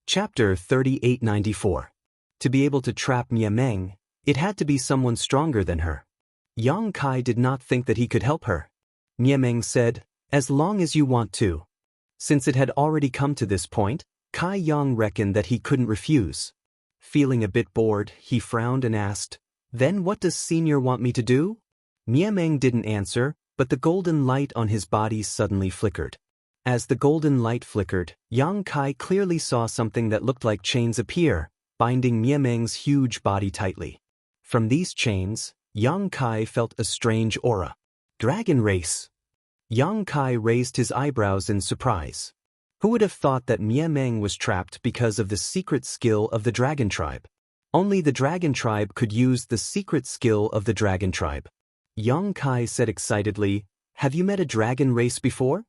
Chapter 3894. To be able to trap Meng, it had to be someone stronger than her. Yang Kai did not think that he could help her. Meng said, "As long as you want to." Since it had already come to this point, Kai Yang reckoned that he couldn't refuse. Feeling a bit bored, he frowned and asked, "Then what does Senior want me to do?" Meng didn't answer, but the golden light on his body suddenly flickered. As the golden light flickered, Yang Kai clearly saw something that looked like chains appear, binding Meng's huge body tightly. From these chains, Yang Kai felt a strange aura. Dragon race. Yang Kai raised his eyebrows in surprise. Who would have thought that Meng was trapped because of the secret skill of the dragon tribe? Only the dragon tribe could use the secret skill of the dragon tribe. Yang Kai said excitedly, "Have you met a dragon race before?"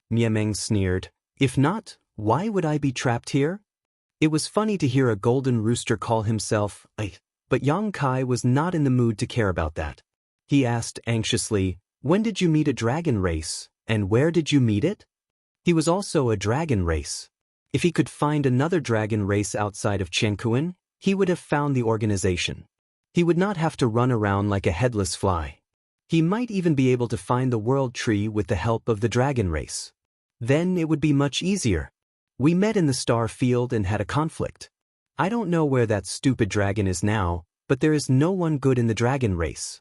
Meng sneered, "If not, why would I be trapped here?" It was funny to hear a golden rooster call himself a, but Yang Kai was not in the mood to care about that. He asked anxiously, "When did you meet a dragon race, and where did you meet it?" He was also a dragon race. If he could find another dragon race outside of Jianghu, he would have found the organization. He would not have to run around like a headless fly. He might even be able to find the world tree with the help of the dragon race. Then it would be much easier. We met in the star field and had a conflict. I don't know where that stupid dragon is now, but there is no one good in the dragon race.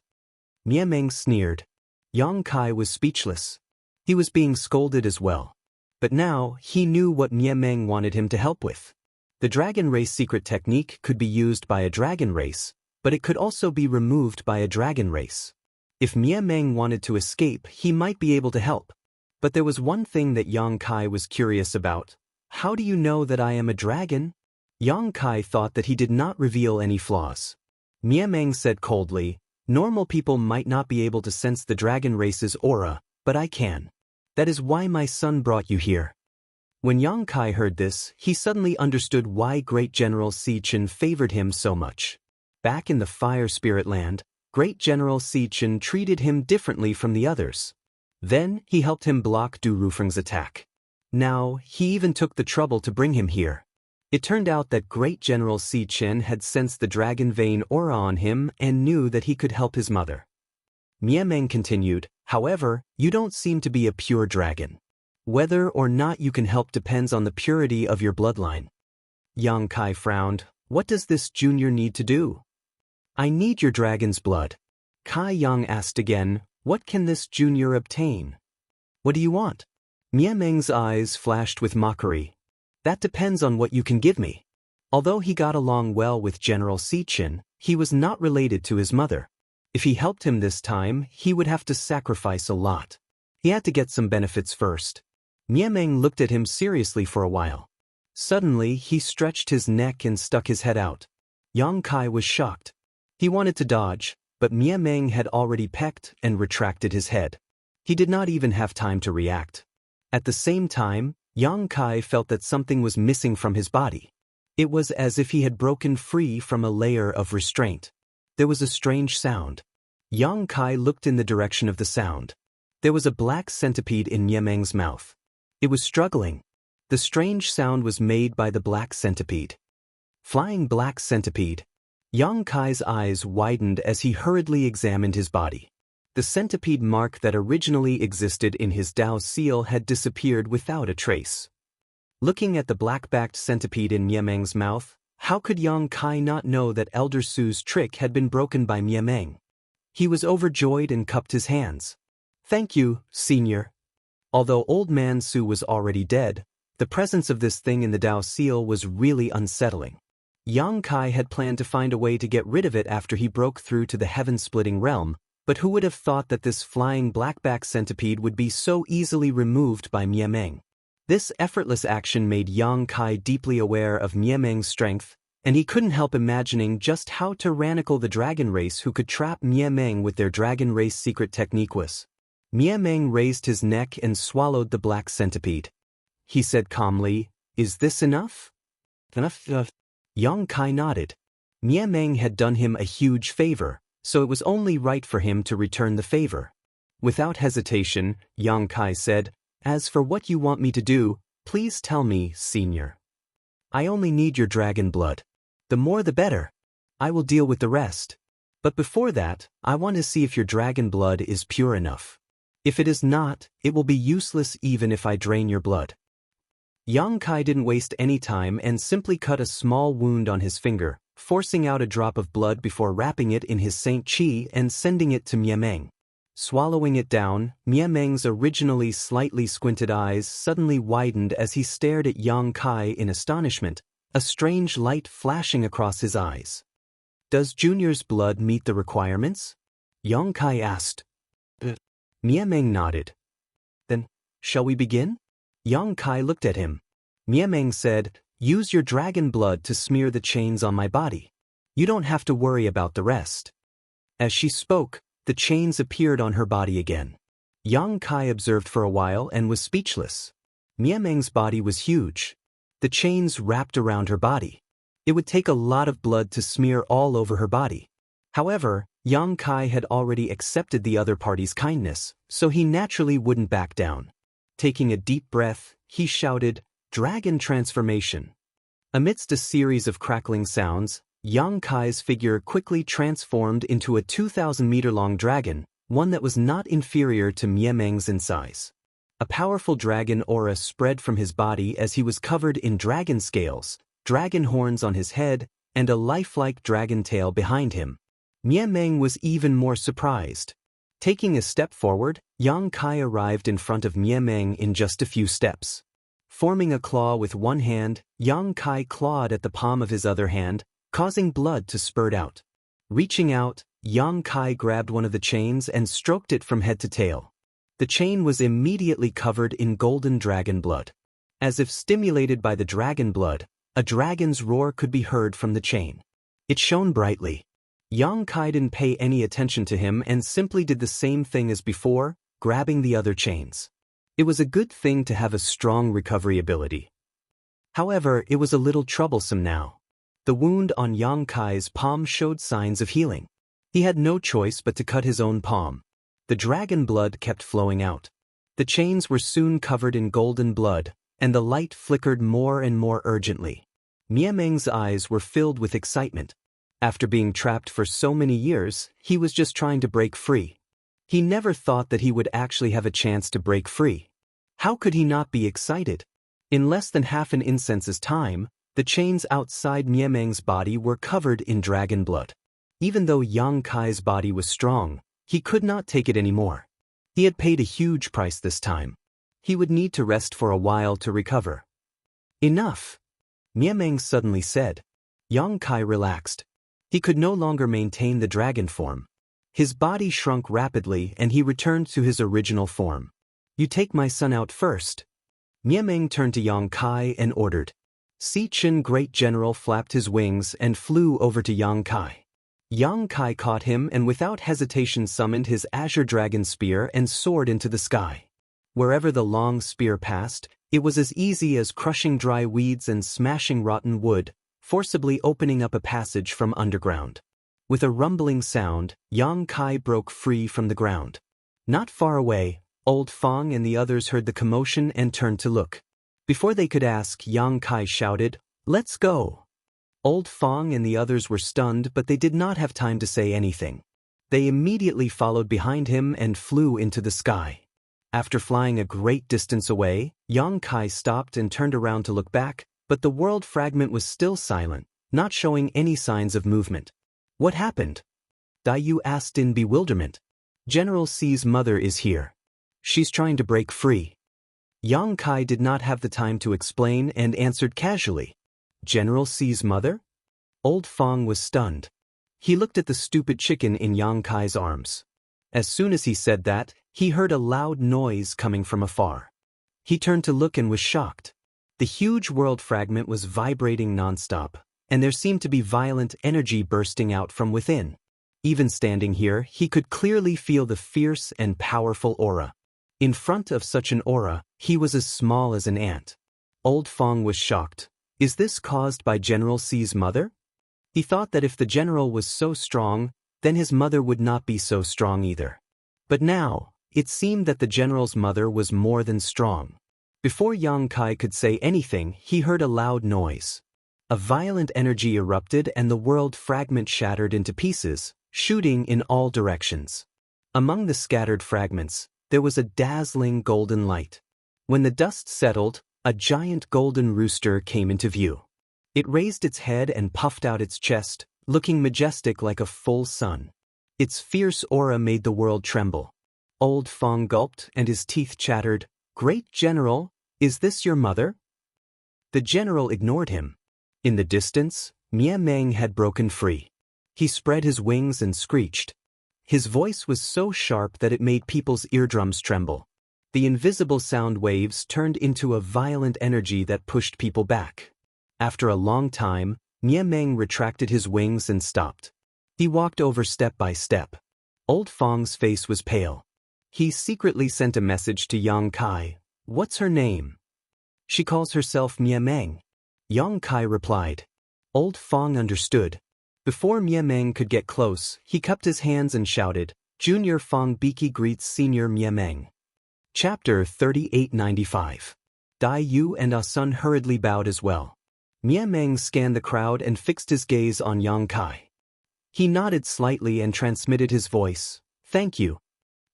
Meng sneered. Yang Kai was speechless. He was being scolded as well. But now, he knew what Meng wanted him to help with. The dragon race secret technique could be used by a dragon race, but it could also be removed by a dragon race. If Meng wanted to escape, he might be able to help. But there was one thing that Yang Kai was curious about. "How do you know that I am a dragon?" Yang Kai thought that he did not reveal any flaws. Meng said coldly, "Normal people might not be able to sense the dragon race's aura, but I can. That is why my son brought you here." When Yang Kai heard this, he suddenly understood why Great General Si Chen favored him so much. Back in the Fire Spirit Land, Great General Si Chen treated him differently from the others. Then, he helped him block Du Rufeng's attack. Now, he even took the trouble to bring him here. It turned out that Great General Si Chen had sensed the dragon vein aura on him and knew that he could help his mother. Meng continued, "However, you don't seem to be a pure dragon. Whether or not you can help depends on the purity of your bloodline." Yang Kai frowned. "What does this junior need to do?" "I need your dragon's blood." Kai Yang asked again, "What can this junior obtain?" "What do you want?" Meng's eyes flashed with mockery. "That depends on what you can give me." Although he got along well with General Si Chen, he was not related to his mother. If he helped him this time, he would have to sacrifice a lot. He had to get some benefits first. Meng looked at him seriously for a while. Suddenly, he stretched his neck and stuck his head out. Yang Kai was shocked. He wanted to dodge, but Meng had already pecked and retracted his head. He did not even have time to react. At the same time, Yang Kai felt that something was missing from his body. It was as if he had broken free from a layer of restraint. There was a strange sound. Yang Kai looked in the direction of the sound. There was a black centipede in Meng's mouth. It was struggling. The strange sound was made by the black centipede. Flying black centipede. Yang Kai's eyes widened as he hurriedly examined his body. The centipede mark that originally existed in his Dao seal had disappeared without a trace. Looking at the black-backed centipede in Meng's mouth, how could Yang Kai not know that Elder Su's trick had been broken by Meng? He was overjoyed and cupped his hands. "Thank you, Senior." Although Old Man Su was already dead, the presence of this thing in the Dao seal was really unsettling. Yang Kai had planned to find a way to get rid of it after he broke through to the heaven-splitting realm, but who would have thought that this flying blackback centipede would be so easily removed by Meng? This effortless action made Yang Kai deeply aware of Meng's strength, and he couldn't help imagining just how tyrannical the dragon race who could trap Meng with their dragon race secret technique was. Meng raised his neck and swallowed the black centipede. He said calmly, "Is this enough?" "Enough." Yang Kai nodded. Meng had done him a huge favor, so it was only right for him to return the favor. Without hesitation, Yang Kai said, "As for what you want me to do, please tell me, Senior." I only need your dragon blood. The more the better. I will deal with the rest. But before that, I want to see if your dragon blood is pure enough. If it is not, it will be useless even if I drain your blood. Yang Kai didn't waste any time and simply cut a small wound on his finger, forcing out a drop of blood before wrapping it in his Saint Qi and sending it to Miameng. Swallowing it down, Miameng's originally slightly squinted eyes suddenly widened as he stared at Yang Kai in astonishment, a strange light flashing across his eyes. Does Junior's blood meet the requirements? Yang Kai asked. Miameng nodded. Then, shall we begin? Yang Kai looked at him. Miameng said, use your dragon blood to smear the chains on my body. You don't have to worry about the rest. As she spoke, the chains appeared on her body again. Yang Kai observed for a while and was speechless. Miameng's body was huge. The chains wrapped around her body. It would take a lot of blood to smear all over her body. However, Yang Kai had already accepted the other party's kindness, so he naturally wouldn't back down. Taking a deep breath, he shouted, Dragon Transformation. Amidst a series of crackling sounds, Yang Kai's figure quickly transformed into a 2,000-meter-long dragon, one that was not inferior to Miameng's in size. A powerful dragon aura spread from his body as he was covered in dragon scales, dragon horns on his head, and a lifelike dragon tail behind him. Miameng was even more surprised. Taking a step forward, Yang Kai arrived in front of Miameng in just a few steps. Forming a claw with one hand, Yang Kai clawed at the palm of his other hand, causing blood to spurt out. Reaching out, Yang Kai grabbed one of the chains and stroked it from head to tail. The chain was immediately covered in golden dragon blood. As if stimulated by the dragon blood, a dragon's roar could be heard from the chain. It shone brightly. Yang Kai didn't pay any attention to him and simply did the same thing as before, grabbing the other chains. It was a good thing to have a strong recovery ability. However, it was a little troublesome now. The wound on Yang Kai's palm showed signs of healing. He had no choice but to cut his own palm. The dragon blood kept flowing out. The chains were soon covered in golden blood, and the light flickered more and more urgently. Miameng's eyes were filled with excitement. After being trapped for so many years, he was just trying to break free. He never thought that he would actually have a chance to break free. How could he not be excited? In less than half an incense's time, the chains outside Miameng's body were covered in dragon blood. Even though Yang Kai's body was strong, he could not take it anymore. He had paid a huge price this time. He would need to rest for a while to recover. Enough! Miameng suddenly said. Yang Kai relaxed. He could no longer maintain the dragon form. His body shrunk rapidly and he returned to his original form. You take my son out first. Miameng turned to Yang Kai and ordered. Si Chen Great General flapped his wings and flew over to Yang Kai. Yang Kai caught him and without hesitation summoned his azure dragon spear and soared into the sky. Wherever the long spear passed, it was as easy as crushing dry weeds and smashing rotten wood, forcibly opening up a passage from underground. With a rumbling sound, Yang Kai broke free from the ground. Not far away, Old Fong and the others heard the commotion and turned to look. Before they could ask, Yang Kai shouted, "Let's go!" Old Fong and the others were stunned, but they did not have time to say anything. They immediately followed behind him and flew into the sky. After flying a great distance away, Yang Kai stopped and turned around to look back, but the world fragment was still silent, not showing any signs of movement. What happened? Daiyu asked in bewilderment. General C's mother is here. She's trying to break free. Yang Kai did not have the time to explain and answered casually. General C's mother? Old Fong was stunned. He looked at the stupid chicken in Yang Kai's arms. As soon as he said that, he heard a loud noise coming from afar. He turned to look and was shocked. The huge world fragment was vibrating nonstop, and there seemed to be violent energy bursting out from within. Even standing here, he could clearly feel the fierce and powerful aura. In front of such an aura, he was as small as an ant. Old Fong was shocked. Is this caused by General C's mother? He thought that if the general was so strong, then his mother would not be so strong either. But now, it seemed that the general's mother was more than strong. Before Yang Kai could say anything, he heard a loud noise. A violent energy erupted and the world fragment shattered into pieces, shooting in all directions. Among the scattered fragments, there was a dazzling golden light. When the dust settled, a giant golden rooster came into view. It raised its head and puffed out its chest, looking majestic like a full sun. Its fierce aura made the world tremble. Old Fong gulped and his teeth chattered, "Great General, is this your mother?" The general ignored him. In the distance, Mia Meng had broken free. He spread his wings and screeched. His voice was so sharp that it made people's eardrums tremble. The invisible sound waves turned into a violent energy that pushed people back. After a long time, Mia Meng retracted his wings and stopped. He walked over step by step. Old Fong's face was pale. He secretly sent a message to Yang Kai. "What's her name?" "She calls herself Mia Meng." Yang Kai replied. Old Fong understood. Before Mia Meng could get close, he cupped his hands and shouted, "Junior Fong Biki greets Senior Mia Meng." Chapter 3895. Dai Yu and Ah Sun hurriedly bowed as well. Mia Meng scanned the crowd and fixed his gaze on Yang Kai. He nodded slightly and transmitted his voice, "Thank you."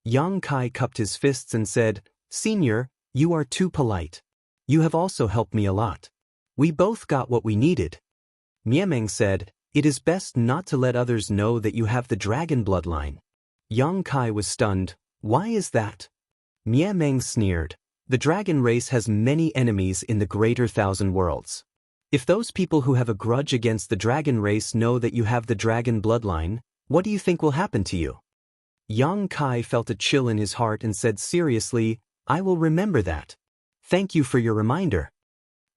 Yang Kai cupped his fists and said, "Senior, you are too polite. You have also helped me a lot. We both got what we needed." Mia Meng said, "It is best not to let others know that you have the dragon bloodline." Yang Kai was stunned. "Why is that?" Mia Meng sneered. "The dragon race has many enemies in the greater thousand worlds. If those people who have a grudge against the dragon race know that you have the dragon bloodline, what do you think will happen to you?" Yang Kai felt a chill in his heart and said seriously, "I will remember that. Thank you for your reminder."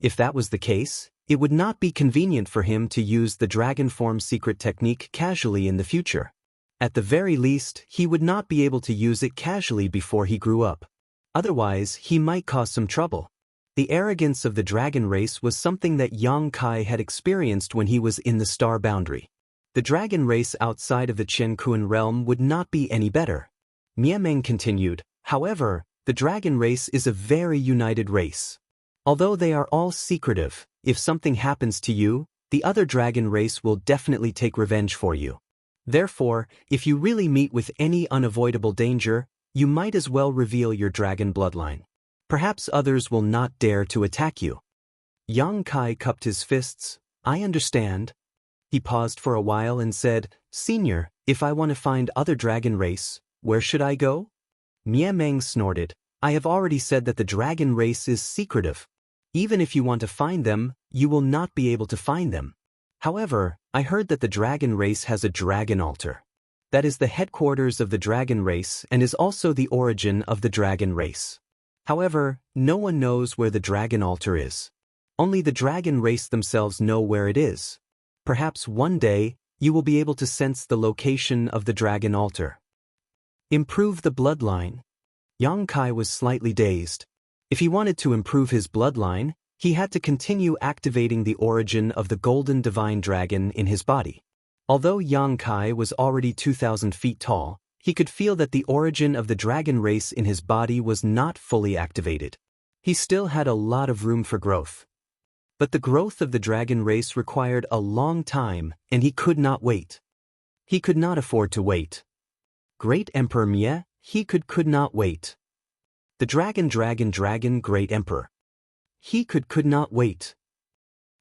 If that was the case, it would not be convenient for him to use the dragon form secret technique casually in the future. At the very least, he would not be able to use it casually before he grew up. Otherwise, he might cause some trouble. The arrogance of the dragon race was something that Yang Kai had experienced when he was in the star boundary. The dragon race outside of the Qiankuan realm would not be any better. Mia Meng continued, "However, the dragon race is a very united race. Although they are all secretive, if something happens to you, the other dragon race will definitely take revenge for you. Therefore, if you really meet with any unavoidable danger, you might as well reveal your dragon bloodline. Perhaps others will not dare to attack you." Yang Kai cupped his fists. "I understand." He paused for a while and said, "Senior, if I want to find other dragon race, where should I go?" Mia Meng snorted. "I have already said that the dragon race is secretive. Even if you want to find them, you will not be able to find them. However, I heard that the dragon race has a dragon altar. That is the headquarters of the dragon race and is also the origin of the dragon race. However, no one knows where the dragon altar is. Only the dragon race themselves know where it is. Perhaps one day, you will be able to sense the location of the dragon altar." Improve the bloodline. Yang Kai was slightly dazed. If he wanted to improve his bloodline, he had to continue activating the origin of the golden divine dragon in his body. Although Yang Kai was already 2,000 feet tall, he could feel that the origin of the dragon race in his body was not fully activated. He still had a lot of room for growth. But the growth of the dragon race required a long time, and he could not wait. He could not afford to wait. Great Emperor Mie, he could not wait. The dragon, Great Emperor. He could not wait.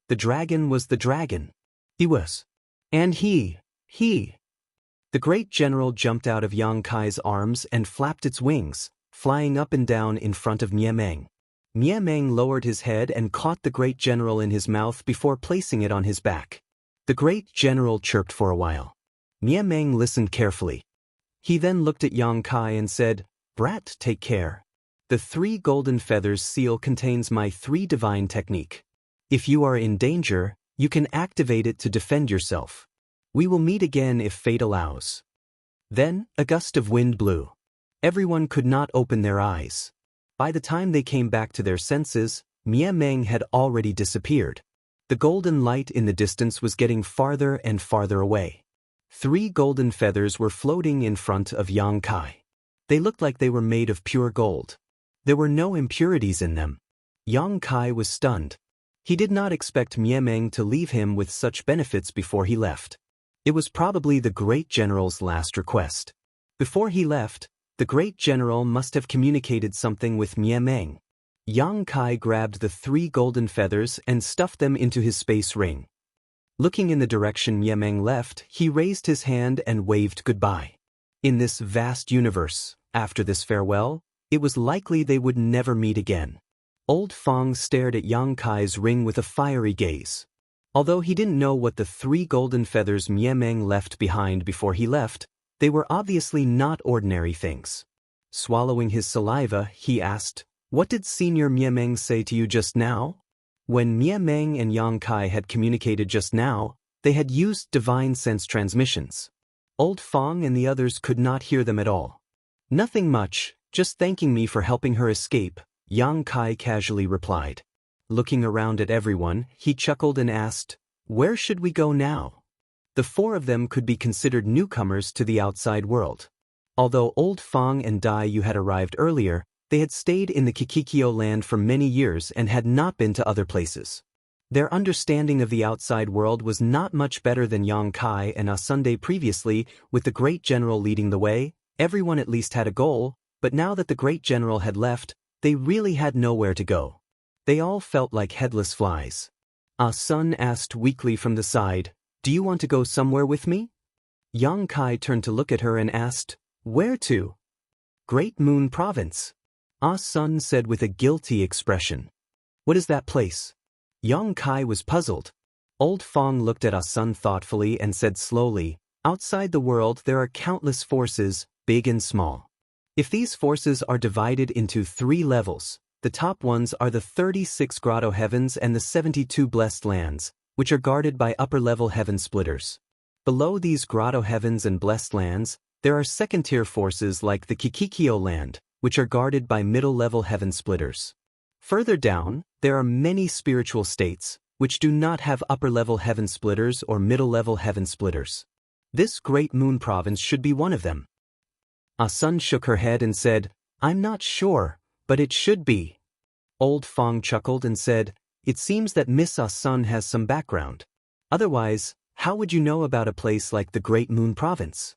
The dragon was the dragon. He was. And he. The great general jumped out of Yang Kai's arms and flapped its wings, flying up and down in front of Mia Meng. Mia Meng lowered his head and caught the great general in his mouth before placing it on his back. The great general chirped for a while. Mia Meng listened carefully. He then looked at Yang Kai and said, "Brat, take care. The 3 golden feathers seal contains my 3 divine technique. If you are in danger, you can activate it to defend yourself. We will meet again if fate allows." Then, a gust of wind blew. Everyone could not open their eyes. By the time they came back to their senses, Mia Meng had already disappeared. The golden light in the distance was getting farther and farther away. 3 golden feathers were floating in front of Yang Kai. They looked like they were made of pure gold. There were no impurities in them. Yang Kai was stunned. He did not expect Meng to leave him with such benefits before he left. It was probably the great general's last request. Before he left, the great general must have communicated something with Meng. Yang Kai grabbed the 3 golden feathers and stuffed them into his space ring. Looking in the direction Meng left, he raised his hand and waved goodbye. In this vast universe, after this farewell, it was likely they would never meet again. Old Fong stared at Yang Kai's ring with a fiery gaze. Although he didn't know what the 3 golden feathers Meng left behind before he left, they were obviously not ordinary things. Swallowing his saliva, he asked, "What did Senior Meng say to you just now?" When Meng and Yang Kai had communicated just now, they had used divine sense transmissions. Old Fong and the others could not hear them at all. "Nothing much, just thanking me for helping her escape," Yang Kai casually replied. Looking around at everyone, he chuckled and asked, "Where should we go now?" The 4 of them could be considered newcomers to the outside world. Although Old Fong and Dai Yu had arrived earlier, they had stayed in the Kikikyo land for many years and had not been to other places. Their understanding of the outside world was not much better than Yang Kai and Asunde previously. With the great general leading the way, everyone at least had a goal, but now that the great general had left, they really had nowhere to go. They all felt like headless flies. Sun asked weakly from the side, "Do you want to go somewhere with me?" Yang Kai turned to look at her and asked, "Where to?" "Great Moon Province," Sun said with a guilty expression. "What is that place?" Yang Kai was puzzled. Old Fong looked at Sun thoughtfully and said slowly, "Outside the world there are countless forces, big and small. If these forces are divided into 3 levels, the top ones are the 36 grotto heavens and the 72 blessed lands, which are guarded by upper-level heaven splitters. Below these grotto heavens and blessed lands, there are second-tier forces like the Kikikyo land, which are guarded by middle-level heaven splitters. Further down, there are many spiritual states, which do not have upper-level heaven splitters or middle-level heaven splitters. This Great Moon Province should be one of them." Sun shook her head and said, "I'm not sure, but it should be." Old Fong chuckled and said, "It seems that Miss Sun has some background. Otherwise, how would you know about a place like the Great Moon Province?"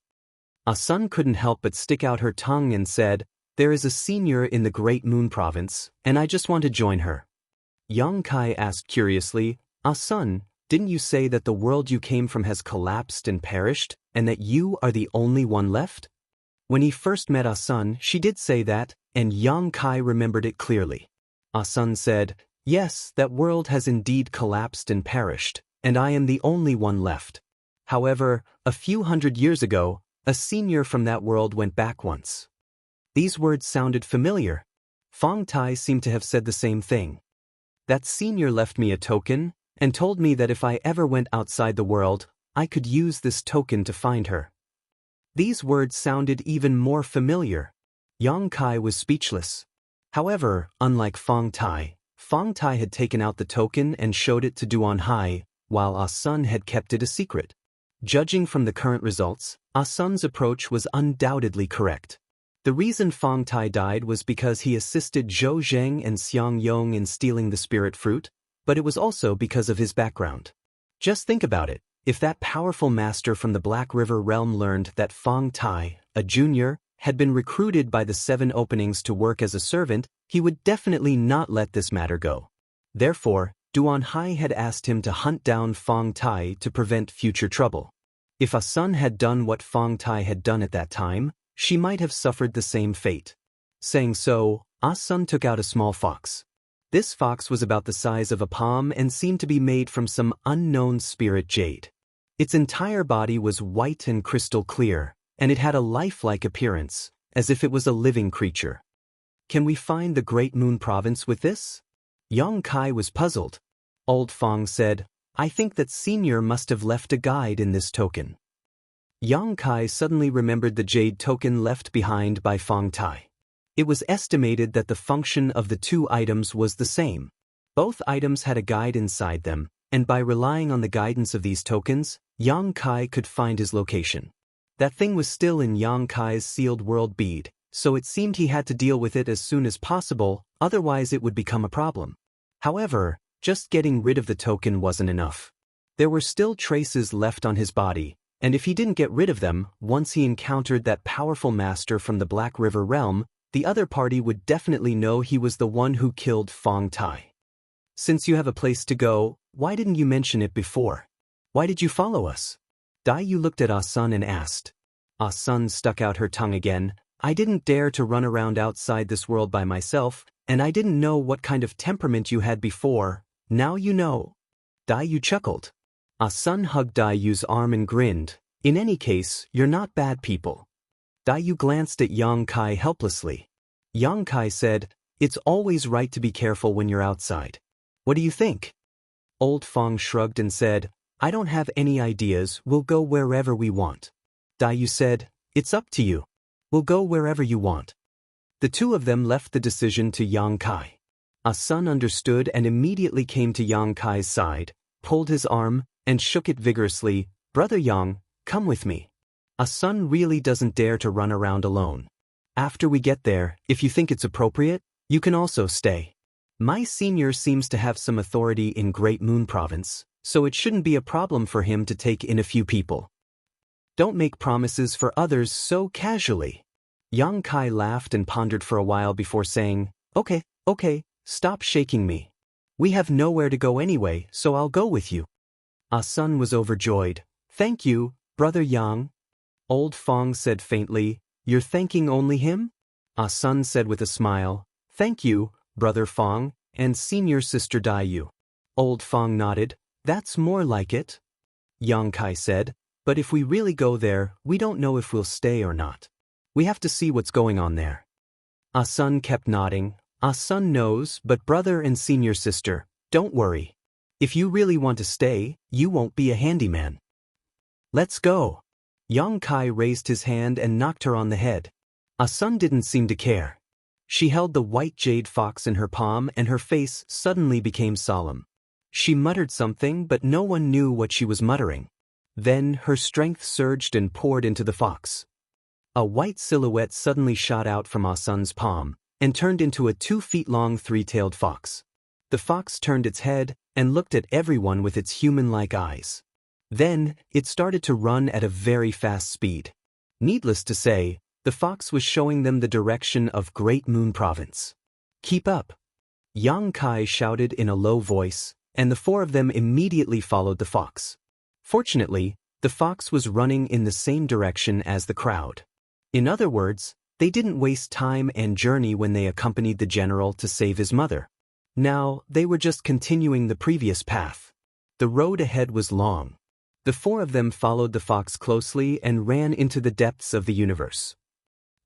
Sun couldn't help but stick out her tongue and said, "There is a senior in the Great Moon Province, and I just want to join her." Yang Kai asked curiously, "Sun, didn't you say that the world you came from has collapsed and perished, and that you are the only one left?" When he first met Sun, she did say that, and Yang Kai remembered it clearly. Sun said, "Yes, that world has indeed collapsed and perished, and I am the only one left. However, a few hundred years ago, a senior from that world went back once." These words sounded familiar. Fong Tai seemed to have said the same thing. "That senior left me a token, and told me that if I ever went outside the world, I could use this token to find her." These words sounded even more familiar. Yang Kai was speechless. However, unlike Fong Tai had taken out the token and showed it to Duan Hai, while Sun had kept it a secret. Judging from the current results, Sun's approach was undoubtedly correct. The reason Fong Tai died was because he assisted Zhou Zheng and Xiang Yong in stealing the spirit fruit, but it was also because of his background. Just think about it. If that powerful master from the Black River realm learned that Fong Tai, a junior, had been recruited by the 7 openings to work as a servant, he would definitely not let this matter go. Therefore, Duan Hai had asked him to hunt down Fong Tai to prevent future trouble. If Sun had done what Fong Tai had done at that time, she might have suffered the same fate. Saying so, Sun took out a small fox. This fox was about the size of a palm and seemed to be made from some unknown spirit jade. Its entire body was white and crystal clear, and it had a lifelike appearance, as if it was a living creature. "Can we find the Great Moon Province with this?" Yang Kai was puzzled. Old Fong said, "I think that Senior must have left a guide in this token." Yang Kai suddenly remembered the jade token left behind by Fong Tai. It was estimated that the function of the 2 items was the same. Both items had a guide inside them, and by relying on the guidance of these tokens, Yang Kai could find his location. That thing was still in Yang Kai's sealed world bead, so it seemed he had to deal with it as soon as possible, otherwise it would become a problem. However, Just getting rid of the token wasn't enough. There were still traces left on his body, and if he didn't get rid of them, once he encountered that powerful master from the Black River realm, the other party would definitely know he was the one who killed Fong Tai. Since you have a place to go, why didn't you mention it before? Why did you follow us? Dai Yu looked at Ah Sun and asked. Ah Sun stuck out her tongue again. I didn't dare to run around outside this world by myself, and I didn't know what kind of temperament you had before. Now you know. Dai Yu chuckled. Ah Sun hugged Dai Yu's arm and grinned. In any case, you're not bad people. Dai Yu glanced at Yang Kai helplessly. Yang Kai said, it's always right to be careful when you're outside. What do you think? Old Fong shrugged and said, I don't have any ideas, we'll go wherever we want. Dai Yu said, it's up to you. We'll go wherever you want. The two of them left the decision to Yang Kai. Ah Sun understood and immediately came to Yang Kai's side, pulled his arm, and shook it vigorously. Brother Yang, come with me. Ah Sun really doesn't dare to run around alone. After we get there, if you think it's appropriate, you can also stay. My senior seems to have some authority in Great Moon Province, so it shouldn't be a problem for him to take in a few people. Don't make promises for others so casually. Yang Kai laughed and pondered for a while before saying, Okay, stop shaking me. We have nowhere to go anyway, so I'll go with you. Ah Sun was overjoyed. Thank you, Brother Yang. Old Fong said faintly, You're thanking only him? Ah Sun said with a smile, Thank you, Brother Fong, and Senior Sister Dai Yu. Old Fong nodded. That's more like it. Yang Kai said, But if we really go there, we don't know if we'll stay or not. We have to see what's going on there. Ah Sun kept nodding. Ah Sun knows, but brother and senior sister, don't worry. If you really want to stay, you won't be a handyman. Let's go. Yang Kai raised his hand and knocked her on the head. Ah Sun didn't seem to care. She held the white jade fox in her palm and her face suddenly became solemn. She muttered something, but no one knew what she was muttering. Then her strength surged and poured into the fox. A white silhouette suddenly shot out from Ah Sun's palm and turned into a 2-feet-long 3-tailed fox. The fox turned its head and looked at everyone with its human-like eyes. Then, it started to run at a very fast speed. Needless to say, the fox was showing them the direction of Great Moon Province. Keep up! Yang Kai shouted in a low voice, and the four of them immediately followed the fox. Fortunately, the fox was running in the same direction as the crowd. In other words, they didn't waste time and journey when they accompanied the general to save his mother. Now, they were just continuing the previous path. The road ahead was long. The four of them followed the fox closely and ran into the depths of the universe.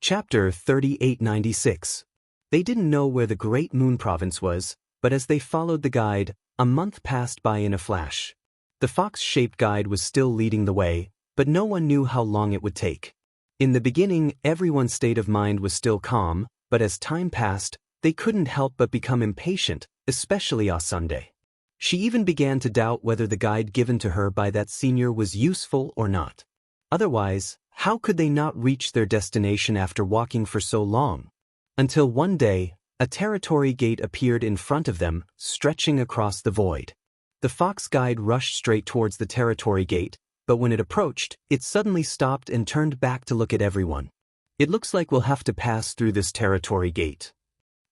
Chapter 3896. They didn't know where the Great Moon Province was, but as they followed the guide, a month passed by in a flash. The fox-shaped guide was still leading the way, but no one knew how long it would take. In the beginning, everyone's state of mind was still calm, but as time passed, they couldn't help but become impatient, especially Ah Sunday. She even began to doubt whether the guide given to her by that senior was useful or not. Otherwise, how could they not reach their destination after walking for so long? Until one day, a territory gate appeared in front of them, stretching across the void. The fox guide rushed straight towards the territory gate, but when it approached, it suddenly stopped and turned back to look at everyone. It looks like we'll have to pass through this territory gate.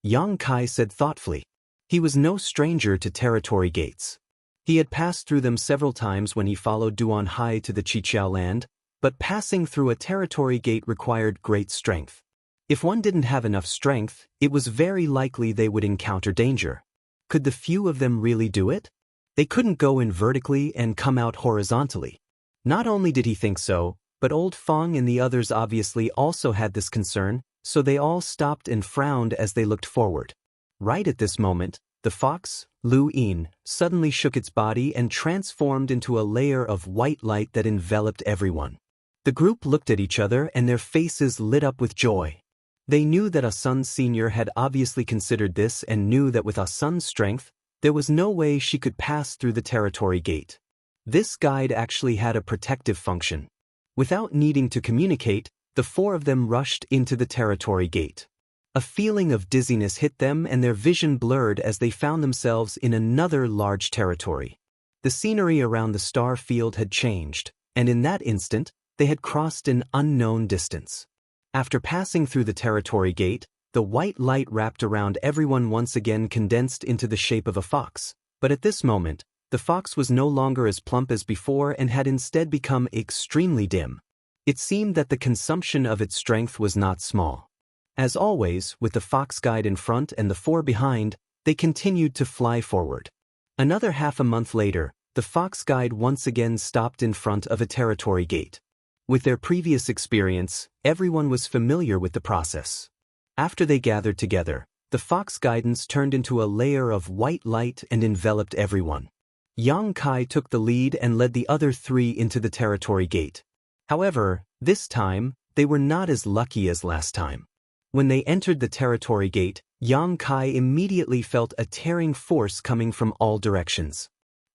Yang Kai said thoughtfully. He was no stranger to territory gates. He had passed through them several times when he followed Duan Hai to the Qiqiao land, but passing through a territory gate required great strength. If one didn't have enough strength, it was very likely they would encounter danger. Could the few of them really do it? They couldn't go in vertically and come out horizontally. Not only did he think so, but Old Fong and the others obviously also had this concern, so they all stopped and frowned as they looked forward. Right at this moment, the fox, Lu Yin, suddenly shook its body and transformed into a layer of white light that enveloped everyone. The group looked at each other and their faces lit up with joy. They knew that Ah Sun Sr. had obviously considered this and knew that with Ah Sun's strength, there was no way she could pass through the territory gate. This guide actually had a protective function. Without needing to communicate, the four of them rushed into the territory gate. A feeling of dizziness hit them and their vision blurred as they found themselves in another large territory. The scenery around the star field had changed, and in that instant, they had crossed an unknown distance. After passing through the territory gate, the white light wrapped around everyone once again condensed into the shape of a fox, but at this moment, the fox was no longer as plump as before and had instead become extremely dim. It seemed that the consumption of its strength was not small. As always, with the fox guide in front and the four behind, they continued to fly forward. Another half a month later, the fox guide once again stopped in front of a territory gate. With their previous experience, everyone was familiar with the process. After they gathered together, the fox guidance turned into a layer of white light and enveloped everyone. Yang Kai took the lead and led the other three into the territory gate. However, this time, they were not as lucky as last time. When they entered the territory gate, Yang Kai immediately felt a tearing force coming from all directions.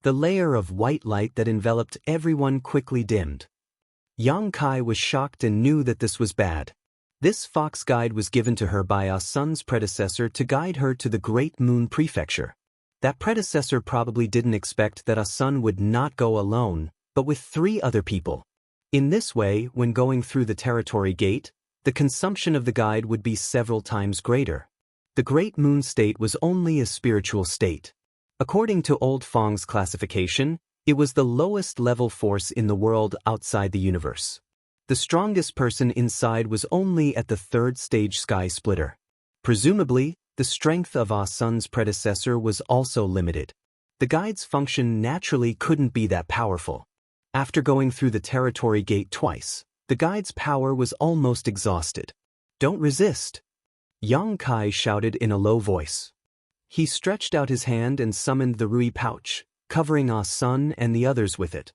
The layer of white light that enveloped everyone quickly dimmed. Yang Kai was shocked and knew that this was bad. This fox guide was given to her by Ah Sun's predecessor to guide her to the Great Moon Prefecture. That predecessor probably didn't expect that Ah Sun would not go alone, but with 3 other people. In this way, when going through the territory gate, the consumption of the guide would be several times greater. The Great Moon state was only a spiritual state. According to Old Fong's classification, it was the lowest level force in the world outside the universe. The strongest person inside was only at the 3rd stage sky splitter. Presumably, the strength of Ah Sun's predecessor was also limited. The guide's function naturally couldn't be that powerful. After going through the territory gate twice, the guide's power was almost exhausted. "Don't resist," Yang Kai shouted in a low voice. He stretched out his hand and summoned the Rui pouch, covering Ah Sun and the others with it.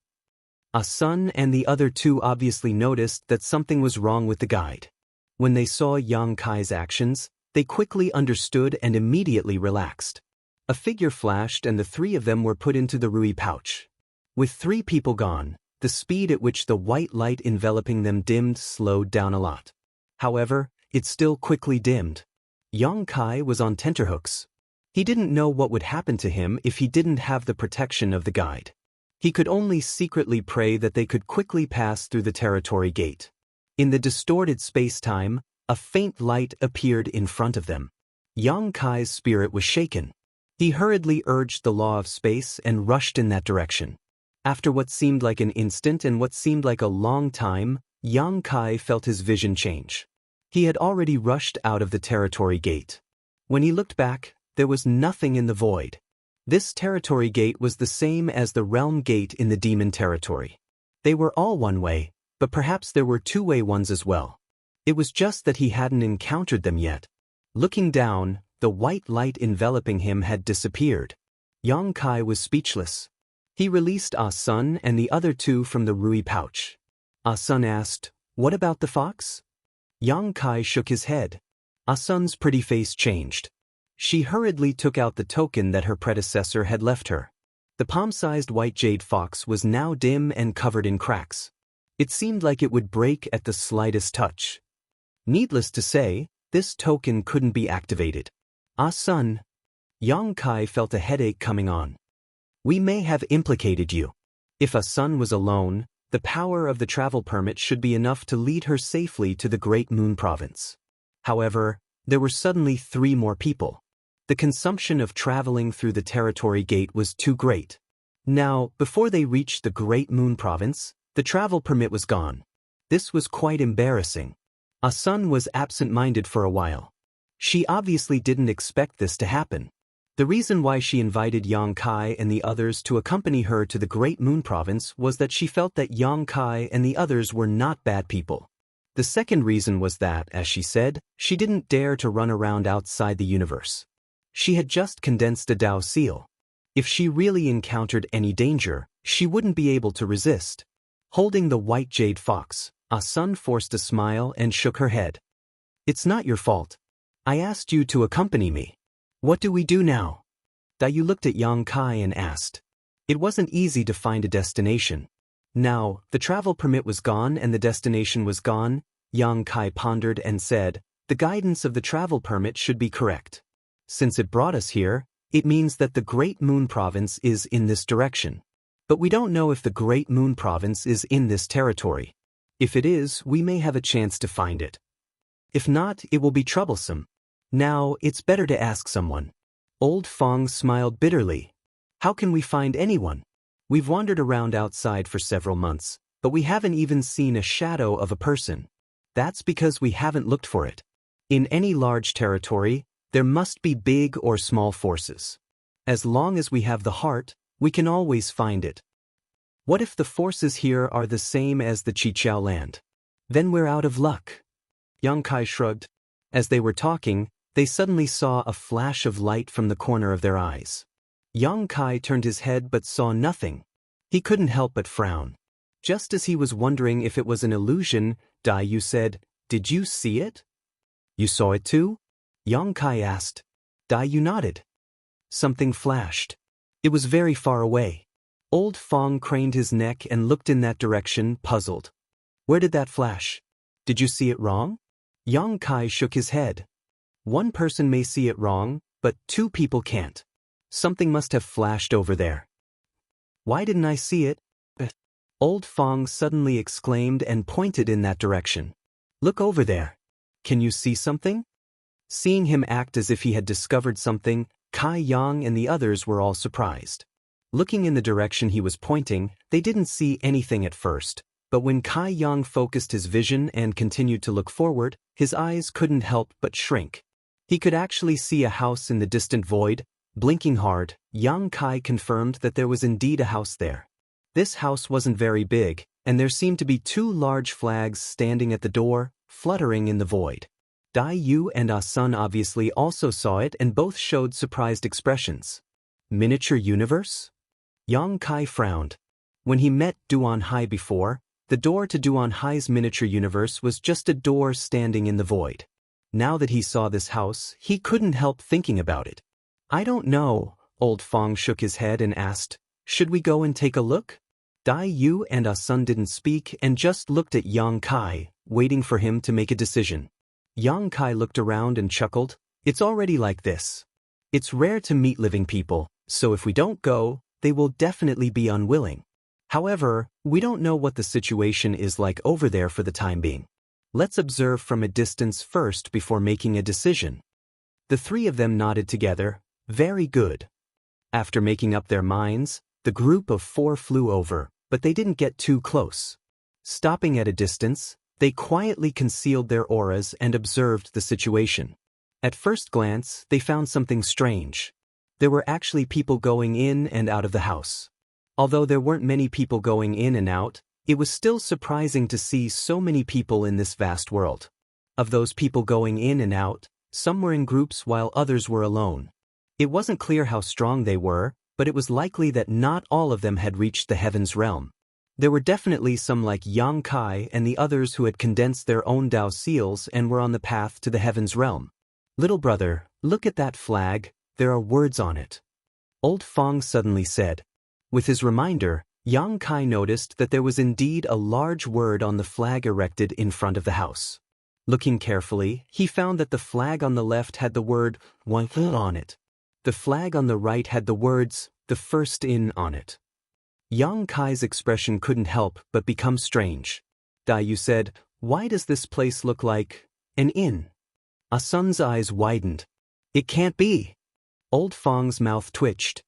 Ah Sun and the other 2 obviously noticed that something was wrong with the guide. When they saw Yang Kai's actions, they quickly understood and immediately relaxed. A figure flashed and the 3 of them were put into the Rui pouch. With 3 people gone, the speed at which the white light enveloping them dimmed slowed down a lot. However, it still quickly dimmed. Yang Kai was on tenterhooks. He didn't know what would happen to him if he didn't have the protection of the guide. He could only secretly pray that they could quickly pass through the territory gate. In the distorted space-time, a faint light appeared in front of them. Yang Kai's spirit was shaken. He hurriedly urged the law of space and rushed in that direction. After what seemed like an instant and what seemed like a long time, Yang Kai felt his vision change. He had already rushed out of the territory gate. When he looked back, there was nothing in the void. This territory gate was the same as the realm gate in the demon territory. They were all one way, but perhaps there were 2-way ones as well. It was just that he hadn't encountered them yet. Looking down, the white light enveloping him had disappeared. Yang Kai was speechless. He released Ah Sun and the other 2 from the Rui pouch. Ah Sun asked, "What about the fox?" Yang Kai shook his head. Ah Sun's pretty face changed. She hurriedly took out the token that her predecessor had left her. The palm-sized white jade fox was now dim and covered in cracks. It seemed like it would break at the slightest touch. Needless to say, this token couldn't be activated. "Ah Sun." Yang Kai felt a headache coming on. "We may have implicated you. If Ah Sun was alone, the power of the travel permit should be enough to lead her safely to the Great Moon Province. However, there were suddenly 3 more people. The consumption of traveling through the territory gate was too great. Now, before they reached the Great Moon Province, the travel permit was gone. This was quite embarrassing. Ah Sun was absent-minded for a while. She obviously didn't expect this to happen. The reason why she invited Yang Kai and the others to accompany her to the Great Moon Province was that she felt that Yang Kai and the others were not bad people. The second reason was that, as she said, she didn't dare to run around outside the universe. She had just condensed a Dao seal. If she really encountered any danger, she wouldn't be able to resist. Holding the white jade fox, Ah Sun forced a smile and shook her head. "It's not your fault. I asked you to accompany me. What do we do now?" Dayu looked at Yang Kai and asked. It wasn't easy to find a destination. Now, the travel permit was gone and the destination was gone. Yang Kai pondered and said, The guidance of the travel permit should be correct. Since it brought us here, it means that the Great Moon Province is in this direction. But we don't know if the Great Moon Province is in this territory. If it is, we may have a chance to find it. If not, it will be troublesome. Now, it's better to ask someone. Old Fong smiled bitterly. How can we find anyone? We've wandered around outside for several months, but we haven't even seen a shadow of a person. That's because we haven't looked for it. In any large territory, there must be big or small forces. As long as we have the heart, we can always find it. What if the forces here are the same as the Chiqiao land? Then we're out of luck. Yang Kai shrugged. As they were talking, they suddenly saw a flash of light from the corner of their eyes. Yang Kai turned his head but saw nothing. He couldn't help but frown. Just as he was wondering if it was an illusion, Dai Yu said, "Did you see it?" "You saw it too?" Yang Kai asked. Dai Yu nodded. Something flashed. It was very far away. Old Fong craned his neck and looked in that direction, puzzled. "Where did that flash? Did you see it wrong?" Yang Kai shook his head. "One person may see it wrong, but two people can't. Something must have flashed over there." "Why didn't I see it?" Old Fong suddenly exclaimed and pointed in that direction. "Look over there. Can you see something?" Seeing him act as if he had discovered something, Kai Yang and the others were all surprised. Looking in the direction he was pointing, they didn't see anything at first, but when Kai Yang focused his vision and continued to look forward, his eyes couldn't help but shrink. He could actually see a house in the distant void. Blinking hard, Yang Kai confirmed that there was indeed a house there. This house wasn't very big, and there seemed to be two large flags standing at the door, fluttering in the void. Dai Yu and Ah Sun obviously also saw it and both showed surprised expressions. Miniature universe? Yang Kai frowned. When he met Duan Hai before, the door to Duan Hai's miniature universe was just a door standing in the void. Now that he saw this house, he couldn't help thinking about it. "I don't know," Old Fong shook his head and asked, "Should we go and take a look?" Dai Yu and Ah Sun didn't speak and just looked at Yang Kai, waiting for him to make a decision. Yang Kai looked around and chuckled. "It's already like this. It's rare to meet living people, so if we don't go, they will definitely be unwilling. However, we don't know what the situation is like over there for the time being. Let's observe from a distance first before making a decision." The three of them nodded together. Very good. After making up their minds, the group of four flew over, but they didn't get too close. Stopping at a distance, they quietly concealed their auras and observed the situation. At first glance, they found something strange. There were actually people going in and out of the house. Although there weren't many people going in and out, it was still surprising to see so many people in this vast world. Of those people going in and out, some were in groups while others were alone. It wasn't clear how strong they were, but it was likely that not all of them had reached the heavens realm. There were definitely some like Yang Kai and the others who had condensed their own Dao seals and were on the path to the heavens realm. "Little brother, look at that flag, there are words on it," Old Fong suddenly said. With his reminder, Yang Kai noticed that there was indeed a large word on the flag erected in front of the house. Looking carefully, he found that the flag on the left had the word "Wan" on it. The flag on the right had the words "The First Inn" on it. Yang Kai's expression couldn't help but become strange. Dai Yu said, "Why does this place look like an inn?" Ah Sun's eyes widened. "It can't be." Old Fong's mouth twitched.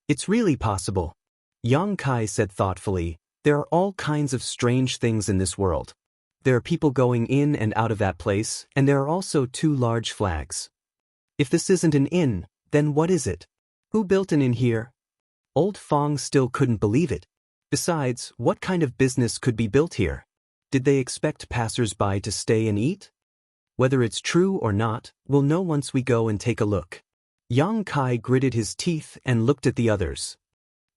"It's really possible." Yang Kai said thoughtfully, "There are all kinds of strange things in this world. There are people going in and out of that place, and there are also two large flags. If this isn't an inn, then what is it? Who built an inn here?" Old Fong still couldn't believe it. Besides, what kind of business could be built here? Did they expect passers-by to stay and eat? Whether it's true or not, we'll know once we go and take a look. Yang Kai gritted his teeth and looked at the others.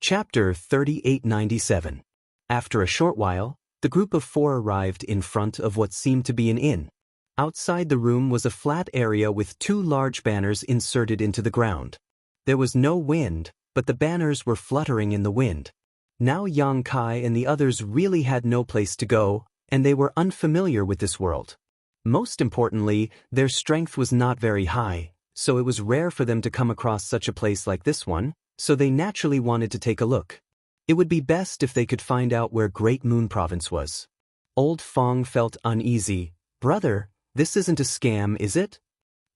Chapter 3897. After a short while, the group of four arrived in front of what seemed to be an inn. Outside the room was a flat area with two large banners inserted into the ground. There was no wind, but the banners were fluttering in the wind. Now Yang Kai and the others really had no place to go, and they were unfamiliar with this world. Most importantly, their strength was not very high, so it was rare for them to come across such a place like this one, so they naturally wanted to take a look. It would be best if they could find out where Great Moon Province was. Old Fong felt uneasy. Brother, this isn't a scam, is it?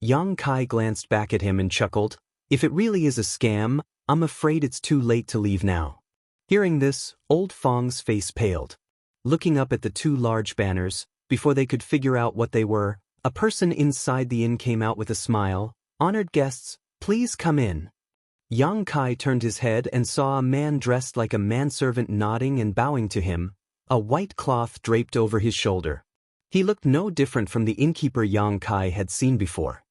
Yang Kai glanced back at him and chuckled. If it really is a scam, I'm afraid it's too late to leave now. Hearing this, Old Fong's face paled. Looking up at the two large banners, before they could figure out what they were, a person inside the inn came out with a smile. Honored guests, please come in. Yang Kai turned his head and saw a man dressed like a manservant nodding and bowing to him, a white cloth draped over his shoulder. He looked no different from the innkeeper Yang Kai had seen before.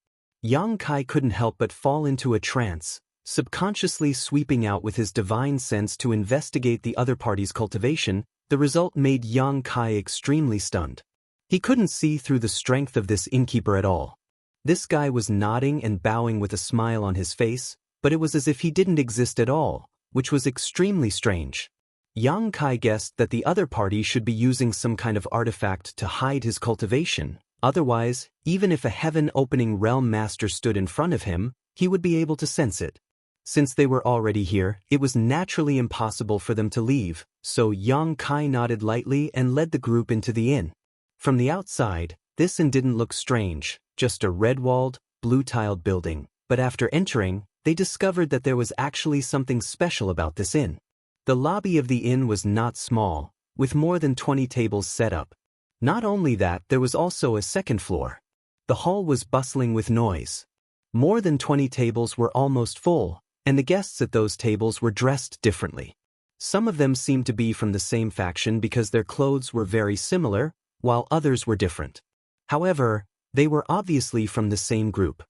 Yang Kai couldn't help but fall into a trance, subconsciously sweeping out with his divine sense to investigate the other party's cultivation. The result made Yang Kai extremely stunned. He couldn't see through the strength of this innkeeper at all. This guy was nodding and bowing with a smile on his face, but it was as if he didn't exist at all, which was extremely strange. Yang Kai guessed that the other party should be using some kind of artifact to hide his cultivation. Otherwise, even if a heaven-opening realm master stood in front of him, he would be able to sense it. Since they were already here, it was naturally impossible for them to leave, so Yang Kai nodded lightly and led the group into the inn. From the outside, this inn didn't look strange, just a red-walled, blue-tiled building, but after entering, they discovered that there was actually something special about this inn. The lobby of the inn was not small, with more than 20 tables set up. Not only that, there was also a second floor. The hall was bustling with noise. More than 20 tables were almost full, and the guests at those tables were dressed differently. Some of them seemed to be from the same faction because their clothes were very similar, while others were different. However, they were obviously from the same group.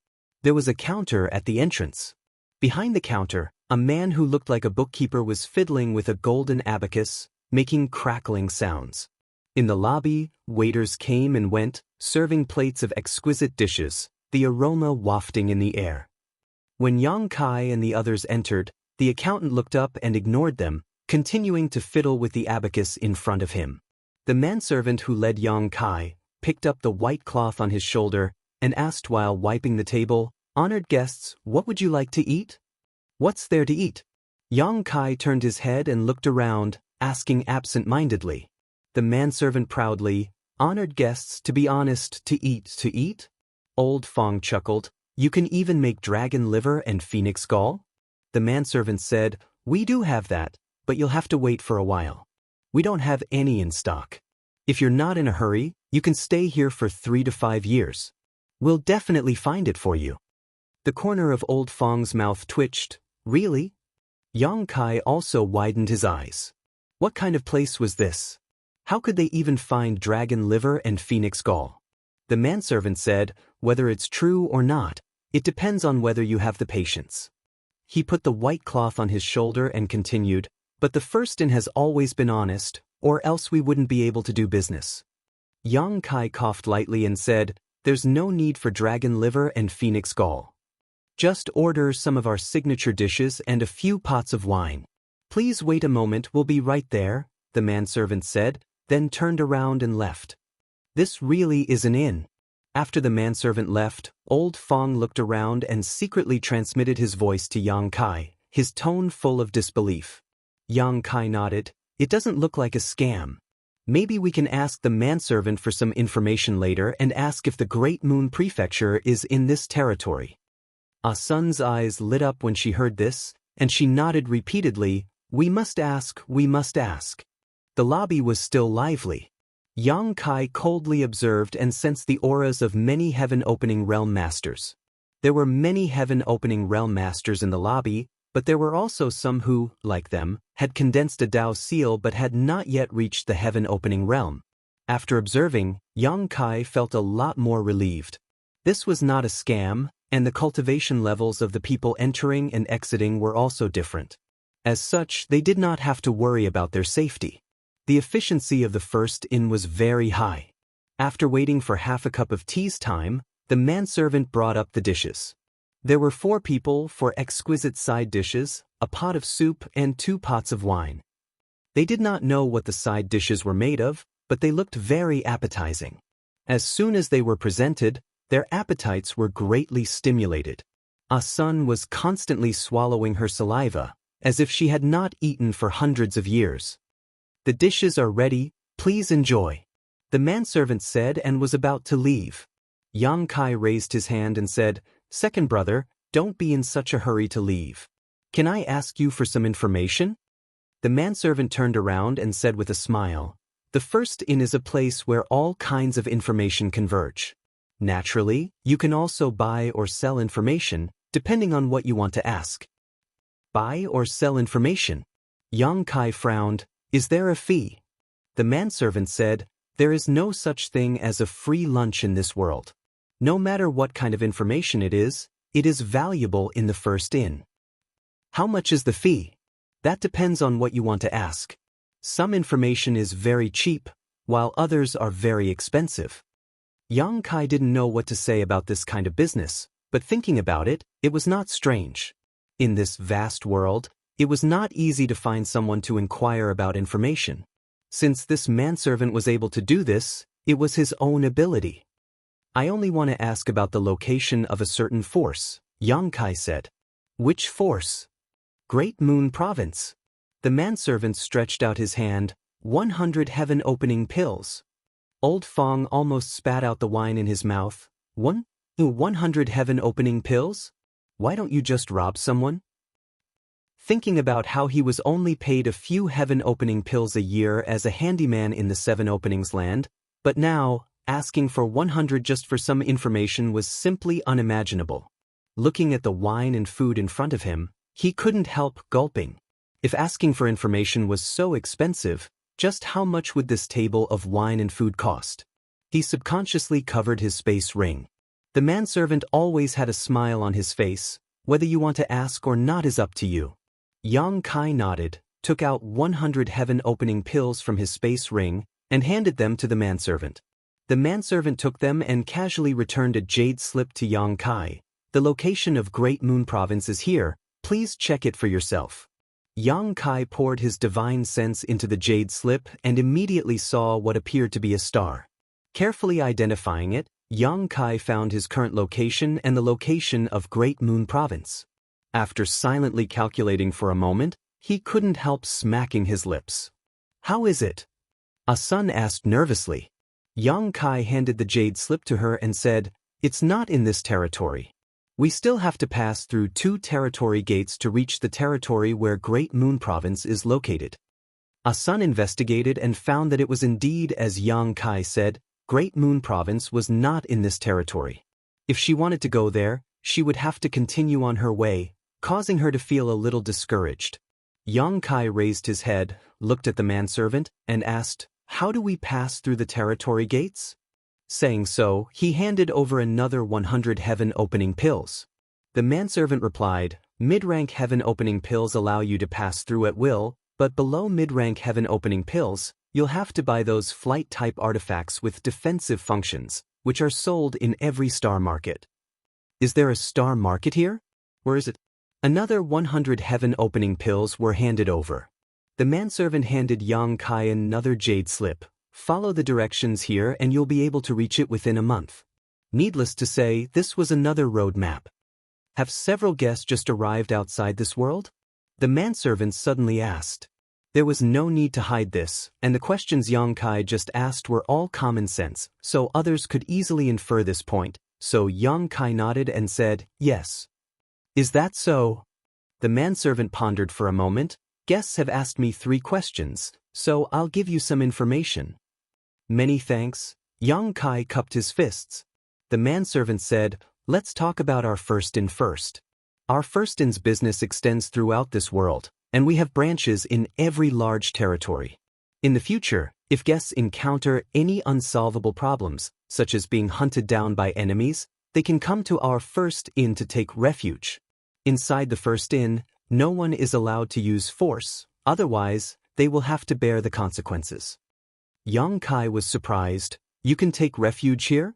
There was a counter at the entrance. Behind the counter, a man who looked like a bookkeeper was fiddling with a golden abacus, making crackling sounds. In the lobby, waiters came and went, serving plates of exquisite dishes, the aroma wafting in the air. When Yang Kai and the others entered, the accountant looked up and ignored them, continuing to fiddle with the abacus in front of him. The manservant who led Yang Kai picked up the white cloth on his shoulder and asked while wiping the table, "Honored guests, what would you like to eat?" "What's there to eat?" Yang Kai turned his head and looked around, asking absent-mindedly. The manservant proudly, "Honored guests, to be honest, to eat, to eat?" Old Fong chuckled, "You can even make dragon liver and phoenix gall?" The manservant said, "We do have that, but you'll have to wait for a while. We don't have any in stock. If you're not in a hurry, you can stay here for 3 to 5 years. We'll definitely find it for you." The corner of Old Fong's mouth twitched. Really? Yang Kai also widened his eyes. What kind of place was this? How could they even find dragon liver and phoenix gall? The manservant said, "Whether it's true or not, it depends on whether you have the patience." He put the white cloth on his shoulder and continued, "But the first inn has always been honest, or else we wouldn't be able to do business." Yang Kai coughed lightly and said, "There's no need for dragon liver and phoenix gall. Just order some of our signature dishes and a few pots of wine." "Please wait a moment, we'll be right there," the manservant said, then turned around and left. This really is an inn. After the manservant left, Old Fong looked around and secretly transmitted his voice to Yang Kai, his tone full of disbelief. Yang Kai nodded. "It doesn't look like a scam. Maybe we can ask the manservant for some information later and ask if the Great Moon Prefecture is in this territory." Ah Sun's eyes lit up when she heard this, and she nodded repeatedly, "We must ask, we must ask." The lobby was still lively. Yang Kai coldly observed and sensed the auras of many heaven-opening realm masters. There were many heaven-opening realm masters in the lobby, but there were also some who, like them, had condensed a Dao seal but had not yet reached the heaven-opening realm. After observing, Yang Kai felt a lot more relieved. This was not a scam, and the cultivation levels of the people entering and exiting were also different. As such, they did not have to worry about their safety. The efficiency of the first inn was very high. After waiting for half a cup of tea's time, the manservant brought up the dishes. There were 4 people, 4 exquisite side dishes, a pot of soup, and 2 pots of wine. They did not know what the side dishes were made of, but they looked very appetizing. As soon as they were presented, their appetites were greatly stimulated. Sun was constantly swallowing her saliva, as if she had not eaten for hundreds of years. "The dishes are ready, please enjoy," the manservant said and was about to leave. Yang Kai raised his hand and said, "Second brother, don't be in such a hurry to leave. Can I ask you for some information?" The manservant turned around and said with a smile, "The first inn is a place where all kinds of information converge. Naturally, you can also buy or sell information, depending on what you want to ask." Buy or sell information? Yang Kai frowned. "Is there a fee?" The manservant said, "There is no such thing as a free lunch in this world. No matter what kind of information it is valuable in the first inn." "How much is the fee?" "That depends on what you want to ask. Some information is very cheap, while others are very expensive." Yang Kai didn't know what to say about this kind of business, but thinking about it, it was not strange. In this vast world, it was not easy to find someone to inquire about information. Since this manservant was able to do this, it was his own ability. "I only want to ask about the location of a certain force," Yang Kai said. "Which force?" "Great Moon Province." The manservant stretched out his hand. 100 heaven-opening pills. Old Fong almost spat out the wine in his mouth. 100 heaven-opening pills? Why don't you just rob someone?" Thinking about how he was only paid a few heaven-opening pills a year as a handyman in the Seven Openings land, but now, asking for 100 just for some information was simply unimaginable. Looking at the wine and food in front of him, he couldn't help gulping. If asking for information was so expensive, just how much would this table of wine and food cost? He subconsciously covered his space ring. The manservant always had a smile on his face. "Whether you want to ask or not is up to you." Yang Kai nodded, took out 100 heaven-opening pills from his space ring, and handed them to the manservant. The manservant took them and casually returned a jade slip to Yang Kai. "The location of Great Moon Province is here, please check it for yourself." Yang Kai poured his divine sense into the jade slip and immediately saw what appeared to be a star. Carefully identifying it, Yang Kai found his current location and the location of Great Moon Province. After silently calculating for a moment, he couldn't help smacking his lips. "How is it?" Sun asked nervously. Yang Kai handed the jade slip to her and said, "It's not in this territory. We still have to pass through 2 territory gates to reach the territory where Great Moon Province is located." Sun investigated and found that it was indeed as Yang Kai said. Great Moon Province was not in this territory. If she wanted to go there, she would have to continue on her way, causing her to feel a little discouraged. Yang Kai raised his head, looked at the manservant, and asked, "How do we pass through the territory gates?" Saying so, he handed over another 100 heaven-opening pills. The manservant replied, "Mid-rank heaven-opening pills allow you to pass through at will, but below mid-rank heaven-opening pills, you'll have to buy those flight-type artifacts with defensive functions, which are sold in every star market." "Is there a star market here? Where is it?" Another 100 heaven-opening pills were handed over. The manservant handed Yang Kai another jade slip. "Follow the directions here and you'll be able to reach it within a month." Needless to say, this was another road map. "Have several guests just arrived outside this world?" the manservant suddenly asked. There was no need to hide this, and the questions Yang Kai just asked were all common sense, so others could easily infer this point, so Yang Kai nodded and said, "Yes." "Is that so?" The manservant pondered for a moment. "Guests have asked me 3 questions, so I'll give you some information." "Many thanks." Yang Kai cupped his fists. The manservant said, "Let's talk about our first inn first. Our first inn's business extends throughout this world, and we have branches in every large territory. In the future, if guests encounter any unsolvable problems, such as being hunted down by enemies, they can come to our first inn to take refuge. Inside the first inn, no one is allowed to use force, otherwise, they will have to bear the consequences." Yang Kai was surprised. "You can take refuge here?"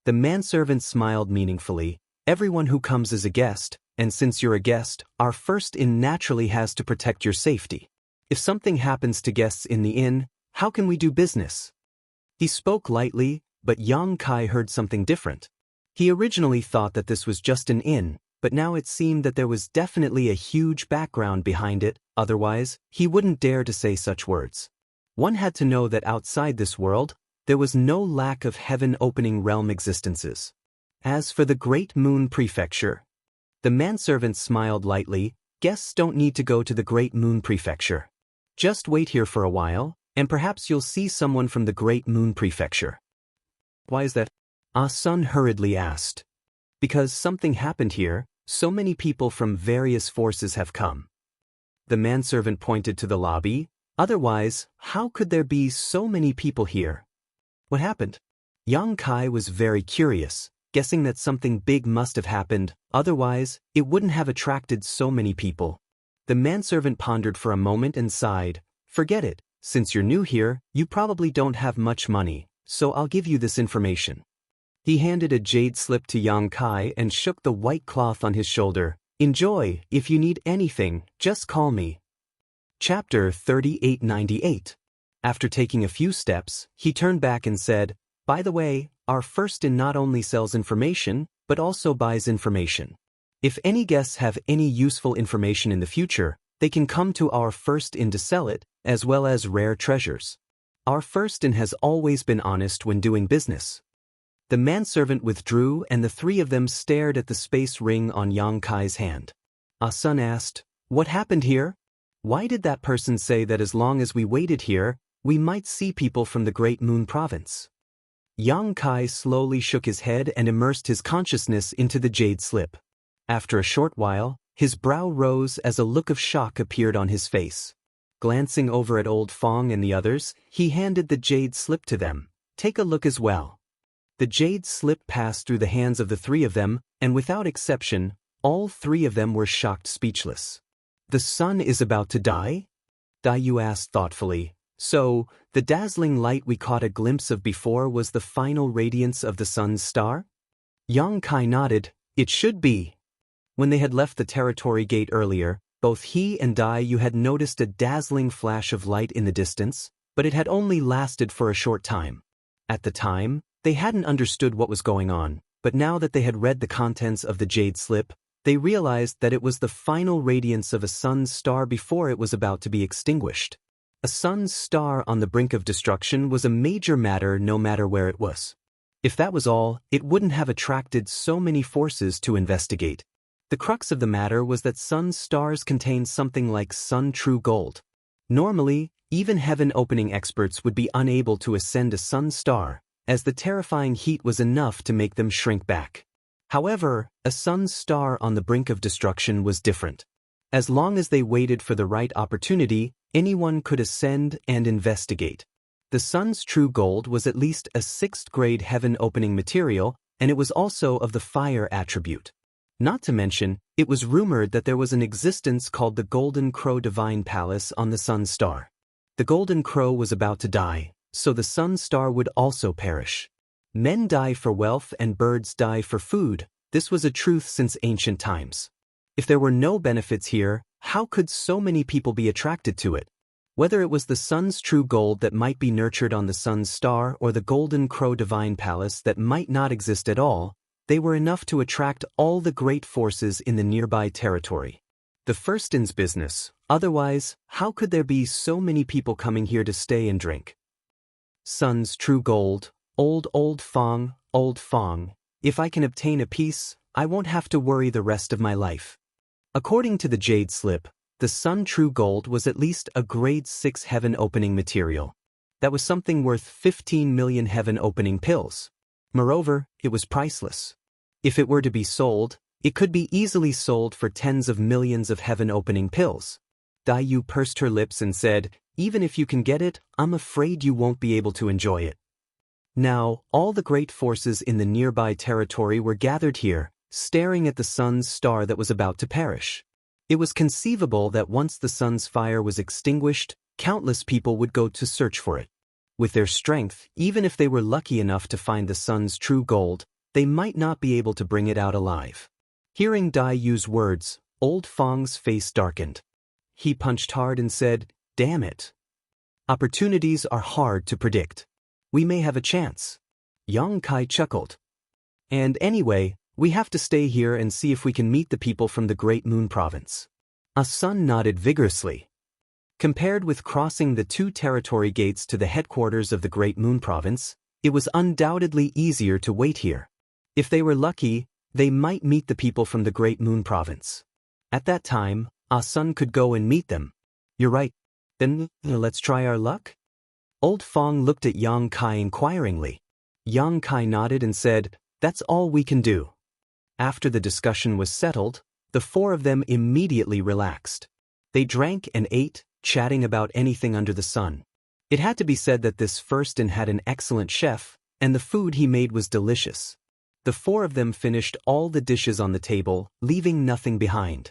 The manservant smiled meaningfully. "Everyone who comes is a guest, and since you're a guest, our first inn naturally has to protect your safety. If something happens to guests in the inn, how can we do business?" He spoke lightly, but Yang Kai heard something different. He originally thought that this was just an inn, but now it seemed that there was definitely a huge background behind it, otherwise, he wouldn't dare to say such words. One had to know that outside this world, there was no lack of heaven-opening realm existences. As for the Great Moon Prefecture, the manservant smiled lightly. Guests don't need to go to the Great Moon Prefecture. Just wait here for a while, and perhaps you'll see someone from the Great Moon Prefecture. Why is that? Ah Sun hurriedly asked. Because something happened here, so many people from various forces have come. The manservant pointed to the lobby. Otherwise, how could there be so many people here? What happened? Yang Kai was very curious, guessing that something big must have happened, otherwise, it wouldn't have attracted so many people. The manservant pondered for a moment and sighed. Forget it, since you're new here, you probably don't have much money, so I'll give you this information. He handed a jade slip to Yang Kai and shook the white cloth on his shoulder. Enjoy, if you need anything, just call me. Chapter 3898. After taking a few steps, he turned back and said, by the way, our first inn not only sells information, but also buys information. If any guests have any useful information in the future, they can come to our first inn to sell it, as well as rare treasures. Our first inn has always been honest when doing business. The manservant withdrew and the three of them stared at the space ring on Yang Kai's hand. Ah Sun asked, what happened here? Why did that person say that as long as we waited here, we might see people from the Great Moon Province? Yang Kai slowly shook his head and immersed his consciousness into the jade slip. After a short while, his brow rose as a look of shock appeared on his face. Glancing over at Old Fong and the others, he handed the jade slip to them. Take a look as well. The jade slip passed through the hands of the three of them, and without exception, all three of them were shocked speechless. The sun is about to die? Dai Yu asked thoughtfully. So, the dazzling light we caught a glimpse of before was the final radiance of the sun's star? Yang Kai nodded. It should be. When they had left the territory gate earlier, both he and Dai Yu had noticed a dazzling flash of light in the distance, but it had only lasted for a short time. At the time, they hadn't understood what was going on, but now that they had read the contents of the jade slip, they realized that it was the final radiance of a sun's star before it was about to be extinguished. A sun's star on the brink of destruction was a major matter no matter where it was. If that was all, it wouldn't have attracted so many forces to investigate. The crux of the matter was that sun stars contained something like sun true gold. Normally, even heaven-opening experts would be unable to ascend a sun star, as the terrifying heat was enough to make them shrink back. However, a sun star on the brink of destruction was different. As long as they waited for the right opportunity, anyone could ascend and investigate. The sun's true gold was at least a 6th-grade heaven-opening material, and it was also of the fire attribute. Not to mention, it was rumored that there was an existence called the Golden Crow Divine Palace on the sun star. The Golden Crow was about to die, so the sun star would also perish. Men die for wealth and birds die for food. This was a truth since ancient times. If there were no benefits here, how could so many people be attracted to it? Whether it was the sun's true gold that might be nurtured on the sun's star or the Golden Crow Divine Palace that might not exist at all, they were enough to attract all the great forces in the nearby territory. The first inn's business. Otherwise, how could there be so many people coming here to stay and drink? Sun's true gold. Old Fong. If I can obtain a piece, I won't have to worry the rest of my life. According to the jade slip, the sun true gold was at least a grade 6 heaven-opening material. That was something worth 15 million heaven-opening pills. Moreover, it was priceless. If it were to be sold, it could be easily sold for tens of millions of heaven-opening pills. Dai Yu pursed her lips and said, even if you can get it, I'm afraid you won't be able to enjoy it. Now, all the great forces in the nearby territory were gathered here, staring at the sun's star that was about to perish. It was conceivable that once the sun's fire was extinguished, countless people would go to search for it. With their strength, even if they were lucky enough to find the sun's true gold, they might not be able to bring it out alive. Hearing Dai Yu's words, Old Fong's face darkened. He punched hard and said, damn it. Opportunities are hard to predict. We may have a chance. Yang Kai chuckled. And anyway, we have to stay here and see if we can meet the people from the Great Moon Province. Sun nodded vigorously. Compared with crossing the 2 territory gates to the headquarters of the Great Moon Province, it was undoubtedly easier to wait here. If they were lucky, they might meet the people from the Great Moon Province. At that time, Sun could go and meet them. You're right. Then let's try our luck? Old Fong looked at Yang Kai inquiringly. Yang Kai nodded and said, "That's all we can do." After the discussion was settled, the 4 of them immediately relaxed. They drank and ate, chatting about anything under the sun. It had to be said that this Firstin had an excellent chef, and the food he made was delicious. The 4 of them finished all the dishes on the table, leaving nothing behind.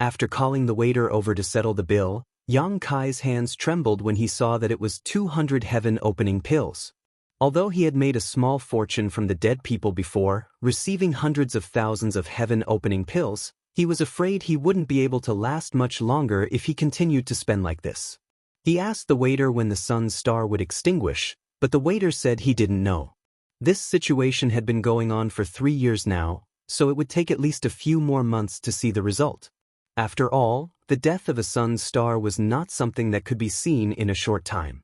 After calling the waiter over to settle the bill, Yang Kai's hands trembled when he saw that it was 200 heaven-opening pills. Although he had made a small fortune from the dead people before, receiving hundreds of thousands of heaven-opening pills, he was afraid he wouldn't be able to last much longer if he continued to spend like this. He asked the waiter when the sun's star would extinguish, but the waiter said he didn't know. This situation had been going on for 3 years now, so it would take at least a few more months to see the result. After all, the death of a sun's star was not something that could be seen in a short time.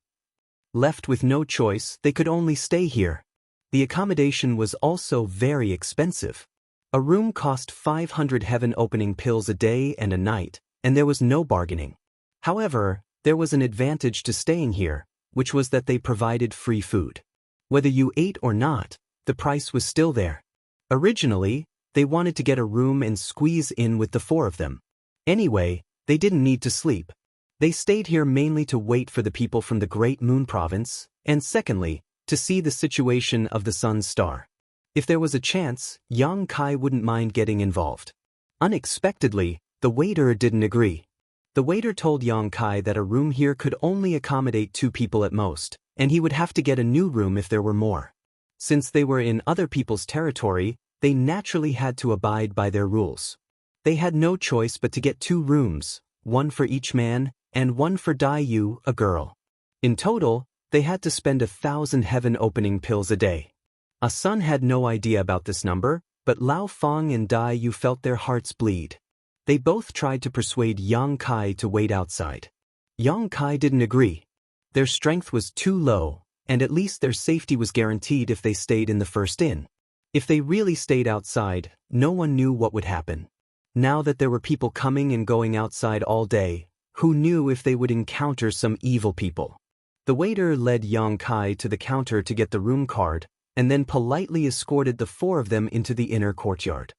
Left with no choice, they could only stay here. The accommodation was also very expensive. A room cost 500 heaven-opening pills a day and a night, and there was no bargaining. However, there was an advantage to staying here, which was that they provided free food. Whether you ate or not, the price was still there. Originally, they wanted to get a room and squeeze in with the 4 of them. Anyway, they didn't need to sleep. They stayed here mainly to wait for the people from the Great Moon Province, and secondly, to see the situation of the sun's star. If there was a chance, Yang Kai wouldn't mind getting involved. Unexpectedly, the waiter didn't agree. The waiter told Yang Kai that a room here could only accommodate 2 people at most, and he would have to get a new room if there were more. Since they were in other people's territory, they naturally had to abide by their rules. They had no choice but to get 2 rooms, 1 for each man, and 1 for Dai-yu, a girl. In total, they had to spend 1,000 heaven-opening pills a day. Sun had no idea about this number, but Lao Fong and Dai-yu felt their hearts bleed. They both tried to persuade Yang Kai to wait outside. Yang Kai didn't agree. Their strength was too low, and at least their safety was guaranteed if they stayed in the first inn. If they really stayed outside, no one knew what would happen. Now that there were people coming and going outside all day, who knew if they would encounter some evil people? The waiter led Yang Kai to the counter to get the room card, and then politely escorted the 4 of them into the inner courtyard.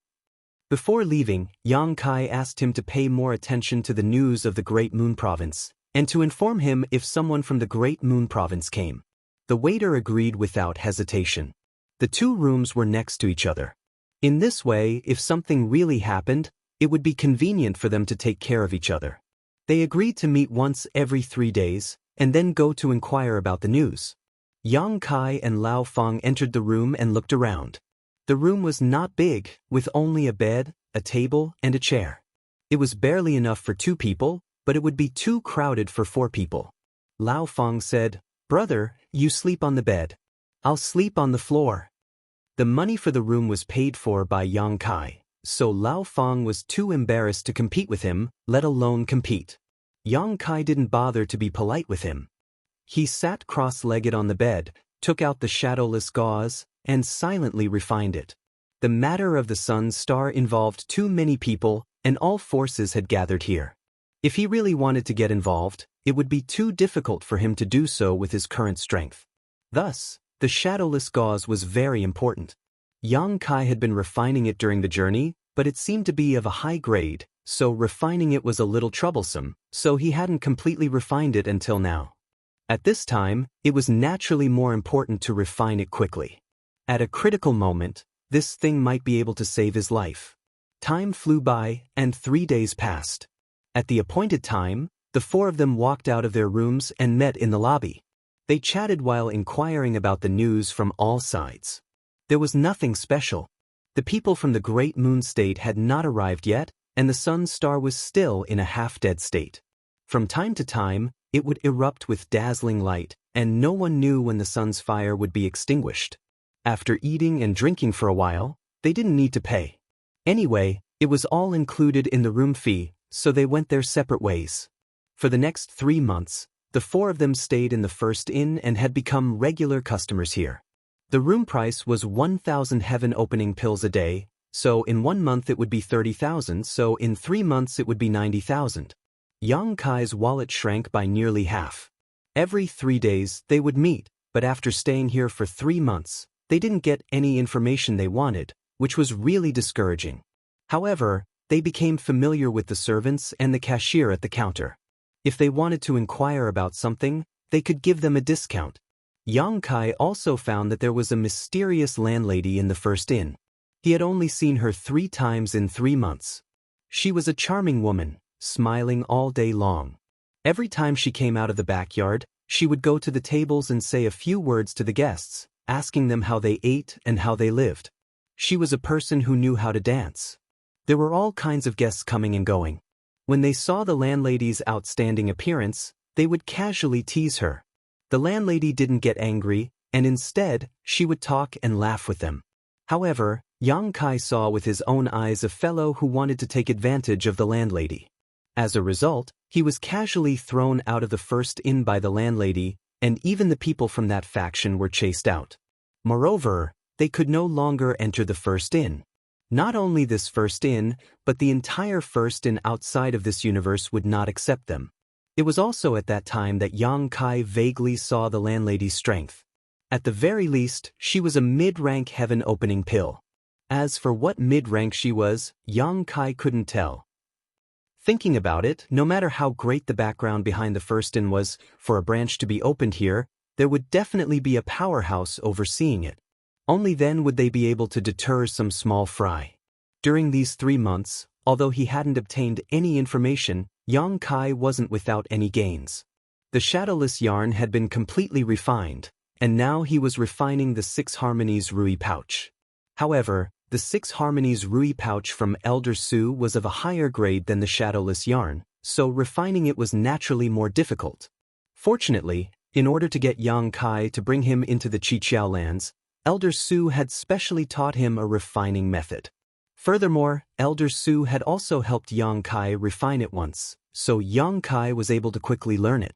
Before leaving, Yang Kai asked him to pay more attention to the news of the Great Moon Province, and to inform him if someone from the Great Moon Province came. The waiter agreed without hesitation. The 2 rooms were next to each other. In this way, if something really happened, it would be convenient for them to take care of each other. They agreed to meet once every 3 days, and then go to inquire about the news. Yang Kai and Lao Fong entered the room and looked around. The room was not big, with only a bed, a table, and a chair. It was barely enough for 2 people, but it would be too crowded for 4 people. Lao Fong said, "Brother, you sleep on the bed. I'll sleep on the floor." The money for the room was paid for by Yang Kai, so Lao Fong was too embarrassed to compete with him, let alone compete. Yang Kai didn't bother to be polite with him. He sat cross-legged on the bed, took out the shadowless gauze, and silently refined it. The matter of the sun's star involved too many people, and all forces had gathered here. If he really wanted to get involved, it would be too difficult for him to do so with his current strength. Thus, the shadowless gauze was very important. Yang Kai had been refining it during the journey, but it seemed to be of a high grade, so refining it was a little troublesome, so he hadn't completely refined it until now. At this time, it was naturally more important to refine it quickly. At a critical moment, this thing might be able to save his life. Time flew by, and 3 days passed. At the appointed time, the 4 of them walked out of their rooms and met in the lobby. They chatted while inquiring about the news from all sides. There was nothing special. The people from the Great Moon State had not arrived yet, and the sun's star was still in a half-dead state. From time to time, it would erupt with dazzling light, and no one knew when the sun's fire would be extinguished. After eating and drinking for a while, they didn't need to pay. Anyway, it was all included in the room fee, so they went their separate ways. For the next 3 months, the 4 of them stayed in the first inn and had become regular customers here. The room price was 1,000 heaven opening pills a day, so in 1 month it would be 30,000, so in 3 months it would be 90,000. Yang Kai's wallet shrank by nearly half. Every 3 days they would meet, but after staying here for 3 months, they didn't get any information they wanted, which was really discouraging. However, they became familiar with the servants and the cashier at the counter. If they wanted to inquire about something, they could give them a discount. Yang Kai also found that there was a mysterious landlady in the first inn. He had only seen her 3 times in 3 months. She was a charming woman, smiling all day long. Every time she came out of the backyard, she would go to the tables and say a few words to the guests, asking them how they ate and how they lived. She was a person who knew how to dance. There were all kinds of guests coming and going. When they saw the landlady's outstanding appearance, they would casually tease her. The landlady didn't get angry, and instead, she would talk and laugh with them. However, Yang Kai saw with his own eyes a fellow who wanted to take advantage of the landlady. As a result, he was casually thrown out of the first inn by the landlady, and even the people from that faction were chased out. Moreover, they could no longer enter the first inn. Not only this first inn, but the entire first inn outside of this universe would not accept them. It was also at that time that Yang Kai vaguely saw the landlady's strength. At the very least, she was a mid-rank heaven opening pill. As for what mid-rank she was, Yang Kai couldn't tell. Thinking about it, no matter how great the background behind the first inn was, for a branch to be opened here, there would definitely be a powerhouse overseeing it. Only then would they be able to deter some small fry. During these 3 months, although he hadn't obtained any information, Yang Kai wasn't without any gains. The shadowless yarn had been completely refined, and now he was refining the 6 Harmonies Rui pouch. However, the 6 Harmonies Rui pouch from Elder Su was of a higher grade than the shadowless yarn, so refining it was naturally more difficult. Fortunately, in order to get Yang Kai to bring him into the Qiqiao lands, Elder Su had specially taught him a refining method. Furthermore, Elder Su had also helped Yang Kai refine it once, so Yang Kai was able to quickly learn it.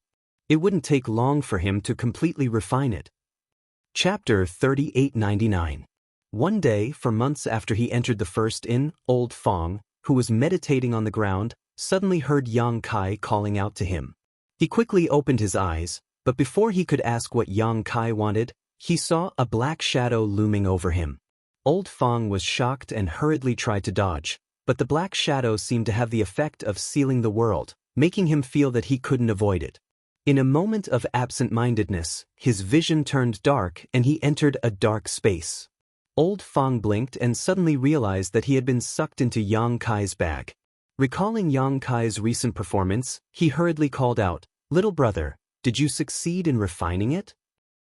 It wouldn't take long for him to completely refine it. Chapter 3899. One day, for months after he entered the first inn, Old Fong, who was meditating on the ground, suddenly heard Yang Kai calling out to him. He quickly opened his eyes, but before he could ask what Yang Kai wanted, he saw a black shadow looming over him. Old Fong was shocked and hurriedly tried to dodge, but the black shadow seemed to have the effect of sealing the world, making him feel that he couldn't avoid it. In a moment of absent-mindedness, his vision turned dark and he entered a dark space. Old Fong blinked and suddenly realized that he had been sucked into Yang Kai's bag. Recalling Yang Kai's recent performance, he hurriedly called out, "Little brother, did you succeed in refining it?"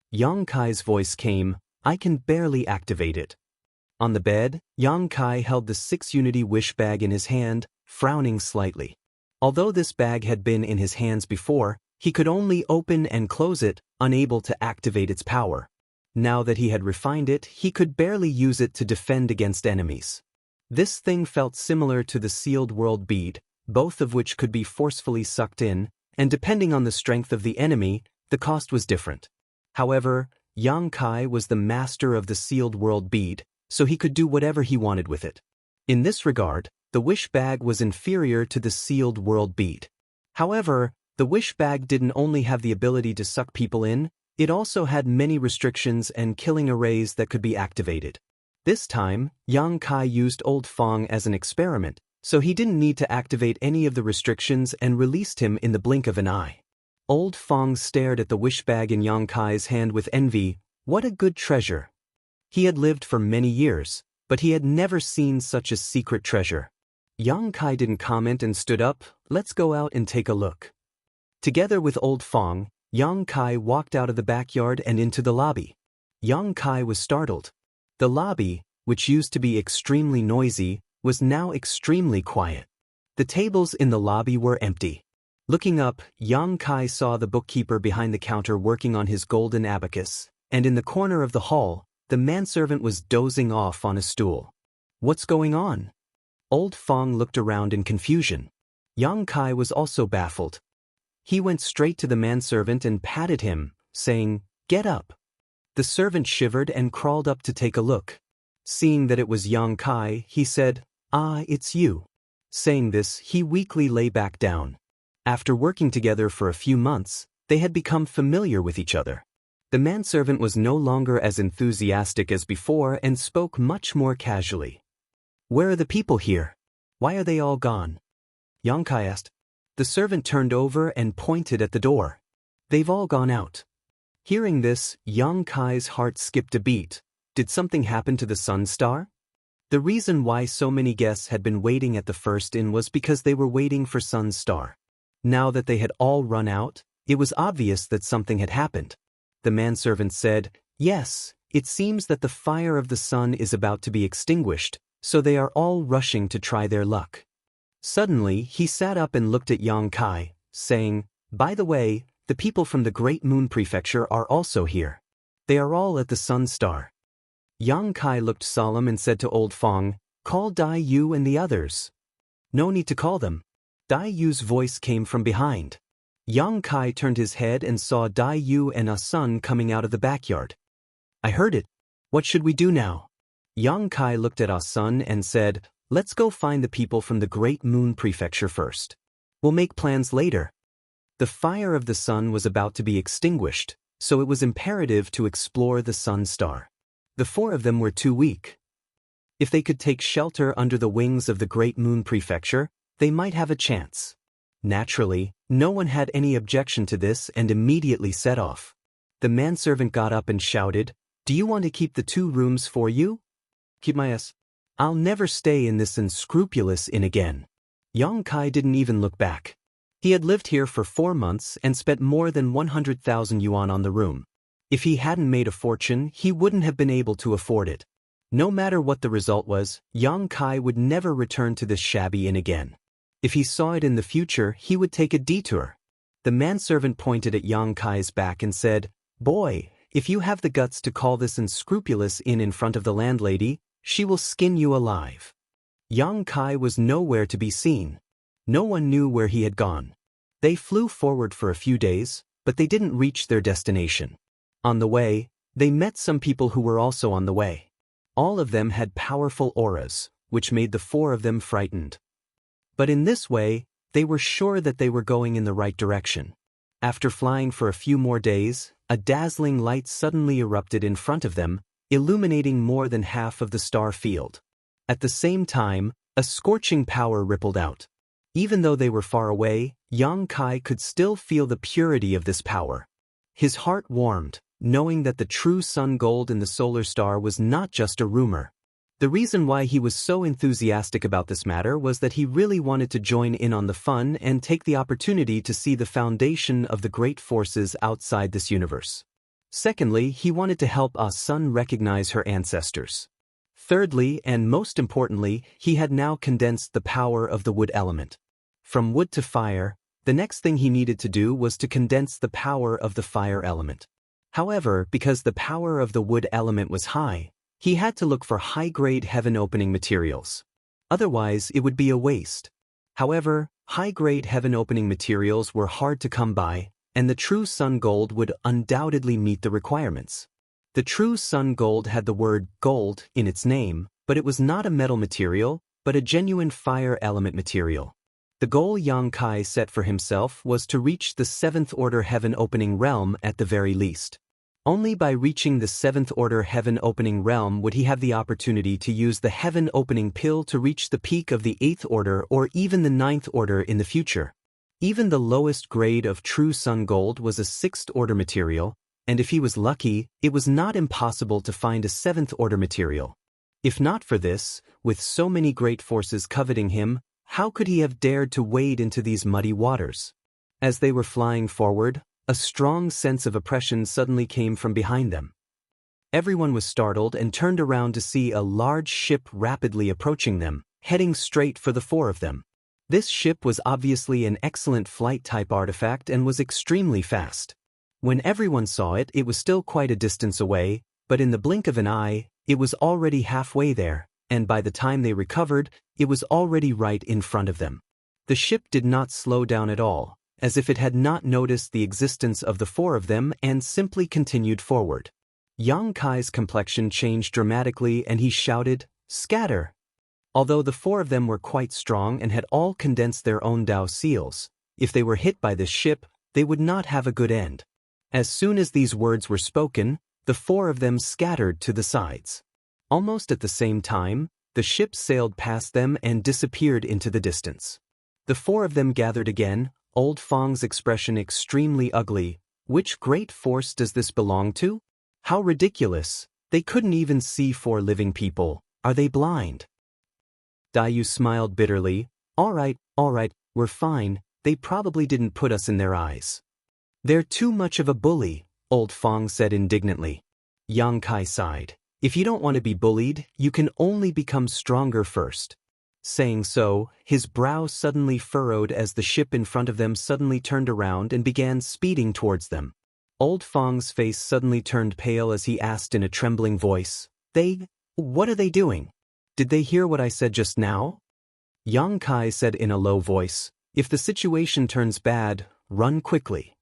Yang Kai's voice came, "I can barely activate it." On the bed, Yang Kai held the 6 Unity Wish bag in his hand, frowning slightly. Although this bag had been in his hands before, he could only open and close it, unable to activate its power. Now that he had refined it, he could barely use it to defend against enemies. This thing felt similar to the sealed world bead, both of which could be forcefully sucked in, and depending on the strength of the enemy, the cost was different. However, Yang Kai was the master of the sealed world bead, so he could do whatever he wanted with it. In this regard, the wish bag was inferior to the sealed world bead. However, the wish bag didn't only have the ability to suck people in, it also had many restrictions and killing arrays that could be activated. This time, Yang Kai used Old Fong as an experiment, so he didn't need to activate any of the restrictions and released him in the blink of an eye. Old Fong stared at the wish bag in Yang Kai's hand with envy. What a good treasure. He had lived for many years, but he had never seen such a secret treasure. Yang Kai didn't comment and stood up. "Let's go out and take a look." Together with Old Fong, Yang Kai walked out of the backyard and into the lobby. Yang Kai was startled. The lobby, which used to be extremely noisy, was now extremely quiet. The tables in the lobby were empty. Looking up, Yang Kai saw the bookkeeper behind the counter working on his golden abacus, and in the corner of the hall, the manservant was dozing off on a stool. What's going on? Old Fong looked around in confusion. Yang Kai was also baffled. He went straight to the manservant and patted him, saying, "Get up." The servant shivered and crawled up to take a look. Seeing that it was Yang Kai, he said, "Ah, it's you." Saying this, he weakly lay back down. After working together for a few months, they had become familiar with each other. The manservant was no longer as enthusiastic as before and spoke much more casually. "Where are the people here? Why are they all gone?" Yang Kai asked. The servant turned over and pointed at the door. "They've all gone out." Hearing this, Yang Kai's heart skipped a beat. Did something happen to the Sun Star? The reason why so many guests had been waiting at the first inn was because they were waiting for Sun Star. Now that they had all run out, it was obvious that something had happened. The manservant said, "Yes, it seems that the fire of the sun is about to be extinguished, so they are all rushing to try their luck." Suddenly, he sat up and looked at Yang Kai, saying, "By the way, the people from the Great Moon Prefecture are also here. They are all at the Sun Star." Yang Kai looked solemn and said to Old Fong, "Call Dai Yu and the others." "No need to call them." Dai Yu's voice came from behind. Yang Kai turned his head and saw Dai Yu and Ah Sun coming out of the backyard. "I heard it. What should we do now?" Yang Kai looked at Ah Sun and said, "Let's go find the people from the Great Moon Prefecture first. We'll make plans later." The fire of the sun was about to be extinguished, so it was imperative to explore the Sun Star. The four of them were too weak. If they could take shelter under the wings of the Great Moon Prefecture, they might have a chance. Naturally, no one had any objection to this and immediately set off. The manservant got up and shouted, "Do you want to keep the 2 rooms for you?" "Keep my ass. I'll never stay in this unscrupulous inn again." Yang Kai didn't even look back. He had lived here for 4 months and spent more than 100,000 yuan on the room. If he hadn't made a fortune, he wouldn't have been able to afford it. No matter what the result was, Yang Kai would never return to this shabby inn again. If he saw it in the future, he would take a detour. The manservant pointed at Yang Kai's back and said, "Boy, if you have the guts to call this unscrupulous inn in front of the landlady, she will skin you alive." Yang Kai was nowhere to be seen. No one knew where he had gone. They flew forward for a few days, but they didn't reach their destination. On the way, they met some people who were also on the way. All of them had powerful auras, which made the 4 of them frightened. But in this way, they were sure that they were going in the right direction. After flying for a few more days, a dazzling light suddenly erupted in front of them, illuminating more than half of the star field. At the same time, a scorching power rippled out. Even though they were far away, Yang Kai could still feel the purity of this power. His heart warmed, knowing that the true sun gold in the solar star was not just a rumor. The reason why he was so enthusiastic about this matter was that he really wanted to join in on the fun and take the opportunity to see the foundation of the great forces outside this universe. Secondly, he wanted to help Ah Sun recognize her ancestors. Thirdly, and most importantly, he had now condensed the power of the wood element. From wood to fire, the next thing he needed to do was to condense the power of the fire element. However, because the power of the wood element was high, he had to look for high-grade heaven-opening materials. Otherwise, it would be a waste. However, high-grade heaven-opening materials were hard to come by, and the true sun gold would undoubtedly meet the requirements. The true sun gold had the word gold in its name, but it was not a metal material, but a genuine fire element material. The goal Yang Kai set for himself was to reach the 7th-order heaven-opening realm at the very least. Only by reaching the 7th-order heaven-opening realm would he have the opportunity to use the heaven-opening pill to reach the peak of the 8th order or even the 9th order in the future. Even the lowest grade of true sun gold was a 6th-order material, and if he was lucky, it was not impossible to find a 7th-order material. If not for this, with so many great forces coveting him, how could he have dared to wade into these muddy waters? As they were flying forward, a strong sense of oppression suddenly came from behind them. Everyone was startled and turned around to see a large ship rapidly approaching them, heading straight for the 4 of them. This ship was obviously an excellent flight-type artifact and was extremely fast. When everyone saw it, it was still quite a distance away, But in the blink of an eye, it was already halfway there, and by the time they recovered, it was already right in front of them. The ship did not slow down at all, as if it had not noticed the existence of the four of them and simply continued forward. Yang Kai's complexion changed dramatically and he shouted, "Scatter!" Although the four of them were quite strong and had all condensed their own Dao seals, if they were hit by this ship, they would not have a good end. As soon as these words were spoken, the four of them scattered to the sides. Almost at the same time, the ship sailed past them and disappeared into the distance. The four of them gathered again, Old Fong's expression extremely ugly. Which great force does this belong to? How ridiculous! They couldn't even see four living people. Are they blind? Dayu smiled bitterly. All right, we're fine. They probably didn't put us in their eyes. They're too much of a bully, Old Fong said indignantly. Yang Kai sighed. If you don't want to be bullied, you can only become stronger first. Saying so, his brow suddenly furrowed as the ship in front of them suddenly turned around and began speeding towards them. Old Fong's face suddenly turned pale as he asked in a trembling voice, What are they doing? Did they hear what I said just now? Yang Kai said in a low voice, if the situation turns bad, run quickly.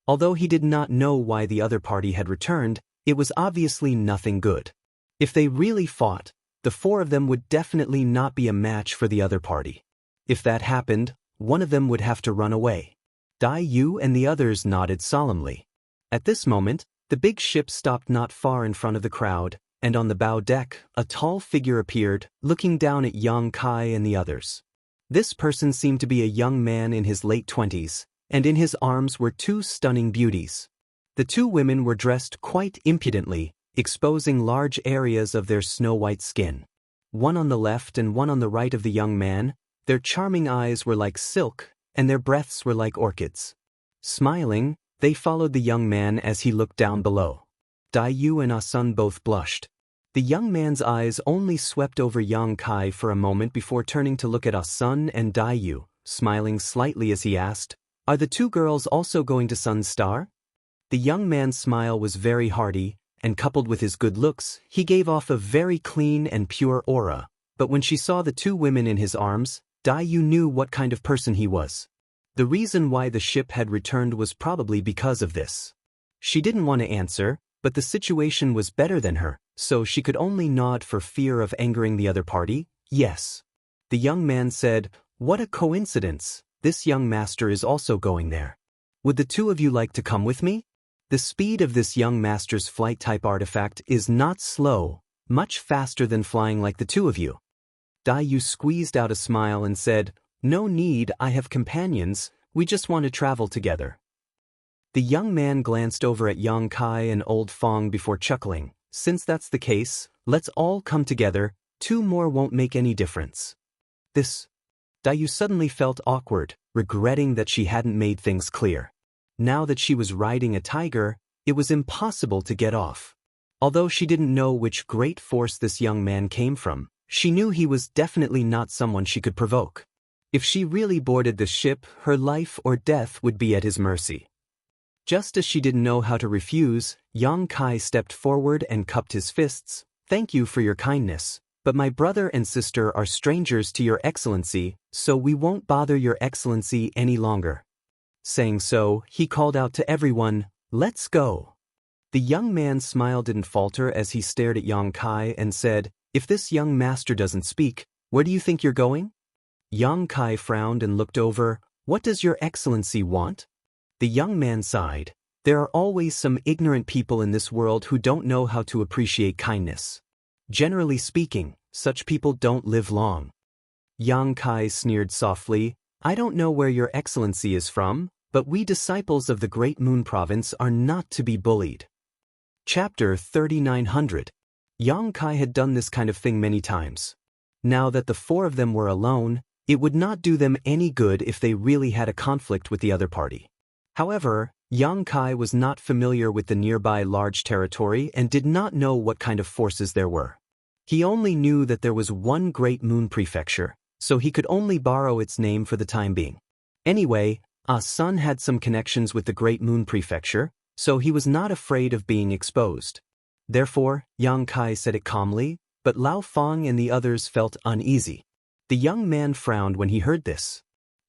Although he did not know why the other party had returned, it was obviously nothing good. If they really fought, the four of them would definitely not be a match for the other party. If that happened, one of them would have to run away. Dai Yu and the others nodded solemnly. At this moment, the big ship stopped not far in front of the crowd, and on the bow deck, a tall figure appeared, looking down at Yang Kai and the others. This person seemed to be a young man in his late 20s, and in his arms were two stunning beauties. The two women were dressed quite impudently, exposing large areas of their snow-white skin. One on the left and one on the right of the young man, their charming eyes were like silk, and their breaths were like orchids. Smiling, they followed the young man as he looked down below. Dai Yu and Asun both blushed. The young man's eyes only swept over Yang Kai for a moment before turning to look at Asun and Dai Yu, smiling slightly as he asked, "Are the two girls also going to Sun Star?" The young man's smile was very hearty, and coupled with his good looks, he gave off a very clean and pure aura. But when she saw the two women in his arms, Dai Yu knew what kind of person he was. The reason why the ship had returned was probably because of this. She didn't want to answer, but the situation was better than her, so she could only nod for fear of angering the other party. Yes. The young man said, "What a coincidence, this young master is also going there. Would the two of you like to come with me?" The speed of this young master's flight-type artifact is not slow, much faster than flying like the two of you. Dai Yu squeezed out a smile and said, "No need, I have companions, we just want to travel together." The young man glanced over at Yang Kai and Old Fong before chuckling. Since that's the case, let's all come together, two more won't make any difference. Dai Yu suddenly felt awkward, regretting that she hadn't made things clear. Now that she was riding a tiger, it was impossible to get off. Although she didn't know which great force this young man came from, she knew he was definitely not someone she could provoke. If she really boarded the ship, her life or death would be at his mercy. Just as she didn't know how to refuse, Yang Kai stepped forward and cupped his fists. "Thank you for your kindness, but my brother and sister are strangers to your excellency, so we won't bother your excellency any longer." Saying so, he called out to everyone, "Let's go." The young man's smile didn't falter as he stared at Yang Kai and said, "If this young master doesn't speak, where do you think you're going?" Yang Kai frowned and looked over. "What does your excellency want?" The young man sighed. There are always some ignorant people in this world who don't know how to appreciate kindness. Generally speaking, such people don't live long. Yang Kai sneered softly, "I don't know where your excellency is from, but we disciples of the Great Moon Province are not to be bullied." Chapter 3900. Yang Kai had done this kind of thing many times. Now that the four of them were alone, it would not do them any good if they really had a conflict with the other party. However, Yang Kai was not familiar with the nearby large territory and did not know what kind of forces there were. He only knew that there was one Great Moon Prefecture, so he could only borrow its name for the time being. Anyway, Asun had some connections with the Great Moon Prefecture, so he was not afraid of being exposed. Therefore, Yang Kai said it calmly, but Lao Fang and the others felt uneasy. The young man frowned when he heard this.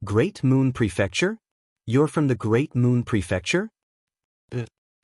Great Moon Prefecture? You're from the Great Moon Prefecture?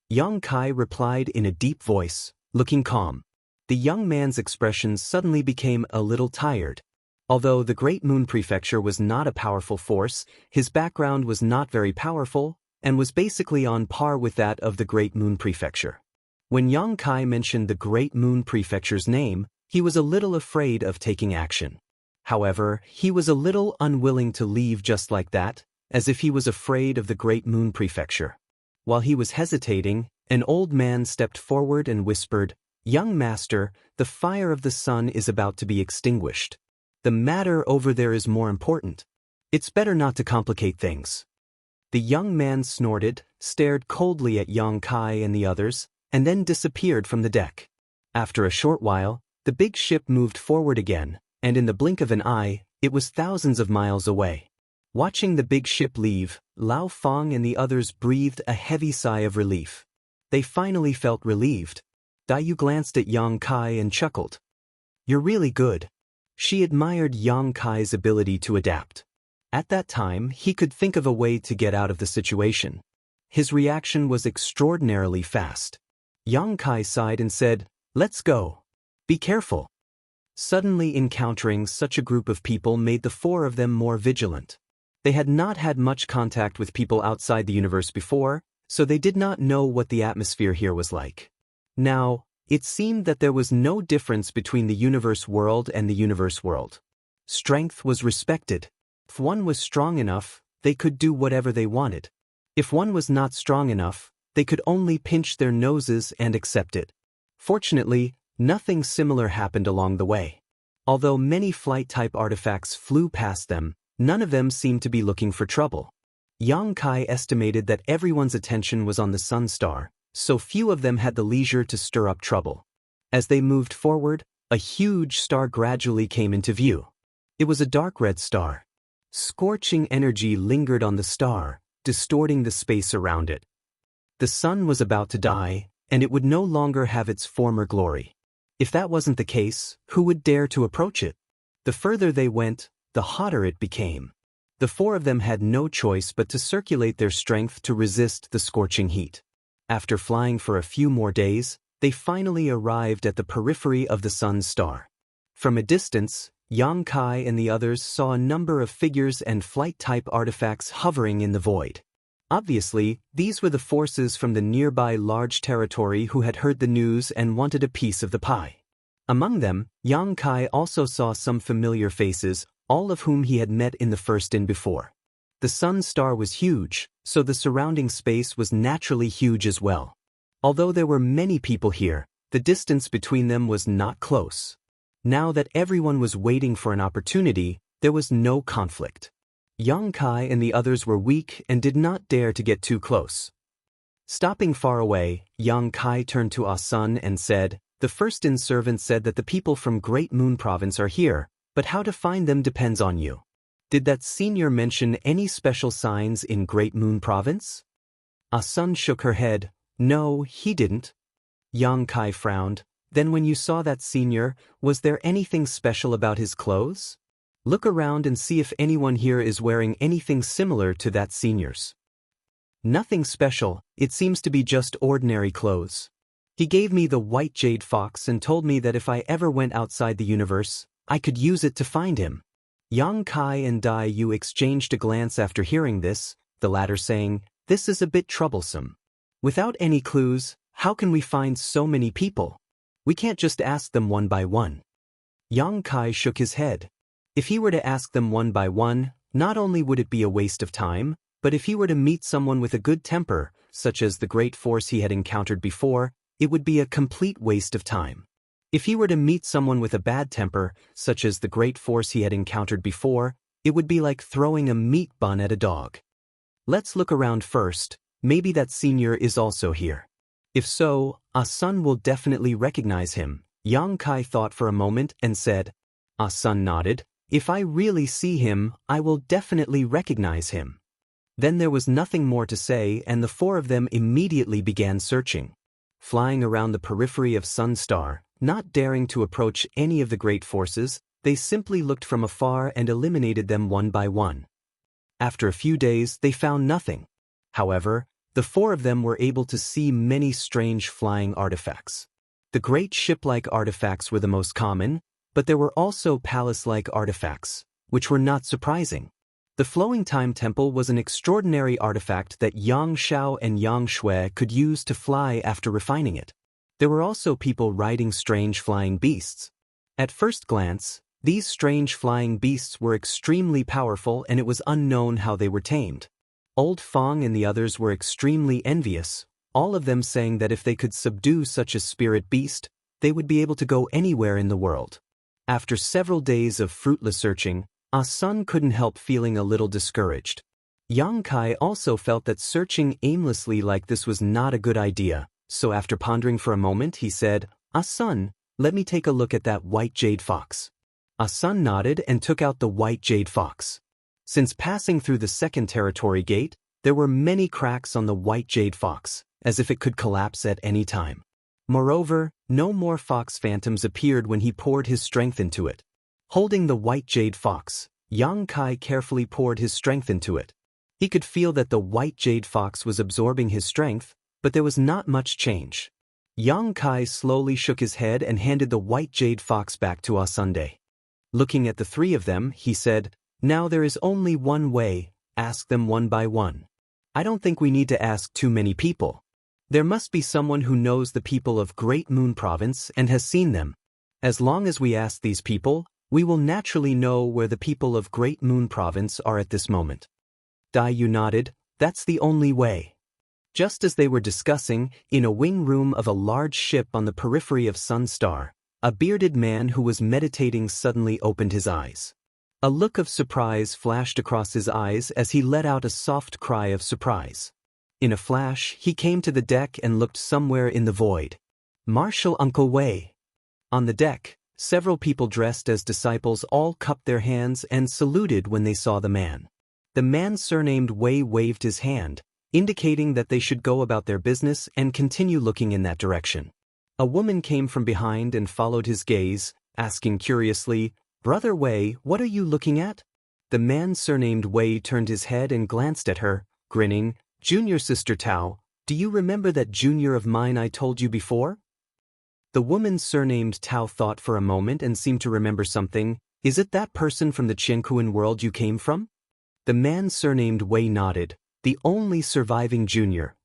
Yang Kai replied in a deep voice, looking calm. The young man's expression suddenly became a little tired. Although the Great Moon Prefecture was not a powerful force, his background was not very powerful, and was basically on par with that of the Great Moon Prefecture. When Yang Kai mentioned the Great Moon Prefecture's name, he was a little afraid of taking action. However, he was a little unwilling to leave just like that, as if he was afraid of the Great Moon Prefecture. While he was hesitating, an old man stepped forward and whispered, "Young master, the fire of the sun is about to be extinguished. The matter over there is more important. It's better not to complicate things." The young man snorted, stared coldly at Yang Kai and the others, and then disappeared from the deck. After a short while, the big ship moved forward again, and in the blink of an eye, it was thousands of miles away. Watching the big ship leave, Lao Fang and the others breathed a heavy sigh of relief. They finally felt relieved. Daiyu glanced at Yang Kai and chuckled. "You're really good." She admired Yang Kai's ability to adapt. At that time, he could think of a way to get out of the situation. His reaction was extraordinarily fast. Yang Kai sighed and said, "Let's go. Be careful." Suddenly encountering such a group of people made the four of them more vigilant. They had not had much contact with people outside the universe before, so they did not know what the atmosphere here was like. Now, it seemed that there was no difference between the universe world and the universe world. Strength was respected. If one was strong enough, they could do whatever they wanted. If one was not strong enough, they could only pinch their noses and accept it. Fortunately, nothing similar happened along the way. Although many flight-type artifacts flew past them, none of them seemed to be looking for trouble. Yang Kai estimated that everyone's attention was on the Sun Star, so few of them had the leisure to stir up trouble. As they moved forward, a huge star gradually came into view. It was a dark red star. Scorching energy lingered on the star, distorting the space around it. The sun was about to die, and it would no longer have its former glory. If that wasn't the case, who would dare to approach it? The further they went, the hotter it became. The four of them had no choice but to circulate their strength to resist the scorching heat. After flying for a few more days, they finally arrived at the periphery of the sun's star. From a distance, Yang Kai and the others saw a number of figures and flight-type artifacts hovering in the void. Obviously, these were the forces from the nearby large territory who had heard the news and wanted a piece of the pie. Among them, Yang Kai also saw some familiar faces, all of whom he had met in the first inn before. The sun star was huge, so the surrounding space was naturally huge as well. Although there were many people here, the distance between them was not close. Now that everyone was waiting for an opportunity, there was no conflict. Yang Kai and the others were weak and did not dare to get too close. Stopping far away, Yang Kai turned to Ah Sun and said, "The first-in servant said that the people from Great Moon Province are here, but how to find them depends on you. Did that senior mention any special signs in Great Moon Province?" Ah Sun shook her head. "No, he didn't." Yang Kai frowned. "Then when you saw that senior, was there anything special about his clothes? Look around and see if anyone here is wearing anything similar to that senior's." "Nothing special, it seems to be just ordinary clothes. He gave me the white jade fox and told me that if I ever went outside the universe, I could use it to find him." Yang Kai and Dai Yu exchanged a glance after hearing this, the latter saying, "This is a bit troublesome. Without any clues, how can we find so many people? We can't just ask them one by one." Yang Kai shook his head. If he were to ask them one by one, not only would it be a waste of time, but if he were to meet someone with a good temper, such as the great force he had encountered before, it would be a complete waste of time. If he were to meet someone with a bad temper, such as the great force he had encountered before, it would be like throwing a meat bun at a dog. Let's look around first, maybe that senior is also here. If so, Ah Sun will definitely recognize him. Yang Kai thought for a moment and said. Ah Sun nodded. "If I really see him, I will definitely recognize him." Then there was nothing more to say and the four of them immediately began searching. flying around the periphery of Sun Star, not daring to approach any of the great forces. They simply looked from afar and eliminated them one by one. After a few days, they found nothing. However, the four of them were able to see many strange flying artifacts. The great ship-like artifacts were the most common, but there were also palace-like artifacts, which were not surprising. The Flowing Time Temple was an extraordinary artifact that Yang Shao and Yang Shui could use to fly after refining it. There were also people riding strange flying beasts. At first glance, these strange flying beasts were extremely powerful, and it was unknown how they were tamed. Old Fong and the others were extremely envious, all of them saying that if they could subdue such a spirit beast, they would be able to go anywhere in the world. After several days of fruitless searching, Ah Sun couldn't help feeling a little discouraged. Yang Kai also felt that searching aimlessly like this was not a good idea, so after pondering for a moment he said, "Ah Sun, let me take a look at that white jade fox." Ah Sun nodded and took out the white jade fox. Since passing through the second territory gate, there were many cracks on the white jade fox, as if it could collapse at any time. Moreover, no more fox phantoms appeared when he poured his strength into it. Holding the white jade fox, Yang Kai carefully poured his strength into it. He could feel that the white jade fox was absorbing his strength, but there was not much change. Yang Kai slowly shook his head and handed the white jade fox back to Ah Sunday. Looking at the three of them, he said, "Now there is only one way, ask them one by one. I don't think we need to ask too many people. There must be someone who knows the people of Great Moon Province and has seen them. As long as we ask these people, we will naturally know where the people of Great Moon Province are at this moment." Dai Yu nodded, "That's the only way." Just as they were discussing, in a wing room of a large ship on the periphery of Sun Star, a bearded man who was meditating suddenly opened his eyes. A look of surprise flashed across his eyes as he let out a soft cry of surprise. In a flash, he came to the deck and looked somewhere in the void. Marshal Uncle Wei. On the deck, several people dressed as disciples all cupped their hands and saluted when they saw the man. The man surnamed Wei waved his hand, indicating that they should go about their business and continue looking in that direction. A woman came from behind and followed his gaze, asking curiously, "Brother Wei, what are you looking at?" The man surnamed Wei turned his head and glanced at her, grinning, "Junior Sister Tao, do you remember that junior of mine I told you before?" The woman surnamed Tao thought for a moment and seemed to remember something. "Is it that person from the Jianghu world you came from?" The man surnamed Wei nodded, "The only surviving junior.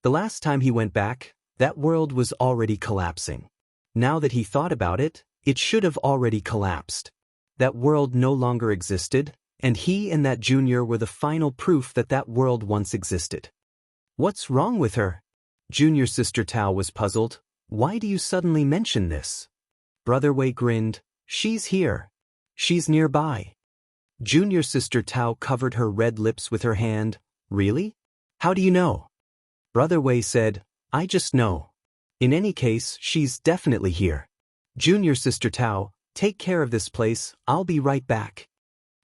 The last time he went back, that world was already collapsing. Now that he thought about it, it should have already collapsed. That world no longer existed, and he and that junior were the final proof that that world once existed." "What's wrong with her?" Junior Sister Tao was puzzled. "Why do you suddenly mention this?" Brother Wei grinned. "She's here. She's nearby." Junior Sister Tao covered her red lips with her hand. "Really? How do you know?" Brother Wei said, "I just know. In any case, she's definitely here. Junior Sister Tao, take care of this place, I'll be right back."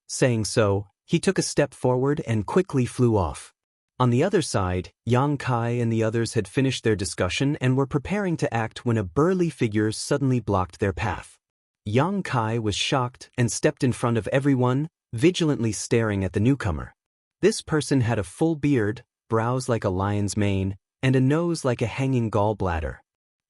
Saying so, he took a step forward and quickly flew off. On the other side, Yang Kai and the others had finished their discussion and were preparing to act when a burly figure suddenly blocked their path. Yang Kai was shocked and stepped in front of everyone, vigilantly staring at the newcomer. This person had a full beard, brows like a lion's mane, and a nose like a hanging gallbladder.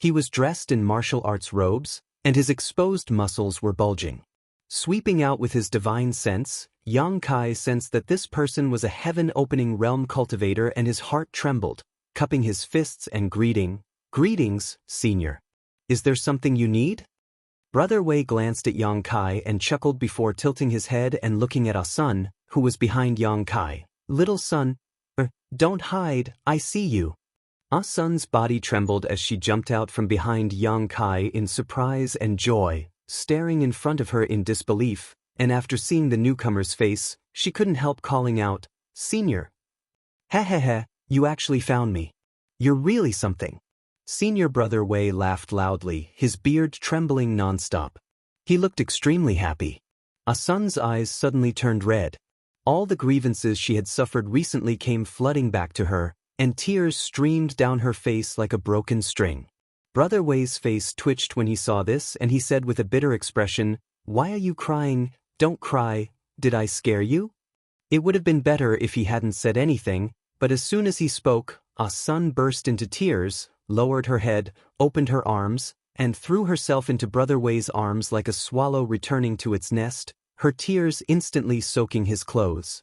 He was dressed in martial arts robes, and his exposed muscles were bulging. Sweeping out with his divine sense, Yang Kai sensed that this person was a heaven-opening realm cultivator, and his heart trembled, cupping his fists and greeting, "Greetings, senior. Is there something you need?" Brother Wei glanced at Yang Kai and chuckled before tilting his head and looking at Ah Sun, who was behind Yang Kai. "Little son, don't hide, I see you." Ah Sun's body trembled as she jumped out from behind Yang Kai in surprise and joy, staring in front of her in disbelief, and after seeing the newcomer's face, she couldn't help calling out, "Senior." "Heh, you actually found me. You're really something." Senior Brother Wei laughed loudly, his beard trembling nonstop. He looked extremely happy. Ah Sun's eyes suddenly turned red. All the grievances she had suffered recently came flooding back to her, and tears streamed down her face like a broken string. Brother Wei's face twitched when he saw this, and he said with a bitter expression, "Why are you crying? Don't cry. Did I scare you?" It would have been better if he hadn't said anything, but as soon as he spoke, Ah-sun burst into tears, lowered her head, opened her arms, and threw herself into Brother Wei's arms like a swallow returning to its nest, her tears instantly soaking his clothes.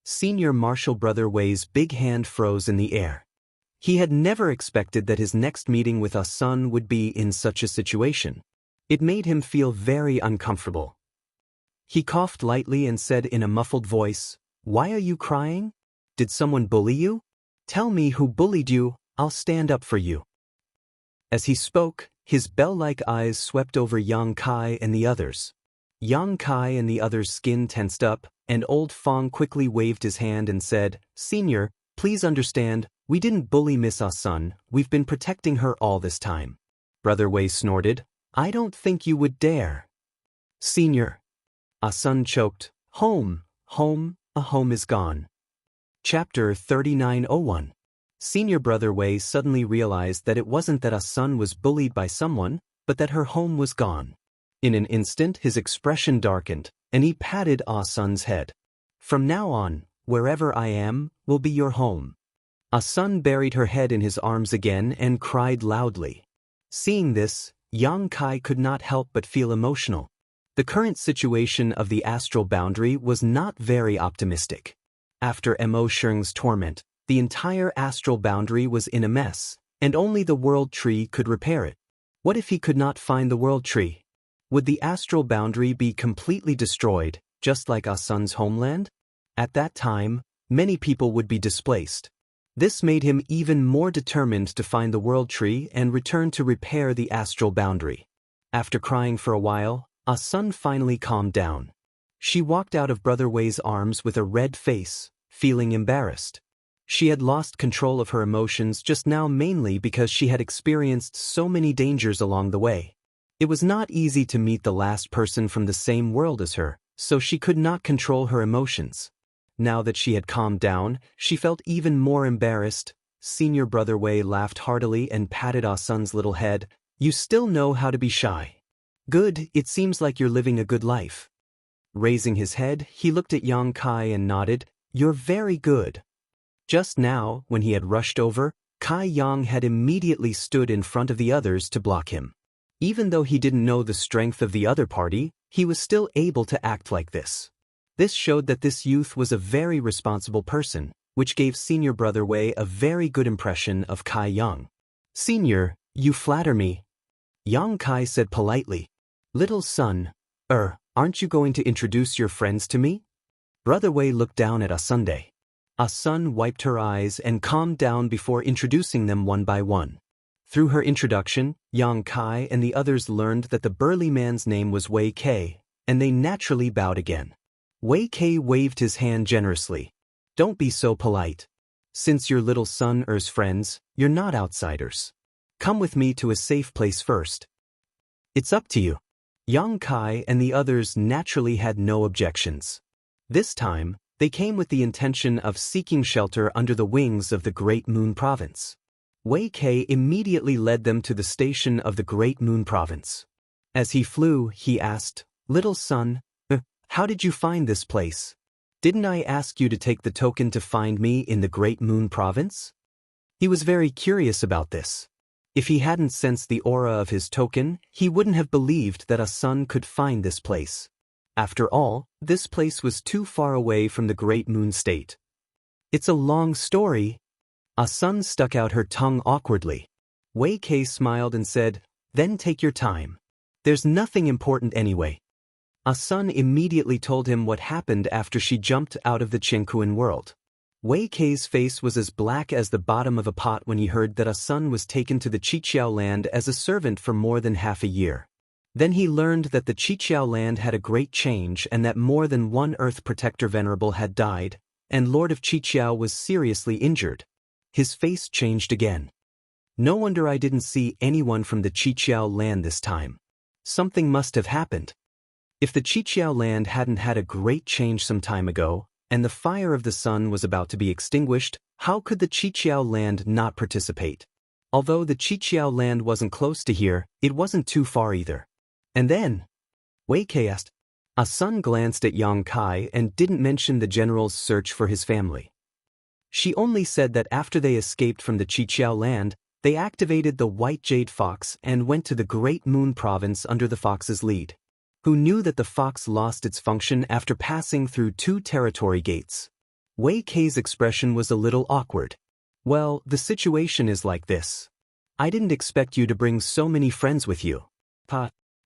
Senior Marshal Brother Wei's big hand froze in the air. He had never expected that his next meeting with Ah-sun would be in such a situation. It made him feel very uncomfortable. He coughed lightly and said in a muffled voice, "Why are you crying? Did someone bully you? Tell me who bullied you, I'll stand up for you." As he spoke, his bell-like eyes swept over Yang Kai and the others. Yang Kai and the others' skin tensed up, and old Fong quickly waved his hand and said, "Senior, please understand, we didn't bully Miss Ah-sun, we've been protecting her all this time." Brother Wei snorted, "I don't think you would dare." "Senior." Ah-sun choked, "Home, a home is gone." Chapter 3901. Senior Brother Wei suddenly realized that it wasn't that Ah-sun was bullied by someone, but that her home was gone. In an instant his expression darkened, and he patted Ah-sun's head. "From now on, wherever I am, will be your home." Ah-sun buried her head in his arms again and cried loudly. Seeing this, Yang Kai could not help but feel emotional. The current situation of the astral boundary was not very optimistic. After Mo Sheng's torment, the entire astral boundary was in a mess, and only the world tree could repair it. What if he could not find the world tree? Would the astral boundary be completely destroyed, just like Ah-sun's homeland? At that time, many people would be displaced. This made him even more determined to find the world tree and return to repair the astral boundary. After crying for a while, Ah-sun finally calmed down. She walked out of Brother Wei's arms with a red face, feeling embarrassed. She had lost control of her emotions just now mainly because she had experienced so many dangers along the way. It was not easy to meet the last person from the same world as her, so she could not control her emotions. Now that she had calmed down, she felt even more embarrassed. Senior Brother Wei laughed heartily and patted Ah-sun's little head. "You still know how to be shy. Good, it seems like you're living a good life." Raising his head, he looked at Yang Kai and nodded, "You're very good." Just now, when he had rushed over, Kai Yang had immediately stood in front of the others to block him. Even though he didn't know the strength of the other party, he was still able to act like this. This showed that this youth was a very responsible person, which gave Senior Brother Wei a very good impression of Kai Yang. "Senior, you flatter me." Yang Kai said politely. "Little son, aren't you going to introduce your friends to me?" Brother Wei looked down at Ah-sun. Ah-sun wiped her eyes and calmed down before introducing them one by one. Through her introduction, Yang Kai and the others learned that the burly man's name was Wei Kei, and they naturally bowed again. Wei Kei waved his hand generously. "Don't be so polite. Since your little son's friends, you're not outsiders. Come with me to a safe place first." "It's up to you." Yang Kai and the others naturally had no objections. This time, they came with the intention of seeking shelter under the wings of the Great Moon Province. Wei Kei immediately led them to the station of the Great Moon Province. As he flew, he asked, "Little son, how did you find this place? Didn't I ask you to take the token to find me in the Great Moon Province?" He was very curious about this. If he hadn't sensed the aura of his token, he wouldn't have believed that Ah-sun could find this place. After all, this place was too far away from the Great Moon State. "It's a long story." Ah-sun stuck out her tongue awkwardly. Wei Kei smiled and said, "Then take your time. There's nothing important anyway." Ah-sun immediately told him what happened after she jumped out of the Jianghu world. Wei Kei's face was as black as the bottom of a pot when he heard that Ah-sun was taken to the Qiqiao land as a servant for more than half a year. Then he learned that the Qiqiao land had a great change and that more than one Earth Protector Venerable had died, and Lord of Qiqiao was seriously injured. His face changed again. "No wonder I didn't see anyone from the Qiqiao land this time. Something must have happened. If the Qiqiao land hadn't had a great change some time ago, and the fire of the sun was about to be extinguished, how could the Qiqiao land not participate? Although the Qiqiao land wasn't close to here, it wasn't too far either. And then, Wei Kei asked. A Sun glanced at Yang Kai and didn't mention the general's search for his family. She only said that after they escaped from the Qiqiao land, they activated the White Jade Fox and went to the Great Moon Province under the fox's lead. Who knew that the fox lost its function after passing through 2 territory gates? Wei Kei's expression was a little awkward. Well, the situation is like this. I didn't expect you to bring so many friends with you.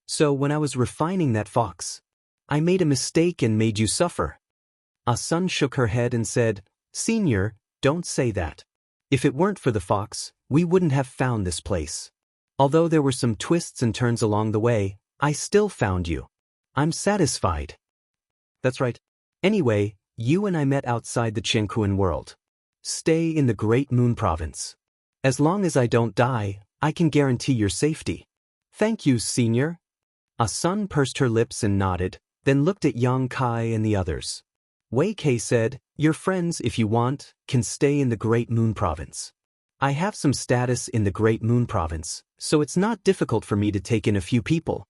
So when I was refining that fox, I made a mistake and made you suffer. A Sun shook her head and said, Senior, don't say that. If it weren't for the fox, we wouldn't have found this place. Although there were some twists and turns along the way, I still found you. I'm satisfied. That's right. Anyway, you and I met outside the Jianghu world. Stay in the Great Moon Province. As long as I don't die, I can guarantee your safety. Thank you, Senior. A Sun pursed her lips and nodded, then looked at Yang Kai and the others. Wei Kei said, Your friends, if you want, can stay in the Great Moon Province. I have some status in the Great Moon Province, so it's not difficult for me to take in a few people.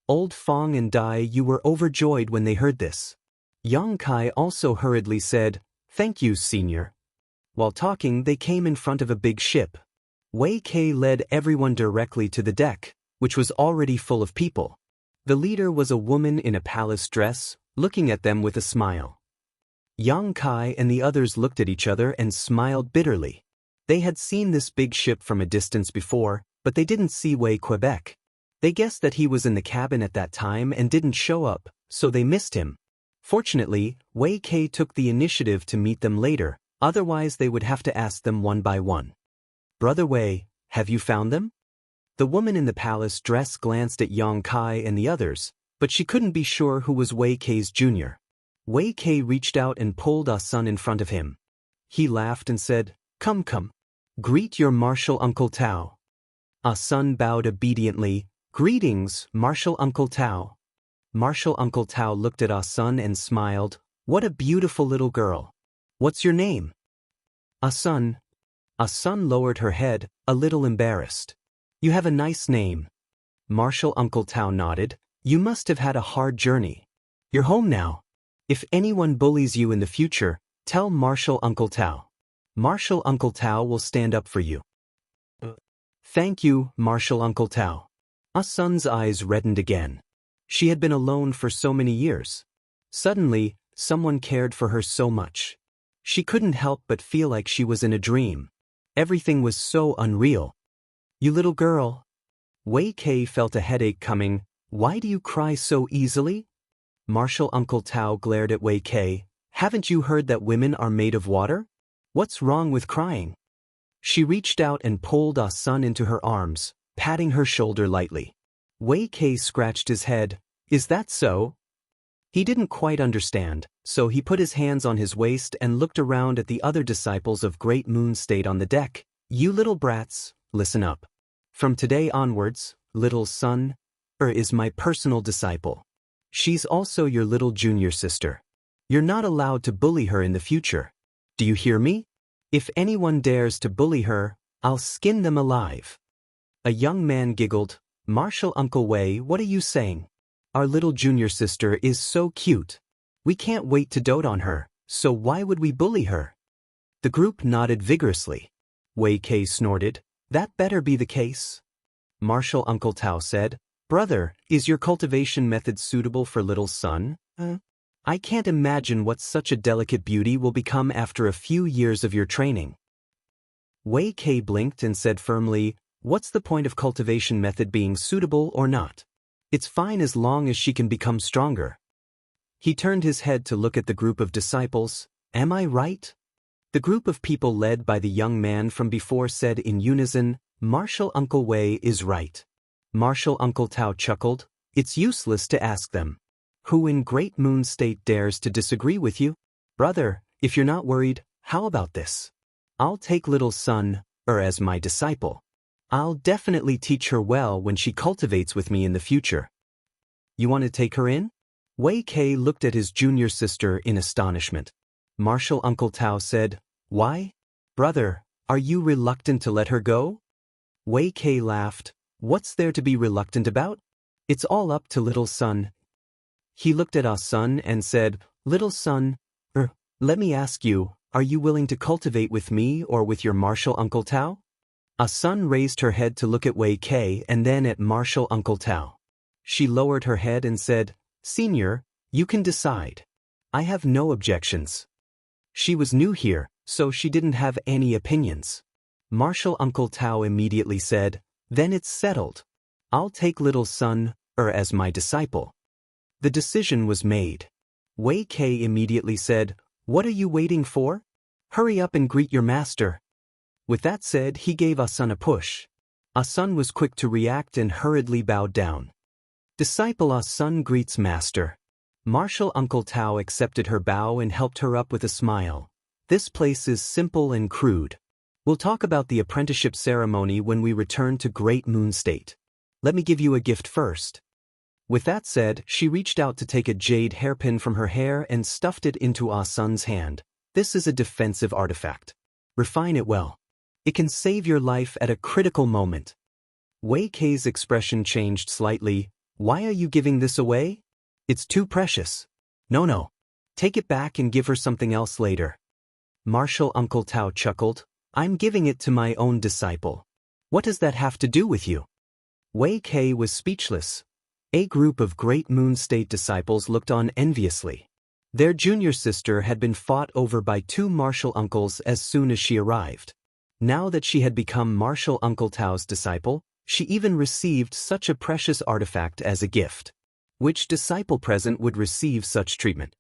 Old Fong and Dai Yu were overjoyed when they heard this. Yang Kai also hurriedly said, Thank you, Senior. While talking, they came in front of a big ship. Wei Kei led everyone directly to the deck, which was already full of people. The leader was a woman in a palace dress, looking at them with a smile. Yang Kai and the others looked at each other and smiled bitterly. They had seen this big ship from a distance before, but they didn't see Wei Quebec. They guessed that he was in the cabin at that time and didn't show up, so they missed him. Fortunately, Wei Kei took the initiative to meet them later, otherwise they would have to ask them one by one. Brother Wei, have you found them? The woman in the palace dress glanced at Yang Kai and the others, but she couldn't be sure who was Wei Kei's junior. Wei Kei reached out and pulled A Sun in front of him. He laughed and said, Come. Greet your martial Uncle Tao. A Sun bowed obediently. Greetings, Martial Uncle Tao. Martial Uncle Tao looked at A Sun and smiled. What a beautiful little girl. What's your name? A Sun. A Sun lowered her head, a little embarrassed. You have a nice name. Martial Uncle Tao nodded. You must have had a hard journey. You're home now. If anyone bullies you in the future, tell Martial Uncle Tao. Martial Uncle Tao will stand up for you. Thank you, Martial Uncle Tao. A Sun's eyes reddened again. She had been alone for so many years. Suddenly, someone cared for her so much. She couldn't help but feel like she was in a dream. Everything was so unreal. You little girl. Wei Kei felt a headache coming. Why do you cry so easily? Martial Uncle Tao glared at Wei Kei. Haven't you heard that women are made of water? What's wrong with crying? She reached out and pulled A Sun into her arms, patting her shoulder lightly. Wei Kei scratched his head. Is that so? He didn't quite understand, so he put his hands on his waist and looked around at the other disciples of Great Moon State on the deck. You little brats, listen up. From today onwards, little Sun is my personal disciple. She's also your little junior sister. You're not allowed to bully her in the future. Do you hear me? If anyone dares to bully her, I'll skin them alive. A young man giggled. Martial Uncle Wei, what are you saying? Our little junior sister is so cute. We can't wait to dote on her, so why would we bully her? The group nodded vigorously. Wei Kei snorted. That better be the case. Martial Uncle Tao said, Brother, is your cultivation method suitable for little Sun? I can't imagine what such a delicate beauty will become after a few years of your training. Wei Kei blinked and said firmly, What's the point of cultivation method being suitable or not? It's fine as long as she can become stronger. He turned his head to look at the group of disciples. Am I right? The group of people led by the young man from before said in unison, Martial Uncle Wei is right. Martial Uncle Tao chuckled. It's useless to ask them. Who in Great Moon State dares to disagree with you? Brother, if you're not worried, how about this? I'll take little Sun as my disciple. I'll definitely teach her well when she cultivates with me in the future. You want to take her in? Wei Kei looked at his junior sister in astonishment. Martial Uncle Tao said, "Why? Brother, are you reluctant to let her go?" Wei Kei laughed. "What's there to be reluctant about? It's all up to little son." He looked at Ah Sun and said, "Little son, let me ask you, are you willing to cultivate with me or with your martial Uncle Tao?" Ah Sun raised her head to look at Wei Kei and then at martial Uncle Tao. She lowered her head and said, "Senior, you can decide. I have no objections." She was new here, so she didn't have any opinions. Martial Uncle Tao immediately said, "Then it's settled. I'll take little son, as my disciple." The decision was made. Wei Kei immediately said, "What are you waiting for? Hurry up and greet your master." With that said, he gave Ah Sun a push. Ah Sun was quick to react and hurriedly bowed down. Disciple Ah Sun greets master. Martial Uncle Tao accepted her bow and helped her up with a smile. "This place is simple and crude. We'll talk about the apprenticeship ceremony when we return to Great Moon State. Let me give you a gift first." With that said, she reached out to take a jade hairpin from her hair and stuffed it into Ah Sun's hand. "This is a defensive artifact. Refine it well. It can save your life at a critical moment." Wei Kei's expression changed slightly. "Why are you giving this away? It's too precious." No. Take it back and give her something else later." Martial Uncle Tao chuckled. "I'm giving it to my own disciple. What does that have to do with you?" Wei Kei was speechless. A group of Great Moon State disciples looked on enviously. Their junior sister had been fought over by two martial uncles as soon as she arrived. Now that she had become Martial Uncle Tao's disciple, she even received such a precious artifact as a gift. Which disciple present would receive such treatment?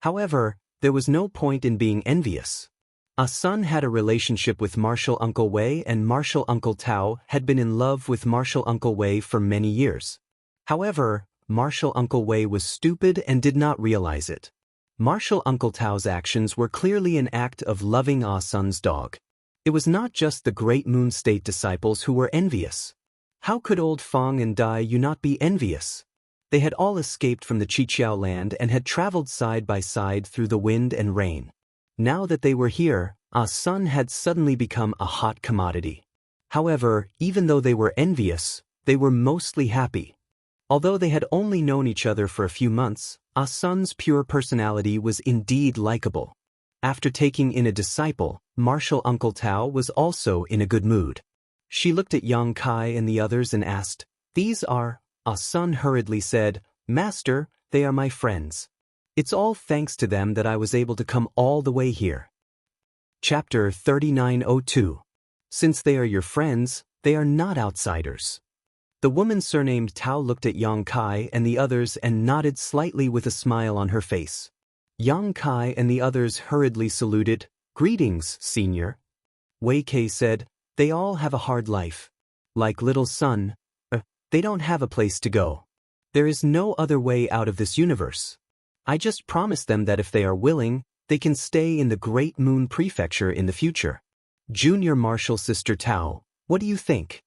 However, there was no point in being envious. Ah Sun had a relationship with Martial Uncle Wei, and Martial Uncle Tao had been in love with Martial Uncle Wei for many years. However, Martial Uncle Wei was stupid and did not realize it. Martial Uncle Tao's actions were clearly an act of loving Ah Sun's dog. It was not just the Great Moon State disciples who were envious. How could old Fong and Dai Yu not be envious? They had all escaped from the Qiqiao land and had traveled side by side through the wind and rain. Now that they were here, Ah Sun had suddenly become a hot commodity. However, even though they were envious, they were mostly happy. Although they had only known each other for a few months, Ah Sun's pure personality was indeed likable. After taking in a disciple, Martial Uncle Tao was also in a good mood. She looked at Yang Kai and the others and asked, "These are?" Ah Sun hurriedly said, "Master, they are my friends. It's all thanks to them that I was able to come all the way here." Chapter 3902. Since they are your friends, they are not outsiders. The woman surnamed Tao looked at Yang Kai and the others and nodded slightly with a smile on her face. Yang Kai and the others hurriedly saluted. "Greetings, senior." Wei Kei said, "They all have a hard life. Like little son, they don't have a place to go. There is no other way out of this universe. I just promised them that if they are willing, they can stay in the Great Moon Prefecture in the future. Junior Martial Sister Tao, what do you think?"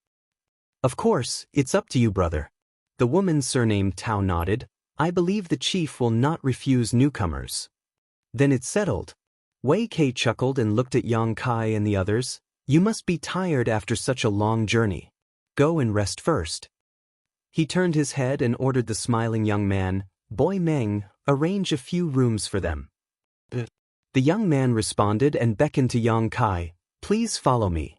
"Of course, it's up to you, brother." The woman surnamed Tao nodded. "I believe the chief will not refuse newcomers." "Then it's settled." Wei Kei chuckled and looked at Yang Kai and the others. "You must be tired after such a long journey. Go and rest first." He turned his head and ordered the smiling young man, "Boy Meng, arrange a few rooms for them." The young man responded and beckoned to Yang Kai, "Please follow me."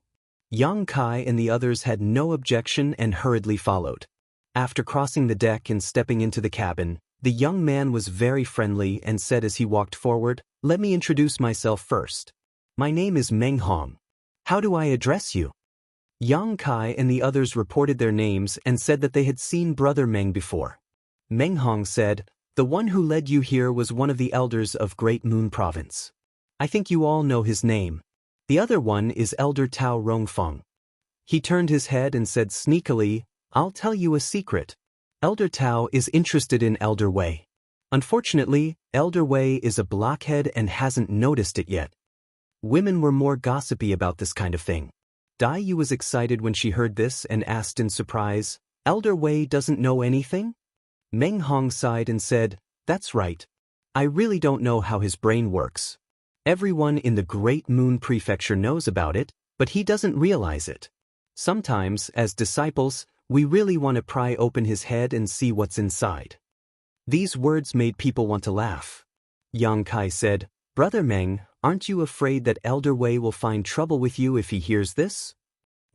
Yang Kai and the others had no objection and hurriedly followed. After crossing the deck and stepping into the cabin, the young man was very friendly and said as he walked forward, "Let me introduce myself first. My name is Meng Hong. How do I address you?" Yang Kai and the others reported their names and said that they had seen Brother Meng before. Meng Hong said, "The one who led you here was one of the elders of Great Moon Province. I think you all know his name. The other one is Elder Tao Rongfeng." He turned his head and said sneakily, "I'll tell you a secret. Elder Tao is interested in Elder Wei. Unfortunately, Elder Wei is a blockhead and hasn't noticed it yet." Women were more gossipy about this kind of thing. Dai Yu was excited when she heard this and asked in surprise, "Elder Wei doesn't know anything?" Meng Hong sighed and said, "That's right. I really don't know how his brain works. Everyone in the Great Moon Prefecture knows about it, but he doesn't realize it. Sometimes, as disciples, we really want to pry open his head and see what's inside." These words made people want to laugh. Yang Kai said, "Brother Meng, aren't you afraid that Elder Wei will find trouble with you if he hears this?"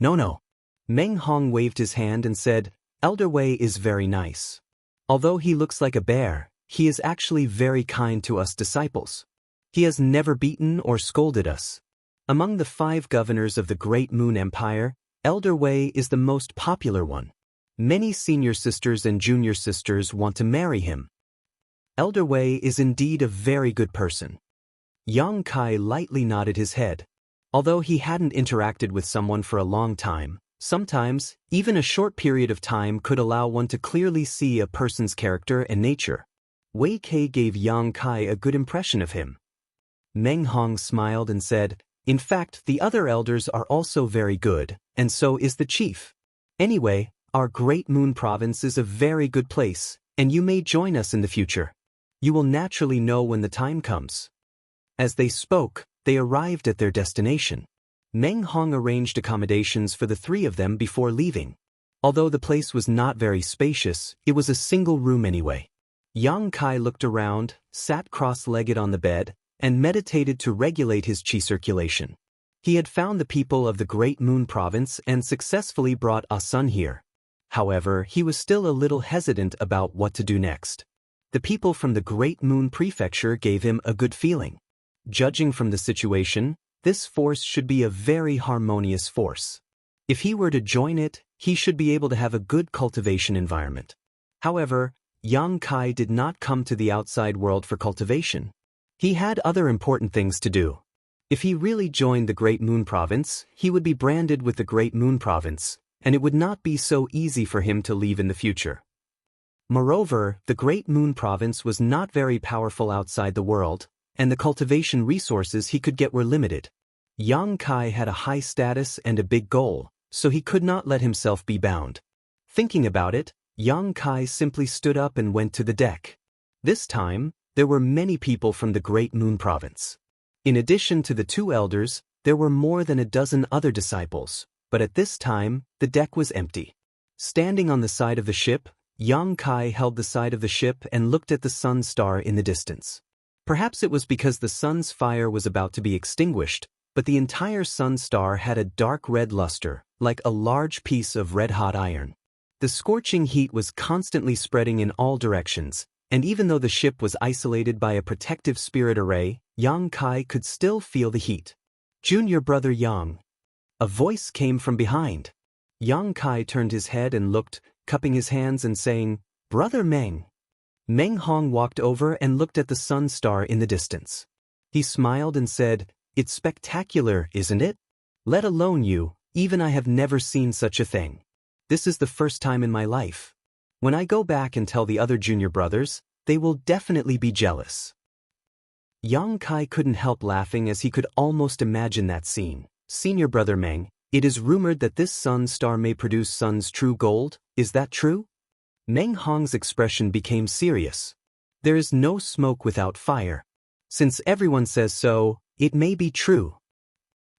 No. Meng Hong waved his hand and said, "Elder Wei is very nice. Although he looks like a bear, he is actually very kind to us disciples. He has never beaten or scolded us. Among the 5 governors of the Great Moon Empire, Elder Wei is the most popular one. Many senior sisters and junior sisters want to marry him. Elder Wei is indeed a very good person." Yang Kai lightly nodded his head. Although he hadn't interacted with someone for a long time, sometimes, even a short period of time could allow one to clearly see a person's character and nature. Wei Kei gave Yang Kai a good impression of him. Meng Hong smiled and said, "In fact, the other elders are also very good, and so is the chief. Anyway, our Great Moon Province is a very good place, and you may join us in the future. You will naturally know when the time comes." As they spoke, they arrived at their destination. Meng Hong arranged accommodations for the 3 of them before leaving. Although the place was not very spacious, it was a single room anyway. Yang Kai looked around, sat cross-legged on the bed, and meditated to regulate his qi circulation. He had found the people of the Great Moon Province and successfully brought Sun here. However, he was still a little hesitant about what to do next. The people from the Great Moon Prefecture gave him a good feeling. Judging from the situation, this force should be a very harmonious force. If he were to join it, he should be able to have a good cultivation environment. However, Yang Kai did not come to the outside world for cultivation. He had other important things to do. If he really joined the Great Moon Province, he would be branded with the Great Moon Province, and it would not be so easy for him to leave in the future. Moreover, the Great Moon Province was not very powerful outside the world, and the cultivation resources he could get were limited. Yang Kai had a high status and a big goal, so he could not let himself be bound. Thinking about it, Yang Kai simply stood up and went to the deck. This time, there were many people from the Great Moon Province. In addition to the 2 elders, there were more than a dozen other disciples, but at this time, the deck was empty. Standing on the side of the ship, Yang Kai held the side of the ship and looked at the sun star in the distance. Perhaps it was because the sun's fire was about to be extinguished, but the entire sun star had a dark red luster, like a large piece of red-hot iron. The scorching heat was constantly spreading in all directions, and even though the ship was isolated by a protective spirit array, Yang Kai could still feel the heat. "Junior brother Yang." A voice came from behind. Yang Kai turned his head and looked, cupping his hands and saying, "Brother Meng." Meng Hong walked over and looked at the sun star in the distance. He smiled and said, "It's spectacular, isn't it? Let alone you, even I have never seen such a thing. This is the first time in my life. When I go back and tell the other junior brothers, they will definitely be jealous." Yang Kai couldn't help laughing as he could almost imagine that scene. "Senior brother Meng, it is rumored that this sun star may produce sun's true gold, is that true?" Meng Hong's expression became serious. "There is no smoke without fire. Since everyone says so, it may be true.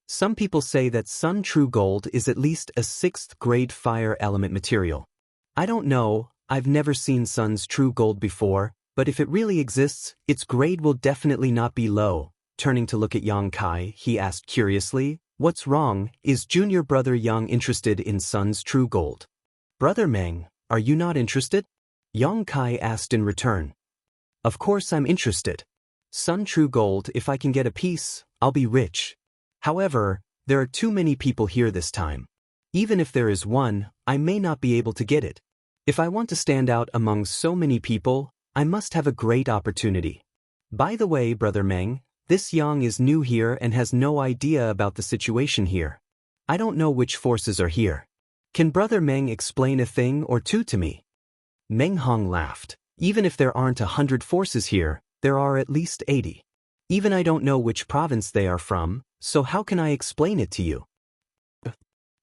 Some people say that sun true gold is at least a 6th grade fire element material. I don't know, I've never seen sun's true gold before, but if it really exists, its grade will definitely not be low." Turning to look at Yang Kai, he asked curiously, "What's wrong? Is junior brother Yang interested in sun's true gold?" "Brother Meng, are you not interested?" Yang Kai asked in return. "Of course I'm interested. Sun true gold, if I can get a piece, I'll be rich. However, there are too many people here this time. Even if there is one, I may not be able to get it. If I want to stand out among so many people, I must have a great opportunity. By the way, Brother Meng, this Yang is new here and has no idea about the situation here. I don't know which forces are here. Can Brother Meng explain a thing or two to me?" Meng Hong laughed. "Even if there aren't 100 forces here, there are at least 80. Even I don't know which province they are from, so how can I explain it to you?"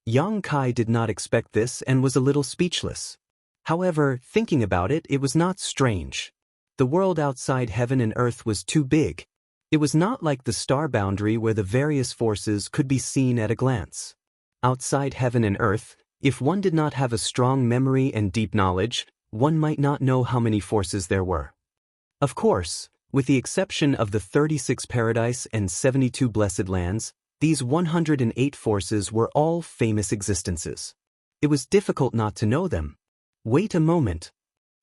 Yang Kai did not expect this and was a little speechless. However, thinking about it, it was not strange. The world outside heaven and earth was too big. It was not like the star boundary where the various forces could be seen at a glance. Outside heaven and earth, if one did not have a strong memory and deep knowledge, one might not know how many forces there were. Of course, with the exception of the 36 paradise and 72 blessed lands, these 108 forces were all famous existences. It was difficult not to know them. Wait a moment.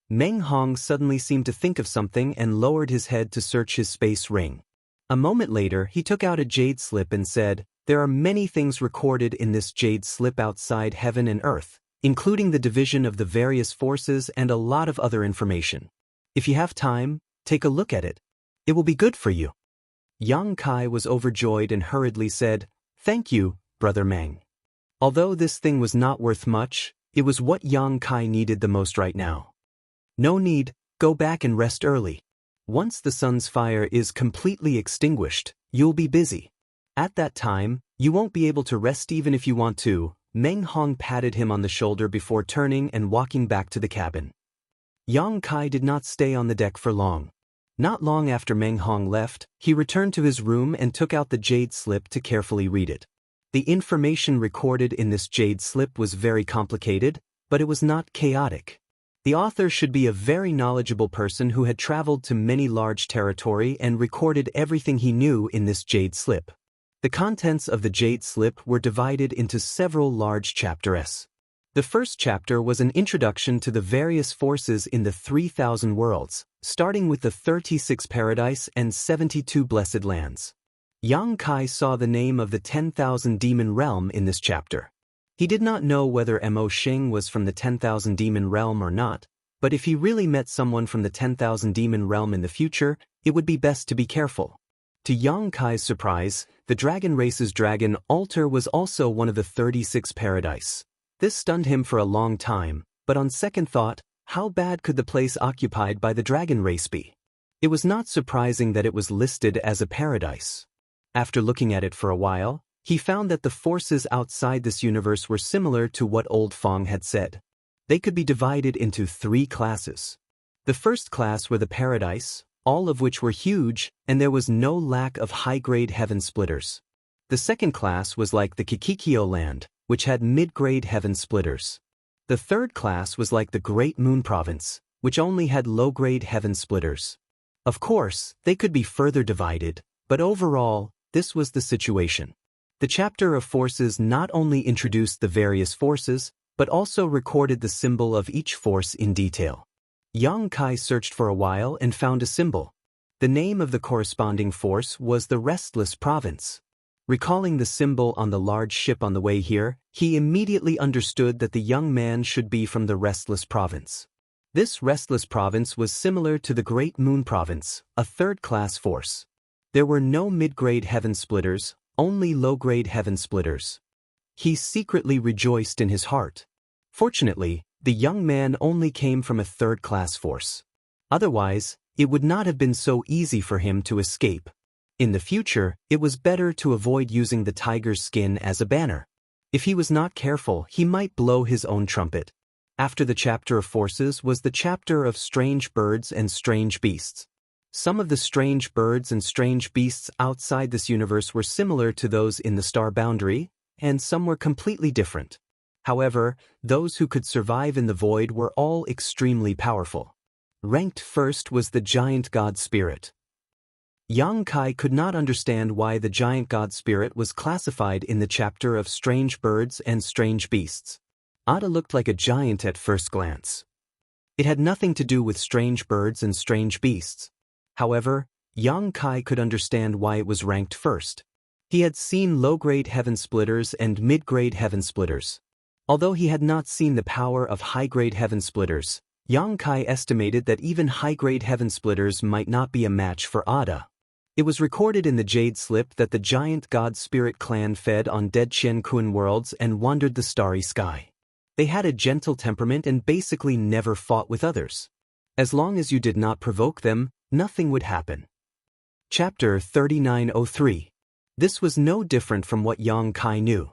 Meng Hong suddenly seemed to think of something and lowered his head to search his space ring. A moment later, he took out a jade slip and said, "There are many things recorded in this jade slip outside heaven and earth, including the division of the various forces and a lot of other information. If you have time, take a look at it. It will be good for you." Yang Kai was overjoyed and hurriedly said, "Thank you, Brother Meng." Although this thing was not worth much, it was what Yang Kai needed the most right now. "No need, go back and rest early. Once the sun's fire is completely extinguished, you'll be busy. At that time, you won't be able to rest even if you want to." Meng Hong patted him on the shoulder before turning and walking back to the cabin. Yang Kai did not stay on the deck for long. Not long after Meng Hong left, he returned to his room and took out the jade slip to carefully read it. The information recorded in this jade slip was very complicated, but it was not chaotic. The author should be a very knowledgeable person who had traveled to many large territory and recorded everything he knew in this jade slip. The contents of the jade slip were divided into several large chapters. The first chapter was an introduction to the various forces in the 3,000 worlds, starting with the 36 paradise and 72 blessed lands. Yang Kai saw the name of the 10,000 demon realm in this chapter. He did not know whether Mo Xing was from the 10,000 demon realm or not, but if he really met someone from the 10,000 demon realm in the future, it would be best to be careful. To Yang Kai's surprise, the dragon race's dragon Alter was also one of the 36 paradise. This stunned him for a long time, but on second thought, how bad could the place occupied by the dragon race be? It was not surprising that it was listed as a paradise. After looking at it for a while, he found that the forces outside this universe were similar to what Old Fong had said. They could be divided into 3 classes. The first class were the paradise, all of which were huge, and there was no lack of high-grade heaven splitters. The second class was like the Kikikyo land, which had mid-grade heaven splitters. The third class was like the Great Moon Province, which only had low-grade heaven splitters. Of course, they could be further divided, but overall, this was the situation. The chapter of forces not only introduced the various forces, but also recorded the symbol of each force in detail. Yang Kai searched for a while and found a symbol. The name of the corresponding force was the Restless Province. Recalling the symbol on the large ship on the way here, he immediately understood that the young man should be from the Restless Province. This Restless Province was similar to the Great Moon Province, a third-class force. There were no mid-grade heaven splitters, only low-grade heaven splitters. He secretly rejoiced in his heart. Fortunately, the young man only came from a third-class force. Otherwise, it would not have been so easy for him to escape. In the future, it was better to avoid using the tiger's skin as a banner. If he was not careful, he might blow his own trumpet. After the chapter of forces was the chapter of strange birds and strange beasts. Some of the strange birds and strange beasts outside this universe were similar to those in the star boundary, and some were completely different. However, those who could survive in the void were all extremely powerful. Ranked first was the giant god spirit. Yang Kai could not understand why the giant god spirit was classified in the chapter of strange birds and strange beasts. Ada looked like a giant at first glance. It had nothing to do with strange birds and strange beasts. However, Yang Kai could understand why it was ranked first. He had seen low-grade heaven splitters and mid-grade heaven splitters. Although he had not seen the power of high-grade heaven splitters, Yang Kai estimated that even high-grade heaven splitters might not be a match for Ada. It was recorded in the Jade Slip that the giant god spirit clan fed on dead Qian-Kun worlds and wandered the starry sky. They had a gentle temperament and basically never fought with others. As long as you did not provoke them, nothing would happen. Chapter 3903. This was no different from what Yang Kai knew.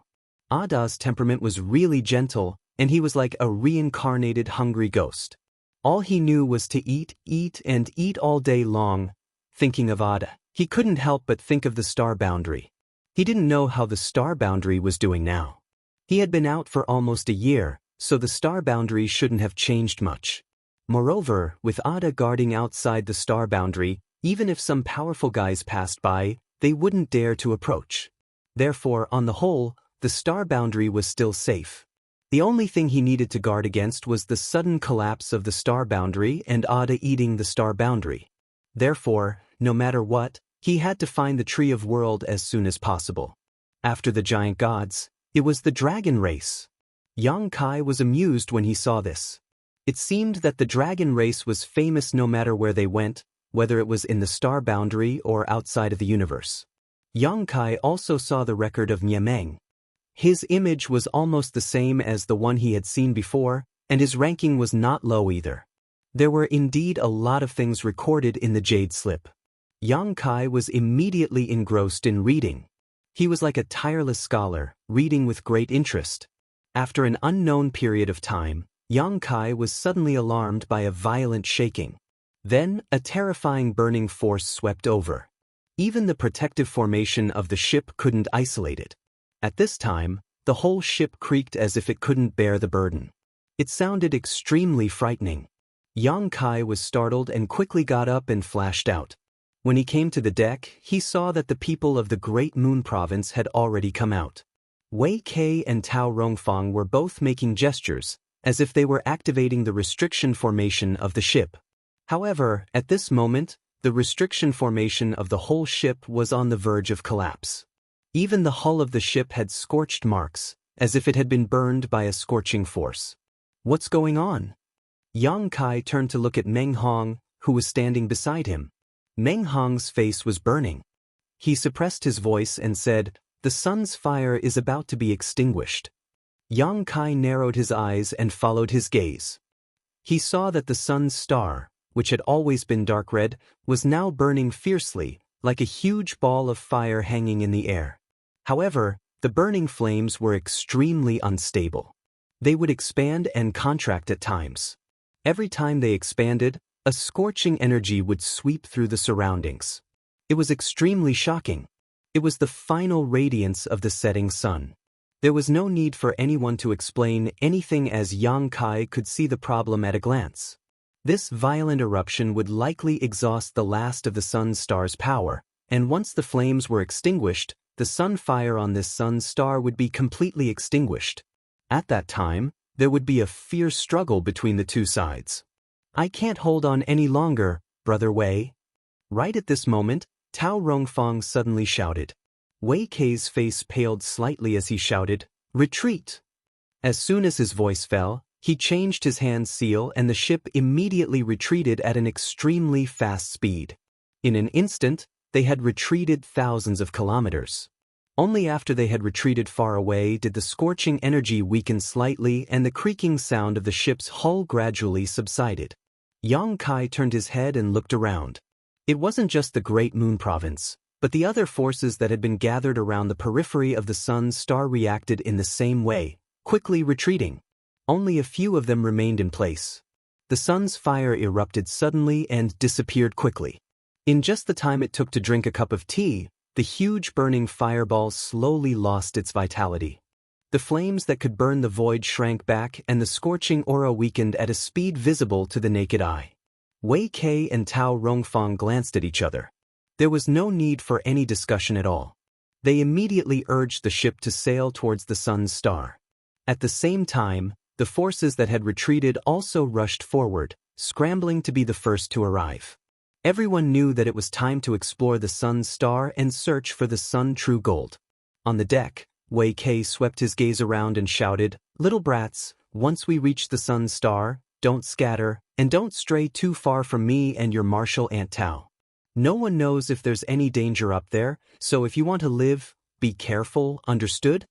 Ada's temperament was really gentle, and he was like a reincarnated hungry ghost. All he knew was to eat, eat, and eat all day long. Thinking of Ada, he couldn't help but think of the star boundary. He didn't know how the star boundary was doing now. He had been out for almost a year, so the star boundary shouldn't have changed much. Moreover, with Ada guarding outside the star boundary, even if some powerful guys passed by, they wouldn't dare to approach. Therefore, on the whole, the star boundary was still safe. The only thing he needed to guard against was the sudden collapse of the star boundary and Ada eating the star boundary. Therefore, no matter what, he had to find the Tree of World as soon as possible. After the giant gods, it was the dragon race. Yang Kai was amused when he saw this. It seemed that the dragon race was famous no matter where they went, whether it was in the star boundary or outside of the universe. Yang Kai also saw the record of Niameng. His image was almost the same as the one he had seen before, and his ranking was not low either. There were indeed a lot of things recorded in the Jade Slip. Yang Kai was immediately engrossed in reading. He was like a tireless scholar, reading with great interest. After an unknown period of time, Yang Kai was suddenly alarmed by a violent shaking. Then, a terrifying burning force swept over. Even the protective formation of the ship couldn't isolate it. At this time, the whole ship creaked as if it couldn't bear the burden. It sounded extremely frightening. Yang Kai was startled and quickly got up and flashed out. When he came to the deck, he saw that the people of the Great Moon Province had already come out. Wei Kei and Tao Rongfang were both making gestures, as if they were activating the restriction formation of the ship. However, at this moment, the restriction formation of the whole ship was on the verge of collapse. Even the hull of the ship had scorched marks, as if it had been burned by a scorching force. What's going on? Yang Kai turned to look at Meng Hong, who was standing beside him. Meng Hong's face was burning. He suppressed his voice and said, "The sun's fire is about to be extinguished." Yang Kai narrowed his eyes and followed his gaze. He saw that the sun's star, which had always been dark red, was now burning fiercely, like a huge ball of fire hanging in the air. However, the burning flames were extremely unstable. They would expand and contract at times. Every time they expanded, a scorching energy would sweep through the surroundings. It was extremely shocking. It was the final radiance of the setting sun. There was no need for anyone to explain anything, as Yang Kai could see the problem at a glance. This violent eruption would likely exhaust the last of the sun star's power, and once the flames were extinguished, the sun fire on this sun star would be completely extinguished. At that time, there would be a fierce struggle between the two sides. "I can't hold on any longer, Brother Wei." Right at this moment, Tao Rongfang suddenly shouted. Wei Kei's face paled slightly as he shouted, "Retreat!" As soon as his voice fell, he changed his hand seal and the ship immediately retreated at an extremely fast speed. In an instant, they had retreated thousands of kilometers. Only after they had retreated far away did the scorching energy weaken slightly and the creaking sound of the ship's hull gradually subsided. Yang Kai turned his head and looked around. It wasn't just the Great Moon Province, but the other forces that had been gathered around the periphery of the sun's star reacted in the same way, quickly retreating. Only a few of them remained in place. The sun's fire erupted suddenly and disappeared quickly. In just the time it took to drink a cup of tea, the huge burning fireball slowly lost its vitality. The flames that could burn the void shrank back and the scorching aura weakened at a speed visible to the naked eye. Wei Kei and Tao Rongfang glanced at each other. There was no need for any discussion at all. They immediately urged the ship to sail towards the sun's star. At the same time, the forces that had retreated also rushed forward, scrambling to be the first to arrive. Everyone knew that it was time to explore the sun's star and search for the sun true gold. On the deck, Wei Kei swept his gaze around and shouted, "Little brats, once we reach the sun's star, don't scatter, and don't stray too far from me and your martial Aunt Tao. No one knows if there's any danger up there, so if you want to live, be careful, understood?"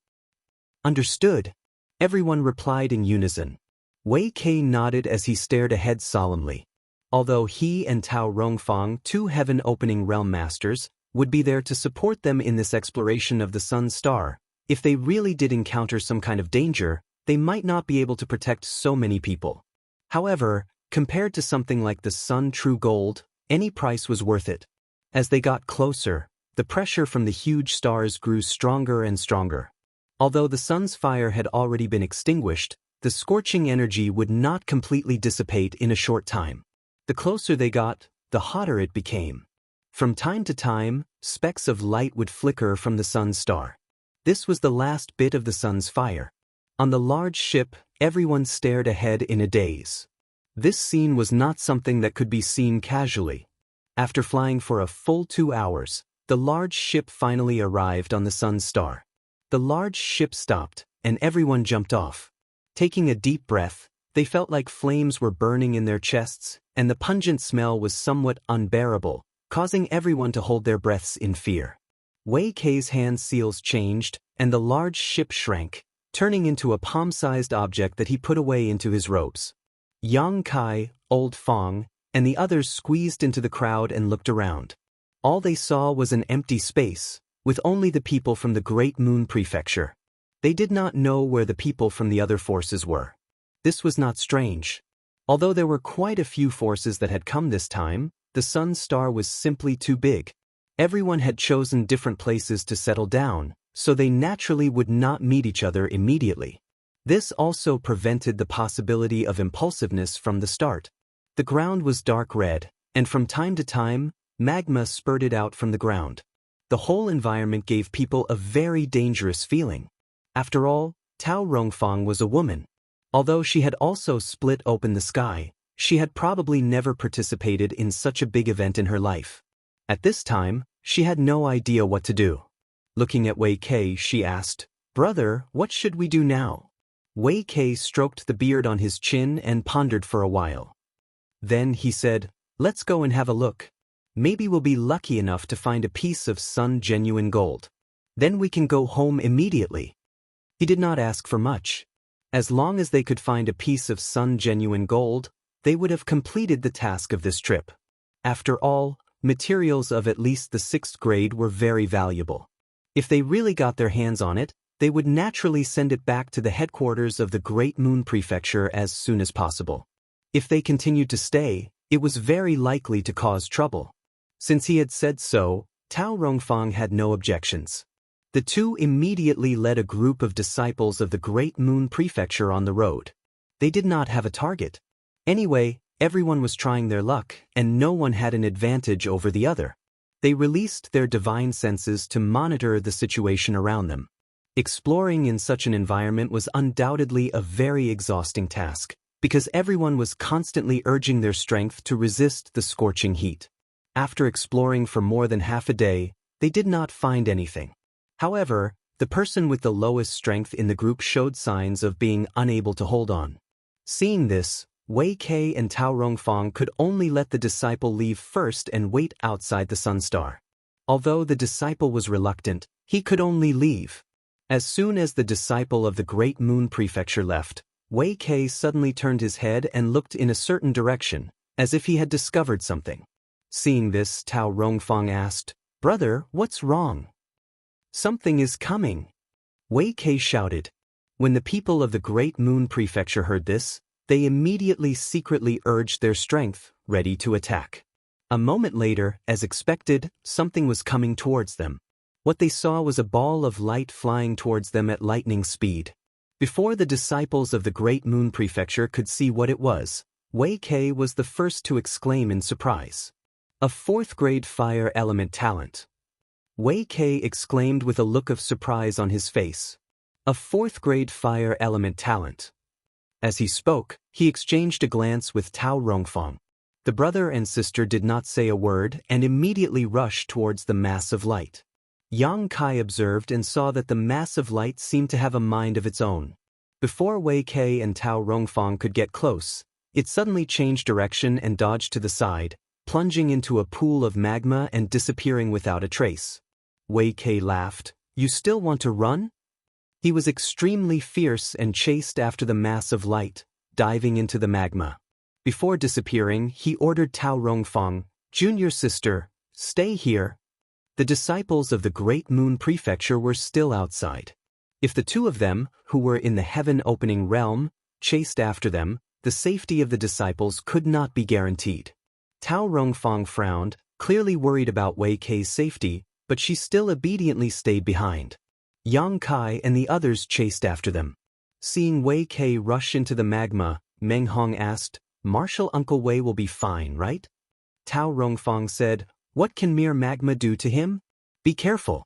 "Understood," everyone replied in unison. Wei Kei nodded as he stared ahead solemnly. Although he and Tao Rongfang, two heaven-opening realm masters, would be there to support them in this exploration of the sun's star, if they really did encounter some kind of danger, they might not be able to protect so many people. However, Compared to something like the sun true gold, any price was worth it. As they got closer, the pressure from the huge stars grew stronger and stronger. Although the sun's fire had already been extinguished, the scorching energy would not completely dissipate in a short time. The closer they got, the hotter it became. From time to time, specks of light would flicker from the sun's star. This was the last bit of the sun's fire. On the large ship, everyone stared ahead in a daze. This scene was not something that could be seen casually. After flying for a full 2 hours, the large ship finally arrived on the sun's star. The large ship stopped, and everyone jumped off. Taking a deep breath, they felt like flames were burning in their chests, and the pungent smell was somewhat unbearable, causing everyone to hold their breaths in fear. Wei Kei's hand seals changed, and the large ship shrank, turning into a palm-sized object that he put away into his robes. Yang Kai, Old Fong, and the others squeezed into the crowd and looked around. All they saw was an empty space, with only the people from the Great Moon Prefecture. They did not know where the people from the other forces were. This was not strange. Although there were quite a few forces that had come this time, the sun's star was simply too big. Everyone had chosen different places to settle down, so they naturally would not meet each other immediately. This also prevented the possibility of impulsiveness from the start. The ground was dark red, and from time to time, magma spurted out from the ground. The whole environment gave people a very dangerous feeling. After all, Tao Rongfang was a woman. Although she had also split open the sky, she had probably never participated in such a big event in her life. At this time, she had no idea what to do. Looking at Wei Kei, she asked, "Brother, what should we do now?" Wei Kei stroked the beard on his chin and pondered for a while. Then he said, "Let's go and have a look. Maybe we'll be lucky enough to find a piece of sun genuine gold. Then we can go home immediately." He did not ask for much. As long as they could find a piece of sun genuine gold, they would have completed the task of this trip. After all, materials of at least the 6th grade were very valuable. If they really got their hands on it, they would naturally send it back to the headquarters of the Great Moon Prefecture as soon as possible. If they continued to stay, it was very likely to cause trouble. Since he had said so, Tao Rongfang had no objections. The two immediately led a group of disciples of the Great Moon Prefecture on the road. They did not have a target. Anyway, everyone was trying their luck, and no one had an advantage over the other. They released their divine senses to monitor the situation around them. Exploring in such an environment was undoubtedly a very exhausting task, because everyone was constantly urging their strength to resist the scorching heat. After exploring for more than half a day, they did not find anything. However, the person with the lowest strength in the group showed signs of being unable to hold on. Seeing this, Wei Kei and Tao Rongfang could only let the disciple leave first and wait outside the sun star. Although the disciple was reluctant, he could only leave. As soon as the disciple of the Great Moon Prefecture left, Wei Kei suddenly turned his head and looked in a certain direction, as if he had discovered something. Seeing this, Tao Rongfang asked, "Brother, what's wrong?" "Something is coming," Wei Kei shouted. When the people of the Great Moon Prefecture heard this, they immediately secretly urged their strength, ready to attack. A moment later, as expected, something was coming towards them. What they saw was a ball of light flying towards them at lightning speed. Before the disciples of the Great Moon Prefecture could see what it was, Wei Kei was the first to exclaim in surprise. "A 4th grade fire element talent." Wei Kei exclaimed with a look of surprise on his face. "A 4th grade fire element talent." As he spoke, he exchanged a glance with Tao Rongfang. The brother and sister did not say a word and immediately rushed towards the mass of light. Yang Kai observed and saw that the mass of light seemed to have a mind of its own. Before Wei Kei and Tao Rongfang could get close, it suddenly changed direction and dodged to the side, plunging into a pool of magma and disappearing without a trace. Wei Kei laughed. "You still want to run?" He was extremely fierce and chased after the mass of light, diving into the magma. Before disappearing, he ordered Tao Rongfang, "Junior sister, stay here." The disciples of the Great Moon Prefecture were still outside. If the two of them, who were in the heaven-opening realm, chased after them, the safety of the disciples could not be guaranteed. Tao Rongfang frowned, clearly worried about Wei Kei's safety, but she still obediently stayed behind. Yang Kai and the others chased after them. Seeing Wei Kei rush into the magma, Meng Hong asked, "Martial Uncle Wei will be fine, right?" Tao Rongfang said, "What can mere magma do to him? Be careful."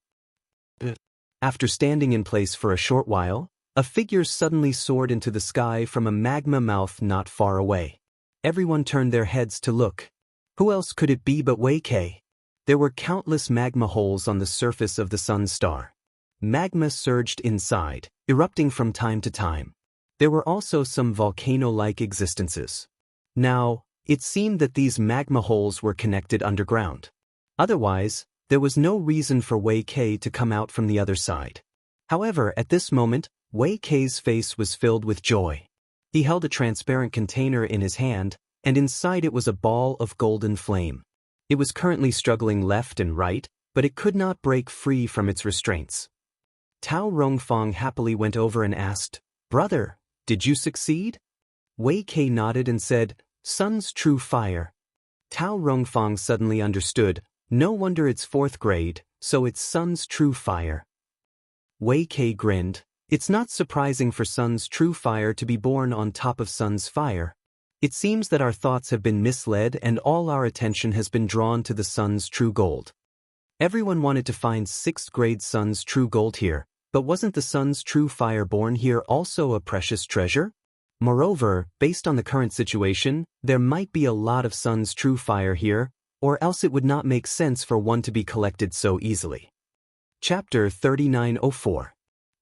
After standing in place for a short while, a figure suddenly soared into the sky from a magma mouth not far away. Everyone turned their heads to look. Who else could it be but Wei Kei? There were countless magma holes on the surface of the sun star. Magma surged inside, erupting from time to time. There were also some volcano-like existences. Now, it seemed that these magma holes were connected underground. Otherwise, there was no reason for Wei Kei to come out from the other side. However, at this moment, Wei Kei's face was filled with joy. He held a transparent container in his hand, and inside it was a ball of golden flame. It was currently struggling left and right, but it could not break free from its restraints. Tao Rongfang happily went over and asked, "Brother, did you succeed?" Wei Kei nodded and said, "Sun's true fire." Tao Rongfang suddenly understood, no wonder it's 4th grade, so it's Sun's true fire. Wei Kei grinned. It's not surprising for Sun's true fire to be born on top of Sun's fire. It seems that our thoughts have been misled and all our attention has been drawn to the Sun's true gold. Everyone wanted to find 6th grade Sun's true gold here, but wasn't the Sun's true fire born here also a precious treasure? Moreover, based on the current situation, there might be a lot of Sun's true fire here, or else it would not make sense for one to be collected so easily. Chapter 3904.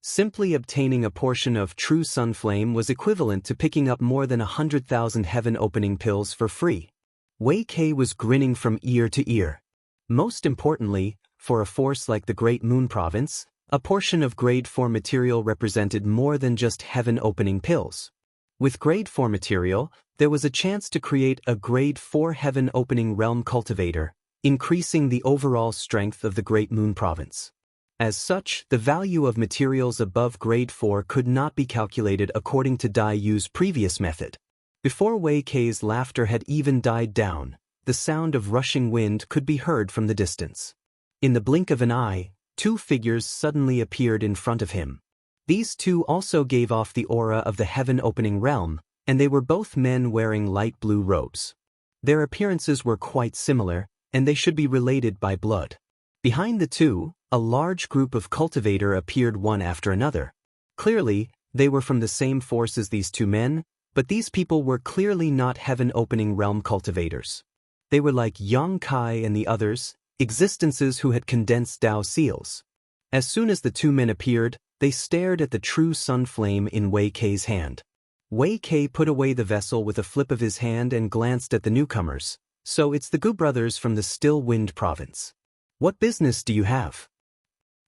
Simply obtaining a portion of true sun flame was equivalent to picking up more than 100,000 heaven-opening pills for free. Wei Kei was grinning from ear to ear. Most importantly, for a force like the Great Moon Province, a portion of Grade 4 material represented more than just heaven-opening pills. With Grade 4 material, there was a chance to create a Grade 4 heaven-opening realm cultivator, increasing the overall strength of the Great Moon Province. As such, the value of materials above Grade 4 could not be calculated according to Dai Yu's previous method. Before Wei Kei's laughter had even died down, the sound of rushing wind could be heard from the distance. In the blink of an eye, 2 figures suddenly appeared in front of him. These 2 also gave off the aura of the heaven-opening realm, and they were both men wearing light blue robes. Their appearances were quite similar, and they should be related by blood. Behind the 2, a large group of cultivator appeared one after another. Clearly, they were from the same force as these 2 men, but these people were clearly not heaven-opening realm cultivators. They were like Yang Kai and the others, existences who had condensed Dao seals. As soon as the 2 men appeared, they stared at the true sun flame in Wei Kei's hand. Wei Kei put away the vessel with a flip of his hand and glanced at the newcomers. "So it's the Gu brothers from the Still Wind Province. What business do you have?"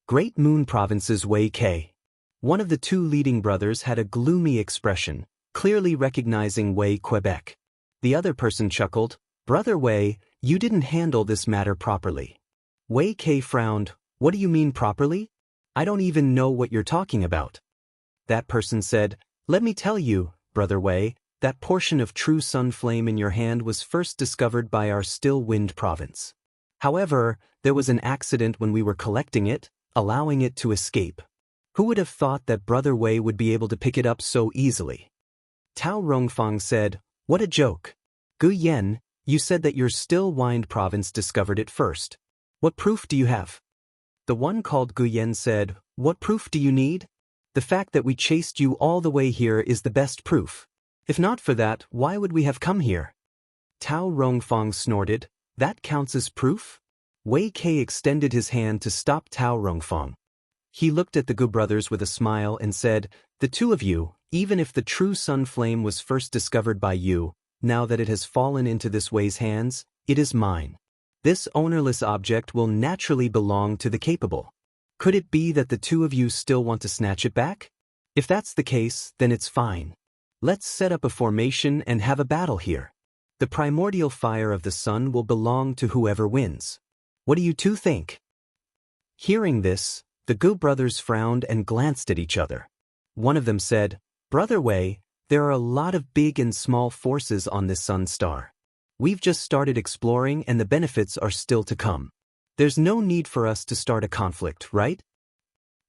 Great Moon Province's Wei Kei. One of the 2 leading brothers had a gloomy expression, clearly recognizing Wei Quebec. The other person chuckled, "Brother Wei, you didn't handle this matter properly." Wei Kei frowned. "What do you mean properly? I don't even know what you're talking about." That person said, "Let me tell you, Brother Wei, that portion of true sun flame in your hand was first discovered by our Still Wind Province. However, there was an accident when we were collecting it, allowing it to escape. Who would have thought that Brother Wei would be able to pick it up so easily?" Tao Rongfang said, "What a joke. Gu Yen, you said that your Still Wind Province discovered it first. What proof do you have?" The one called Gu Yen said, "What proof do you need? The fact that we chased you all the way here is the best proof. If not for that, why would we have come here?" Tao Rongfang snorted, "That counts as proof?" Wei Kei extended his hand to stop Tao Rongfang. He looked at the Gu brothers with a smile and said, "The 2 of you, even if the true sun flame was first discovered by you, now that it has fallen into this Wei's hands, it is mine. This ownerless object will naturally belong to the capable. Could it be that the 2 of you still want to snatch it back? If that's the case, then it's fine. Let's set up a formation and have a battle here. The primordial fire of the sun will belong to whoever wins. What do you 2 think?" Hearing this, the Gu brothers frowned and glanced at each other. One of them said, "Brother Wei, There are a lot of big and small forces on this sun star. We've just started exploring and the benefits are still to come. There's no need for us to start a conflict, right?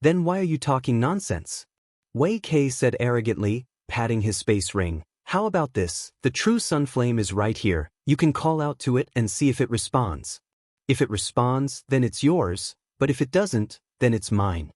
Then why are you talking nonsense? Wei Kei said arrogantly, patting his space ring. How about this? The true sun flame is right here. You can call out to it and see if it responds. If it responds, then it's yours, but if it doesn't, then it's mine.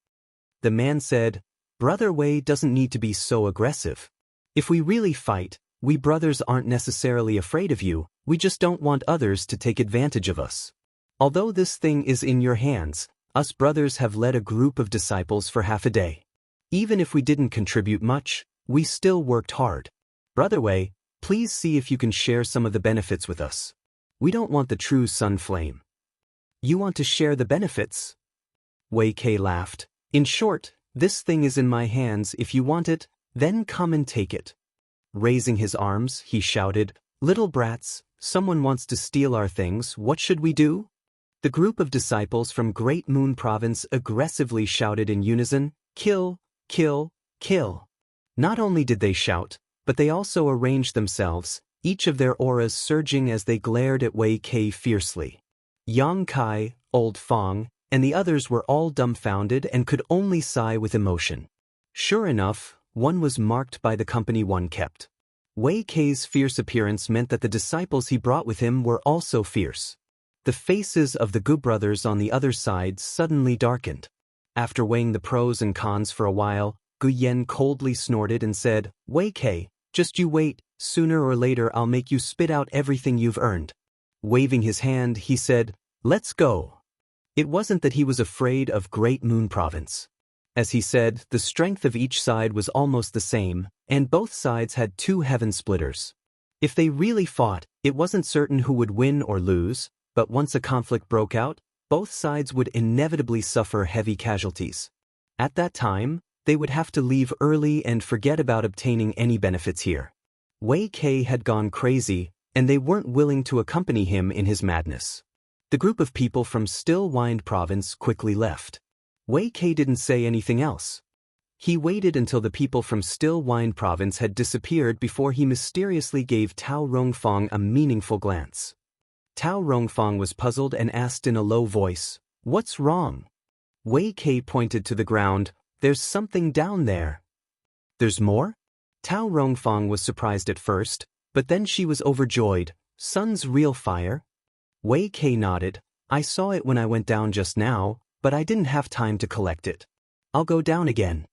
The man said, Brother Wei doesn't need to be so aggressive. If we really fight, we brothers aren't necessarily afraid of you, we just don't want others to take advantage of us. Although this thing is in your hands, us brothers have led a group of disciples for half a day. Even if we didn't contribute much, we still worked hard. Brother Wei, please see if you can share some of the benefits with us. We don't want the true sun flame. You want to share the benefits? Wei Kei laughed. In short, this thing is in my hands. If you want it, then come and take it. Raising his arms, he shouted, Little brats, someone wants to steal our things, what should we do? The group of disciples from Great Moon Province aggressively shouted in unison, Kill, kill, kill. Not only did they shout, but they also arranged themselves, each of their auras surging as they glared at Wei Kei fiercely. Yang Kai, Old Fong, and the others were all dumbfounded and could only sigh with emotion. Sure enough, one was marked by the company one kept. Wei Kei's fierce appearance meant that the disciples he brought with him were also fierce. The faces of the Gu brothers on the other side suddenly darkened. After weighing the pros and cons for a while, Gu Yen coldly snorted and said, Wei Kei, just you wait, sooner or later I'll make you spit out everything you've earned. Waving his hand, he said, Let's go. It wasn't that he was afraid of Great Moon Province. As he said, the strength of each side was almost the same, and both sides had 2 heaven splitters. If they really fought, it wasn't certain who would win or lose, but once a conflict broke out, both sides would inevitably suffer heavy casualties. At that time, they would have to leave early and forget about obtaining any benefits here. Wei Kei had gone crazy, and they weren't willing to accompany him in his madness. The group of people from Still Wind Province quickly left. Wei Kei didn't say anything else. He waited until the people from Still Wind Province had disappeared before he mysteriously gave Tao Rongfang a meaningful glance. Tao Rongfang was puzzled and asked in a low voice, What's wrong? Wei Kei pointed to the ground, There's something down there. There's more? Tao Rongfang was surprised at first, but then she was overjoyed. Sun's real fire? Wei Kei nodded. I saw it when I went down just now, but I didn't have time to collect it. I'll go down again.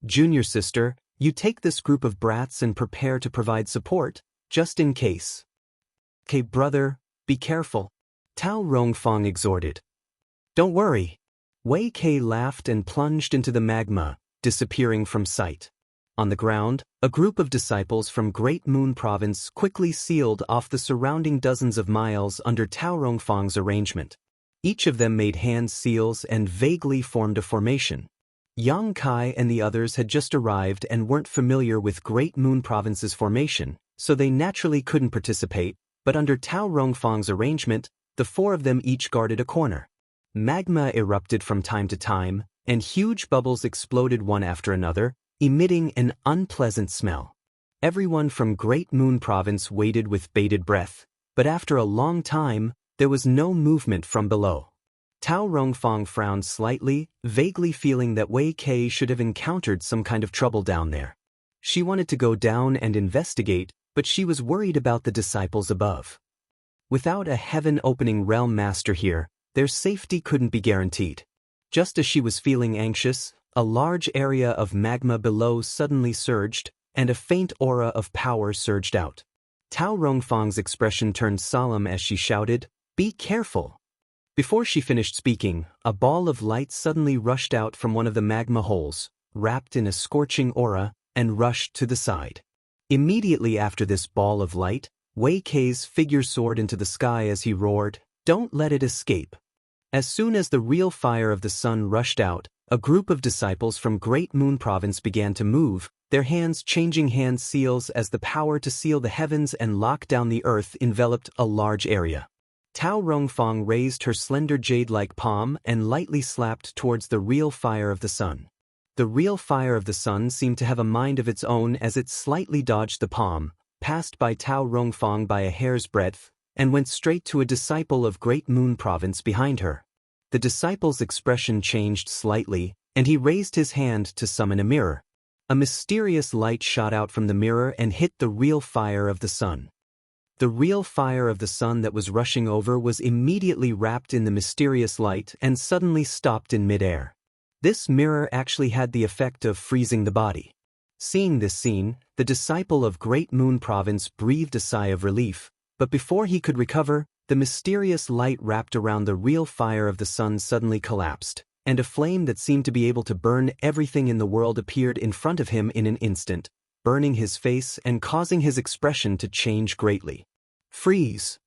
Junior sister, you take this group of brats and prepare to provide support, just in case. Okay, brother, be careful. Tao Rongfang exhorted. Don't worry. Wei Kei laughed and plunged into the magma, disappearing from sight. On the ground, a group of disciples from Great Moon Province quickly sealed off the surrounding dozens of miles under Tao Rongfang's arrangement. Each of them made hand seals and vaguely formed a formation. Yang Kai and the others had just arrived and weren't familiar with Great Moon Province's formation, so they naturally couldn't participate, but under Tao Rongfang's arrangement, the 4 of them each guarded a corner. Magma erupted from time to time, and huge bubbles exploded one after another, emitting an unpleasant smell. Everyone from Great Moon Province waited with bated breath, but after a long time, there was no movement from below. Tao Rongfang frowned slightly, vaguely feeling that Wei Kei should have encountered some kind of trouble down there. She wanted to go down and investigate, but she was worried about the disciples above. Without a heaven-opening realm master here, their safety couldn't be guaranteed. Just as she was feeling anxious, a large area of magma below suddenly surged, and a faint aura of power surged out. Tao Rongfang's expression turned solemn as she shouted, Be careful! Before she finished speaking, a ball of light suddenly rushed out from one of the magma holes, wrapped in a scorching aura, and rushed to the side. Immediately after this ball of light, Wei Kei's figure soared into the sky as he roared, Don't let it escape! As soon as the real fire of the sun rushed out, a group of disciples from Great Moon Province began to move, their hands changing hand seals as the power to seal the heavens and lock down the earth enveloped a large area. Tao Rongfang raised her slender jade-like palm and lightly slapped towards the real fire of the sun. The real fire of the sun seemed to have a mind of its own as it slightly dodged the palm, passed by Tao Rongfang by a hair's breadth, and went straight to a disciple of Great Moon Province behind her. The disciple's expression changed slightly, and he raised his hand to summon a mirror. A mysterious light shot out from the mirror and hit the real fire of the sun. The real fire of the sun that was rushing over was immediately wrapped in the mysterious light and suddenly stopped in midair. This mirror actually had the effect of freezing the body. Seeing this scene, the disciple of Great Moon Province breathed a sigh of relief, but before he could recover, the mysterious light wrapped around the real fire of the sun suddenly collapsed, and a flame that seemed to be able to burn everything in the world appeared in front of him in an instant, burning his face and causing his expression to change greatly. Freeze!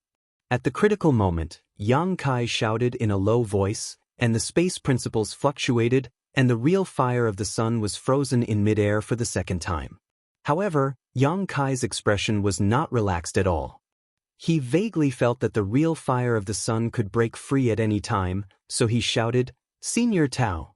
At the critical moment, Yang Kai shouted in a low voice, and the space principles fluctuated, and the real fire of the sun was frozen in midair for the second time. However, Yang Kai's expression was not relaxed at all. He vaguely felt that the real fire of the sun could break free at any time, so he shouted, "Senior Tao."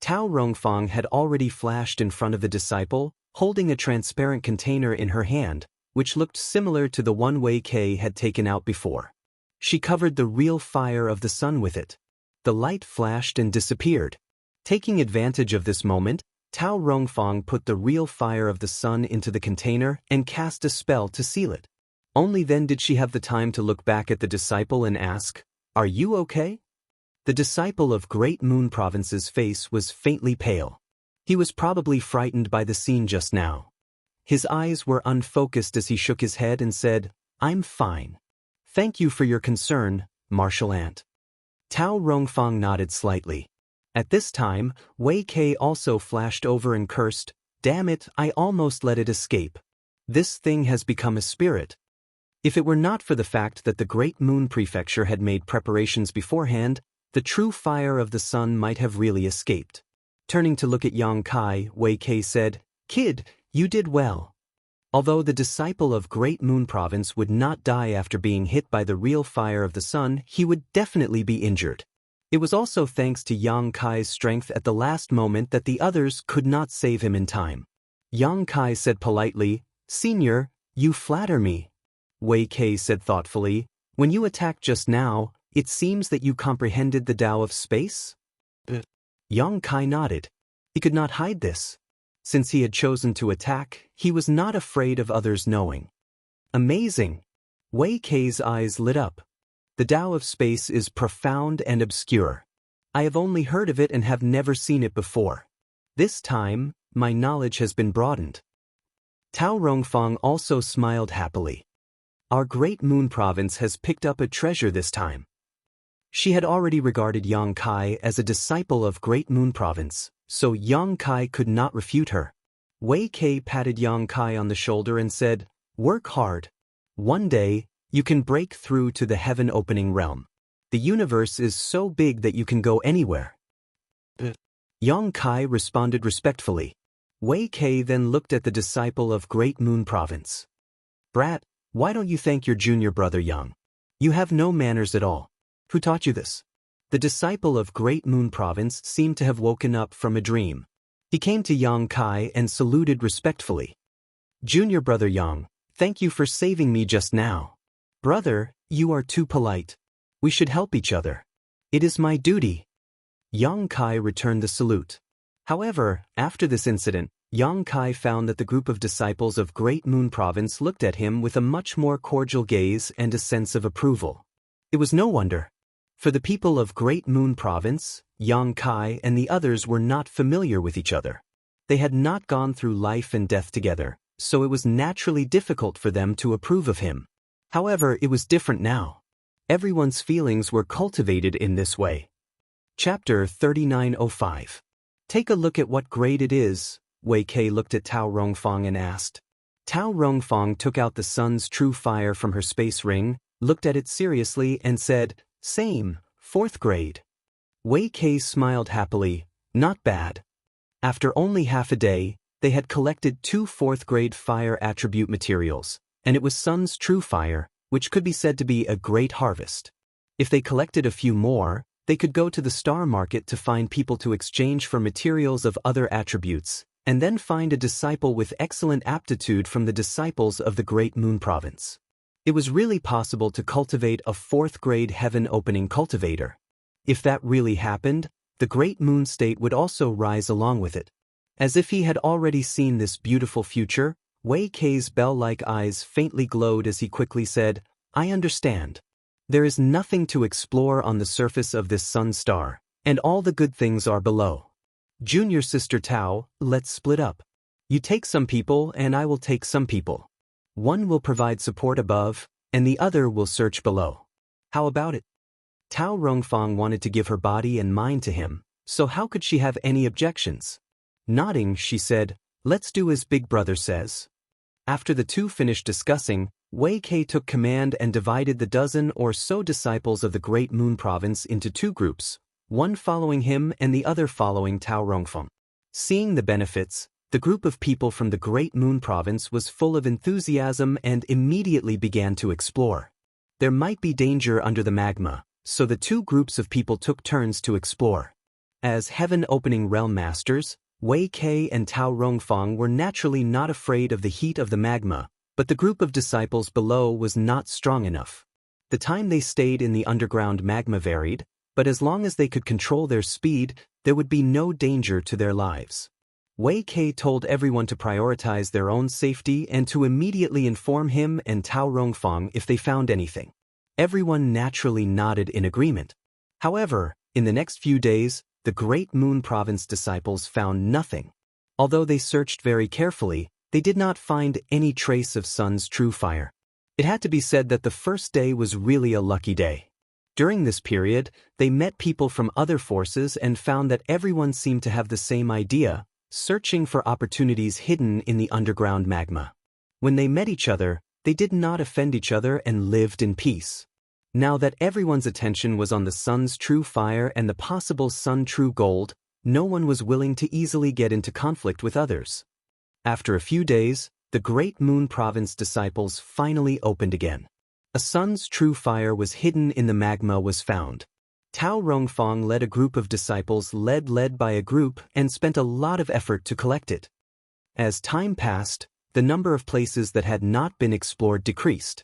Tao Rongfang had already flashed in front of the disciple, holding a transparent container in her hand, which looked similar to the one Wei Kei had taken out before. She covered the real fire of the sun with it. The light flashed and disappeared. Taking advantage of this moment, Tao Rongfang put the real fire of the sun into the container and cast a spell to seal it. Only then did she have the time to look back at the disciple and ask, "Are you okay?" The disciple of Great Moon Province's face was faintly pale. He was probably frightened by the scene just now. His eyes were unfocused as he shook his head and said, "I'm fine. Thank you for your concern, Martial Ant." Tao Rongfang nodded slightly. At this time, Wei Kei also flashed over and cursed, "Damn it, I almost let it escape. This thing has become a spirit." If it were not for the fact that the Great Moon Prefecture had made preparations beforehand, the true fire of the sun might have really escaped. Turning to look at Yang Kai, Wei Kei said, "Kid, you did well." Although the disciple of Great Moon Province would not die after being hit by the real fire of the sun, he would definitely be injured. It was also thanks to Yang Kai's strength at the last moment that the others could not save him in time. Yang Kai said politely, "Senior, you flatter me." Wei Kei said thoughtfully, "When you attacked just now, it seems that you comprehended the Tao of space?" Yang Kai nodded. He could not hide this. Since he had chosen to attack, he was not afraid of others knowing. Amazing! Wei Kei's eyes lit up. The Tao of space is profound and obscure. I have only heard of it and have never seen it before. This time, my knowledge has been broadened. Tao Rongfang also smiled happily. Our Great Moon Province has picked up a treasure this time. She had already regarded Yang Kai as a disciple of Great Moon Province, so Yang Kai could not refute her. Wei Kei patted Yang Kai on the shoulder and said, "Work hard. One day, you can break through to the heaven-opening realm. The universe is so big that you can go anywhere." Yang Kai responded respectfully. Wei Kei then looked at the disciple of Great Moon Province. "Brat, why don't you thank your junior brother Yang? You have no manners at all. Who taught you this?" The disciple of Great Moon Province seemed to have woken up from a dream. He came to Yang Kai and saluted respectfully. "Junior brother Yang, thank you for saving me just now." "Brother, you are too polite. We should help each other. It is my duty." Yang Kai returned the salute. However, after this incident, Yang Kai found that the group of disciples of Great Moon Province looked at him with a much more cordial gaze and a sense of approval. It was no wonder. For the people of Great Moon Province, Yang Kai and the others were not familiar with each other. They had not gone through life and death together, so it was naturally difficult for them to approve of him. However, it was different now. Everyone's feelings were cultivated in this way. Chapter 3905. Take a look at what grade it is. Wei Kei looked at Tao Rongfang and asked. Tao Rongfang took out the sun's true fire from her space ring, looked at it seriously and said, "Same, 4th grade." Wei Kei smiled happily, "Not bad." After only half a day, they had collected 2 4th-grade fire attribute materials, and it was sun's true fire, which could be said to be a great harvest. If they collected a few more, They could go to the star market to find people to exchange for materials of other attributes, and then find a disciple with excellent aptitude from the disciples of the Great Moon Province. It was really possible to cultivate a 4th-grade heaven-opening cultivator. If that really happened, the Great Moon State would also rise along with it. As if he had already seen this beautiful future, Wei Kei's bell-like eyes faintly glowed as he quickly said, "I understand. There is nothing to explore on the surface of this sun star, and all the good things are below. Junior sister Tao, let's split up. You take some people and I will take some people. One will provide support above, and the other will search below. How about it?" Tao Rongfang wanted to give her body and mind to him, so how could she have any objections? Nodding, she said, "Let's do as Big Brother says." After the two finished discussing, Wei Kei took command and divided the dozen or so disciples of the Great Moon Province into 2 groups, one following him and the other following Tao Rongfeng. Seeing the benefits, the group of people from the Great Moon Province was full of enthusiasm and immediately began to explore. There might be danger under the magma, so the 2 groups of people took turns to explore. As heaven-opening realm masters, Wei Kei and Tao Rongfang were naturally not afraid of the heat of the magma, but the group of disciples below was not strong enough. The time they stayed in the underground magma varied, but as long as they could control their speed, there would be no danger to their lives. Wei Kei told everyone to prioritize their own safety and to immediately inform him and Tao Rongfang if they found anything. Everyone naturally nodded in agreement. However, in the next few days, the Great Moon Province disciples found nothing. Although they searched very carefully, they did not find any trace of Sun's true fire. It had to be said that the first day was really a lucky day. During this period, they met people from other forces and found that everyone seemed to have the same idea, searching for opportunities hidden in the underground magma. When they met each other, they did not offend each other and lived in peace. Now that everyone's attention was on the Sun's true fire and the possible Sun true gold, no one was willing to easily get into conflict with others. After a few days, the Great Moon Province disciples finally opened again. A Sun's true fire was hidden in the magma was found. Tao Rongfang led a group of disciples led by a group and spent a lot of effort to collect it. As time passed, the number of places that had not been explored decreased.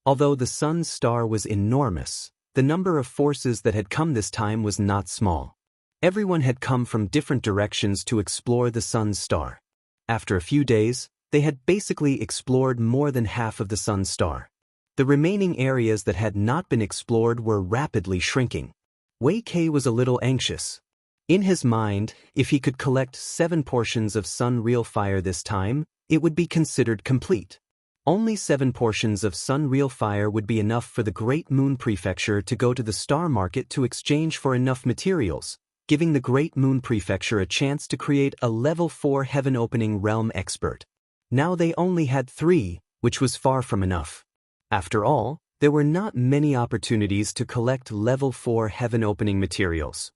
Although the Sun's star was enormous, the number of forces that had come this time was not small. Everyone had come from different directions to explore the Sun's star. After a few days, they had basically explored more than half of the Sun's star. The remaining areas that had not been explored were rapidly shrinking. Wei Kei was a little anxious. In his mind, if he could collect 7 portions of Sun real fire this time, it would be considered complete. Only 7 portions of Sun real fire would be enough for the Great Moon Prefecture to go to the star market to exchange for enough materials, giving the Great Moon Prefecture a chance to create a level 4 heaven-opening realm expert. Now they only had 3, which was far from enough. After all, there were not many opportunities to collect level 4 heaven-opening materials.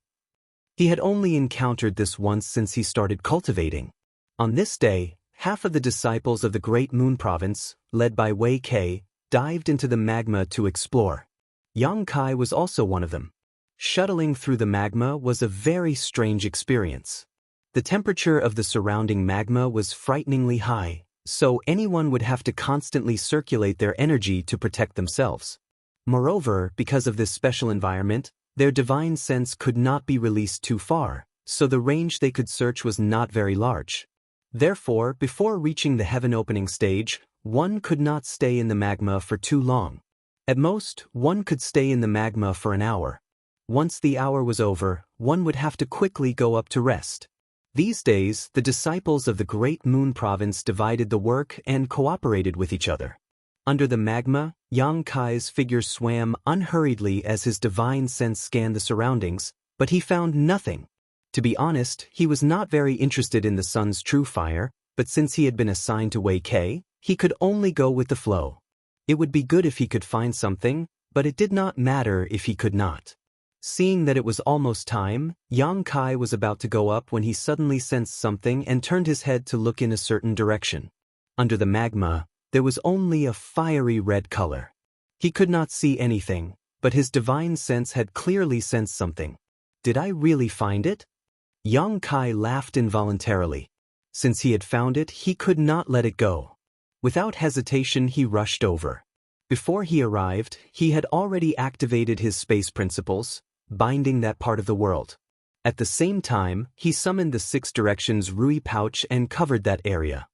He had only encountered this once since he started cultivating. On this day, half of the disciples of the Great Moon Province, led by Wei Kei, dived into the magma to explore. Yang Kai was also one of them. Shuttling through the magma was a very strange experience. The temperature of the surrounding magma was frighteningly high, so anyone would have to constantly circulate their energy to protect themselves. Moreover, because of this special environment, their divine sense could not be released too far, so the range they could search was not very large. Therefore, before reaching the heaven-opening stage, one could not stay in the magma for too long. At most, one could stay in the magma for an hour. Once the hour was over, one would have to quickly go up to rest. These days, the disciples of the Great Moon Province divided the work and cooperated with each other. Under the magma, Yang Kai's figure swam unhurriedly as his divine sense scanned the surroundings, but he found nothing. To be honest, he was not very interested in the Sun's true fire, but since he had been assigned to Wei Kei, he could only go with the flow. It would be good if he could find something, but it did not matter if he could not. Seeing that it was almost time, Yang Kai was about to go up when he suddenly sensed something and turned his head to look in a certain direction. Under the magma, there was only a fiery red color. He could not see anything, but his divine sense had clearly sensed something. Did I really find it? Yang Kai laughed involuntarily. Since he had found it, he could not let it go. Without hesitation, he rushed over. Before he arrived, he had already activated his space principles, binding that part of the world. At the same time, he summoned the 6 directions Rui pouch and covered that area.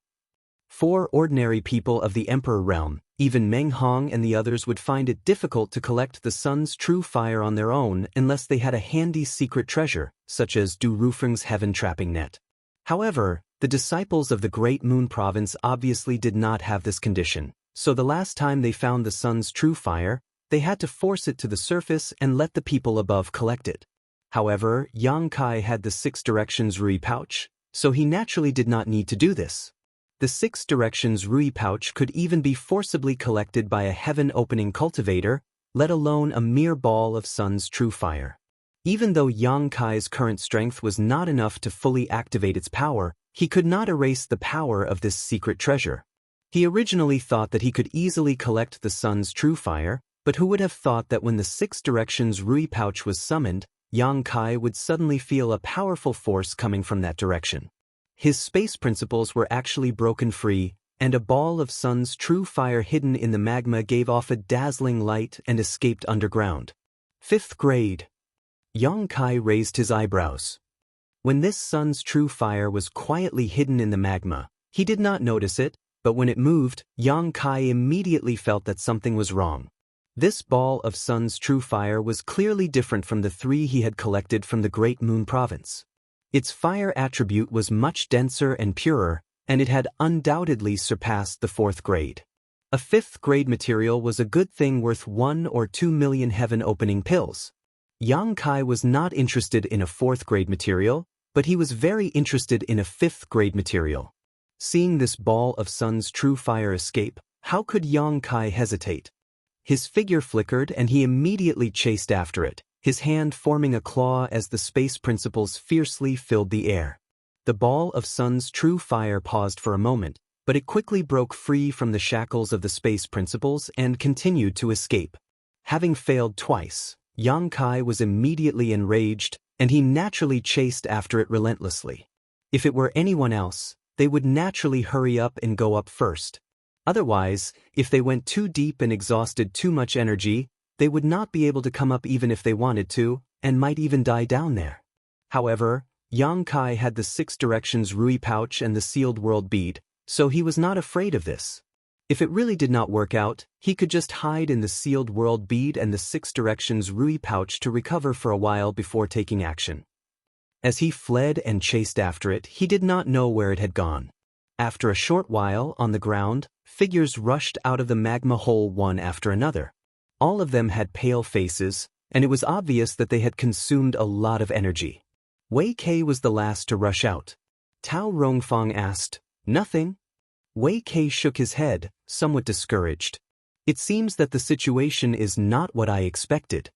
4 ordinary people of the Emperor realm, even Meng Hong and the others, would find it difficult to collect the sun's true fire on their own unless they had a handy secret treasure, such as Du Rufeng's heaven-trapping net. However, the disciples of the Great Moon Province obviously did not have this condition, so the last time they found the sun's true fire, they had to force it to the surface and let the people above collect it. However, Yang Kai had the 6 directions Rui pouch, so he naturally did not need to do this. The 6 directions Rui pouch could even be forcibly collected by a heaven-opening cultivator, let alone a mere ball of sun's true fire. Even though Yang Kai's current strength was not enough to fully activate its power, he could not erase the power of this secret treasure. He originally thought that he could easily collect the sun's true fire, but who would have thought that when the 6 directions Rui pouch was summoned, Yang Kai would suddenly feel a powerful force coming from that direction. His space principles were actually broken free, and a ball of sun's true fire hidden in the magma gave off a dazzling light and escaped underground. 5th grade. Yang Kai raised his eyebrows. When this sun's true fire was quietly hidden in the magma, he did not notice it, but when it moved, Yang Kai immediately felt that something was wrong. This ball of sun's true fire was clearly different from the 3 he had collected from the Great Moon Province. Its fire attribute was much denser and purer, and it had undoubtedly surpassed the 4th grade. A 5th grade material was a good thing worth 1 or 2 million heaven-opening pills. Yang Kai was not interested in a 4th grade material, but he was very interested in a 5th grade material. Seeing this ball of sun's true fire escape, how could Yang Kai hesitate? His figure flickered and he immediately chased after it, his hand forming a claw as the space principles fiercely filled the air. The ball of sun's true fire paused for a moment, but it quickly broke free from the shackles of the space principles and continued to escape. Having failed twice, Yang Kai was immediately enraged, and he naturally chased after it relentlessly. If it were anyone else, they would naturally hurry up and go up first. Otherwise, if they went too deep and exhausted too much energy, they would not be able to come up even if they wanted to, and might even die down there. However, Yang Kai had the 6 directions Rui pouch and the sealed world bead, so he was not afraid of this. If it really did not work out, he could just hide in the sealed world bead and the 6 directions Rui pouch to recover for a while before taking action. As he fled and chased after it, he did not know where it had gone. After a short while, on the ground, figures rushed out of the magma hole one after another. All of them had pale faces, and it was obvious that they had consumed a lot of energy. Wei Kei was the last to rush out. Tao Rongfang asked, "Nothing?" Wei Kei shook his head, somewhat discouraged. "It seems that the situation is not what I expected."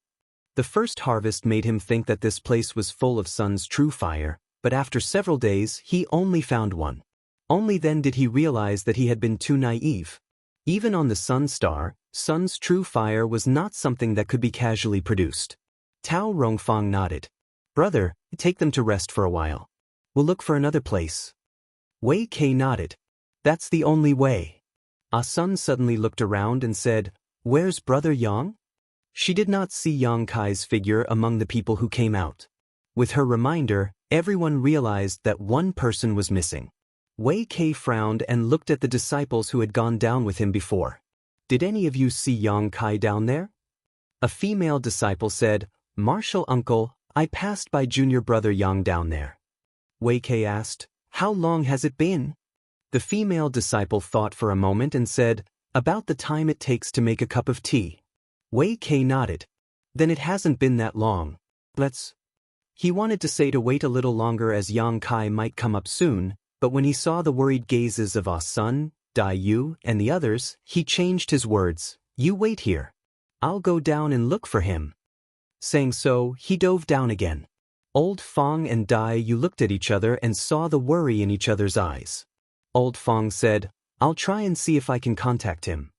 The first harvest made him think that this place was full of sun's true fire, but after several days he only found one. Only then did he realize that he had been too naive. Even on the sun star, sun's true fire was not something that could be casually produced. Tao Rongfang nodded. "Brother, take them to rest for a while. We'll look for another place." Wei Kei nodded. "That's the only way." Ah Sun suddenly looked around and said, "Where's Brother Yang?" She did not see Yang Kai's figure among the people who came out. With her reminder, everyone realized that one person was missing. Wei Kei frowned and looked at the disciples who had gone down with him before. "Did any of you see Yang Kai down there?" A female disciple said, "Martial uncle, I passed by junior brother Yang down there." Wei Kei asked, "How long has it been?" The female disciple thought for a moment and said, "About the time it takes to make a cup of tea." Wei Kei nodded. "Then it hasn't been that long. Let's—" He wanted to say to wait a little longer as Yang Kai might come up soon, but when he saw the worried gazes of Ah Sun, Dai Yu, and the others, he changed his words. "You wait here. I'll go down and look for him." Saying so, he dove down again. Old Fong and Dai Yu looked at each other and saw the worry in each other's eyes. Old Fong said, "I'll try and see if I can contact him."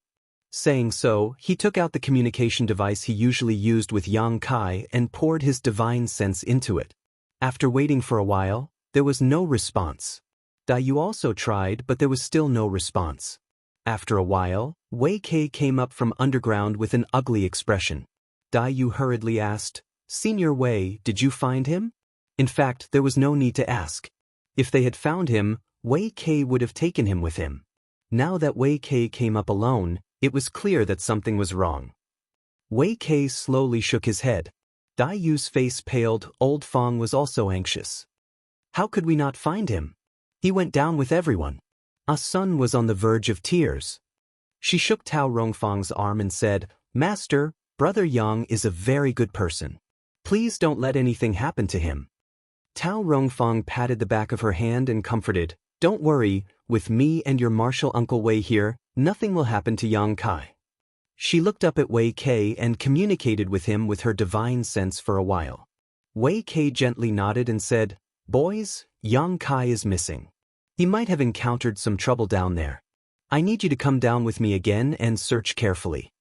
Saying so, he took out the communication device he usually used with Yang Kai and poured his divine sense into it. After waiting for a while, there was no response. Yu also tried, but there was still no response. After a while, Wei Kei came up from underground with an ugly expression. Yu hurriedly asked, "Senior Wei, did you find him?" In fact, there was no need to ask. If they had found him, Wei Kei would have taken him with him. Now that Wei Kei came up alone, it was clear that something was wrong. Wei Kei slowly shook his head. Yu's face paled. Old Fong was also anxious. How could we not find him? He went down with everyone. Sun was on the verge of tears. She shook Tao Rongfang's arm and said, "Master, Brother Yang is a very good person. Please don't let anything happen to him." Tao Rongfang patted the back of her hand and comforted, "Don't worry, with me and your martial Uncle Wei here, nothing will happen to Yang Kai." She looked up at Wei Kei and communicated with him with her divine sense for a while. Wei Kei gently nodded and said, "Boys, Yang Kai is missing. He might have encountered some trouble down there. I need you to come down with me again and search carefully."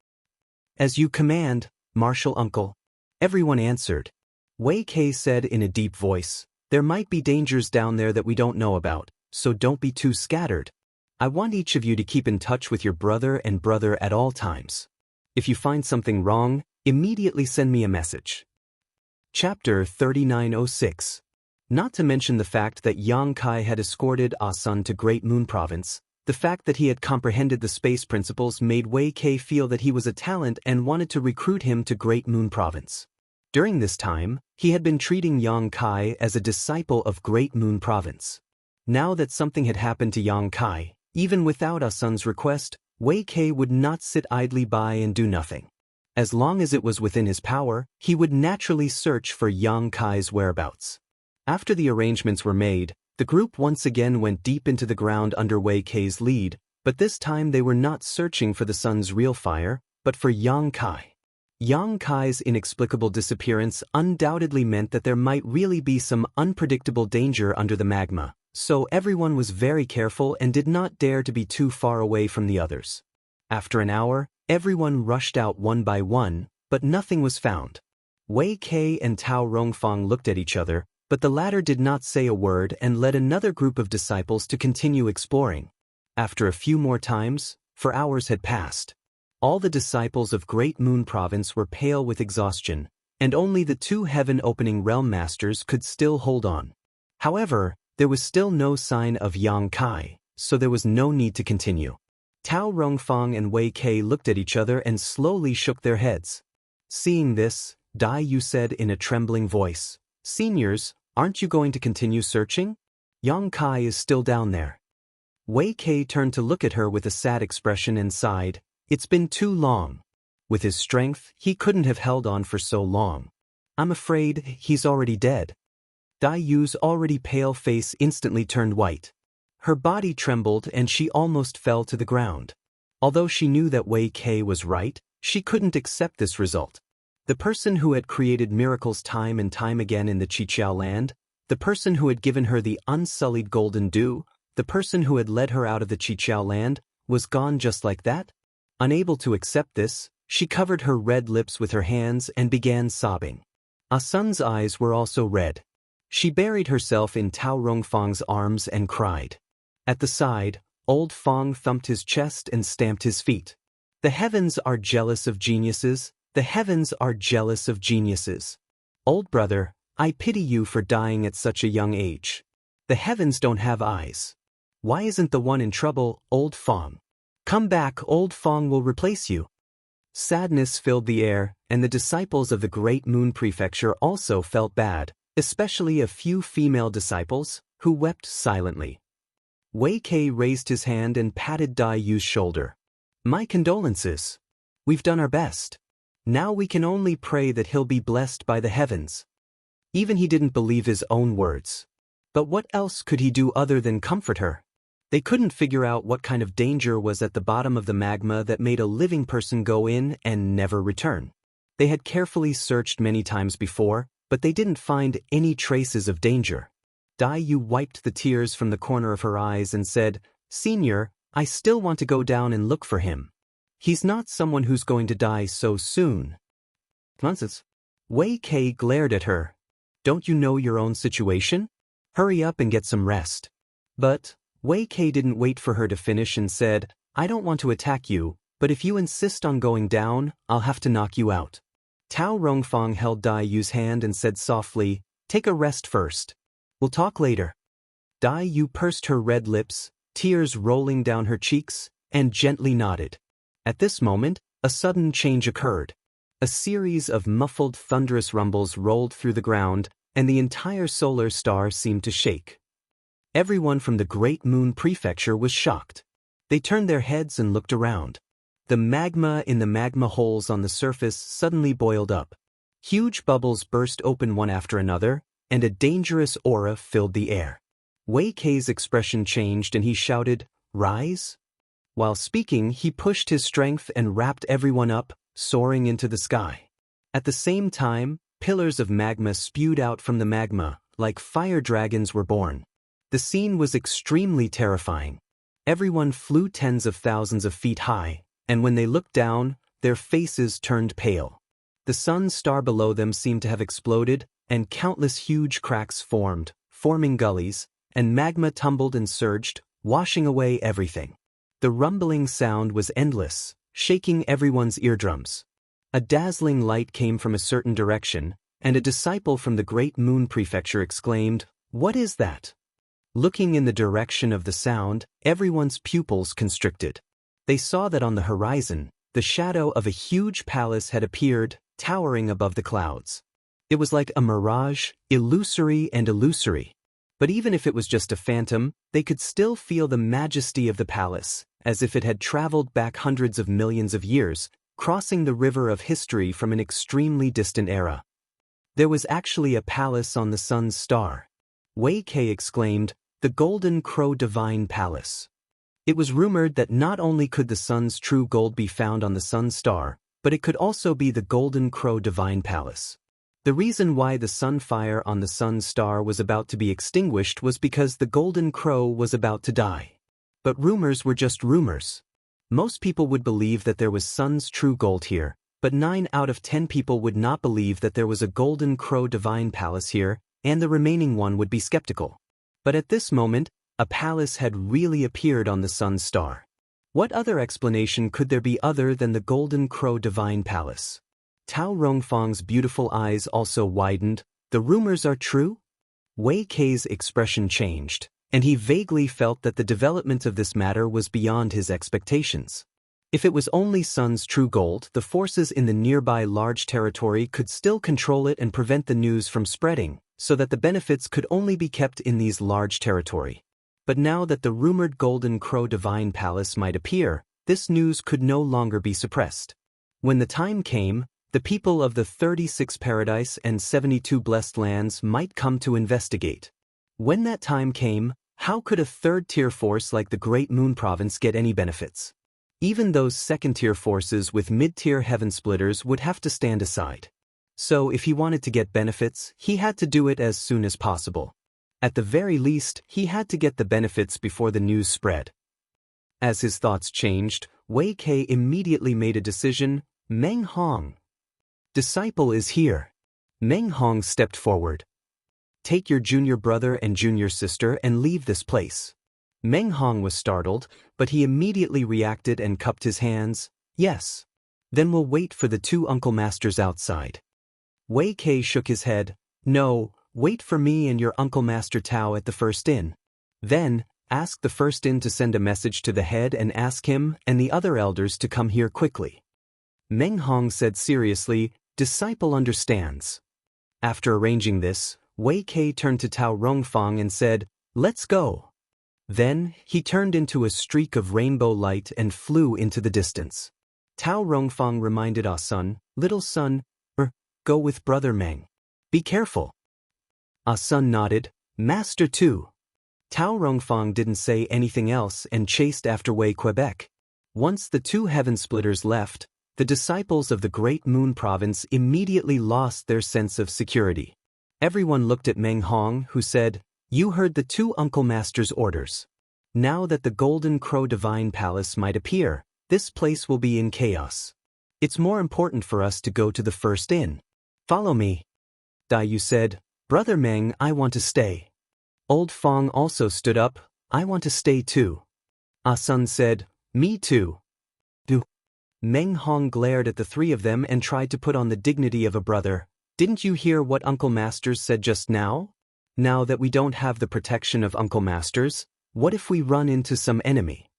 "As you command, martial uncle," everyone answered. Wei Kei said in a deep voice, "There might be dangers down there that we don't know about, so don't be too scattered. I want each of you to keep in touch with your brother at all times. If you find something wrong, immediately send me a message." Chapter 3906. Not to mention the fact that Yang Kai had escorted Sun to Great Moon Province, the fact that he had comprehended the space principles made Wei Kei feel that he was a talent and wanted to recruit him to Great Moon Province. During this time, he had been treating Yang Kai as a disciple of Great Moon Province. Now that something had happened to Yang Kai, even without Sun's request, Wei Kei would not sit idly by and do nothing. As long as it was within his power, he would naturally search for Yang Kai's whereabouts. After the arrangements were made, the group once again went deep into the ground under Wei Kei's lead, but this time they were not searching for the sun's real fire, but for Yang Kai. Yang Kai's inexplicable disappearance undoubtedly meant that there might really be some unpredictable danger under the magma, so everyone was very careful and did not dare to be too far away from the others. After an hour, everyone rushed out one by one, but nothing was found. Wei Kei and Tao Rongfang looked at each other, but the latter did not say a word and led another group of disciples to continue exploring. After a few more times, for hours had passed. All the disciples of Great Moon Province were pale with exhaustion, and only the two heaven-opening realm masters could still hold on. However, there was still no sign of Yang Kai, so there was no need to continue. Tao Rongfang and Wei Kei looked at each other and slowly shook their heads. Seeing this, Yu said in a trembling voice, "Seniors, aren't you going to continue searching? Yang Kai is still down there." Wei Kei turned to look at her with a sad expression and sighed, "It's been too long. With his strength, he couldn't have held on for so long. I'm afraid he's already dead." Yu's already pale face instantly turned white. Her body trembled and she almost fell to the ground. Although she knew that Wei Kei was right, she couldn't accept this result. The person who had created miracles time and time again in the Qiqiao land, the person who had given her the unsullied golden dew, the person who had led her out of the Qiqiao land, was gone just like that? Unable to accept this, she covered her red lips with her hands and began sobbing. Sun's eyes were also red. She buried herself in Tao Rongfang's arms and cried. At the side, old Fong thumped his chest and stamped his feet. "The heavens are jealous of geniuses. The heavens are jealous of geniuses. Old brother, I pity you for dying at such a young age. The heavens don't have eyes. Why isn't the one in trouble, old Fong? Come back, old Fong will replace you." Sadness filled the air, and the disciples of the Great Moon Prefecture also felt bad, especially a few female disciples, who wept silently. Wei Kei raised his hand and patted Yu's shoulder. "My condolences. We've done our best. Now we can only pray that he'll be blessed by the heavens." Even he didn't believe his own words. But what else could he do other than comfort her? They couldn't figure out what kind of danger was at the bottom of the magma that made a living person go in and never return. They had carefully searched many times before, but they didn't find any traces of danger. Yu wiped the tears from the corner of her eyes and said, "Senior, I still want to go down and look for him. He's not someone who's going to die so soon. Nonsense. Wei Kei glared at her. Don't you know your own situation? Hurry up and get some rest. But Wei Kei didn't wait for her to finish and said, I don't want to attack you, but if you insist on going down, I'll have to knock you out. Tao Rongfang held Dai Yu's hand and said softly, take a rest first. We'll talk later. Dai Yu pursed her red lips, tears rolling down her cheeks, and gently nodded. At this moment, a sudden change occurred. A series of muffled thunderous rumbles rolled through the ground, and the entire solar star seemed to shake. Everyone from the Great Moon Prefecture was shocked. They turned their heads and looked around. The magma in the magma holes on the surface suddenly boiled up. Huge bubbles burst open one after another, and a dangerous aura filled the air. Wei Kei's expression changed and he shouted, Rise? While speaking, he pushed his strength and wrapped everyone up, soaring into the sky. At the same time, pillars of magma spewed out from the magma, like fire dragons were born. The scene was extremely terrifying. Everyone flew tens of thousands of feet high, and when they looked down, their faces turned pale. The sun star below them seemed to have exploded, and countless huge cracks formed, forming gullies, and magma tumbled and surged, washing away everything. The rumbling sound was endless, shaking everyone's eardrums. A dazzling light came from a certain direction, and a disciple from the Great Moon Prefecture exclaimed, What is that? Looking in the direction of the sound, everyone's pupils constricted. They saw that on the horizon, the shadow of a huge palace had appeared, towering above the clouds. It was like a mirage, illusory and illusory. But even if it was just a phantom, they could still feel the majesty of the palace, as if it had traveled back hundreds of millions of years, crossing the river of history from an extremely distant era. There was actually a palace on the sun's star. Wei Kei exclaimed, the Golden Crow Divine Palace. It was rumored that not only could the sun's true gold be found on the sun's star, but it could also be the Golden Crow Divine Palace. The reason why the sunfire on the sun's star was about to be extinguished was because the Golden Crow was about to die. But rumors were just rumors. Most people would believe that there was sun's true gold here, but 9 out of 10 people would not believe that there was a Golden Crow Divine Palace here, and the remaining one would be skeptical. But at this moment, a palace had really appeared on the sun's star. What other explanation could there be other than the Golden Crow Divine Palace? Tao Rongfang's beautiful eyes also widened. The rumors are true? Wei Kei's expression changed, and he vaguely felt that the development of this matter was beyond his expectations. If it was only sun's true gold, the forces in the nearby large territory could still control it and prevent the news from spreading, so that the benefits could only be kept in these large territory. But now that the rumored Golden Crow Divine Palace might appear, this news could no longer be suppressed. When the time came, the people of the 36 Paradise and 72 Blessed Lands might come to investigate. When that time came, how could a third-tier force like the Great Moon Province get any benefits? Even those second-tier forces with mid-tier heaven splitters would have to stand aside. So if he wanted to get benefits, he had to do it as soon as possible. At the very least, he had to get the benefits before the news spread. As his thoughts changed, Wei Kei immediately made a decision. Meng Hong. Disciple is here. Meng Hong stepped forward. Take your junior brother and junior sister and leave this place. Meng Hong was startled, but he immediately reacted and cupped his hands. Yes. Then we'll wait for the 2 uncle masters outside. Wei Kei shook his head. No, wait for me and your uncle master Tao at the first inn. Then, ask the first inn to send a message to the head and ask him and the other elders to come here quickly. Meng Hong said seriously, disciple understands. After arranging this, Wei Kei turned to Tao Rongfang and said, let's go. Then, he turned into a streak of rainbow light and flew into the distance. Tao Rongfang reminded Ah Sun, little son, go with brother Meng. Be careful. Ah Sun nodded, master too. Tao Rongfang didn't say anything else and chased after Wei Quebec. Once the 2 heaven splitters left, the disciples of the Great Moon Province immediately lost their sense of security. Everyone looked at Meng Hong, who said, you heard the 2 uncle masters' orders. Now that the Golden Crow Divine Palace might appear, This place will be in chaos. It's more important for us to go to the first inn. Follow me. Dai said, Brother Meng, I want to stay. Old Fong also stood up, I want to stay too. Sun said, Me too. Do. Meng Hong glared at the three of them and tried to put on the dignity of a brother. Didn't you hear what Uncle Masters said just now? Now that we don't have the protection of Uncle Masters, what if we run into some enemy?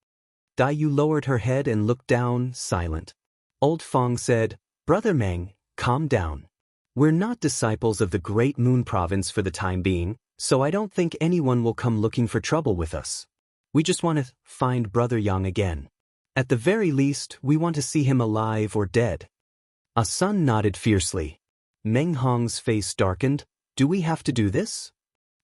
Dai lowered her head and looked down, silent. Old Fong said, Brother Meng, calm down. We're not disciples of the Great Moon Province for the time being, so I don't think anyone will come looking for trouble with us. We just want to find Brother Yang again. At the very least, we want to see him alive or dead. Sun nodded fiercely. Meng Hong's face darkened. Do we have to do this?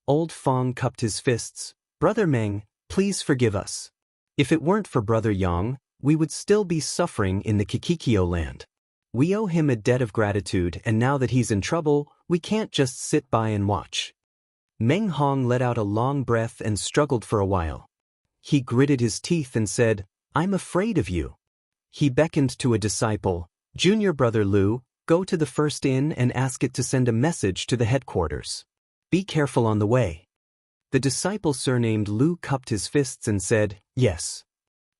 Old Fong cupped his fists. Brother Meng, please forgive us. If it weren't for Brother Yang, we would still be suffering in the Kikikyo land. We owe him a debt of gratitude, and now that he's in trouble, we can't just sit by and watch. Meng Hong let out a long breath and struggled for a while. He gritted his teeth and said, I'm afraid of you. He beckoned to a disciple, Junior Brother Lu, go to the first inn and ask it to send a message to the headquarters. Be careful on the way. The disciple surnamed Lu cupped his fists and said, Yes.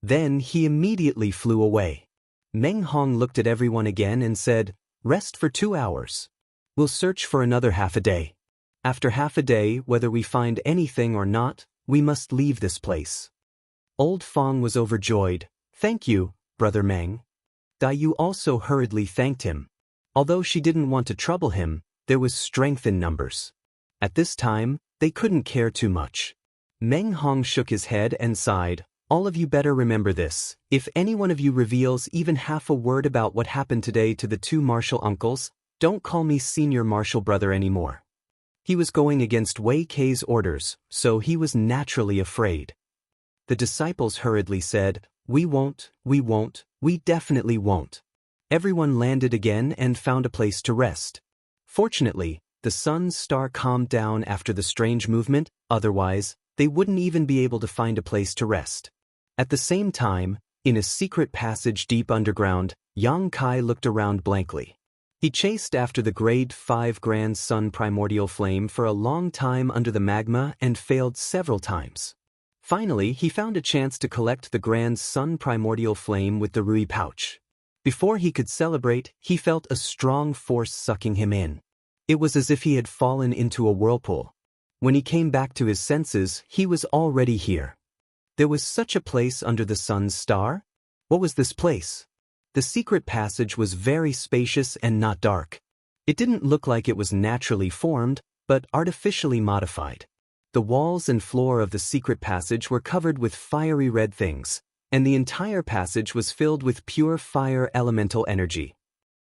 Then he immediately flew away. Meng Hong looked at everyone again and said, Rest for 2 hours. We'll search for another half a day. After half a day, whether we find anything or not, we must leave this place. Old Fong was overjoyed. Thank you, Brother Meng. Dai also hurriedly thanked him. Although she didn't want to trouble him, there was strength in numbers. At this time, they couldn't care too much. Meng Hong shook his head and sighed. All of you better remember this. If any one of you reveals even half a word about what happened today to the 2 martial uncles, don't call me senior martial brother anymore. He was going against Wei Kei's orders, so he was naturally afraid. The disciples hurriedly said, We won't, we definitely won't. Everyone landed again and found a place to rest. Fortunately, the sun's star calmed down after the strange movement, otherwise, they wouldn't even be able to find a place to rest. At the same time, in a secret passage deep underground, Yang Kai looked around blankly. He chased after the grade 5 Grand Sun primordial flame for a long time under the magma and failed several times. Finally, he found a chance to collect the Grand Sun primordial flame with the Rui pouch. Before he could celebrate, he felt a strong force sucking him in. It was as if he had fallen into a whirlpool. When he came back to his senses, he was already here. There was such a place under the sun's star? What was this place? The secret passage was very spacious and not dark. It didn't look like it was naturally formed, but artificially modified. The walls and floor of the secret passage were covered with fiery red things, and the entire passage was filled with pure fire elemental energy.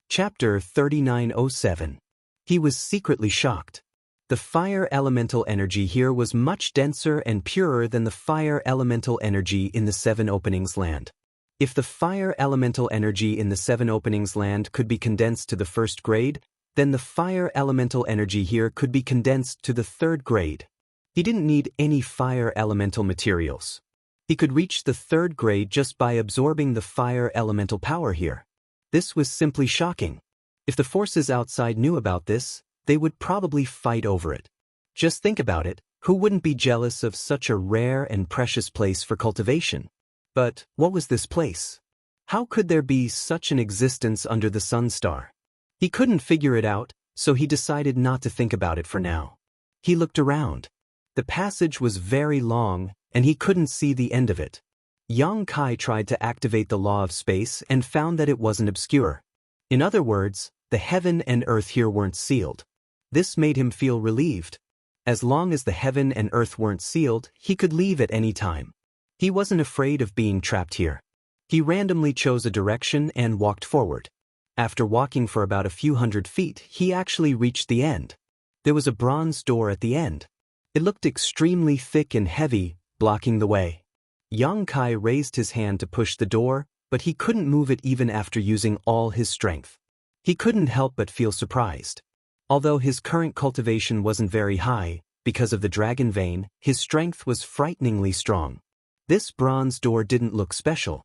Chapter 3907. He was secretly shocked. The fire elemental energy here was much denser and purer than the fire elemental energy in the 7 Openings land. If the fire elemental energy in the 7 Openings land could be condensed to the 1st grade, then the fire elemental energy here could be condensed to the 3rd grade. He didn't need any fire elemental materials. He could reach the 3rd grade just by absorbing the fire elemental power here. This was simply shocking. If the forces outside knew about this, they would probably fight over it. Just think about it, who wouldn't be jealous of such a rare and precious place for cultivation? But what was this place? How could there be such an existence under the sun star? He couldn't figure it out, so he decided not to think about it for now. He looked around. The passage was very long, and he couldn't see the end of it. Yang Kai tried to activate the law of space and found that it wasn't obscure. In other words, the heaven and earth here weren't sealed. This made him feel relieved. As long as the heaven and earth weren't sealed, he could leave at any time. He wasn't afraid of being trapped here. He randomly chose a direction and walked forward. After walking for about a few hundred feet, he actually reached the end. There was a bronze door at the end. It looked extremely thick and heavy, blocking the way. Yang Kai raised his hand to push the door, but he couldn't move it even after using all his strength. He couldn't help but feel surprised. Although his current cultivation wasn't very high, because of the dragon vein, his strength was frighteningly strong. This bronze door didn't look special.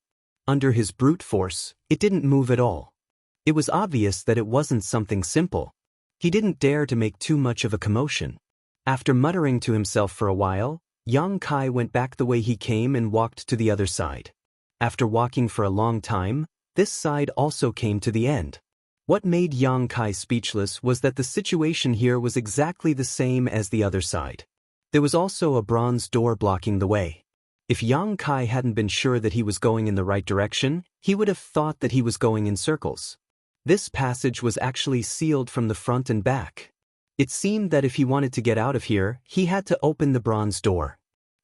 under his brute force, it didn't move at all. It was obvious that it wasn't something simple. He didn't dare to make too much of a commotion. After muttering to himself for a while, Yang Kai went back the way he came and walked to the other side. After walking for a long time, this side also came to the end. What made Yang Kai speechless was that the situation here was exactly the same as the other side. There was also a bronze door blocking the way. If Yang Kai hadn't been sure that he was going in the right direction, he would have thought that he was going in circles. This passage was actually sealed from the front and back. It seemed that if he wanted to get out of here, he had to open the bronze door.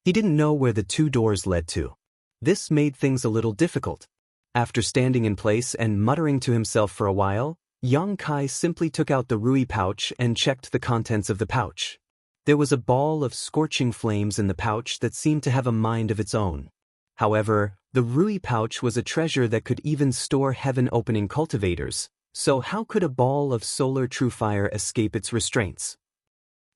He didn't know where the two doors led to. This made things a little difficult. After standing in place and muttering to himself for a while, Yang Kai simply took out the rui pouch and checked the contents of the pouch. There was a ball of scorching flames in the pouch that seemed to have a mind of its own. However, the rui pouch was a treasure that could even store heaven-opening cultivators, so how could a ball of solar true fire escape its restraints?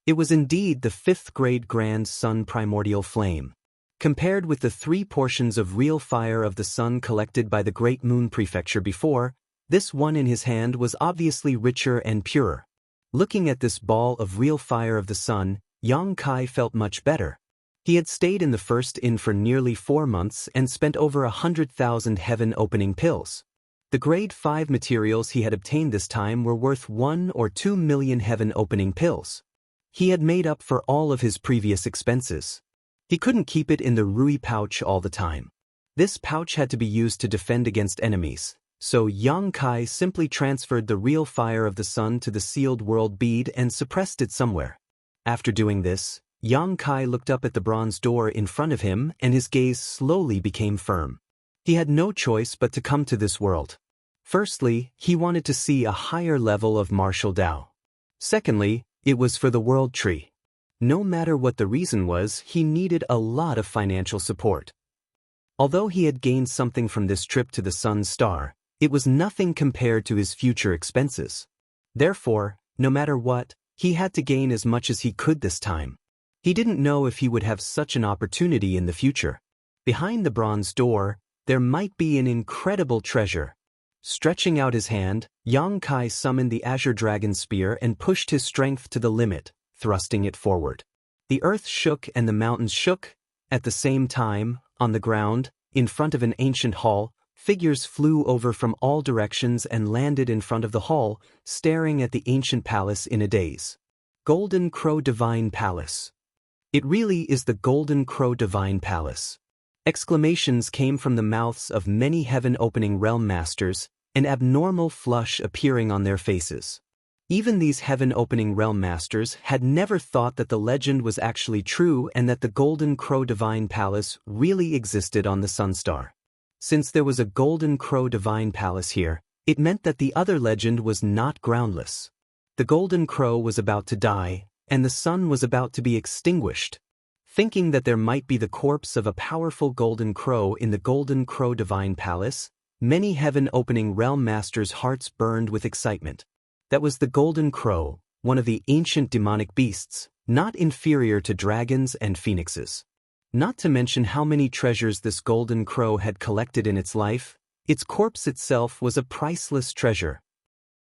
It was indeed the 5th-grade Grand Sun primordial flame. Compared with the 3 portions of real fire of the sun collected by the Great Moon Prefecture before, this one in his hand was obviously richer and purer. Looking at this ball of real fire of the sun, Yang Kai felt much better. He had stayed in the first inn for nearly 4 months and spent over 100,000 heaven-opening pills. The grade 5 materials he had obtained this time were worth 1 or 2 million heaven-opening pills. He had made up for all of his previous expenses. He couldn't keep it in the rui pouch all the time. This pouch had to be used to defend against enemies, so Yang Kai simply transferred the real fire of the sun to the sealed world bead and suppressed it somewhere. After doing this, Yang Kai looked up at the bronze door in front of him and his gaze slowly became firm. He had no choice but to come to this world. Firstly, he wanted to see a higher level of martial Tao. Secondly, it was for the world tree. No matter what the reason was, he needed a lot of financial support. Although he had gained something from this trip to the Sun Star, it was nothing compared to his future expenses. Therefore, no matter what, he had to gain as much as he could this time. He didn't know if he would have such an opportunity in the future. Behind the bronze door, there might be an incredible treasure. Stretching out his hand, Yang Kai summoned the Azure Dragon Spear and pushed his strength to the limit, thrusting it forward. The earth shook and the mountains shook. At the same time, on the ground, in front of an ancient hall, figures flew over from all directions and landed in front of the hall, staring at the ancient palace in a daze. Golden Crow Divine Palace. It really is the Golden Crow Divine Palace. Exclamations came from the mouths of many heaven-opening realm masters, an abnormal flush appearing on their faces. Even these heaven-opening realm masters had never thought that the legend was actually true and that the Golden Crow Divine Palace really existed on the Sunstar. Since there was a Golden Crow Divine Palace here, it meant that the other legend was not groundless. The Golden Crow was about to die, and the sun was about to be extinguished. Thinking that there might be the corpse of a powerful Golden Crow in the Golden Crow Divine Palace, many heaven-opening realm masters' hearts burned with excitement. That was the Golden Crow, one of the ancient demonic beasts, not inferior to dragons and phoenixes. Not to mention how many treasures this Golden Crow had collected in its life, its corpse itself was a priceless treasure.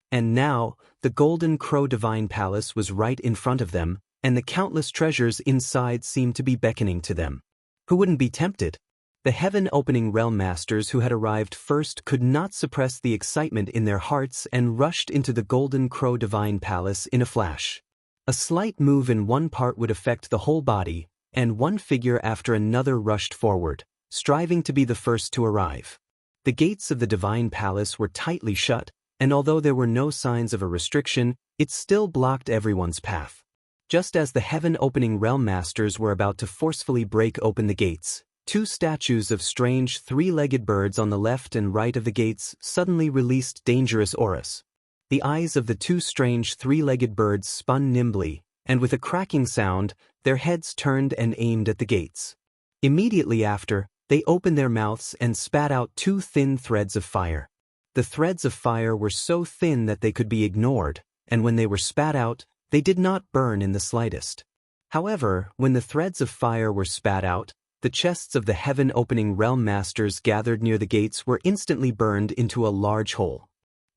And now, the Golden Crow Divine Palace was right in front of them, and the countless treasures inside seemed to be beckoning to them. Who wouldn't be tempted? The heaven-opening realm masters who had arrived first could not suppress the excitement in their hearts and rushed into the Golden Crow Divine Palace in a flash. A slight move in one part would affect the whole body, and one figure after another rushed forward, striving to be the first to arrive. The gates of the Divine Palace were tightly shut, and although there were no signs of a restriction, it still blocked everyone's path. Just as the heaven-opening realm masters were about to forcefully break open the gates, 2 statues of strange 3-legged birds on the left and right of the gates suddenly released dangerous auras. The eyes of the 2 strange 3-legged birds spun nimbly, and with a cracking sound, their heads turned and aimed at the gates. Immediately after, they opened their mouths and spat out 2 thin threads of fire. The threads of fire were so thin that they could be ignored, and when they were spat out, they did not burn in the slightest. However, when the threads of fire were spat out, the chests of the heaven-opening realm masters gathered near the gates were instantly burned into a large hole.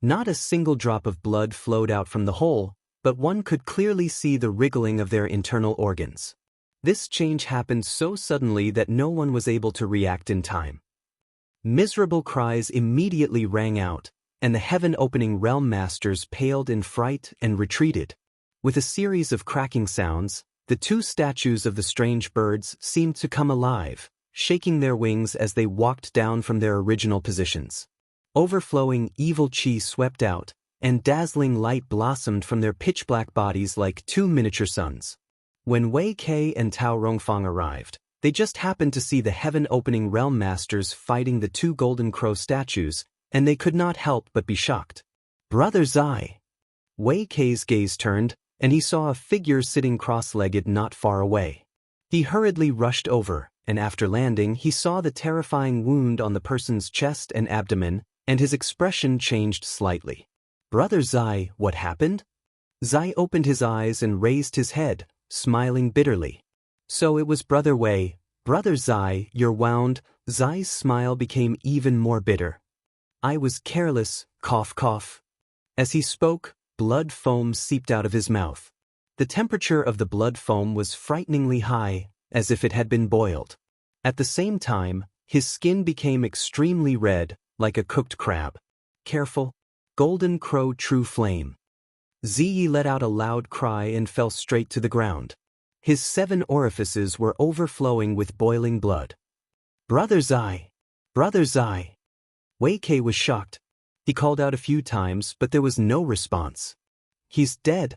Not a single drop of blood flowed out from the hole, but one could clearly see the wriggling of their internal organs. This change happened so suddenly that no one was able to react in time. Miserable cries immediately rang out, and the heaven-opening realm masters paled in fright and retreated. With a series of cracking sounds, the two statues of the strange birds seemed to come alive, shaking their wings as they walked down from their original positions. Overflowing evil chi swept out, and dazzling light blossomed from their pitch-black bodies like two miniature suns. When Wei Kei and Tao Rongfang arrived, they just happened to see the heaven-opening realm masters fighting the two golden crow statues, and they could not help but be shocked. "Brother Zai!" Wei Kei's gaze turned, and he saw a figure sitting cross-legged not far away. He hurriedly rushed over, and after landing he saw the terrifying wound on the person's chest and abdomen, and his expression changed slightly. "Brother Zai, what happened?" Zai opened his eyes and raised his head, smiling bitterly. "So it was Brother Wei. Brother Zai, you're wound." Zai's smile became even more bitter. "I was careless, cough cough." As he spoke, blood foam seeped out of his mouth. The temperature of the blood foam was frighteningly high, as if it had been boiled. At the same time, his skin became extremely red, like a cooked crab. "Careful. Golden Crow True Flame." Ziyi let out a loud cry and fell straight to the ground. His 7 orifices were overflowing with boiling blood. "Brother Zai! Brother Zai!" Wei Kei was shocked. He called out a few times, but there was no response. "He's dead."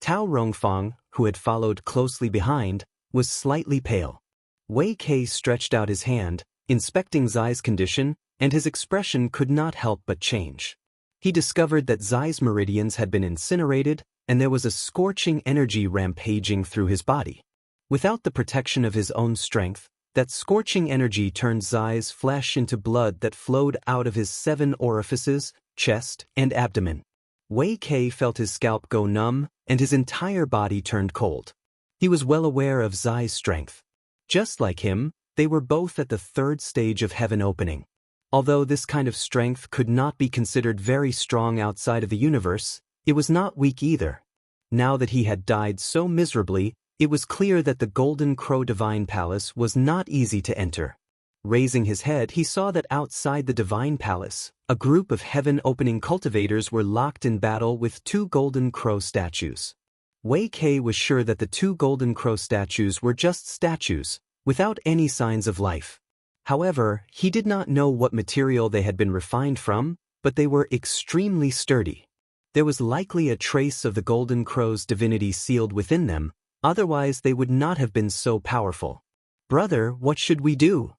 Tao Rongfang, who had followed closely behind, was slightly pale. Wei Kei stretched out his hand, inspecting Zai's condition, and his expression could not help but change. He discovered that Zai's meridians had been incinerated, and there was a scorching energy rampaging through his body. Without the protection of his own strength, that scorching energy turned Zai's flesh into blood that flowed out of his 7 orifices, chest, and abdomen. Wei Kei felt his scalp go numb, and his entire body turned cold. He was well aware of Zai's strength. Just like him, they were both at the 3rd stage of heaven opening. Although this kind of strength could not be considered very strong outside of the universe, it was not weak either. Now that he had died so miserably, it was clear that the Golden Crow Divine Palace was not easy to enter. Raising his head, he saw that outside the Divine Palace, a group of heaven-opening cultivators were locked in battle with 2 Golden Crow statues. Wei Kei was sure that the 2 Golden Crow statues were just statues, without any signs of life. However, he did not know what material they had been refined from, but they were extremely sturdy. There was likely a trace of the Golden Crow's divinity sealed within them, otherwise they would not have been so powerful. "Brother, what should we do?"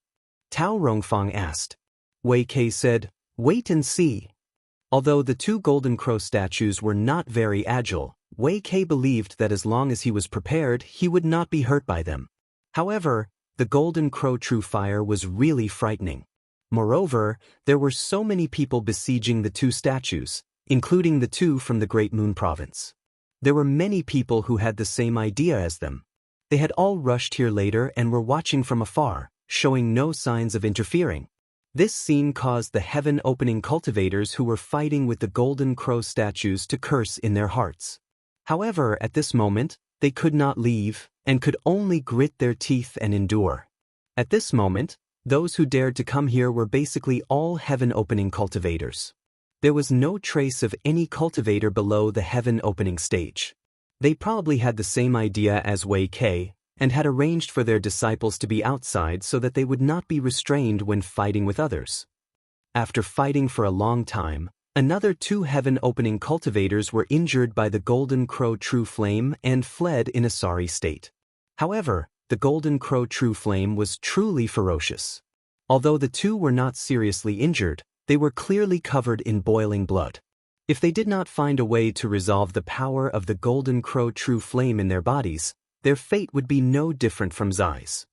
Tao Rongfang asked. Wei Kei said, "Wait and see." Although the 2 Golden Crow statues were not very agile, Wei Kei believed that as long as he was prepared, he would not be hurt by them. However, the Golden Crow True Fire was really frightening. Moreover, there were so many people besieging the 2 statues, including the 2 from the Great Moon Province. There were many people who had the same idea as them. They had all rushed here later and were watching from afar, showing no signs of interfering. This scene caused the heaven-opening cultivators who were fighting with the Golden Crow statues to curse in their hearts. However, at this moment, they could not leave, and could only grit their teeth and endure. At this moment, those who dared to come here were basically all heaven-opening cultivators. There was no trace of any cultivator below the heaven-opening stage. They probably had the same idea as Wei Kei, and had arranged for their disciples to be outside so that they would not be restrained when fighting with others. After fighting for a long time, another 2 heaven-opening cultivators were injured by the Golden Crow True Flame and fled in a sorry state. However, the Golden Crow True Flame was truly ferocious. Although the 2 were not seriously injured, they were clearly covered in boiling blood. If they did not find a way to resolve the power of the Golden Crow True Flame in their bodies, their fate would be no different from Zai's.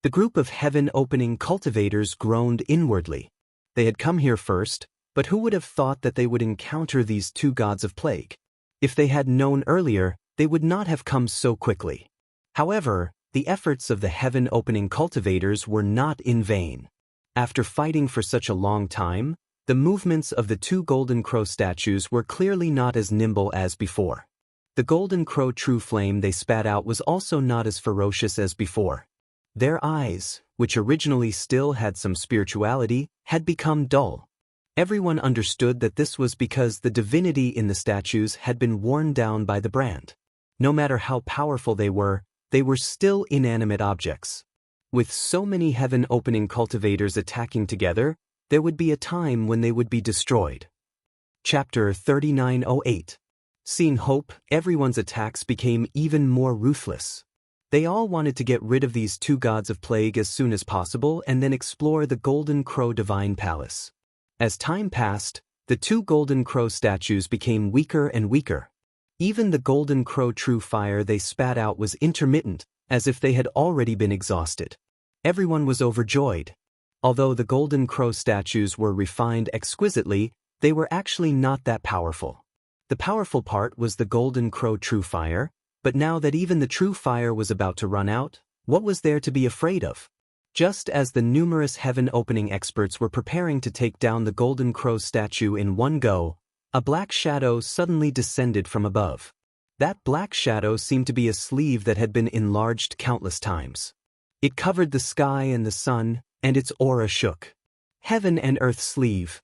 The group of heaven-opening cultivators groaned inwardly. They had come here first, but who would have thought that they would encounter these 2 gods of plague? If they had known earlier, they would not have come so quickly. However, The efforts of the heaven-opening cultivators were not in vain. After fighting for such a long time, the movements of the two golden crow statues were clearly not as nimble as before. The golden crow true flame they spat out was also not as ferocious as before. Their eyes, which originally still had some spirituality, had become dull. Everyone understood that this was because the divinity in the statues had been worn down by the brand. No matter how powerful they were still inanimate objects. With so many heaven-opening cultivators attacking together, there would be a time when they would be destroyed. Chapter 3908. Seeing hope, everyone's attacks became even more ruthless. They all wanted to get rid of these two gods of plague as soon as possible and then explore the Golden Crow Divine Palace. As time passed, the two Golden Crow statues became weaker and weaker. Even the Golden Crow true fire they spat out was intermittent, as if they had already been exhausted. Everyone was overjoyed. Although the Golden Crow statues were refined exquisitely, they were actually not that powerful. The powerful part was the Golden Crow true fire, but now that even the true fire was about to run out, what was there to be afraid of? Just as the numerous heaven-opening experts were preparing to take down the Golden Crow statue in one go, a black shadow suddenly descended from above. That black shadow seemed to be a sleeve that had been enlarged countless times. It covered the sky and the sun, and its aura shook. Heaven and Earth sleeve.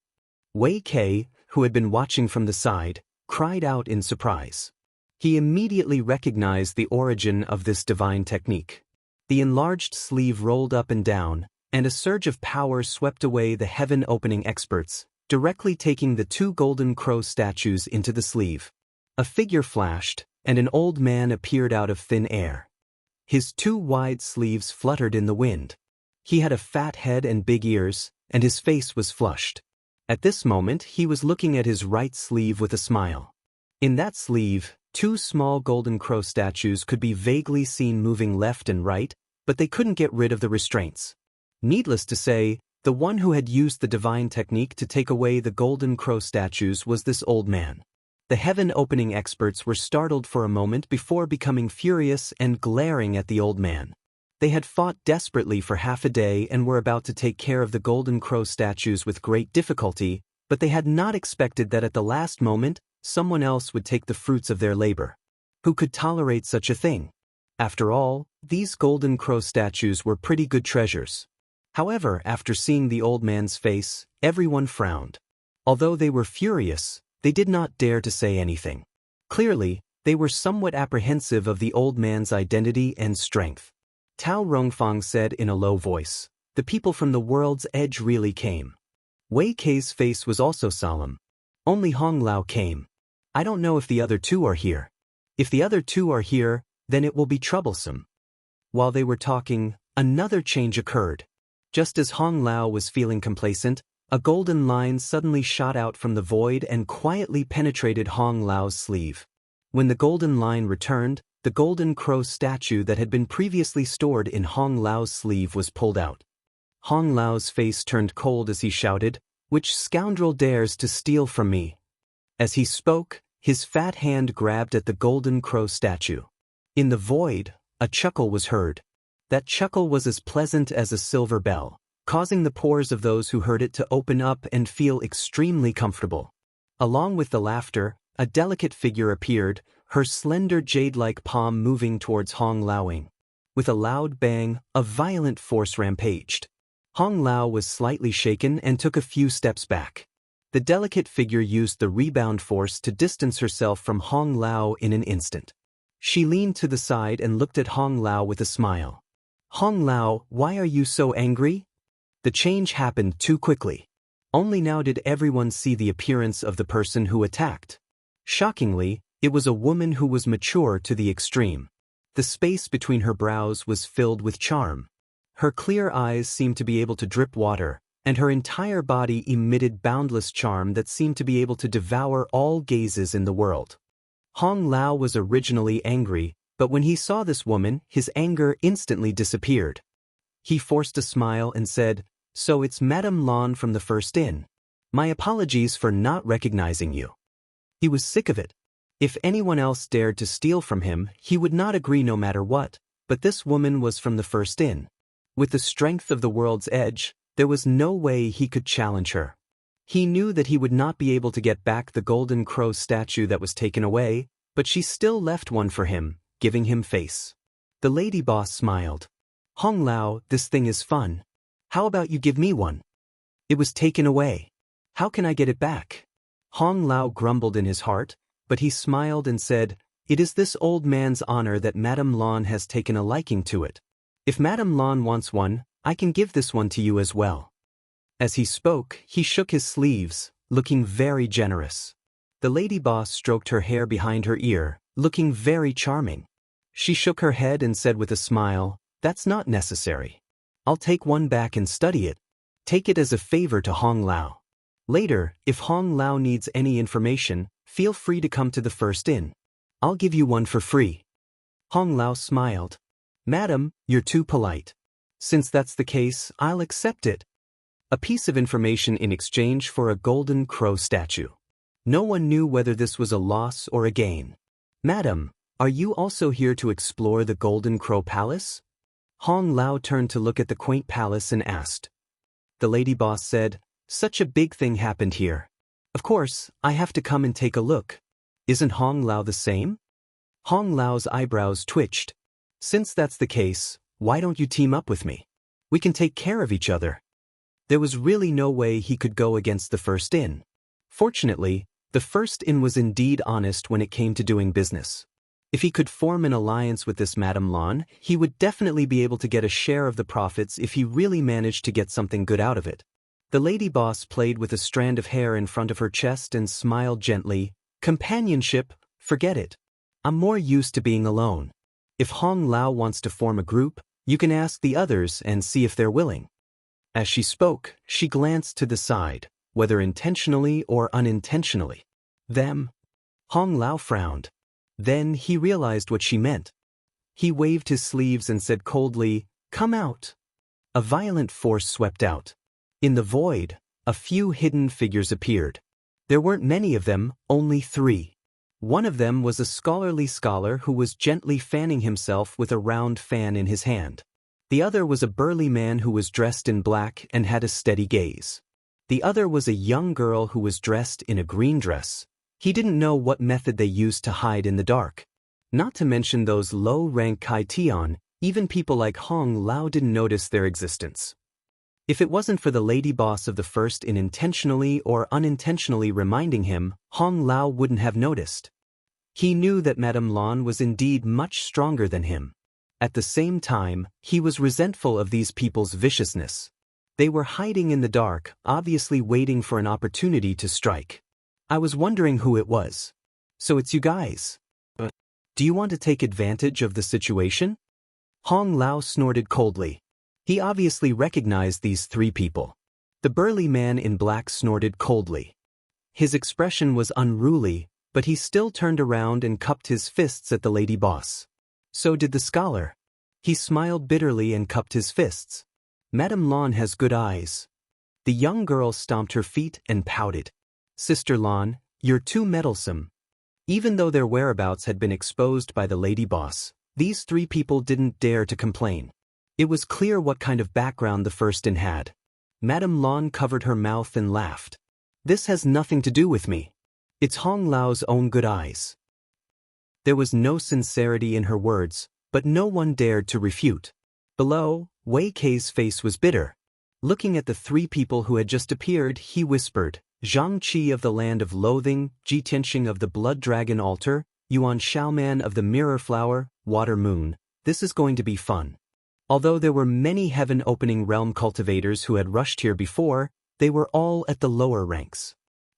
Wei Kei, who had been watching from the side, cried out in surprise. He immediately recognized the origin of this divine technique. The enlarged sleeve rolled up and down, and a surge of power swept away the heaven-opening experts, directly taking the two Golden Crow statues into the sleeve. A figure flashed, and an old man appeared out of thin air. His two wide sleeves fluttered in the wind. He had a fat head and big ears, and his face was flushed. At this moment he was looking at his right sleeve with a smile. In that sleeve, two small Golden Crow statues could be vaguely seen moving left and right, but they couldn't get rid of the restraints. Needless to say, the one who had used the divine technique to take away the Golden Crow statues was this old man. The heaven-opening experts were startled for a moment before becoming furious and glaring at the old man. They had fought desperately for half a day and were about to take care of the Golden Crow statues with great difficulty, but they had not expected that at the last moment, someone else would take the fruits of their labor. Who could tolerate such a thing? After all, these Golden Crow statues were pretty good treasures. However, after seeing the old man's face, everyone frowned. Although they were furious, they did not dare to say anything. Clearly, they were somewhat apprehensive of the old man's identity and strength. Tao Rongfang said in a low voice, "The people from the world's edge really came." Wei Kei's face was also solemn. "Only Hong Lao came. I don't know if the other two are here. If the other two are here, then it will be troublesome." While they were talking, another change occurred. Just as Hong Lao was feeling complacent, a golden line suddenly shot out from the void and quietly penetrated Hong Lao's sleeve. When the golden line returned, the Golden Crow statue that had been previously stored in Hong Lao's sleeve was pulled out. Hong Lao's face turned cold as he shouted, "Which scoundrel dares to steal from me?" As he spoke, his fat hand grabbed at the Golden Crow statue. In the void, a chuckle was heard. That chuckle was as pleasant as a silver bell, causing the pores of those who heard it to open up and feel extremely comfortable. Along with the laughter, a delicate figure appeared, her slender jade-like palm moving towards Hong Laoing. With a loud bang, a violent force rampaged. Hong Lao was slightly shaken and took a few steps back. The delicate figure used the rebound force to distance herself from Hong Lao in an instant. She leaned to the side and looked at Hong Lao with a smile. "Hong Lao, why are you so angry?" The change happened too quickly. Only now did everyone see the appearance of the person who attacked. Shockingly, it was a woman who was mature to the extreme. The space between her brows was filled with charm. Her clear eyes seemed to be able to drip water, and her entire body emitted boundless charm that seemed to be able to devour all gazes in the world. Hong Lao was originally angry, but when he saw this woman, his anger instantly disappeared. He forced a smile and said, "So it's Madame Lan from the first inn. My apologies for not recognizing you." He was sick of it. If anyone else dared to steal from him, he would not agree no matter what. but this woman was from the first inn. With the strength of the world's edge, there was no way he could challenge her. He knew that he would not be able to get back the golden crow statue that was taken away, but she still left one for him, giving him face. The lady boss smiled. Hong Lao, this thing is fun. How about you give me one? It was taken away. How can I get it back? Hong Lao grumbled in his heart, but he smiled and said, It is this old man's honor that Madame Lan has taken a liking to it. If Madame Lan wants one, I can give this one to you as well. As he spoke, he shook his sleeves, looking very generous. The lady boss stroked her hair behind her ear, looking very charming. She shook her head and said with a smile, That's not necessary. I'll take one back and study it. Take it as a favor to Hong Lao. Later, if Hong Lao needs any information, feel free to come to the first inn. I'll give you one for free. Hong Lao smiled. Madam, you're too polite. Since that's the case, I'll accept it. A piece of information in exchange for a golden crow statue. No one knew whether this was a loss or a gain. Madam, are you also here to explore the Golden Crow Palace? Hong Lao turned to look at the quaint palace and asked. The lady boss said, Such a big thing happened here. Of course, I have to come and take a look. Isn't Hong Lao the same? Hong Lao's eyebrows twitched. Since that's the case, why don't you team up with me? We can take care of each other. There was really no way he could go against the first inn. Fortunately, the first inn was indeed honest when it came to doing business. If he could form an alliance with this Madame Lan, he would definitely be able to get a share of the profits if he really managed to get something good out of it. The lady boss played with a strand of hair in front of her chest and smiled gently. Companionship, forget it. I'm more used to being alone. If Hong Lao wants to form a group, you can ask the others and see if they're willing. As she spoke, she glanced to the side, whether intentionally or unintentionally. Them? Hong Lao frowned. Then he realized what she meant. He waved his sleeves and said coldly, Come out. A violent force swept out. In the void, a few hidden figures appeared. There weren't many of them, only 3. One of them was a scholarly scholar who was gently fanning himself with a round fan in his hand. The other was a burly man who was dressed in black and had a steady gaze. The other was a young girl who was dressed in a green dress. He didn't know what method they used to hide in the dark. Not to mention those low-rank Kai Tian, even people like Hong Lao didn't notice their existence. If it wasn't for the lady boss of the first inn intentionally or unintentionally reminding him, Hong Lao wouldn't have noticed. He knew that Madame Lan was indeed much stronger than him. At the same time, he was resentful of these people's viciousness. They were hiding in the dark, obviously waiting for an opportunity to strike. I was wondering who it was. So it's you guys. Do you want to take advantage of the situation? Hong Lao snorted coldly. He obviously recognized these 3 people. The burly man in black snorted coldly. His expression was unruly, but he still turned around and cupped his fists at the lady boss. So did the scholar. He smiled bitterly and cupped his fists. Madame Lan has good eyes. The young girl stomped her feet and pouted. Sister Lan, you're too meddlesome. Even though their whereabouts had been exposed by the lady boss, these 3 people didn't dare to complain. It was clear what kind of background the first inn had. Madame Lan covered her mouth and laughed. This has nothing to do with me. It's Hong Lao's own good eyes. There was no sincerity in her words, but no one dared to refute. Below, Wei Kei's face was bitter. Looking at the 3 people who had just appeared, he whispered, Zhang Qi of the Land of Loathing, Ji Tianxing of the Blood Dragon Altar, Yuan Shaoman of the Mirror Flower, Water Moon, this is going to be fun. Although there were many heaven-opening realm cultivators who had rushed here before, they were all at the lower ranks.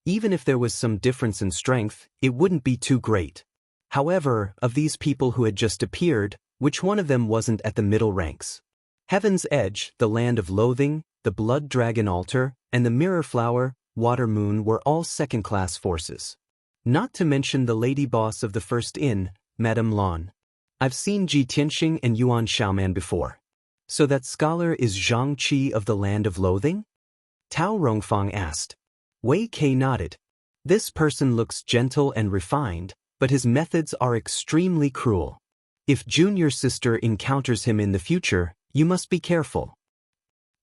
Even if there was some difference in strength, it wouldn't be too great. However, of these people who had just appeared, which one of them wasn't at the middle ranks? Heaven's Edge, the Land of Loathing, the Blood Dragon Altar, and the Mirror Flower, Water Moon were all second-class forces. Not to mention the lady boss of the first inn, Madame Lan. I've seen Ji Tianxing and Yuan Shaoman before. So that scholar is Zhang Qi of the Land of Loathing? Tao Rongfang asked. Wei Kei nodded. This person looks gentle and refined, but his methods are extremely cruel. If junior sister encounters him in the future, you must be careful.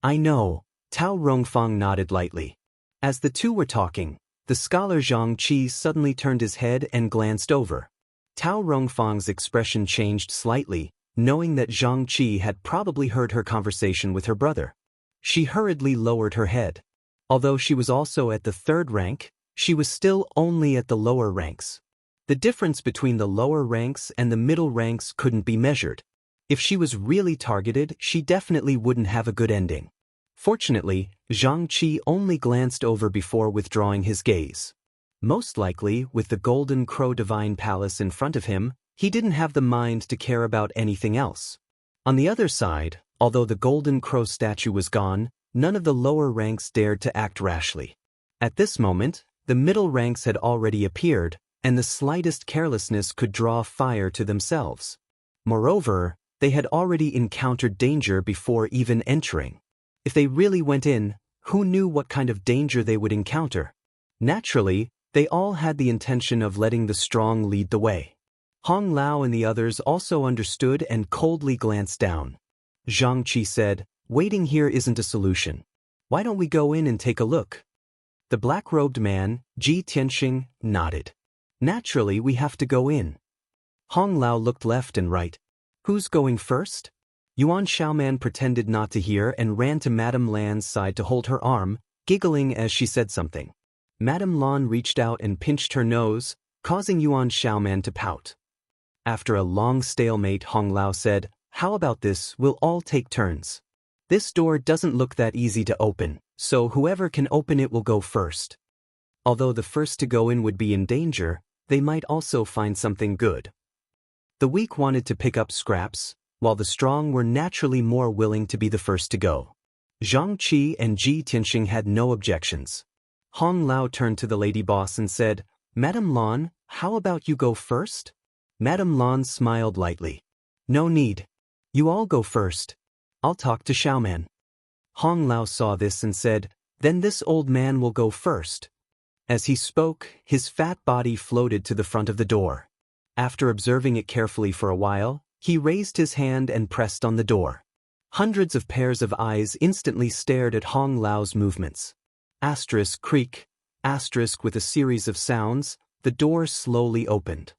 I know, Tao Rongfang nodded lightly. As the two were talking, the scholar Zhang Qi suddenly turned his head and glanced over. Tao Rongfang's expression changed slightly, knowing that Zhang Qi had probably heard her conversation with her brother. She hurriedly lowered her head. Although she was also at the 3rd rank, she was still only at the lower ranks. The difference between the lower ranks and the middle ranks couldn't be measured. If she was really targeted, she definitely wouldn't have a good ending. Fortunately, Zhang Qi only glanced over before withdrawing his gaze. Most likely, with the Golden Crow Divine Palace in front of him, he didn't have the mind to care about anything else. On the other side, although the Golden Crow statue was gone, none of the lower ranks dared to act rashly. At this moment, the middle ranks had already appeared, and the slightest carelessness could draw fire to themselves. Moreover, they had already encountered danger before even entering. If they really went in, who knew what kind of danger they would encounter? Naturally, they all had the intention of letting the strong lead the way. Hong Lao and the others also understood and coldly glanced down. Zhang Qi said, "Waiting here isn't a solution. Why don't we go in and take a look?" The black-robed man, Ji Tianxing, nodded. "Naturally, we have to go in." Hong Lao looked left and right. "Who's going first?" Yuan Xiaoman pretended not to hear and ran to Madame Lan's side to hold her arm, giggling as she said something. Madame Lan reached out and pinched her nose, causing Yuan Xiaoman to pout. After a long stalemate, Hong Lao said, "How about this, we'll all take turns. This door doesn't look that easy to open, so whoever can open it will go first." Although the first to go in would be in danger, they might also find something good. The weak wanted to pick up scraps, while the strong were naturally more willing to be the first to go. Zhang Qi and Ji Tianxing had no objections. Hong Lao turned to the lady boss and said, "Madame Lan, how about you go first?" Madame Lan smiled lightly. "No need. You all go first. I'll talk to Xiaoman." Hong Lao saw this and said, "Then this old man will go first." As he spoke, his fat body floated to the front of the door. After observing it carefully for a while, he raised his hand and pressed on the door. Hundreds of pairs of eyes instantly stared at Hong Lao's movements. Asterisk creak, asterisk with a series of sounds, the door slowly opened.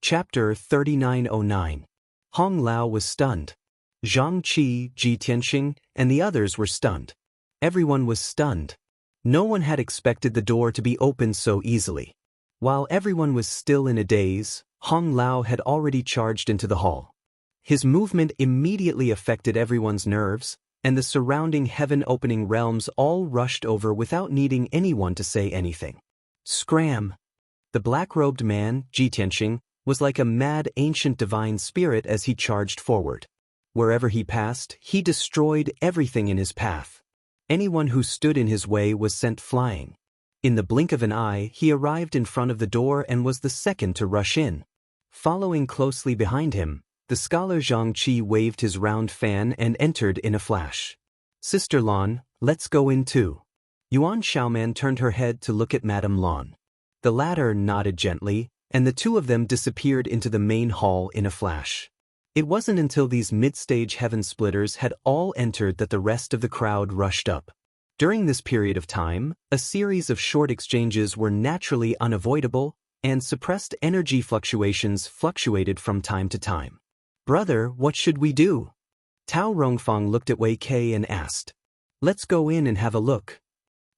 Chapter 3909. Hong Lao was stunned. Zhang Qi, Ji Tianxing, and the others were stunned. Everyone was stunned. No one had expected the door to be opened so easily. While everyone was still in a daze, Hong Lao had already charged into the hall. His movement immediately affected everyone's nerves, and the surrounding heaven-opening realms all rushed over without needing anyone to say anything. Scram! The black-robed man, Ji Tianxing, was like a mad ancient divine spirit as he charged forward. Wherever he passed, he destroyed everything in his path. Anyone who stood in his way was sent flying. In the blink of an eye, he arrived in front of the door and was the second to rush in. Following closely behind him, the scholar Zhang Qi waved his round fan and entered in a flash. "Sister Lan, let's go in too." Yuan Xiaoman turned her head to look at Madame Lan. The latter nodded gently, and the two of them disappeared into the main hall in a flash. It wasn't until these mid-stage heaven splitters had all entered that the rest of the crowd rushed up. During this period of time, a series of short exchanges were naturally unavoidable, and suppressed energy fluctuations fluctuated from time to time. "Brother, what should we do?" Tao Rongfang looked at Wei Kei and asked. "Let's go in and have a look."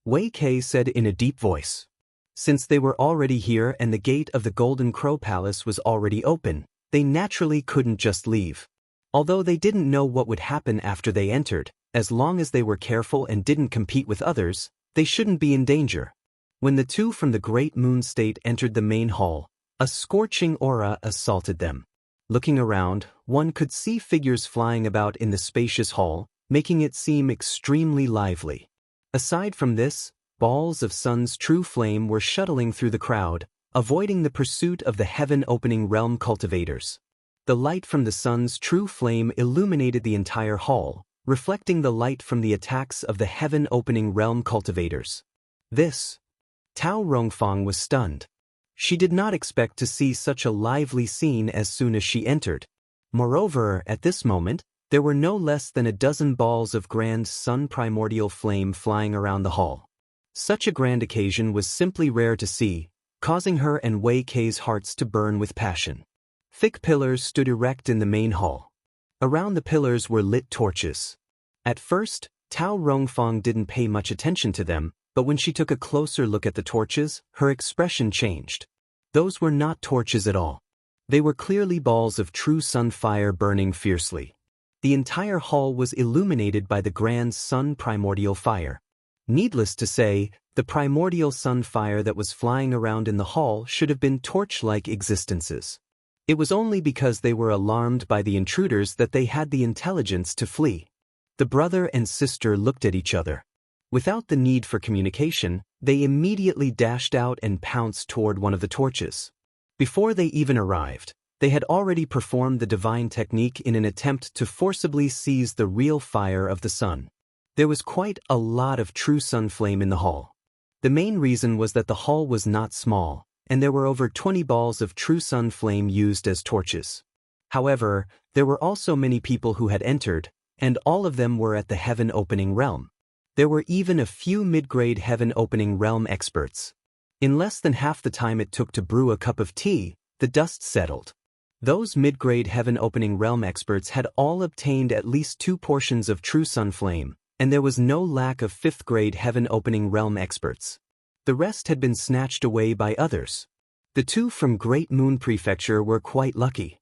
Wei Kei said in a deep voice. Since they were already here and the gate of the Golden Crow Palace was already open, they naturally couldn't just leave. Although they didn't know what would happen after they entered, as long as they were careful and didn't compete with others, they shouldn't be in danger. When the two from the Great Moon State entered the main hall, a scorching aura assaulted them. Looking around, one could see figures flying about in the spacious hall, making it seem extremely lively. Aside from this, balls of sun's true flame were shuttling through the crowd, avoiding the pursuit of the heaven-opening realm cultivators. The light from the sun's true flame illuminated the entire hall, reflecting the light from the attacks of the heaven-opening realm cultivators. Tao Rongfang was stunned. She did not expect to see such a lively scene as soon as she entered. Moreover, at this moment, there were no less than a dozen balls of grand sun primordial flame flying around the hall. Such a grand occasion was simply rare to see, causing her and Wei Kei's hearts to burn with passion. Thick pillars stood erect in the main hall. Around the pillars were lit torches. At first, Tao Rongfang didn't pay much attention to them, but when she took a closer look at the torches, her expression changed. Those were not torches at all. They were clearly balls of true sun fire burning fiercely. The entire hall was illuminated by the grand sun primordial fire. Needless to say, the primordial sun fire that was flying around in the hall should have been torch-like existences. It was only because they were alarmed by the intruders that they had the intelligence to flee. The brother and sister looked at each other. Without the need for communication, they immediately dashed out and pounced toward one of the torches. Before they even arrived, they had already performed the divine technique in an attempt to forcibly seize the real fire of the sun. There was quite a lot of true sun flame in the hall. The main reason was that the hall was not small, and there were over 20 balls of true sun flame used as torches. However, there were also many people who had entered, and all of them were at the Heaven Opening Realm. There were even a few mid-grade Heaven Opening Realm experts. In less than half the time it took to brew a cup of tea, the dust settled. Those mid-grade Heaven Opening Realm experts had all obtained at least 2 portions of true sun flame, and there was no lack of 5th-grade Heaven Opening Realm experts. The rest had been snatched away by others. The 2 from Great Moon Prefecture were quite lucky.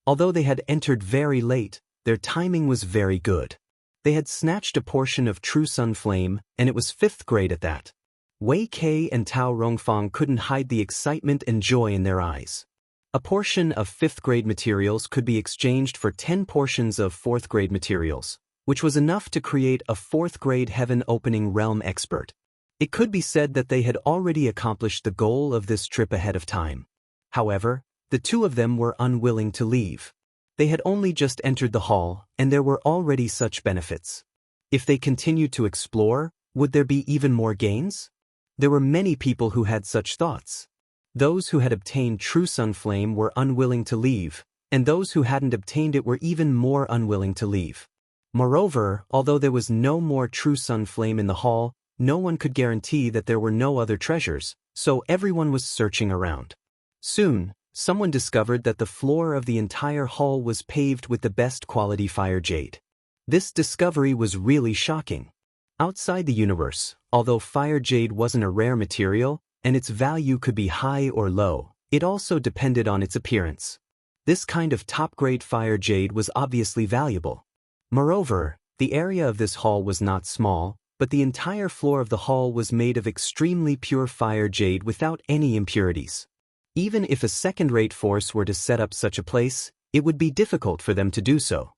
Although they had entered very late, their timing was very good. They had snatched a portion of true sun flame, and it was 5th grade at that. Wei Kei and Tao Rongfang couldn't hide the excitement and joy in their eyes. A portion of 5th grade materials could be exchanged for 10 portions of 4th grade materials, which was enough to create a 4th grade Heaven Opening Realm expert. It could be said that they had already accomplished the goal of this trip ahead of time. However, the 2 of them were unwilling to leave. They had only just entered the hall, and there were already such benefits. If they continued to explore, would there be even more gains? There were many people who had such thoughts. Those who had obtained true sun flame were unwilling to leave, and those who hadn't obtained it were even more unwilling to leave. Moreover, although there was no more true sun flame in the hall, no one could guarantee that there were no other treasures, so everyone was searching around. Soon, someone discovered that the floor of the entire hall was paved with the best quality fire jade. This discovery was really shocking. Outside the universe, although fire jade wasn't a rare material, and its value could be high or low, it also depended on its appearance. This kind of top-grade fire jade was obviously valuable. Moreover, the area of this hall was not small, but the entire floor of the hall was made of extremely pure fire jade without any impurities. Even if a second-rate force were to set up such a place, it would be difficult for them to do so.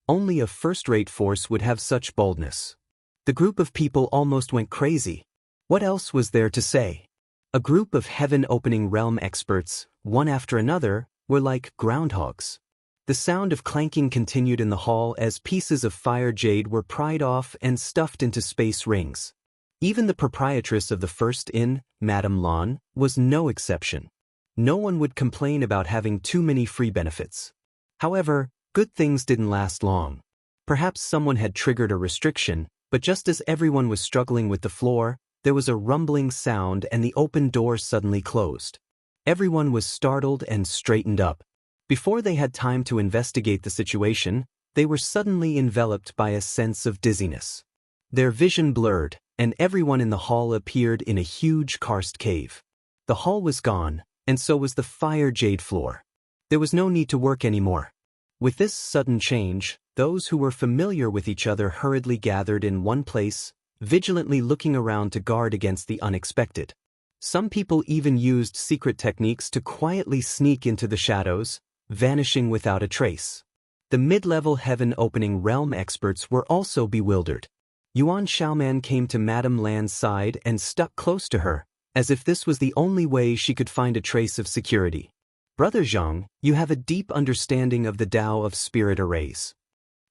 Only a first-rate force would have such boldness. The group of people almost went crazy. What else was there to say? A group of Heaven Opening Realm experts, one after another, were like groundhogs. The sound of clanking continued in the hall as pieces of fire jade were pried off and stuffed into space rings. Even the proprietress of the First Inn, Madame Lan, was no exception. No one would complain about having too many free benefits. However, good things didn't last long. Perhaps someone had triggered a restriction, but just as everyone was struggling with the floor, there was a rumbling sound and the open door suddenly closed. Everyone was startled and straightened up. Before they had time to investigate the situation, they were suddenly enveloped by a sense of dizziness. Their vision blurred, and everyone in the hall appeared in a huge karst cave. The hall was gone, and so was the fire jade floor. There was no need to work anymore. With this sudden change, those who were familiar with each other hurriedly gathered in one place, vigilantly looking around to guard against the unexpected. Some people even used secret techniques to quietly sneak into the shadows, vanishing without a trace. The mid-level Heaven Opening Realm experts were also bewildered. Yuan Xiaoman came to Madame Lan's side and stuck close to her, as if this was the only way she could find a trace of security. Brother Zhang, you have a deep understanding of the Tao of spirit arrays.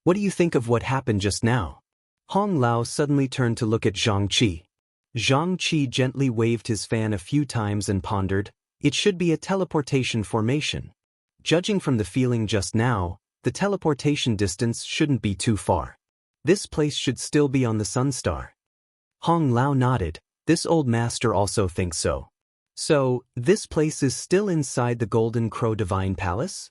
What do you think of what happened just now? Hong Lao suddenly turned to look at Zhang Qi. Zhang Qi gently waved his fan a few times and pondered, it should be a teleportation formation. Judging from the feeling just now, the teleportation distance shouldn't be too far. This place should still be on the Sun Star. Hong Lao nodded. This old master also thinks so. So, this place is still inside the Golden Crow Divine Palace?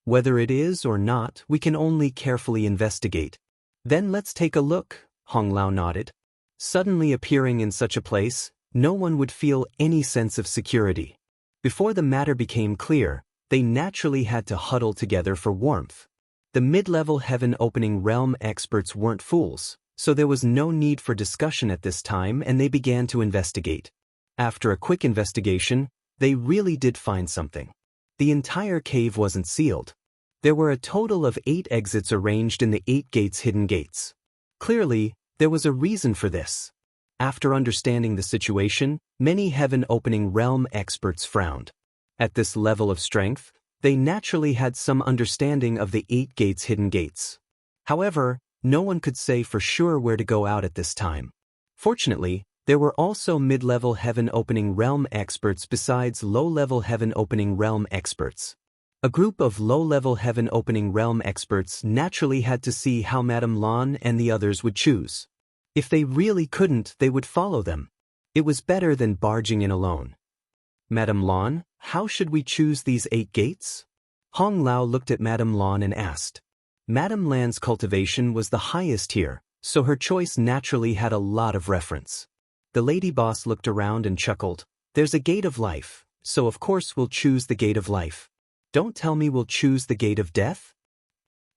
Whether it is or not, we can only carefully investigate. Then let's take a look, Hong Lao nodded. Suddenly appearing in such a place, no one would feel any sense of security. Before the matter became clear, they naturally had to huddle together for warmth. The mid-level heaven opening realm experts weren't fools, so there was no need for discussion at this time, and they began to investigate. After a quick investigation, they really did find something. The entire cave wasn't sealed. There were a total of 8 exits arranged in the 8 gates, hidden gates. Clearly, there was a reason for this. After understanding the situation, many heaven-opening realm experts frowned. At this level of strength, they naturally had some understanding of the 8 gates, hidden gates. However, no one could say for sure where to go out at this time. Fortunately, there were also mid-level heaven-opening realm experts besides low-level heaven-opening realm experts. A group of low-level heaven-opening realm experts naturally had to see how Madame Lan and the others would choose. If they really couldn't, they would follow them. It was better than barging in alone. Madame Lan, how should we choose these 8 gates? Hong Lao looked at Madame Lan and asked. Madame Lan's cultivation was the highest here, so her choice naturally had a lot of reference. The lady boss looked around and chuckled. There's a gate of life, so of course we'll choose the gate of life. Don't tell me we'll choose the gate of death?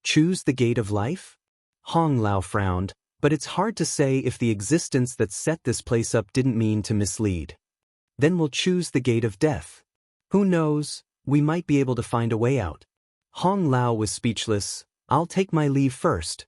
Choose the gate of life? Hong Lao frowned, but it's hard to say if the existence that set this place up didn't mean to mislead. Then we'll choose the gate of death. Who knows, we might be able to find a way out. Hong Lao was speechless. I'll take my leave first.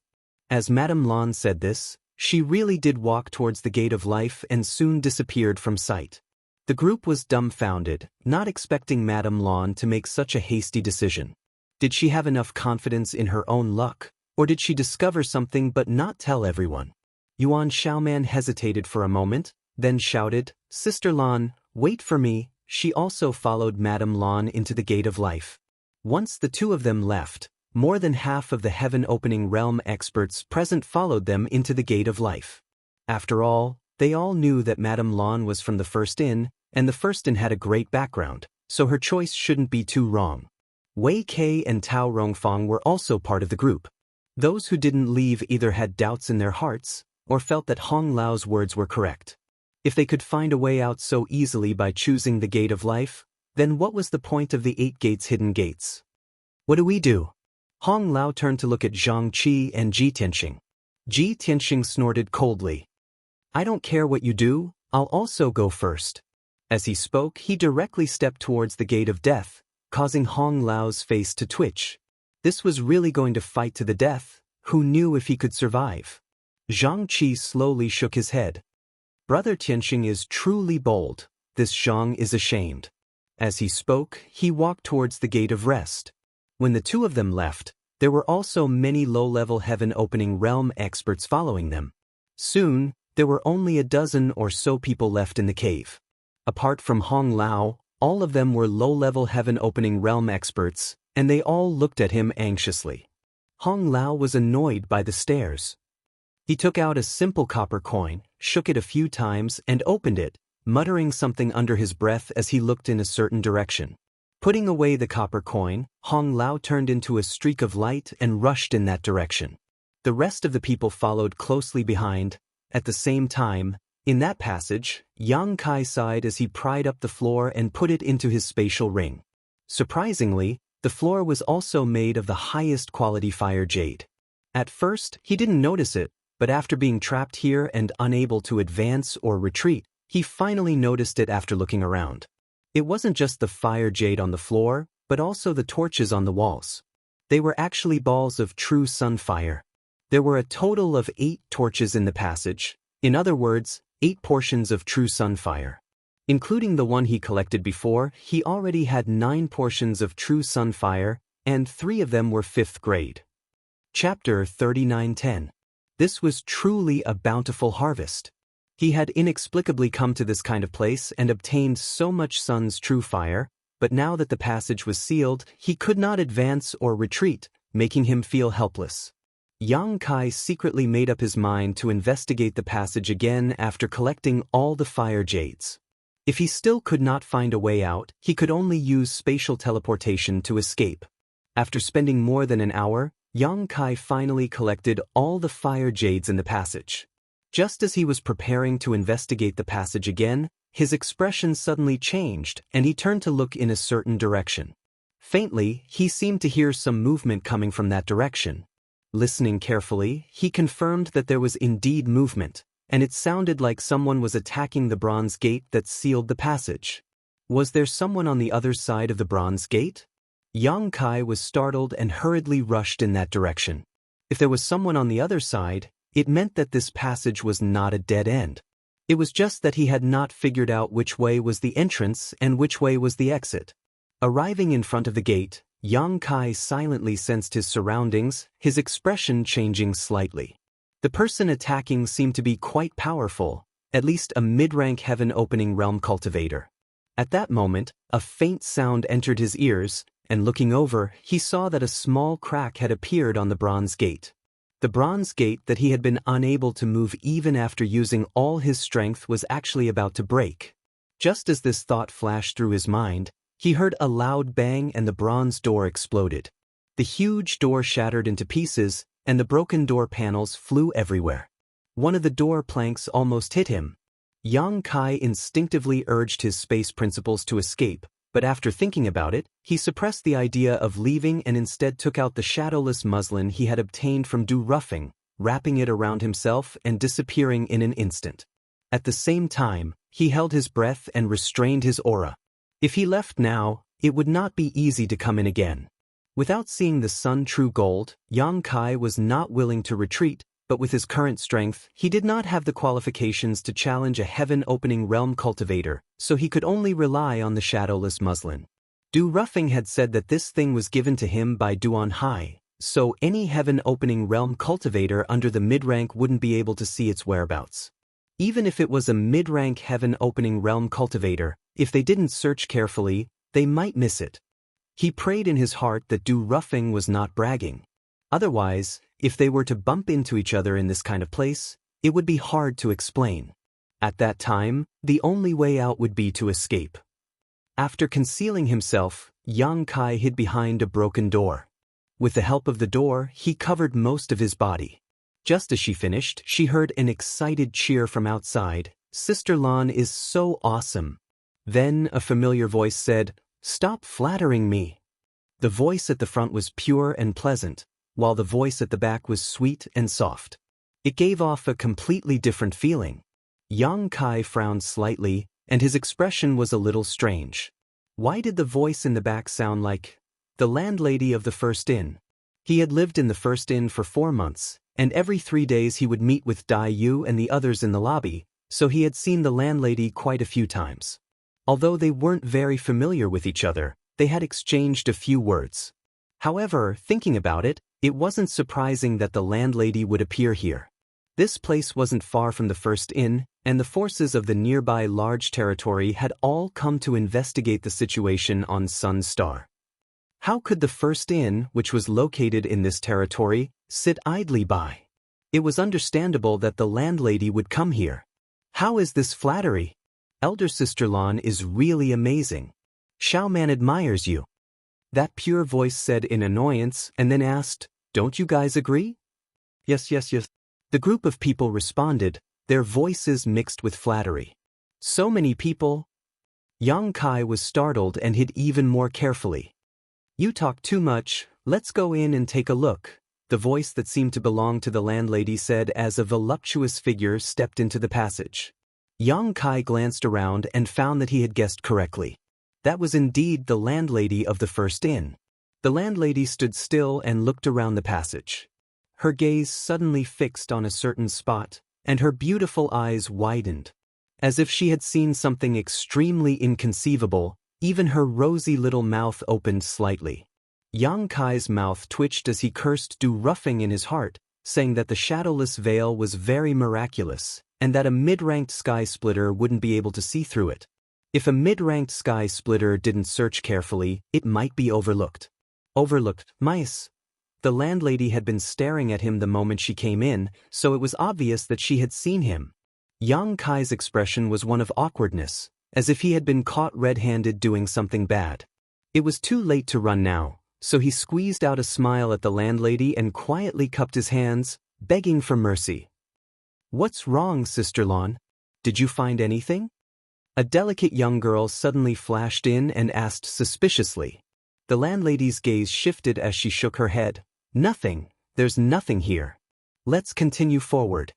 As Madame Lan said this, she really did walk towards the gate of life and soon disappeared from sight. The group was dumbfounded, not expecting Madame Lan to make such a hasty decision. Did she have enough confidence in her own luck, or did she discover something but not tell everyone? Yuan Xiaoman hesitated for a moment, then shouted, Sister Lan, wait for me. She also followed Madame Lan into the gate of life. Once the two of them left, more than half of the heaven-opening realm experts present followed them into the gate of life. After all, they all knew that Madame Lan was from the First Inn, and the First Inn had a great background, so her choice shouldn't be too wrong. Wei Kei and Tao Rongfang were also part of the group. Those who didn't leave either had doubts in their hearts, or felt that Hong Lao's words were correct. If they could find a way out so easily by choosing the gate of life, then what was the point of the 8 gates, hidden gates? What do we do? Hong Lao turned to look at Zhang Qi and Ji Tianxing. Ji Tianxing snorted coldly. I don't care what you do, I'll also go first. As he spoke, he directly stepped towards the gate of death, causing Hong Lao's face to twitch. This was really going to fight to the death. Who knew if he could survive? Zhang Qi slowly shook his head. Brother Tianxing is truly bold. This Zhang is ashamed. As he spoke, he walked towards the gate of rest. When the two of them left, there were also many low-level heaven-opening realm experts following them. Soon, there were only a dozen or so people left in the cave. Apart from Hong Lao, all of them were low-level heaven-opening realm experts, and they all looked at him anxiously. Hong Lao was annoyed by the stares. He took out a simple copper coin, shook it a few times, and opened it, muttering something under his breath as he looked in a certain direction. Putting away the copper coin, Hong Lao turned into a streak of light and rushed in that direction. The rest of the people followed closely behind. At the same time, in that passage, Yang Kai sighed as he pried up the floor and put it into his spatial ring. Surprisingly, the floor was also made of the highest quality fire jade. At first, he didn't notice it, but after being trapped here and unable to advance or retreat, he finally noticed it after looking around. It wasn't just the fire jade on the floor, but also the torches on the walls. They were actually balls of true sun fire. There were a total of 8 torches in the passage, in other words, 8 portions of true sun fire. Including the one he collected before, he already had 9 portions of true sun fire, and 3 of them were 5th grade. Chapter 39:10. This was truly a bountiful harvest. He had inexplicably come to this kind of place and obtained so much sun's true fire, but now that the passage was sealed, he could not advance or retreat, making him feel helpless. Yang Kai secretly made up his mind to investigate the passage again after collecting all the fire jades. If he still could not find a way out, he could only use spatial teleportation to escape. After spending more than an hour, Yang Kai finally collected all the fire jades in the passage. Just as he was preparing to investigate the passage again, his expression suddenly changed and he turned to look in a certain direction. Faintly, he seemed to hear some movement coming from that direction. Listening carefully, he confirmed that there was indeed movement, and it sounded like someone was attacking the bronze gate that sealed the passage. Was there someone on the other side of the bronze gate? Yang Kai was startled and hurriedly rushed in that direction. If there was someone on the other side, it meant that this passage was not a dead end. It was just that he had not figured out which way was the entrance and which way was the exit. Arriving in front of the gate, Yang Kai silently sensed his surroundings, his expression changing slightly. The person attacking seemed to be quite powerful, at least a mid-rank heaven-opening realm cultivator. At that moment, a faint sound entered his ears, and looking over, he saw that a small crack had appeared on the bronze gate. The bronze gate that he had been unable to move even after using all his strength was actually about to break. Just as this thought flashed through his mind, he heard a loud bang and the bronze door exploded. The huge door shattered into pieces, and the broken door panels flew everywhere. One of the door planks almost hit him. Yang Kai instinctively urged his space principles to escape, but after thinking about it, he suppressed the idea of leaving and instead took out the shadowless muslin he had obtained from Du Ruffing, wrapping it around himself and disappearing in an instant. At the same time, he held his breath and restrained his aura. If he left now, it would not be easy to come in again. Without seeing the sun true gold, Yang Kai was not willing to retreat, but with his current strength, he did not have the qualifications to challenge a heaven-opening realm cultivator, so he could only rely on the shadowless muslin. Du Ruffing had said that this thing was given to him by Duan Hai, so any heaven-opening realm cultivator under the mid-rank wouldn't be able to see its whereabouts. Even if it was a mid-rank heaven-opening realm cultivator, if they didn't search carefully, they might miss it. He prayed in his heart that Du Ruffing was not bragging. Otherwise, if they were to bump into each other in this kind of place, it would be hard to explain. At that time, the only way out would be to escape. After concealing himself, Yang Kai hid behind a broken door. With the help of the door, he covered most of his body. Just as she finished, she heard an excited cheer from outside. "Sister Lan is so awesome." Then a familiar voice said, "Stop flattering me." The voice at the front was pure and pleasant, while the voice at the back was sweet and soft. It gave off a completely different feeling. Yang Kai frowned slightly, and his expression was a little strange. Why did the voice in the back sound like the landlady of the first inn? He had lived in the first inn for 4 months, and every 3 days he would meet with Dai Yu and the others in the lobby, so he had seen the landlady quite a few times. Although they weren't very familiar with each other, they had exchanged a few words. However, thinking about it, it wasn't surprising that the landlady would appear here. This place wasn't far from the first inn, and the forces of the nearby large territory had all come to investigate the situation on Sun Star. How could the first inn, which was located in this territory, sit idly by? It was understandable that the landlady would come here. How is this flattery? Elder Sister Lan is really amazing. Xiao Man admires you. That pure voice said in annoyance and then asked, "Don't you guys agree?" Yes. The group of people responded, their voices mixed with flattery. So many people? Yang Kai was startled and hid even more carefully. "You talk too much, let's go in and take a look," the voice that seemed to belong to the landlady said as a voluptuous figure stepped into the passage. Yang Kai glanced around and found that he had guessed correctly. That was indeed the landlady of the first inn. The landlady stood still and looked around the passage. Her gaze suddenly fixed on a certain spot, and her beautiful eyes widened. As if she had seen something extremely inconceivable, even her rosy little mouth opened slightly. Yang Kai's mouth twitched as he cursed Du Ruffing in his heart, saying that the shadowless veil was very miraculous, and that a mid-ranked sky splitter wouldn't be able to see through it. If a mid-ranked sky splitter didn't search carefully, it might be overlooked. Overlooked, mice. The landlady had been staring at him the moment she came in, so it was obvious that she had seen him. Yang Kai's expression was one of awkwardness, as if he had been caught red-handed doing something bad. It was too late to run now, so he squeezed out a smile at the landlady and quietly cupped his hands, begging for mercy. "What's wrong, Sister Lan? Did you find anything?" A delicate young girl suddenly flashed in and asked suspiciously. The landlady's gaze shifted as she shook her head. "Nothing, there's nothing here. Let's continue forward."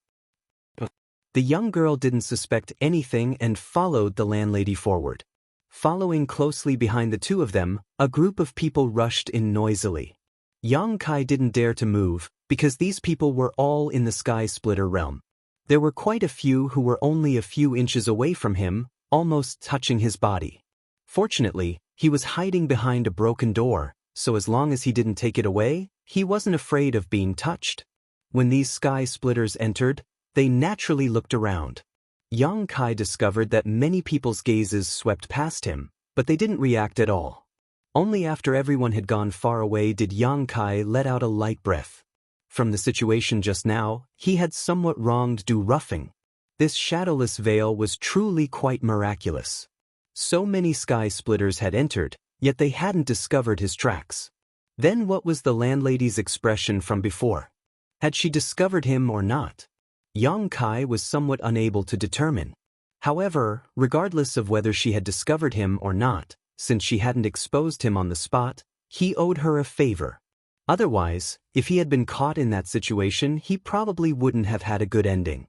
The young girl didn't suspect anything and followed the landlady forward. Following closely behind the two of them, a group of people rushed in noisily. Yang Kai didn't dare to move, because these people were all in the Sky Splitter realm. There were quite a few who were only a few inches away from him, almost touching his body. Fortunately, he was hiding behind a broken door, so as long as he didn't take it away, he wasn't afraid of being touched. When these Sky Splitters entered, they naturally looked around. Yang Kai discovered that many people's gazes swept past him, but they didn't react at all. Only after everyone had gone far away did Yang Kai let out a light breath. From the situation just now, he had somewhat wronged Du Ruffing. This shadowless veil was truly quite miraculous. So many Sky Splitters had entered, yet they hadn't discovered his tracks. Then what was the landlady's expression from before? Had she discovered him or not? Yang Kai was somewhat unable to determine. However, regardless of whether she had discovered him or not, since she hadn't exposed him on the spot, he owed her a favor. Otherwise, if he had been caught in that situation, he probably wouldn't have had a good ending.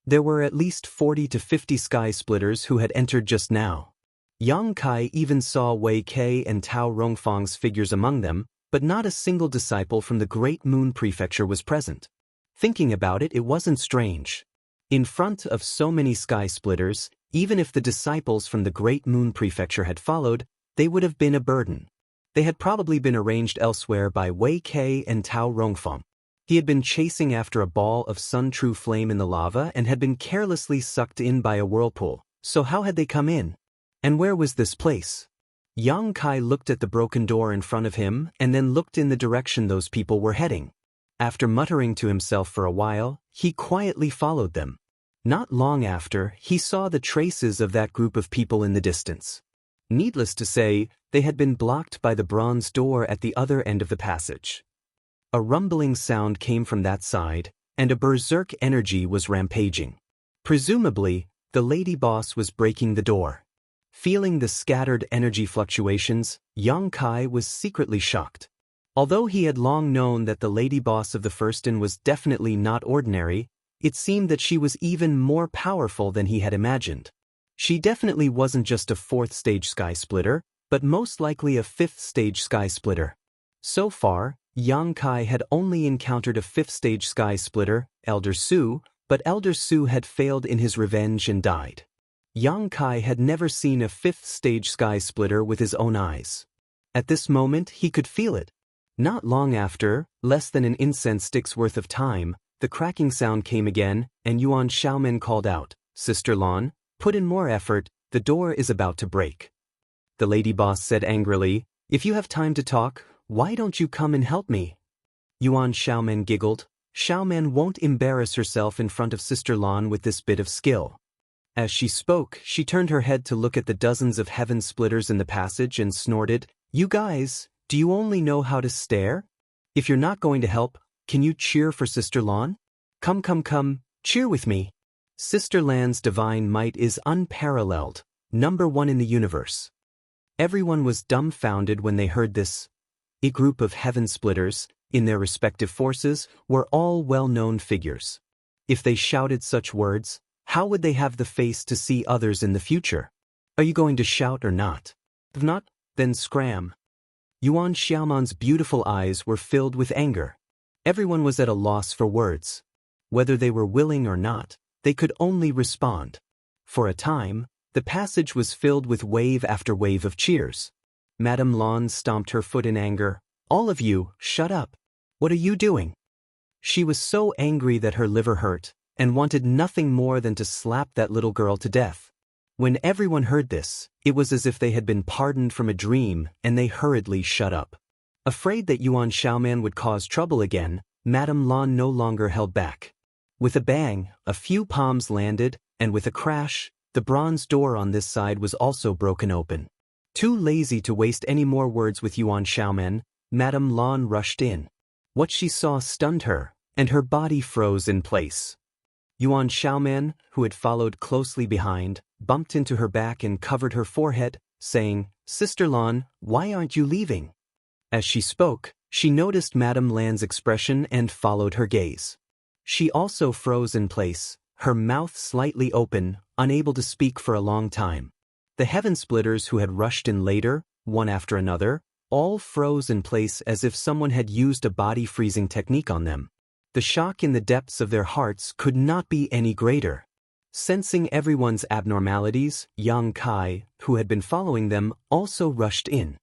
There were at least 40 to 50 Sky Splitters who had entered just now. Yang Kai even saw Wei Kei and Tao Rongfang's figures among them, but not a single disciple from the Great Moon Prefecture was present. Thinking about it, it wasn't strange. In front of so many Sky Splitters, even if the disciples from the Great Moon Prefecture had followed, they would have been a burden. They had probably been arranged elsewhere by Wei Kei and Tao Rongfang. He had been chasing after a ball of sun-true flame in the lava and had been carelessly sucked in by a whirlpool, so how had they come in? And where was this place? Yang Kai looked at the broken door in front of him and then looked in the direction those people were heading. After muttering to himself for a while, he quietly followed them. Not long after, he saw the traces of that group of people in the distance. Needless to say, they had been blocked by the bronze door at the other end of the passage. A rumbling sound came from that side, and a berserk energy was rampaging. Presumably, the lady boss was breaking the door. Feeling the scattered energy fluctuations, Yang Kai was secretly shocked. Although he had long known that the lady boss of the First Inn was definitely not ordinary, it seemed that she was even more powerful than he had imagined. She definitely wasn't just a 4th stage Sky Splitter, but most likely a 5th stage Sky Splitter. So far, Yang Kai had only encountered a 5th stage Sky Splitter, Elder Su, but Elder Su had failed in his revenge and died. Yang Kai had never seen a 5th stage Sky Splitter with his own eyes. At this moment, he could feel it. Not long after, less than an incense stick's worth of time, the cracking sound came again, and Yuan Xiaomen called out, "Sister Lan, put in more effort, the door is about to break." The lady boss said angrily, "If you have time to talk, why don't you come and help me?" Yuan Xiaomen giggled. Xiaomen won't embarrass herself in front of Sister Lan with this bit of skill. As she spoke, she turned her head to look at the dozens of heaven splitters in the passage and snorted, "You guys, do you only know how to stare? If you're not going to help, can you cheer for Sister Lan? Come, cheer with me." Sister Lan's divine might is unparalleled, #1 in the universe. Everyone was dumbfounded when they heard this. A group of heaven splitters, in their respective forces, were all well-known figures. If they shouted such words, how would they have the face to see others in the future? Are you going to shout or not? If not, then scram. Yuan Xiaoman's beautiful eyes were filled with anger. Everyone was at a loss for words. Whether they were willing or not, they could only respond. For a time, the passage was filled with wave after wave of cheers. Madame Lan stomped her foot in anger. "All of you, shut up. What are you doing?" She was so angry that her liver hurt, and wanted nothing more than to slap that little girl to death. When everyone heard this, it was as if they had been pardoned from a dream, and they hurriedly shut up. Afraid that Yuan Xiaoman would cause trouble again, Madame Lan no longer held back. With a bang, a few palms landed, and with a crash, the bronze door on this side was also broken open. Too lazy to waste any more words with Yuan Xiaoman, Madame Lan rushed in. What she saw stunned her, and her body froze in place. Yuan Xiaoman, who had followed closely behind, bumped into her back and covered her forehead, saying, "Sister Lan, why aren't you leaving?" As she spoke, she noticed Madame Lan's expression and followed her gaze. She also froze in place, her mouth slightly open, unable to speak for a long time. The heaven splitters who had rushed in later, one after another, all froze in place as if someone had used a body-freezing technique on them. The shock in the depths of their hearts could not be any greater. Sensing everyone's abnormalities, Yang Kai, who had been following them, also rushed in.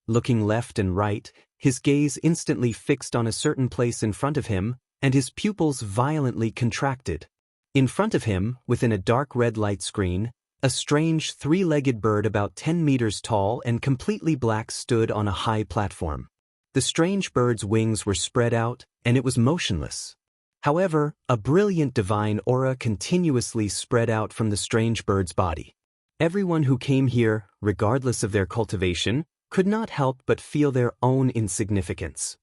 Looking left and right, his gaze instantly fixed on a certain place in front of him, and his pupils violently contracted. In front of him, within a dark red light screen, a strange three-legged bird about 10 meters tall and completely black stood on a high platform. The strange bird's wings were spread out, and it was motionless. However, a brilliant divine aura continuously spread out from the strange bird's body. Everyone who came here, regardless of their cultivation, could not help but feel their own insignificance.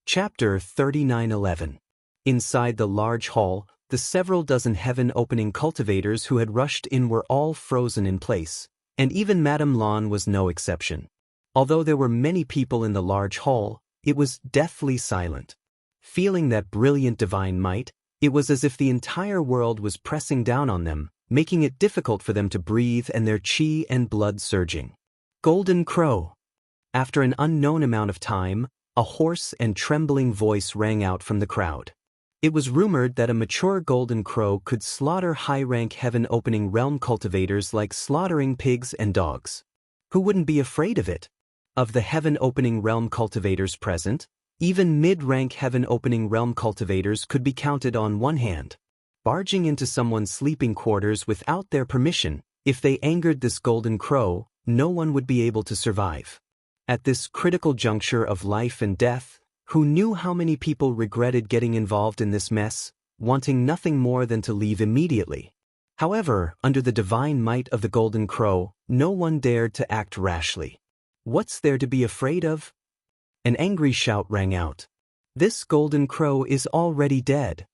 Chapter 39:11. Inside the large hall, the several dozen heaven-opening cultivators who had rushed in were all frozen in place, and even Madame Lan was no exception. Although there were many people in the large hall, it was deathly silent. Feeling that brilliant divine might, it was as if the entire world was pressing down on them, making it difficult for them to breathe and their qi and blood surging. Golden Crow. After an unknown amount of time, a hoarse and trembling voice rang out from the crowd. It was rumored that a mature golden crow could slaughter high-rank heaven-opening realm cultivators like slaughtering pigs and dogs. Who wouldn't be afraid of it? Of the heaven-opening realm cultivators present, even mid-rank heaven-opening realm cultivators could be counted on one hand. Barging into someone's sleeping quarters without their permission, if they angered this golden crow, no one would be able to survive. At this critical juncture of life and death, who knew how many people regretted getting involved in this mess, wanting nothing more than to leave immediately. However, under the divine might of the golden crow, no one dared to act rashly. What's there to be afraid of? An angry shout rang out. This golden crow is already dead.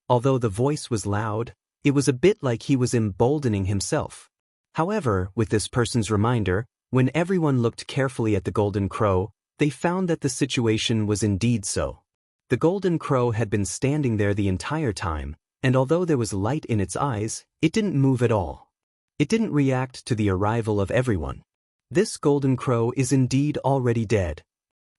Although the voice was loud, it was a bit like he was emboldening himself. However, with this person's reminder, when everyone looked carefully at the golden crow, they found that the situation was indeed so. The golden crow had been standing there the entire time, and although there was light in its eyes, it didn't move at all. It didn't react to the arrival of everyone. This golden crow is indeed already dead.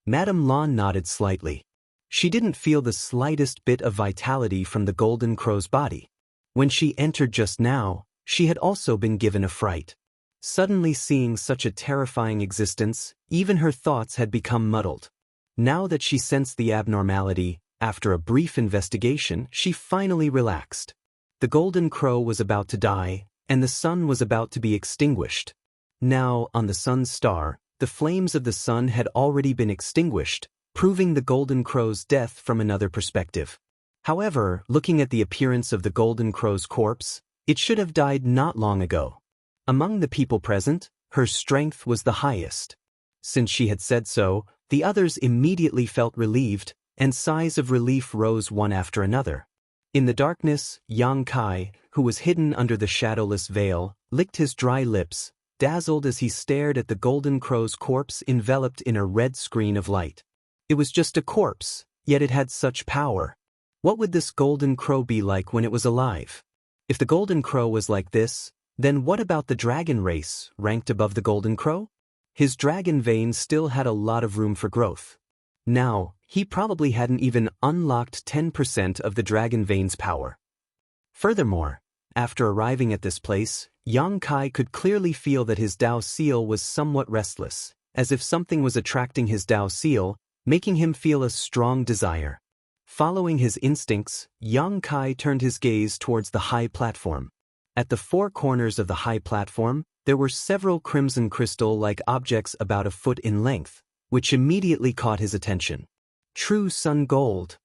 Madame Lan nodded slightly. She didn't feel the slightest bit of vitality from the golden crow's body. When she entered just now, she had also been given a fright. Suddenly seeing such a terrifying existence, even her thoughts had become muddled. Now that she sensed the abnormality, after a brief investigation, she finally relaxed. The golden crow was about to die, and the sun was about to be extinguished. Now, on the sun's star, the flames of the sun had already been extinguished, proving the golden crow's death from another perspective. However, looking at the appearance of the golden crow's corpse, it should have died not long ago. Among the people present, her strength was the highest. Since she had said so, the others immediately felt relieved, and sighs of relief rose one after another. In the darkness, Yang Kai, who was hidden under the shadowless veil, licked his dry lips, dazzled as he stared at the golden crow's corpse enveloped in a red screen of light. It was just a corpse, yet it had such power. What would this golden crow be like when it was alive? If the golden crow was like this, then what about the dragon race, ranked above the golden crow? His dragon vein still had a lot of room for growth. Now, he probably hadn't even unlocked 10% of the dragon vein's power. Furthermore, after arriving at this place, Yang Kai could clearly feel that his Dao seal was somewhat restless, as if something was attracting his Dao seal, making him feel a strong desire. Following his instincts, Yang Kai turned his gaze towards the high platform. At the four corners of the high platform, there were several crimson crystal-like objects about a foot in length, which immediately caught his attention. True sun gold.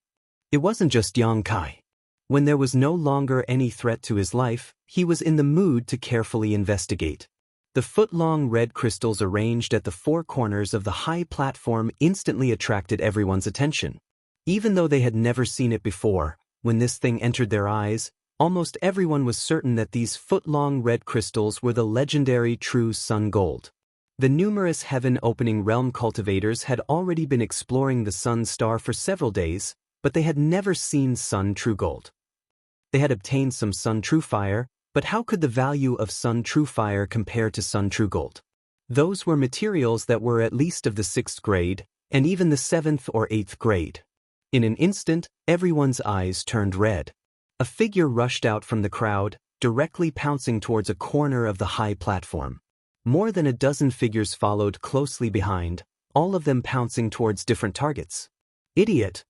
It wasn't just Yang Kai. When there was no longer any threat to his life, he was in the mood to carefully investigate. The foot-long red crystals arranged at the four corners of the high platform instantly attracted everyone's attention. Even though they had never seen it before, when this thing entered their eyes, almost everyone was certain that these foot-long red crystals were the legendary true sun gold. The numerous heaven-opening realm cultivators had already been exploring the sun star for several days, but they had never seen sun true gold. They had obtained some sun true fire, but how could the value of sun true fire compare to sun true gold? Those were materials that were at least of the 6th grade, and even the 7th or 8th grade. In an instant, everyone's eyes turned red. A figure rushed out from the crowd, directly pouncing towards a corner of the high platform. More than a dozen figures followed closely behind, all of them pouncing towards different targets. Idiot!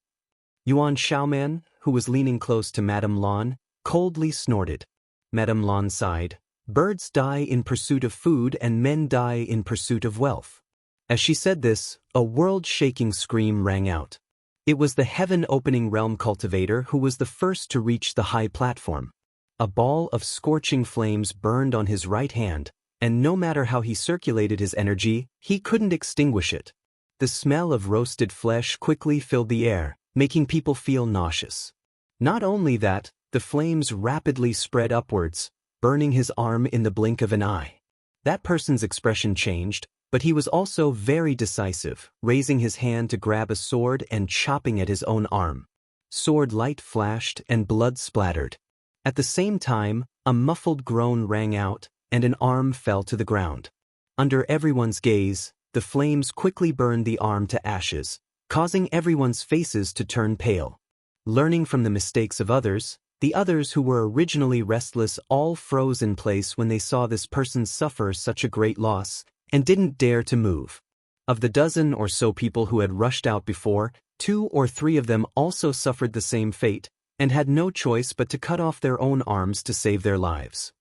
Yuan Xiaoman, who was leaning close to Madame Lan, coldly snorted. Madame Lan sighed. Birds die in pursuit of food and men die in pursuit of wealth. As she said this, a world-shaking scream rang out. It was the heaven-opening realm cultivator who was the first to reach the high platform. A ball of scorching flames burned on his right hand, and no matter how he circulated his energy, he couldn't extinguish it. The smell of roasted flesh quickly filled the air, making people feel nauseous. Not only that, the flames rapidly spread upwards, burning his arm in the blink of an eye. That person's expression changed, but he was also very decisive, raising his hand to grab a sword and chopping at his own arm. Sword light flashed and blood splattered. At the same time, a muffled groan rang out, and an arm fell to the ground. Under everyone's gaze, the flames quickly burned the arm to ashes, causing everyone's faces to turn pale. Learning from the mistakes of others, the others who were originally restless all froze in place when they saw this person suffer such a great loss, and didn't dare to move. Of the dozen or so people who had rushed out before, 2 or 3 of them also suffered the same fate, and had no choice but to cut off their own arms to save their lives.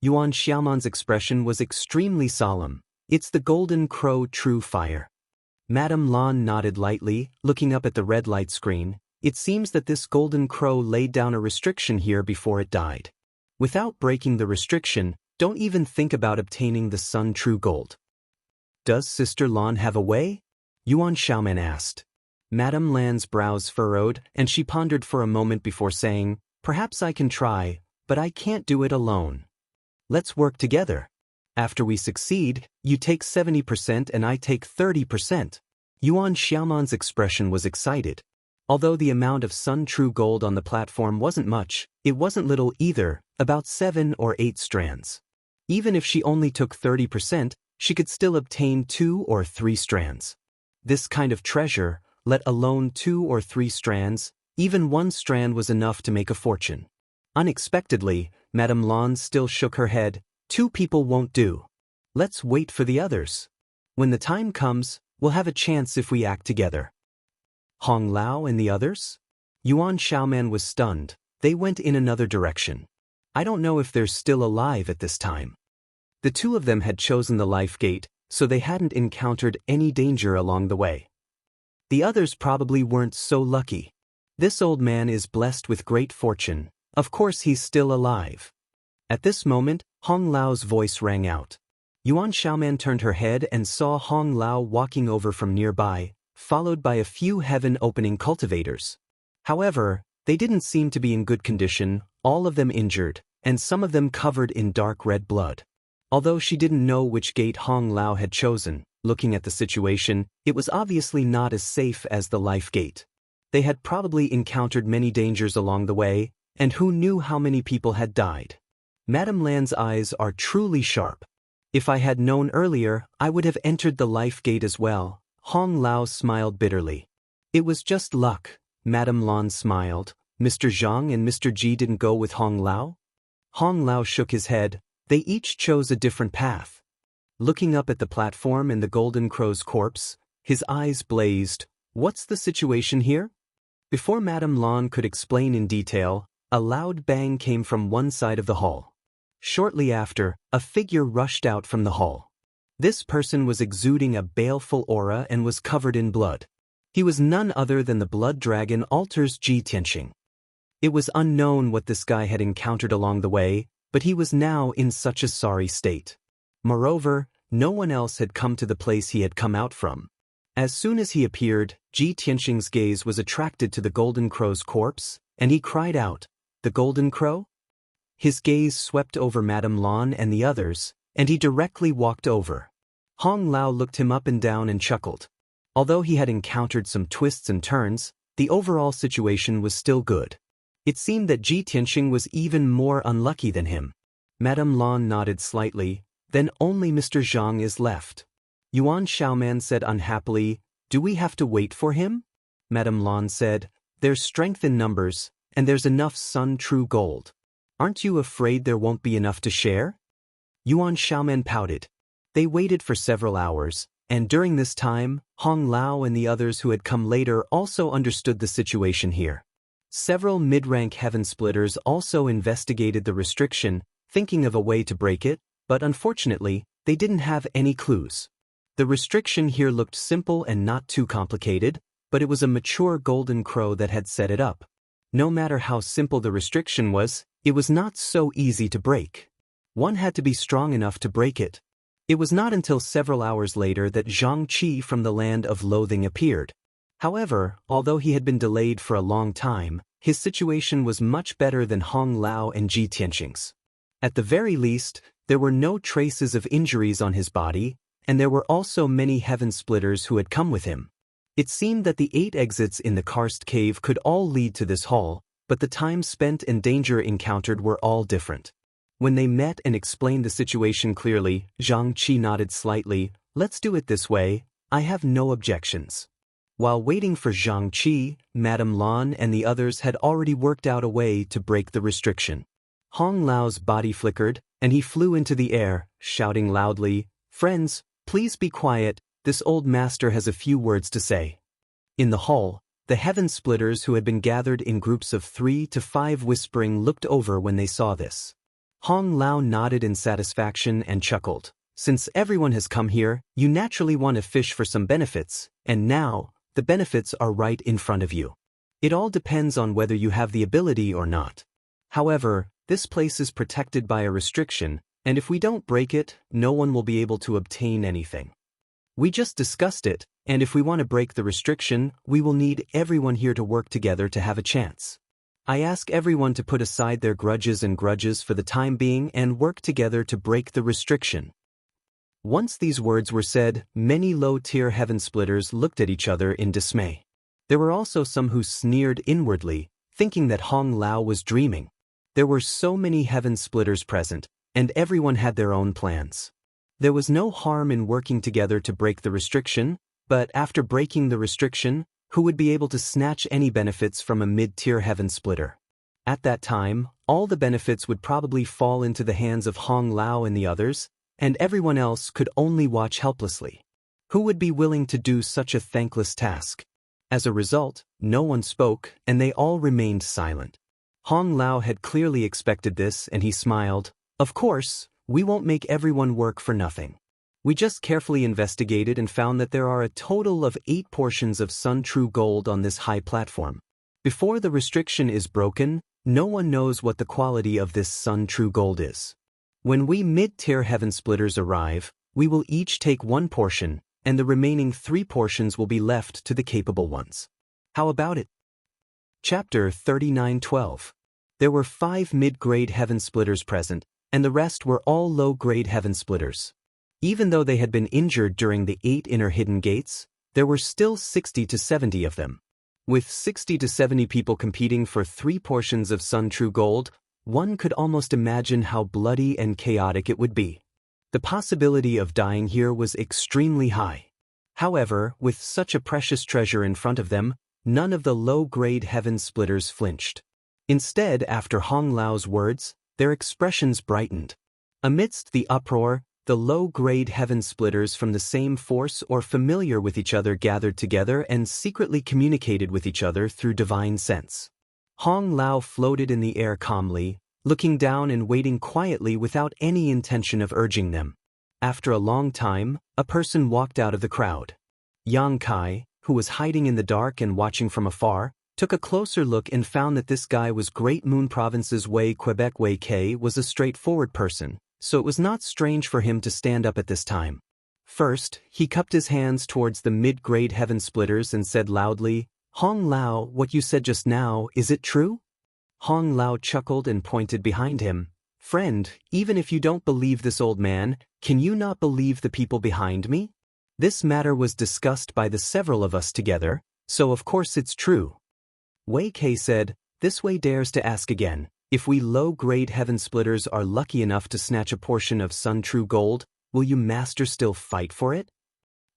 Yuan Xiaoman's expression was extremely solemn. It's the golden crow true fire. Madame Lan nodded lightly, looking up at the red light screen. It seems that this golden crow laid down a restriction here before it died. Without breaking the restriction, don't even think about obtaining the sun true gold. Does Sister Lan have a way? Yuan Xiaoman asked. Madame Lan's brows furrowed, and she pondered for a moment before saying, Perhaps I can try, but I can't do it alone. Let's work together. After we succeed, you take 70% and I take 30%. Yuan Xiaoman's expression was excited. Although the amount of sun true gold on the platform wasn't much, it wasn't little either, about 7 or 8 strands. Even if she only took 30%, she could still obtain 2 or 3 strands. This kind of treasure, let alone 2 or 3 strands, even 1 strand was enough to make a fortune. Unexpectedly, Madame Lan still shook her head. 2 people won't do. Let's wait for the others. When the time comes, we'll have a chance if we act together. Hong Lao and the others? Yuan Xiaoman was stunned. They went in another direction. I don't know if they're still alive at this time. The 2 of them had chosen the life gate, so they hadn't encountered any danger along the way. The others probably weren't so lucky. This old man is blessed with great fortune. Of course he's still alive. At this moment, Hong Lao's voice rang out. Yuan Xiaoman turned her head and saw Hong Lao walking over from nearby, followed by a few heaven-opening cultivators. However, they didn't seem to be in good condition, all of them injured, and some of them covered in dark red blood. Although she didn't know which gate Hong Lao had chosen, looking at the situation, it was obviously not as safe as the life gate. They had probably encountered many dangers along the way, and who knew how many people had died. Madame Lan's eyes are truly sharp. If I had known earlier, I would have entered the life gate as well. Hong Lao smiled bitterly. It was just luck. Madame Lan smiled. Mr. Zhang and Mr. Ji didn't go with Hong Lao? Hong Lao shook his head. They each chose a different path. Looking up at the platform and the golden crow's corpse, his eyes blazed. What's the situation here? Before Madame Lan could explain in detail, a loud bang came from one side of the hall. Shortly after, a figure rushed out from the hall. This person was exuding a baleful aura and was covered in blood. He was none other than the blood dragon Altars Ji Tianxing. It was unknown what this guy had encountered along the way, but he was now in such a sorry state. Moreover, no one else had come to the place he had come out from. As soon as he appeared, Ji Tianxing's gaze was attracted to the Golden Crow's corpse, and he cried out, "The Golden Crow?" His gaze swept over Madame Lan and the others, and he directly walked over. Hong Lao looked him up and down and chuckled. Although he had encountered some twists and turns, the overall situation was still good. It seemed that Ji Tianxing was even more unlucky than him. Madame Lan nodded slightly, "Then only Mr. Zhang is left." Yuan Xiaoman said unhappily, "Do we have to wait for him?" Madame Lan said, "There's strength in numbers, and there's enough Sun True Gold. Aren't you afraid there won't be enough to share?" Yuan Xiaoman pouted. They waited for several hours, and during this time, Hong Lao and the others who had come later also understood the situation here. Several mid-rank heaven splitters also investigated the restriction, thinking of a way to break it, but unfortunately, they didn't have any clues. The restriction here looked simple and not too complicated, but it was a mature Golden Crow that had set it up. No matter how simple the restriction was, it was not so easy to break. One had to be strong enough to break it. It was not until several hours later that Zhang Qi from the Land of Loathing appeared. However, although he had been delayed for a long time, his situation was much better than Hong Lao and Ji Tianxing's. At the very least, there were no traces of injuries on his body, and there were also many heaven splitters who had come with him. It seemed that the 8 exits in the karst cave could all lead to this hall, but the time spent and danger encountered were all different. When they met and explained the situation clearly, Zhang Qi nodded slightly, "Let's do it this way, I have no objections." While waiting for Zhang Qi, Madame Lan and the others had already worked out a way to break the restriction. Hong Lao's body flickered, and he flew into the air, shouting loudly, "Friends, please be quiet, this old master has a few words to say." In the hall, the heaven splitters who had been gathered in groups of 3 to 5 whispering looked over when they saw this. Hong Lao nodded in satisfaction and chuckled. "Since everyone has come here, you naturally want to fish for some benefits, and now, the benefits are right in front of you. It all depends on whether you have the ability or not. However, this place is protected by a restriction, and if we don't break it, no one will be able to obtain anything. We just discussed it, and if we want to break the restriction, we will need everyone here to work together to have a chance. I ask everyone to put aside their grudges for the time being and work together to break the restriction." Once these words were said, many low-tier heaven splitters looked at each other in dismay. There were also some who sneered inwardly, thinking that Hong Lao was dreaming. There were so many heaven splitters present, and everyone had their own plans. There was no harm in working together to break the restriction, but after breaking the restriction, who would be able to snatch any benefits from a mid-tier heaven splitter? At that time, all the benefits would probably fall into the hands of Hong Lao and the others, and everyone else could only watch helplessly. Who would be willing to do such a thankless task? As a result, no one spoke, and they all remained silent. Hong Lao had clearly expected this, and he smiled. "Of course, we won't make everyone work for nothing. We just carefully investigated and found that there are a total of 8 portions of Sun True Gold on this high platform. Before the restriction is broken, no one knows what the quality of this Sun True Gold is. When we mid-tier heaven splitters arrive, we will each take 1 portion, and the remaining 3 portions will be left to the capable ones. How about it?" Chapter 39:12. There were 5 mid-grade heaven splitters present, and the rest were all low-grade heaven splitters. Even though they had been injured during the 8 inner hidden gates, there were still 60 to 70 of them. With 60 to 70 people competing for 3 portions of Sun True Gold, one could almost imagine how bloody and chaotic it would be. The possibility of dying here was extremely high. However, with such a precious treasure in front of them, none of the low-grade heaven splitters flinched. Instead, after Hong Lao's words, their expressions brightened. Amidst the uproar, the low-grade heaven splitters from the same force or familiar with each other gathered together and secretly communicated with each other through divine sense. Hong Lao floated in the air calmly, looking down and waiting quietly without any intention of urging them. After a long time, a person walked out of the crowd. Yang Kai, who was hiding in the dark and watching from afar, took a closer look and found that this guy was Great Moon Province's Wei Quebec. Wei Kai was a straightforward person, so it was not strange for him to stand up at this time. First, he cupped his hands towards the mid-grade heaven splitters and said loudly, "Hong Lao, what you said just now, is it true?" Hong Lao chuckled and pointed behind him. "Friend, even if you don't believe this old man, can you not believe the people behind me? This matter was discussed by the several of us together, so of course it's true." Wei Kai said, "This Wei dares to ask again, if we low-grade heaven splitters are lucky enough to snatch a portion of Sun True Gold, will you master still fight for it?"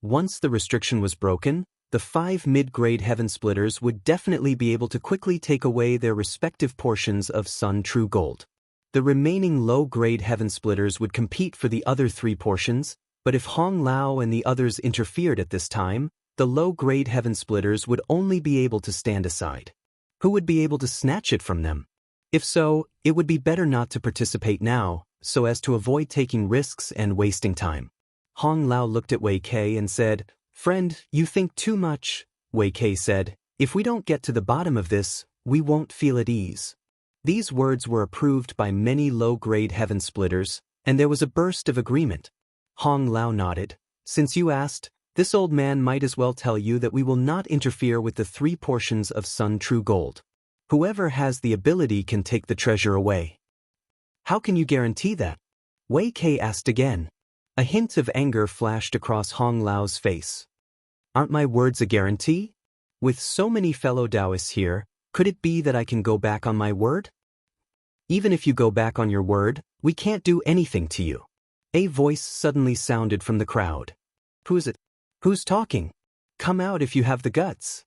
Once the restriction was broken, the 5 mid-grade heaven splitters would definitely be able to quickly take away their respective portions of Sun True Gold. The remaining low-grade heaven splitters would compete for the other 3 portions, but if Hong Lao and the others interfered at this time, the low-grade heaven splitters would only be able to stand aside. Who would be able to snatch it from them? If so, it would be better not to participate now, so as to avoid taking risks and wasting time. Hong Lao looked at Wei Kai and said, "Friend, you think too much." Wei Kai said, "If we don't get to the bottom of this, we won't feel at ease." These words were approved by many low-grade heaven splitters, and there was a burst of agreement. Hong Lao nodded. "Since you asked, this old man might as well tell you that we will not interfere with the 3 portions of Sun True Gold. Whoever has the ability can take the treasure away." "How can you guarantee that?" Wei Kai asked again. A hint of anger flashed across Hong Lao's face. "Aren't my words a guarantee? With so many fellow Taoists here, could it be that I can go back on my word?" "Even if you go back on your word, we can't do anything to you." A voice suddenly sounded from the crowd. "Who is it? Who's talking? Come out if you have the guts."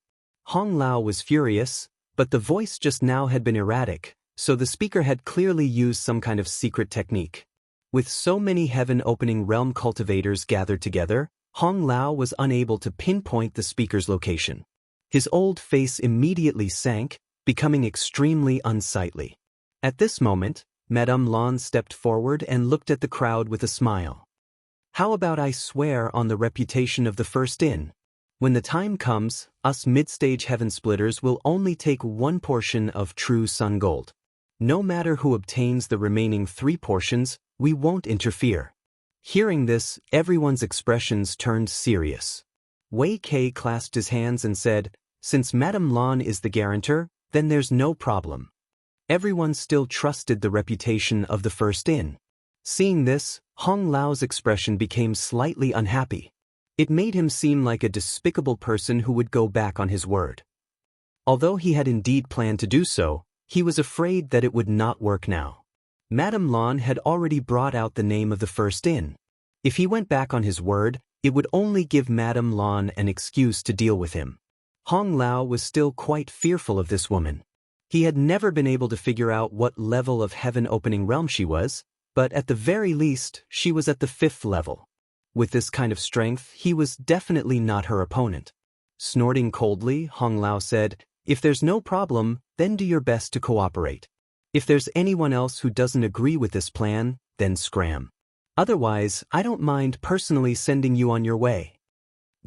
Hong Lao was furious, but the voice just now had been erratic, so the speaker had clearly used some kind of secret technique. With so many heaven-opening realm cultivators gathered together, Hong Lao was unable to pinpoint the speaker's location. His old face immediately sank, becoming extremely unsightly. At this moment, Madame Lan stepped forward and looked at the crowd with a smile. "How about I swear on the reputation of the first in? When the time comes, us mid-stage heaven splitters will only take 1 portion of true sun gold. No matter who obtains the remaining 3 portions, we won't interfere." Hearing this, everyone's expressions turned serious. Wei Kai clasped his hands and said, "Since Madame Lan is the guarantor, then there's no problem." Everyone still trusted the reputation of the first in. Seeing this, Hong Lao's expression became slightly unhappy. It made him seem like a despicable person who would go back on his word. Although he had indeed planned to do so, he was afraid that it would not work now. Madame Lan had already brought out the name of the first in. If he went back on his word, it would only give Madame Lan an excuse to deal with him. Hong Lao was still quite fearful of this woman. He had never been able to figure out what level of heaven-opening realm she was, but at the very least, she was at the 5th level. With this kind of strength, he was definitely not her opponent. Snorting coldly, Hong Lao said, "If there's no problem, then do your best to cooperate. If there's anyone else who doesn't agree with this plan, then scram. Otherwise, I don't mind personally sending you on your way."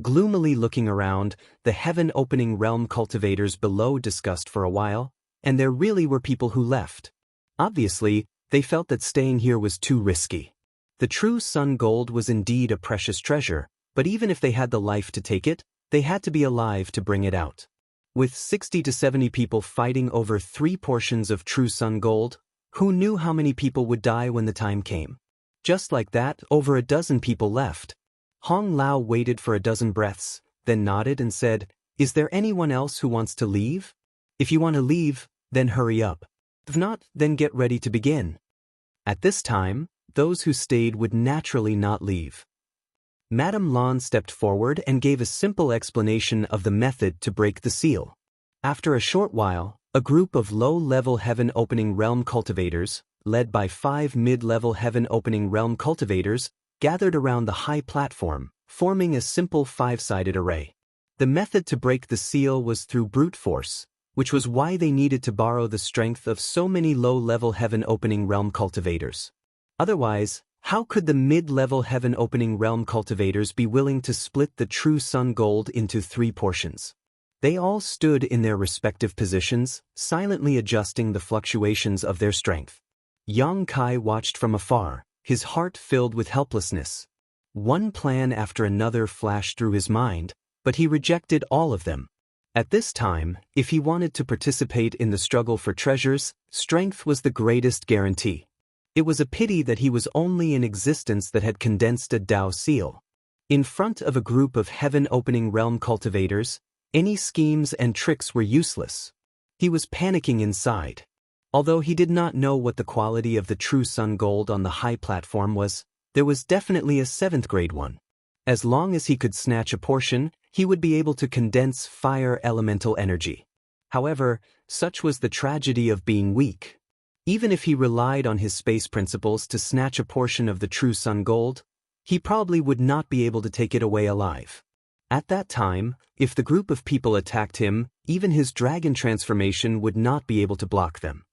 Gloomily looking around, the heaven-opening realm cultivators below discussed for a while, and there really were people who left. Obviously, they felt that staying here was too risky. The true sun gold was indeed a precious treasure, but even if they had the life to take it, they had to be alive to bring it out. With 60 to 70 people fighting over 3 portions of true sun gold, who knew how many people would die when the time came? Just like that, over a dozen people left. Hong Lao waited for a dozen breaths, then nodded and said, "Is there anyone else who wants to leave? If you want to leave, then hurry up. If not, then get ready to begin." At this time, those who stayed would naturally not leave. Madame Lan stepped forward and gave a simple explanation of the method to break the seal. After a short while, a group of low-level heaven-opening realm cultivators, led by 5 mid-level heaven-opening realm cultivators, gathered around the high platform, forming a simple 5-sided array. The method to break the seal was through brute force, which was why they needed to borrow the strength of so many low-level heaven-opening realm cultivators. Otherwise, How could the mid-level heaven-opening realm cultivators be willing to split the true sun gold into 3 portions? They all stood in their respective positions, silently adjusting the fluctuations of their strength. Yang Kai watched from afar, his heart filled with helplessness. One plan after another flashed through his mind, but he rejected all of them. At this time, if he wanted to participate in the struggle for treasures, strength was the greatest guarantee. It was a pity that he was only in existence that had condensed a Dao seal. In front of a group of heaven-opening realm cultivators, any schemes and tricks were useless. He was panicking inside. Although he did not know what the quality of the true sun gold on the high platform was, there was definitely a 7th grade one. As long as he could snatch a portion, he would be able to condense fire elemental energy. However, such was the tragedy of being weak. Even if he relied on his space principles to snatch a portion of the true sun gold, he probably would not be able to take it away alive. At that time, if the group of people attacked him, even his dragon transformation would not be able to block them.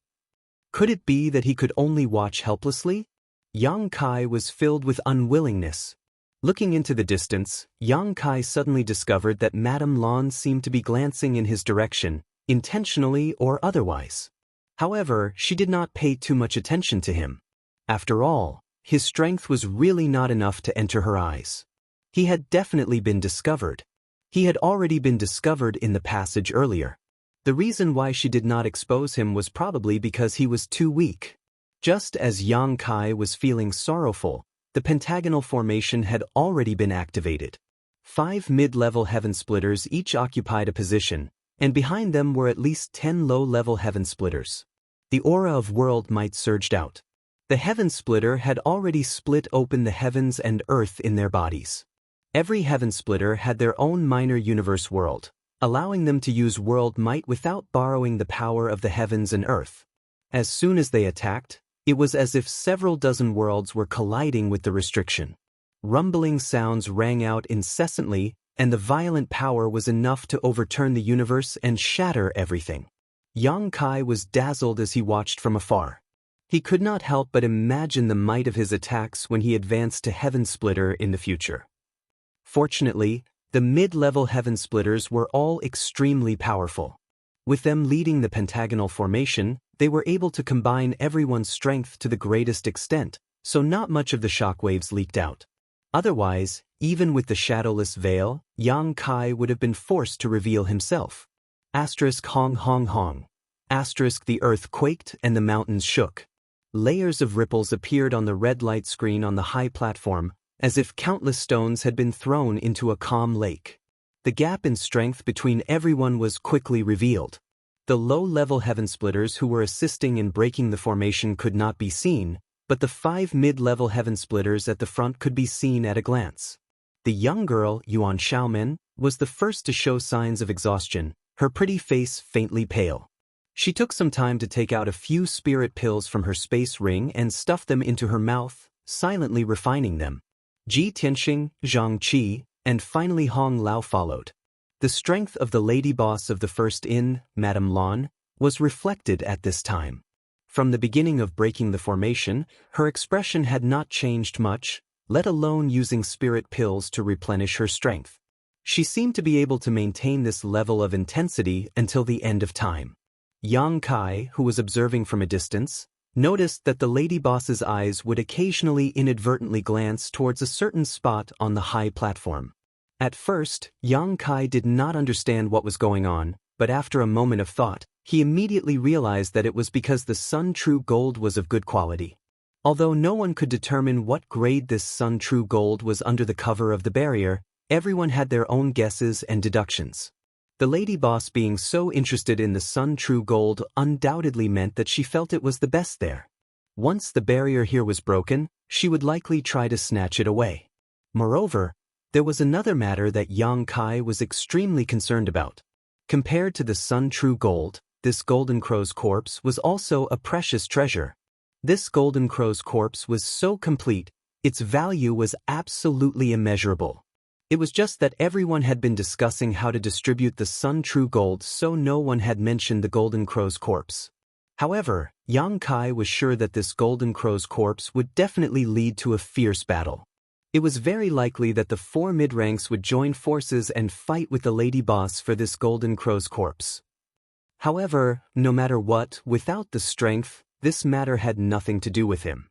Could it be that he could only watch helplessly? Yang Kai was filled with unwillingness. Looking into the distance, Yang Kai suddenly discovered that Madame Lan seemed to be glancing in his direction, intentionally or otherwise. However, she did not pay too much attention to him. After all, his strength was really not enough to enter her eyes. He had definitely been discovered. He had already been discovered in the passage earlier. The reason why she did not expose him was probably because he was too weak. Just as Yang Kai was feeling sorrowful, the pentagonal formation had already been activated. 5 mid-level heaven splitters each occupied a position, and behind them were at least 10 low-level heaven splitters. The aura of world might surged out. The heaven splitter had already split open the heavens and earth in their bodies. Every heaven splitter had their own minor universe world, allowing them to use world might without borrowing the power of the heavens and earth. As soon as they attacked, it was as if several dozen worlds were colliding with the restriction. Rumbling sounds rang out incessantly, and the violent power was enough to overturn the universe and shatter everything. Yang Kai was dazzled as he watched from afar. He could not help but imagine the might of his attacks when he advanced to Heaven Splitter in the future. Fortunately, the mid-level Heaven Splitters were all extremely powerful. With them leading the pentagonal formation, they were able to combine everyone's strength to the greatest extent, so not much of the shockwaves leaked out. Otherwise, even with the shadowless veil, Yang Kai would have been forced to reveal himself. Hong hong hong. The earth quaked and the mountains shook. Layers of ripples appeared on the red light screen on the high platform, as if countless stones had been thrown into a calm lake. The gap in strength between everyone was quickly revealed. The low-level heaven splitters who were assisting in breaking the formation could not be seen, but the 5 mid-level heaven splitters at the front could be seen at a glance. The young girl, Yuan Xiaomen, was the first to show signs of exhaustion, her pretty face faintly pale. She took some time to take out a few spirit pills from her space ring and stuff them into her mouth, silently refining them. Ji Tianxing, Zhang Qi, and finally Hong Lao followed. The strength of the lady boss of the first inn, Madame Lan, was reflected at this time. From the beginning of breaking the formation, her expression had not changed much, let alone using spirit pills to replenish her strength. She seemed to be able to maintain this level of intensity until the end of time. Yang Kai, who was observing from a distance, noticed that the lady boss's eyes would occasionally inadvertently glance towards a certain spot on the high platform. At first, Yang Kai did not understand what was going on, but after a moment of thought, he immediately realized that it was because the Sun True Gold was of good quality. Although no one could determine what grade this Sun True Gold was under the cover of the barrier, everyone had their own guesses and deductions. The lady boss being so interested in the Sun True Gold undoubtedly meant that she felt it was the best there. Once the barrier here was broken, she would likely try to snatch it away. Moreover, there was another matter that Yang Kai was extremely concerned about. Compared to the Sun True Gold, this Golden Crow's corpse was also a precious treasure. This Golden Crow's corpse was so complete, its value was absolutely immeasurable. It was just that everyone had been discussing how to distribute the Sun True Gold, so no one had mentioned the Golden Crow's corpse. However, Yang Kai was sure that this Golden Crow's corpse would definitely lead to a fierce battle. It was very likely that the 4 mid-ranks would join forces and fight with the Lady Boss for this Golden Crow's corpse. However, no matter what, without the strength, this matter had nothing to do with him.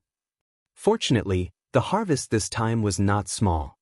Fortunately, the harvest this time was not small.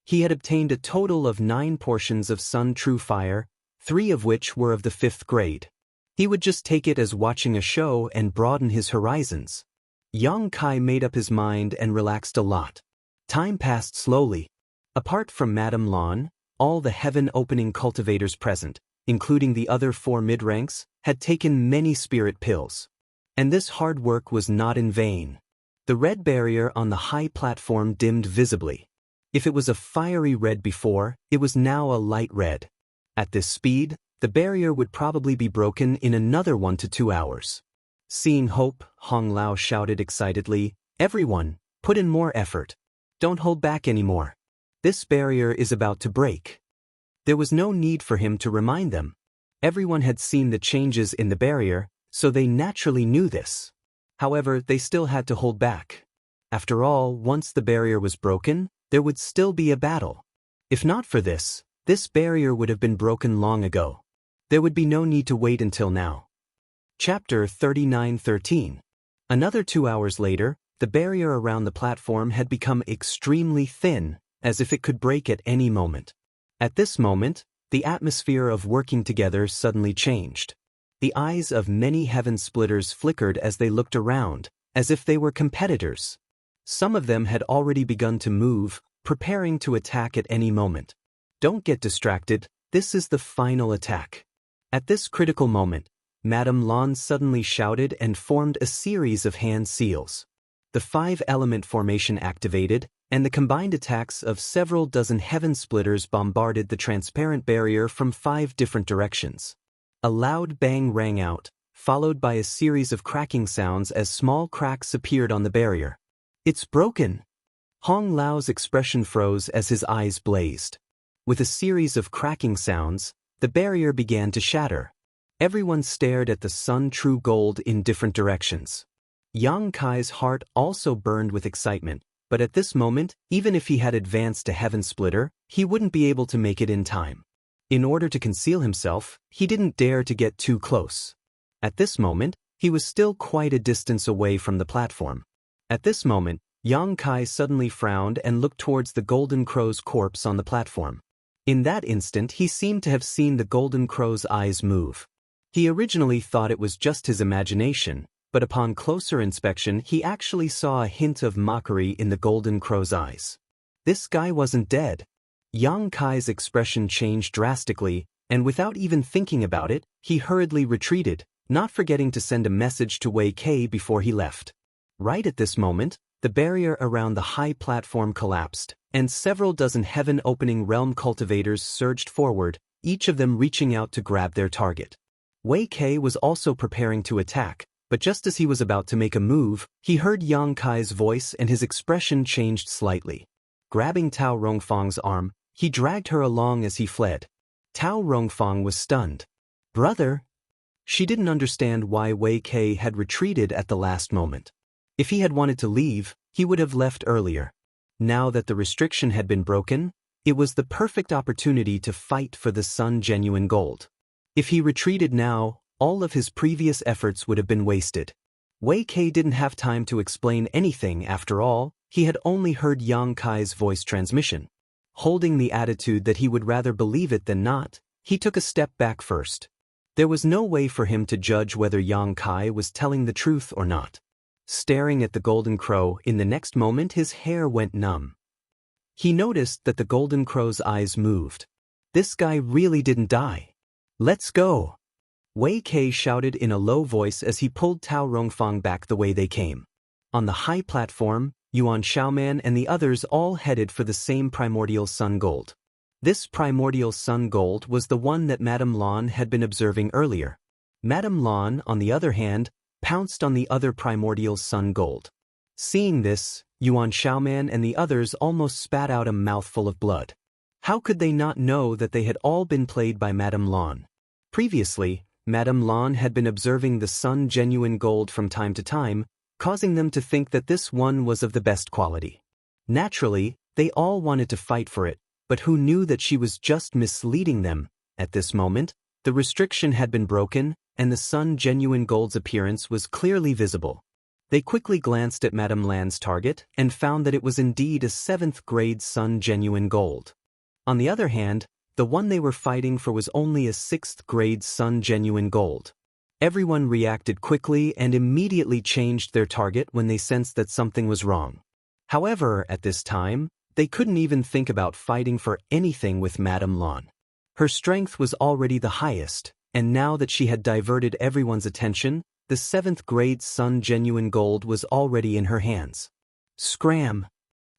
He had obtained a total of 9 portions of Sun True Fire, 3 of which were of the 5th grade. He would just take it as watching a show and broaden his horizons. Yang Kai made up his mind and relaxed a lot. Time passed slowly. Apart from Madame Lan, all the heaven-opening cultivators present, including the other 4 mid-ranks, had taken many spirit pills. And this hard work was not in vain. The red barrier on the high platform dimmed visibly. If it was a fiery red before, it was now a light red. At this speed, the barrier would probably be broken in another 1 to 2 hours. Seeing hope, Hong Lao shouted excitedly, "Everyone, put in more effort. Don't hold back anymore. This barrier is about to break." There was no need for him to remind them. Everyone had seen the changes in the barrier, so they naturally knew this. However, they still had to hold back. After all, once the barrier was broken, there would still be a battle. If not for this barrier would have been broken long ago. There would be no need to wait until now. Chapter 39:13. Another 2 hours later, the barrier around the platform had become extremely thin, as if it could break at any moment. At this moment, the atmosphere of working together suddenly changed. The eyes of many heaven splitters flickered as they looked around, as if they were competitors. Some of them had already begun to move, preparing to attack at any moment. Don't get distracted, this is the final attack. At this critical moment, Madame Lan suddenly shouted and formed a series of hand seals. The 5-element formation activated, and the combined attacks of several dozen heaven splitters bombarded the transparent barrier from 5 different directions. A loud bang rang out, followed by a series of cracking sounds as small cracks appeared on the barrier. "It's broken!" Hong Lao's expression froze as his eyes blazed. With a series of cracking sounds, the barrier began to shatter. Everyone stared at the Sun True Gold in different directions. Yang Kai's heart also burned with excitement, but at this moment, even if he had advanced to Heaven Splitter, he wouldn't be able to make it in time. In order to conceal himself, he didn't dare to get too close. At this moment, he was still quite a distance away from the platform. At this moment, Yang Kai suddenly frowned and looked towards the Golden Crow's corpse on the platform. In that instant, he seemed to have seen the Golden Crow's eyes move. He originally thought it was just his imagination, but upon closer inspection he actually saw a hint of mockery in the Golden Crow's eyes. This guy wasn't dead. Yang Kai's expression changed drastically, and without even thinking about it, he hurriedly retreated, not forgetting to send a message to Wei Kei before he left. Right at this moment, the barrier around the high platform collapsed, and several dozen heaven-opening realm cultivators surged forward, each of them reaching out to grab their target. Wei Kei was also preparing to attack, but just as he was about to make a move, he heard Yang Kai's voice and his expression changed slightly. Grabbing Tao Rongfang's arm, he dragged her along as he fled. Tao Rongfang was stunned. "Brother?" She didn't understand why Wei Kei had retreated at the last moment. If he had wanted to leave, he would have left earlier. Now that the restriction had been broken, it was the perfect opportunity to fight for the Sun Genuine Gold. If he retreated now, all of his previous efforts would have been wasted. Wei Kei didn't have time to explain anything after all, he had only heard Yang Kai's voice transmission. Holding the attitude that he would rather believe it than not, he took a step back first. There was no way for him to judge whether Yang Kai was telling the truth or not. Staring at the Golden Crow, in the next moment his hair went numb. He noticed that the Golden Crow's eyes moved. This guy really didn't die. "Let's go!" Wei Kei shouted in a low voice as he pulled Tao Rongfang back the way they came. On the high platform, Yuan Xiaoman and the others all headed for the same primordial sun gold. This primordial sun gold was the one that Madame Lan had been observing earlier. Madame Lan, on the other hand, pounced on the other primordial sun gold. Seeing this, Yuan Xiaoman and the others almost spat out a mouthful of blood. How could they not know that they had all been played by Madame Lan? Previously, Madame Lan had been observing the Sun genuine gold from time to time, causing them to think that this one was of the best quality. Naturally, they all wanted to fight for it, but who knew that she was just misleading them? At this moment, the restriction had been broken, and the Sun genuine gold's appearance was clearly visible. They quickly glanced at Madame Lan's target and found that it was indeed a 7th grade Sun genuine gold. On the other hand, the one they were fighting for was only a 6th grade Sun genuine gold. Everyone reacted quickly and immediately changed their target when they sensed that something was wrong. However, at this time, they couldn't even think about fighting for anything with Madame Lan. Her strength was already the highest, and now that she had diverted everyone's attention, the 7th grade Sun genuine gold was already in her hands. Scram!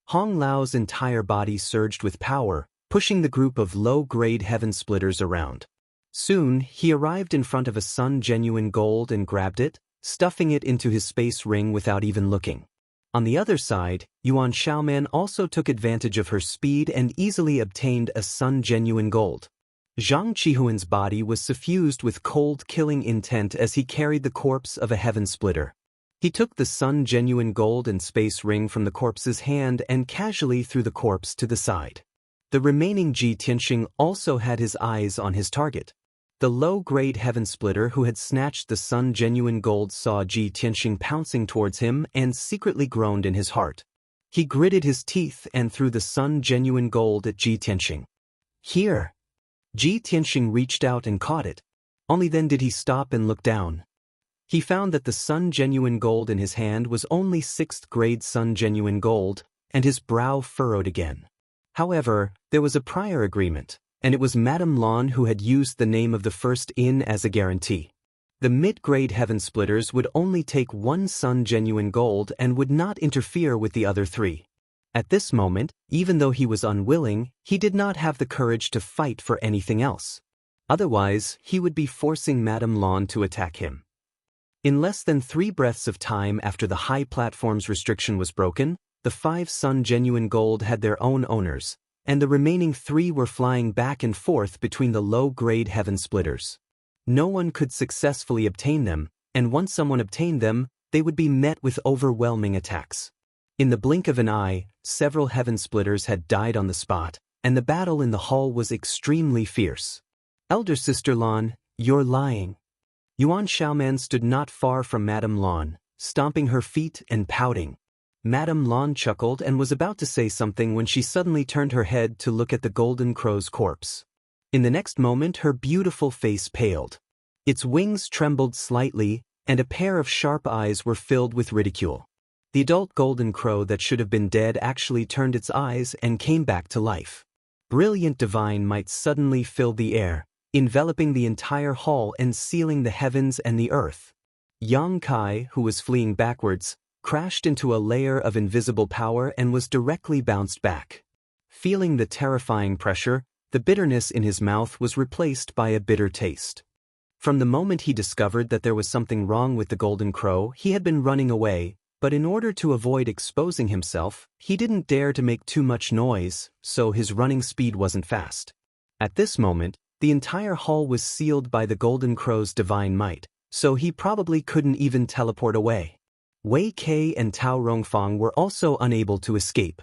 Hong Lao's entire body surged with power, pushing the group of low-grade heaven splitters around. Soon, he arrived in front of a Sun genuine gold and grabbed it, stuffing it into his space ring without even looking. On the other side, Yuan Xiaoman also took advantage of her speed and easily obtained a Sun genuine gold. Zhang Qihuan's body was suffused with cold-killing intent as he carried the corpse of a heaven splitter. He took the Sun genuine gold and space ring from the corpse's hand and casually threw the corpse to the side. The remaining Ji Tianxing also had his eyes on his target. The low-grade heaven splitter who had snatched the Sun genuine gold saw Ji Tianxing pouncing towards him and secretly groaned in his heart. He gritted his teeth and threw the Sun genuine gold at Ji Tianxing. Here! Ji Tianxing reached out and caught it. Only then did he stop and look down. He found that the Sun genuine gold in his hand was only 6th grade Sun genuine gold, and his brow furrowed again. However, there was a prior agreement, and it was Madame Lan who had used the name of the first inn as a guarantee. The mid-grade heaven splitters would only take 1 Sun genuine gold and would not interfere with the other 3. At this moment, even though he was unwilling, he did not have the courage to fight for anything else. Otherwise, he would be forcing Madame Lan to attack him. In less than 3 breaths of time after the high platform's restriction was broken, the 5 Sun genuine gold had their own owners, and the remaining 3 were flying back and forth between the low-grade heaven splitters. No one could successfully obtain them, and once someone obtained them, they would be met with overwhelming attacks. In the blink of an eye, several heaven splitters had died on the spot, and the battle in the hall was extremely fierce. Elder Sister Lan, you're lying. Yuan Xiaoman stood not far from Madame Lan, stomping her feet and pouting. Madame Lan chuckled and was about to say something when she suddenly turned her head to look at the golden crow's corpse. In the next moment, her beautiful face paled. Its wings trembled slightly, and a pair of sharp eyes were filled with ridicule. The adult golden crow that should have been dead actually turned its eyes and came back to life. Brilliant divine might suddenly filled the air, enveloping the entire hall and sealing the heavens and the earth. Yang Kai, who was fleeing backwards, crashed into a layer of invisible power and was directly bounced back. Feeling the terrifying pressure, the bitterness in his mouth was replaced by a bitter taste. From the moment he discovered that there was something wrong with the golden crow, he had been running away, but in order to avoid exposing himself, he didn't dare to make too much noise, so his running speed wasn't fast. At this moment, the entire hall was sealed by the golden crow's divine might, so he probably couldn't even teleport away. Wei Kei and Tao Rongfang were also unable to escape.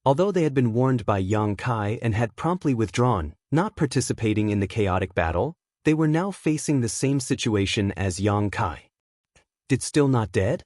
Although they had been warned by Yang Kai and had promptly withdrawn, not participating in the chaotic battle, they were now facing the same situation as Yang Kai. Did still not dead?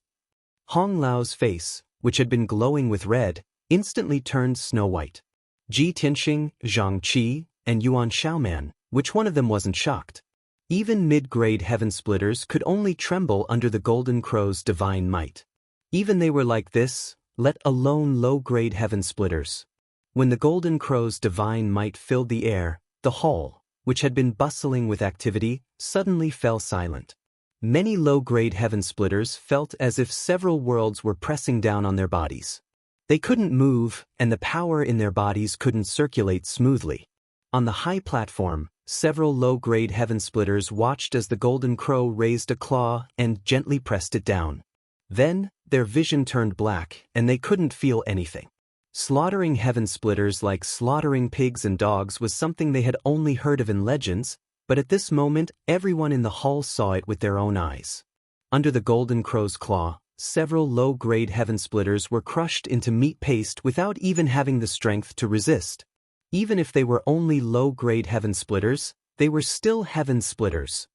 Hong Lao's face, which had been glowing with red, instantly turned snow-white. Ji Tianxing, Zhang Qi, and Yuan Xiaoman, which one of them wasn't shocked? Even mid-grade heaven splitters could only tremble under the golden crow's divine might. Even they were like this, let alone low-grade heaven splitters. When the golden crow's divine might filled the air, the hall, which had been bustling with activity, suddenly fell silent. Many low-grade heaven splitters felt as if several worlds were pressing down on their bodies. They couldn't move, and the power in their bodies couldn't circulate smoothly. On the high platform, several low-grade heaven splitters watched as the golden crow raised a claw and gently pressed it down. Then, their vision turned black, and they couldn't feel anything. Slaughtering heaven splitters like slaughtering pigs and dogs was something they had only heard of in legends, But at this moment, everyone in the hall saw it with their own eyes. Under the Golden Crow's claw, several low-grade heaven splitters were crushed into meat paste without even having the strength to resist. Even if they were only low-grade heaven splitters, they were still heaven splitters.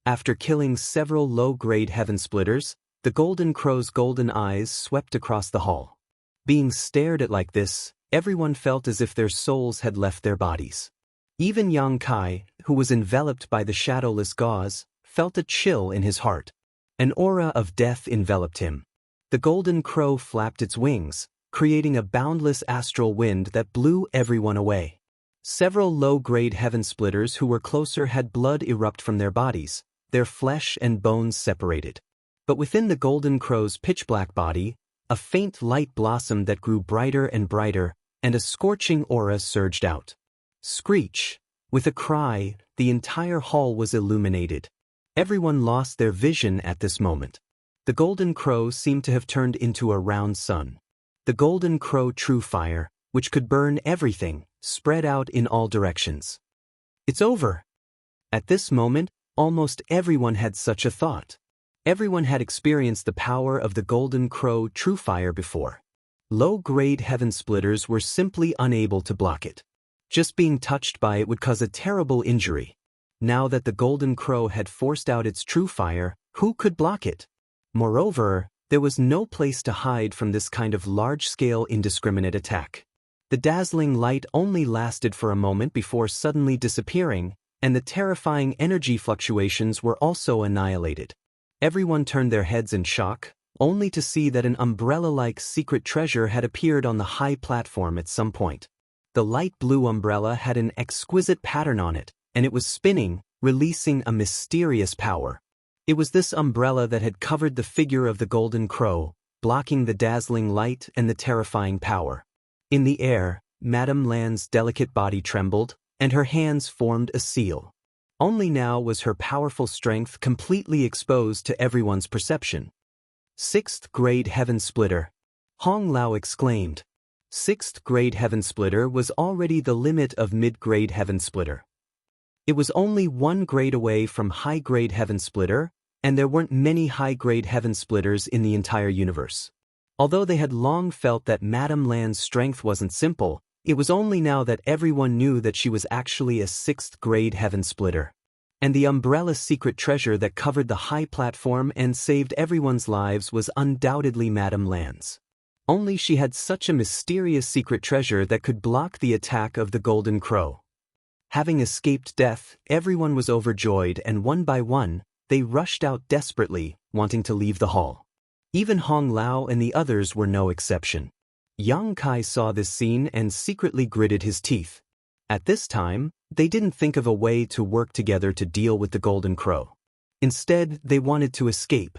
After killing several low-grade heaven splitters, the Golden Crow's golden eyes swept across the hall. Being stared at like this, everyone felt as if their souls had left their bodies. Even Yang Kai, who was enveloped by the shadowless gauze, felt a chill in his heart. An aura of death enveloped him. The Golden Crow flapped its wings, creating a boundless astral wind that blew everyone away. Several low-grade heaven splitters who were closer had blood erupt from their bodies, their flesh and bones separated. But within the Golden Crow's pitch-black body, a faint light blossomed that grew brighter and brighter, and a scorching aura surged out. Screech! With a cry, the entire hall was illuminated. Everyone lost their vision at this moment. The Golden Crow seemed to have turned into a round sun. The Golden Crow True Fire, which could burn everything, spread out in all directions. It's over! At this moment, almost everyone had such a thought. Everyone had experienced the power of the Golden Crow True Fire before. Low-grade heaven splitters were simply unable to block it. Just being touched by it would cause a terrible injury. Now that the Golden Crow had forced out its true fire, who could block it? Moreover, there was no place to hide from this kind of large-scale indiscriminate attack. The dazzling light only lasted for a moment before suddenly disappearing, and the terrifying energy fluctuations were also annihilated. Everyone turned their heads in shock, only to see that an umbrella-like secret treasure had appeared on the high platform at some point. The light blue umbrella had an exquisite pattern on it, and it was spinning, releasing a mysterious power. It was this umbrella that had covered the figure of the Golden Crow, blocking the dazzling light and the terrifying power. In the air, Madame Lan's delicate body trembled, and her hands formed a seal. Only now was her powerful strength completely exposed to everyone's perception. Sixth grade heaven splitter. Hong Lao exclaimed. Sixth grade heaven splitter was already the limit of mid-grade heaven splitter. It was only one grade away from high-grade heaven splitter, and there weren't many high-grade heaven splitters in the entire universe. Although they had long felt that Madame Lan's strength wasn't simple, it was only now that everyone knew that she was actually a sixth-grade heaven splitter. And the umbrella secret treasure that covered the high platform and saved everyone's lives was undoubtedly Madame Lan's. Only she had such a mysterious secret treasure that could block the attack of the Golden Crow. Having escaped death, everyone was overjoyed, and one by one, they rushed out desperately, wanting to leave the hall. Even Hong Lao and the others were no exception. Yang Kai saw this scene and secretly gritted his teeth. At this time, they didn't think of a way to work together to deal with the Golden Crow. Instead, they wanted to escape.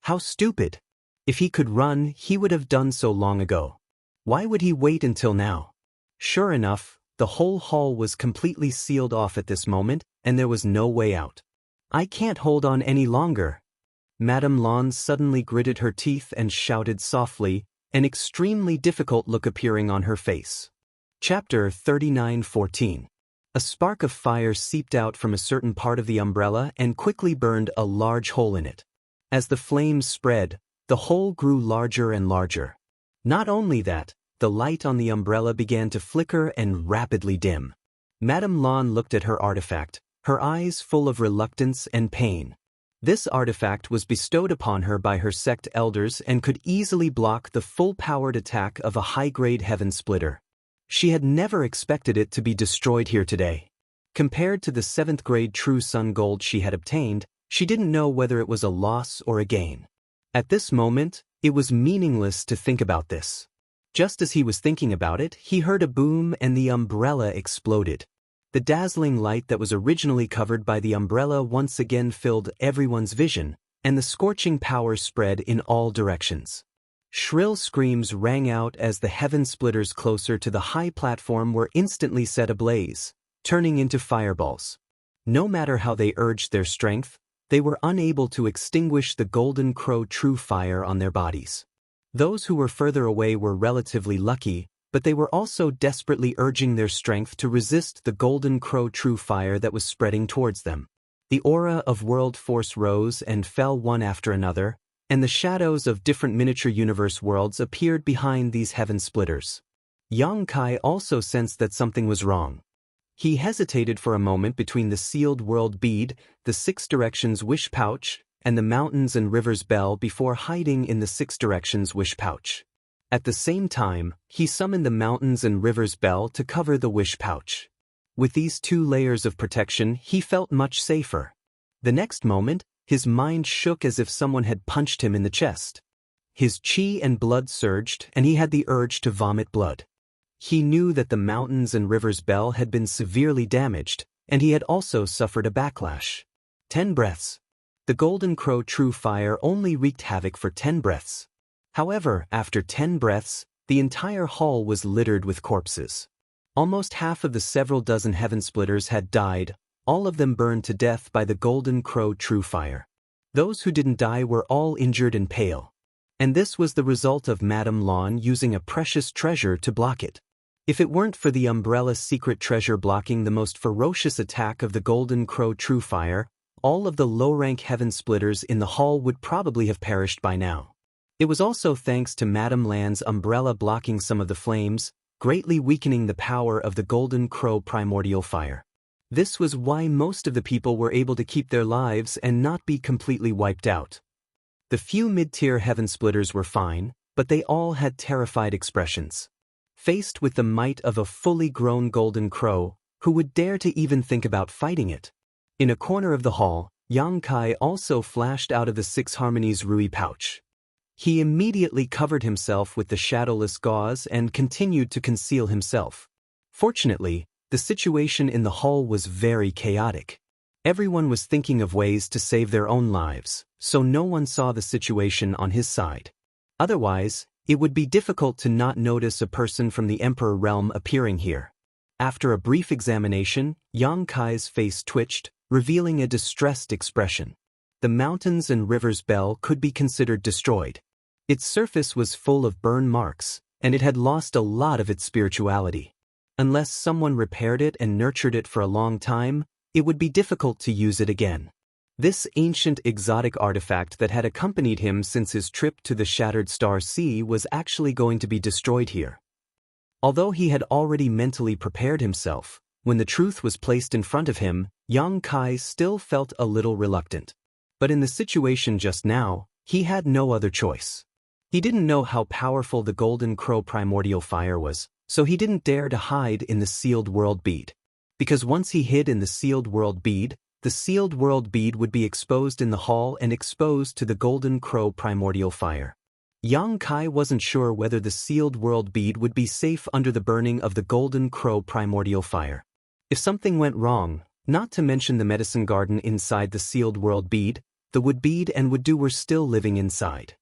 How stupid! If he could run, he would have done so long ago. Why would he wait until now? Sure enough, the whole hall was completely sealed off at this moment, and there was no way out. I can't hold on any longer. Madame Lan suddenly gritted her teeth and shouted softly, an extremely difficult look appearing on her face. Chapter 39:14. A spark of fire seeped out from a certain part of the umbrella and quickly burned a large hole in it. As the flames spread, the hole grew larger and larger. Not only that, the light on the umbrella began to flicker and rapidly dim. Madame Lan looked at her artifact, her eyes full of reluctance and pain. This artifact was bestowed upon her by her sect elders and could easily block the full-powered attack of a high-grade heaven splitter. She had never expected it to be destroyed here today. Compared to the 7th grade True Sun Gold she had obtained, she didn't know whether it was a loss or a gain. At this moment, it was meaningless to think about this. Just as he was thinking about it, he heard a boom and the umbrella exploded. The dazzling light that was originally covered by the umbrella once again filled everyone's vision, and the scorching power spread in all directions. Shrill screams rang out as the heaven splitters closer to the high platform were instantly set ablaze, turning into fireballs. No matter how they urged their strength, they were unable to extinguish the Golden Crow True Fire on their bodies. Those who were further away were relatively lucky, but they were also desperately urging their strength to resist the golden crow true fire that was spreading towards them. The aura of world force rose and fell one after another, and the shadows of different miniature universe worlds appeared behind these heaven splitters. Yang Kai also sensed that something was wrong. He hesitated for a moment between the sealed world bead, the six directions wish pouch, and the mountains and rivers bell before hiding in the six directions wish pouch. At the same time, he summoned the mountains and rivers bell to cover the wish pouch. With these two layers of protection, he felt much safer. The next moment, his mind shook as if someone had punched him in the chest. His chi and blood surged, and he had the urge to vomit blood. He knew that the mountains and rivers bell had been severely damaged, and he had also suffered a backlash. 10 breaths. The golden crow true fire only wreaked havoc for 10 breaths. However, after 10 breaths, the entire hall was littered with corpses. Almost half of the several dozen heaven splitters had died, all of them burned to death by the golden crow true fire. Those who didn't die were all injured and pale. And this was the result of Madame Lawn using a precious treasure to block it. If it weren't for the umbrella's secret treasure blocking the most ferocious attack of the golden crow true fire, all of the low-rank heaven splitters in the hall would probably have perished by now. It was also thanks to Madame Lan's umbrella blocking some of the flames, greatly weakening the power of the golden crow primordial fire. This was why most of the people were able to keep their lives and not be completely wiped out. The few mid-tier heaven splitters were fine, but they all had terrified expressions. Faced with the might of a fully grown golden crow, who would dare to even think about fighting it? In a corner of the hall, Yang Kai also flashed out of the Six Harmonies Rui pouch. He immediately covered himself with the shadowless gauze and continued to conceal himself. Fortunately, the situation in the hall was very chaotic. Everyone was thinking of ways to save their own lives, so no one saw the situation on his side. Otherwise, it would be difficult to not notice a person from the Emperor realm appearing here. After a brief examination, Yang Kai's face twitched, revealing a distressed expression. The mountains and rivers bell could be considered destroyed. Its surface was full of burn marks, and it had lost a lot of its spirituality. Unless someone repaired it and nurtured it for a long time, it would be difficult to use it again. This ancient exotic artifact that had accompanied him since his trip to the Shattered Star Sea was actually going to be destroyed here. Although he had already mentally prepared himself, when the truth was placed in front of him, Yang Kai still felt a little reluctant. But in the situation just now, he had no other choice. He didn't know how powerful the golden crow primordial fire was, so he didn't dare to hide in the sealed world bead. Because once he hid in the sealed world bead, the sealed world bead would be exposed in the hall and exposed to the golden crow primordial fire. Yang Kai wasn't sure whether the sealed world bead would be safe under the burning of the golden crow primordial fire. If something went wrong, not to mention the medicine garden inside the sealed world bead, the wood bead and wood dew were still living inside.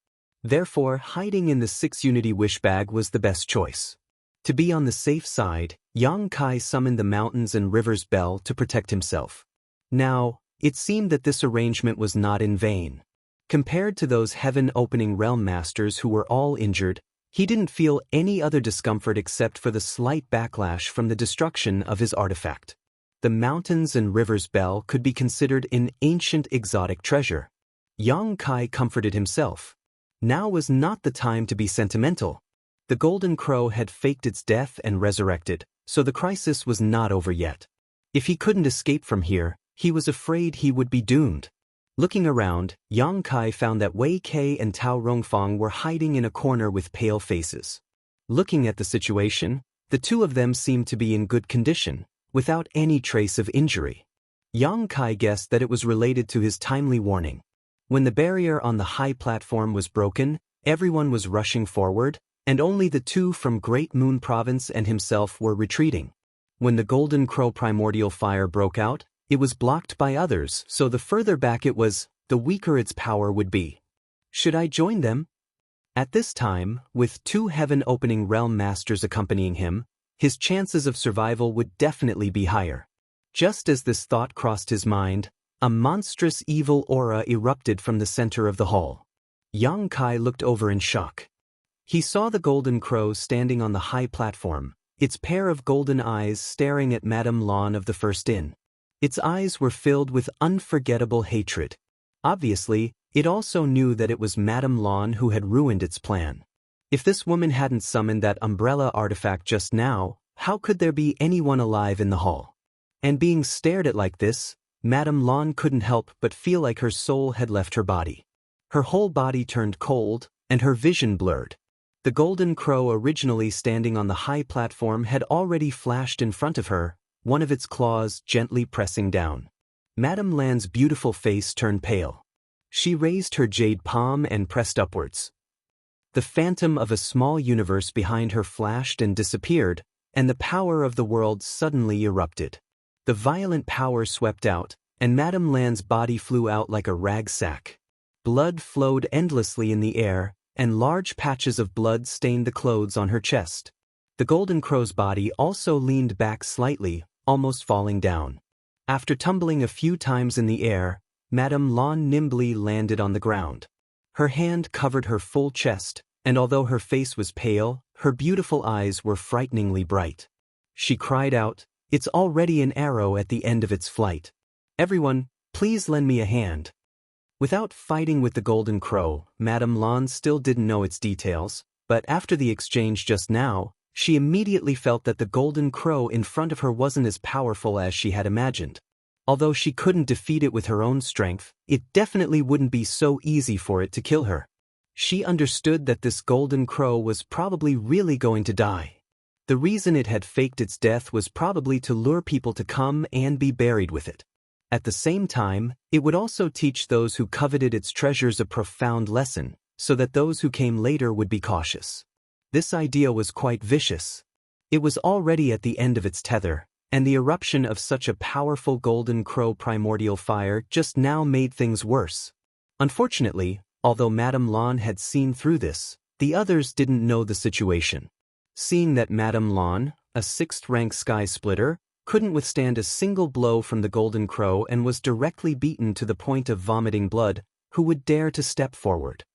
Therefore, hiding in the 6-unity wish bag was the best choice. To be on the safe side, Yang Kai summoned the mountains and rivers bell to protect himself. Now, it seemed that this arrangement was not in vain. Compared to those heaven-opening realm masters who were all injured, he didn't feel any other discomfort except for the slight backlash from the destruction of his artifact. The mountains and rivers bell could be considered an ancient exotic treasure. Yang Kai comforted himself. Now was not the time to be sentimental. The golden crow had faked its death and resurrected, so the crisis was not over yet. If he couldn't escape from here, he was afraid he would be doomed. Looking around, Yang Kai found that Wei Kei and Tao Rongfang were hiding in a corner with pale faces. Looking at the situation, the two of them seemed to be in good condition, without any trace of injury. Yang Kai guessed that it was related to his timely warning. When the barrier on the high platform was broken, everyone was rushing forward, and only the two from Great Moon Province and himself were retreating. When the golden crow primordial fire broke out, it was blocked by others, so the further back it was, the weaker its power would be. Should I join them? At this time, with 2 heaven-opening realm masters accompanying him, his chances of survival would definitely be higher. Just as this thought crossed his mind, a monstrous evil aura erupted from the center of the hall. Yang Kai looked over in shock. He saw the golden crow standing on the high platform, its pair of golden eyes staring at Madame Lan of the First Inn. Its eyes were filled with unforgettable hatred. Obviously, it also knew that it was Madame Lan who had ruined its plan. If this woman hadn't summoned that umbrella artifact just now, how could there be anyone alive in the hall? And being stared at like this, Madame Lan couldn't help but feel like her soul had left her body. Her whole body turned cold, and her vision blurred. The golden crow originally standing on the high platform had already flashed in front of her, one of its claws gently pressing down. Madame Lan's beautiful face turned pale. She raised her jade palm and pressed upwards. The phantom of a small universe behind her flashed and disappeared, and the power of the world suddenly erupted. The violent power swept out, and Madame Lan's body flew out like a rag sack. Blood flowed endlessly in the air, and large patches of blood stained the clothes on her chest. The golden crow's body also leaned back slightly, almost falling down. After tumbling a few times in the air, Madame Lan nimbly landed on the ground. Her hand covered her full chest, and although her face was pale, her beautiful eyes were frighteningly bright. She cried out, "It's already an arrow at the end of its flight. Everyone, please lend me a hand." Without fighting with the golden crow, Madame Lan still didn't know its details, but after the exchange just now, she immediately felt that the golden crow in front of her wasn't as powerful as she had imagined. Although she couldn't defeat it with her own strength, it definitely wouldn't be so easy for it to kill her. She understood that this golden crow was probably really going to die. The reason it had faked its death was probably to lure people to come and be buried with it. At the same time, it would also teach those who coveted its treasures a profound lesson, so that those who came later would be cautious. This idea was quite vicious. It was already at the end of its tether, and the eruption of such a powerful golden crow primordial fire just now made things worse. Unfortunately, although Madame Lan had seen through this, the others didn't know the situation. Seeing that Madame Lan, a 6th-rank sky splitter, couldn't withstand a single blow from the golden crow and was directly beaten to the point of vomiting blood, who would dare to step forward?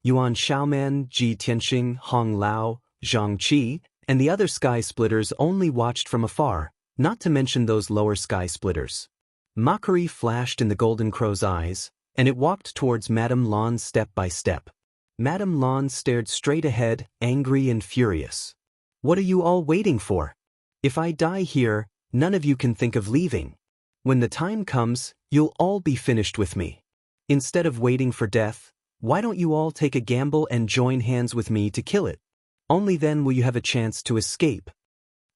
Yuan Xiaoman, Ji Tianxing, Hong Lao, Zhang Qi, and the other sky splitters only watched from afar, not to mention those lower sky splitters. Mockery flashed in the golden crow's eyes, and it walked towards Madame Lan step by step. Madame Lan stared straight ahead, angry and furious. "What are you all waiting for? If I die here, none of you can think of leaving. When the time comes, you'll all be finished with me. Instead of waiting for death, why don't you all take a gamble and join hands with me to kill it? Only then will you have a chance to escape."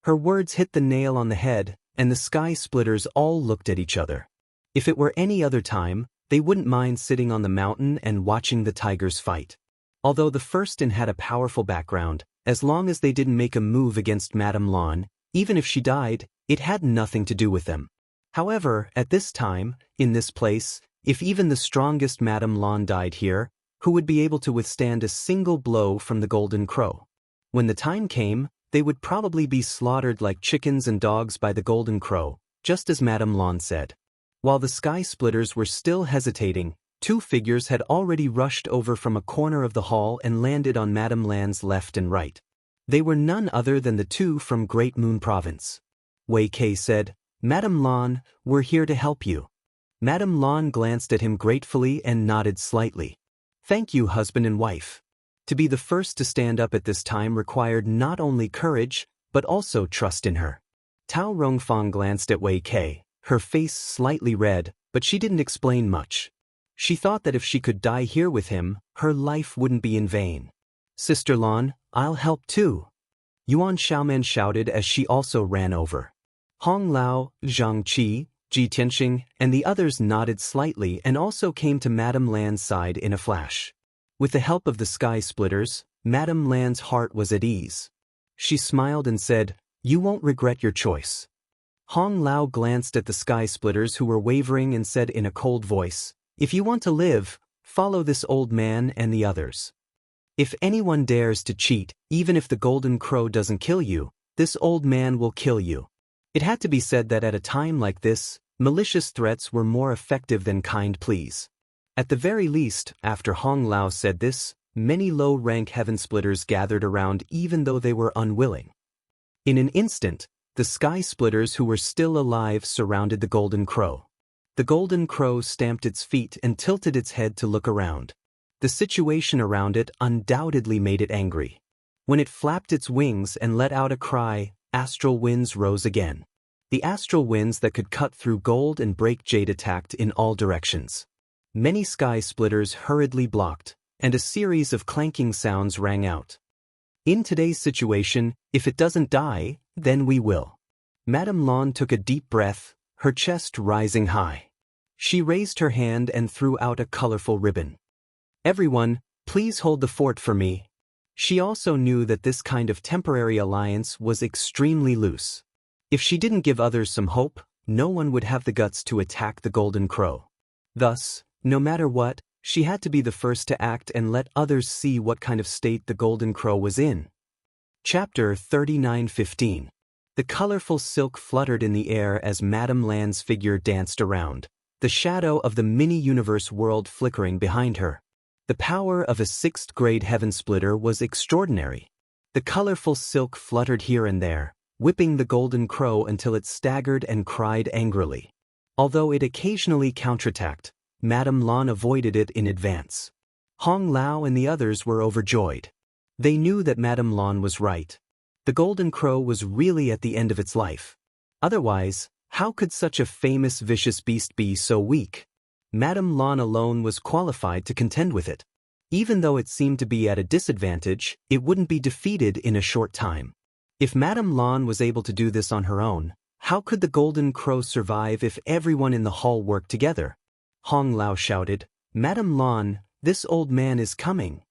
Her words hit the nail on the head, and the sky splitters all looked at each other. If it were any other time, they wouldn't mind sitting on the mountain and watching the tigers fight. Although the First Inn had a powerful background, as long as they didn't make a move against Madame Lan, even if she died, it had nothing to do with them. However, at this time, in this place, if even the strongest Madame Lan died here, who would be able to withstand a single blow from the golden crow? When the time came, they would probably be slaughtered like chickens and dogs by the golden crow, just as Madame Lan said. While the sky splitters were still hesitating, 2 figures had already rushed over from a corner of the hall and landed on Madame Lan's left and right. They were none other than the 2 from Great Moon Province. Wei Kei said, "Madame Lan, we're here to help you." Madame Lan glanced at him gratefully and nodded slightly. "Thank you, husband and wife." To be the first to stand up at this time required not only courage, but also trust in her. Tao Rongfang glanced at Wei Kei, her face slightly red, but she didn't explain much. She thought that if she could die here with him, her life wouldn't be in vain. "Sister Lan, I'll help too," Yuan Xiaoman shouted as she also ran over. Hong Lao, Zhang Qi, Ji Tianxing, and the others nodded slightly and also came to Madame Lan's side in a flash. With the help of the sky splitters, Madame Lan's heart was at ease. She smiled and said, "You won't regret your choice." Hong Lao glanced at the sky splitters who were wavering and said in a cold voice, "If you want to live, follow this old man and the others. If anyone dares to cheat, even if the golden crow doesn't kill you, this old man will kill you." It had to be said that at a time like this, malicious threats were more effective than kind pleas. At the very least, after Hong Lao said this, Many low-rank heaven splitters gathered around even though they were unwilling. In an instant, the sky splitters who were still alive surrounded the golden crow. The golden crow stamped its feet and tilted its head to look around. The situation around it undoubtedly made it angry. When it flapped its wings and let out a cry, astral winds rose again. The astral winds that could cut through gold and break jade attacked in all directions. Many sky splitters hurriedly blocked, and a series of clanking sounds rang out. In today's situation, if it doesn't die, then we will. Madame Lan took a deep breath, her chest rising high. She raised her hand and threw out a colorful ribbon. Everyone, please hold the fort for me. She also knew that this kind of temporary alliance was extremely loose. If she didn't give others some hope, no one would have the guts to attack the golden crow. Thus, no matter what, she had to be the first to act and let others see what kind of state the golden crow was in. Chapter 39:15. The colorful silk fluttered in the air as Madame Lan's figure danced around, the shadow of the mini-universe world flickering behind her. The power of a sixth-grade heaven splitter was extraordinary. The colorful silk fluttered here and there, whipping the golden crow until it staggered and cried angrily. Although it occasionally counterattacked, Madame Lan avoided it in advance. Hong Lao and the others were overjoyed. They knew that Madame Lan was right. The golden crow was really at the end of its life. Otherwise, how could such a famous vicious beast be so weak? Madame Lan alone was qualified to contend with it. Even though it seemed to be at a disadvantage, it wouldn't be defeated in a short time. If Madame Lan was able to do this on her own, how could the golden crow survive if everyone in the hall worked together? Hong Lao shouted, "Madame Lan, this old man is coming."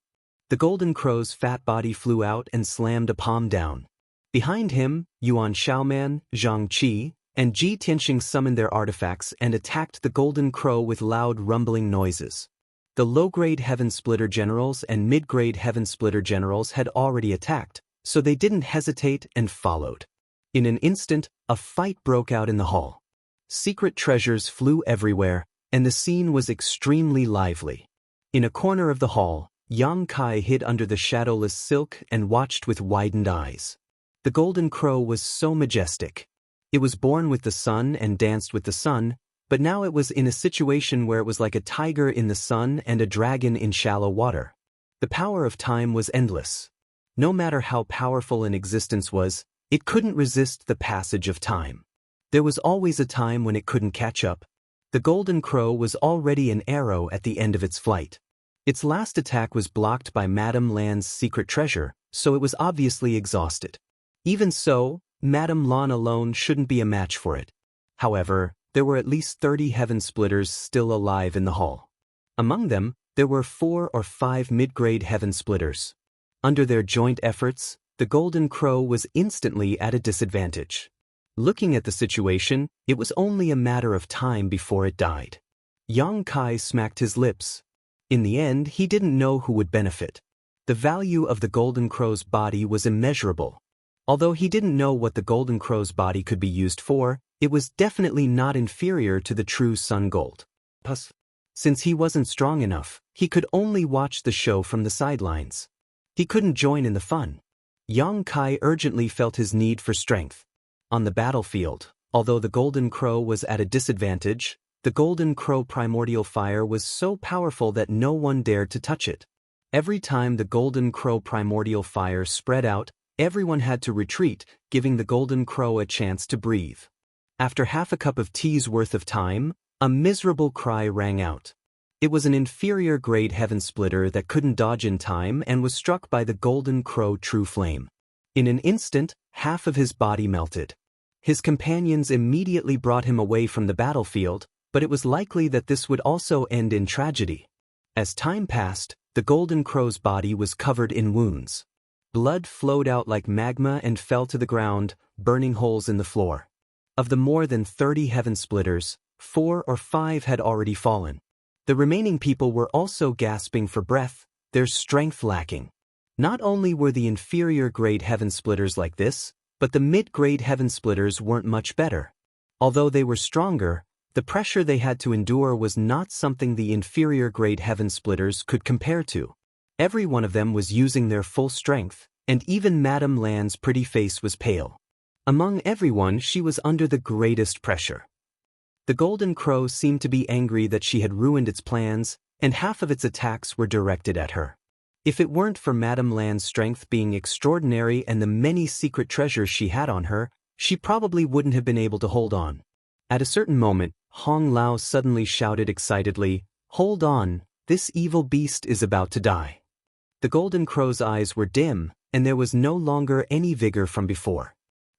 The golden crow's fat body flew out and slammed a palm down. Behind him, Yuan Xiaoman, Zhang Qi, and Ji Tianxing summoned their artifacts and attacked the golden crow with loud rumbling noises. The low-grade heaven splitter generals and mid-grade heaven splitter generals had already attacked, so they didn't hesitate and followed. In an instant, a fight broke out in the hall. Secret treasures flew everywhere, and the scene was extremely lively. In a corner of the hall, Yang Kai hid under the shadowless silk and watched with widened eyes. The golden crow was so majestic. It was born with the sun and danced with the sun, but now it was in a situation where it was like a tiger in the sun and a dragon in shallow water. The power of time was endless. No matter how powerful an existence was, it couldn't resist the passage of time. There was always a time when it couldn't catch up. The golden crow was already an arrow at the end of its flight. Its last attack was blocked by Madame Lan's secret treasure, so it was obviously exhausted. Even so, Madame Lan alone shouldn't be a match for it. However, there were at least 30 heaven splitters still alive in the hall. Among them, there were 4 or 5 mid-grade heaven splitters. Under their joint efforts, the golden crow was instantly at a disadvantage. Looking at the situation, it was only a matter of time before it died. Yang Kai smacked his lips. In the end, he didn't know who would benefit. The value of the golden crow's body was immeasurable. Although he didn't know what the golden crow's body could be used for, it was definitely not inferior to the true sun gold. Plus, since he wasn't strong enough, he could only watch the show from the sidelines. He couldn't join in the fun. Yang Kai urgently felt his need for strength. On the battlefield, although the golden crow was at a disadvantage, the golden crow primordial fire was so powerful that no one dared to touch it. Every time the golden crow primordial fire spread out, everyone had to retreat, giving the golden crow a chance to breathe. After half a cup of tea's worth of time, a miserable cry rang out. It was an inferior grade heaven splitter that couldn't dodge in time and was struck by the golden crow true flame. In an instant, half of his body melted. His companions immediately brought him away from the battlefield, but it was likely that this would also end in tragedy. As time passed, the golden crow's body was covered in wounds. Blood flowed out like magma and fell to the ground, burning holes in the floor. Of the more than 30 heaven splitters, 4 or 5 had already fallen. The remaining people were also gasping for breath, their strength lacking. Not only were the inferior grade heaven splitters like this, but the mid-grade heaven splitters weren't much better. Although they were stronger, the pressure they had to endure was not something the inferior grade heaven splitters could compare to. Every one of them was using their full strength, and even Madame Lan's pretty face was pale. Among everyone, she was under the greatest pressure. The Golden Crow seemed to be angry that she had ruined its plans, and half of its attacks were directed at her. If it weren't for Madame Lan's strength being extraordinary and the many secret treasures she had on her, she probably wouldn't have been able to hold on. At a certain moment, Hong Lao suddenly shouted excitedly, "Hold on, this evil beast is about to die." The Golden Crow's eyes were dim, and there was no longer any vigor from before.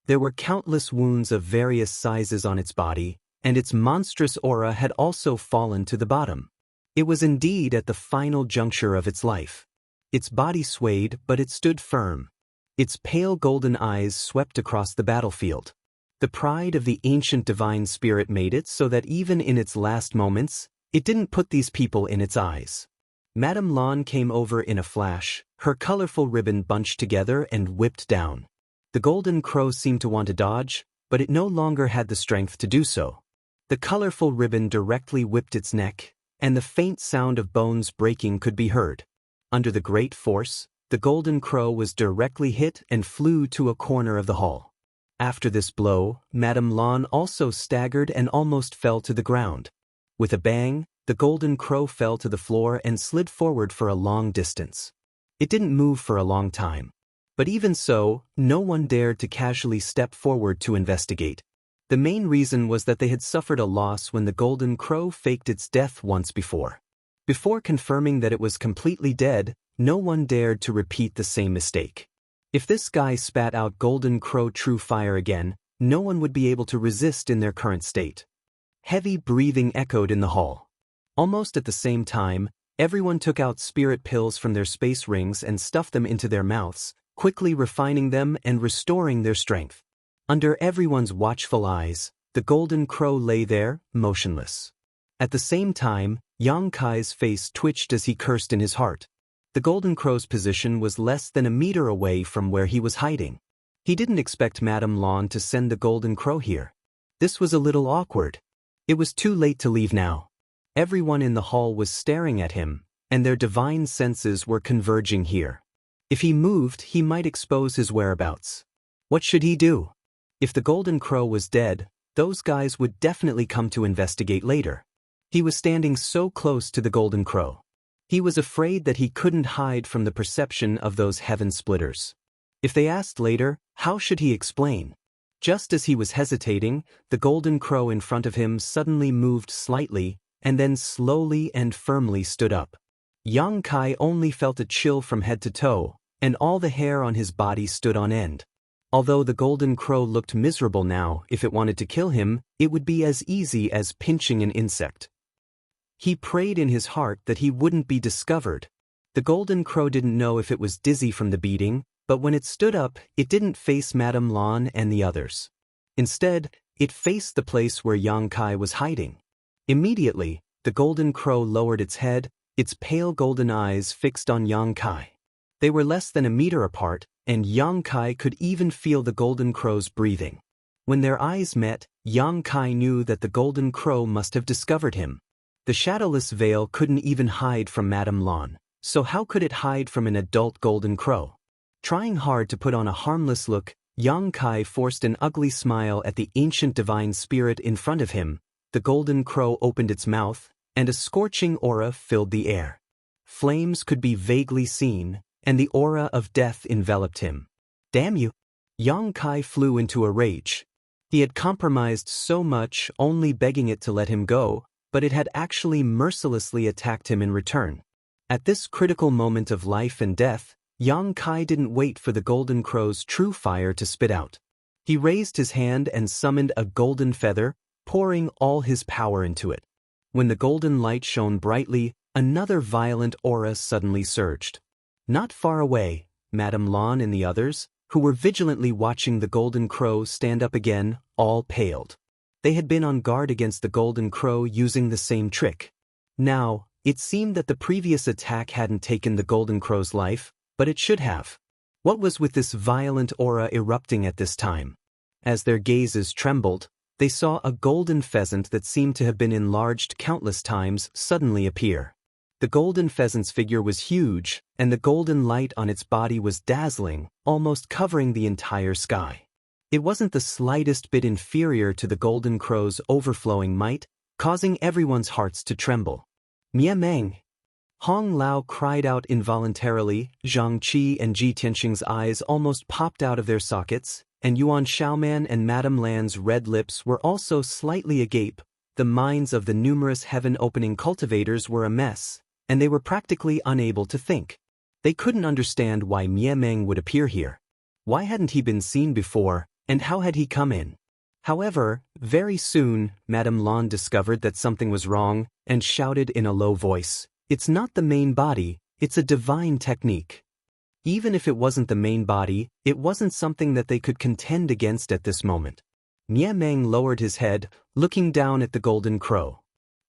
There were countless wounds of various sizes on its body, and its monstrous aura had also fallen to the bottom. It was indeed at the final juncture of its life. Its body swayed, but it stood firm. Its pale golden eyes swept across the battlefield. The pride of the ancient divine spirit made it so that even in its last moments, it didn't put these people in its eyes. Madame Lan came over in a flash, her colorful ribbon bunched together and whipped down. The Golden Crow seemed to want to dodge, but it no longer had the strength to do so. The colorful ribbon directly whipped its neck, and the faint sound of bones breaking could be heard. Under the great force, the Golden Crow was directly hit and flew to a corner of the hall. After this blow, Madame Lan also staggered and almost fell to the ground. With a bang, the Golden Crow fell to the floor and slid forward for a long distance. It didn't move for a long time. But even so, no one dared to casually step forward to investigate. The main reason was that they had suffered a loss when the Golden Crow faked its death once before. Before confirming that it was completely dead, no one dared to repeat the same mistake. If this guy spat out Golden Crow true fire again, no one would be able to resist in their current state. Heavy breathing echoed in the hall. Almost at the same time, everyone took out spirit pills from their space rings and stuffed them into their mouths, quickly refining them and restoring their strength. Under everyone's watchful eyes, the Golden Crow lay there, motionless. At the same time, Yang Kai's face twitched as he cursed in his heart. The Golden Crow's position was less than a meter away from where he was hiding. He didn't expect Madame Lan to send the Golden Crow here. This was a little awkward. It was too late to leave now. Everyone in the hall was staring at him, and their divine senses were converging here. If he moved, he might expose his whereabouts. What should he do? If the Golden Crow was dead, those guys would definitely come to investigate later. He was standing so close to the Golden Crow. He was afraid that he couldn't hide from the perception of those heaven splitters. If they asked later, how should he explain? Just as he was hesitating, the Golden Crow in front of him suddenly moved slightly, and then slowly and firmly stood up. Yang Kai only felt a chill from head to toe, and all the hair on his body stood on end. Although the Golden Crow looked miserable now, if it wanted to kill him, it would be as easy as pinching an insect. He prayed in his heart that he wouldn't be discovered. The Golden Crow didn't know if it was dizzy from the beating, but when it stood up, it didn't face Madame Lan and the others. Instead, it faced the place where Yang Kai was hiding. Immediately, the Golden Crow lowered its head, its pale golden eyes fixed on Yang Kai. They were less than a meter apart, and Yang Kai could even feel the Golden Crow's breathing. When their eyes met, Yang Kai knew that the Golden Crow must have discovered him. The shadowless veil couldn't even hide from Madame Lan, so how could it hide from an adult Golden Crow? Trying hard to put on a harmless look, Yang Kai forced an ugly smile at the ancient divine spirit in front of him. The Golden Crow opened its mouth, and a scorching aura filled the air. Flames could be vaguely seen, and the aura of death enveloped him. Damn you! Yang Kai flew into a rage. He had compromised so much, only begging it to let him go, but it had actually mercilessly attacked him in return. At this critical moment of life and death, Yang Kai didn't wait for the Golden Crow's true fire to spit out. He raised his hand and summoned a golden feather, pouring all his power into it. When the golden light shone brightly, another violent aura suddenly surged. Not far away, Madame Lan and the others, who were vigilantly watching the Golden Crow stand up again, all paled. They had been on guard against the Golden Crow using the same trick. Now, it seemed that the previous attack hadn't taken the Golden Crow's life, but it should have. What was with this violent aura erupting at this time? As their gazes trembled, they saw a golden pheasant that seemed to have been enlarged countless times suddenly appear. The golden pheasant's figure was huge, and the golden light on its body was dazzling, almost covering the entire sky. It wasn't the slightest bit inferior to the golden crow's overflowing might, causing everyone's hearts to tremble. "Mia Meng!" Hong Lao cried out involuntarily. Zhang Qi and Ji Tianxing's eyes almost popped out of their sockets, and Yuan Xiaoman and Madame Lan's red lips were also slightly agape. The minds of the numerous heaven-opening cultivators were a mess, and they were practically unable to think. They couldn't understand why Mia Meng would appear here. Why hadn't he been seen before, and how had he come in? However, very soon, Madame Lan discovered that something was wrong, and shouted in a low voice, "It's not the main body, it's a divine technique." Even if it wasn't the main body, it wasn't something that they could contend against at this moment. Mia Meng lowered his head, looking down at the golden crow.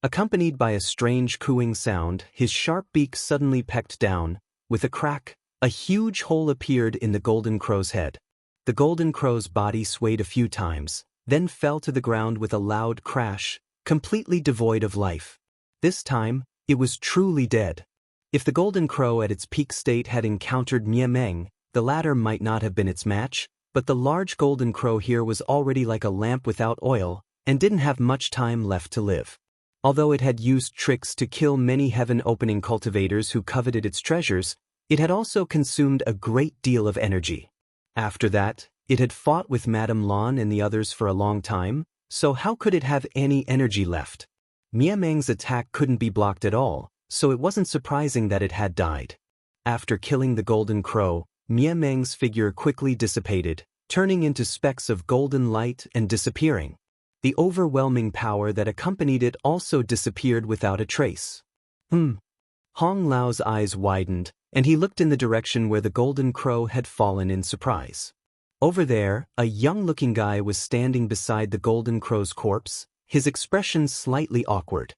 Accompanied by a strange cooing sound, his sharp beak suddenly pecked down. With a crack, a huge hole appeared in the golden crow's head. The golden crow's body swayed a few times, then fell to the ground with a loud crash, completely devoid of life. This time, it was truly dead. If the golden crow at its peak state had encountered Mia Meng, the latter might not have been its match, but the large golden crow here was already like a lamp without oil, and didn't have much time left to live. Although it had used tricks to kill many heaven-opening cultivators who coveted its treasures, it had also consumed a great deal of energy. After that, it had fought with Madame Lan and the others for a long time, so how could it have any energy left? Mia Meng's attack couldn't be blocked at all, so it wasn't surprising that it had died. After killing the golden crow, Mia Meng's figure quickly dissipated, turning into specks of golden light and disappearing. The overwhelming power that accompanied it also disappeared without a trace. Hong Lao's eyes widened, and he looked in the direction where the golden crow had fallen in surprise. Over there, a young-looking guy was standing beside the golden crow's corpse, his expression slightly awkward.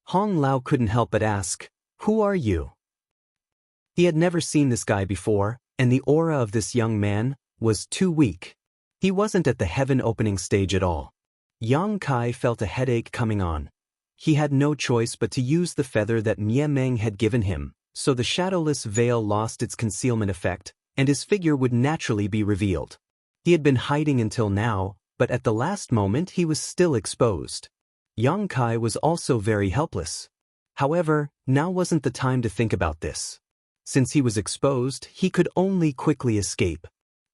Hong Lao couldn't help but ask, "Who are you?" He had never seen this guy before, and the aura of this young man was too weak. He wasn't at the heaven-opening stage at all. Yang Kai felt a headache coming on. He had no choice but to use the feather that Mia Meng had given him, so the shadowless veil lost its concealment effect, and his figure would naturally be revealed. He had been hiding until now, but at the last moment he was still exposed. Yang Kai was also very helpless. However, now wasn't the time to think about this. Since he was exposed, he could only quickly escape.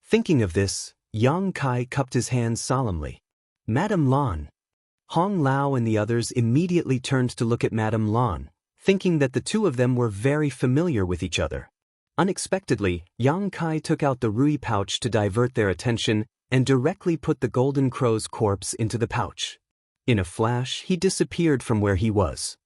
Thinking of this, Yang Kai cupped his hands solemnly. "Madame Lan." Hong Lao and the others immediately turned to look at Madame Lan, thinking that the two of them were very familiar with each other. Unexpectedly, Yang Kai took out the rui pouch to divert their attention and directly put the golden crow's corpse into the pouch. In a flash, he disappeared from where he was.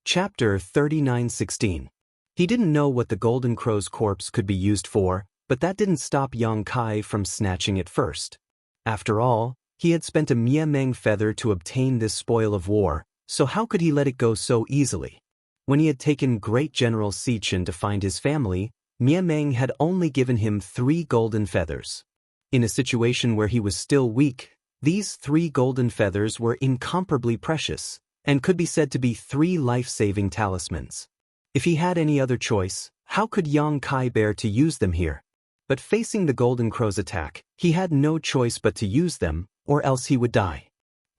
Chapter 39:16. He didn't know what the golden crow's corpse could be used for, but that didn't stop Yang Kai from snatching it first. After all, he had spent a Mia Meng feather to obtain this spoil of war, so how could he let it go so easily? When he had taken Great General Sichin to find his family, Mia Meng had only given him 3 golden feathers. In a situation where he was still weak, these 3 golden feathers were incomparably precious, and could be said to be 3 life-saving talismans. If he had any other choice, how could Yang Kai bear to use them here? But facing the golden crow's attack, he had no choice but to use them, or else he would die.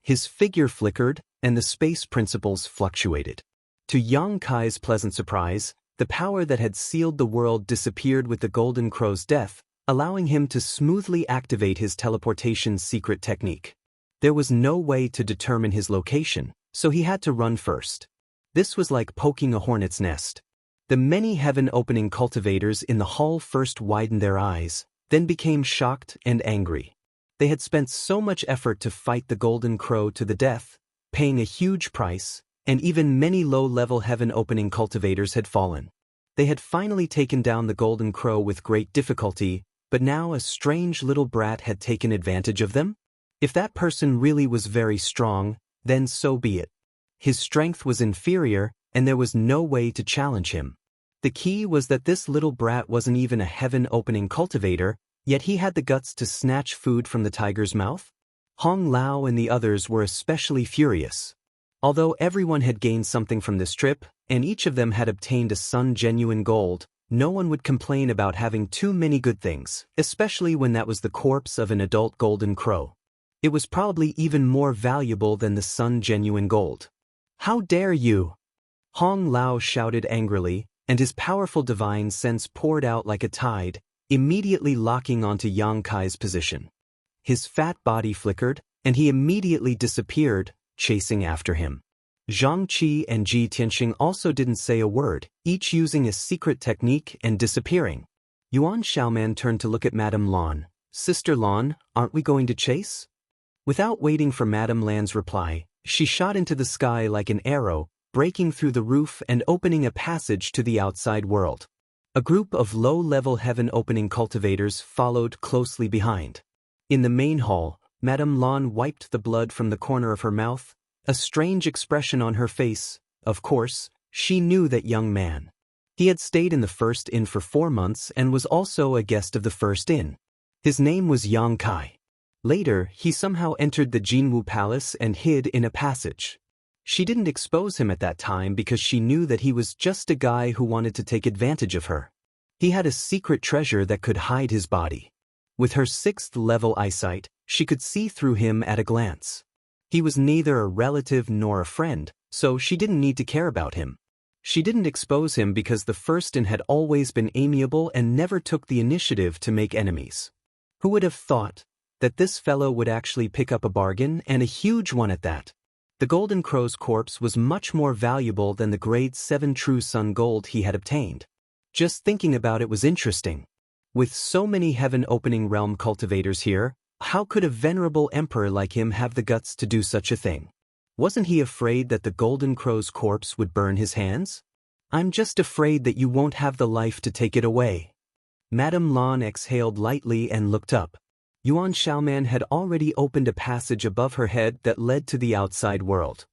His figure flickered, and the space principles fluctuated. To Yang Kai's pleasant surprise, the power that had sealed the world disappeared with the golden crow's death, allowing him to smoothly activate his teleportation secret technique. There was no way to determine his location, so he had to run first. This was like poking a hornet's nest. The many heaven-opening cultivators in the hall first widened their eyes, then became shocked and angry. They had spent so much effort to fight the golden crow to the death, paying a huge price, and even many low-level heaven-opening cultivators had fallen. They had finally taken down the golden crow with great difficulty, but now a strange little brat had taken advantage of them? If that person really was very strong, then so be it. His strength was inferior, and there was no way to challenge him. The key was that this little brat wasn't even a heaven-opening cultivator, yet he had the guts to snatch food from the tiger's mouth? Hong Lao and the others were especially furious. Although everyone had gained something from this trip, and each of them had obtained a Sun genuine gold, no one would complain about having too many good things, especially when that was the corpse of an adult golden crow. It was probably even more valuable than the Sun genuine gold. How dare you! Hong Lao shouted angrily, and his powerful divine sense poured out like a tide, immediately locking onto Yang Kai's position. His fat body flickered, and he immediately disappeared, chasing after him. Zhang Qi and Ji Tianxing also didn't say a word, each using a secret technique and disappearing. Yuan Xiaoman turned to look at Madame Lan. Sister Lan, aren't we going to chase? Without waiting for Madame Lan's reply, she shot into the sky like an arrow, breaking through the roof and opening a passage to the outside world. A group of low-level heaven-opening cultivators followed closely behind. In the main hall, Madame Lan wiped the blood from the corner of her mouth, a strange expression on her face. Of course, she knew that young man. He had stayed in the first inn for 4 months and was also a guest of the first inn. His name was Yang Kai. Later, he somehow entered the Jianghu palace and hid in a passage. She didn't expose him at that time because she knew that he was just a guy who wanted to take advantage of her. He had a secret treasure that could hide his body. With her 6th-level eyesight, she could see through him at a glance. He was neither a relative nor a friend, so she didn't need to care about him. She didn't expose him because the first inn had always been amiable and never took the initiative to make enemies. Who would have thought that this fellow would actually pick up a bargain, and a huge one at that? The Golden Crow's corpse was much more valuable than the grade 7 true sun gold he had obtained. Just thinking about it was interesting. With so many heaven-opening realm cultivators here, how could a venerable emperor like him have the guts to do such a thing? Wasn't he afraid that the Golden Crow's corpse would burn his hands? I'm just afraid that you won't have the life to take it away. Madame Lan exhaled lightly and looked up. Yuan Xiaoman had already opened a passage above her head that led to the outside world.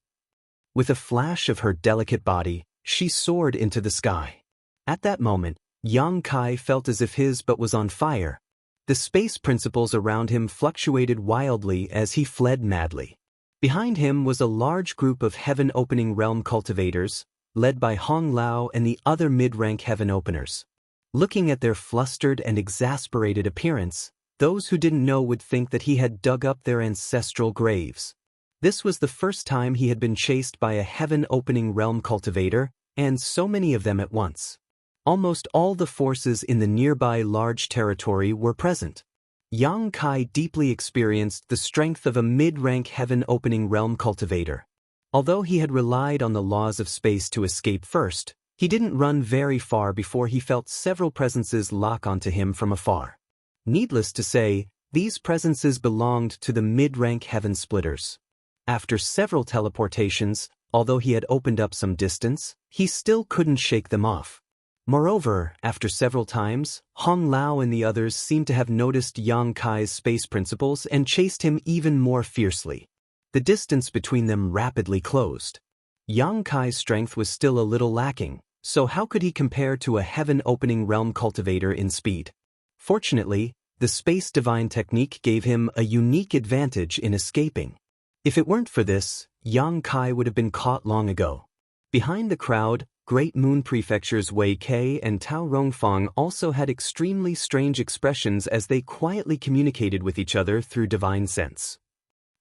With a flash of her delicate body, she soared into the sky. At that moment, Yang Kai felt as if his butt was on fire. The space principles around him fluctuated wildly as he fled madly. Behind him was a large group of heaven-opening realm cultivators, led by Hong Lao and the other mid-rank heaven openers. Looking at their flustered and exasperated appearance, those who didn't know would think that he had dug up their ancestral graves. This was the first time he had been chased by a heaven-opening realm cultivator, and so many of them at once. Almost all the forces in the nearby large territory were present. Yang Kai deeply experienced the strength of a mid-rank heaven-opening realm cultivator. Although he had relied on the laws of space to escape first, he didn't run very far before he felt several presences lock onto him from afar. Needless to say, these presences belonged to the mid-rank heaven splitters. After several teleportations, although he had opened up some distance, he still couldn't shake them off. Moreover, after several times, Hong Lao and the others seemed to have noticed Yang Kai's space principles and chased him even more fiercely. The distance between them rapidly closed. Yang Kai's strength was still a little lacking, so how could he compare to a heaven-opening realm cultivator in speed? Fortunately, the space divine technique gave him a unique advantage in escaping. If it weren't for this, Yang Kai would have been caught long ago. Behind the crowd, Great Moon Prefecture's Wei Kei and Tao Rongfang also had extremely strange expressions as they quietly communicated with each other through divine sense.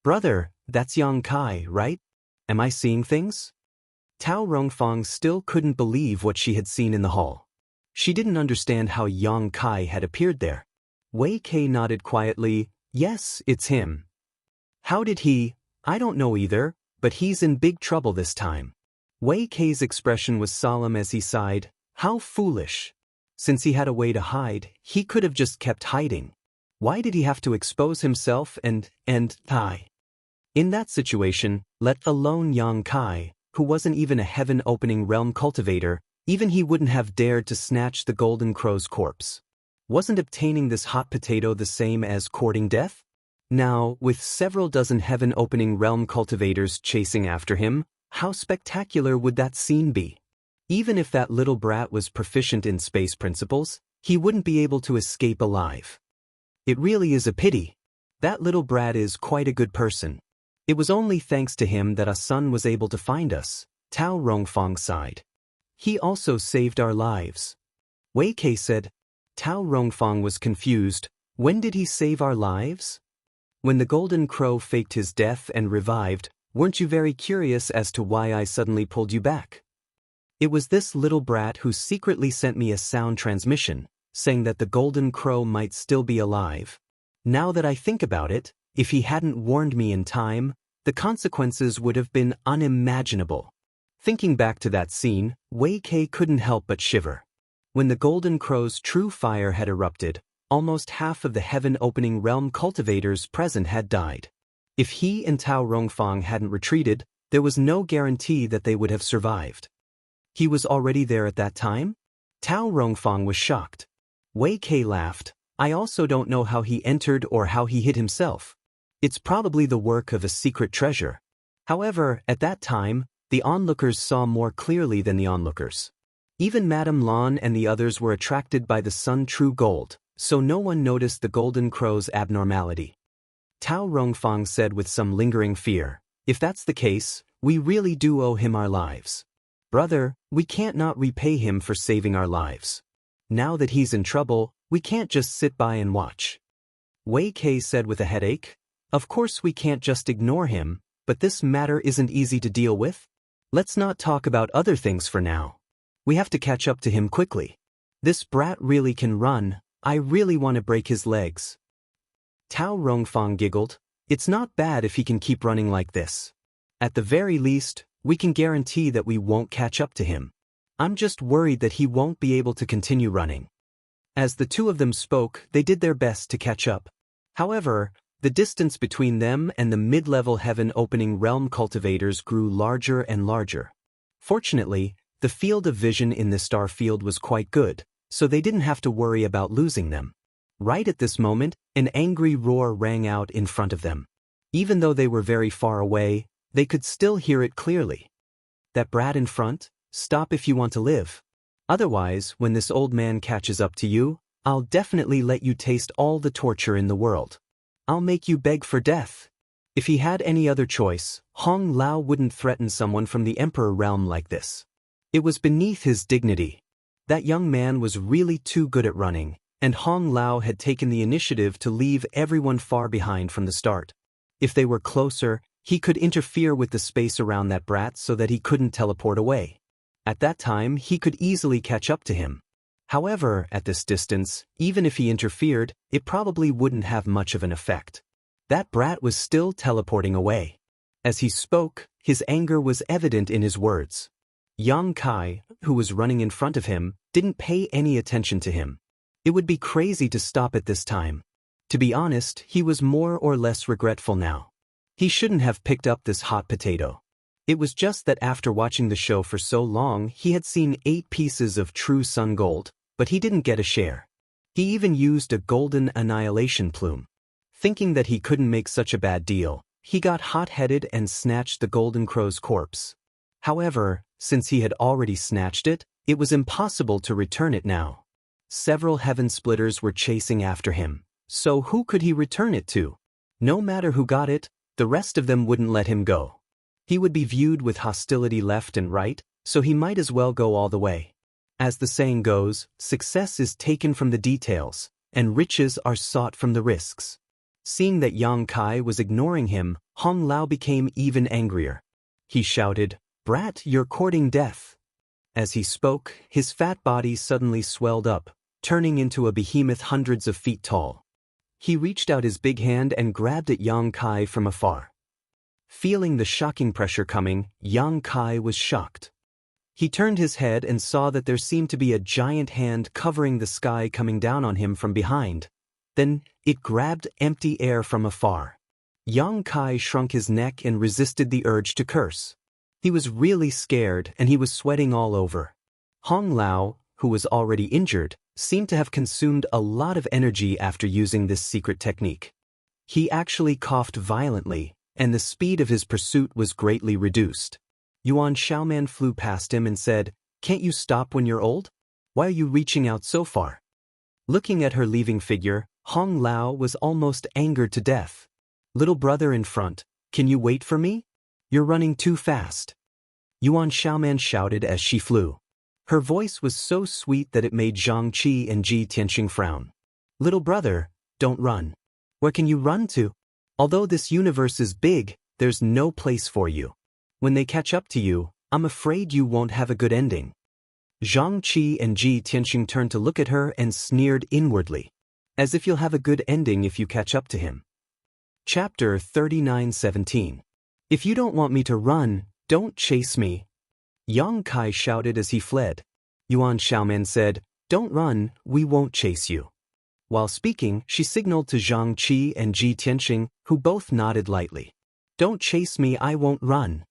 Brother, that's Yang Kai, right? Am I seeing things? Tao Rongfang still couldn't believe what she had seen in the hall. She didn't understand how Yang Kai had appeared there. Wei Kei nodded quietly. Yes, it's him. How did he? I don't know either, but he's in big trouble this time. Wei Kei's expression was solemn as he sighed. How foolish. Since he had a way to hide, he could have just kept hiding. Why did he have to expose himself and die? In that situation, let alone Yang Kai, who wasn't even a heaven-opening realm cultivator, even he wouldn't have dared to snatch the Golden Crow's corpse. Wasn't obtaining this hot potato the same as courting death? Now, with several dozen heaven-opening realm cultivators chasing after him, how spectacular would that scene be? Even if that little brat was proficient in space principles, he wouldn't be able to escape alive. It really is a pity. That little brat is quite a good person. It was only thanks to him that our son was able to find us, Tao Rongfang sighed. He also saved our lives. Wei Kei said. Tao Rongfang was confused. When did he save our lives? When the golden crow faked his death and revived, weren't you very curious as to why I suddenly pulled you back? It was this little brat who secretly sent me a sound transmission, saying that the golden crow might still be alive. Now that I think about it, if he hadn't warned me in time, the consequences would have been unimaginable. Thinking back to that scene, Wei Kei couldn't help but shiver. When the golden crow's true fire had erupted, almost half of the heaven-opening realm cultivators present had died. If he and Tao Rongfang hadn't retreated, there was no guarantee that they would have survived. He was already there at that time? Tao Rongfang was shocked. Wei Kei laughed. I also don't know how he entered or how he hid himself. It's probably the work of a secret treasure. However, at that time, the onlookers saw more clearly than the onlookers. Even Madame Lan and the others were attracted by the sun true gold, so no one noticed the golden crow's abnormality. Tao Rongfang said with some lingering fear, if that's the case, we really do owe him our lives. Brother, we can't not repay him for saving our lives. Now that he's in trouble, we can't just sit by and watch. Wei Kei said with a headache, of course we can't just ignore him, but this matter isn't easy to deal with. Let's not talk about other things for now. We have to catch up to him quickly. This brat really can run. I really want to break his legs. Tao Rongfang giggled. It's not bad if he can keep running like this. At the very least, we can guarantee that we won't catch up to him. I'm just worried that he won't be able to continue running. As the two of them spoke, they did their best to catch up. However, the distance between them and the mid-level heaven-opening realm cultivators grew larger and larger. Fortunately, the field of vision in the star field was quite good, so they didn't have to worry about losing them. Right at this moment, an angry roar rang out in front of them. Even though they were very far away, they could still hear it clearly. That brat in front, stop if you want to live. Otherwise, when this old man catches up to you, I'll definitely let you taste all the torture in the world. I'll make you beg for death. If he had any other choice, Hong Lao wouldn't threaten someone from the Emperor realm like this. It was beneath his dignity. That young man was really too good at running, and Hong Lao had taken the initiative to leave everyone far behind from the start. If they were closer, he could interfere with the space around that brat so that he couldn't teleport away. At that time, he could easily catch up to him. However, at this distance, even if he interfered, it probably wouldn't have much of an effect. That brat was still teleporting away. As he spoke, his anger was evident in his words. Yang Kai, who was running in front of him, didn't pay any attention to him. It would be crazy to stop at this time. To be honest, he was more or less regretful now. He shouldn't have picked up this hot potato. It was just that after watching the show for so long, he had seen 8 pieces of true sun gold, but he didn't get a share. He even used a golden annihilation plume. Thinking that he couldn't make such a bad deal, he got hot-headed and snatched the golden crow's corpse. However, since he had already snatched it, it was impossible to return it now. Several heaven splitters were chasing after him, so who could he return it to? No matter who got it, the rest of them wouldn't let him go. He would be viewed with hostility left and right, so he might as well go all the way. As the saying goes, success is taken from the details, and riches are sought from the risks. Seeing that Yang Kai was ignoring him, Hong Lao became even angrier. He shouted, "Brat, you're courting death." As he spoke, his fat body suddenly swelled up, turning into a behemoth hundreds of feet tall. He reached out his big hand and grabbed at Yang Kai from afar. Feeling the shocking pressure coming, Yang Kai was shocked. He turned his head and saw that there seemed to be a giant hand covering the sky coming down on him from behind. Then, it grabbed empty air from afar. Yang Kai shrunk his neck and resisted the urge to curse. He was really scared and he was sweating all over. Hong Lao, who was already injured, seemed to have consumed a lot of energy after using this secret technique. He actually coughed violently, and the speed of his pursuit was greatly reduced. Yuan Xiaoman flew past him and said, "Can't you stop when you're old? Why are you reaching out so far?" Looking at her leaving figure, Hong Lao was almost angered to death. "Little brother in front, can you wait for me? You're running too fast." Yuan Xiaoman shouted as she flew. Her voice was so sweet that it made Zhang Qi and Ji Tianxing frown. Little brother, don't run. Where can you run to? Although this universe is big, there's no place for you. When they catch up to you, I'm afraid you won't have a good ending. Zhang Qi and Ji Tianxing turned to look at her and sneered inwardly. As if you'll have a good ending if you catch up to him. Chapter 39:17. If you don't want me to run, don't chase me. Yang Kai shouted as he fled. Yuan Xiaoman said, Don't run, we won't chase you. While speaking, she signaled to Zhang Qi and Ji Tianxing, who both nodded lightly. Don't chase me, I won't run.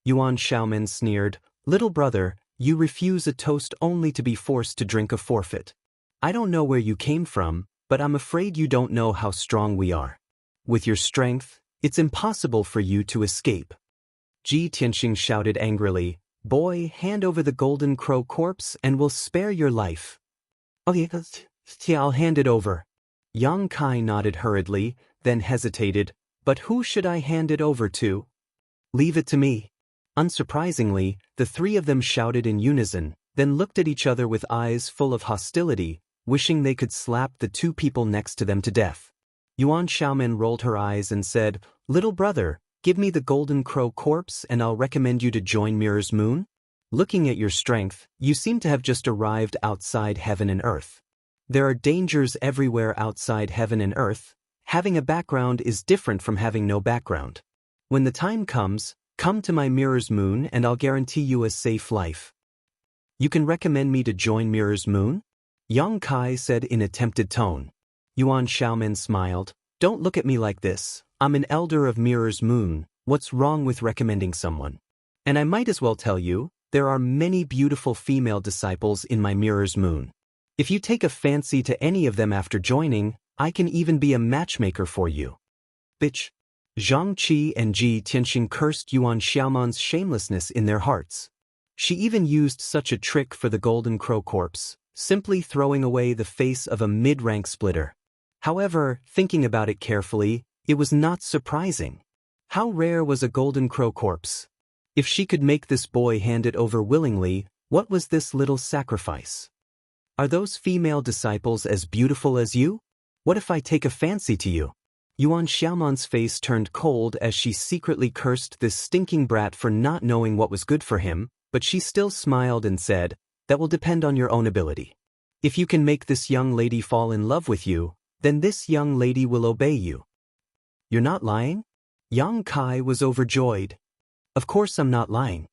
Yuan Xiaoman sneered, Little brother, you refuse a toast only to be forced to drink a forfeit. I don't know where you came from, but I'm afraid you don't know how strong we are. With your strength, it's impossible for you to escape. Ji Tianxing shouted angrily, Boy, hand over the golden crow corpse and we'll spare your life. Okay, I'll hand it over. Yang Kai nodded hurriedly, then hesitated, But who should I hand it over to? Leave it to me. Unsurprisingly, the three of them shouted in unison, then looked at each other with eyes full of hostility, wishing they could slap the two people next to them to death. Yuan Xiaoman rolled her eyes and said, Little brother, give me the golden crow corpse and I'll recommend you to join Mirror's Moon. Looking at your strength, you seem to have just arrived outside heaven and earth. There are dangers everywhere outside heaven and earth. Having a background is different from having no background. When the time comes, come to my Mirror's Moon and I'll guarantee you a safe life. You can recommend me to join Mirror's Moon? Yang Kai said in a tempted tone. Yuan Xiaoman smiled. Don't look at me like this. I'm an elder of Mirror's Moon. What's wrong with recommending someone? And I might as well tell you, there are many beautiful female disciples in my Mirror's Moon. If you take a fancy to any of them after joining, I can even be a matchmaker for you. Bitch. Zhang Qi and Ji Tianxing cursed Yuan Xiaoman's shamelessness in their hearts. She even used such a trick for the golden crow corpse, simply throwing away the face of a mid-rank splitter. However, thinking about it carefully, it was not surprising. How rare was a golden crow corpse? If she could make this boy hand it over willingly, what was this little sacrifice? Are those female disciples as beautiful as you? What if I take a fancy to you? Yuan Xiaoman's face turned cold as she secretly cursed this stinking brat for not knowing what was good for him, but she still smiled and said, That will depend on your own ability. If you can make this young lady fall in love with you, then this young lady will obey you. You're not lying? Yang Kai was overjoyed. Of course I'm not lying.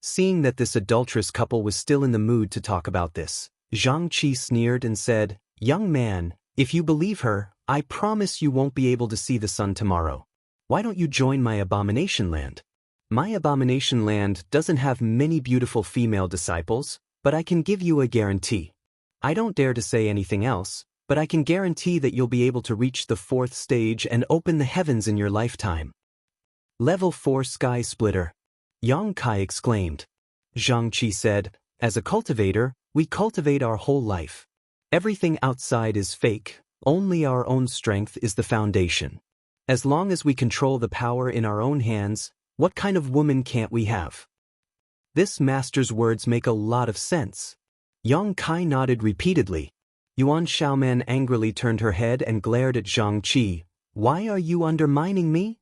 Seeing that this adulterous couple was still in the mood to talk about this, Zhang Qi sneered and said, Young man, if you believe her, I promise you won't be able to see the sun tomorrow. Why don't you join my abomination land? My abomination land doesn't have many beautiful female disciples, but I can give you a guarantee. I don't dare to say anything else, but I can guarantee that you'll be able to reach the 4th stage and open the heavens in your lifetime. Level 4 Sky Splitter. Yang Kai exclaimed. Zhang Qi said, As a cultivator, we cultivate our whole life. Everything outside is fake, only our own strength is the foundation. As long as we control the power in our own hands, what kind of woman can't we have? This master's words make a lot of sense. Yang Kai nodded repeatedly. Yuan Xiaoman angrily turned her head and glared at Zhang Qi. Why are you undermining me?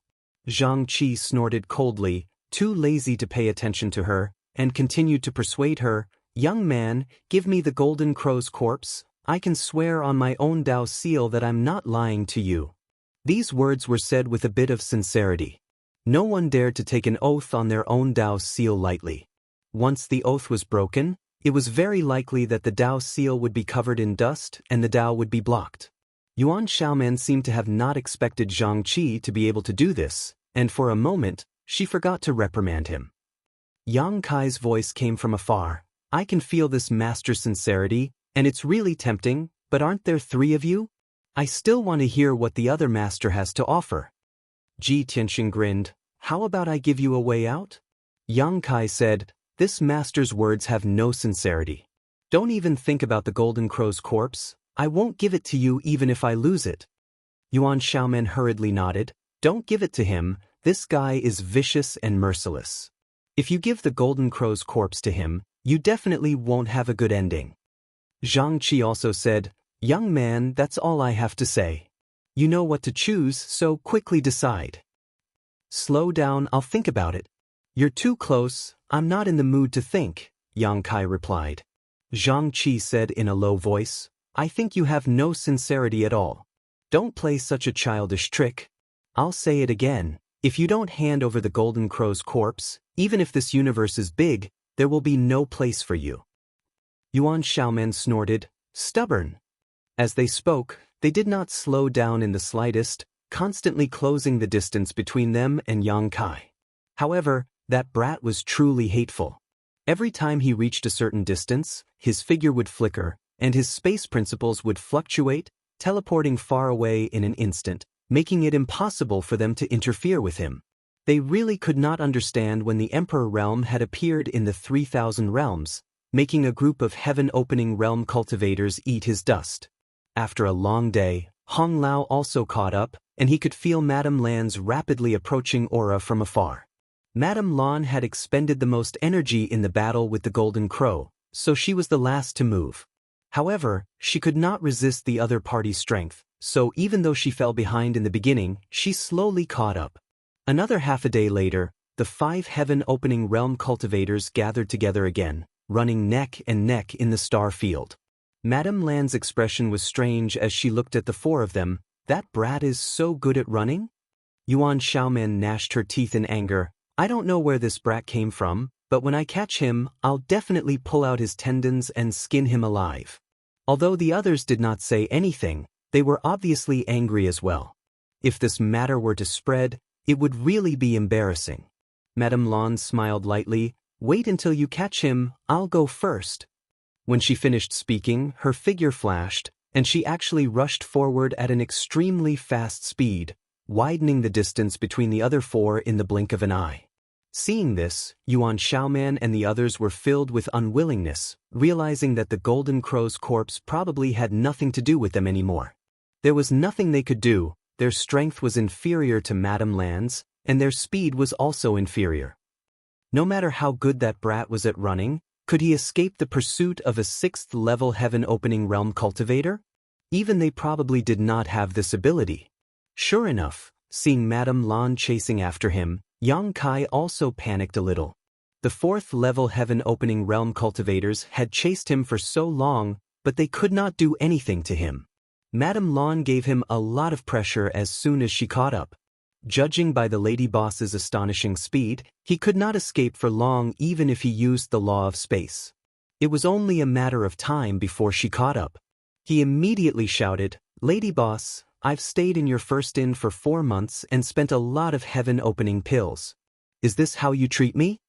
Zhang Qi snorted coldly, too lazy to pay attention to her, and continued to persuade her, Young man, give me the golden crow's corpse. I can swear on my own Dao seal that I'm not lying to you. These words were said with a bit of sincerity. No one dared to take an oath on their own Dao seal lightly. Once the oath was broken, it was very likely that the Dao seal would be covered in dust and the Dao would be blocked. Yuan Xiaoman seemed to have not expected Zhang Qi to be able to do this, and for a moment, she forgot to reprimand him. Yang Kai's voice came from afar. I can feel this master's sincerity, and it's really tempting, but aren't there 3 of you? I still want to hear what the other master has to offer. Ji Tianxing grinned. How about I give you a way out? Yang Kai said, This master's words have no sincerity. Don't even think about the golden crow's corpse. I won't give it to you even if I lose it. Yuan Xiaoman hurriedly nodded. Don't give it to him. This guy is vicious and merciless. If you give the golden crow's corpse to him, You definitely won't have a good ending. Zhang Qi also said, young man, that's all I have to say. You know what to choose, so quickly decide. Slow down, I'll think about it. You're too close, I'm not in the mood to think, Yang Kai replied. Zhang Qi said in a low voice, I think you have no sincerity at all. Don't play such a childish trick. I'll say it again, if you don't hand over the Golden Crow's corpse, even if this universe is big, there will be no place for you. Yuan Xiaomen snorted, stubborn. As they spoke, they did not slow down in the slightest, constantly closing the distance between them and Yang Kai. However, that brat was truly hateful. Every time he reached a certain distance, his figure would flicker, and his space principles would fluctuate, teleporting far away in an instant, making it impossible for them to interfere with him. They really could not understand when the Emperor Realm had appeared in the 3,000 realms, making a group of heaven-opening realm cultivators eat his dust. After a long day, Hong Lao also caught up, and he could feel Madame Lan's rapidly approaching aura from afar. Madame Lan had expended the most energy in the battle with the Golden Crow, so she was the last to move. However, she could not resist the other party's strength, so even though she fell behind in the beginning, she slowly caught up. Another half a day later, the 5 heaven-opening realm cultivators gathered together again, running neck and neck in the star field. Madame Lan's expression was strange as she looked at the 4 of them. That brat is so good at running? Yuan Xiaomen gnashed her teeth in anger. I don't know where this brat came from, but when I catch him, I'll definitely pull out his tendons and skin him alive. Although the others did not say anything, they were obviously angry as well. If this matter were to spread, it would really be embarrassing. Madame Lan smiled lightly. Wait until you catch him, I'll go first. When she finished speaking, her figure flashed, and she actually rushed forward at an extremely fast speed, widening the distance between the other 4 in the blink of an eye. Seeing this, Yuan Xiaoman and the others were filled with unwillingness, realizing that the Golden Crow's corpse probably had nothing to do with them anymore. There was nothing they could do, their strength was inferior to Madame Lan's, and their speed was also inferior. No matter how good that brat was at running, could he escape the pursuit of a 6th-level heaven-opening realm cultivator? Even they probably did not have this ability. Sure enough, seeing Madame Lan chasing after him, Yang Kai also panicked a little. The 4th-level heaven-opening realm cultivators had chased him for so long, but they could not do anything to him. Madame Lan gave him a lot of pressure as soon as she caught up. Judging by the lady boss's astonishing speed, he could not escape for long even if he used the law of space. It was only a matter of time before she caught up. He immediately shouted, Lady Boss, I've stayed in your first inn for 4 months and spent a lot of heaven-opening pills. Is this how you treat me?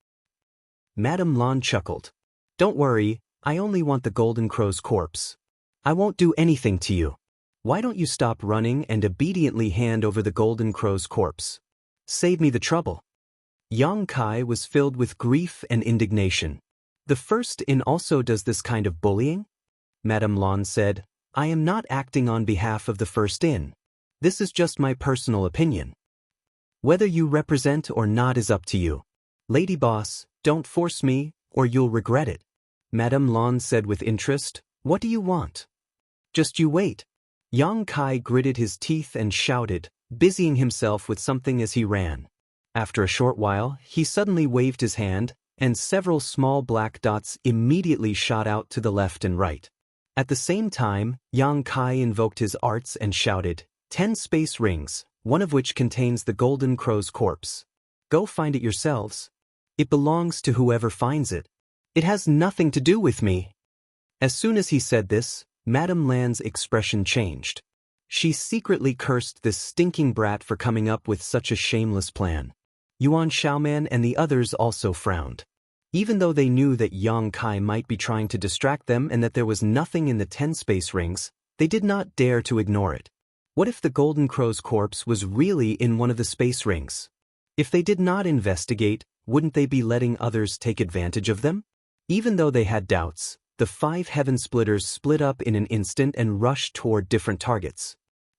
Madame Lan chuckled. Don't worry, I only want the Golden Crow's corpse. I won't do anything to you. Why don't you stop running and obediently hand over the Golden Crow's corpse? Save me the trouble. Yang Kai was filled with grief and indignation. The first inn also does this kind of bullying? Madame Lan said, I am not acting on behalf of the first inn. This is just my personal opinion. Whether you represent or not is up to you. Lady Boss, don't force me, or you'll regret it. Madame Lan said with interest, What do you want? Just you wait. Yang Kai gritted his teeth and shouted, busying himself with something as he ran. After a short while, he suddenly waved his hand, and several small black dots immediately shot out to the left and right. At the same time, Yang Kai invoked his arts and shouted, 10 space rings, one of which contains the Golden Crow's corpse. Go find it yourselves. It belongs to whoever finds it. It has nothing to do with me. As soon as he said this, Madame Lan's expression changed. She secretly cursed this stinking brat for coming up with such a shameless plan. Yuan Xiaoman and the others also frowned. Even though they knew that Yang Kai might be trying to distract them and that there was nothing in the 10 space rings, they did not dare to ignore it. What if the Golden Crow's corpse was really in one of the space rings? If they did not investigate, wouldn't they be letting others take advantage of them? Even though they had doubts, the 5 heaven splitters split up in an instant and rushed toward different targets.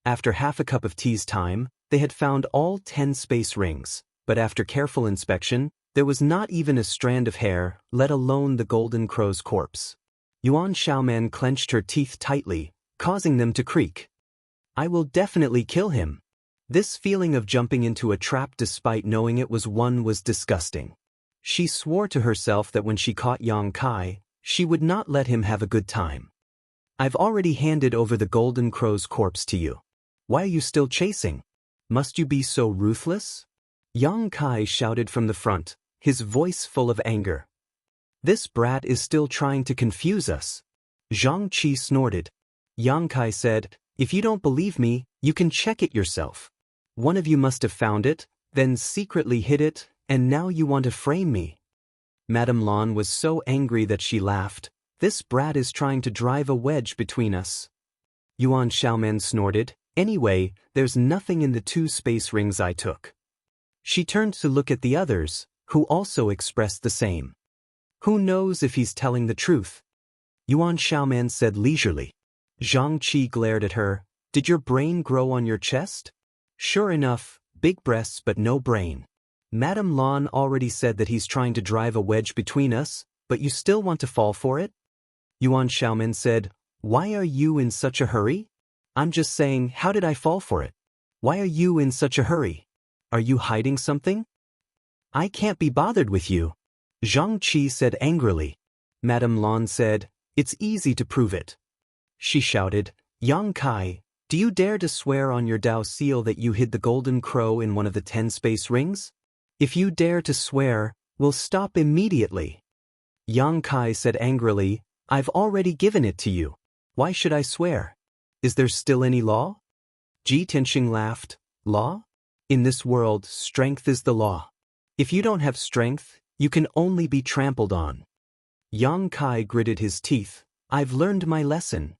After half a cup of tea's time, they had found all 10 space rings, but after careful inspection, There was not even a strand of hair, let alone the golden crow's corpse. Yuan Xiaoman clenched her teeth tightly, causing them to creak. I will definitely kill him. This feeling of jumping into a trap despite knowing it was disgusting. She swore to herself that when she caught Yang Kai, she would not let him have a good time. I've already handed over the golden crow's corpse to you. Why are you still chasing? Must you be so ruthless? Yang Kai shouted from the front, his voice full of anger. This brat is still trying to confuse us. Zhang Qi snorted. Yang Kai said, if you don't believe me, you can check it yourself. One of you must have found it, then secretly hid it, and now you want to frame me. Madame Lan was so angry that she laughed. This brat is trying to drive a wedge between us. Yuan Xiaoman snorted. Anyway, there's nothing in the 2 space rings I took. She turned to look at the others, who also expressed the same. Who knows if he's telling the truth? Yuan Xiaoman said leisurely. Zhang Qi glared at her. Did your brain grow on your chest? Sure enough, big breasts but no brain. Madame Lan already said that he's trying to drive a wedge between us, but you still want to fall for it? Yuan Xiaoman said, why are you in such a hurry? I'm just saying, how did I fall for it? Why are you in such a hurry? Are you hiding something? I can't be bothered with you. Zhang Qi said angrily. Madame Lan said, it's easy to prove it. She shouted, Yang Kai, do you dare to swear on your Dao seal that you hid the golden crow in one of the 10 space rings? If you dare to swear, we'll stop immediately. Yang Kai said angrily, I've already given it to you. Why should I swear? Is there still any law? Ji Tianxing laughed. Law? In this world, strength is the law. If you don't have strength, you can only be trampled on. Yang Kai gritted his teeth. I've learned my lesson.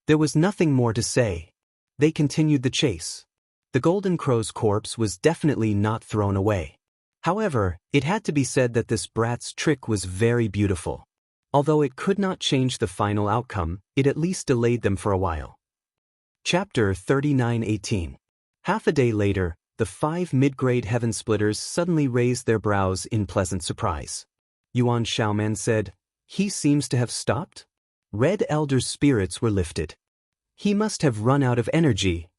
There was nothing more to say. They continued the chase. The golden crow's corpse was definitely not thrown away. However, it had to be said that this brat's trick was very beautiful. Although it could not change the final outcome, it at least delayed them for a while. Chapter 39:18. Half a day later, the 5 mid-grade heaven splitters suddenly raised their brows in pleasant surprise. Yuan Xiaoman said, he seems to have stopped? Red Elder's spirits were lifted. He must have run out of energy.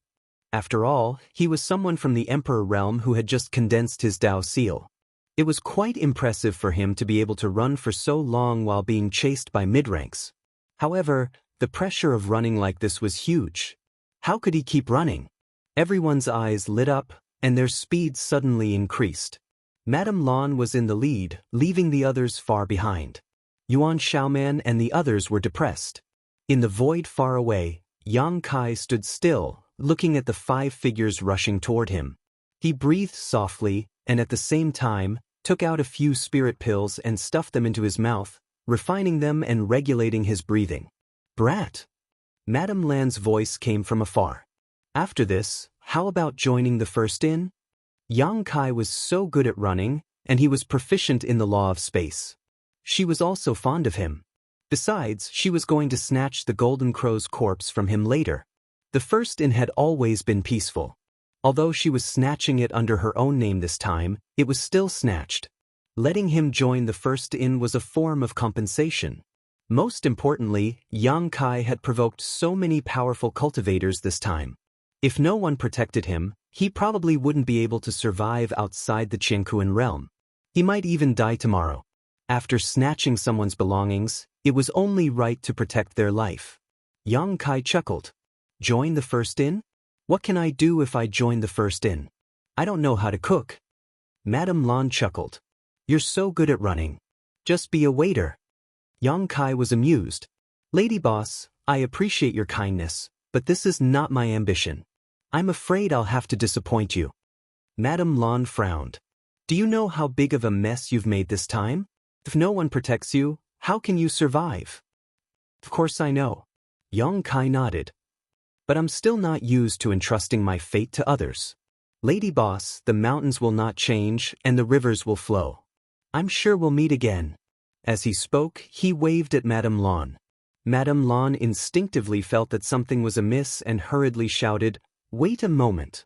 After all, he was someone from the Emperor realm who had just condensed his Dao seal. It was quite impressive for him to be able to run for so long while being chased by mid-ranks. However, the pressure of running like this was huge. How could he keep running? Everyone's eyes lit up, and their speed suddenly increased. Madame Lan was in the lead, leaving the others far behind. Yuan Xiaoman and the others were depressed. In the void far away, Yang Kai stood still, looking at the 5 figures rushing toward him. He breathed softly, and at the same time, took out a few spirit pills and stuffed them into his mouth, refining them and regulating his breathing. Brat! Madame Lan's voice came from afar. After this, how about joining the first in? Yang Kai was so good at running, and he was proficient in the law of space. She was also fond of him. Besides, she was going to snatch the golden crow's corpse from him later. The first in had always been peaceful. Although she was snatching it under her own name this time, it was still snatched. Letting him join the first in was a form of compensation. Most importantly, Yang Kai had provoked so many powerful cultivators this time. If no one protected him, he probably wouldn't be able to survive outside the Jianghu realm. He might even die tomorrow. After snatching someone's belongings, it was only right to protect their life. Yang Kai chuckled. Join the first in? What can I do if I join the first in? I don't know how to cook. Madame Lan chuckled. You're so good at running. Just be a waiter. Yang Kai was amused. Lady boss, I appreciate your kindness, but this is not my ambition. I'm afraid I'll have to disappoint you. Madame Lan frowned. Do you know how big of a mess you've made this time? If no one protects you, how can you survive? Of course I know. Yang Kai nodded. But I'm still not used to entrusting my fate to others. Lady boss, the mountains will not change and the rivers will flow. I'm sure we'll meet again. As he spoke, he waved at Madame Lan. Madame Lan instinctively felt that something was amiss and hurriedly shouted, Wait a moment.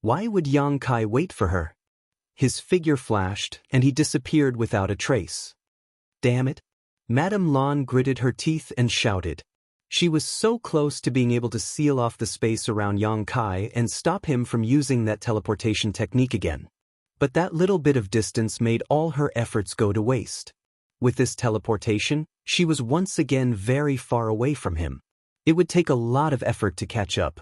Why would Yang Kai wait for her? his figure flashed, and he disappeared without a trace. Damn it! Madame Lan gritted her teeth and shouted. She was so close to being able to seal off the space around Yang Kai and stop him from using that teleportation technique again. But that little bit of distance made all her efforts go to waste. With this teleportation, she was once again very far away from him. It would take a lot of effort to catch up.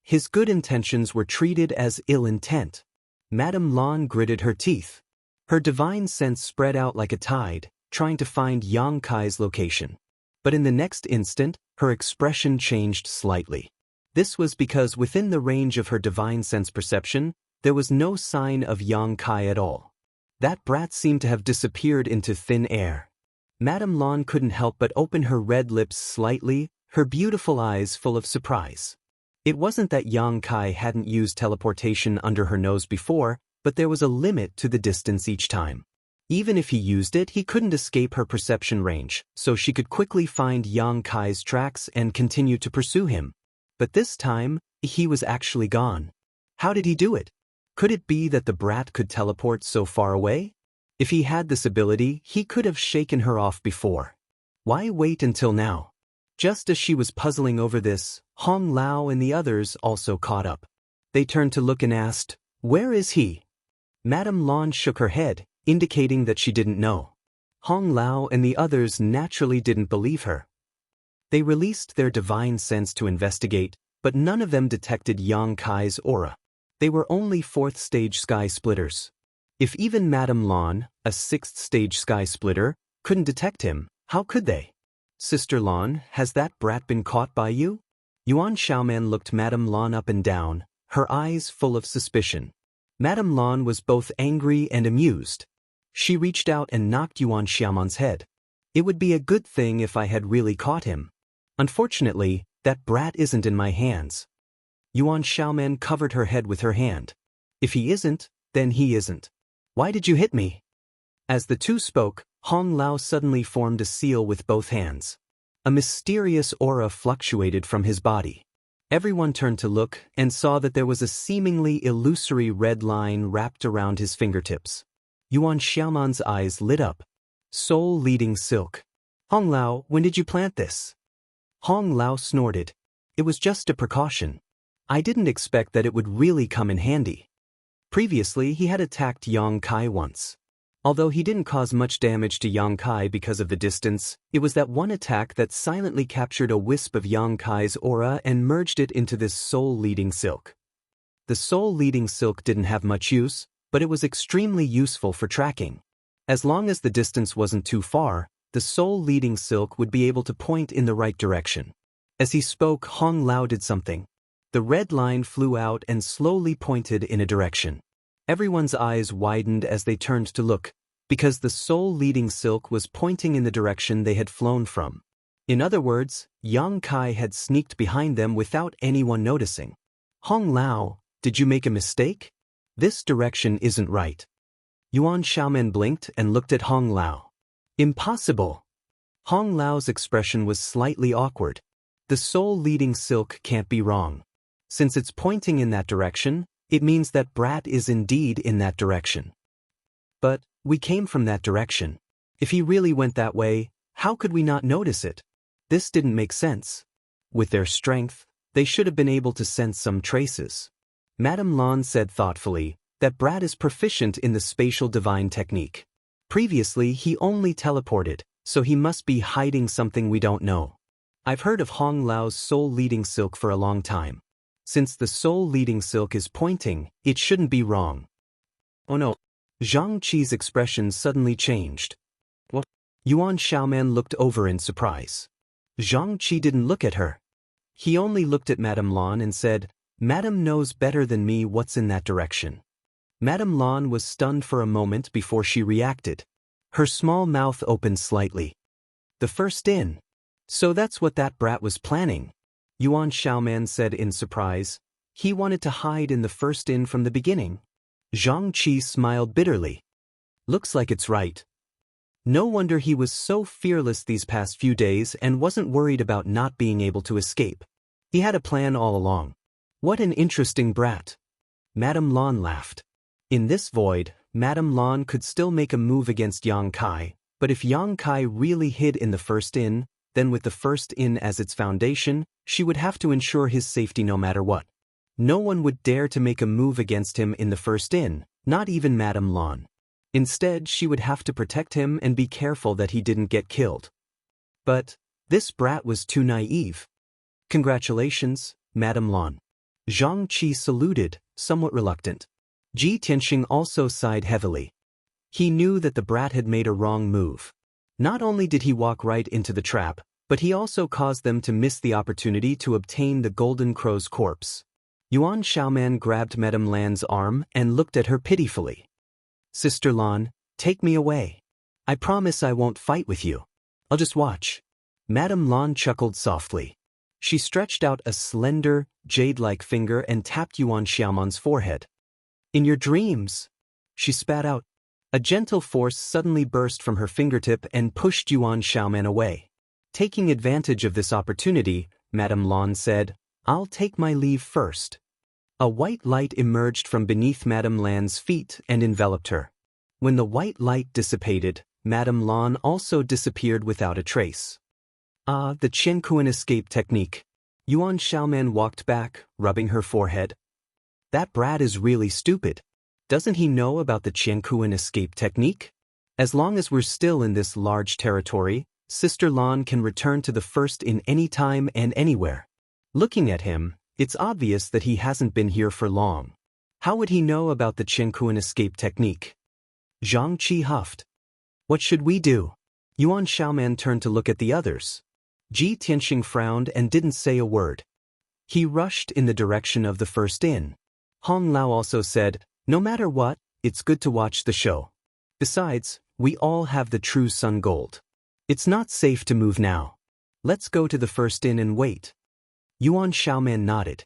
His good intentions were treated as ill intent. Madame Lan gritted her teeth. Her divine sense spread out like a tide, trying to find Yang Kai's location. But in the next instant, her expression changed slightly. This was because within the range of her divine sense perception, there was no sign of Yang Kai at all. That brat seemed to have disappeared into thin air. Madame Lan couldn't help but open her red lips slightly, her beautiful eyes full of surprise. It wasn't that Yang Kai hadn't used teleportation under her nose before, but there was a limit to the distance each time. Even if he used it, he couldn't escape her perception range, so she could quickly find Yang Kai's tracks and continue to pursue him. But this time, he was actually gone. How did he do it? Could it be that the brat could teleport so far away? If he had this ability, he could have shaken her off before. Why wait until now? Just as she was puzzling over this, Hong Lao and the others also caught up. They turned to look and asked, "Where is he?" Madame Lan shook her head, indicating that she didn't know. Hong Lao and the others naturally didn't believe her. They released their divine sense to investigate, but none of them detected Yang Kai's aura. They were only 4th stage sky splitters. If even Madame Lan, a 6th stage sky splitter, couldn't detect him, how could they? "Sister Lan, has that brat been caught by you?" Yuan Xiaoman looked Madame Lan up and down, her eyes full of suspicion. Madame Lan was both angry and amused. She reached out and knocked Yuan Xiaoman's head. "It would be a good thing if I had really caught him. Unfortunately, that brat isn't in my hands." Yuan Xiaoman covered her head with her hand. "If he isn't, then he isn't. Why did you hit me?" As the two spoke, Hong Lao suddenly formed a seal with both hands. A mysterious aura fluctuated from his body. Everyone turned to look and saw that there was a seemingly illusory red line wrapped around his fingertips. Yuan Xiaoman's eyes lit up. "Soul leading silk. Hong Lao, when did you plant this?" Hong Lao snorted. "It was just a precaution. I didn't expect that it would really come in handy." Previously, he had attacked Yang Kai once. Although he didn't cause much damage to Yang Kai because of the distance, it was that one attack that silently captured a wisp of Yang Kai's aura and merged it into this soul-leading silk. The soul-leading silk didn't have much use, but it was extremely useful for tracking. As long as the distance wasn't too far, the soul-leading silk would be able to point in the right direction. As he spoke, Hong Lao did something. The red line flew out and slowly pointed in a direction. Everyone's eyes widened as they turned to look, because the soul-leading silk was pointing in the direction they had flown from. In other words, Yang Kai had sneaked behind them without anyone noticing. "Hong Lao, did you make a mistake? This direction isn't right." Yuan Xiaoman blinked and looked at Hong Lao. "Impossible." Hong Lao's expression was slightly awkward. The soul-leading silk can't be wrong. Since it's pointing in that direction, it means that brat is indeed in that direction. "But we came from that direction. If he really went that way, how could we not notice it?" This didn't make sense. With their strength, they should have been able to sense some traces. Madame Lan said thoughtfully that brat is proficient in the spatial divine technique. Previously, he only teleported, so he must be hiding something we don't know. I've heard of Hong Lao's soul-leading silk for a long time. Since the soul-leading silk is pointing, it shouldn't be wrong. Oh no. Zhang Qi's expression suddenly changed. What? Yuan Xiaoman looked over in surprise. Zhang Qi didn't look at her. He only looked at Madame Lan and said, "Madame knows better than me what's in that direction." Madame Lan was stunned for a moment before she reacted. Her small mouth opened slightly. "The first in. So that's what that brat was planning," Yuan Xiaoman said in surprise. "He wanted to hide in the first in from the beginning." Zhang Qi smiled bitterly. "Looks like it's right. No wonder he was so fearless these past few days and wasn't worried about not being able to escape. He had a plan all along. What an interesting brat." Madame Lan laughed. In this void, Madame Lan could still make a move against Yang Kai, but if Yang Kai really hid in the first inn, then with the first inn as its foundation, she would have to ensure his safety no matter what. No one would dare to make a move against him in the first inn, not even Madame Lan. Instead, she would have to protect him and be careful that he didn't get killed. But this brat was too naive. Congratulations, Madame Lan. Zhang Qi saluted, somewhat reluctant. Ji Tianxing also sighed heavily. He knew that the brat had made a wrong move. Not only did he walk right into the trap, but he also caused them to miss the opportunity to obtain the Golden Crow's corpse. Yuan Xiaoman grabbed Madame Lan's arm and looked at her pitifully. Sister Lan, take me away. I promise I won't fight with you. I'll just watch. Madame Lan chuckled softly. She stretched out a slender, jade-like finger and tapped Yuan Xiaoman's forehead. In your dreams, she spat out. A gentle force suddenly burst from her fingertip and pushed Yuan Xiaoman away. Taking advantage of this opportunity, Madame Lan said, I'll take my leave first. A white light emerged from beneath Madame Lan's feet and enveloped her. When the white light dissipated, Madame Lan also disappeared without a trace. Ah, the Qiankuan escape technique. Yuan Xiaoman walked back, rubbing her forehead. That brat is really stupid. Doesn't he know about the Jianghu escape technique? As long as we're still in this large territory, Sister Lan can return to the first in any time and anywhere. Looking at him, it's obvious that he hasn't been here for long. How would he know about the Jianghu escape technique? Zhang Qi huffed. What should we do? Yuan Xiaoman turned to look at the others. Ji Tianxing frowned and didn't say a word. He rushed in the direction of the first inn. Hong Lao also said, no matter what, it's good to watch the show. Besides, we all have the true sun gold. It's not safe to move now. Let's go to the first inn and wait. Yuan Xiaoman nodded.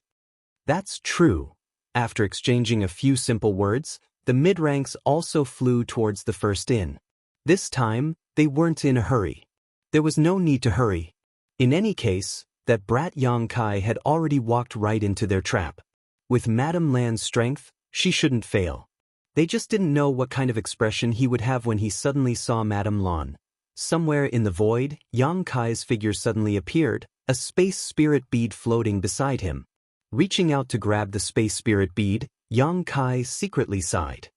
That's true. After exchanging a few simple words, the mid-ranks also flew towards the first inn. This time, they weren't in a hurry. There was no need to hurry. In any case, that brat Yang Kai had already walked right into their trap. With Madame Lan's strength, she shouldn't fail. They just didn't know what kind of expression he would have when he suddenly saw Madame Lan. Somewhere in the void, Yang Kai's figure suddenly appeared, a space spirit bead floating beside him. Reaching out to grab the space spirit bead, Yang Kai secretly sighed.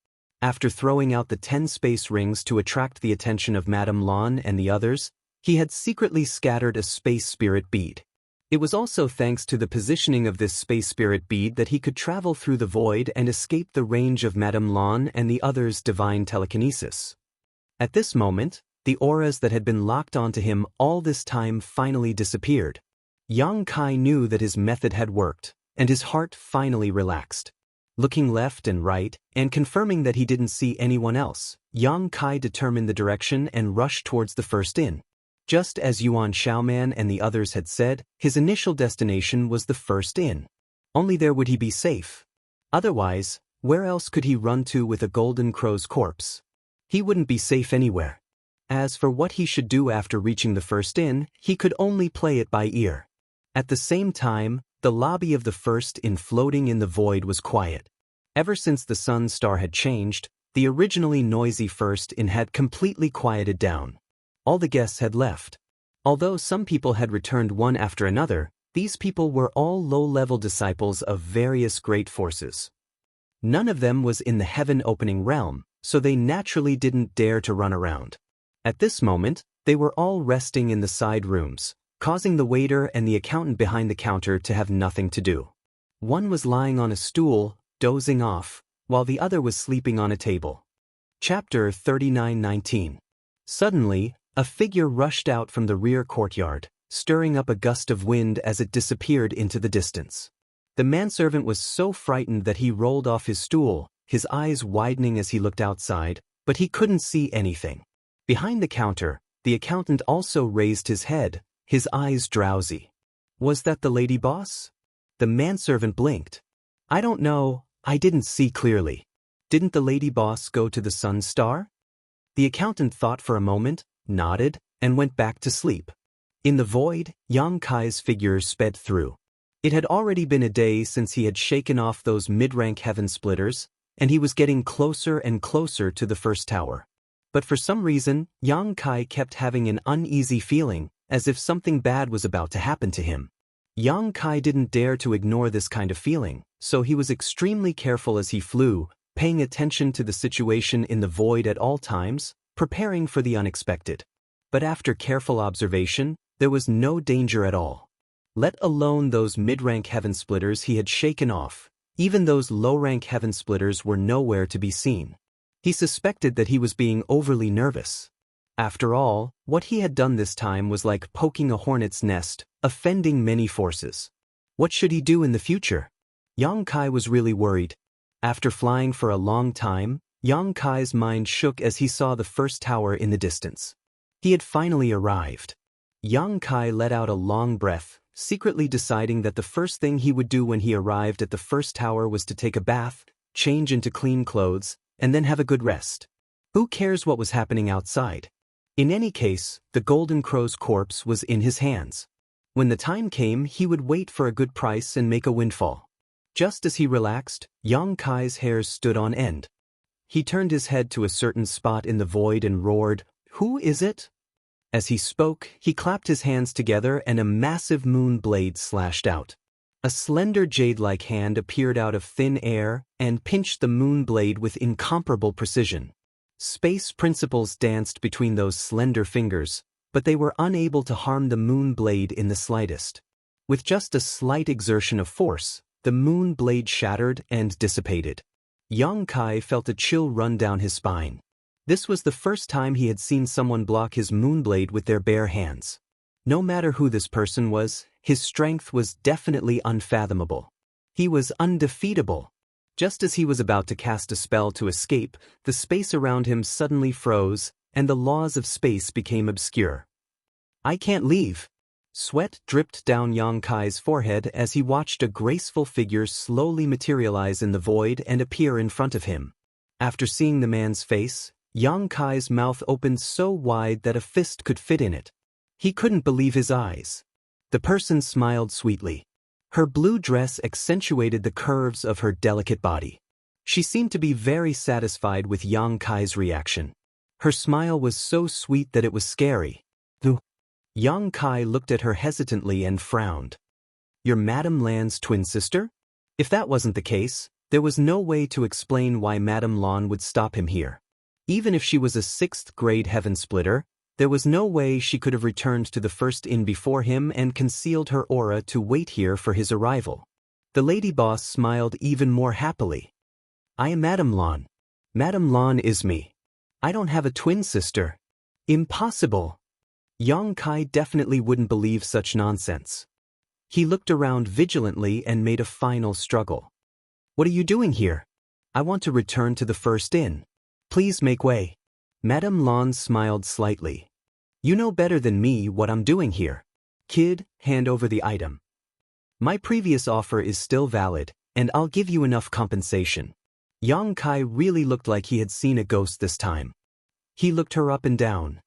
After throwing out the 10 space rings to attract the attention of Madame Lan and the others, he had secretly scattered a space spirit bead. It was also thanks to the positioning of this space spirit bead that he could travel through the void and escape the range of Madame Lan and the others' divine telekinesis. At this moment, the auras that had been locked onto him all this time finally disappeared. Yang Kai knew that his method had worked, and his heart finally relaxed. Looking left and right, and confirming that he didn't see anyone else, Yang Kai determined the direction and rushed towards the first inn. Just as Yuan Xiaoman and the others had said, his initial destination was the first inn. Only there would he be safe. Otherwise, where else could he run to with a golden crow's corpse? He wouldn't be safe anywhere. As for what he should do after reaching the first inn, he could only play it by ear. At the same time, the lobby of the first inn floating in the void was quiet. Ever since the sun star had changed, the originally noisy first inn had completely quieted down. All the guests had left. Although some people had returned one after another, these people were all low-level disciples of various great forces. None of them was in the heaven-opening realm, so they naturally didn't dare to run around. At this moment, they were all resting in the side rooms, causing the waiter and the accountant behind the counter to have nothing to do. One was lying on a stool, dozing off, while the other was sleeping on a table. Chapter 39:19. Suddenly, a figure rushed out from the rear courtyard, stirring up a gust of wind as it disappeared into the distance. The manservant was so frightened that he rolled off his stool, his eyes widening as he looked outside, but he couldn't see anything. Behind the counter, the accountant also raised his head, his eyes drowsy. Was that the lady boss? The manservant blinked. I don't know, I didn't see clearly. Didn't the lady boss go to the sun star? The accountant thought for a moment, nodded, and went back to sleep. In the void, Yang Kai's figure sped through. It had already been a day since he had shaken off those mid-rank heaven splitters, and he was getting closer and closer to the first tower. But for some reason, Yang Kai kept having an uneasy feeling, as if something bad was about to happen to him. Yang Kai didn't dare to ignore this kind of feeling, so he was extremely careful as he flew, paying attention to the situation in the void at all times, preparing for the unexpected. But after careful observation, there was no danger at all. Let alone those mid-rank heaven splitters he had shaken off, even those low-rank heaven splitters were nowhere to be seen. He suspected that he was being overly nervous. After all, what he had done this time was like poking a hornet's nest, offending many forces. What should he do in the future? Yang Kai was really worried. After flying for a long time, Yang Kai's mind shook as he saw the first tower in the distance. He had finally arrived. Yang Kai let out a long breath, secretly deciding that the first thing he would do when he arrived at the first tower was to take a bath, change into clean clothes, and then have a good rest. Who cares what was happening outside? In any case, the Golden Crow's corpse was in his hands. When the time came, he would wait for a good price and make a windfall. Just as he relaxed, Yang Kai's hairs stood on end. He turned his head to a certain spot in the void and roared, "Who is it?" As he spoke, he clapped his hands together and a massive moon blade slashed out. A slender jade-like hand appeared out of thin air and pinched the moon blade with incomparable precision. Space principles danced between those slender fingers, but they were unable to harm the moon blade in the slightest. With just a slight exertion of force, the moon blade shattered and dissipated. Yang Kai felt a chill run down his spine. This was the first time he had seen someone block his moon blade with their bare hands. No matter who this person was, his strength was definitely unfathomable. He was undefeatable. Just as he was about to cast a spell to escape, the space around him suddenly froze, and the laws of space became obscure. "I can't leave." Sweat dripped down Yang Kai's forehead as he watched a graceful figure slowly materialize in the void and appear in front of him. After seeing the man's face, Yang Kai's mouth opened so wide that a fist could fit in it. He couldn't believe his eyes. The person smiled sweetly. Her blue dress accentuated the curves of her delicate body. She seemed to be very satisfied with Yang Kai's reaction. Her smile was so sweet that it was scary. Yang Kai looked at her hesitantly and frowned. "You're Madame Lan's twin sister?" If that wasn't the case, there was no way to explain why Madame Lan would stop him here. Even if she was a 6th-grade heaven splitter, there was no way she could have returned to the first inn before him and concealed her aura to wait here for his arrival. The lady boss smiled even more happily. "I am Madame Lan. Madame Lan is me. I don't have a twin sister." Impossible! Yang Kai definitely wouldn't believe such nonsense. He looked around vigilantly and made a final struggle. "What are you doing here? I want to return to the first inn. Please make way." Madame Lan smiled slightly. "You know better than me what I'm doing here. Kid, hand over the item. My previous offer is still valid, and I'll give you enough compensation." Yang Kai really looked like he had seen a ghost this time. He looked her up and down.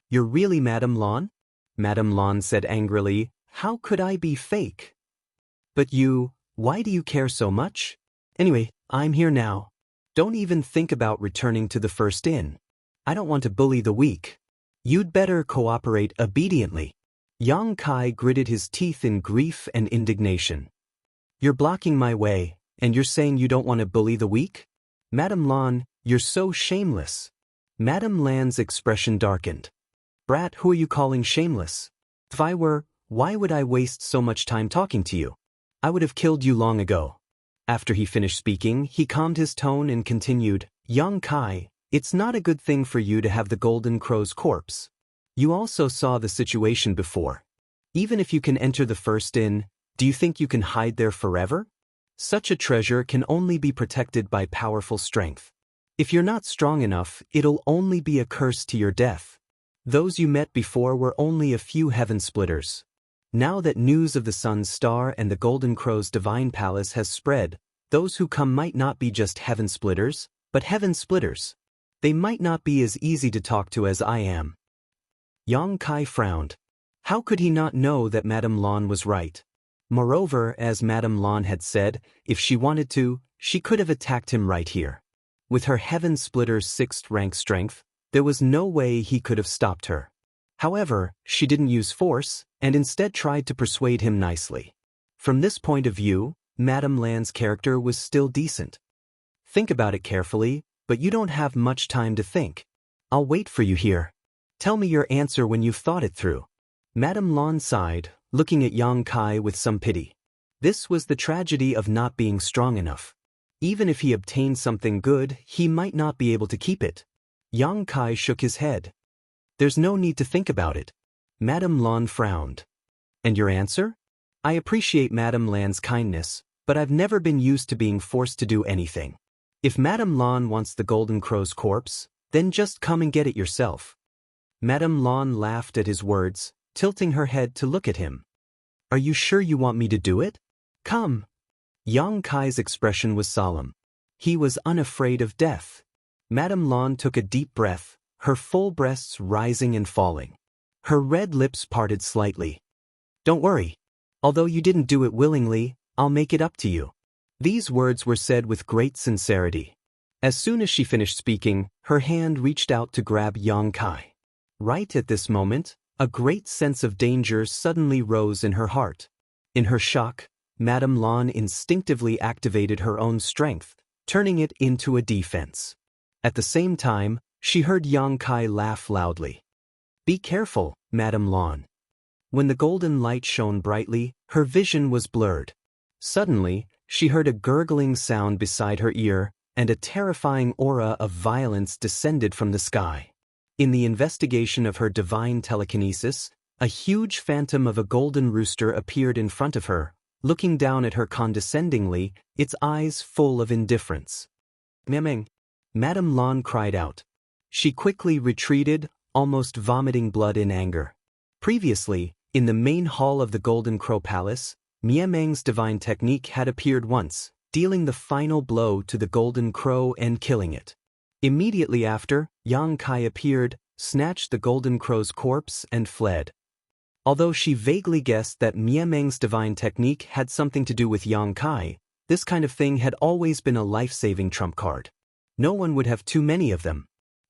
"You're really Madame Lan?" Madame Lan said angrily, "How could I be fake?" "But why do you care so much? Anyway, I'm here now. Don't even think about returning to the first inn. I don't want to bully the weak. You'd better cooperate obediently." Yang Kai gritted his teeth in grief and indignation. "You're blocking my way, and you're saying you don't want to bully the weak? Madame Lan, you're so shameless." Madame Lan's expression darkened. "Brat, who are you calling shameless? If I were, why would I waste so much time talking to you? I would have killed you long ago." After he finished speaking, he calmed his tone and continued, "Yang Kai, it's not a good thing for you to have the Golden Crow's corpse. You also saw the situation before. Even if you can enter the first inn, do you think you can hide there forever? Such a treasure can only be protected by powerful strength. If you're not strong enough, it'll only be a curse to your death. Those you met before were only a few heaven splitters. Now that news of the Sun's Star and the Golden Crow's divine palace has spread, those who come might not be just heaven splitters, but heaven splitters. They might not be as easy to talk to as I am." Yang Kai frowned. How could he not know that Madame Lan was right? Moreover, as Madame Lan had said, if she wanted to, She could have attacked him right here. With her Heaven Splitter's 6th rank strength, there was no way he could have stopped her. However, she didn't use force, and instead tried to persuade him nicely. From this point of view, Madame Lan's character was still decent. Think about it carefully, but you don't have much time to think. I'll wait for you here. Tell me your answer when you've thought it through. Madame Lan sighed, looking at Yang Kai with some pity. This was the tragedy of not being strong enough. Even if he obtained something good, he might not be able to keep it. Yang Kai shook his head. There's no need to think about it. Madame Lan frowned. And your answer? I appreciate Madame Lan's kindness, but I've never been used to being forced to do anything. If Madame Lan wants the Golden Crow's corpse, then just come and get it yourself. Madame Lan laughed at his words, tilting her head to look at him. Are you sure you want me to do it? Come. Yang Kai's expression was solemn. He was unafraid of death. Madame Lan took a deep breath, her full breasts rising and falling. Her red lips parted slightly. Don't worry. Although you didn't do it willingly, I'll make it up to you. These words were said with great sincerity. As soon as she finished speaking, her hand reached out to grab Yang Kai. Right at this moment, a great sense of danger suddenly rose in her heart. In her shock, Madame Lan instinctively activated her own strength, turning it into a defense. At the same time, she heard Yang Kai laugh loudly. Be careful, Madame Lan. When the golden light shone brightly, her vision was blurred. Suddenly, she heard a gurgling sound beside her ear, and a terrifying aura of violence descended from the sky. In the investigation of her divine telekinesis, a huge phantom of a golden rooster appeared in front of her, looking down at her condescendingly, its eyes full of indifference. Memeng! Madame Lan cried out. She quickly retreated, almost vomiting blood in anger. Previously, in the main hall of the Golden Crow Palace, Memeng's divine technique had appeared once, dealing the final blow to the Golden Crow and killing it. Immediately after, Yang Kai appeared, snatched the Golden Crow's corpse and fled. Although she vaguely guessed that Memeng's divine technique had something to do with Yang Kai, this kind of thing had always been a life-saving trump card. No one would have too many of them.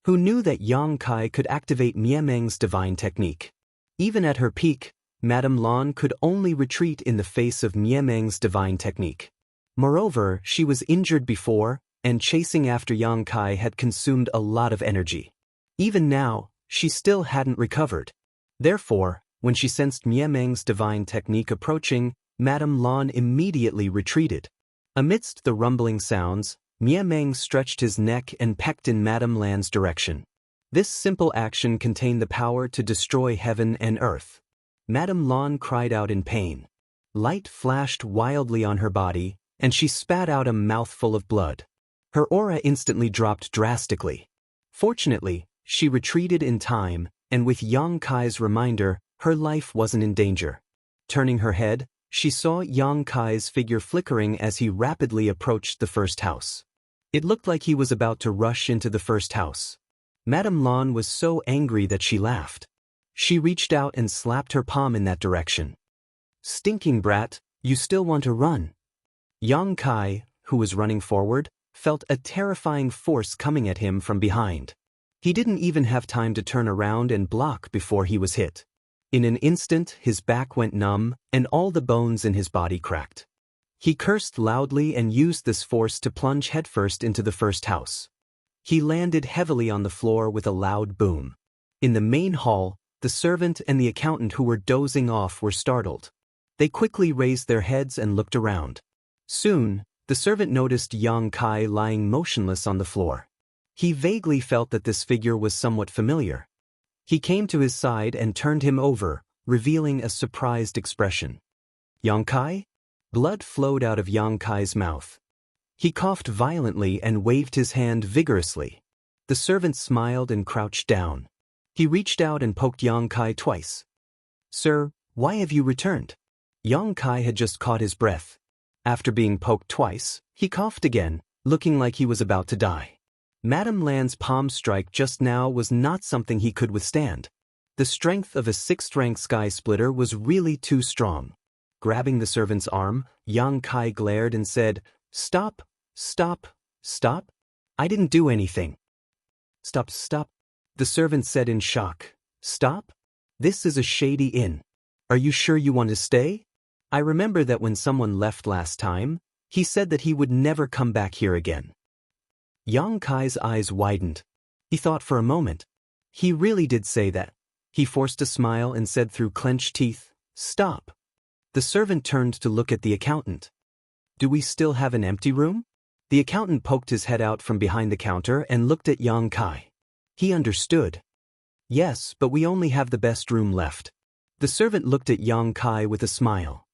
Who knew that Yang Kai could activate Memeng's divine technique? Even at her peak, Madame Lan could only retreat in the face of Memeng's divine technique. Moreover, she was injured before, and chasing after Yang Kai had consumed a lot of energy. Even now, she still hadn't recovered. Therefore, when she sensed Memeng's divine technique approaching, Madame Lan immediately retreated. Amidst the rumbling sounds, Memeng stretched his neck and pecked in Madame Lan's direction. This simple action contained the power to destroy heaven and earth. Madame Lan cried out in pain. Light flashed wildly on her body, and she spat out a mouthful of blood. Her aura instantly dropped drastically. Fortunately, she retreated in time, and with Yang Kai's reminder, her life wasn't in danger. Turning her head, she saw Yang Kai's figure flickering as he rapidly approached the first house. It looked like he was about to rush into the first house. Madame Lan was so angry that she laughed. She reached out and slapped her palm in that direction. Stinking brat, you still want to run? Yang Kai, who was running forward, felt a terrifying force coming at him from behind. He didn't even have time to turn around and block before he was hit. In an instant, his back went numb, and all the bones in his body cracked. He cursed loudly and used this force to plunge headfirst into the first house. He landed heavily on the floor with a loud boom. In the main hall, the servant and the accountant who were dozing off were startled. They quickly raised their heads and looked around. Soon, the servant noticed Yang Kai lying motionless on the floor. He vaguely felt that this figure was somewhat familiar. He came to his side and turned him over, revealing a surprised expression. Yang Kai? Blood flowed out of Yang Kai's mouth. He coughed violently and waved his hand vigorously. The servant smiled and crouched down. He reached out and poked Yang Kai twice. Sir, why have you returned? Yang Kai had just caught his breath. After being poked twice, he coughed again, looking like he was about to die. Madame Lan's palm strike just now was not something he could withstand. The strength of a 6th-rank sky splitter was really too strong. Grabbing the servant's arm, Yang Kai glared and said, Stop Stop, stop. I didn't do anything. Stop, stop. The servant said in shock. Stop? This is a shady inn. Are you sure you want to stay? I remember that when someone left last time, he said that he would never come back here again. Yang Kai's eyes widened. He thought for a moment. He really did say that. He forced a smile and said through clenched teeth, Stop. The servant turned to look at the accountant. Do we still have an empty room? The accountant poked his head out from behind the counter and looked at Yang Kai. He understood. Yes, but we only have the best room left. The servant looked at Yang Kai with a smile.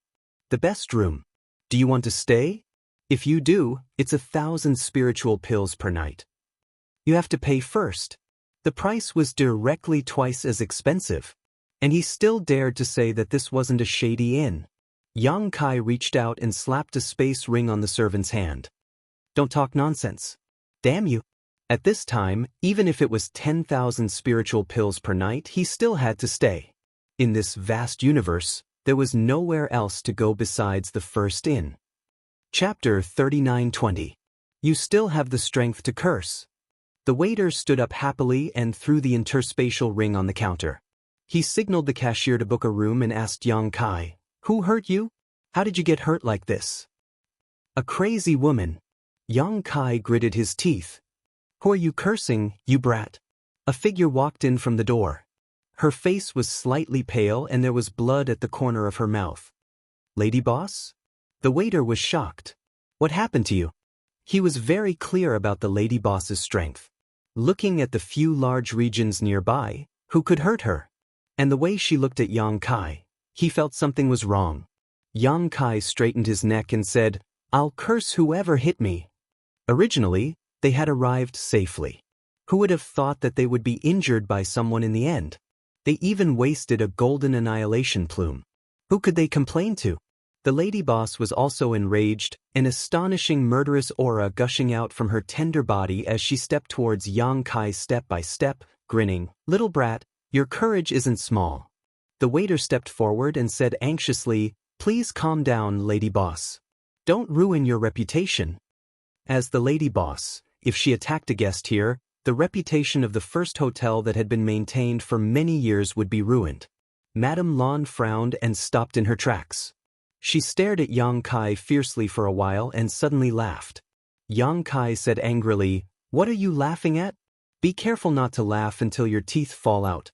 The best room. Do you want to stay? If you do, it's 1,000 spiritual pills per night. You have to pay first. The price was directly twice as expensive. And he still dared to say that this wasn't a shady inn. Yang Kai reached out and slapped a space ring on the servant's hand. Don't talk nonsense. Damn you. At this time, even if it was 10,000 spiritual pills per night, he still had to stay. In this vast universe, there was nowhere else to go besides the first inn. Chapter 39:20. You still have the strength to curse. The waiter stood up happily and threw the interspatial ring on the counter. He signaled the cashier to book a room and asked Yang Kai, Who hurt you? How did you get hurt like this? A crazy woman. Yang Kai gritted his teeth. Who are you cursing, you brat? A figure walked in from the door. Her face was slightly pale and there was blood at the corner of her mouth. Lady boss? The waiter was shocked. What happened to you? He was very clear about the lady boss's strength. Looking at the few large regions nearby, who could hurt her? And the way she looked at Yang Kai, he felt something was wrong. Yang Kai straightened his neck and said, I'll curse whoever hit me. Originally, they had arrived safely. Who would have thought that they would be injured by someone in the end? They even wasted a golden annihilation plume. Who could they complain to? The lady boss was also enraged, an astonishing murderous aura gushing out from her tender body as she stepped towards Yang Kai step by step, grinning, Little brat, your courage isn't small. The waiter stepped forward and said anxiously, Please calm down, lady boss. Don't ruin your reputation. As the lady boss, if she attacked a guest here, the reputation of the first hotel that had been maintained for many years would be ruined. Madame Lan frowned and stopped in her tracks. She stared at Yang Kai fiercely for a while and suddenly laughed. Yang Kai said angrily, What are you laughing at? Be careful not to laugh until your teeth fall out.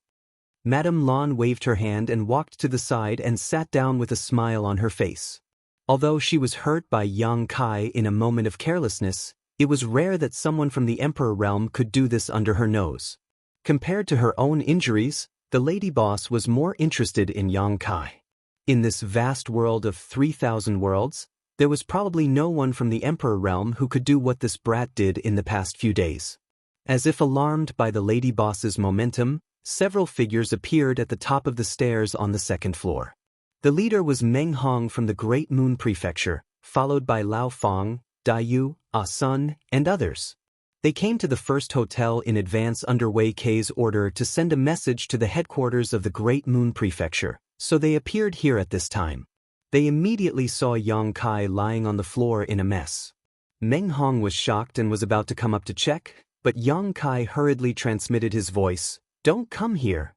Madame Lan waved her hand and walked to the side and sat down with a smile on her face. Although she was hurt by Yang Kai in a moment of carelessness, it was rare that someone from the Emperor realm could do this under her nose. Compared to her own injuries, the lady boss was more interested in Yang Kai. In this vast world of 3,000 worlds, there was probably no one from the Emperor realm who could do what this brat did in the past few days. As if alarmed by the lady boss's momentum, several figures appeared at the top of the stairs on the second floor. The leader was Meng Hong from the Great Moon Prefecture, followed by Lao Fong, Daiyu, Ah Sun, and others. They came to the first hotel in advance under Wei Kei's order to send a message to the headquarters of the Great Moon Prefecture, so they appeared here at this time. They immediately saw Yang Kai lying on the floor in a mess. Meng Hong was shocked and was about to come up to check, but Yang Kai hurriedly transmitted his voice, Don't come here.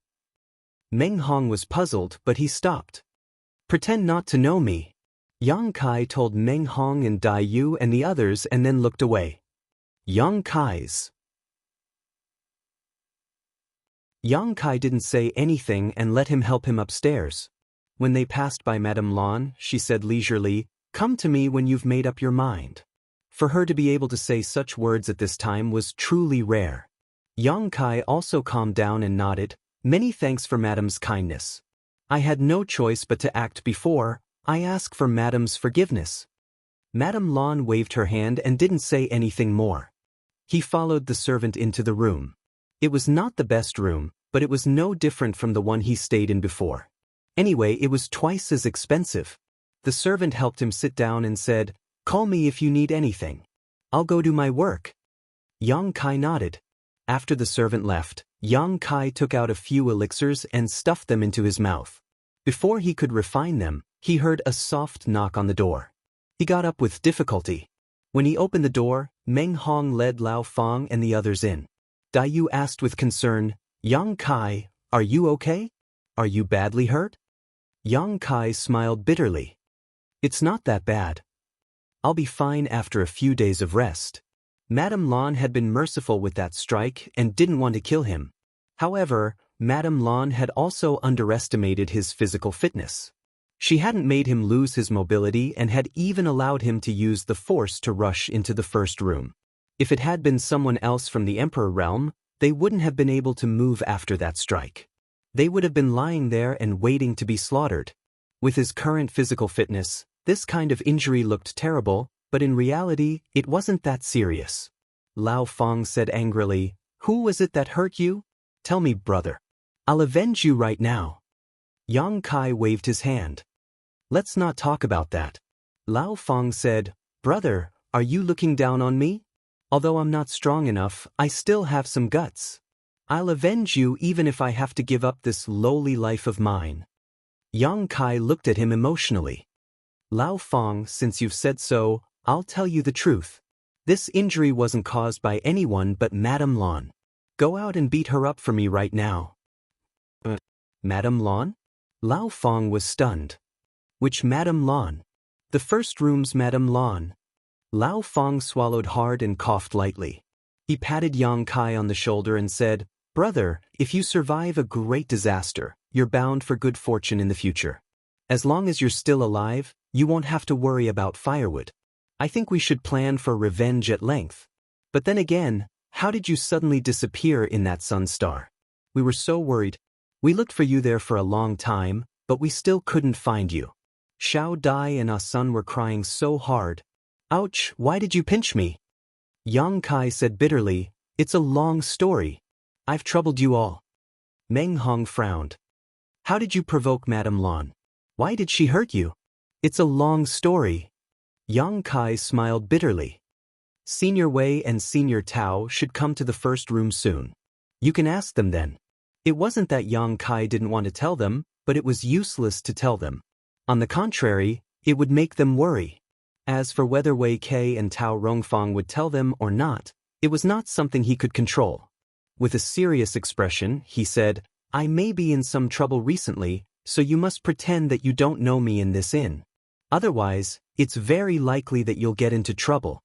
Meng Hong was puzzled, but he stopped. Pretend not to know me. Yang Kai told Meng Hong and Daiyu and the others and then looked away. Yang Kai didn't say anything and let him help him upstairs. When they passed by Madame Lan, she said leisurely, Come to me when you've made up your mind. For her to be able to say such words at this time was truly rare. Yang Kai also calmed down and nodded, Many thanks for Madame's kindness. I had no choice but to act before. I ask for Madame's forgiveness. Madame Lan waved her hand and didn't say anything more. He followed the servant into the room. It was not the best room, but it was no different from the one he stayed in before. Anyway, it was twice as expensive. The servant helped him sit down and said, Call me if you need anything. I'll go do my work. Yang Kai nodded. After the servant left, Yang Kai took out a few elixirs and stuffed them into his mouth. Before he could refine them, he heard a soft knock on the door. He got up with difficulty. When he opened the door, Meng Hong led Lao Fang and the others in. Dai Yu asked with concern, Yang Kai, are you okay? Are you badly hurt? Yang Kai smiled bitterly. It's not that bad. I'll be fine after a few days of rest. Madame Lan had been merciful with that strike and didn't want to kill him. However, Madame Lan had also underestimated his physical fitness. She hadn't made him lose his mobility and had even allowed him to use the force to rush into the first room. If it had been someone else from the Emperor realm, they wouldn't have been able to move after that strike. They would have been lying there and waiting to be slaughtered. With his current physical fitness, this kind of injury looked terrible, but in reality, it wasn't that serious. Lao Fang said angrily, Who was it that hurt you? Tell me, brother. I'll avenge you right now. Yang Kai waved his hand. Let's not talk about that. Lao Fang said, Brother, are you looking down on me? Although I'm not strong enough, I still have some guts. I'll avenge you even if I have to give up this lowly life of mine. Yang Kai looked at him emotionally. Lao Fang, since you've said so, I'll tell you the truth. This injury wasn't caused by anyone but Madame Lan. Go out and beat her up for me right now. Madame Lan? Lao Fang was stunned. Which Madame Lan? The first room's Madame Lan. Lao Fang swallowed hard and coughed lightly. He patted Yang Kai on the shoulder and said, Brother, if you survive a great disaster, you're bound for good fortune in the future. As long as you're still alive, you won't have to worry about firewood. I think we should plan for revenge at length. But then again, how did you suddenly disappear in that sun star? We were so worried. We looked for you there for a long time, but we still couldn't find you. Xiao Dai and Ah Sun were crying so hard. Ouch, why did you pinch me? Yang Kai said bitterly, It's a long story. I've troubled you all. Meng Hong frowned. How did you provoke Madame Lan? Why did she hurt you? It's a long story. Yang Kai smiled bitterly. Senior Wei and Senior Tao should come to the first room soon. You can ask them then. It wasn't that Yang Kai didn't want to tell them, but it was useless to tell them. On the contrary, it would make them worry. As for whether Wei Kei and Tao Rongfang would tell them or not, it was not something he could control. With a serious expression, he said, I may be in some trouble recently, so you must pretend that you don't know me in this inn. Otherwise, it's very likely that you'll get into trouble.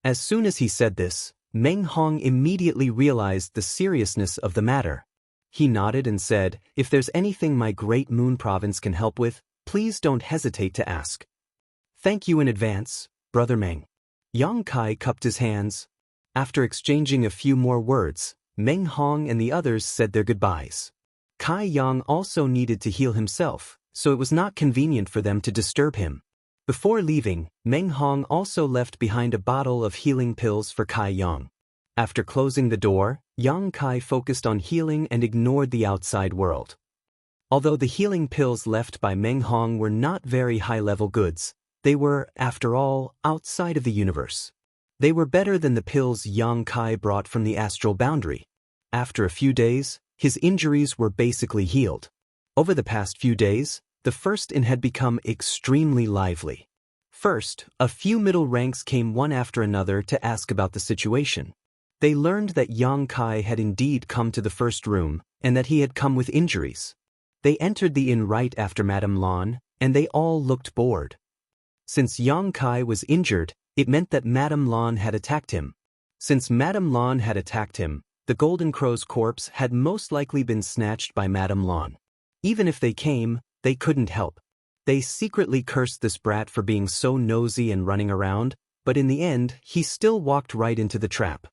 As soon as he said this, Meng Hong immediately realized the seriousness of the matter. He nodded and said, If there's anything my Great Moon Province can help with, please don't hesitate to ask. Thank you in advance, Brother Meng. Yang Kai cupped his hands. After exchanging a few more words, Meng Hong and the others said their goodbyes. Kai Yang also needed to heal himself, so it was not convenient for them to disturb him. Before leaving, Meng Hong also left behind a bottle of healing pills for Kai Yang. After closing the door, Yang Kai focused on healing and ignored the outside world. Although the healing pills left by Meng Hong were not very high-level goods, they were, after all, outside of the universe. They were better than the pills Yang Kai brought from the astral boundary. After a few days, his injuries were basically healed. Over the past few days, the first inn had become extremely lively. First, a few middle ranks came one after another to ask about the situation. They learned that Yang Kai had indeed come to the first room, and that he had come with injuries. They entered the inn right after Madame Lan, and they all looked bored. Since Yang Kai was injured, it meant that Madame Lan had attacked him. Since Madame Lan had attacked him, the Golden Crow's corpse had most likely been snatched by Madame Lan. Even if they came, they couldn't help. They secretly cursed this brat for being so nosy and running around, but in the end, he still walked right into the trap.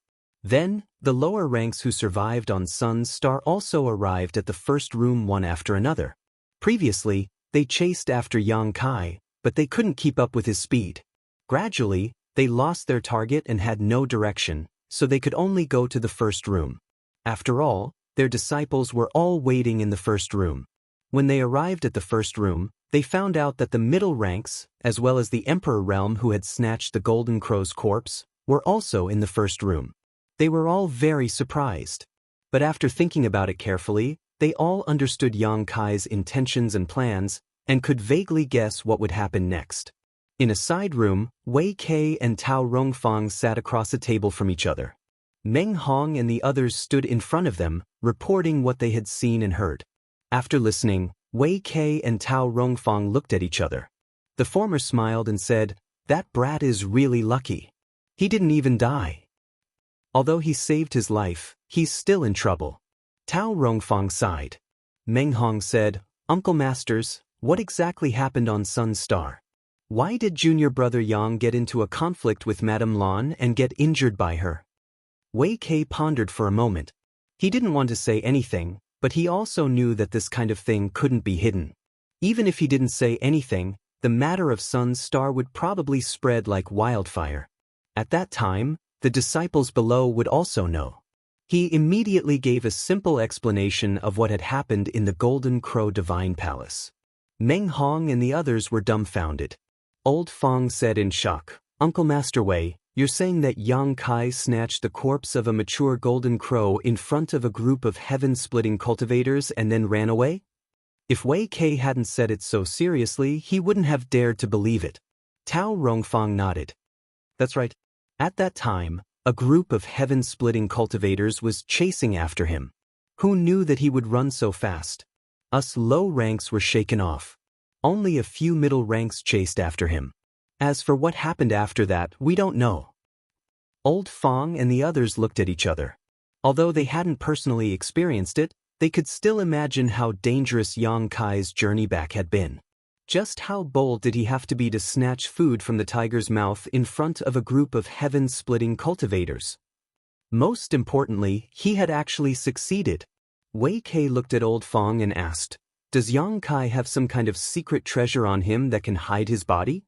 Then, the lower ranks who survived on Sun's Star also arrived at the first room one after another. Previously, they chased after Yang Kai, but they couldn't keep up with his speed. Gradually, they lost their target and had no direction, so they could only go to the first room. After all, their disciples were all waiting in the first room. When they arrived at the first room, they found out that the middle ranks, as well as the Emperor realm who had snatched the Golden Crow's corpse, were also in the first room. They were all very surprised. But after thinking about it carefully, they all understood Yang Kai's intentions and plans, and could vaguely guess what would happen next. In a side room, Wei Kei and Tao Rongfang sat across a table from each other. Meng Hong and the others stood in front of them, reporting what they had seen and heard. After listening, Wei Kei and Tao Rongfang looked at each other. The former smiled and said, "That brat is really lucky. He didn't even die. Although he saved his life, he's still in trouble." Tao Rongfang sighed. Meng Hong said, "Uncle Masters, what exactly happened on Sun Star? Why did junior brother Yang get into a conflict with Madame Lan and get injured by her?" Wei Kei pondered for a moment. He didn't want to say anything, but he also knew that this kind of thing couldn't be hidden. Even if he didn't say anything, the matter of Sun Star would probably spread like wildfire. At that time, the disciples below would also know. He immediately gave a simple explanation of what had happened in the Golden Crow Divine Palace. Meng Hong and the others were dumbfounded. Old Fong said in shock, "Uncle Master Wei, you're saying that Yang Kai snatched the corpse of a mature golden crow in front of a group of heaven-splitting cultivators and then ran away?" If Wei Kei hadn't said it so seriously, he wouldn't have dared to believe it. Tao Rongfang nodded. "That's right. At that time, a group of heaven-splitting cultivators was chasing after him. Who knew that he would run so fast? Us low ranks were shaken off. Only a few middle ranks chased after him. As for what happened after that, we don't know." Old Fong and the others looked at each other. Although they hadn't personally experienced it, they could still imagine how dangerous Yang Kai's journey back had been. Just how bold did he have to be to snatch food from the tiger's mouth in front of a group of heaven-splitting cultivators? Most importantly, he had actually succeeded. Wei Kei looked at Old Fong and asked, "Does Yang Kai have some kind of secret treasure on him that can hide his body?"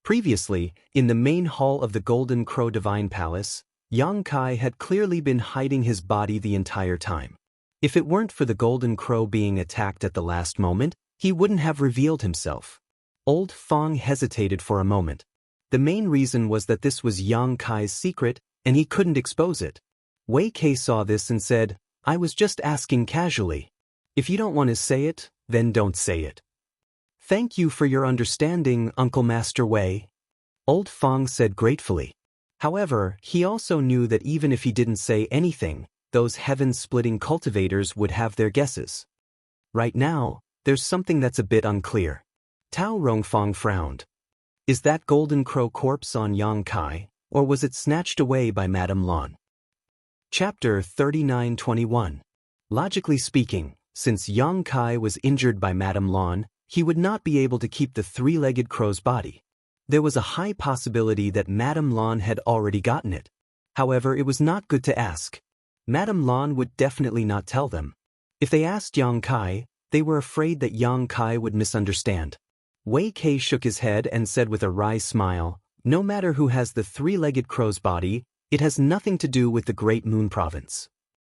Previously, in the main hall of the Golden Crow Divine Palace, Yang Kai had clearly been hiding his body the entire time. If it weren't for the Golden Crow being attacked at the last moment, he wouldn't have revealed himself. Old Fong hesitated for a moment. The main reason was that this was Yang Kai's secret, and he couldn't expose it. Wei Kei saw this and said, "I was just asking casually. If you don't want to say it, then don't say it." "Thank you for your understanding, Uncle Master Wei," Old Fong said gratefully. However, he also knew that even if he didn't say anything, those heaven-splitting cultivators would have their guesses. Right now, there's something that's a bit unclear. Tao Rongfang frowned. Is that Golden Crow corpse on Yang Kai, or was it snatched away by Madame Lan? Chapter 39:21. Logically speaking, since Yang Kai was injured by Madame Lan, he would not be able to keep the three-legged crow's body. There was a high possibility that Madame Lan had already gotten it. However, it was not good to ask. Madame Lan would definitely not tell them. If they asked Yang Kai, they were afraid that Yang Kai would misunderstand. Wei Kei shook his head and said with a wry smile, "No matter who has the three-legged crow's body, it has nothing to do with the Great Moon Province."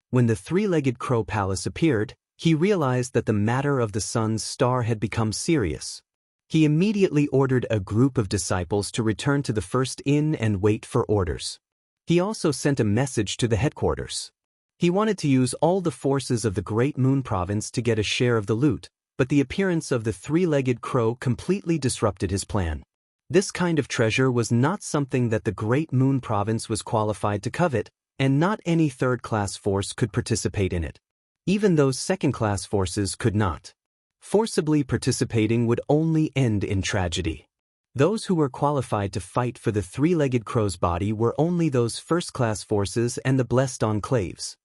When the three-legged crow palace appeared, he realized that the matter of the Sun's star had become serious. He immediately ordered a group of disciples to return to the first inn and wait for orders. He also sent a message to the headquarters. He wanted to use all the forces of the Great Moon Province to get a share of the loot, but the appearance of the three-legged crow completely disrupted his plan. This kind of treasure was not something that the Great Moon Province was qualified to covet, and not any third-class force could participate in it. Even those second-class forces could not. Forcibly participating would only end in tragedy. Those who were qualified to fight for the three-legged crow's body were only those first-class forces and the blessed enclaves.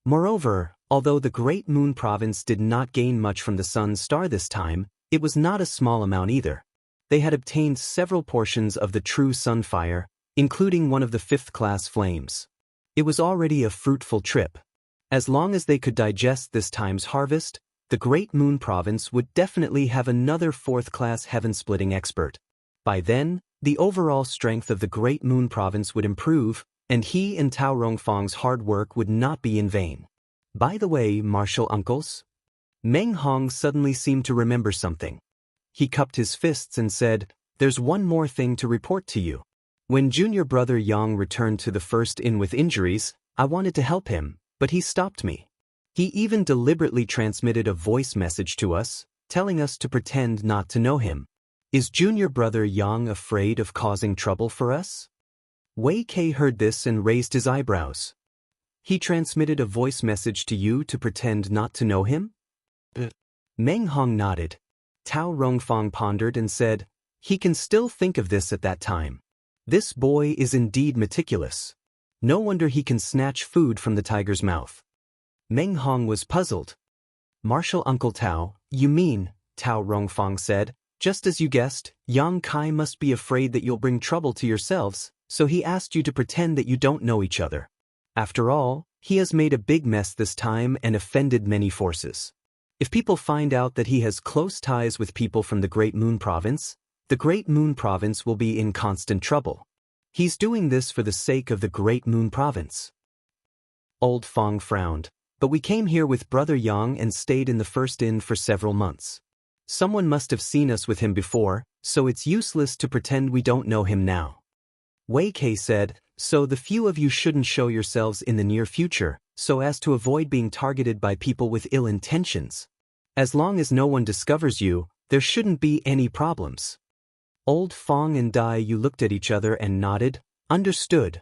Moreover, although the Great Moon Province did not gain much from the Sun's star this time, it was not a small amount either. They had obtained several portions of the true sunfire, including one of the fifth-class flames. It was already a fruitful trip. As long as they could digest this time's harvest, the Great Moon Province would definitely have another fourth-class heaven-splitting expert. By then, the overall strength of the Great Moon Province would improve, and he and Tao Rongfang's hard work would not be in vain. By the way, martial uncles? Meng Hong suddenly seemed to remember something. He cupped his fists and said, "There's one more thing to report to you. When junior brother Yang returned to the first inn with injuries, I wanted to help him, but he stopped me. He even deliberately transmitted a voice message to us, telling us to pretend not to know him. Is junior brother Yang afraid of causing trouble for us? Wei Kei heard this and raised his eyebrows. He transmitted a voice message to you to pretend not to know him? Meng Hong nodded. Tao Rongfang pondered and said, he can still think of this at that time. This boy is indeed meticulous. No wonder he can snatch food from the tiger's mouth. Meng Hong was puzzled. Martial Uncle Tao, you mean, Tao Rongfang said, just as you guessed, Yang Kai must be afraid that you'll bring trouble to yourselves, so he asked you to pretend that you don't know each other. After all, he has made a big mess this time and offended many forces. If people find out that he has close ties with people from the Great Moon Province, the Great Moon Province will be in constant trouble. He's doing this for the sake of the Great Moon Province. Old Fong frowned. But we came here with Brother Yang and stayed in the first inn for several months. Someone must have seen us with him before, so it's useless to pretend we don't know him now. Wei Kei said, so the few of you shouldn't show yourselves in the near future, so as to avoid being targeted by people with ill intentions. As long as no one discovers you, there shouldn't be any problems. Old Fong and Dai Yu looked at each other and nodded, understood.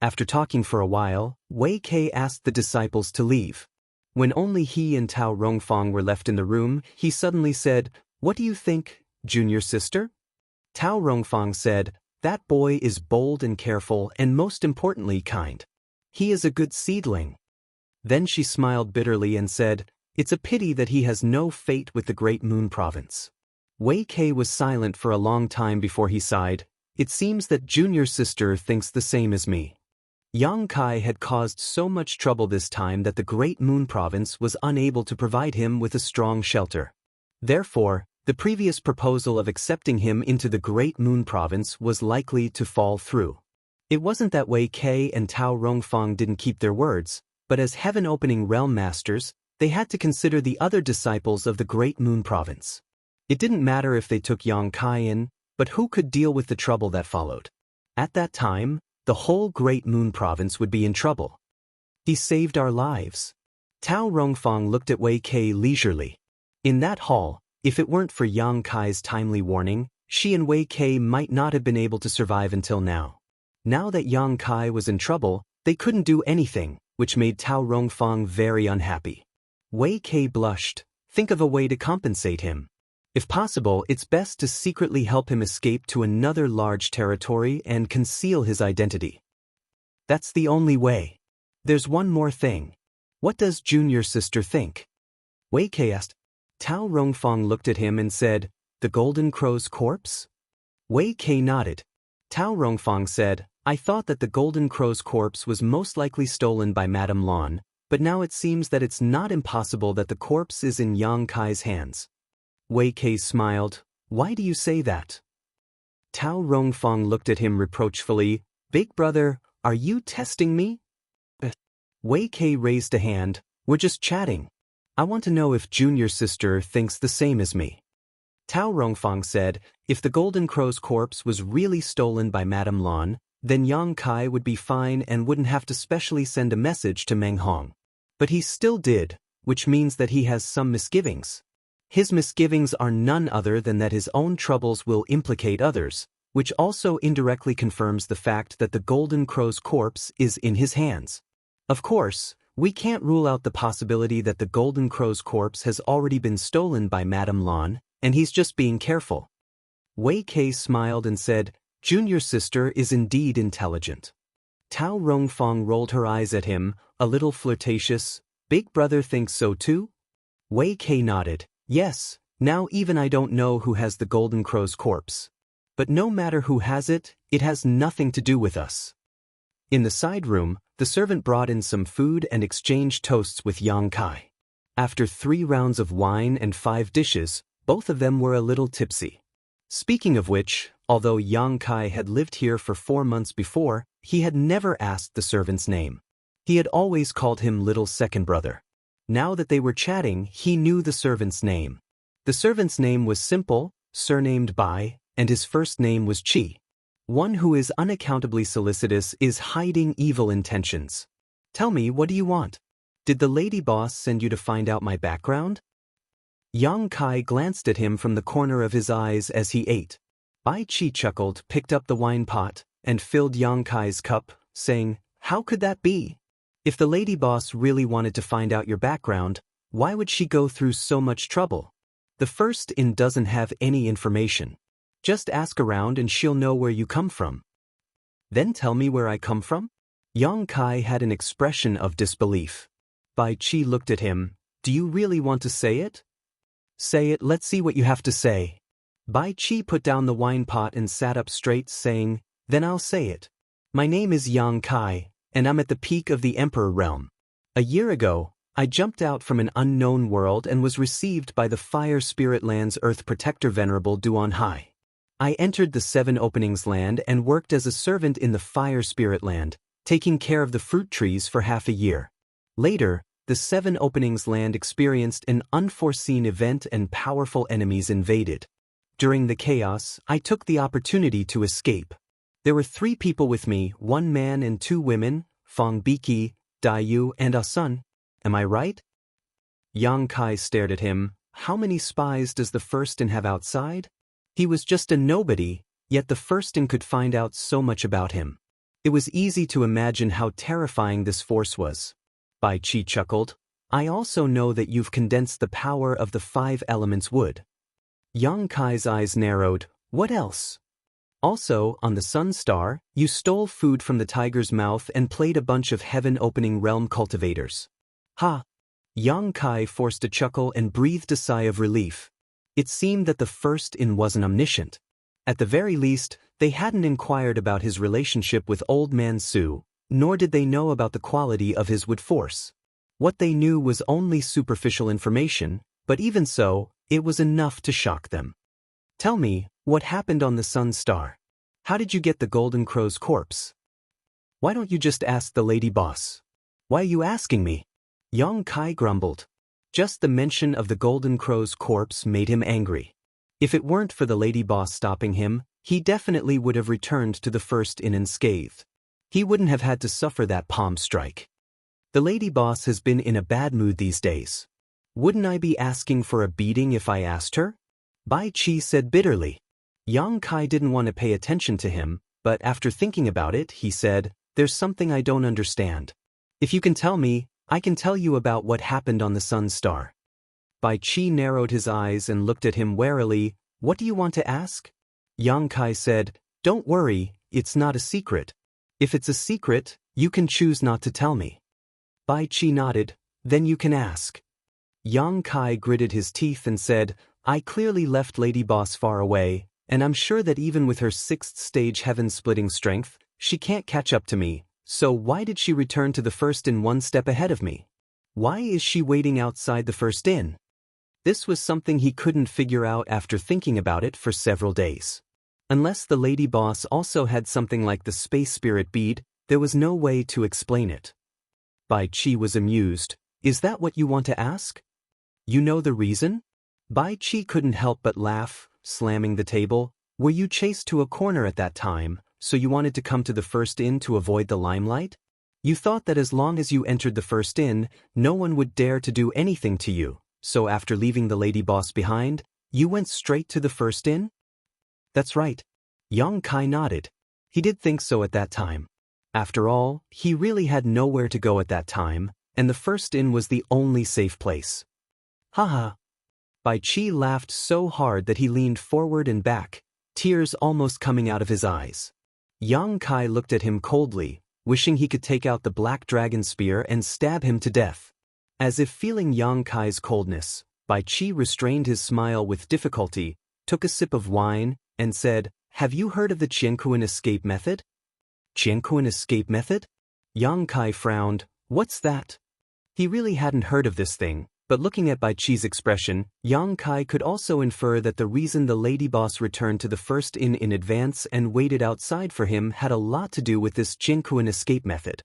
After talking for a while, Wei Kei asked the disciples to leave. When only he and Tao Rongfang were left in the room, he suddenly said, what do you think, junior sister? Tao Rongfang said, that boy is bold and careful and most importantly kind. He is a good seedling. Then she smiled bitterly and said, it's a pity that he has no fate with the Great Moon Province. Wei Kei was silent for a long time before he sighed, it seems that junior sister thinks the same as me. Yang Kai had caused so much trouble this time that the Great Moon Province was unable to provide him with a strong shelter. Therefore, the previous proposal of accepting him into the Great Moon Province was likely to fall through. It wasn't that Wei Kei and Tao Rongfang didn't keep their words, but as heaven-opening realm masters, they had to consider the other disciples of the Great Moon Province. It didn't matter if they took Yang Kai in, but who could deal with the trouble that followed? At that time, the whole Great Moon Province would be in trouble. He saved our lives. Tao Rongfang looked at Wei Kei leisurely. In that hall, if it weren't for Yang Kai's timely warning, she and Wei Kei might not have been able to survive until now. Now that Yang Kai was in trouble, they couldn't do anything, which made Tao Rongfang very unhappy. Wei Kei blushed. Think of a way to compensate him. If possible, it's best to secretly help him escape to another large territory and conceal his identity. That's the only way. There's one more thing. What does junior sister think? Wei Kei asked. Tao Rongfang looked at him and said, the Golden Crow's corpse? Wei Kei nodded. Tao Rongfang said, I thought that the Golden Crow's corpse was most likely stolen by Madame Lan, but now it seems that it's not impossible that the corpse is in Yang Kai's hands. Wei Kei smiled. Why do you say that? Tao Rongfang looked at him reproachfully. Big brother, are you testing me? Wei Kei raised a hand. We're just chatting. I want to know if junior sister thinks the same as me. Tao Rongfang said, if the Golden Crow's corpse was really stolen by Madame Lan, then Yang Kai would be fine and wouldn't have to specially send a message to Meng Hong. But he still did, which means that he has some misgivings. His misgivings are none other than that his own troubles will implicate others, which also indirectly confirms the fact that the Golden Crow's corpse is in his hands. Of course, we can't rule out the possibility that the Golden Crow's corpse has already been stolen by Madame Lan, and he's just being careful. Wei Kei smiled and said, junior sister is indeed intelligent. Tao Rongfang rolled her eyes at him, a little flirtatious. Big brother thinks so too? Wei Kei nodded. Yes, now even I don't know who has the Golden Crow's corpse. But no matter who has it, it has nothing to do with us. In the side room, the servant brought in some food and exchanged toasts with Yang Kai. After 3 rounds of wine and 5 dishes, both of them were a little tipsy. Speaking of which, although Yang Kai had lived here for 4 months before, he had never asked the servant's name. He had always called him little second brother. Now that they were chatting, he knew the servant's name. The servant's name was simple, surnamed Bai, and his first name was Chi. One who is unaccountably solicitous is hiding evil intentions. Tell me, what do you want? Did the lady boss send you to find out my background? Yang Kai glanced at him from the corner of his eyes as he ate. Bai Qi chuckled, picked up the wine pot, and filled Yang Kai's cup, saying, "How could that be? If the lady boss really wanted to find out your background, why would she go through so much trouble? The first in doesn't have any information. Just ask around and she'll know where you come from." "Then tell me where I come from?" Yang Kai had an expression of disbelief. Bai Qi looked at him. "Do you really want to say it?" "Say it, let's see what you have to say." Bai Qi put down the wine pot and sat up straight, saying, "Then I'll say it. My name is Yang Kai, and I'm at the peak of the Emperor realm. A year ago, I jumped out from an unknown world and was received by the Fire Spirit Land's Earth Protector Venerable Duan Hai. I entered the Seven Openings Land and worked as a servant in the Fire Spirit Land, taking care of the fruit trees for half a year. Later, the Seven Openings Land experienced an unforeseen event and powerful enemies invaded. During the chaos, I took the opportunity to escape. There were 3 people with me, 1 man and 2 women, Fang Biki, Daiyu, and Asun. Am I right?" Yang Kai stared at him. How many spies does the first-in have outside? He was just a nobody, yet the first-in could find out so much about him. It was easy to imagine how terrifying this force was. Bai Qi chuckled. "I also know that you've condensed the power of the 5 elements wood." Yang Kai's eyes narrowed. "What else?" "Also, on the Sun Star, you stole food from the tiger's mouth and played a bunch of heaven-opening realm cultivators." "Ha!" Yang Kai forced a chuckle and breathed a sigh of relief. It seemed that the first-in wasn't omniscient. At the very least, they hadn't inquired about his relationship with Old Man Su, nor did they know about the quality of his wood force. What they knew was only superficial information, but even so, it was enough to shock them. "Tell me, what happened on the Sun Star? How did you get the Golden Crow's corpse?" "Why don't you just ask the lady boss?" "Why are you asking me?" Yang Kai grumbled. Just the mention of the Golden Crow's corpse made him angry. If it weren't for the lady boss stopping him, he definitely would have returned to the first-in unscathed. He wouldn't have had to suffer that palm strike. The lady boss has been in a bad mood these days. "Wouldn't I be asking for a beating if I asked her?" Bai Qi said bitterly. Yang Kai didn't want to pay attention to him, but after thinking about it, he said, "There's something I don't understand. If you can tell me, I can tell you about what happened on the Sun Star." Bai Qi narrowed his eyes and looked at him warily. "What do you want to ask?" Yang Kai said, "Don't worry, it's not a secret. If it's a secret, you can choose not to tell me." Bai Qi nodded. "Then you can ask." Yang Kai gritted his teeth and said, "I clearly left Lady Boss far away, and I'm sure that even with her 6th stage heaven-splitting strength, she can't catch up to me, so why did she return to the first-in 1 step ahead of me? Why is she waiting outside the first-in?" This was something he couldn't figure out after thinking about it for several days. Unless the lady boss also had something like the space spirit bead, there was no way to explain it. Bai Qi was amused. "Is that what you want to ask? You know the reason?" Bai Qi couldn't help but laugh, slamming the table. "Were you chased to a corner at that time, so you wanted to come to the first-in to avoid the limelight? You thought that as long as you entered the first-in, no one would dare to do anything to you, so after leaving the lady boss behind, you went straight to the first-in?" "That's right." Yang Kai nodded. He did think so at that time. After all, he really had nowhere to go at that time, and the first-in was the only safe place. "Haha." Bai Qi laughed so hard that he leaned forward and back, tears almost coming out of his eyes. Yang Kai looked at him coldly, wishing he could take out the black dragon spear and stab him to death. As if feeling Yang Kai's coldness, Bai Qi restrained his smile with difficulty, took a sip of wine, and said, "Have you heard of the Jianghu escape method?" "Jianghu escape method?" Yang Kai frowned. "What's that?" He really hadn't heard of this thing, but looking at Bai Qi's expression, Yang Kai could also infer that the reason the lady boss returned to the first-in in advance and waited outside for him had a lot to do with this Jianghu escape method.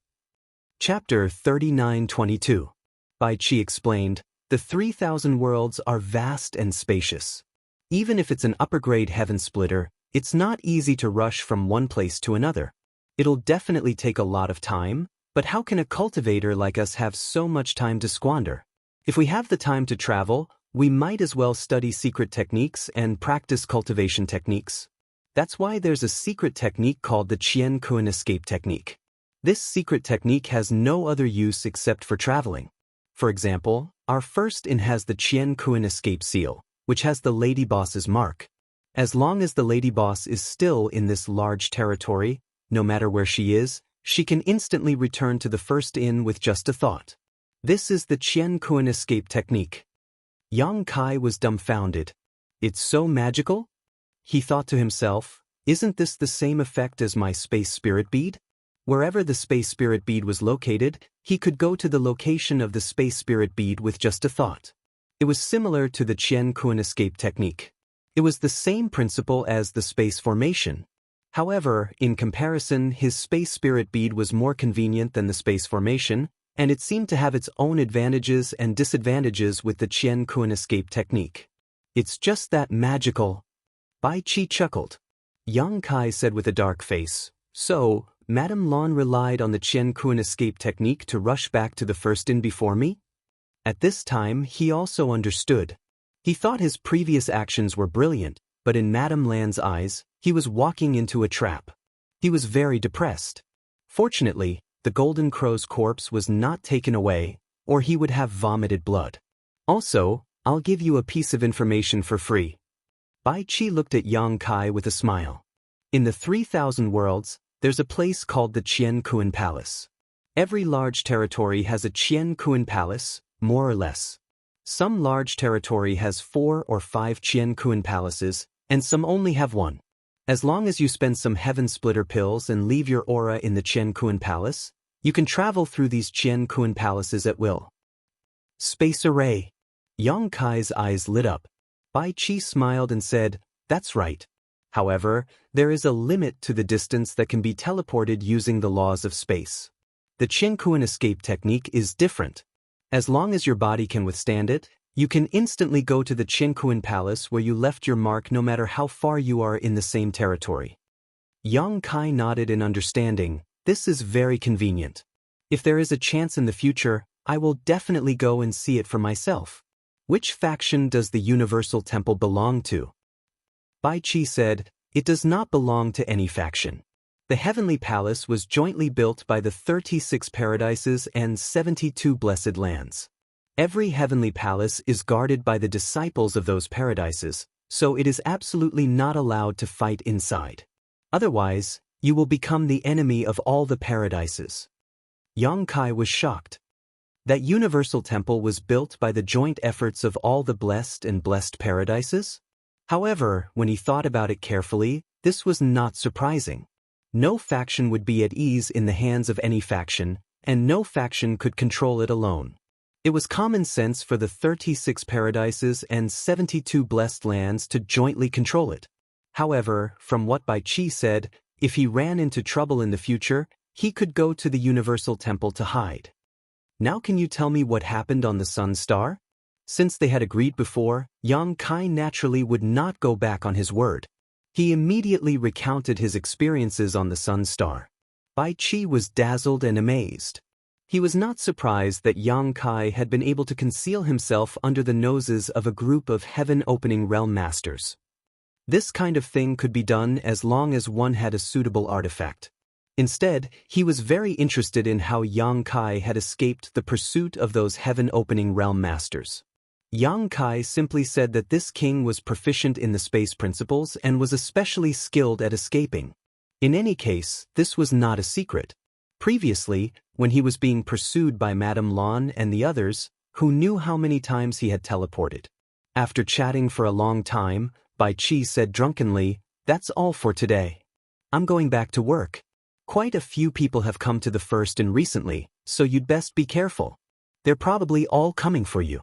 Chapter 39-22. Bai Qi explained, "The 3,000 worlds are vast and spacious. Even if it's an upper-grade heaven splitter, it's not easy to rush from one place to another. It'll definitely take a lot of time, but how can a cultivator like us have so much time to squander? If we have the time to travel, We might as well study secret techniques and practice cultivation techniques. That's why there's a secret technique called the Jianghu escape technique. This secret technique has no other use except for traveling. For example, our first in has the Jianghu escape seal, which has the lady boss's mark. As long as the lady boss is still in this large territory, no matter where she is, she can instantly return to the first inn with just a thought. This is the Jianghu escape technique. Yang Kai was dumbfounded. It's so magical? He thought to himself, isn't this the same effect as my space spirit bead? Wherever the space spirit bead was located, he could go to the location of the space spirit bead with just a thought. It was similar to the Jianghu escape technique. It was the same principle as the space formation. However, in comparison, his space spirit bead was more convenient than the space formation, and it seemed to have its own advantages and disadvantages with the Jianghu escape technique. It's just that magical. Bai Qi chuckled. Yang Kai said with a dark face, so, Madame Lan relied on the Jianghu escape technique to rush back to the first inn before me? At this time, he also understood. He thought his previous actions were brilliant, but in Madame Lan's eyes, he was walking into a trap. He was very depressed. Fortunately, the golden crow's corpse was not taken away, or he would have vomited blood. Also, I'll give you a piece of information for free. Bai Qi looked at Yang Kai with a smile. In the 3,000 worlds, there's a place called the Jianghu Palace. Every large territory has a Jianghu Palace, more or less. Some large territory has 4 or 5 Jianghu palaces, and some only have 1. As long as you spend some heaven splitter pills and leave your aura in the Jianghu Palace, you can travel through these Jianghu palaces at will. Space array. Yang Kai's eyes lit up. Bai Qi smiled and said, that's right. However, there is a limit to the distance that can be teleported using the laws of space. The Jianghu escape technique is different. As long as your body can withstand it, you can instantly go to the Jianghu Palace where you left your mark no matter how far you are in the same territory. Yang Kai nodded in understanding. This is very convenient. If there is a chance in the future, I will definitely go and see it for myself. Which faction does the Universal Temple belong to? Bai Qi said, it does not belong to any faction. The Heavenly Palace was jointly built by the 36 paradises and 72 blessed lands. Every Heavenly Palace is guarded by the disciples of those paradises, so it is absolutely not allowed to fight inside. Otherwise, you will become the enemy of all the paradises. Yang Kai was shocked. That Universal Temple was built by the joint efforts of all the blessed and blessed paradises? However, when he thought about it carefully, this was not surprising. No faction would be at ease in the hands of any faction, and no faction could control it alone. It was common sense for the 36 paradises and 72 blessed lands to jointly control it. However, from what Bai Qi said, if he ran into trouble in the future, he could go to the Universal Temple to hide. Now can you tell me what happened on the Sun Star? Since they had agreed before, Yang Kai naturally would not go back on his word. He immediately recounted his experiences on the Sun Star. Bai Qi was dazzled and amazed. He was not surprised that Yang Kai had been able to conceal himself under the noses of a group of heaven-opening realm masters. This kind of thing could be done as long as one had a suitable artifact. Instead, he was very interested in how Yang Kai had escaped the pursuit of those heaven-opening realm masters. Yang Kai simply said that this king was proficient in the space principles and was especially skilled at escaping. In any case, this was not a secret. Previously, when he was being pursued by Madame Lan and the others, who knew how many times he had teleported. After chatting for a long time, Bai Qi said drunkenly, that's all for today. I'm going back to work. Quite a few people have come to the first inn recently, so you'd best be careful. They're probably all coming for you.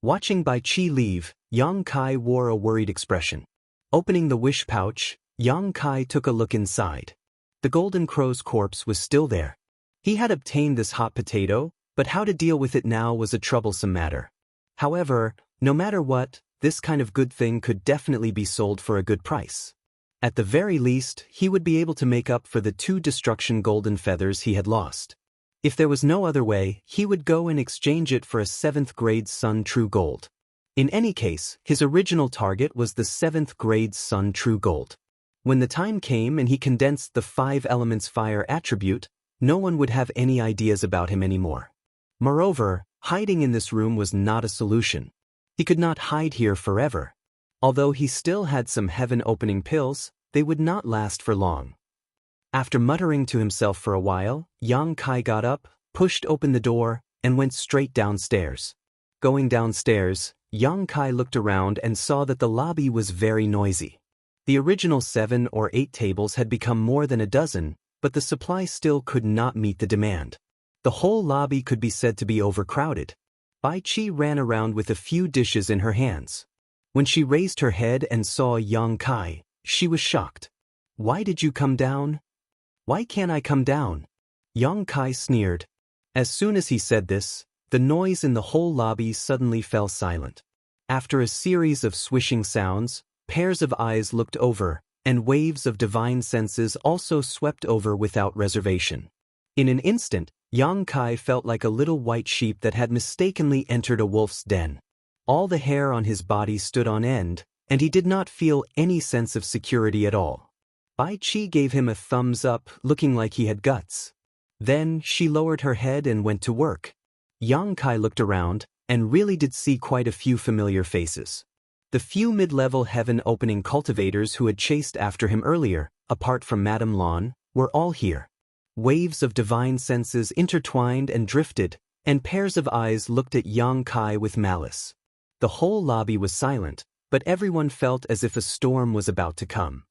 Watching Bai Qi leave, Yang Kai wore a worried expression. Opening the wish pouch, Yang Kai took a look inside. The golden crow's corpse was still there. He had obtained this hot potato, but how to deal with it now was a troublesome matter. However, no matter what, this kind of good thing could definitely be sold for a good price. At the very least, he would be able to make up for the 2 destruction golden feathers he had lost. If there was no other way, he would go and exchange it for a 7th grade Sun True Gold. In any case, his original target was the 7th grade Sun True Gold. When the time came and he condensed the 5 elements fire attribute, no one would have any ideas about him anymore. Moreover, hiding in this room was not a solution. He could not hide here forever. Although he still had some heaven-opening pills, they would not last for long. After muttering to himself for a while, Yang Kai got up, pushed open the door, and went straight downstairs. Going downstairs, Yang Kai looked around and saw that the lobby was very noisy. The original 7 or 8 tables had become more than a dozen, but the supply still could not meet the demand. The whole lobby could be said to be overcrowded. Bai Qi ran around with a few dishes in her hands. When she raised her head and saw Yang Kai, she was shocked. "Why did you come down?" "Why can't I come down?" Yang Kai sneered. As soon as he said this, the noise in the whole lobby suddenly fell silent. After a series of swishing sounds, pairs of eyes looked over, and waves of divine senses also swept over without reservation. In an instant, Yang Kai felt like a little white sheep that had mistakenly entered a wolf's den. All the hair on his body stood on end, and he did not feel any sense of security at all. Bai Qi gave him a thumbs up, looking like he had guts. Then she lowered her head and went to work. Yang Kai looked around, and really did see quite a few familiar faces. The few mid-level heaven-opening cultivators who had chased after him earlier, apart from Madame Lan, were all here. Waves of divine senses intertwined and drifted, and pairs of eyes looked at Yang Kai with malice. The whole lobby was silent, but everyone felt as if a storm was about to come.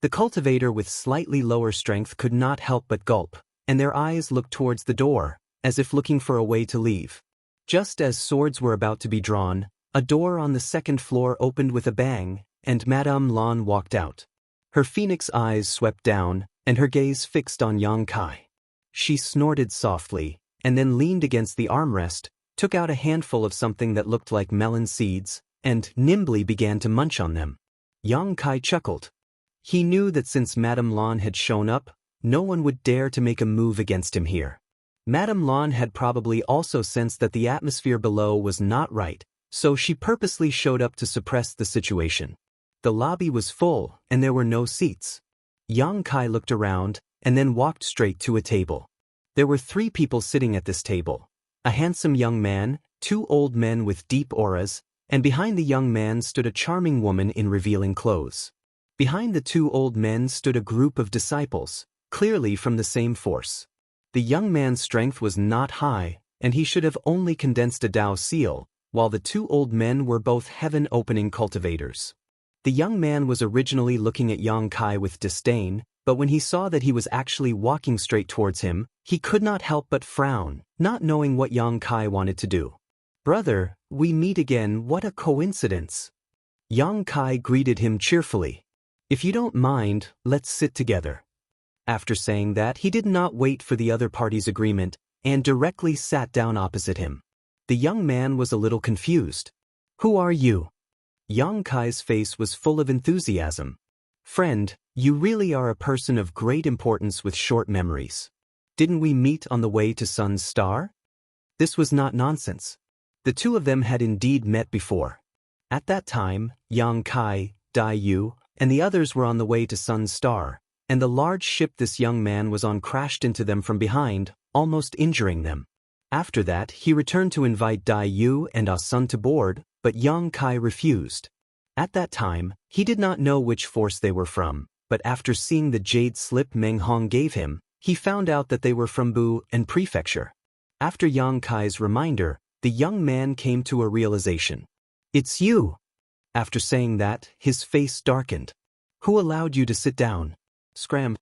The cultivator with slightly lower strength could not help but gulp, and their eyes looked towards the door, as if looking for a way to leave. Just as swords were about to be drawn, a door on the 2nd floor opened with a bang, and Madame Lan walked out. Her phoenix eyes swept down, and her gaze fixed on Yang Kai. She snorted softly, and then leaned against the armrest, took out a handful of something that looked like melon seeds, and nimbly began to munch on them. Yang Kai chuckled. He knew that since Madame Lan had shown up, no one would dare to make a move against him here. Madame Lan had probably also sensed that the atmosphere below was not right, so she purposely showed up to suppress the situation. The lobby was full, and there were no seats. Yang Kai looked around, and then walked straight to a table. There were 3 people sitting at this table. A handsome young man, 2 old men with deep auras, and behind the young man stood a charming woman in revealing clothes. Behind the 2 old men stood a group of disciples, clearly from the same force. The young man's strength was not high, and he should have only condensed a Dao seal, while the 2 old men were both heaven-opening cultivators. The young man was originally looking at Yang Kai with disdain, but when he saw that he was actually walking straight towards him, he could not help but frown, not knowing what Yang Kai wanted to do. "Brother, we meet again, what a coincidence." Yang Kai greeted him cheerfully. "If you don't mind, let's sit together." After saying that, he did not wait for the other party's agreement, and directly sat down opposite him. The young man was a little confused. "Who are you?" Yang Kai's face was full of enthusiasm. "Friend, you really are a person of great importance with short memories. Didn't we meet on the way to Sun's Star?" This was not nonsense. The 2 of them had indeed met before. At that time, Yang Kai, Dai Yu, and the others were on the way to Sun's Star, and the large ship this young man was on crashed into them from behind, almost injuring them. After that, he returned to invite Dai Yu and Ah Sun to board, but Yang Kai refused. At that time, he did not know which force they were from, but after seeing the jade slip Meng Hong gave him, he found out that they were from Bu and Prefecture. After Yang Kai's reminder, the young man came to a realization. "It's you." After saying that, his face darkened. "Who allowed you to sit down?" Scram.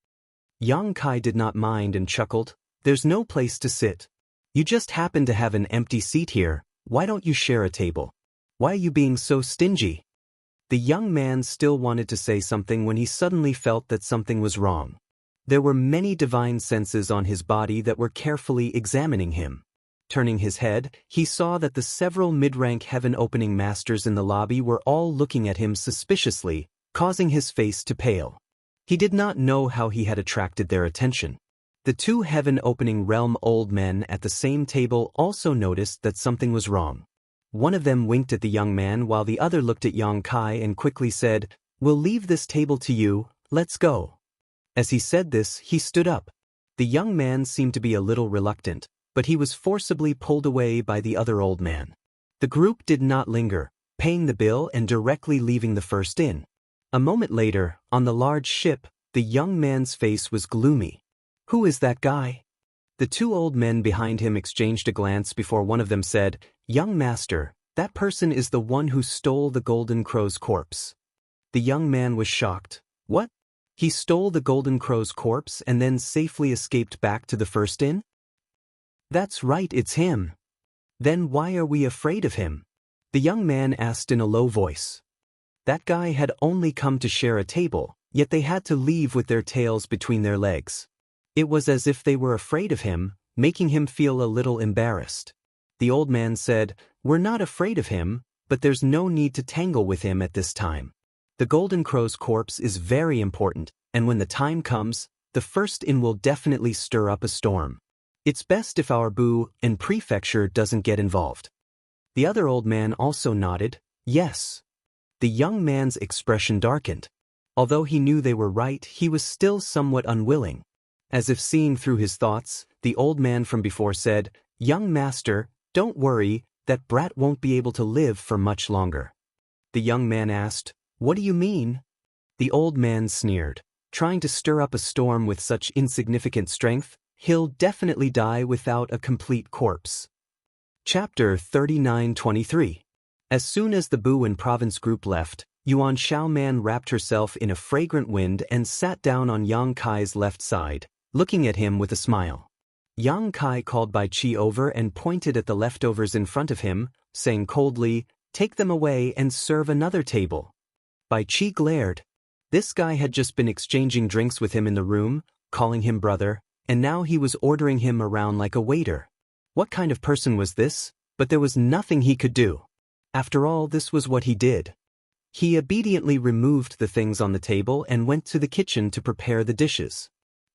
Yang Kai did not mind and chuckled. "There's no place to sit. You just happen to have an empty seat here, why don't you share a table? Why are you being so stingy?" The young man still wanted to say something when he suddenly felt that something was wrong. There were many divine senses on his body that were carefully examining him. Turning his head, he saw that the several mid-rank heaven-opening masters in the lobby were all looking at him suspiciously, causing his face to pale. He did not know how he had attracted their attention. The 2 heaven-opening realm old men at the same table also noticed that something was wrong. One of them winked at the young man while the other looked at Yang Kai and quickly said, "We'll leave this table to you, let's go." As he said this, he stood up. The young man seemed to be a little reluctant, but he was forcibly pulled away by the other old man. The group did not linger, paying the bill and directly leaving the first inn. A moment later, on the large ship, the young man's face was gloomy. "Who is that guy?" The two old men behind him exchanged a glance before one of them said, "Young master, that person is the one who stole the Golden Crow's corpse." The young man was shocked. "What? He stole the Golden Crow's corpse and then safely escaped back to the first inn?" "That's right, it's him." "Then why are we afraid of him?" The young man asked in a low voice. That guy had only come to share a table, yet they had to leave with their tails between their legs. It was as if they were afraid of him, making him feel a little embarrassed. The old man said, "We're not afraid of him, but there's no need to tangle with him at this time. The Golden Crow's corpse is very important, and when the time comes, the first inn will definitely stir up a storm. It's best if our Bu and prefecture doesn't get involved." The other old man also nodded, "Yes." The young man's expression darkened. Although he knew they were right, he was still somewhat unwilling. As if seeing through his thoughts, the old man from before said, "Young master, don't worry, that brat won't be able to live for much longer." The young man asked, "What do you mean?" The old man sneered, "Trying to stir up a storm with such insignificant strength, he'll definitely die without a complete corpse." Chapter 39-23. As soon as the Bu and province group left, Yuan Xiaoman wrapped herself in a fragrant wind and sat down on Yang Kai's left side, looking at him with a smile. Yang Kai called Bai Qi over and pointed at the leftovers in front of him, saying coldly, "Take them away and serve another table." Bai Qi glared. This guy had just been exchanging drinks with him in the room, calling him brother, and now he was ordering him around like a waiter. What kind of person was this? But there was nothing he could do. After all, this was what he did. He obediently removed the things on the table and went to the kitchen to prepare the dishes.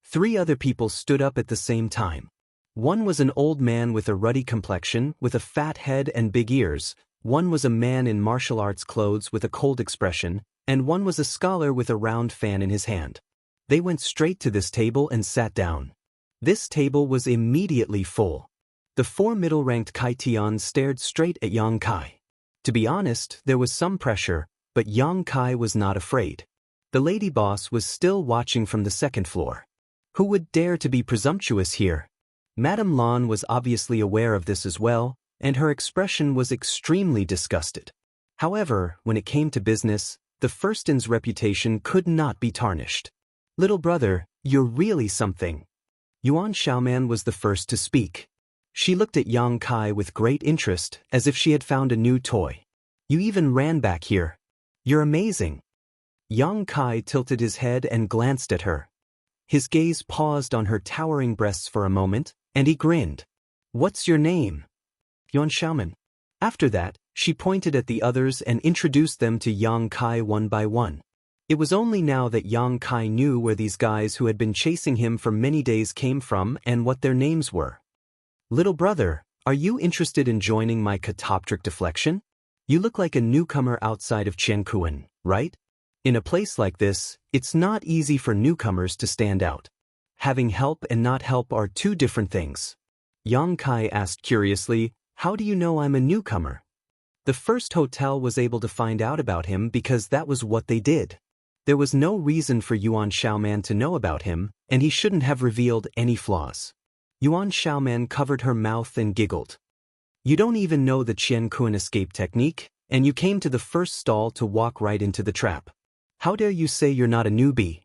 3 other people stood up at the same time. One was an old man with a ruddy complexion, with a fat head and big ears. One was a man in martial arts clothes with a cold expression, and one was a scholar with a round fan in his hand. They went straight to this table and sat down. This table was immediately full. The 4 middle-ranked Kaitians stared straight at Yang Kai. To be honest, there was some pressure, but Yang Kai was not afraid. The lady boss was still watching from the 2nd floor. Who would dare to be presumptuous here? Madame Lan was obviously aware of this as well, and her expression was extremely disgusted. However, when it came to business, the first inn's reputation could not be tarnished. "Little brother, you're really something." Yuan Xiaoman was the first to speak. She looked at Yang Kai with great interest, as if she had found a new toy. "You even ran back here. You're amazing." Yang Kai tilted his head and glanced at her. His gaze paused on her towering breasts for a moment, and he grinned. "What's your name?" "Yuan Xiaoman." After that, she pointed at the others and introduced them to Yang Kai one by one. It was only now that Yang Kai knew where these guys who had been chasing him for many days came from and what their names were. "Little brother, are you interested in joining my catoptric deflection? You look like a newcomer outside of Jianghu, right? In a place like this, it's not easy for newcomers to stand out. Having help and not help are 2 different things." Yang Kai asked curiously, "How do you know I'm a newcomer?" The first hotel was able to find out about him because that was what they did. There was no reason for Yuan Xiaoman to know about him, and he shouldn't have revealed any flaws. Yuan Xiaoman covered her mouth and giggled. "You don't even know the Qian-kun escape technique, and you came to the first stall to walk right into the trap. How dare you say you're not a newbie?"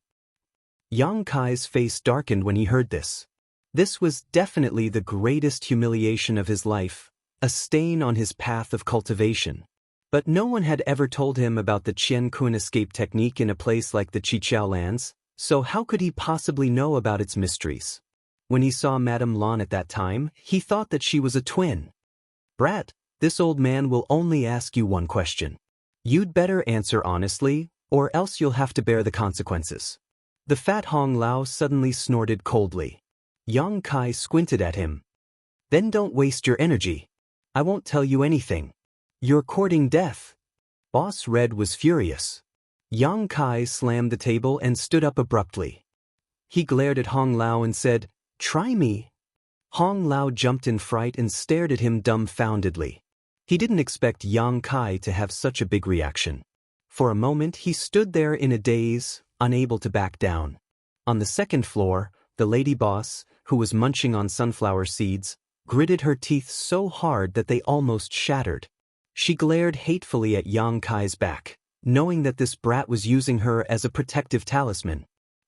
Yang Kai's face darkened when he heard this. This was definitely the greatest humiliation of his life, a stain on his path of cultivation. But no one had ever told him about the Qian-kun escape technique in a place like the Qiqiao lands, so how could he possibly know about its mysteries? When he saw Madame Lan at that time, he thought that she was a twin. "Brat, this old man will only ask you one question. You'd better answer honestly, or else you'll have to bear the consequences." The fat Hong Lao suddenly snorted coldly. Yang Kai squinted at him. "Then don't waste your energy. I won't tell you anything. You're courting death. Boss Red was furious. Yang Kai slammed the table and stood up abruptly. He glared at Hong Lao and said, "Try me." Hong Lao jumped in fright and stared at him dumbfoundedly. He didn't expect Yang Kai to have such a big reaction. For a moment he stood there in a daze, unable to back down. On the second floor, the lady boss, who was munching on sunflower seeds, gritted her teeth so hard that they almost shattered. She glared hatefully at Yang Kai's back, knowing that this brat was using her as a protective talisman.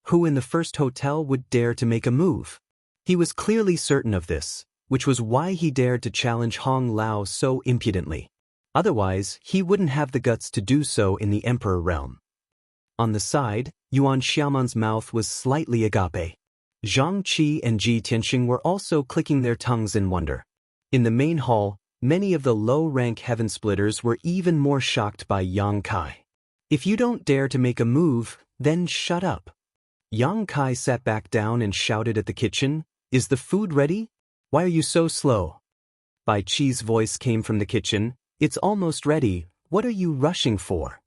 Who in the first hotel would dare to make a move? He was clearly certain of this, which was why he dared to challenge Hong Lao so impudently. Otherwise, he wouldn't have the guts to do so in the Emperor realm. On the side, Yuan Xiaoman's mouth was slightly agape. Zhang Qi and Ji Tianxing were also clicking their tongues in wonder. In the main hall, many of the low-rank heaven splitters were even more shocked by Yang Kai. If you don't dare to make a move, then shut up. Yang Kai sat back down and shouted at the kitchen, "Is the food ready? Why are you so slow?" Bai Qi's voice came from the kitchen, "It's almost ready, what are you rushing for?"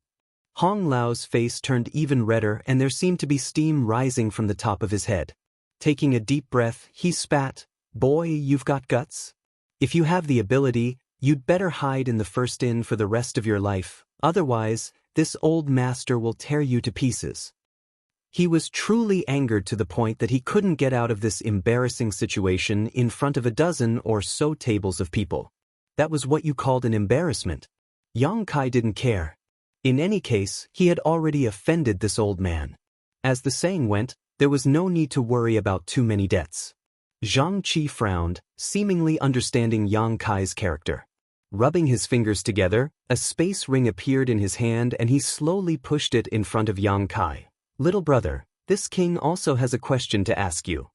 Hong Lao's face turned even redder and there seemed to be steam rising from the top of his head. Taking a deep breath, he spat, "Boy, you've got guts. If you have the ability, you'd better hide in the first inn for the rest of your life, otherwise, this old master will tear you to pieces." He was truly angered to the point that he couldn't get out of this embarrassing situation in front of a dozen or so tables of people. That was what you called an embarrassment. Yang Kai didn't care. In any case, he had already offended this old man. As the saying went, there was no need to worry about too many debts. Zhang Qi frowned, seemingly understanding Yang Kai's character. Rubbing his fingers together, a space ring appeared in his hand and he slowly pushed it in front of Yang Kai. "Little brother, this king also has a question to ask you."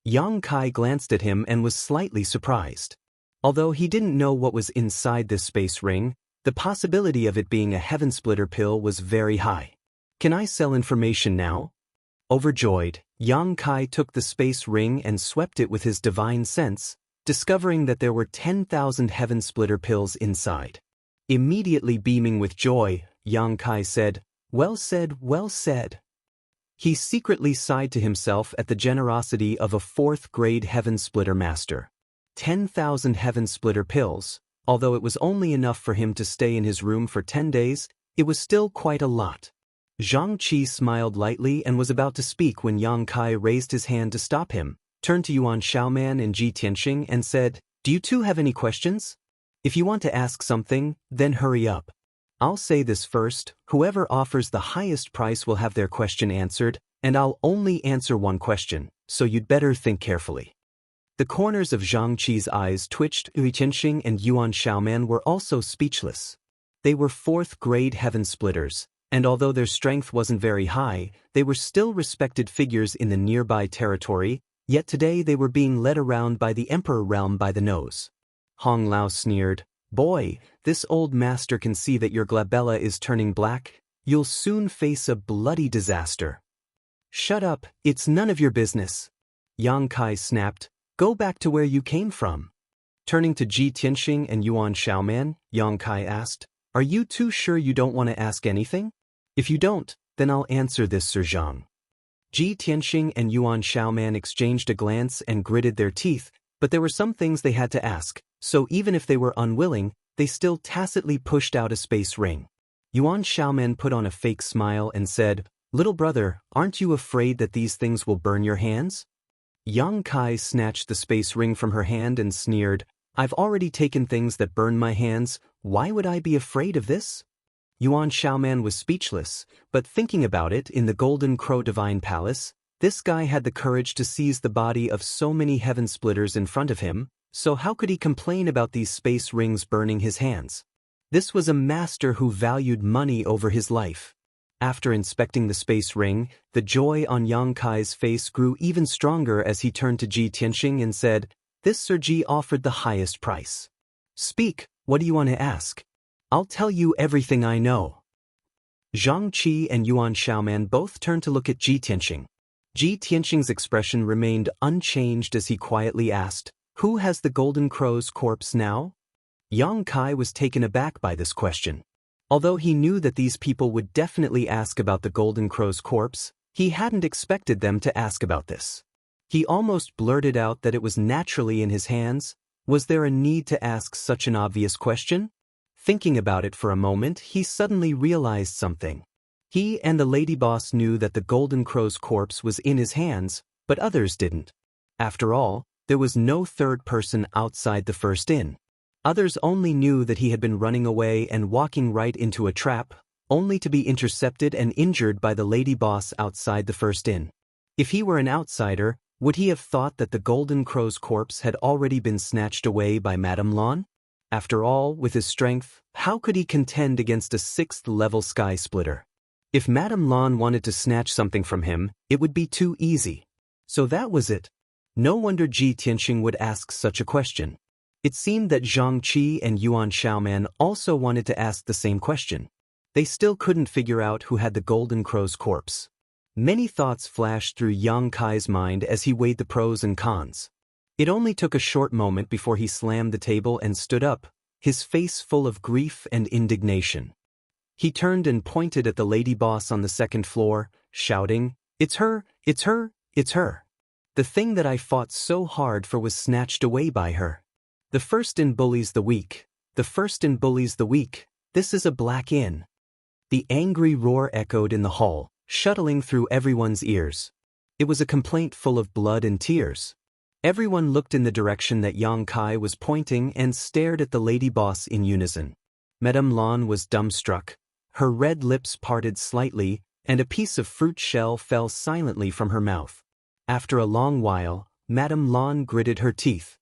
Yang Kai glanced at him and was slightly surprised. Although he didn't know what was inside this space ring, the possibility of it being a heaven splitter pill was very high. "Can I sell information now?" Overjoyed, Yang Kai took the space ring and swept it with his divine sense, discovering that there were 10,000 heaven splitter pills inside. Immediately beaming with joy, Yang Kai said, "Well said, well said." He secretly sighed to himself at the generosity of a 4th-grade heaven splitter master. 10,000 heaven splitter pills, although it was only enough for him to stay in his room for 10 days, it was still quite a lot. Zhang Qi smiled lightly and was about to speak when Yang Kai raised his hand to stop him, turned to Yuan Xiaoman and Ji Tianxing and said, "Do you two have any questions? If you want to ask something, then hurry up. I'll say this first, whoever offers the highest price will have their question answered, and I'll only answer one question, so you'd better think carefully." The corners of Zhang Qi's eyes twitched. Ji Tianxing and Yuan Xiaoman were also speechless. They were 4th-grade heaven splitters, and although their strength wasn't very high, they were still respected figures in the nearby territory, yet today they were being led around by the Emperor realm by the nose. Hong Lao sneered, "Boy, this old master can see that your glabella is turning black. You'll soon face a bloody disaster." "Shut up, it's none of your business." Yang Kai snapped, "Go back to where you came from." Turning to Ji Tianxing and Yuan Xiaoman, Yang Kai asked, "Are you two sure you don't want to ask anything? If you don't, then I'll answer this, Sir Zhang." Ji Tianxing and Yuan Xiaoman exchanged a glance and gritted their teeth, but there were some things they had to ask, so even if they were unwilling, they still tacitly pushed out a space ring. Yuan Xiaoman put on a fake smile and said, "Little brother, aren't you afraid that these things will burn your hands?" Yang Kai snatched the space ring from her hand and sneered, "I've already taken things that burn my hands, why would I be afraid of this?" Yuan Xiaoman was speechless, but thinking about it, in the Golden Crow Divine Palace, this guy had the courage to seize the body of so many heaven splitters in front of him, so how could he complain about these space rings burning his hands? This was a master who valued money over his life. After inspecting the space ring, the joy on Yang Kai's face grew even stronger as he turned to Ji Tianxing and said, "This Sir Ji offered the highest price. Speak, what do you want to ask? I'll tell you everything I know." Zhang Qi and Yuan Xiaoman both turned to look at Ji Tianxing. Ji Tianxing's expression remained unchanged as he quietly asked, "Who has the Golden Crow's corpse now?" Yang Kai was taken aback by this question. Although he knew that these people would definitely ask about the Golden Crow's corpse, he hadn't expected them to ask about this. He almost blurted out that it was naturally in his hands. Was there a need to ask such an obvious question? Thinking about it for a moment, he suddenly realized something. He and the lady boss knew that the Golden Crow's corpse was in his hands, but others didn't. After all, there was no third person outside the first inn. Others only knew that he had been running away and walking right into a trap, only to be intercepted and injured by the lady boss outside the first inn. If he were an outsider, would he have thought that the Golden Crow's corpse had already been snatched away by Madame Lan? After all, with his strength, how could he contend against a 6th-level sky splitter? If Madame Lan wanted to snatch something from him, it would be too easy. So that was it. No wonder Ji Tianxing would ask such a question. It seemed that Zhang Qi and Yuan Xiaoman also wanted to ask the same question. They still couldn't figure out who had the Golden Crow's corpse. Many thoughts flashed through Yang Kai's mind as he weighed the pros and cons. It only took a short moment before he slammed the table and stood up, his face full of grief and indignation. He turned and pointed at the lady boss on the second floor, shouting, "It's her, it's her, it's her. The thing that I fought so hard for was snatched away by her. The first inn bullies the weak. The first inn bullies the weak. This is a black inn." The angry roar echoed in the hall, shuttling through everyone's ears. It was a complaint full of blood and tears. Everyone looked in the direction that Yang Kai was pointing and stared at the lady boss in unison. Madame Lan was dumbstruck. Her red lips parted slightly, and a piece of fruit shell fell silently from her mouth. After a long while, Madame Lan gritted her teeth.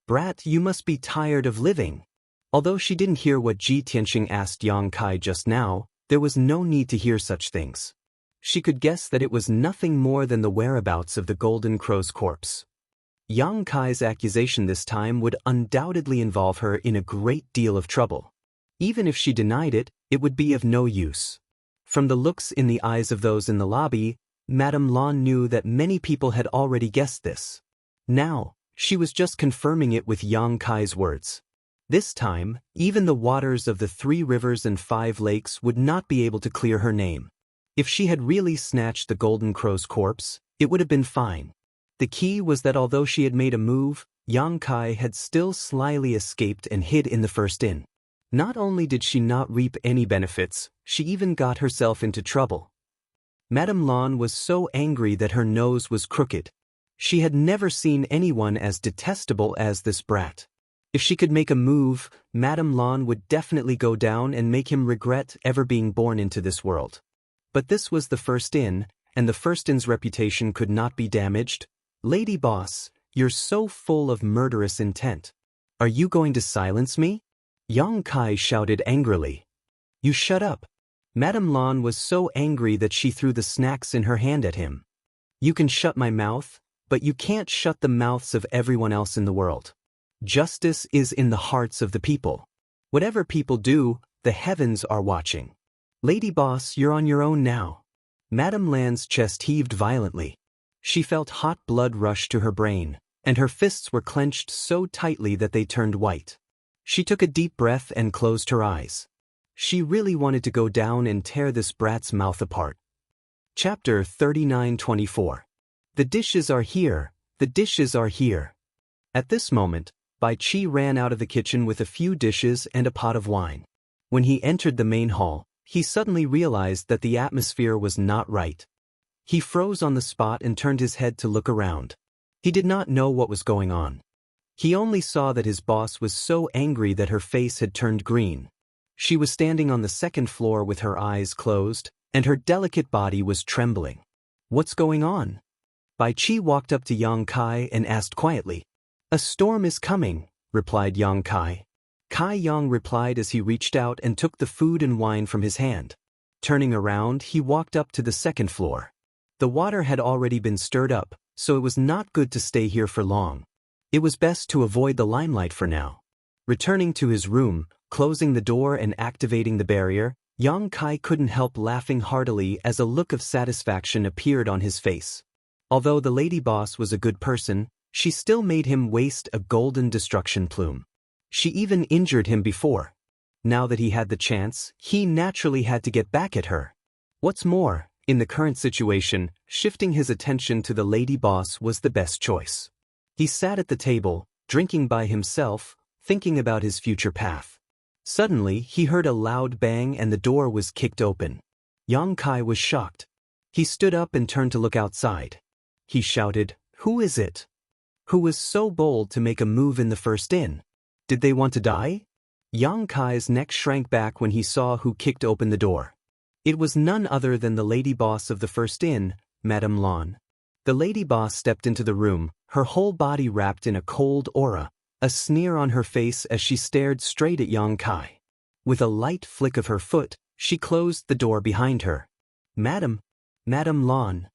"Brat, you must be tired of living." Although she didn't hear what Ji Tianxing asked Yang Kai just now, there was no need to hear such things. She could guess that it was nothing more than the whereabouts of the Golden Crow's corpse. Yang Kai's accusation this time would undoubtedly involve her in a great deal of trouble. Even if she denied it, it would be of no use. From the looks in the eyes of those in the lobby, Madame Lan knew that many people had already guessed this. Now, she was just confirming it with Yang Kai's words. This time, even the waters of the 3 rivers and 5 lakes would not be able to clear her name. If she had really snatched the Golden Crow's corpse, it would have been fine. The key was that although she had made a move, Yang Kai had still slyly escaped and hid in the first inn. Not only did she not reap any benefits, she even got herself into trouble. Madame Lan was so angry that her nose was crooked. She had never seen anyone as detestable as this brat. If she could make a move, Madame Lan would definitely go down and make him regret ever being born into this world. But this was the first inn, and the first inn's reputation could not be damaged. "Lady boss, you're so full of murderous intent. Are you going to silence me?" Yang Kai shouted angrily. "You shut up." Madame Lan was so angry that she threw the snacks in her hand at him. "You can shut my mouth, but you can't shut the mouths of everyone else in the world. Justice is in the hearts of the people. Whatever people do, the heavens are watching. Lady boss, you're on your own now." Madame Lan's chest heaved violently. She felt hot blood rush to her brain, and her fists were clenched so tightly that they turned white. She took a deep breath and closed her eyes. She really wanted to go down and tear this brat's mouth apart. Chapter 39-24. The dishes are here, the dishes are here. At this moment, Bai Qi ran out of the kitchen with a few dishes and a pot of wine. When he entered the main hall, he suddenly realized that the atmosphere was not right. He froze on the spot and turned his head to look around. He did not know what was going on. He only saw that his boss was so angry that her face had turned green. She was standing on the second floor with her eyes closed, and her delicate body was trembling. "What's going on?" Bai Qi walked up to Yang Kai and asked quietly. "A storm is coming," replied Yang Kai. Kai Yang replied as he reached out and took the food and wine from his hand. Turning around, he walked up to the second floor. The water had already been stirred up, so it was not good to stay here for long. It was best to avoid the limelight for now. Returning to his room, closing the door and activating the barrier, Yang Kai couldn't help laughing heartily as a look of satisfaction appeared on his face. Although the lady boss was a good person, she still made him waste a golden destruction plume. She even injured him before. Now that he had the chance, he naturally had to get back at her. What's more, in the current situation, shifting his attention to the lady boss was the best choice. He sat at the table, drinking by himself, thinking about his future path. Suddenly, he heard a loud bang and the door was kicked open. Yang Kai was shocked. He stood up and turned to look outside. He shouted, "Who is it? Who was so bold to make a move in the first inn? Did they want to die?" Yang Kai's neck shrank back when he saw who kicked open the door. It was none other than the lady boss of the first inn, Madame Lan. The lady boss stepped into the room, her whole body wrapped in a cold aura, a sneer on her face as she stared straight at Yang Kai. With a light flick of her foot, she closed the door behind her. Madame Lan."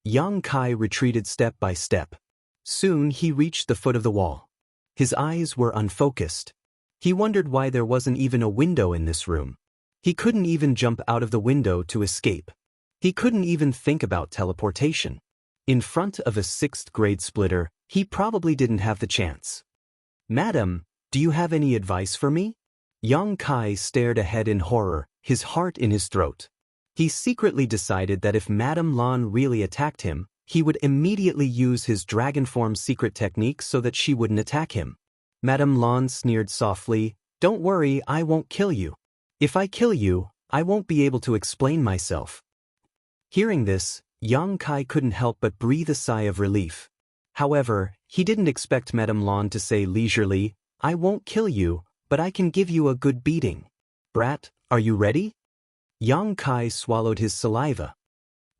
Yang Kai retreated step by step. Soon he reached the foot of the wall. His eyes were unfocused. He wondered why there wasn't even a window in this room. He couldn't even jump out of the window to escape. He couldn't even think about teleportation. In front of a 6th grade splitter, he probably didn't have the chance. "Madam, do you have any advice for me?" Yang Kai stared ahead in horror, his heart in his throat. He secretly decided that if Madame Lan really attacked him, he would immediately use his dragon form secret technique so that she wouldn't attack him. Madame Lan sneered softly, "Don't worry, I won't kill you. If I kill you, I won't be able to explain myself." Hearing this, Yang Kai couldn't help but breathe a sigh of relief. However, he didn't expect Madame Lan to say leisurely, "I won't kill you, but I can give you a good beating. Brat, are you ready?" Yang Kai swallowed his saliva.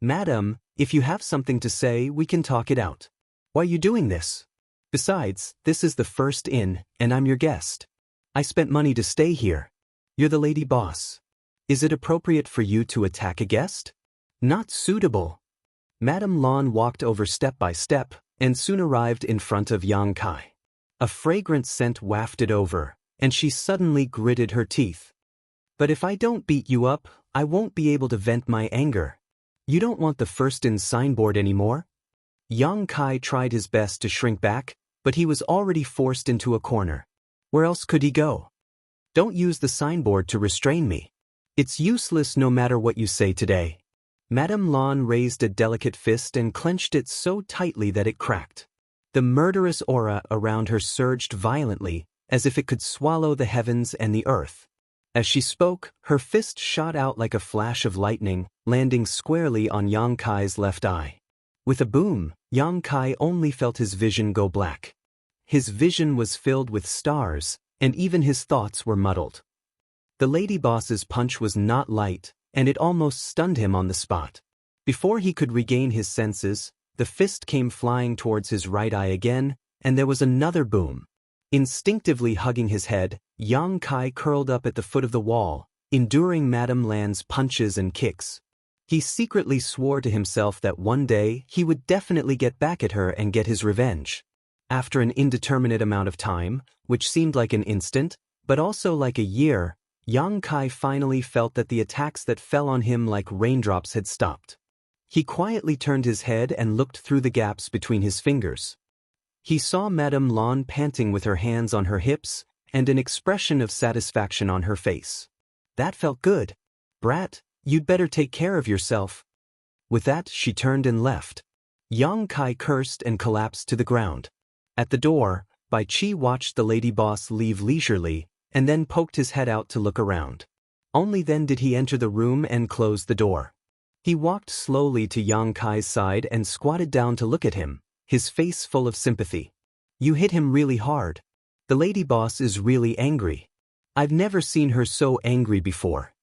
"Madam, if you have something to say, we can talk it out. Why are you doing this? Besides, this is the first inn, and I'm your guest. I spent money to stay here. You're the lady boss. Is it appropriate for you to attack a guest? Not suitable." Madame Lan walked over step by step, and soon arrived in front of Yang Kai. A fragrant scent wafted over, and she suddenly gritted her teeth. "But if I don't beat you up, I won't be able to vent my anger. You don't want the first inn signboard anymore?" Yang Kai tried his best to shrink back, but he was already forced into a corner. Where else could he go? "Don't use the signboard to restrain me. It's useless no matter what you say today." Madame Lan raised a delicate fist and clenched it so tightly that it cracked. The murderous aura around her surged violently, as if it could swallow the heavens and the earth. As she spoke, her fist shot out like a flash of lightning, landing squarely on Yang Kai's left eye. With a boom, Yang Kai only felt his vision go black. His vision was filled with stars, and even his thoughts were muddled. The lady boss's punch was not light, and it almost stunned him on the spot. Before he could regain his senses, the fist came flying towards his right eye again, and there was another boom. Instinctively hugging his head, Yang Kai curled up at the foot of the wall, enduring Madame Lan's punches and kicks. He secretly swore to himself that one day he would definitely get back at her and get his revenge. After an indeterminate amount of time, which seemed like an instant, but also like a year, Yang Kai finally felt that the attacks that fell on him like raindrops had stopped. He quietly turned his head and looked through the gaps between his fingers. He saw Madame Lan panting with her hands on her hips, and an expression of satisfaction on her face. "That felt good. Brat, you'd better take care of yourself." With that, she turned and left. Yang Kai cursed and collapsed to the ground. At the door, Bai Qi watched the lady boss leave leisurely, and then poked his head out to look around. Only then did he enter the room and close the door. He walked slowly to Yang Kai's side and squatted down to look at him, his face full of sympathy. "You hit him really hard. The lady boss is really angry. I've never seen her so angry before."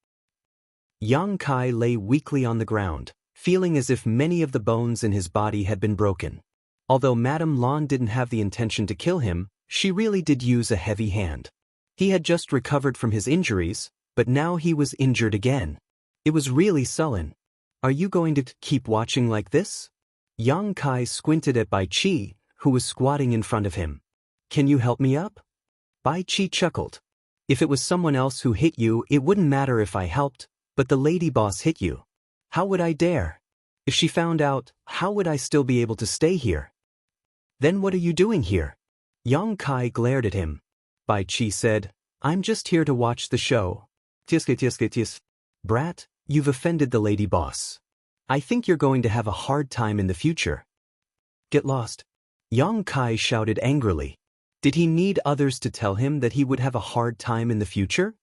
Yang Kai lay weakly on the ground, feeling as if many of the bones in his body had been broken. Although Madame Lan didn't have the intention to kill him, she really did use a heavy hand. He had just recovered from his injuries, but now he was injured again. It was really sullen. "Are you going to keep watching like this?" Yang Kai squinted at Bai Qi, who was squatting in front of him. "Can you help me up?" Bai Qi chuckled. "If it was someone else who hit you, it wouldn't matter if I helped, but the lady boss hit you. How would I dare? If she found out, how would I still be able to stay here?" "Then what are you doing here?" Yang Kai glared at him. Bai Qi said, I'm just here to watch the show. Tis. Brat, you've offended the lady boss. I think you're going to have a hard time in the future. Get lost. Yang Kai shouted angrily. Did he need others to tell him that he would have a hard time in the future?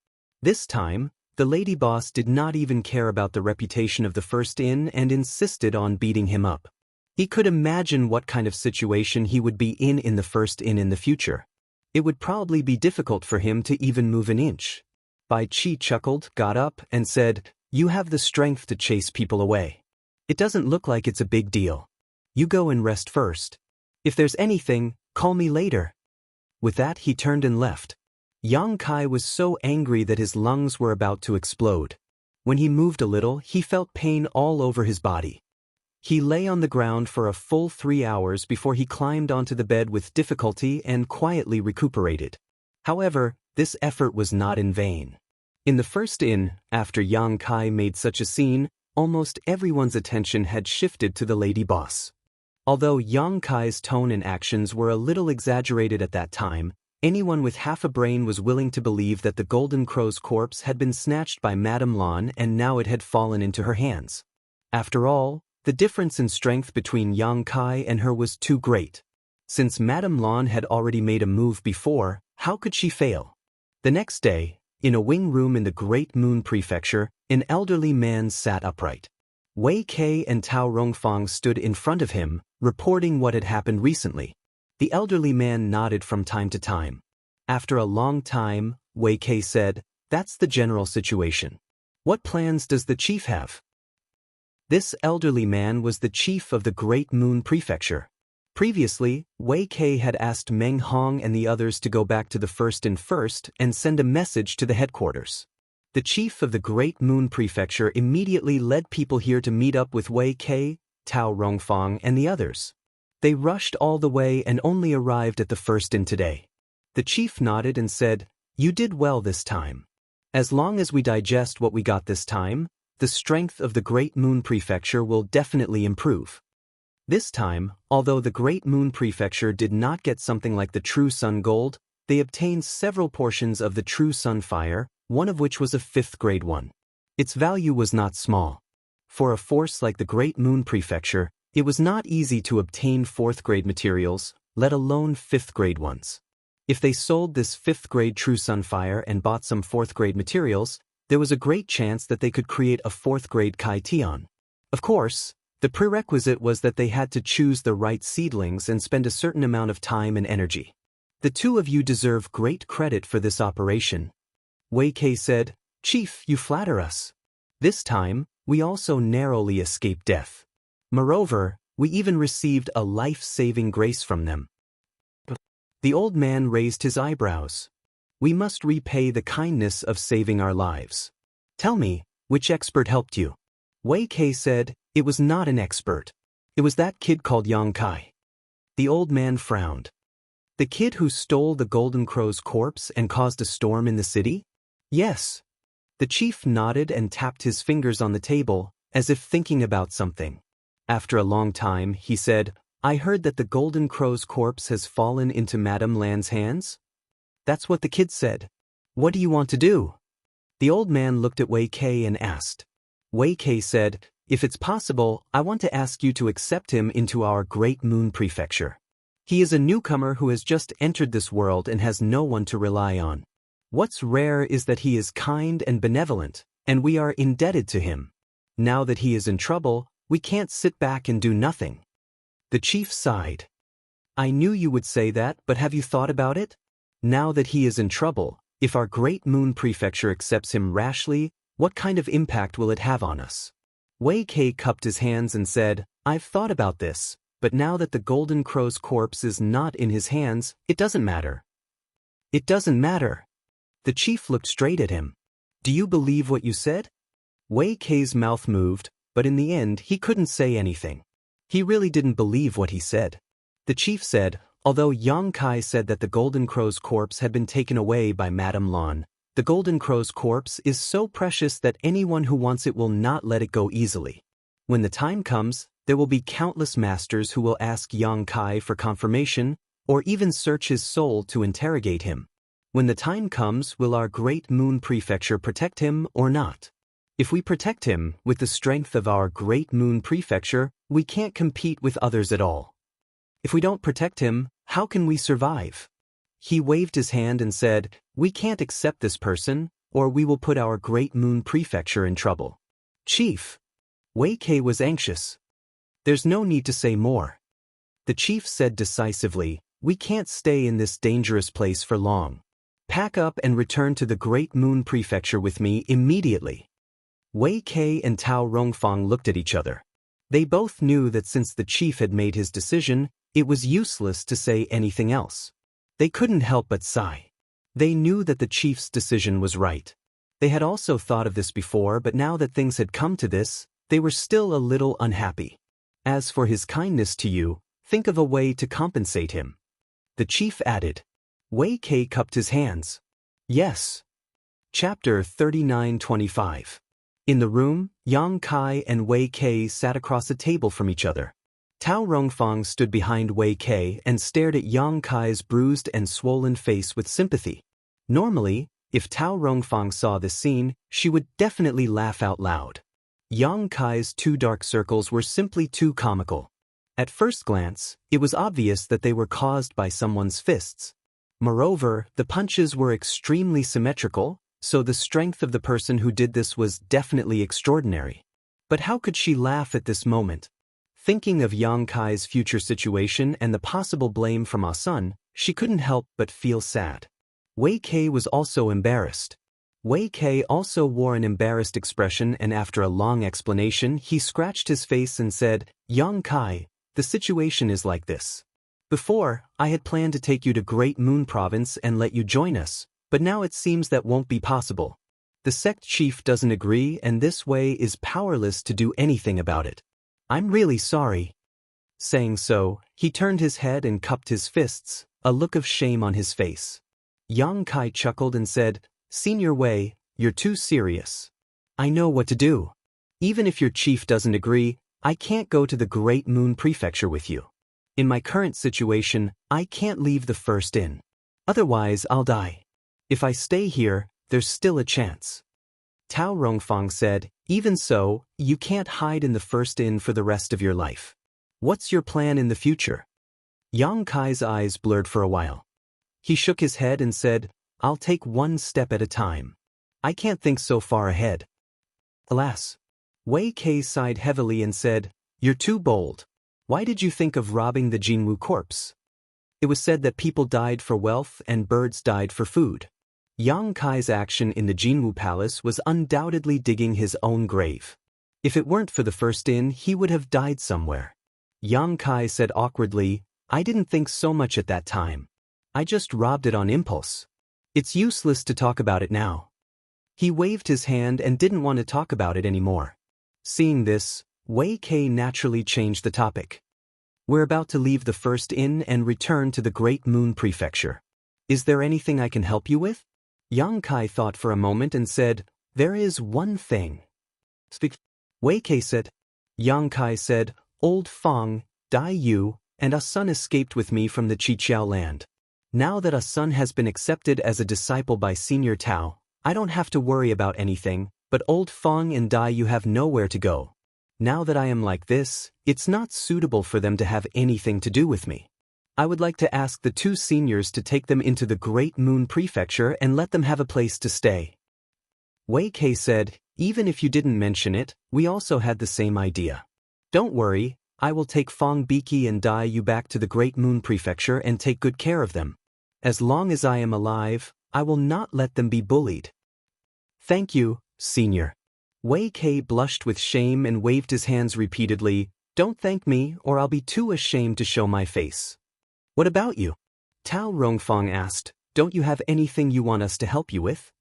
This time, the lady boss did not even care about the reputation of the first inn and insisted on beating him up. He could imagine what kind of situation he would be in the first inn in the future. It would probably be difficult for him to even move an inch. Bai Qi chuckled, got up, and said, You have the strength to chase people away. It doesn't look like it's a big deal. You go and rest first. If there's anything, call me later. With that he turned and left. Yang Kai was so angry that his lungs were about to explode. When he moved a little, he felt pain all over his body. He lay on the ground for a full 3 hours before he climbed onto the bed with difficulty and quietly recuperated. However, this effort was not in vain. In the first inn, after Yang Kai made such a scene, almost everyone's attention had shifted to the lady boss. Although Yang Kai's tone and actions were a little exaggerated at that time, anyone with half a brain was willing to believe that the Golden Crow's corpse had been snatched by Madame Lan and now it had fallen into her hands. After all, the difference in strength between Yang Kai and her was too great. Since Madame Lan had already made a move before, how could she fail? The next day, in a wing room in the Great Moon Prefecture, an elderly man sat upright. Wei Kei and Tao Rongfang stood in front of him, reporting what had happened recently. The elderly man nodded from time to time. After a long time, Wei Kei said, That's the general situation. What plans does the chief have? This elderly man was the chief of the Great Moon Prefecture. Previously, Wei Kei had asked Meng Hong and the others to go back to the first inn first and send a message to the headquarters. The chief of the Great Moon Prefecture immediately led people here to meet up with Wei Kei, Tao Rongfang, and the others. They rushed all the way and only arrived at the first inn today. The chief nodded and said, You did well this time. As long as we digest what we got this time, the strength of the Great Moon Prefecture will definitely improve. This time, although the Great Moon Prefecture did not get something like the True Sun Gold, they obtained several portions of the True Sun Fire, one of which was a 5th grade one. Its value was not small. For a force like the Great Moon Prefecture, it was not easy to obtain 4th grade materials, let alone 5th grade ones. If they sold this 5th grade True Sun Fire and bought some 4th grade materials, there was a great chance that they could create a 4th grade Kai Tian. Of course, the prerequisite was that they had to choose the right seedlings and spend a certain amount of time and energy. The two of you deserve great credit for this operation. Wei Kei said, Chief, you flatter us. This time, we also narrowly escaped death. Moreover, we even received a life-saving grace from them. The old man raised his eyebrows. We must repay the kindness of saving our lives. Tell me, which expert helped you? Wei Kei said, It was not an expert. It was that kid called Yang Kai. The old man frowned. The kid who stole the Golden Crow's corpse and caused a storm in the city? Yes. The chief nodded and tapped his fingers on the table, as if thinking about something. After a long time, he said, I heard that the Golden Crow's corpse has fallen into Madame Lan's hands? That's what the kid said. What do you want to do? The old man looked at Wei Kei and asked. Wei Kei said, If it's possible, I want to ask you to accept him into our Great Moon Prefecture. He is a newcomer who has just entered this world and has no one to rely on. What's rare is that he is kind and benevolent, and we are indebted to him. Now that he is in trouble, we can't sit back and do nothing. The chief sighed. I knew you would say that, but have you thought about it? Now that he is in trouble, if our Great Moon Prefecture accepts him rashly, what kind of impact will it have on us? Wei Kei cupped his hands and said, I've thought about this, but now that the Golden Crow's corpse is not in his hands, it doesn't matter. It doesn't matter. The chief looked straight at him. Do you believe what you said? Wei Kei's mouth moved, but in the end he couldn't say anything. He really didn't believe what he said. The chief said, although Yang Kai said that the Golden Crow's corpse had been taken away by Madame Lan, the Golden Crow's corpse is so precious that anyone who wants it will not let it go easily. When the time comes, there will be countless masters who will ask Yang Kai for confirmation, or even search his soul to interrogate him. When the time comes, will our Great Moon Prefecture protect him or not? If we protect him, with the strength of our Great Moon Prefecture, we can't compete with others at all. If we don't protect him, how can we survive? He waved his hand and said, we can't accept this person, or we will put our Great Moon Prefecture in trouble. Chief. Wei Kei was anxious. There's no need to say more. The chief said decisively, we can't stay in this dangerous place for long. Pack up and return to the Great Moon Prefecture with me immediately. Wei Kei and Tao Rongfang looked at each other. They both knew that since the chief had made his decision, it was useless to say anything else. They couldn't help but sigh. They knew that the chief's decision was right. They had also thought of this before, but now that things had come to this, they were still a little unhappy. As for his kindness to you, think of a way to compensate him. The chief added. Wei Kei cupped his hands. Yes. Chapter 39-25. In the room, Yang Kai and Wei Kei sat across a table from each other. Tao Rongfang stood behind Wei Kei and stared at Yang Kai's bruised and swollen face with sympathy. Normally, if Tao Rongfang saw this scene, she would definitely laugh out loud. Yang Kai's two dark circles were simply too comical. At first glance, it was obvious that they were caused by someone's fists. Moreover, the punches were extremely symmetrical, so the strength of the person who did this was definitely extraordinary. But how could she laugh at this moment? Thinking of Yang Kai's future situation and the possible blame from Ah Sun, she couldn't help but feel sad. Wei Kei was also embarrassed. Wei Kei also wore an embarrassed expression, and after a long explanation he scratched his face and said, Yang Kai, the situation is like this. Before, I had planned to take you to Great Moon Province and let you join us, but now it seems that won't be possible. The sect chief doesn't agree, and this way is powerless to do anything about it. I'm really sorry. Saying so, he turned his head and cupped his fists, a look of shame on his face. Yang Kai chuckled and said, Senior Wei, you're too serious. I know what to do. Even if your chief doesn't agree, I can't go to the Great Moon Prefecture with you. In my current situation, I can't leave the first inn. Otherwise, I'll die. If I stay here, there's still a chance. Tao Rongfang said, even so, you can't hide in the first inn for the rest of your life. What's your plan in the future? Yang Kai's eyes blurred for a while. He shook his head and said, I'll take one step at a time. I can't think so far ahead. Alas. Wei Kei sighed heavily and said, You're too bold. Why did you think of robbing the Jianghu corpse? It was said that people died for wealth and birds died for food. Yang Kai's action in the Jianghu palace was undoubtedly digging his own grave. If it weren't for the first inn, he would have died somewhere. Yang Kai said awkwardly, I didn't think so much at that time. I just robbed it on impulse. It's useless to talk about it now. He waved his hand and didn't want to talk about it anymore. Seeing this, Wei Kei naturally changed the topic. We're about to leave the first inn and return to the Great Moon Prefecture. Is there anything I can help you with? Yang Kai thought for a moment and said, There is one thing. Speak. Wei Kei said. Yang Kai said, Old Fang, Dai Yu, and Ah Sun escaped with me from the Qiqiao land. Now that Ah Sun has been accepted as a disciple by Senior Tao, I don't have to worry about anything, but Old Fang and Dai Yu have nowhere to go. Now that I am like this, it's not suitable for them to have anything to do with me. I would like to ask the two seniors to take them into the Great Moon Prefecture and let them have a place to stay. Wei Kei said, even if you didn't mention it, we also had the same idea. Don't worry, I will take Fang Biki and Dai Yu back to the Great Moon Prefecture and take good care of them. As long as I am alive, I will not let them be bullied. Thank you, Senior. Wei Kei blushed with shame and waved his hands repeatedly. Don't thank me or I'll be too ashamed to show my face. What about you? Tao Rongfang asked, don't you have anything you want us to help you with?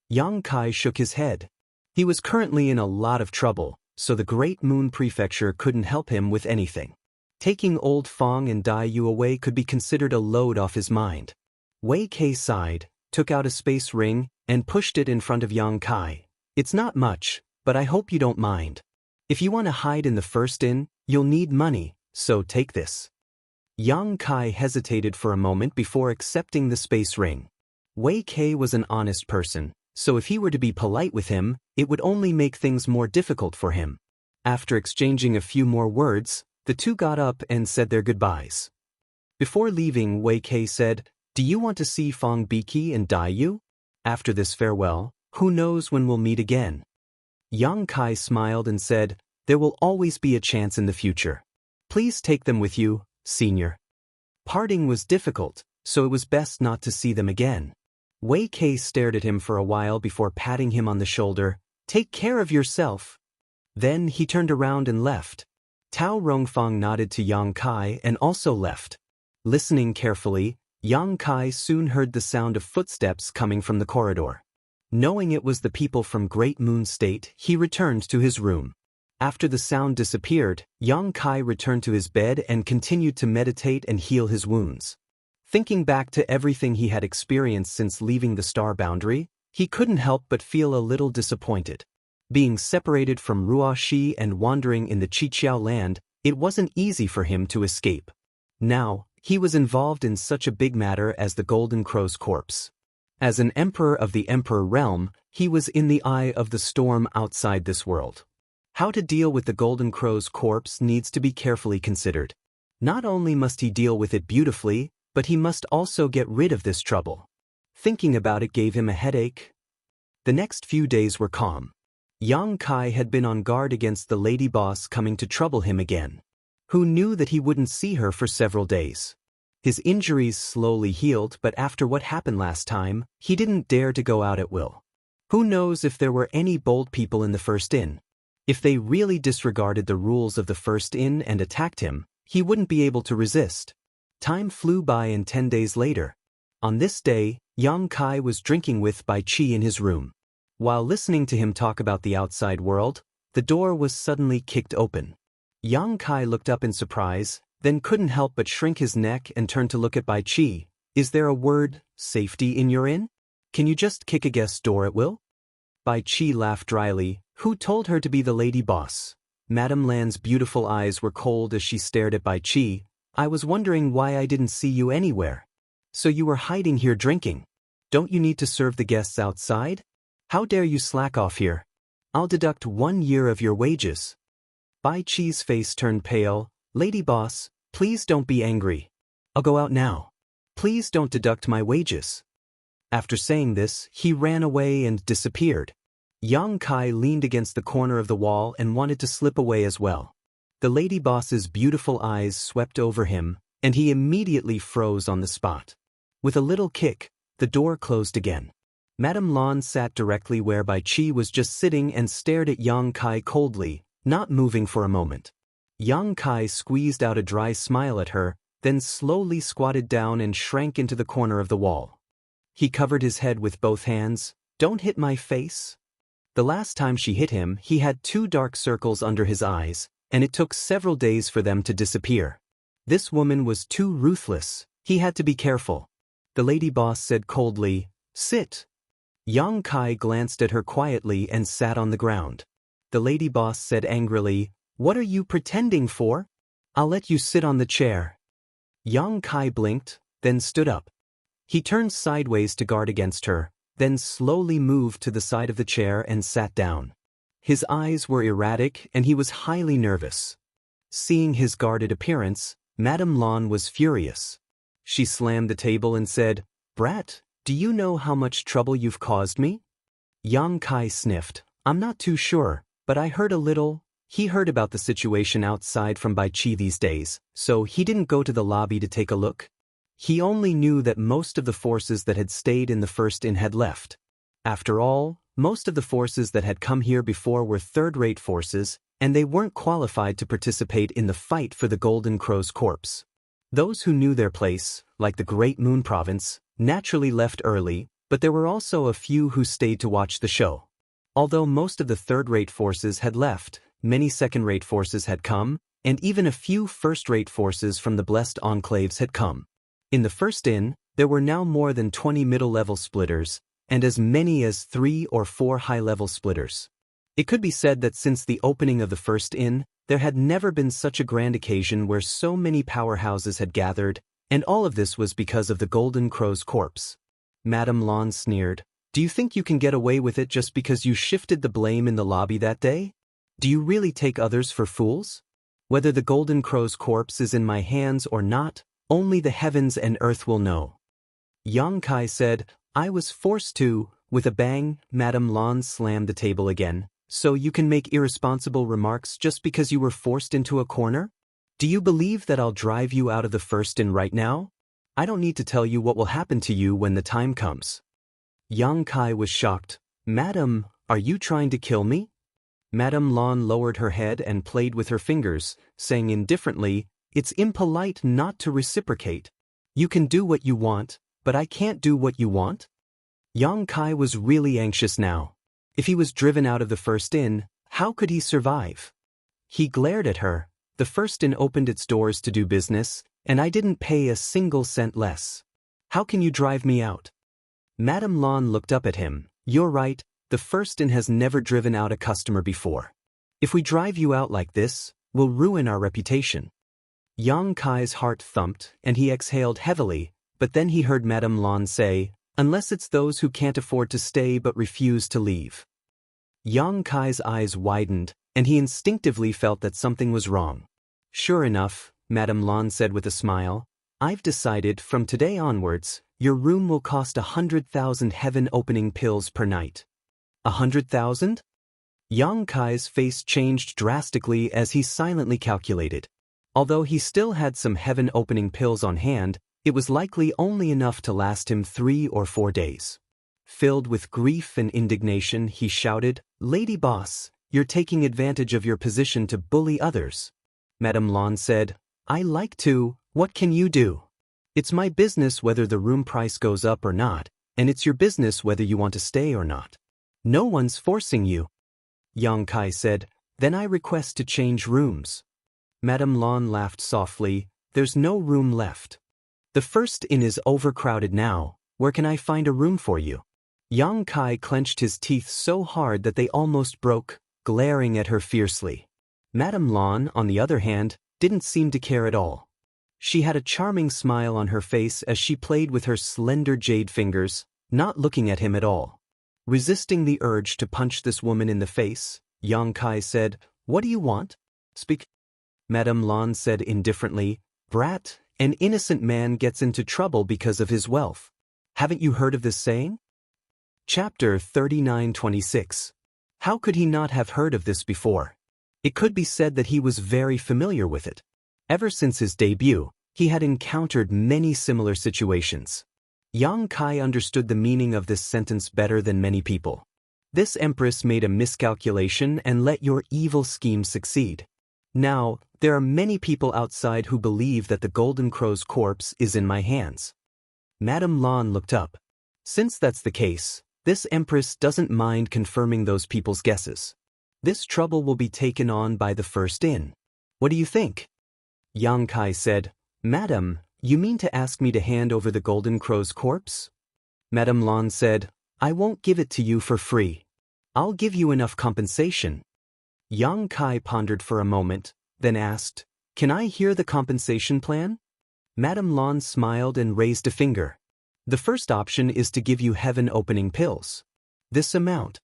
Yang Kai shook his head. He was currently in a lot of trouble, so the Great Moon Prefecture couldn't help him with anything. Taking Old Fang and Dai Yu away could be considered a load off his mind. Wei Kei sighed, took out a space ring, and pushed it in front of Yang Kai. It's not much, but I hope you don't mind. If you want to hide in the first inn, you'll need money, so take this. Yang Kai hesitated for a moment before accepting the space ring. Wei Kei was an honest person, so if he were to be polite with him, it would only make things more difficult for him. After exchanging a few more words, the two got up and said their goodbyes. Before leaving, Wei Kei said, "Do you want to see Fong Biki and Dai Yu? After this farewell, who knows when we'll meet again?" Yang Kai smiled and said, "There will always be a chance in the future. Please take them with you, senior." Parting was difficult, so it was best not to see them again. Wei Kei stared at him for a while before patting him on the shoulder. "Take care of yourself." Then he turned around and left. Tao Rongfang nodded to Yang Kai and also left. Listening carefully, Yang Kai soon heard the sound of footsteps coming from the corridor. Knowing it was the people from Great Moon State, he returned to his room. After the sound disappeared, Yang Kai returned to his bed and continued to meditate and heal his wounds. Thinking back to everything he had experienced since leaving the star boundary, he couldn't help but feel a little disappointed. Being separated from Ruoxi and wandering in the Qiqiao land, it wasn't easy for him to escape. Now, he was involved in such a big matter as the Golden Crow's corpse. As an emperor of the Emperor realm, he was in the eye of the storm outside this world. How to deal with the Golden Crow's corpse needs to be carefully considered. Not only must he deal with it beautifully, but he must also get rid of this trouble. Thinking about it gave him a headache. The next few days were calm. Yang Kai had been on guard against the lady boss coming to trouble him again. Who knew that he wouldn't see her for several days? His injuries slowly healed, but after what happened last time, he didn't dare to go out at will. Who knows if there were any bold people in the first inn? If they really disregarded the rules of the first inn and attacked him, he wouldn't be able to resist. Time flew by and 10 days later. On this day, Yang Kai was drinking with Bai Qi in his room. While listening to him talk about the outside world, the door was suddenly kicked open. Yang Kai looked up in surprise, then couldn't help but shrink his neck and turn to look at Bai Qi. "Is there a word, safety, in your inn? Can you just kick a guest's door at will?" Bai Qi laughed dryly. Who told her to be the lady boss? Madame Lan's beautiful eyes were cold as she stared at Bai Qi. "I was wondering why I didn't see you anywhere. So you were hiding here drinking. Don't you need to serve the guests outside? How dare you slack off here? I'll deduct 1 year of your wages." Bai Qi's face turned pale. "Lady boss, please don't be angry. I'll go out now. Please don't deduct my wages." After saying this, he ran away and disappeared. Yang Kai leaned against the corner of the wall and wanted to slip away as well. The lady boss's beautiful eyes swept over him, and he immediately froze on the spot. With a little kick, the door closed again. Madame Lan sat directly where Bai Qi was just sitting and stared at Yang Kai coldly, not moving for a moment. Yang Kai squeezed out a dry smile at her, then slowly squatted down and shrank into the corner of the wall. He covered his head with both hands. "Don't hit my face." The last time she hit him, he had 2 dark circles under his eyes, and it took several days for them to disappear. This woman was too ruthless. He had to be careful. The lady boss said coldly, "Sit." Yang Kai glanced at her quietly and sat on the ground. The lady boss said angrily, "What are you pretending for? I'll let you sit on the chair." Yang Kai blinked, then stood up. He turned sideways to guard against her, then slowly moved to the side of the chair and sat down. His eyes were erratic and he was highly nervous. Seeing his guarded appearance, Madame Lan was furious. She slammed the table and said, "Brat, do you know how much trouble you've caused me?" Yang Kai sniffed. "I'm not too sure, but I heard a little." He heard about the situation outside from Bai Qi these days, so he didn't go to the lobby to take a look. He only knew that most of the forces that had stayed in the first inn had left. After all, most of the forces that had come here before were third-rate forces, and they weren't qualified to participate in the fight for the Golden Crow's corpse. Those who knew their place, like the Great Moon Province, naturally left early, but there were also a few who stayed to watch the show. Although most of the third-rate forces had left, many second-rate forces had come, and even a few first-rate forces from the Blessed Enclaves had come. In the first inn, there were now more than 20 middle-level splitters, and as many as 3 or 4 high-level splitters. It could be said that since the opening of the first inn, there had never been such a grand occasion where so many powerhouses had gathered, and all of this was because of the Golden Crow's corpse. Madame Lan sneered. Do you think you can get away with it just because you shifted the blame in the lobby that day? Do you really take others for fools? Whether the Golden Crow's corpse is in my hands or not, only the heavens and earth will know. Yang Kai said, I was forced to. With a bang, Madame Lan slammed the table again. So you can make irresponsible remarks just because you were forced into a corner? Do you believe that I'll drive you out of the first inn right now? I don't need to tell you what will happen to you when the time comes. Yang Kai was shocked. Madam, are you trying to kill me? Madame Lan lowered her head and played with her fingers, saying indifferently, It's impolite not to reciprocate. You can do what you want, but I can't do what you want? Yang Kai was really anxious now. If he was driven out of the first inn, how could he survive? He glared at her. The first inn opened its doors to do business, and I didn't pay a single cent less. How can you drive me out? Madame Lan looked up at him. You're right, the first inn has never driven out a customer before. If we drive you out like this, we'll ruin our reputation. Yang Kai's heart thumped, and he exhaled heavily, but then he heard Madame Lan say, Unless it's those who can't afford to stay but refuse to leave. Yang Kai's eyes widened, and he instinctively felt that something was wrong. Sure enough, Madame Lan said with a smile, I've decided from today onwards, your room will cost 100,000 heaven-opening pills per night. 100,000? Yang Kai's face changed drastically as he silently calculated. Although he still had some heaven-opening pills on hand, it was likely only enough to last him 3 or 4 days. Filled with grief and indignation, he shouted, Lady Boss, you're taking advantage of your position to bully others. Madame Lan said, I like to, what can you do? It's my business whether the room price goes up or not, and it's your business whether you want to stay or not. No one's forcing you. Yang Kai said, Then I request to change rooms. Madame Lan laughed softly, There's no room left. The first inn is overcrowded now, where can I find a room for you? Yang Kai clenched his teeth so hard that they almost broke, glaring at her fiercely. Madame Lan, on the other hand, didn't seem to care at all. She had a charming smile on her face as she played with her slender jade fingers, not looking at him at all. Resisting the urge to punch this woman in the face, Yang Kai said, What do you want? Speak. Madame Lan said indifferently, Brat, an innocent man gets into trouble because of his wealth. Haven't you heard of this saying? Chapter 39:26. How could he not have heard of this before? It could be said that he was very familiar with it. Ever since his debut, he had encountered many similar situations. Yang Kai understood the meaning of this sentence better than many people. This empress made a miscalculation and let your evil scheme succeed. Now, there are many people outside who believe that the Golden Crow's corpse is in my hands. Madame Lan looked up. Since that's the case, this empress doesn't mind confirming those people's guesses. This trouble will be taken on by the first inn. What do you think? Yang Kai said, Madam, you mean to ask me to hand over the Golden Crow's corpse? Madame Lan said, I won't give it to you for free. I'll give you enough compensation. Yang Kai pondered for a moment, then asked, Can I hear the compensation plan? Madame Lan smiled and raised a finger. The first option is to give you heaven-opening pills. This amount.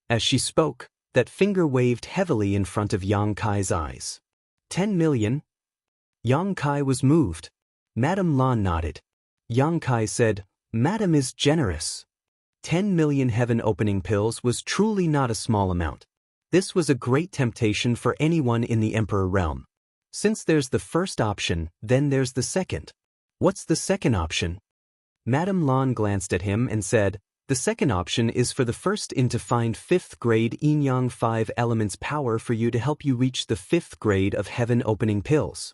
As she spoke, that finger waved heavily in front of Yang Kai's eyes. 10 million. Yang Kai was moved. Madame Lan nodded. Yang Kai said, Madam is generous. 10 million heaven-opening pills was truly not a small amount. This was a great temptation for anyone in the Emperor realm. Since there's the first option, then there's the second. What's the second option? Madame Lan glanced at him and said, The second option is for the first inn to find 5th grade Yin-Yang 5 elements power for you to help you reach the 5th grade of heaven-opening pills.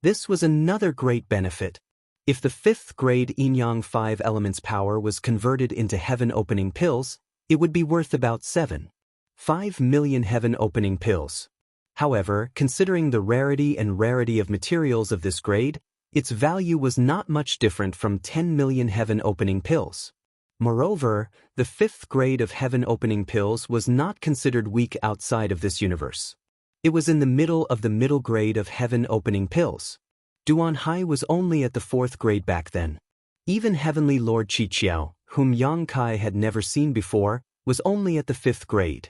This was another great benefit. If the 5th grade Yin-Yang 5 elements power was converted into heaven-opening pills, it would be worth about 5 million heaven-opening pills. However, considering the rarity of materials of this grade, its value was not much different from 10 million heaven-opening pills. Moreover, the 5th grade of heaven-opening pills was not considered weak outside of this universe. It was in the middle of the middle grade of heaven-opening pills. Duan Hai was only at the 4th grade back then. Even Heavenly Lord Qiqiao, whom Yang Kai had never seen before, was only at the 5th grade.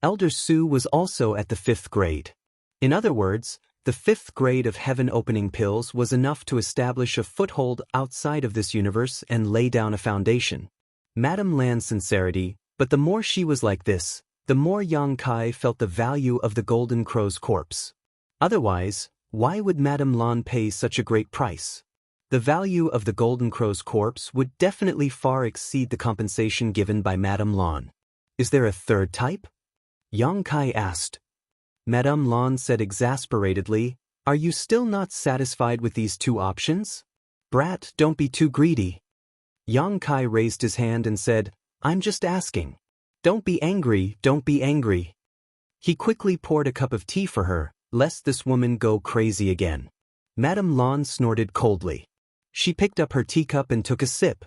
Elder Su was also at the 5th grade. In other words, the 5th grade of heaven-opening pills was enough to establish a foothold outside of this universe and lay down a foundation. Madame Lan's sincerity, but the more she was like this, the more Yang Kai felt the value of the Golden Crow's corpse. Otherwise, why would Madame Lan pay such a great price? The value of the Golden Crow's corpse would definitely far exceed the compensation given by Madame Lan. Is there a third type? Yang Kai asked. Madame Lan said exasperatedly, "Are you still not satisfied with these two options? Brat, don't be too greedy." Yang Kai raised his hand and said, "I'm just asking. Don't be angry, don't be angry." He quickly poured a cup of tea for her, lest this woman go crazy again. Madame Lan snorted coldly. She picked up her teacup and took a sip.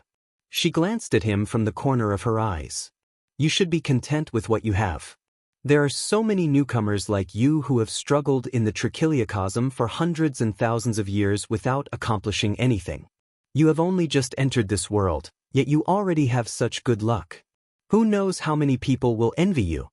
She glanced at him from the corner of her eyes. "You should be content with what you have. There are so many newcomers like you who have struggled in the trichiliocosm for hundreds and thousands of years without accomplishing anything. You have only just entered this world, yet you already have such good luck. Who knows how many people will envy you?"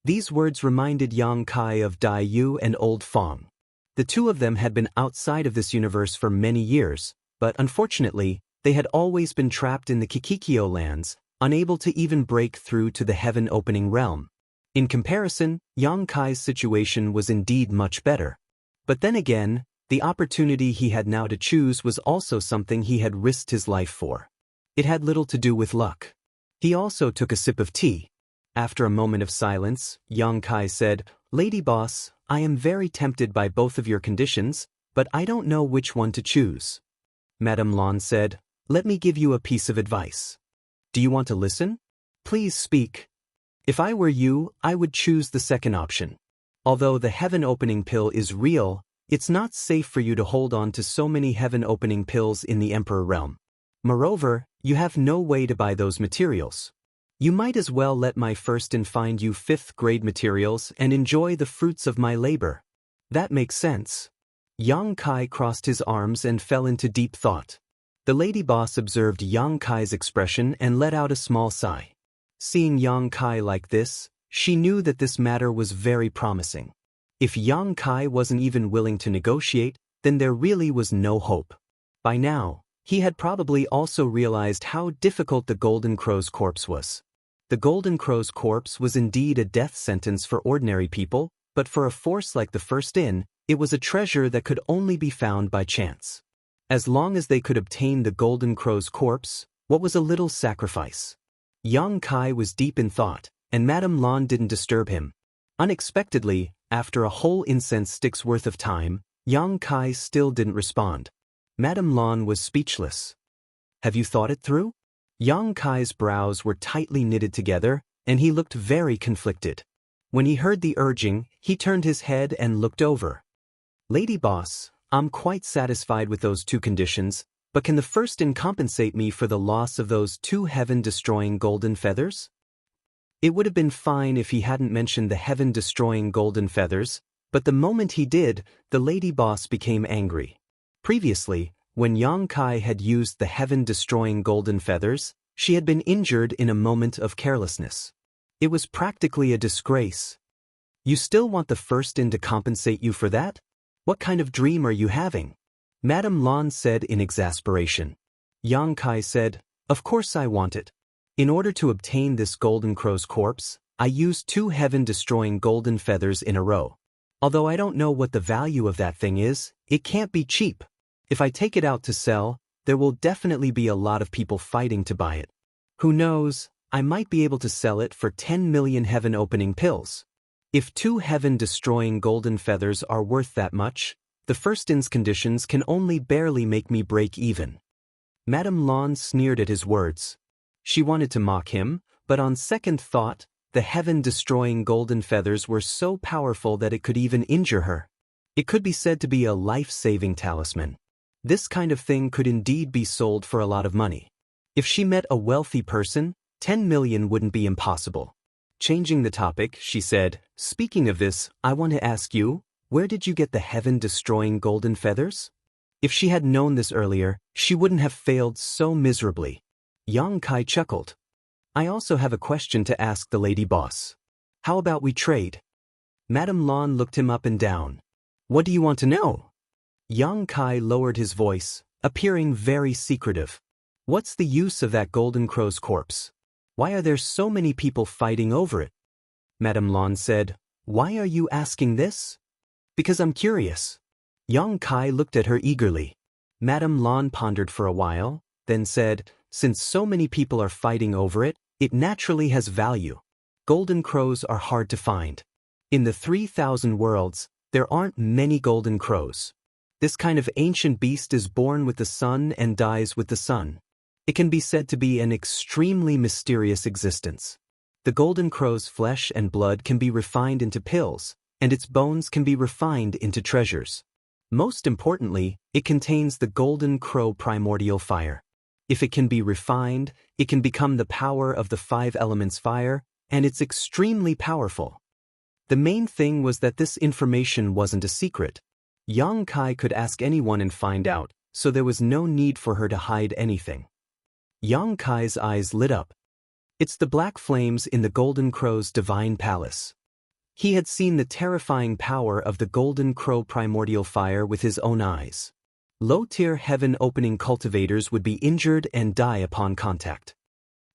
These words reminded Yang Kai of Dai Yu and Old Fong. The two of them had been outside of this universe for many years, but unfortunately, they had always been trapped in the Kikikyo lands, unable to even break through to the heaven-opening realm. In comparison, Yang Kai's situation was indeed much better. But then again, the opportunity he had now to choose was also something he had risked his life for. It had little to do with luck. He also took a sip of tea. After a moment of silence, Yang Kai said, "Lady Boss, I am very tempted by both of your conditions, but I don't know which one to choose." Madame Lan said, "Let me give you a piece of advice. Do you want to listen? Please speak." "If I were you, I would choose the second option. Although the heaven-opening pill is real, it's not safe for you to hold on to so many heaven-opening pills in the Emperor realm. Moreover, you have no way to buy those materials. You might as well let my first-in find you 5th grade materials and enjoy the fruits of my labor. That makes sense." Yang Kai crossed his arms and fell into deep thought. The lady boss observed Yang Kai's expression and let out a small sigh. Seeing Yang Kai like this, she knew that this matter was very promising. If Yang Kai wasn't even willing to negotiate, then there really was no hope. By now, he had probably also realized how difficult the Golden Crow's corpse was. The Golden Crow's corpse was indeed a death sentence for ordinary people, but for a force like the First In, it was a treasure that could only be found by chance. As long as they could obtain the Golden Crow's corpse, what was a little sacrifice? Yang Kai was deep in thought, and Madame Lan didn't disturb him. Unexpectedly, after a whole incense stick's worth of time, Yang Kai still didn't respond. Madame Lan was speechless. "Have you thought it through?" Yang Kai's brows were tightly knitted together, and he looked very conflicted. When he heard the urging, he turned his head and looked over. "Lady Boss, I'm quite satisfied with those two conditions, but can the First-In compensate me for the loss of those 2 heaven-destroying golden feathers?" It would have been fine if he hadn't mentioned the heaven-destroying golden feathers, but the moment he did, the lady boss became angry. Previously, when Yang Kai had used the heaven-destroying golden feathers, she had been injured in a moment of carelessness. It was practically a disgrace. "You still want the First-In to compensate you for that? What kind of dream are you having?" Madame Lan said in exasperation. Yang Kai said, "Of course I want it. In order to obtain this Golden Crow's corpse, I used 2 heaven-destroying golden feathers in a row. Although I don't know what the value of that thing is, it can't be cheap. If I take it out to sell, there will definitely be a lot of people fighting to buy it. Who knows, I might be able to sell it for 10 million heaven-opening pills. If 2 heaven-destroying golden feathers are worth that much, the First-In's conditions can only barely make me break even." Madame Lan sneered at his words. She wanted to mock him, but on second thought, the heaven-destroying golden feathers were so powerful that it could even injure her. It could be said to be a life-saving talisman. This kind of thing could indeed be sold for a lot of money. If she met a wealthy person, 10 million wouldn't be impossible. Changing the topic, she said, "Speaking of this, I want to ask you, where did you get the heaven-destroying golden feathers?" If she had known this earlier, she wouldn't have failed so miserably. Yang Kai chuckled. I also have a question to ask the lady boss. How about we trade? Madame Lan looked him up and down. What do you want to know? Yang Kai lowered his voice, appearing very secretive. What's the use of that golden crow's corpse? Why are there so many people fighting over it? Madame Lan said, Why are you asking this? Because I'm curious. Yang Kai looked at her eagerly. Madame Lan pondered for a while, then said, Since so many people are fighting over it, it naturally has value. Golden crows are hard to find. In the 3,000 worlds, there aren't many golden crows. This kind of ancient beast is born with the sun and dies with the sun. It can be said to be an extremely mysterious existence. The golden crow's flesh and blood can be refined into pills, and its bones can be refined into treasures. Most importantly, it contains the golden crow primordial fire. If it can be refined, it can become the power of the 5 elements fire, and it's extremely powerful. The main thing was that this information wasn't a secret. Yang Kai could ask anyone and find out, so there was no need for her to hide anything. Yang Kai's eyes lit up. It's the black flames in the golden crow's divine palace. He had seen the terrifying power of the golden crow primordial fire with his own eyes. Low-tier heaven-opening cultivators would be injured and die upon contact.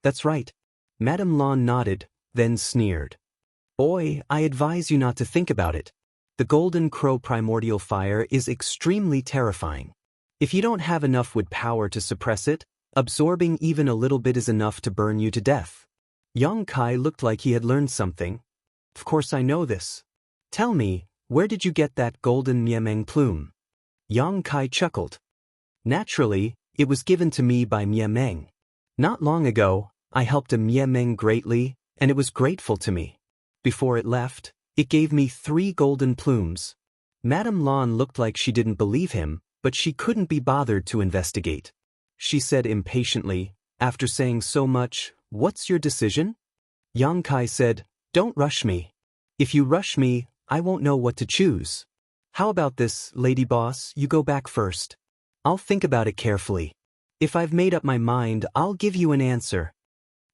That's right. Madame Lan nodded, then sneered. Boy, I advise you not to think about it. The golden crow primordial fire is extremely terrifying. If you don't have enough wood power to suppress it, absorbing even a little bit is enough to burn you to death. Yang Kai looked like he had learned something. Of course I know this. Tell me, where did you get that golden Miameng plume? Yang Kai chuckled. Naturally, it was given to me by Miameng. Not long ago, I helped a Miameng greatly, and it was grateful to me. Before it left, it gave me 3 golden plumes. Madame Lan looked like she didn't believe him, but she couldn't be bothered to investigate. She said impatiently, after saying so much, What's your decision? Yang Kai said, Don't rush me. If you rush me, I won't know what to choose. How about this, lady boss, you go back first. I'll think about it carefully. If I've made up my mind, I'll give you an answer.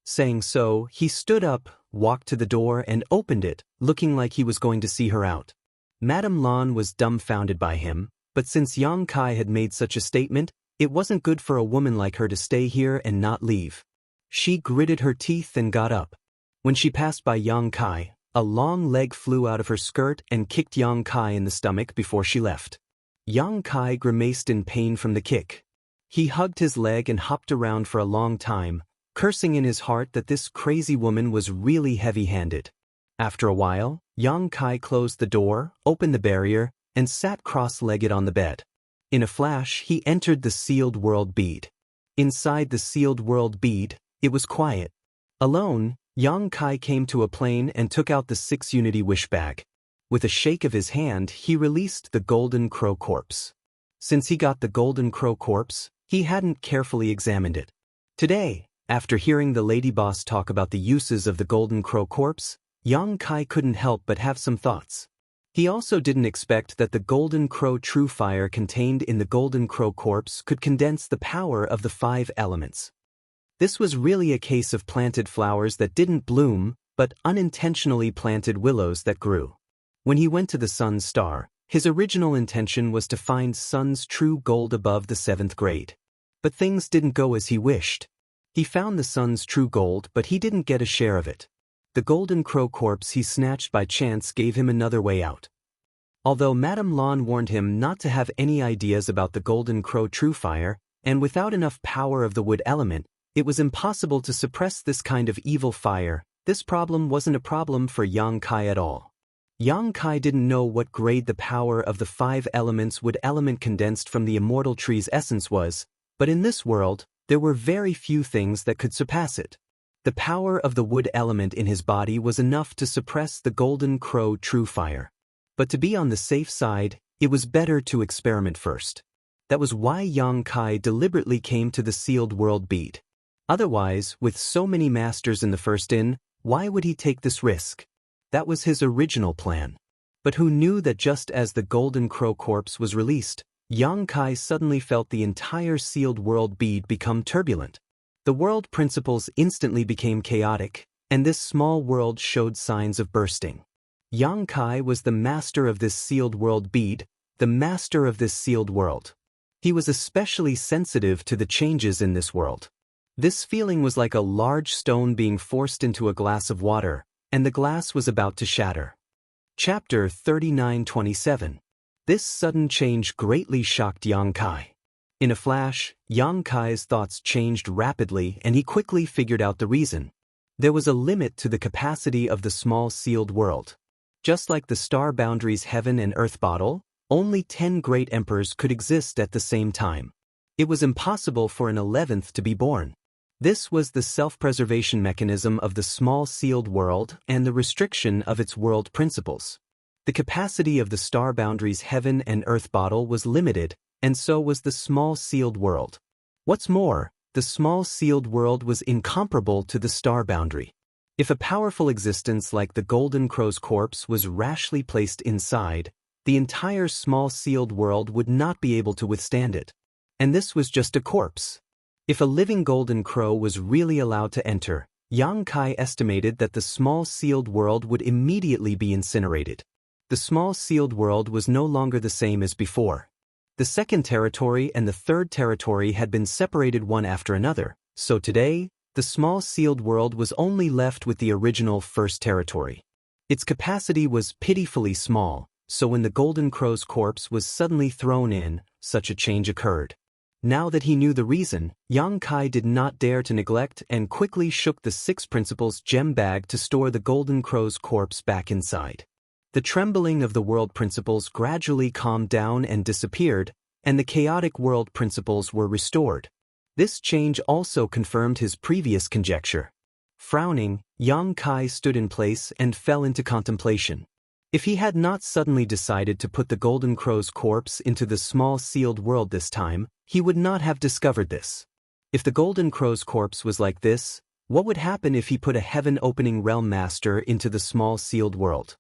Saying so, he stood up, walked to the door and opened it, looking like he was going to see her out. Madame Lan was dumbfounded by him, but since Yang Kai had made such a statement, it wasn't good for a woman like her to stay here and not leave. She gritted her teeth and got up. When she passed by Yang Kai, a long leg flew out of her skirt and kicked Yang Kai in the stomach before she left. Yang Kai grimaced in pain from the kick. He hugged his leg and hopped around for a long time, cursing in his heart that this crazy woman was really heavy-handed. After a while, Yang Kai closed the door, opened the barrier, and sat cross-legged on the bed. In a flash, he entered the sealed world bead. Inside the sealed world bead, it was quiet. Alone, Yang Kai came to a plane and took out the 6 Unity wish bag. With a shake of his hand, he released the golden crow corpse. Since he got the golden crow corpse, he hadn't carefully examined it. Today, after hearing the lady boss talk about the uses of the golden crow corpse, Yang Kai couldn't help but have some thoughts. He also didn't expect that the golden crow true fire contained in the golden crow corpse could condense the power of the 5 elements. This was really a case of planted flowers that didn't bloom, but unintentionally planted willows that grew. When he went to the sun's star, his original intention was to find sun's true gold above the 7th grade. But things didn't go as he wished. He found the sun's true gold, but he didn't get a share of it. The golden crow corpse he snatched by chance gave him another way out. Although Madame Lan warned him not to have any ideas about the golden crow true fire, and without enough power of the wood element, it was impossible to suppress this kind of evil fire. This problem wasn't a problem for Yang Kai at all. Yang Kai didn't know what grade the power of the 5 elements wood element condensed from the immortal tree's essence was, but in this world, there were very few things that could surpass it. The power of the wood element in his body was enough to suppress the golden crow true fire. But to be on the safe side, it was better to experiment first. That was why Yang Kai deliberately came to the sealed world bead. Otherwise, with so many masters in the first inn, why would he take this risk? That was his original plan. But who knew that just as the golden crow corpse was released, Yang Kai suddenly felt the entire sealed world bead become turbulent. The world principles instantly became chaotic, and this small world showed signs of bursting. Yang Kai was the master of this sealed world bead, the master of this sealed world. He was especially sensitive to the changes in this world. This feeling was like a large stone being forced into a glass of water, and the glass was about to shatter. Chapter 39:27. This sudden change greatly shocked Yang Kai. In a flash, Yang Kai's thoughts changed rapidly and he quickly figured out the reason. There was a limit to the capacity of the small sealed world. Just like the star boundaries heaven and earth bottle, only 10 great emperors could exist at the same time. It was impossible for an 11th to be born. This was the self-preservation mechanism of the small sealed world and the restriction of its world principles. The capacity of the star boundaries heaven and earth bottle was limited, and so was the small sealed world. What's more, the small sealed world was incomparable to the star boundary. If a powerful existence like the Golden Crow's corpse was rashly placed inside, the entire small sealed world would not be able to withstand it. And this was just a corpse. If a living Golden Crow was really allowed to enter, Yang Kai estimated that the small sealed world would immediately be incinerated. The small sealed world was no longer the same as before. The second territory and the third territory had been separated one after another, so today, the small sealed world was only left with the original first territory. Its capacity was pitifully small, so when the Golden Crow's corpse was suddenly thrown in, such a change occurred. Now that he knew the reason, Yang Kai did not dare to neglect and quickly shook the 6 principles gem bag to store the Golden Crow's corpse back inside. The trembling of the world principles gradually calmed down and disappeared, and the chaotic world principles were restored. This change also confirmed his previous conjecture. Frowning, Yang Kai stood in place and fell into contemplation. If he had not suddenly decided to put the Golden Crow's corpse into the small sealed world this time, he would not have discovered this. If the Golden Crow's corpse was like this, what would happen if he put a heaven-opening realm master into the small sealed world?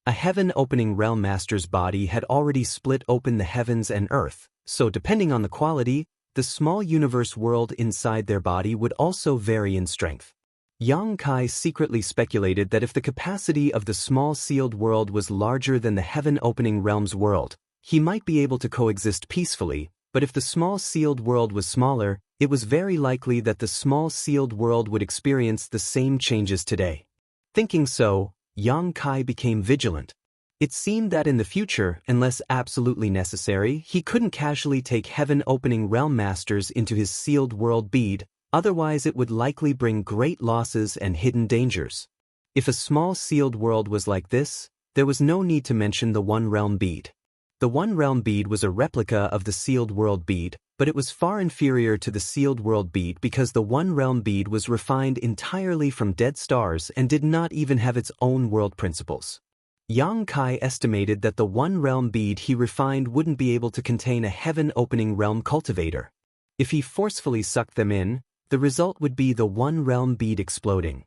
A heaven-opening realm master's body had already split open the heavens and earth, so depending on the quality, the small universe world inside their body would also vary in strength. Yang Kai secretly speculated that if the capacity of the small sealed world was larger than the heaven-opening realm's world, he might be able to coexist peacefully, but if the small sealed world was smaller, it was very likely that the small sealed world would experience the same changes today. Thinking so, Yang Kai became vigilant. It seemed that in the future, unless absolutely necessary, he couldn't casually take heaven-opening realm masters into his sealed world bead, otherwise it would likely bring great losses and hidden dangers. If a small sealed world was like this, there was no need to mention the One Realm bead. The One Realm bead was a replica of the sealed world bead, but it was far inferior to the sealed world bead because the One Realm bead was refined entirely from dead stars and did not even have its own world principles. Yang Kai estimated that the One Realm bead he refined wouldn't be able to contain a heaven-opening realm cultivator. If he forcefully sucked them in, the result would be the One Realm bead exploding.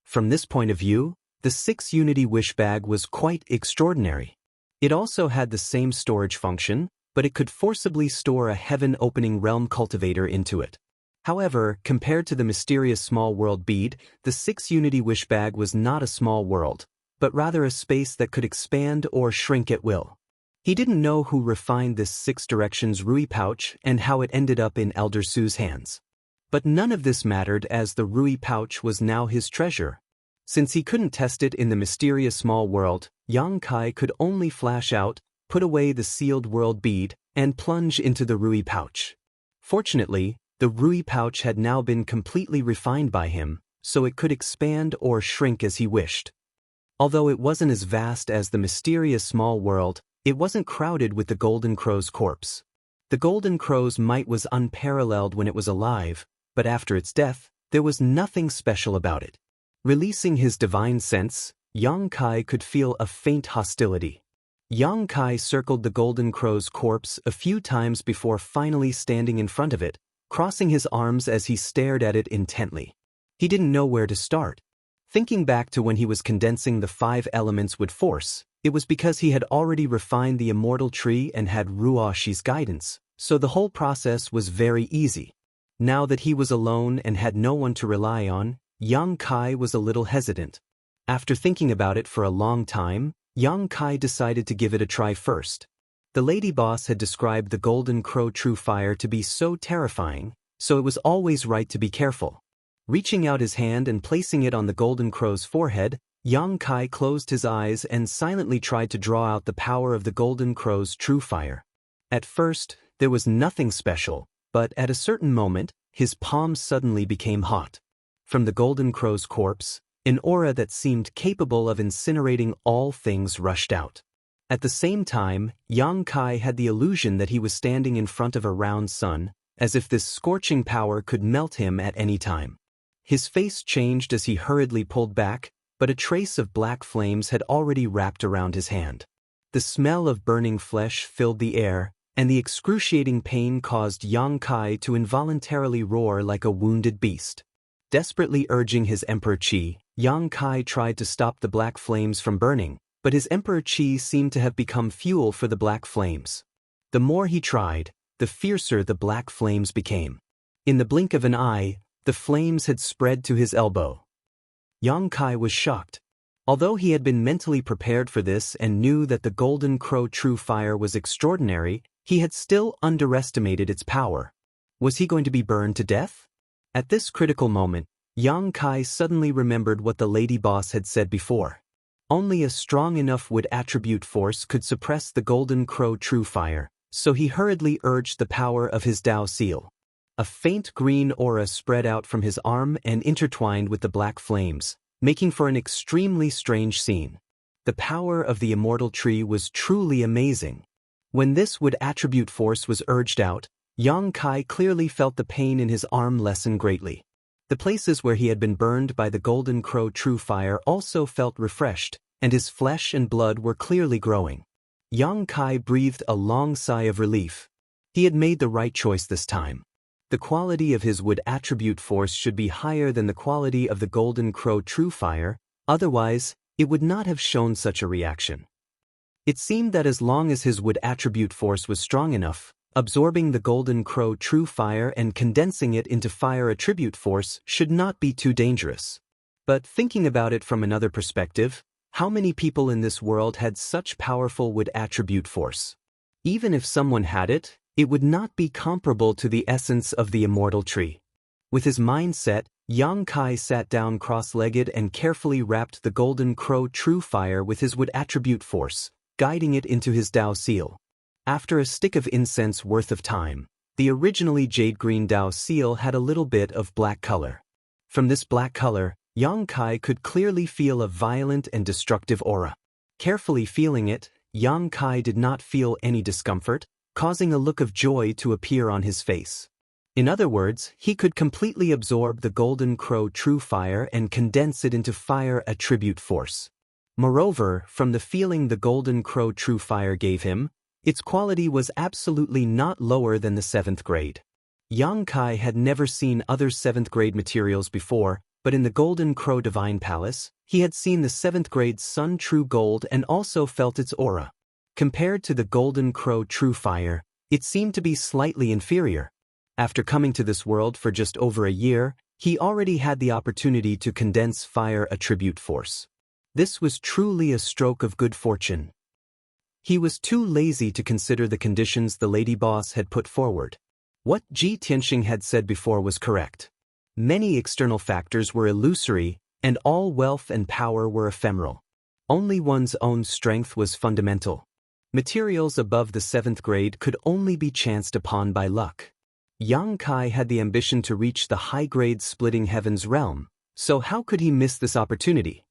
From this point of view, the 6 Unity Wish Bag was quite extraordinary. It also had the same storage function, but it could forcibly store a heaven-opening realm cultivator into it. However, compared to the mysterious small world bead, the 6 Unity Wish Bag was not a small world, but rather a space that could expand or shrink at will. He didn't know who refined this 6 directions Rui pouch and how it ended up in Elder Su's hands. But none of this mattered as the Rui pouch was now his treasure. Since he couldn't test it in the mysterious small world, Yang Kai could only flash out, put away the sealed world bead, and plunge into the Rui pouch. Fortunately, the Rui pouch had now been completely refined by him, so it could expand or shrink as he wished. Although it wasn't as vast as the mysterious small world, it wasn't crowded with the Golden Crow's corpse. The Golden Crow's might was unparalleled when it was alive, but after its death, there was nothing special about it. Releasing his divine sense, Yang Kai could feel a faint hostility. Yang Kai circled the Golden Crow's corpse a few times before finally standing in front of it, crossing his arms as he stared at it intently. He didn't know where to start. Thinking back to when he was condensing the 5 elements with force, it was because he had already refined the Immortal tree and had Ruoshi's guidance, so the whole process was very easy. Now that he was alone and had no one to rely on, Yang Kai was a little hesitant. After thinking about it for a long time, Yang Kai decided to give it a try first. The lady boss had described the Golden Crow True Fire to be so terrifying, so it was always right to be careful. Reaching out his hand and placing it on the Golden Crow's forehead, Yang Kai closed his eyes and silently tried to draw out the power of the Golden Crow's True Fire. At first, there was nothing special, but at a certain moment, his palms suddenly became hot. From the Golden Crow's corpse, an aura that seemed capable of incinerating all things rushed out. At the same time, Yang Kai had the illusion that he was standing in front of a round sun, as if this scorching power could melt him at any time. His face changed as he hurriedly pulled back, but a trace of black flames had already wrapped around his hand. The smell of burning flesh filled the air, and the excruciating pain caused Yang Kai to involuntarily roar like a wounded beast. Desperately urging his Emperor Qi, Yang Kai tried to stop the black flames from burning, but his Emperor Qi seemed to have become fuel for the black flames. The more he tried, the fiercer the black flames became. In the blink of an eye, the flames had spread to his elbow. Yang Kai was shocked. Although he had been mentally prepared for this and knew that the Golden Crow True Fire was extraordinary, he had still underestimated its power. Was he going to be burned to death? At this critical moment, Yang Kai suddenly remembered what the lady boss had said before. Only a strong enough wood attribute force could suppress the Golden Crow True Fire, so he hurriedly urged the power of his Dao Seal. A faint green aura spread out from his arm and intertwined with the black flames, making for an extremely strange scene. The power of the Immortal Tree was truly amazing. When this wood attribute force was urged out, Yang Kai clearly felt the pain in his arm lessen greatly. The places where he had been burned by the Golden Crow True Fire also felt refreshed, and his flesh and blood were clearly growing. Yang Kai breathed a long sigh of relief. He had made the right choice this time. The quality of his wood attribute force should be higher than the quality of the Golden Crow True Fire, otherwise, it would not have shown such a reaction. It seemed that as long as his wood attribute force was strong enough, absorbing the Golden Crow True Fire and condensing it into fire attribute force should not be too dangerous. But thinking about it from another perspective, how many people in this world had such powerful wood attribute force? Even if someone had it, it would not be comparable to the essence of the Immortal Tree. With his mind set, Yang Kai sat down cross-legged and carefully wrapped the Golden Crow True Fire with his wood attribute force, guiding it into his Dao Seal. After a stick of incense worth of time, the originally jade-green Dao Seal had a little bit of black color. From this black color, Yang Kai could clearly feel a violent and destructive aura. Carefully feeling it, Yang Kai did not feel any discomfort, causing a look of joy to appear on his face. In other words, he could completely absorb the Golden Crow True Fire and condense it into fire attribute force. Moreover, from the feeling the Golden Crow True Fire gave him, its quality was absolutely not lower than the 7th grade. Yang Kai had never seen other 7th grade materials before, but in the Golden Crow Divine Palace, he had seen the 7th grade Sun True Gold and also felt its aura. Compared to the Golden Crow True Fire, it seemed to be slightly inferior. After coming to this world for just over a year, he already had the opportunity to condense fire attribute force. This was truly a stroke of good fortune. He was too lazy to consider the conditions the lady boss had put forward. What Ji Tianxing had said before was correct. Many external factors were illusory, and all wealth and power were ephemeral. Only one's own strength was fundamental. Materials above the 7th grade could only be chanced upon by luck. Yang Kai had the ambition to reach the high-grade Splitting Heavens realm, so how could he miss this opportunity?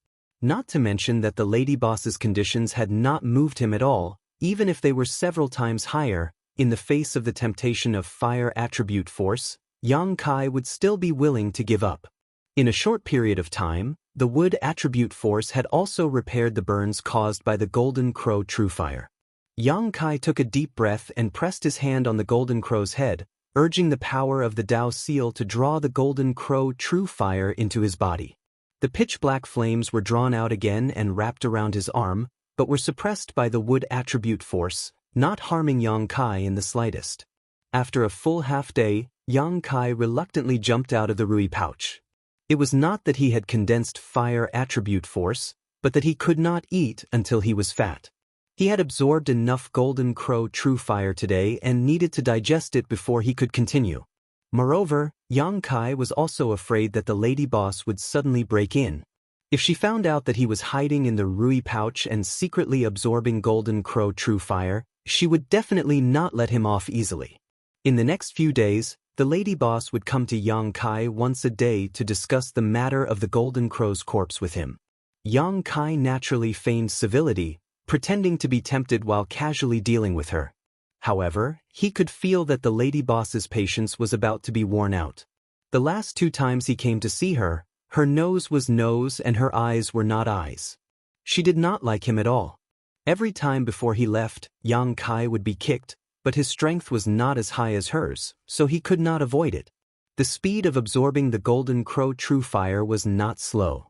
Not to mention that the lady boss's conditions had not moved him at all, even if they were several times higher. In the face of the temptation of fire attribute force, Yang Kai would still be willing to give up. In a short period of time, the wood attribute force had also repaired the burns caused by the Golden Crow True Fire. Yang Kai took a deep breath and pressed his hand on the Golden Crow's head, urging the power of the Dao Seal to draw the Golden Crow True Fire into his body. The pitch-black flames were drawn out again and wrapped around his arm, but were suppressed by the wood attribute force, not harming Yang Kai in the slightest. After a full half-day, Yang Kai reluctantly jumped out of the Rui pouch. It was not that he had condensed fire attribute force, but that he could not eat until he was fat. He had absorbed enough Golden Crow True Fire today and needed to digest it before he could continue. Moreover, Yang Kai was also afraid that the lady boss would suddenly break in. If she found out that he was hiding in the Rui pouch and secretly absorbing Golden Crow True Fire, she would definitely not let him off easily. In the next few days, the lady boss would come to Yang Kai once a day to discuss the matter of the Golden Crow's corpse with him. Yang Kai naturally feigned civility, pretending to be tempted while casually dealing with her. However, he could feel that the lady boss's patience was about to be worn out. The last 2 times he came to see her, her nose was nose and her eyes were not eyes. She did not like him at all. Every time before he left, Yang Kai would be kicked, but his strength was not as high as hers, so he could not avoid it. The speed of absorbing the Golden Crow True Fire was not slow.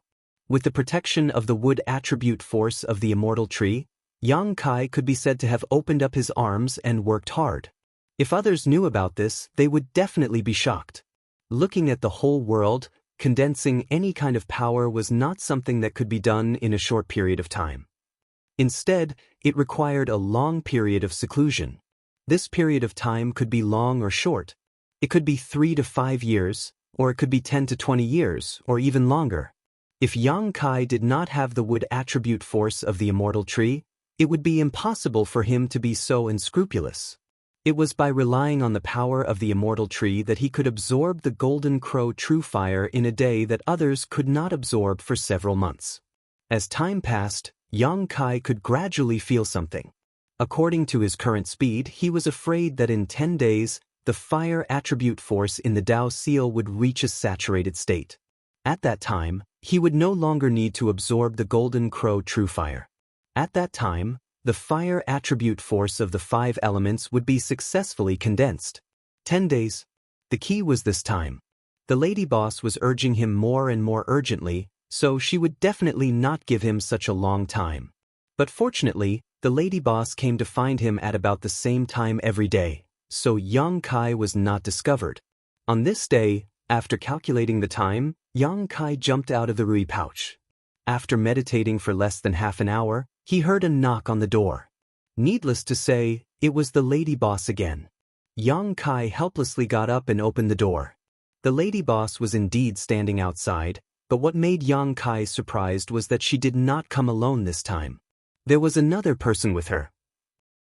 With the protection of the wood attribute force of the Immortal Tree, Yang Kai could be said to have opened up his arms and worked hard. If others knew about this, they would definitely be shocked. Looking at the whole world, condensing any kind of power was not something that could be done in a short period of time. Instead, it required a long period of seclusion. This period of time could be long or short. It could be 3 to 5 years, or it could be 10 to 20 years, or even longer. If Yang Kai did not have the wood attribute force of the Immortal Tree, it would be impossible for him to be so unscrupulous. It was by relying on the power of the Immortal Tree that he could absorb the Golden Crow True Fire in a day that others could not absorb for several months. As time passed, Yang Kai could gradually feel something. According to his current speed, he was afraid that in 10 days, the fire attribute force in the Dao Seal would reach a saturated state. At that time, he would no longer need to absorb the Golden Crow True Fire. At that time, the fire attribute force of the 5 elements would be successfully condensed. 10 days. The key was this time. The lady boss was urging him more and more urgently, so she would definitely not give him such a long time. But fortunately, the lady boss came to find him at about the same time every day, so Yang Kai was not discovered. On this day, after calculating the time, Yang Kai jumped out of the Rui pouch. After meditating for less than half an hour, he heard a knock on the door. Needless to say, it was the lady boss again. Yang Kai helplessly got up and opened the door. The lady boss was indeed standing outside, but what made Yang Kai surprised was that she did not come alone this time. There was another person with her.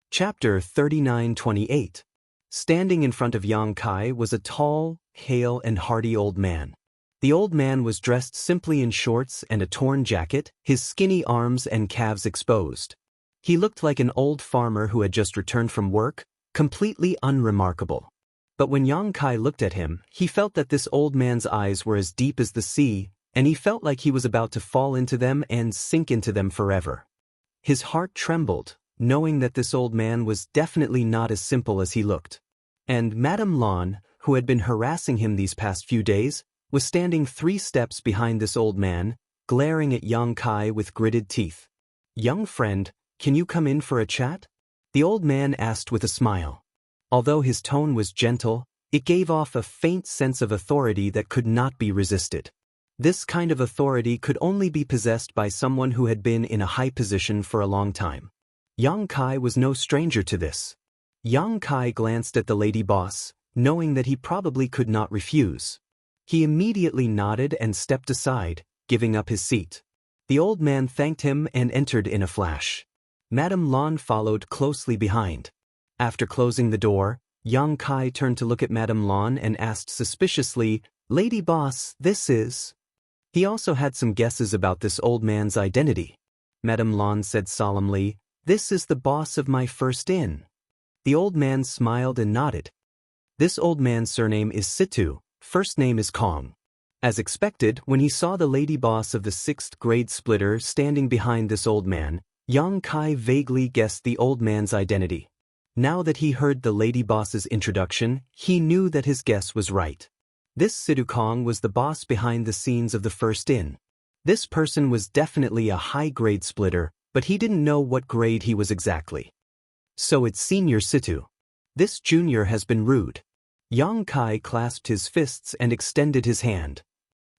Chapter 39:28. Standing in front of Yang Kai was a tall, hale and hearty old man. The old man was dressed simply in shorts and a torn jacket, his skinny arms and calves exposed. He looked like an old farmer who had just returned from work, completely unremarkable. But when Yang Kai looked at him, he felt that this old man's eyes were as deep as the sea, and he felt like he was about to fall into them and sink into them forever. His heart trembled, knowing that this old man was definitely not as simple as he looked. And Madame Lan, who had been harassing him these past few days, was standing 3 steps behind this old man, glaring at Yang Kai with gritted teeth. "Young friend, can you come in for a chat?" the old man asked with a smile. Although his tone was gentle, it gave off a faint sense of authority that could not be resisted. This kind of authority could only be possessed by someone who had been in a high position for a long time. Yang Kai was no stranger to this. Yang Kai glanced at the lady boss, knowing that he probably could not refuse. He immediately nodded and stepped aside, giving up his seat. The old man thanked him and entered in a flash. Madame Lan followed closely behind. After closing the door, Yang Kai turned to look at Madame Lan and asked suspiciously, "Lady boss, this is..." He also had some guesses about this old man's identity. Madame Lan said solemnly, "This is the boss of my first inn." The old man smiled and nodded. This old man's surname is Situ, first name is Kong. As expected, when he saw the lady boss of the 6th grade splitter standing behind this old man, Yang Kai vaguely guessed the old man's identity. Now that he heard the lady boss's introduction, he knew that his guess was right. This Situ Kong was the boss behind the scenes of the first inn. This person was definitely a high-grade splitter, but he didn't know what grade he was exactly. "So it's Senior Situ. This junior has been rude." Yang Kai clasped his fists and extended his hand.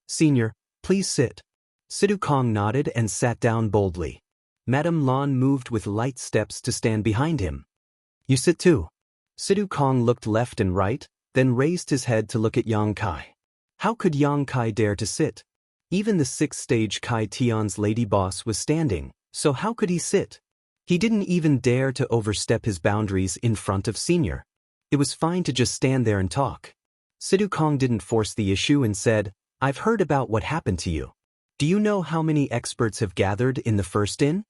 Senior, please sit. Sidu Kong nodded and sat down boldly. Madame Lan moved with light steps to stand behind him. You sit too. Sidu Kong looked left and right, then raised his head to look at Yang Kai. How could Yang Kai dare to sit? Even the sixth-stage Kai Tian's lady boss was standing, so how could he sit? He didn't even dare to overstep his boundaries in front of Senior. It was fine to just stand there and talk. Sidu Kong didn't force the issue and said, I've heard about what happened to you. Do you know how many experts have gathered in the first inn?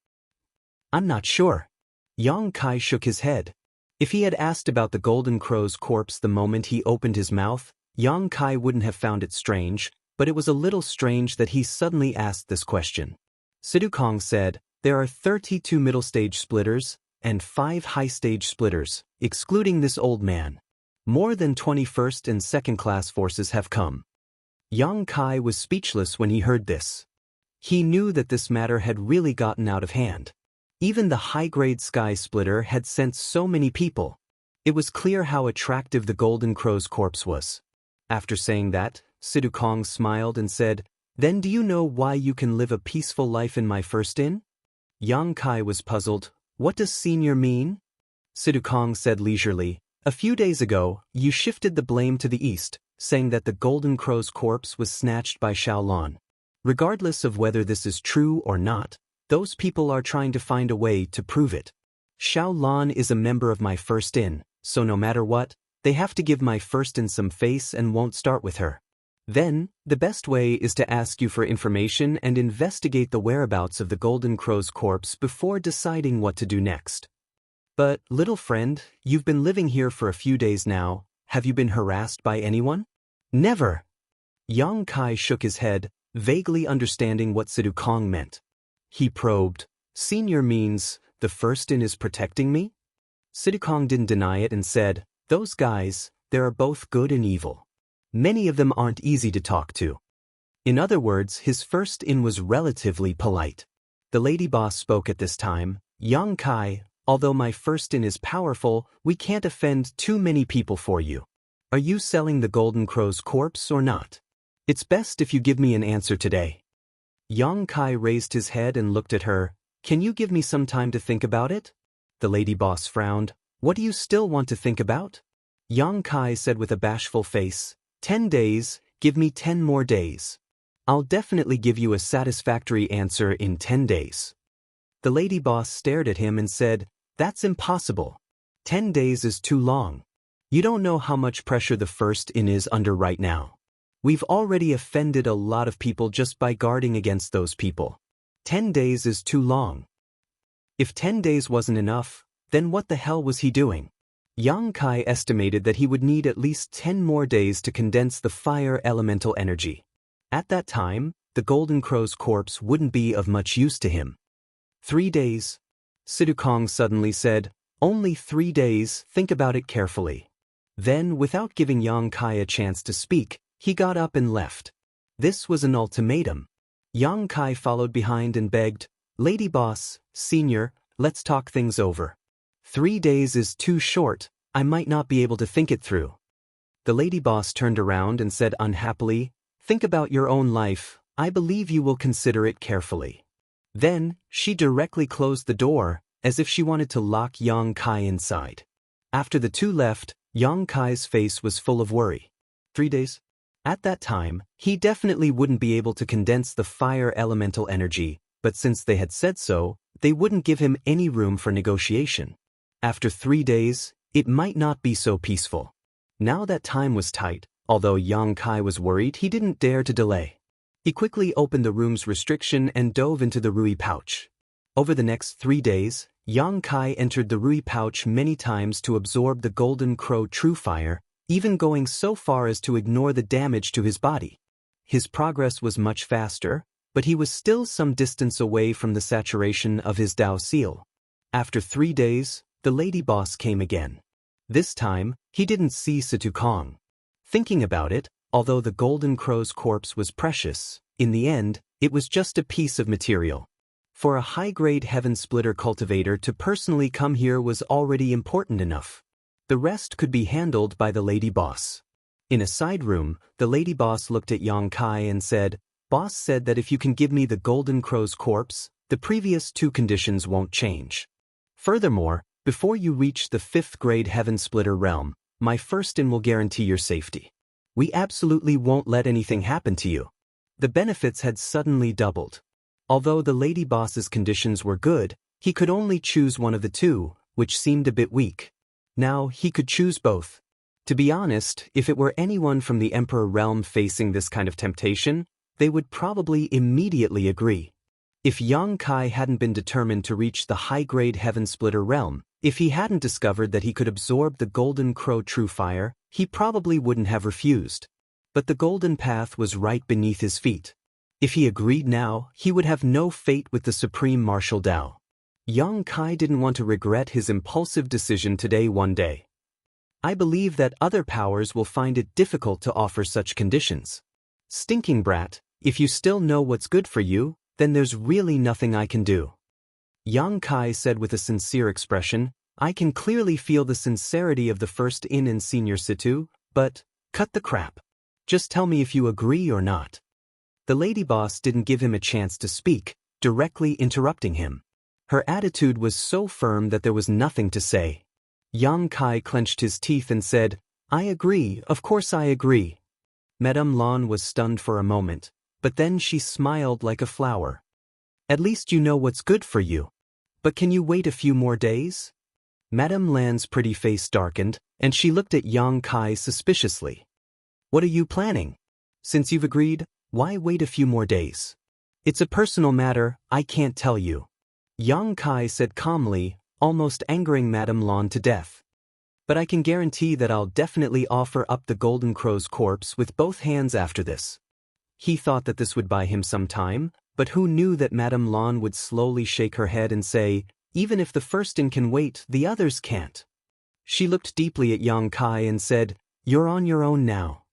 I'm not sure. Yang Kai shook his head. If he had asked about the Golden Crow's corpse the moment he opened his mouth, Yang Kai wouldn't have found it strange, but it was a little strange that he suddenly asked this question. Sidu Kong said, there are 32 middle-stage splitters and 5 high-stage splitters, excluding this old man. More than 21st and 2nd-class forces have come. Yang Kai was speechless when he heard this. He knew that this matter had really gotten out of hand. Even the high-grade Sky Splitter had sent so many people. It was clear how attractive the Golden Crow's corpse was. After saying that, Sidu Kong smiled and said, Then do you know why you can live a peaceful life in my first inn? Yang Kai was puzzled. What does senior mean? Sidu Kong said leisurely, A few days ago, you shifted the blame to the east, saying that the Golden Crow's corpse was snatched by Xiaolan. Regardless of whether this is true or not, those people are trying to find a way to prove it. Xiaolan is a member of my first inn, so no matter what, they have to give my first inn some face and won't start with her. Then, the best way is to ask you for information and investigate the whereabouts of the Golden Crow's corpse before deciding what to do next. But, little friend, you've been living here for a few days now. Have you been harassed by anyone? Never. Yang Kai shook his head, vaguely understanding what Sidu Kong meant. He probed, Senior means, the first inn is protecting me? Sidu Kong didn't deny it and said, Those guys, they are both good and evil. Many of them aren't easy to talk to. In other words, his first inn was relatively polite. The lady boss spoke at this time, Yang Kai, although my first inn is powerful, we can't offend too many people for you. Are you selling the Golden Crow's corpse or not? It's best if you give me an answer today. Yang Kai raised his head and looked at her. Can you give me some time to think about it? The lady boss frowned. What do you still want to think about? Yang Kai said with a bashful face, 10 days, give me 10 more days. I'll definitely give you a satisfactory answer in 10 days. The lady boss stared at him and said, That's impossible. 10 days is too long. You don't know how much pressure the first inn is under right now. We've already offended a lot of people just by guarding against those people. 10 days is too long. If 10 days wasn't enough, then what the hell was he doing? Yang Kai estimated that he would need at least 10 more days to condense the fire elemental energy. At that time, the Golden Crow's corpse wouldn't be of much use to him. 3 days. Sidu Kong suddenly said, Only 3 days, think about it carefully. Then, without giving Yang Kai a chance to speak, he got up and left. This was an ultimatum. Yang Kai followed behind and begged, Lady boss, senior, let's talk things over. 3 days is too short, I might not be able to think it through. The lady boss turned around and said unhappily, Think about your own life, I believe you will consider it carefully. Then, she directly closed the door, as if she wanted to lock Yang Kai inside. After the two left, Yang Kai's face was full of worry. 3 days? At that time, he definitely wouldn't be able to condense the fire elemental energy, but since they had said so, they wouldn't give him any room for negotiation. After 3 days, it might not be so peaceful. Now that time was tight, although Yang Kai was worried, he didn't dare to delay. He quickly opened the room's restriction and dove into the Rui pouch. Over the next 3 days, Yang Kai entered the Rui pouch many times to absorb the Golden Crow true fire, even going so far as to ignore the damage to his body. His progress was much faster, but he was still some distance away from the saturation of his Dao seal. After 3 days, the lady boss came again. This time, he didn't see Situ Kong. Thinking about it, although the Golden Crow's corpse was precious, in the end, it was just a piece of material. For a high-grade Heaven Splitter cultivator to personally come here was already important enough. The rest could be handled by the lady boss. In a side room, the lady boss looked at Yang Kai and said, "Boss said that if you can give me the Golden Crow's corpse, the previous 2 conditions won't change. Furthermore, before you reach the 5th grade Heaven Splitter realm, my first-in will guarantee your safety. We absolutely won't let anything happen to you." The benefits had suddenly doubled. Although the lady boss's conditions were good, he could only choose one of the 2, which seemed a bit weak. Now he could choose both. To be honest, if it were anyone from the Emperor realm facing this kind of temptation, they would probably immediately agree. If Yang Kai hadn't been determined to reach the high-grade Heaven Splitter realm, if he hadn't discovered that he could absorb the Golden Crow True Fire, he probably wouldn't have refused. But the golden path was right beneath his feet. If he agreed now, he would have no fate with the Supreme Martial Dao. Yang Kai didn't want to regret his impulsive decision today one day. "I believe that other powers will find it difficult to offer such conditions. Stinking brat, if you still know what's good for you, then there's really nothing I can do." Yang Kai said with a sincere expression, "I can clearly feel the sincerity of the first-in and senior situ, but cut the crap. Just tell me if you agree or not." The lady boss didn't give him a chance to speak, directly interrupting him. Her attitude was so firm that there was nothing to say. Yang Kai clenched his teeth and said, "I agree, of course I agree." Madame Lan was stunned for a moment, but then she smiled like a flower. "At least you know what's good for you. But can you wait a few more days?" Madame Lan's pretty face darkened, and she looked at Yang Kai suspiciously. "What are you planning? Since you've agreed, why wait a few more days? It's a personal matter, I can't tell you." Yang Kai said calmly, almost angering Madame Lan to death. "But I can guarantee that I'll definitely offer up the Golden Crow's corpse with both hands after this." He thought that this would buy him some time, but who knew that Madame Lan would slowly shake her head and say, "Even if the first-in can wait, the others can't." She looked deeply at Yang Kai and said, "You're on your own now."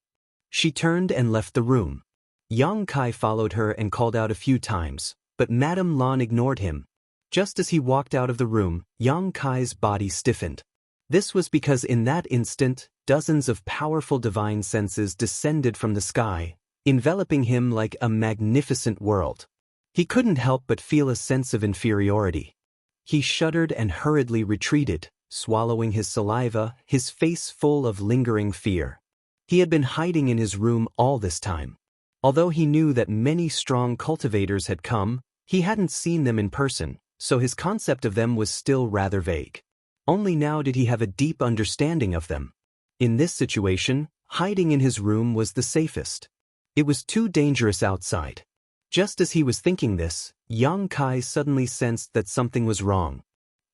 She turned and left the room. Yang Kai followed her and called out a few times, but Madame Lan ignored him. Just as he walked out of the room, Yang Kai's body stiffened. This was because in that instant, dozens of powerful divine senses descended from the sky, enveloping him like a magnificent world. He couldn't help but feel a sense of inferiority. He shuddered and hurriedly retreated, swallowing his saliva, his face full of lingering fear. He had been hiding in his room all this time. Although he knew that many strong cultivators had come, he hadn't seen them in person, so his concept of them was still rather vague. Only now did he have a deep understanding of them. In this situation, hiding in his room was the safest. It was too dangerous outside. Just as he was thinking this, Yang Kai suddenly sensed that something was wrong.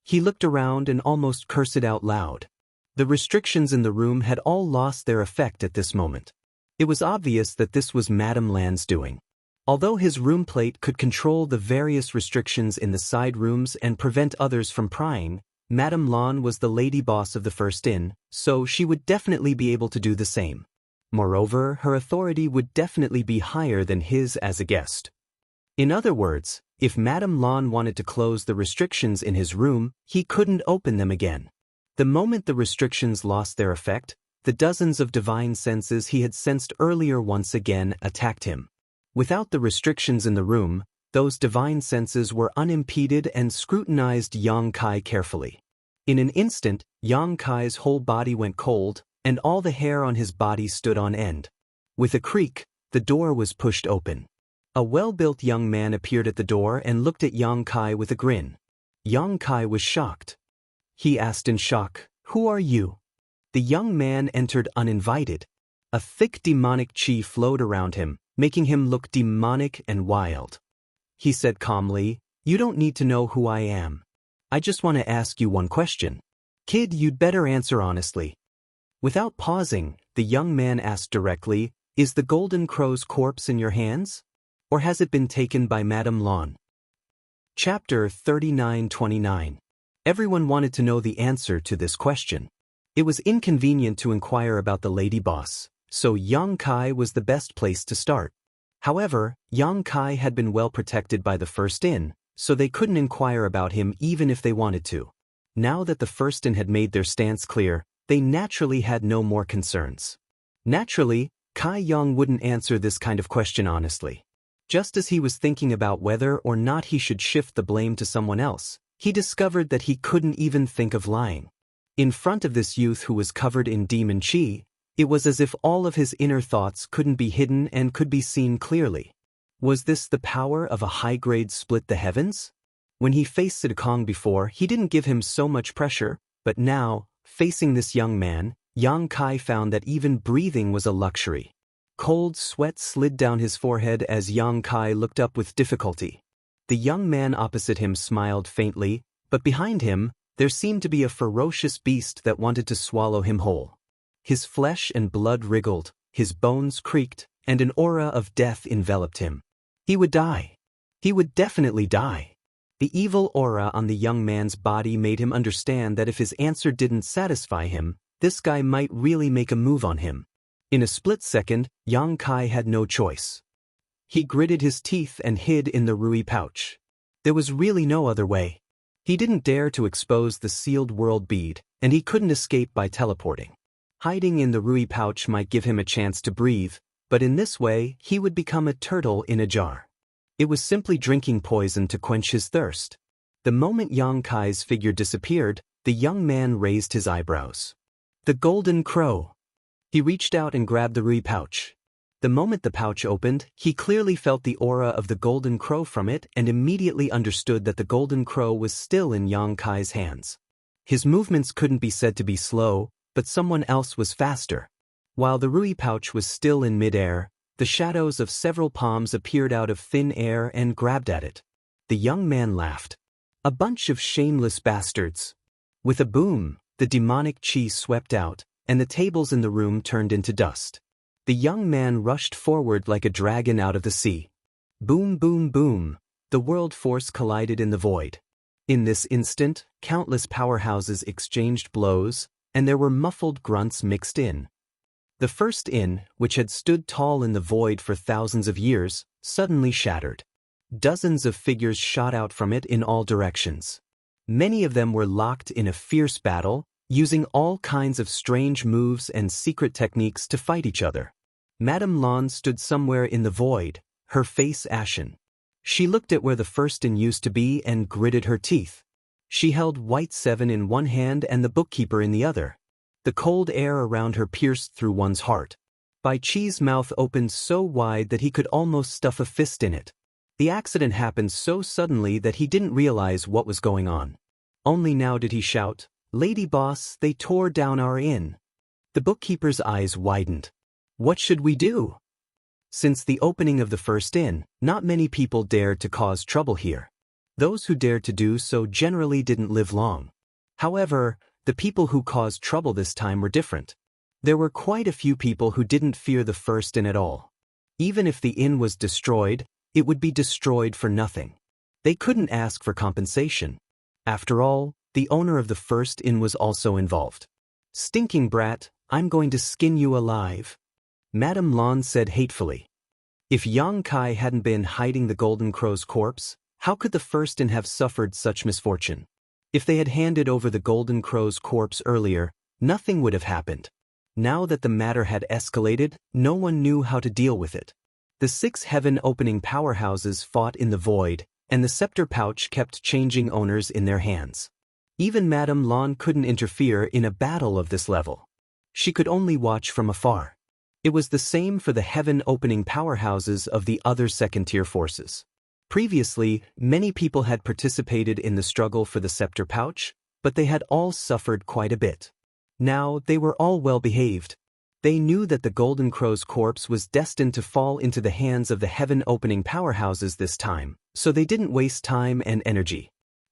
He looked around and almost cursed out loud. The restrictions in the room had all lost their effect at this moment. It was obvious that this was Madame Lan's doing. Although his room plate could control the various restrictions in the side rooms and prevent others from prying, Madame Lan was the lady boss of the first-in, so she would definitely be able to do the same. Moreover, her authority would definitely be higher than his as a guest. In other words, if Madame Lan wanted to close the restrictions in his room, he couldn't open them again. The moment the restrictions lost their effect, the dozens of divine senses he had sensed earlier once again attacked him. Without the restrictions in the room, those divine senses were unimpeded and scrutinized Yang Kai carefully. In an instant, Yang Kai's whole body went cold, and all the hair on his body stood on end. With a creak, the door was pushed open. A well-built young man appeared at the door and looked at Yang Kai with a grin. Yang Kai was shocked. He asked in shock, "Who are you?" The young man entered uninvited. A thick demonic chi flowed around him, making him look demonic and wild. He said calmly, "You don't need to know who I am. I just want to ask you one question. Kid, you'd better answer honestly." Without pausing, the young man asked directly, "Is the Golden Crow's corpse in your hands? Or has it been taken by Madame Lan?" Chapter 39-29. Everyone wanted to know the answer to this question. It was inconvenient to inquire about the lady boss, so Yang Kai was the best place to start. However, Yang Kai had been well protected by the first-in, so they couldn't inquire about him even if they wanted to. Now that the first-in had made their stance clear, they naturally had no more concerns. Naturally, Kai Yang wouldn't answer this kind of question honestly. Just as he was thinking about whether or not he should shift the blame to someone else, he discovered that he couldn't even think of lying. In front of this youth who was covered in demon chi, it was as if all of his inner thoughts couldn't be hidden and could be seen clearly. Was this the power of a high-grade split the heavens? When he faced Sidakong before, he didn't give him so much pressure, but now, facing this young man, Yang Kai found that even breathing was a luxury. Cold sweat slid down his forehead as Yang Kai looked up with difficulty. The young man opposite him smiled faintly, but behind him, there seemed to be a ferocious beast that wanted to swallow him whole. His flesh and blood wriggled, his bones creaked, and an aura of death enveloped him. He would die. He would definitely die. The evil aura on the young man's body made him understand that if his answer didn't satisfy him, this guy might really make a move on him. In a split second, Yang Kai had no choice. He gritted his teeth and hid in the Rui pouch. There was really no other way. He didn't dare to expose the sealed world bead, and he couldn't escape by teleporting. Hiding in the Rui pouch might give him a chance to breathe, but in this way, he would become a turtle in a jar. It was simply drinking poison to quench his thirst. The moment Yang Kai's figure disappeared, the young man raised his eyebrows. The golden crow. He reached out and grabbed the Rui pouch. The moment the pouch opened, he clearly felt the aura of the golden crow from it and immediately understood that the golden crow was still in Yang Kai's hands. His movements couldn't be said to be slow, but someone else was faster. While the Rui pouch was still in midair, the shadows of several palms appeared out of thin air and grabbed at it. The young man laughed. A bunch of shameless bastards. With a boom, the demonic chi swept out, and the tables in the room turned into dust. The young man rushed forward like a dragon out of the sea. Boom, boom, boom. The world force collided in the void. In this instant, countless powerhouses exchanged blows, and there were muffled grunts mixed in. The first inn, which had stood tall in the void for thousands of years, suddenly shattered. Dozens of figures shot out from it in all directions. Many of them were locked in a fierce battle, using all kinds of strange moves and secret techniques to fight each other. Madame Lan stood somewhere in the void, her face ashen. She looked at where the first inn used to be and gritted her teeth. She held White 7 in one hand and the bookkeeper in the other. The cold air around her pierced through one's heart. Bai Chi's mouth opened so wide that he could almost stuff a fist in it. The accident happened so suddenly that he didn't realize what was going on. Only now did he shout, "Lady boss, they tore down our inn." The bookkeeper's eyes widened. What should we do? Since the opening of the first inn, not many people dared to cause trouble here. Those who dared to do so generally didn't live long. However, the people who caused trouble this time were different. There were quite a few people who didn't fear the first inn at all. Even if the inn was destroyed, it would be destroyed for nothing. They couldn't ask for compensation. After all, the owner of the first inn was also involved. "Stinking brat, I'm going to skin you alive," Madame Lan said hatefully. If Yang Kai hadn't been hiding the Golden Crow's corpse, how could the first inn have suffered such misfortune? If they had handed over the Golden Crow's corpse earlier, nothing would have happened. Now that the matter had escalated, no one knew how to deal with it. The 6 heaven-opening powerhouses fought in the void, and the scepter pouch kept changing owners in their hands. Even Madame Lan couldn't interfere in a battle of this level. She could only watch from afar. It was the same for the heaven-opening powerhouses of the other second-tier forces. Previously, many people had participated in the struggle for the scepter pouch, but they had all suffered quite a bit. Now, they were all well-behaved. They knew that the Golden Crow's corpse was destined to fall into the hands of the heaven-opening powerhouses this time, so they didn't waste time and energy.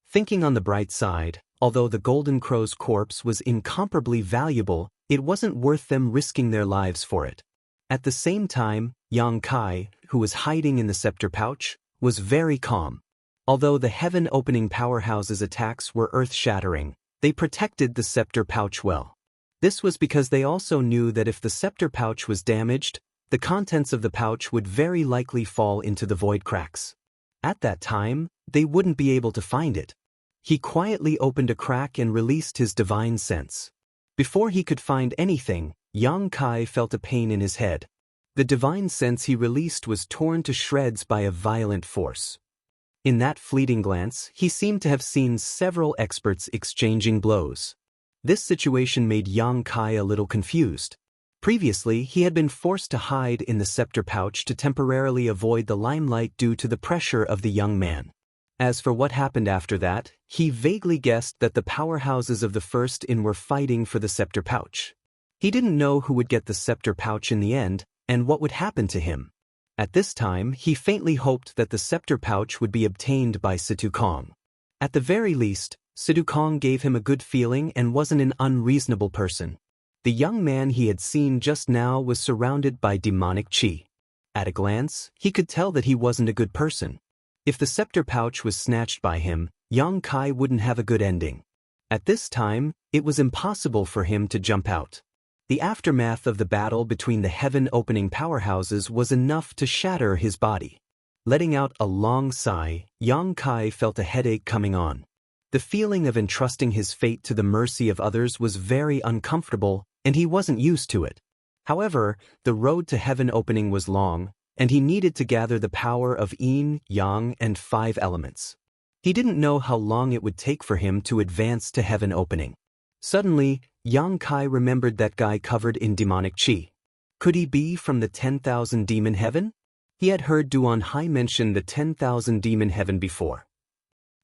Thinking on the bright side, although the Golden Crow's corpse was incomparably valuable, it wasn't worth them risking their lives for it. At the same time, Yang Kai, who was hiding in the scepter pouch, was very calm. Although the heaven-opening powerhouses' attacks were earth-shattering, they protected the scepter pouch well. This was because they also knew that if the scepter pouch was damaged, the contents of the pouch would very likely fall into the void cracks. At that time, they wouldn't be able to find it. He quietly opened a crack and released his divine sense. Before he could find anything, Yang Kai felt a pain in his head. The divine sense he released was torn to shreds by a violent force. In that fleeting glance, he seemed to have seen several experts exchanging blows. This situation made Yang Kai a little confused. Previously, he had been forced to hide in the scepter pouch to temporarily avoid the limelight due to the pressure of the young man. As for what happened after that, he vaguely guessed that the powerhouses of the First In were fighting for the scepter pouch. He didn't know who would get the scepter pouch in the end, and what would happen to him. At this time, he faintly hoped that the scepter pouch would be obtained by Situ Kong. At the very least, Situ Kong gave him a good feeling and wasn't an unreasonable person. The young man he had seen just now was surrounded by demonic qi. At a glance, he could tell that he wasn't a good person. If the scepter pouch was snatched by him, Yang Kai wouldn't have a good ending. At this time, it was impossible for him to jump out. The aftermath of the battle between the heaven-opening powerhouses was enough to shatter his body. Letting out a long sigh, Yang Kai felt a headache coming on. The feeling of entrusting his fate to the mercy of others was very uncomfortable, and he wasn't used to it. However, the road to heaven opening was long, and he needed to gather the power of yin, yang, and 5 elements. He didn't know how long it would take for him to advance to heaven opening. Suddenly, Yang Kai remembered that guy covered in demonic qi. Could he be from the 10,000 demon heaven? He had heard Duan Hai mention the 10,000 demon heaven before.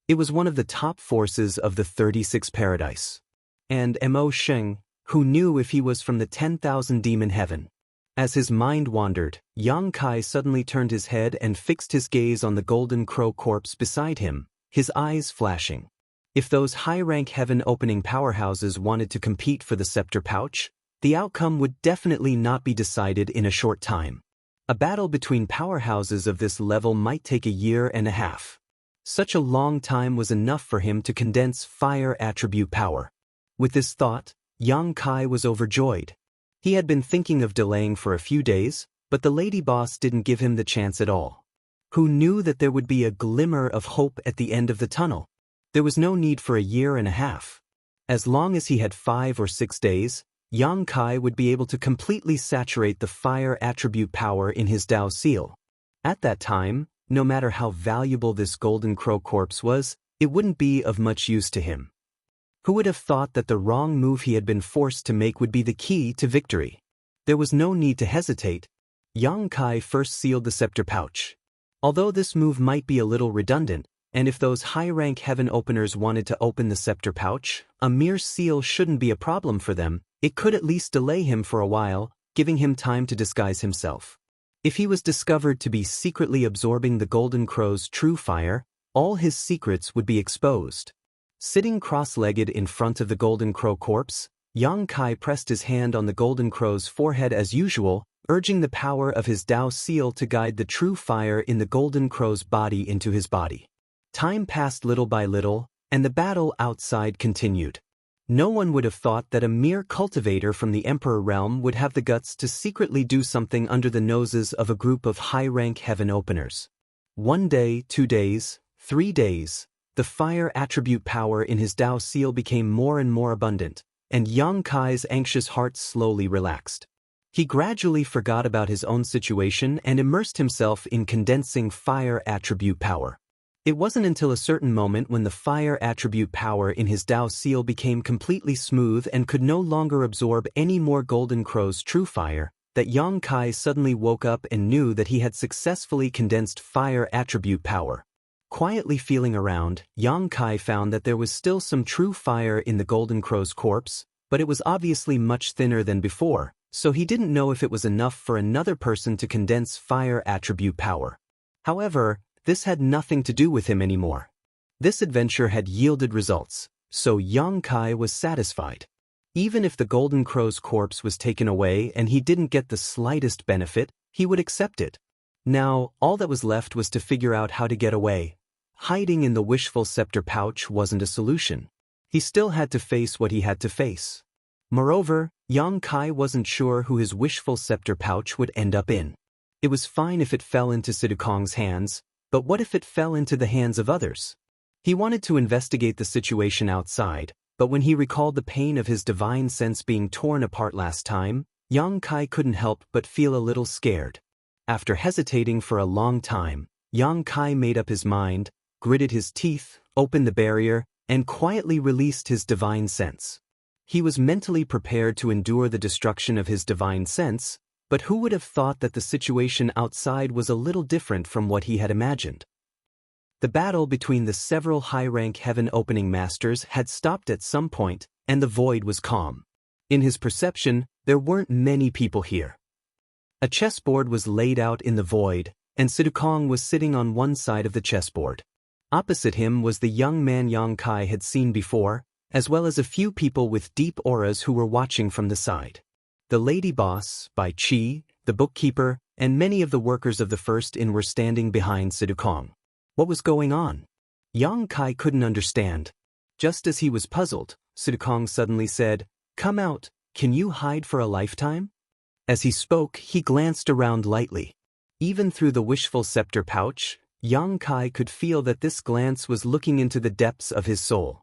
It was one of the top forces of the 36 paradise. And Mo Sheng, who knew if he was from the 10,000 demon heaven. As his mind wandered, Yang Kai suddenly turned his head and fixed his gaze on the golden crow corpse beside him, his eyes flashing. If those high-rank heaven-opening powerhouses wanted to compete for the scepter pouch, the outcome would definitely not be decided in a short time. A battle between powerhouses of this level might take a year and a half. Such a long time was enough for him to condense fire attribute power. With this thought, Yang Kai was overjoyed. He had been thinking of delaying for a few days, but the lady boss didn't give him the chance at all. Who knew that there would be a glimmer of hope at the end of the tunnel? There was no need for a year and a half. As long as he had 5 or 6 days, Yang Kai would be able to completely saturate the fire attribute power in his Dao seal. At that time, no matter how valuable this golden crow corpse was, it wouldn't be of much use to him. Who would have thought that the wrong move he had been forced to make would be the key to victory? There was no need to hesitate. Yang Kai first sealed the scepter pouch. Although this move might be a little redundant, and if those high-rank heaven openers wanted to open the scepter pouch, a mere seal shouldn't be a problem for them. It could at least delay him for a while, giving him time to disguise himself. If he was discovered to be secretly absorbing the golden crow's true fire, all his secrets would be exposed. Sitting cross-legged in front of the golden crow corpse, Yang Kai pressed his hand on the golden crow's forehead as usual, urging the power of his Dao seal to guide the true fire in the golden crow's body into his body. Time passed little by little, and the battle outside continued. No one would have thought that a mere cultivator from the Emperor realm would have the guts to secretly do something under the noses of a group of high-rank heaven openers. 1 day, 2 days, 3 days, the fire attribute power in his Dao seal became more and more abundant, and Yang Kai's anxious heart slowly relaxed. He gradually forgot about his own situation and immersed himself in condensing fire attribute power. It wasn't until a certain moment when the fire attribute power in his Dao seal became completely smooth and could no longer absorb any more golden crow's true fire, that Yang Kai suddenly woke up and knew that he had successfully condensed fire attribute power. Quietly feeling around, Yang Kai found that there was still some true fire in the golden crow's corpse, but it was obviously much thinner than before, so he didn't know if it was enough for another person to condense fire attribute power. However, this had nothing to do with him anymore. This adventure had yielded results, so Yang Kai was satisfied. Even if the golden crow's corpse was taken away and he didn't get the slightest benefit, he would accept it. Now, all that was left was to figure out how to get away. Hiding in the wishful scepter pouch wasn't a solution. He still had to face what he had to face. Moreover, Yang Kai wasn't sure who his wishful scepter pouch would end up in. It was fine if it fell into Situ Kong's hands, but what if it fell into the hands of others? He wanted to investigate the situation outside, But when he recalled the pain of his divine sense being torn apart last time, Yang Kai couldn't help but feel a little scared. After hesitating for a long time, Yang Kai made up his mind, gritted his teeth, opened the barrier, and quietly released his divine sense. He was mentally prepared to endure the destruction of his divine sense, but who would have thought that the situation outside was a little different from what he had imagined? The battle between the several high-rank heaven-opening masters had stopped at some point, and the void was calm. In his perception, there weren't many people here. A chessboard was laid out in the void, and Sidukong was sitting on one side of the chessboard. Opposite him was the young man Yang Kai had seen before, as well as a few people with deep auras who were watching from the side. The lady boss, Bai Qi, the bookkeeper, and many of the workers of the First Inn were standing behind Sidukong. What was going on? Yang Kai couldn't understand. Just as he was puzzled, Sidukong suddenly said, "Come out, can you hide for a lifetime?" As he spoke, he glanced around lightly. Even through the wishful scepter pouch, Yang Kai could feel that this glance was looking into the depths of his soul.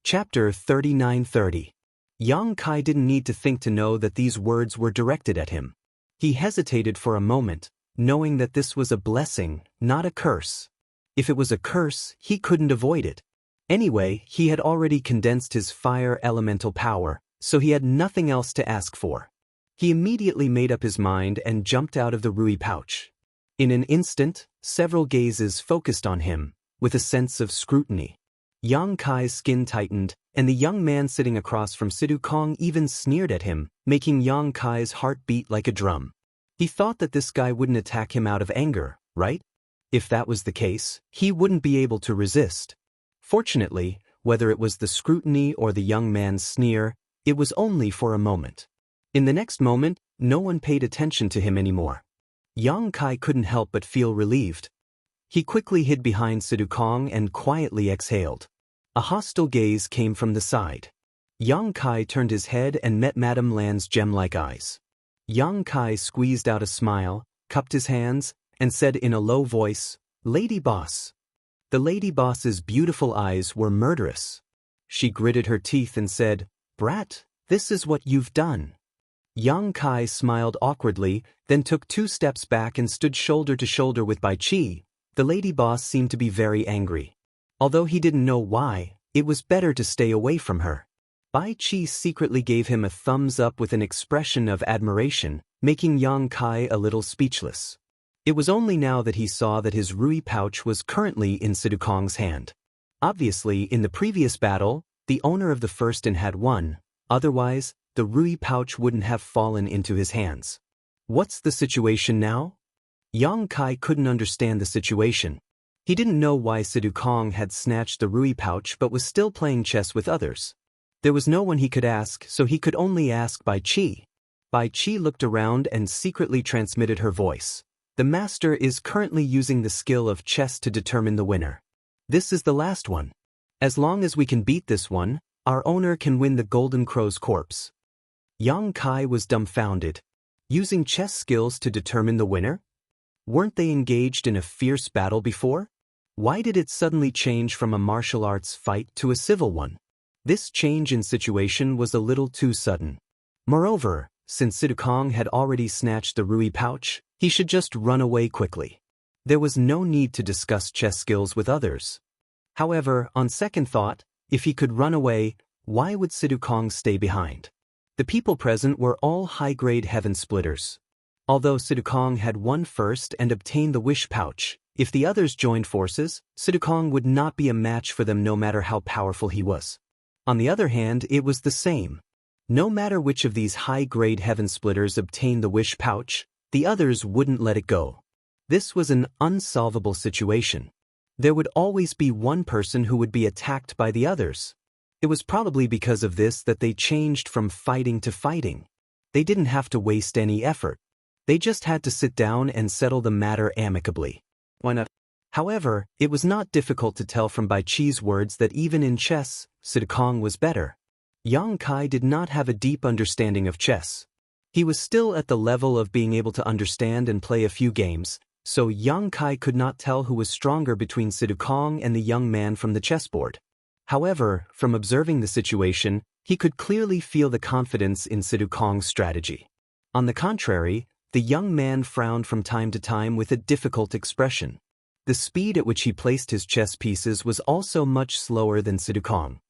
Chapter 3930. Yang Kai didn't need to think to know that these words were directed at him. He hesitated for a moment, knowing that this was a blessing, not a curse. If it was a curse, he couldn't avoid it. Anyway, he had already condensed his fire elemental power, so he had nothing else to ask for. He immediately made up his mind and jumped out of the Rui pouch. In an instant, several gazes focused on him, with a sense of scrutiny. Yang Kai's skin tightened, and the young man sitting across from Sidukong even sneered at him, making Yang Kai's heart beat like a drum. He thought that this guy wouldn't attack him out of anger, right? If that was the case, he wouldn't be able to resist. Fortunately, whether it was the scrutiny or the young man's sneer, it was only for a moment. In the next moment, no one paid attention to him anymore. Yang Kai couldn't help but feel relieved. He quickly hid behind Sidukong and quietly exhaled. A hostile gaze came from the side. Yang Kai turned his head and met Madame Lan's gem-like eyes. Yang Kai squeezed out a smile, cupped his hands, and said in a low voice, "Lady Boss." The lady boss's beautiful eyes were murderous. She gritted her teeth and said, "Brat, this is what you've done." Yang Kai smiled awkwardly, then took 2 steps back and stood shoulder to shoulder with Bai Qi. The lady boss seemed to be very angry. Although he didn't know why, it was better to stay away from her. Bai Qi secretly gave him a thumbs up with an expression of admiration, making Yang Kai a little speechless. It was only now that he saw that his Rui pouch was currently in Sidukong's hand. Obviously, in the previous battle, the owner of the First Inn had won, otherwise, the Rui pouch wouldn't have fallen into his hands. What's the situation now? Yang Kai couldn't understand the situation. He didn't know why Sidukong had snatched the Rui pouch but was still playing chess with others. There was no one he could ask, so he could only ask Bai Qi. Bai Qi looked around and secretly transmitted her voice. The master is currently using the skill of chess to determine the winner. This is the last one. As long as we can beat this one, our owner can win the Golden Crow's corpse. Yang Kai was dumbfounded. Using chess skills to determine the winner? Weren't they engaged in a fierce battle before? Why did it suddenly change from a martial arts fight to a civil one? This change in situation was a little too sudden. Moreover, since Sidukong had already snatched the Rui pouch, he should just run away quickly. There was no need to discuss chess skills with others. However, on second thought, if he could run away, why would Sidukong stay behind? The people present were all high-grade heaven splitters. Although Sidukong had won first and obtained the wish pouch, if the others joined forces, Sidukong would not be a match for them no matter how powerful he was. On the other hand, it was the same. No matter which of these high-grade heaven splitters obtained the wish pouch, the others wouldn't let it go. This was an unsolvable situation. There would always be one person who would be attacked by the others. It was probably because of this that they changed from fighting to fighting. They didn't have to waste any effort. They just had to sit down and settle the matter amicably. Why not? However, it was not difficult to tell from Bai Qi's words that even in chess, Sidukong was better. Yang Kai did not have a deep understanding of chess. He was still at the level of being able to understand and play a few games, so Yang Kai could not tell who was stronger between Sidukong and the young man from the chessboard. However, from observing the situation, he could clearly feel the confidence in Sidu Kong's strategy. On the contrary, the young man frowned from time to time with a difficult expression. The speed at which he placed his chess pieces was also much slower than Sidu Kong.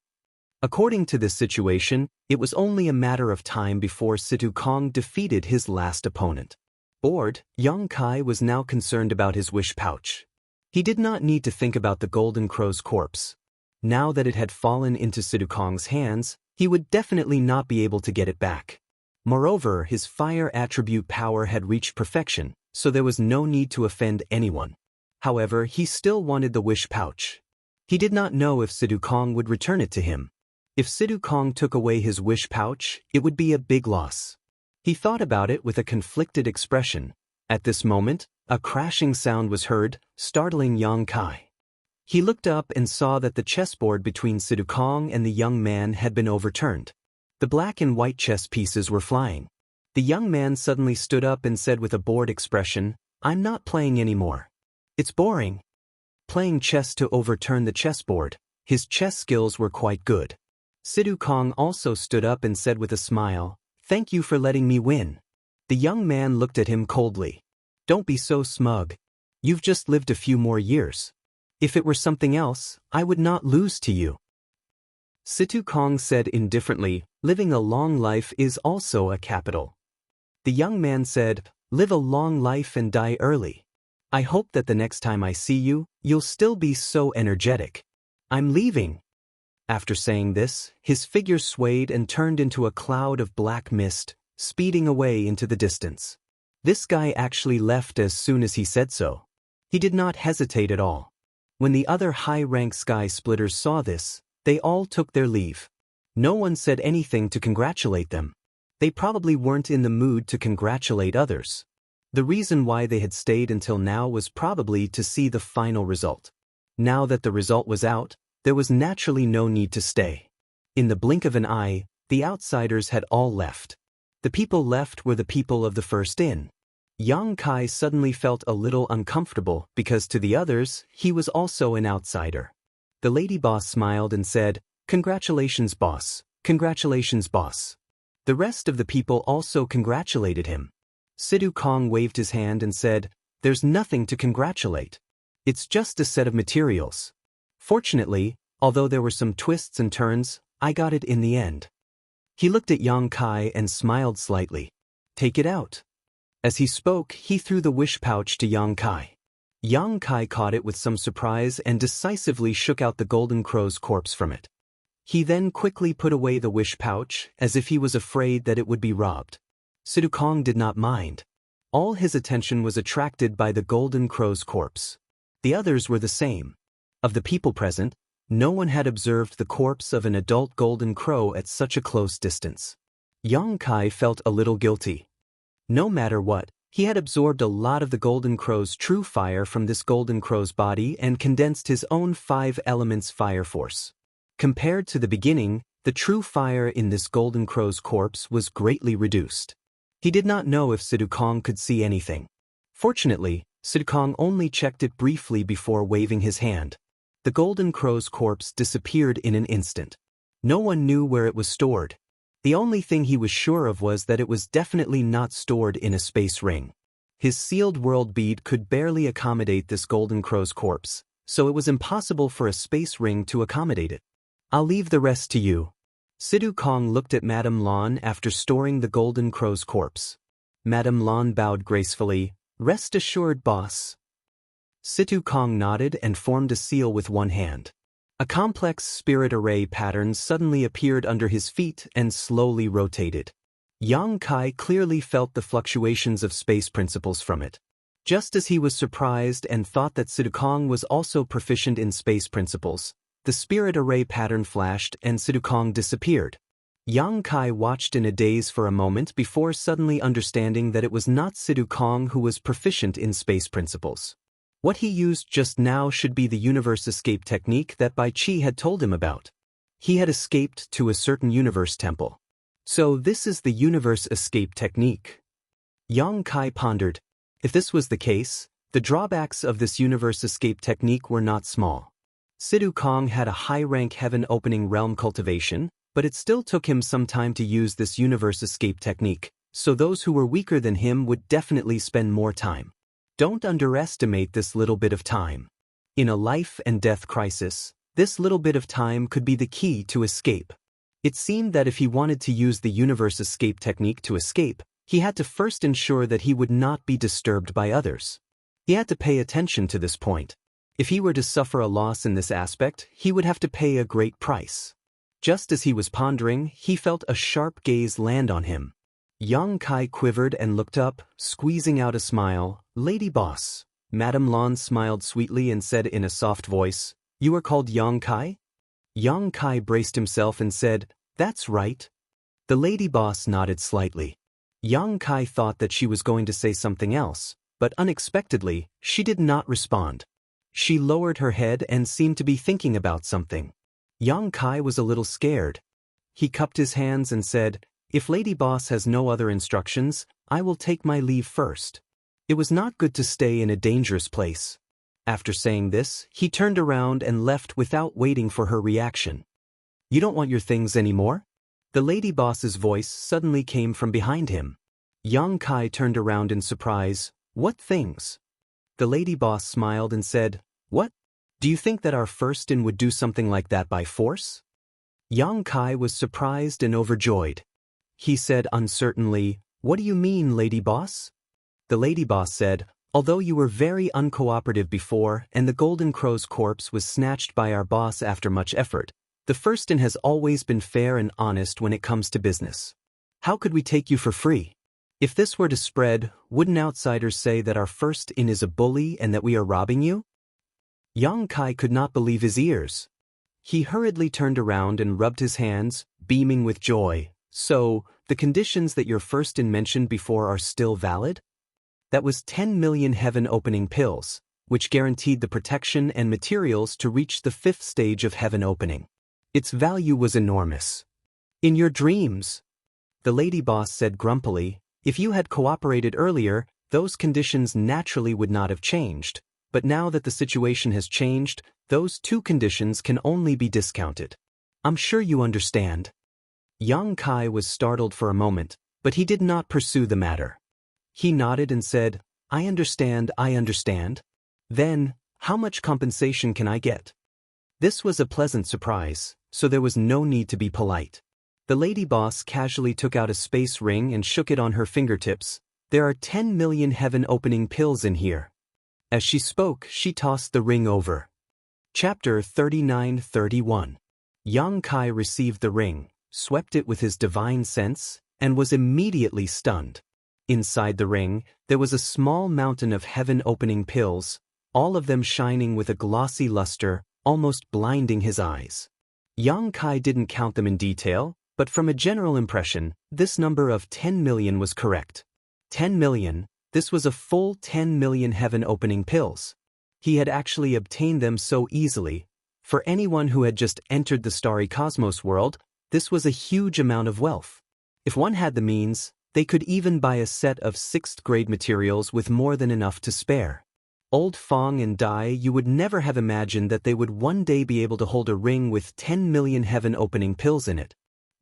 According to this situation, it was only a matter of time before Sidu Kong defeated his last opponent. Bored, Yang Kai was now concerned about his wish pouch. He did not need to think about the golden crow's corpse. Now that it had fallen into Sidu Kong's hands, he would definitely not be able to get it back. Moreover, his fire attribute power had reached perfection, so there was no need to offend anyone. However, he still wanted the wish pouch. He did not know if Sidu Kong would return it to him. If Sidu Kong took away his wish pouch, it would be a big loss. He thought about it with a conflicted expression. At this moment, a crashing sound was heard, startling Yang Kai. He looked up and saw that the chessboard between Sidu Kong and the young man had been overturned. The black and white chess pieces were flying. The young man suddenly stood up and said with a bored expression, "I'm not playing anymore. It's boring." Playing chess to overturn the chessboard, his chess skills were quite good. Sidu Kong also stood up and said with a smile, "Thank you for letting me win." The young man looked at him coldly. "Don't be so smug. You've just lived a few more years. If it were something else, I would not lose to you." Sidu Kong said indifferently, "Living a long life is also a capital." The young man said, "Live a long life and die early. I hope that the next time I see you, you'll still be so energetic. I'm leaving." After saying this, his figure swayed and turned into a cloud of black mist, speeding away into the distance. This guy actually left as soon as he said so. He did not hesitate at all. When the other high-rank sky splitters saw this, they all took their leave. No one said anything to congratulate them. They probably weren't in the mood to congratulate others. The reason why they had stayed until now was probably to see the final result. Now that the result was out, there was naturally no need to stay. In the blink of an eye, the outsiders had all left. The people left were the people of the first in. Yang Kai suddenly felt a little uncomfortable because to the others, he was also an outsider. The lady boss smiled and said, "Congratulations, boss. Congratulations, boss." The rest of the people also congratulated him. Sidu Kong waved his hand and said, "There's nothing to congratulate. It's just a set of materials. Fortunately, although there were some twists and turns, I got it in the end." He looked at Yang Kai and smiled slightly. "Take it out." As he spoke, he threw the wish pouch to Yang Kai. Yang Kai caught it with some surprise and decisively shook out the golden crow's corpse from it. He then quickly put away the wish pouch, as if he was afraid that it would be robbed. Sidu Kong did not mind. All his attention was attracted by the golden crow's corpse. The others were the same. Of the people present, no one had observed the corpse of an adult golden crow at such a close distance. Yang Kai felt a little guilty. No matter what, he had absorbed a lot of the golden crow's true fire from this golden crow's body and condensed his own 5 elements fire force. Compared to the beginning, the true fire in this golden crow's corpse was greatly reduced. He did not know if Sidu Kong could see anything. Fortunately, Sidu Kong only checked it briefly before waving his hand. The golden crow's corpse disappeared in an instant. No one knew where it was stored. The only thing he was sure of was that it was definitely not stored in a space ring. His sealed world bead could barely accommodate this golden crow's corpse, so it was impossible for a space ring to accommodate it. "I'll leave the rest to you." Sidu Kong looked at Madame Lan after storing the golden crow's corpse. Madame Lan bowed gracefully. "Rest assured, boss." Sidu Kong nodded and formed a seal with one hand. A complex spirit array pattern suddenly appeared under his feet and slowly rotated. Yang Kai clearly felt the fluctuations of space principles from it. Just as he was surprised and thought that Sidu Kong was also proficient in space principles, the spirit array pattern flashed and Sidu Kong disappeared. Yang Kai watched in a daze for a moment before suddenly understanding that it was not Sidu Kong who was proficient in space principles. What he used just now should be the universe escape technique that Bai Chi had told him about. He had escaped to a certain universe temple. So this is the universe escape technique. Yang Kai pondered. If this was the case, the drawbacks of this universe escape technique were not small. Sidhu Kong had a high-rank heaven-opening realm cultivation, but it still took him some time to use this universe escape technique, so those who were weaker than him would definitely spend more time. Don't underestimate this little bit of time. In a life and death crisis, this little bit of time could be the key to escape. It seemed that if he wanted to use the universe escape technique to escape, he had to first ensure that he would not be disturbed by others. He had to pay attention to this point. If he were to suffer a loss in this aspect, he would have to pay a great price. Just as he was pondering, he felt a sharp gaze land on him. Yang Kai quivered and looked up, squeezing out a smile. "Lady boss." Madame Lan smiled sweetly and said in a soft voice, "You are called Yang Kai?" Yang Kai braced himself and said, "That's right." The lady boss nodded slightly. Yang Kai thought that she was going to say something else, but unexpectedly, she did not respond. She lowered her head and seemed to be thinking about something. Yang Kai was a little scared. He cupped his hands and said, "If Lady Boss has no other instructions, I will take my leave first." It was not good to stay in a dangerous place. After saying this, he turned around and left without waiting for her reaction. "You don't want your things anymore?" The lady boss's voice suddenly came from behind him. Yang Kai turned around in surprise. "What things?" The lady boss smiled and said, "What? Do you think that our first-in would do something like that by force?" Yang Kai was surprised and overjoyed. He said uncertainly, "What do you mean, lady boss?" The lady boss said, "Although you were very uncooperative before and the Golden Crow's corpse was snatched by our boss after much effort, the first-in has always been fair and honest when it comes to business. How could we take you for free? If this were to spread, wouldn't outsiders say that our first-in is a bully and that we are robbing you?" Yang Kai could not believe his ears. He hurriedly turned around and rubbed his hands, beaming with joy. "So, the conditions that your first-in mentioned before are still valid?" That was 10 million heaven-opening pills, which guaranteed the protection and materials to reach the 5th stage of heaven opening. Its value was enormous. "In your dreams," the lady boss said grumpily, "if you had cooperated earlier, those conditions naturally would not have changed, but now that the situation has changed, those 2 conditions can only be discounted. I'm sure you understand." Yang Kai was startled for a moment, but he did not pursue the matter. He nodded and said, I understand. Then, how much compensation can I get?" This was a pleasant surprise, so there was no need to be polite. The lady boss casually took out a space ring and shook it on her fingertips. "There are 10 million heaven-opening pills in here." As she spoke, she tossed the ring over. Chapter 39-31. Yang Kai received the ring, swept it with his divine sense, and was immediately stunned. Inside the ring, there was a small mountain of heaven-opening pills, all of them shining with a glossy luster, almost blinding his eyes. Yang Kai didn't count them in detail, but from a general impression, this number of 10 million was correct. 10 million, this was a full 10 million heaven-opening pills. He had actually obtained them so easily. For anyone who had just entered the starry cosmos world, this was a huge amount of wealth. If one had the means, they could even buy a set of 6th-grade materials with more than enough to spare. Old Fong and Dai, you would never have imagined that they would one day be able to hold a ring with 10 million heaven-opening pills in it.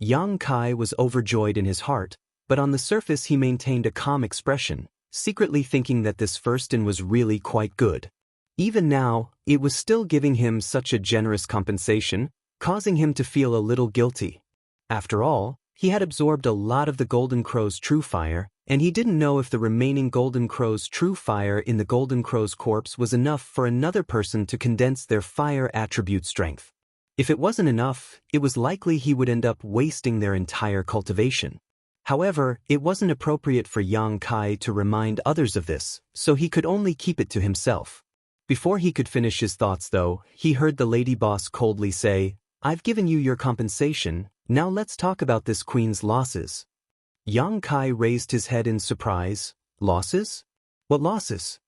Yang Kai was overjoyed in his heart, but on the surface he maintained a calm expression, secretly thinking that this first-in was really quite good. Even now, it was still giving him such a generous compensation, causing him to feel a little guilty. After all, he had absorbed a lot of the Golden Crow's true fire, and he didn't know if the remaining Golden Crow's true fire in the Golden Crow's corpse was enough for another person to condense their fire attribute strength. If it wasn't enough, it was likely he would end up wasting their entire cultivation. However, it wasn't appropriate for Yang Kai to remind others of this, so he could only keep it to himself. Before he could finish his thoughts though, he heard the lady boss coldly say, "I've given you your compensation, now let's talk about this queen's losses." Yang Kai raised his head in surprise. "Losses? What losses?"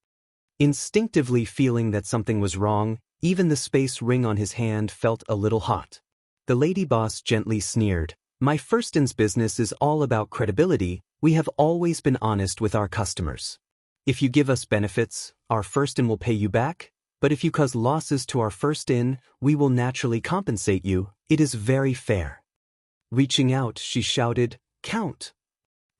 Instinctively feeling that something was wrong, even the space ring on his hand felt a little hot. The lady boss gently sneered, "My first-in's business is all about credibility. We have always been honest with our customers. If you give us benefits, our first-in will pay you back, But if you cause losses to our first inn, we will naturally compensate you. It is very fair." Reaching out, she shouted, "Count!"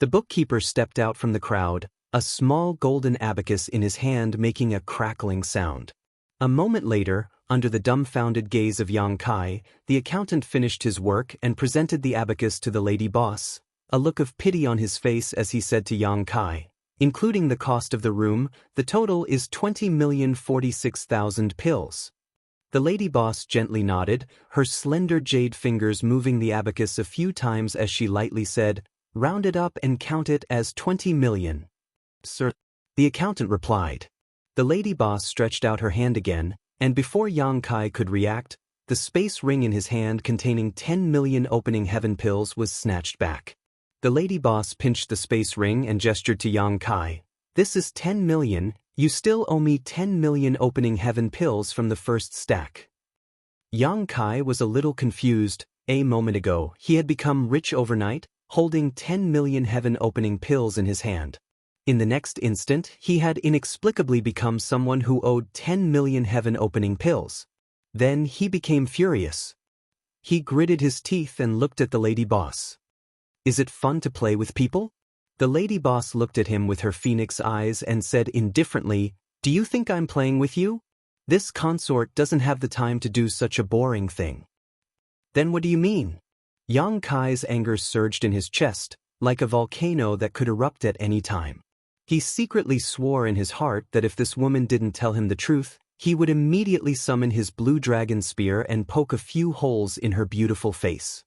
The bookkeeper stepped out from the crowd, a small golden abacus in his hand making a crackling sound. A moment later, under the dumbfounded gaze of Yang Kai, the accountant finished his work and presented the abacus to the lady boss, a look of pity on his face as he said to Yang Kai, "Including the cost of the room, the total is 20,046,000 pills." The lady boss gently nodded, her slender jade fingers moving the abacus a few times as she lightly said, "Round it up and count it as 20 million. "Sir," the accountant replied. The lady boss stretched out her hand again, and before Yang Kai could react, the space ring in his hand containing 10 million opening heaven pills was snatched back. The lady boss pinched the space ring and gestured to Yang Kai. "This is 10 million, you still owe me 10 million opening heaven pills from the first stack." Yang Kai was a little confused. A moment ago, he had become rich overnight, holding 10 million heaven opening pills in his hand. In the next instant, he had inexplicably become someone who owed 10 million heaven opening pills. Then he became furious. He gritted his teeth and looked at the lady boss. "Is it fun to play with people?" The lady boss looked at him with her phoenix eyes and said indifferently, "Do you think I'm playing with you? This consort doesn't have the time to do such a boring thing." "Then what do you mean?" Yang Kai's anger surged in his chest, like a volcano that could erupt at any time. He secretly swore in his heart that if this woman didn't tell him the truth, he would immediately summon his blue dragon spear and poke a few holes in her beautiful face.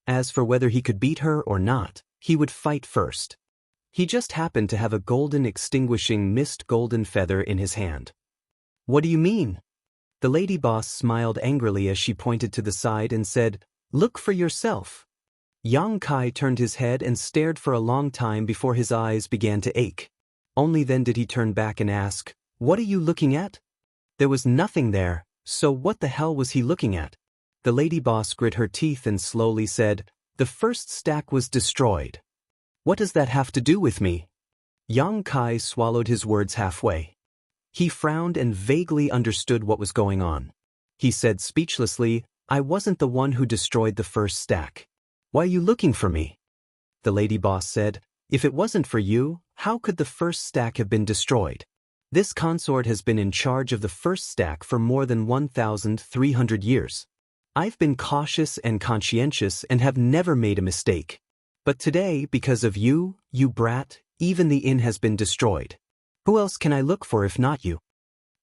As for whether he could beat her or not, he would fight first. He just happened to have a golden extinguishing mist golden feather in his hand. "What do you mean?" The lady boss smiled angrily as she pointed to the side and said, "Look for yourself." Yang Kai turned his head and stared for a long time before his eyes began to ache. Only then did he turn back and ask, "What are you looking at?" There was nothing there, so what the hell was he looking at? The lady boss grit her teeth and slowly said, "The first stack was destroyed." "What does that have to do with me?" Yang Kai swallowed his words halfway. He frowned and vaguely understood what was going on. He said speechlessly, "I wasn't the one who destroyed the first stack. Why are you looking for me?" The lady boss said, "If it wasn't for you, how could the first stack have been destroyed? This consort has been in charge of the first stack for more than 1,300 years. I've been cautious and conscientious and have never made a mistake. But today, because of you, you brat, even the inn has been destroyed. Who else can I look for if not you?"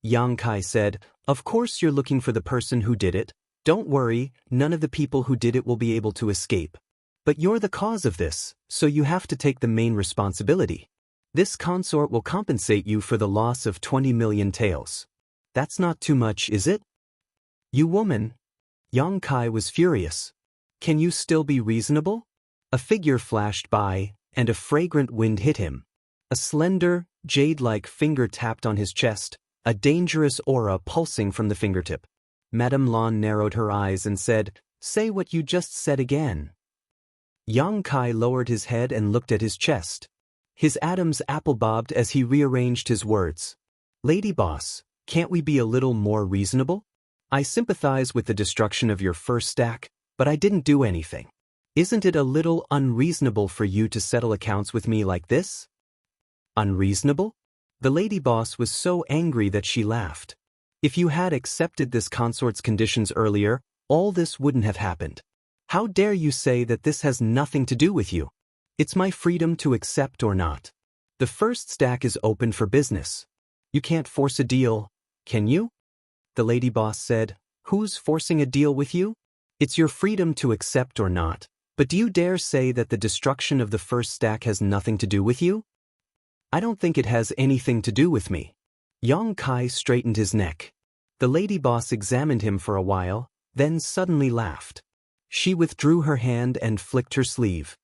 Yang Kai said, "Of course you're looking for the person who did it. Don't worry, none of the people who did it will be able to escape. But you're the cause of this, so you have to take the main responsibility. This consort will compensate you for the loss of 20 million taels. That's not too much, is it?" "You woman." Yang Kai was furious. "Can you still be reasonable?" A figure flashed by, and a fragrant wind hit him. A slender, jade-like finger tapped on his chest, a dangerous aura pulsing from the fingertip. Madame Lan narrowed her eyes and said, "Say what you just said again." Yang Kai lowered his head and looked at his chest. His atoms apple-bobbed as he rearranged his words. "Lady boss, can't we be a little more reasonable? I sympathize with the destruction of your first stack, but I didn't do anything. Isn't it a little unreasonable for you to settle accounts with me like this?" "Unreasonable?" The lady boss was so angry that she laughed. "If you had accepted this consort's conditions earlier, all this wouldn't have happened. How dare you say that this has nothing to do with you? It's my freedom to accept or not. The first stack is open for business. You can't force a deal, can you?" The lady boss said, "Who's forcing a deal with you? It's your freedom to accept or not, but do you dare say that the destruction of the first stack has nothing to do with you?" "I don't think it has anything to do with me." Yang Kai straightened his neck. The lady boss examined him for a while, then suddenly laughed. She withdrew her hand and flicked her sleeve.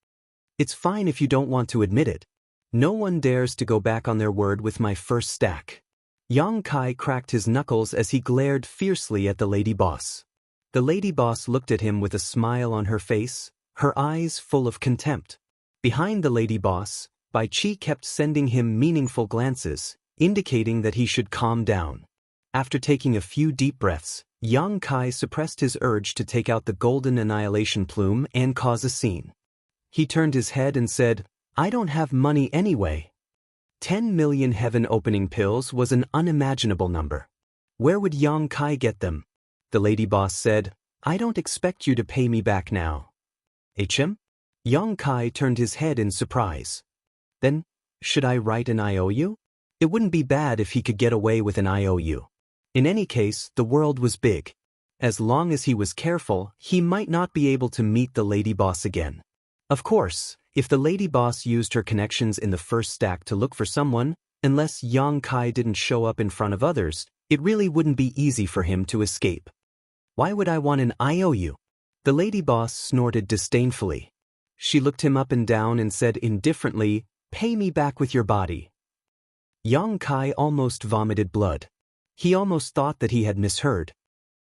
"It's fine if you don't want to admit it. No one dares to go back on their word with my first stack." Yang Kai cracked his knuckles as he glared fiercely at the lady boss. The lady boss looked at him with a smile on her face, her eyes full of contempt. Behind the lady boss, Bai Chi kept sending him meaningful glances, indicating that he should calm down. After taking a few deep breaths, Yang Kai suppressed his urge to take out the golden annihilation plume and cause a scene. He turned his head and said, "I don't have money anyway." 10 million heaven-opening pills was an unimaginable number. Where would Yang Kai get them? The lady boss said, "I don't expect you to pay me back now." HM? Yang Kai turned his head in surprise. Then, should I write an IOU? It wouldn't be bad if he could get away with an IOU. In any case, the world was big. As long as he was careful, he might not be able to meet the lady boss again. Of course, if the lady boss used her connections in the first stack to look for someone, unless Yang Kai didn't show up in front of others, it really wouldn't be easy for him to escape. Why would I want an IOU? The lady boss snorted disdainfully. She looked him up and down and said indifferently, "Pay me back with your body." Yang Kai almost vomited blood. He almost thought that he had misheard.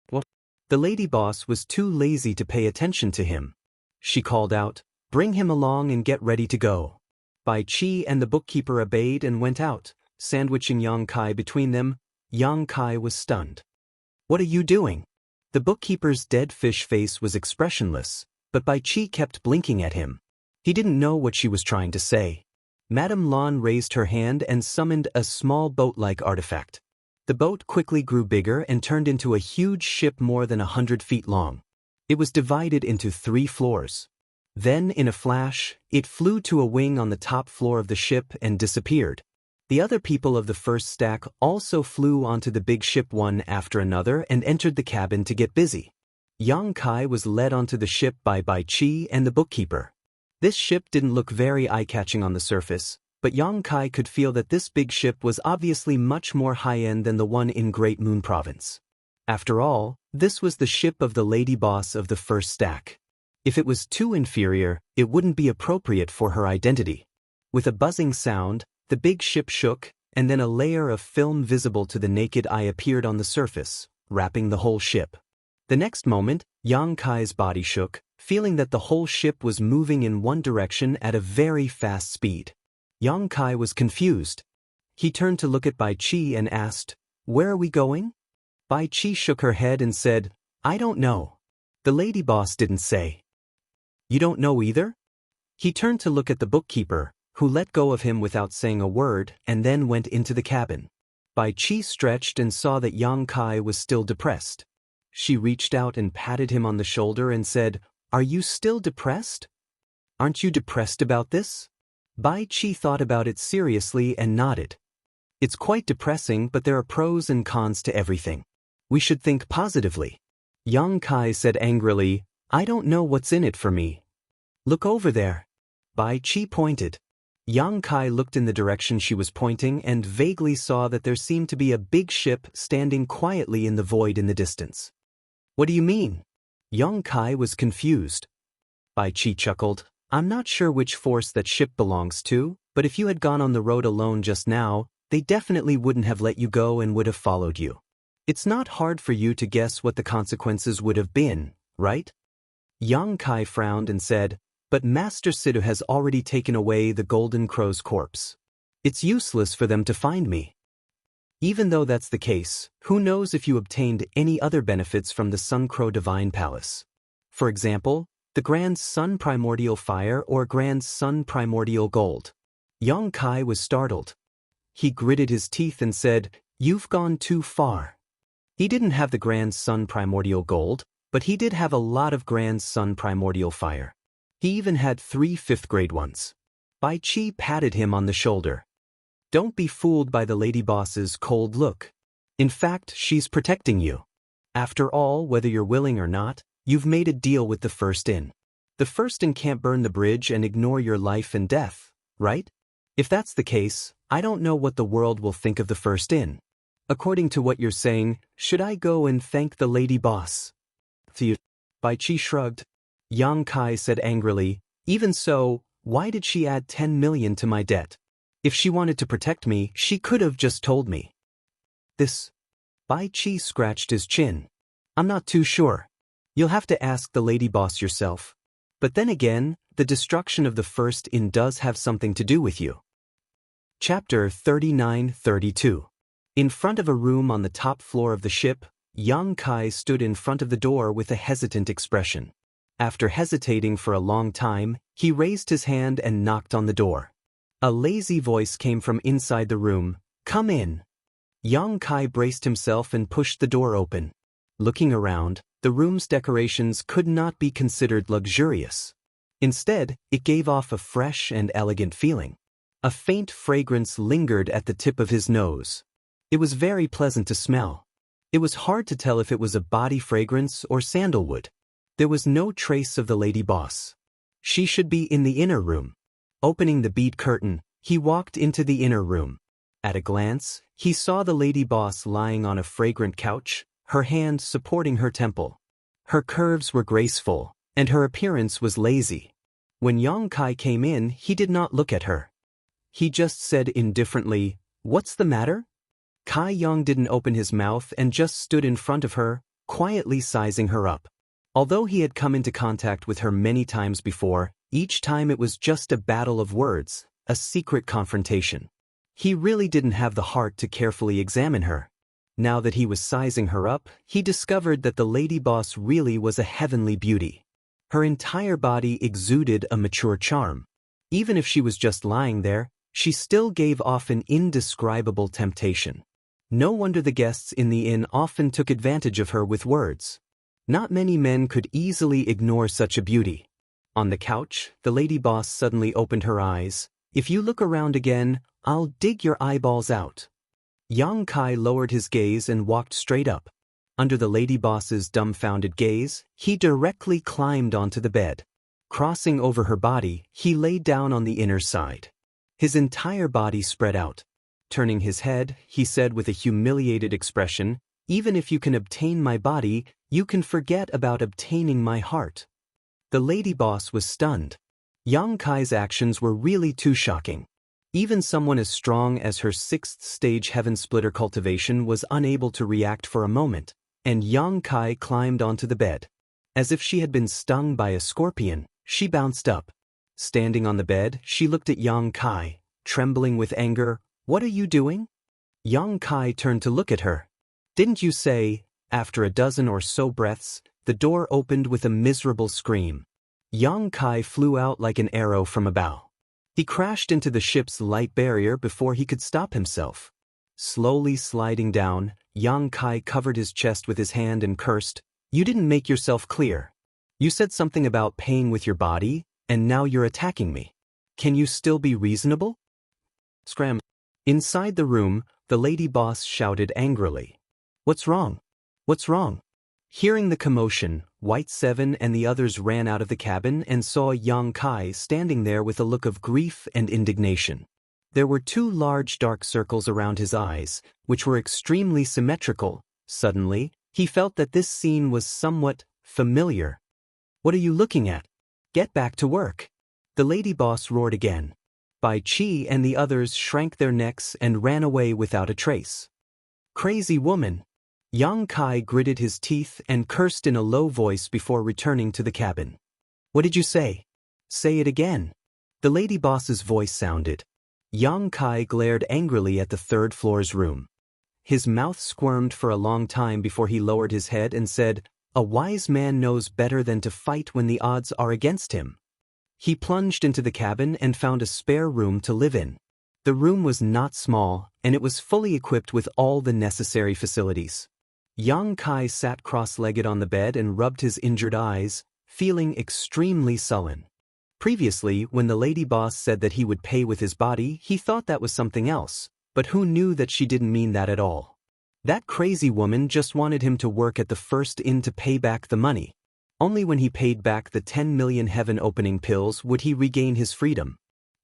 What? The lady boss was too lazy to pay attention to him. She called out, "Bring him along and get ready to go." Bai Qi and the bookkeeper obeyed and went out, sandwiching Yang Kai between them. Yang Kai was stunned. "What are you doing?" The bookkeeper's dead fish face was expressionless, but Bai Qi kept blinking at him. He didn't know what she was trying to say. Madame Lan raised her hand and summoned a small boat-like artifact. The boat quickly grew bigger and turned into a huge ship more than 100 feet long. It was divided into 3 floors. Then, in a flash, it flew to a wing on the top floor of the ship and disappeared. The other people of the first stack also flew onto the big ship one after another and entered the cabin to get busy. Yang Kai was led onto the ship by Bai Qi and the bookkeeper. This ship didn't look very eye-catching on the surface, but Yang Kai could feel that this big ship was obviously much more high-end than the one in Great Moon Province. After all, this was the ship of the lady boss of the first stack. If it was too inferior, it wouldn't be appropriate for her identity. With a buzzing sound, the big ship shook, and then a layer of film visible to the naked eye appeared on the surface, wrapping the whole ship. The next moment, Yang Kai's body shook, feeling that the whole ship was moving in one direction at a very fast speed. Yang Kai was confused. He turned to look at Bai Qi and asked, "Where are we going?" Bai Qi shook her head and said, "I don't know." The lady boss didn't say. "You don't know either?" He turned to look at the bookkeeper, who let go of him without saying a word and then went into the cabin. Bai Qi stretched and saw that Yang Kai was still depressed. She reached out and patted him on the shoulder and said, "Are you still depressed? Aren't you depressed about this?" Bai Qi thought about it seriously and nodded. "It's quite depressing, but there are pros and cons to everything. We should think positively." Yang Kai said angrily, "I don't know what's in it for me." "Look over there." Bai Qi pointed. Yang Kai looked in the direction she was pointing and vaguely saw that there seemed to be a big ship standing quietly in the void in the distance. "What do you mean?" Yang Kai was confused. Bai Qi chuckled. "I'm not sure which force that ship belongs to, but if you had gone on the road alone just now, they definitely wouldn't have let you go and would have followed you. It's not hard for you to guess what the consequences would have been, right?" Yang Kai frowned and said, "But Master Sidhu has already taken away the Golden Crow's corpse. It's useless for them to find me. Even though that's the case, who knows if you obtained any other benefits from the Sun Crow Divine Palace? For example, the Grand Sun Primordial Fire or Grand Sun Primordial Gold." Yang Kai was startled. He gritted his teeth and said, "You've gone too far." He didn't have the Grand Sun Primordial Gold, but he did have a lot of Grand Sun Primordial Fire. He even had 3 fifth-grade ones. Bai Qi patted him on the shoulder. "Don't be fooled by the lady boss's cold look. In fact, she's protecting you. After all, whether you're willing or not, you've made a deal with the First In. The First In can't burn the bridge and ignore your life and death, right? If that's the case, I don't know what the world will think of the First In. According to what you're saying, should I go and thank the lady boss?" Bai Qi shrugged. Yang Kai said angrily, "Even so, why did she add 10 million to my debt? If she wanted to protect me, she could have just told me." "This?" Bai Qi scratched his chin. "I'm not too sure. You'll have to ask the lady boss yourself. But then again, the destruction of the First In does have something to do with you." Chapter 39-32. In front of a room on the top floor of the ship, Yang Kai stood in front of the door with a hesitant expression. After hesitating for a long time, he raised his hand and knocked on the door. A lazy voice came from inside the room, "Come in." Yang Kai braced himself and pushed the door open. Looking around, the room's decorations could not be considered luxurious. Instead, it gave off a fresh and elegant feeling. A faint fragrance lingered at the tip of his nose. It was very pleasant to smell. It was hard to tell if it was a body fragrance or sandalwood. There was no trace of the lady boss. She should be in the inner room. Opening the bead curtain, he walked into the inner room. At a glance, he saw the lady boss lying on a fragrant couch, her hand supporting her temple. Her curves were graceful, and her appearance was lazy. When Yang Kai came in, he did not look at her. He just said indifferently, "What's the matter?" Kai Yang didn't open his mouth and just stood in front of her, quietly sizing her up. Although he had come into contact with her many times before, each time it was just a battle of words, a secret confrontation. He really didn't have the heart to carefully examine her. Now that he was sizing her up, he discovered that the lady boss really was a heavenly beauty. Her entire body exuded a mature charm. Even if she was just lying there, she still gave off an indescribable temptation. No wonder the guests in the inn often took advantage of her with words. Not many men could easily ignore such a beauty. On the couch, the lady boss suddenly opened her eyes. "If you look around again, I'll dig your eyeballs out." Yang Kai lowered his gaze and walked straight up. Under the lady boss's dumbfounded gaze, he directly climbed onto the bed. Crossing over her body, he lay down on the inner side. His entire body spread out. Turning his head, he said with a humiliated expression, "Even if you can obtain my body, you can forget about obtaining my heart." The lady boss was stunned. Yang Kai's actions were really too shocking. Even someone as strong as her 6th stage heaven splitter cultivation was unable to react for a moment, and Yang Kai climbed onto the bed. As if she had been stung by a scorpion, she bounced up. Standing on the bed, she looked at Yang Kai, trembling with anger. "What are you doing?" Yang Kai turned to look at her. "Didn't you say?" After a dozen or so breaths, the door opened with a miserable scream. Yang Kai flew out like an arrow from a bow. He crashed into the ship's light barrier before he could stop himself. Slowly sliding down, Yang Kai covered his chest with his hand and cursed, "You didn't make yourself clear. You said something about paying with your body, and now you're attacking me. Can you still be reasonable?" Scram. Inside the room, the lady boss shouted angrily. "What's wrong? What's wrong?" Hearing the commotion, White Seven and the others ran out of the cabin and saw Yang Kai standing there with a look of grief and indignation. There were 2 large dark circles around his eyes, which were extremely symmetrical. Suddenly, he felt that this scene was somewhat familiar. "What are you looking at? Get back to work." The lady boss roared again. Bai Qi and the others shrank their necks and ran away without a trace. "Crazy woman." Yang Kai gritted his teeth and cursed in a low voice before returning to the cabin. "What did you say? Say it again." The lady boss's voice sounded. Yang Kai glared angrily at the 3rd floor's room. His mouth squirmed for a long time before he lowered his head and said, "A wise man knows better than to fight when the odds are against him." He plunged into the cabin and found a spare room to live in. The room was not small, and it was fully equipped with all the necessary facilities. Yang Kai sat cross-legged on the bed and rubbed his injured eyes, feeling extremely sullen. Previously, when the lady boss said that he would pay with his body, he thought that was something else, but who knew that she didn't mean that at all? That crazy woman just wanted him to work at the first inn to pay back the money. Only when he paid back the 10 million heaven opening pills would he regain his freedom.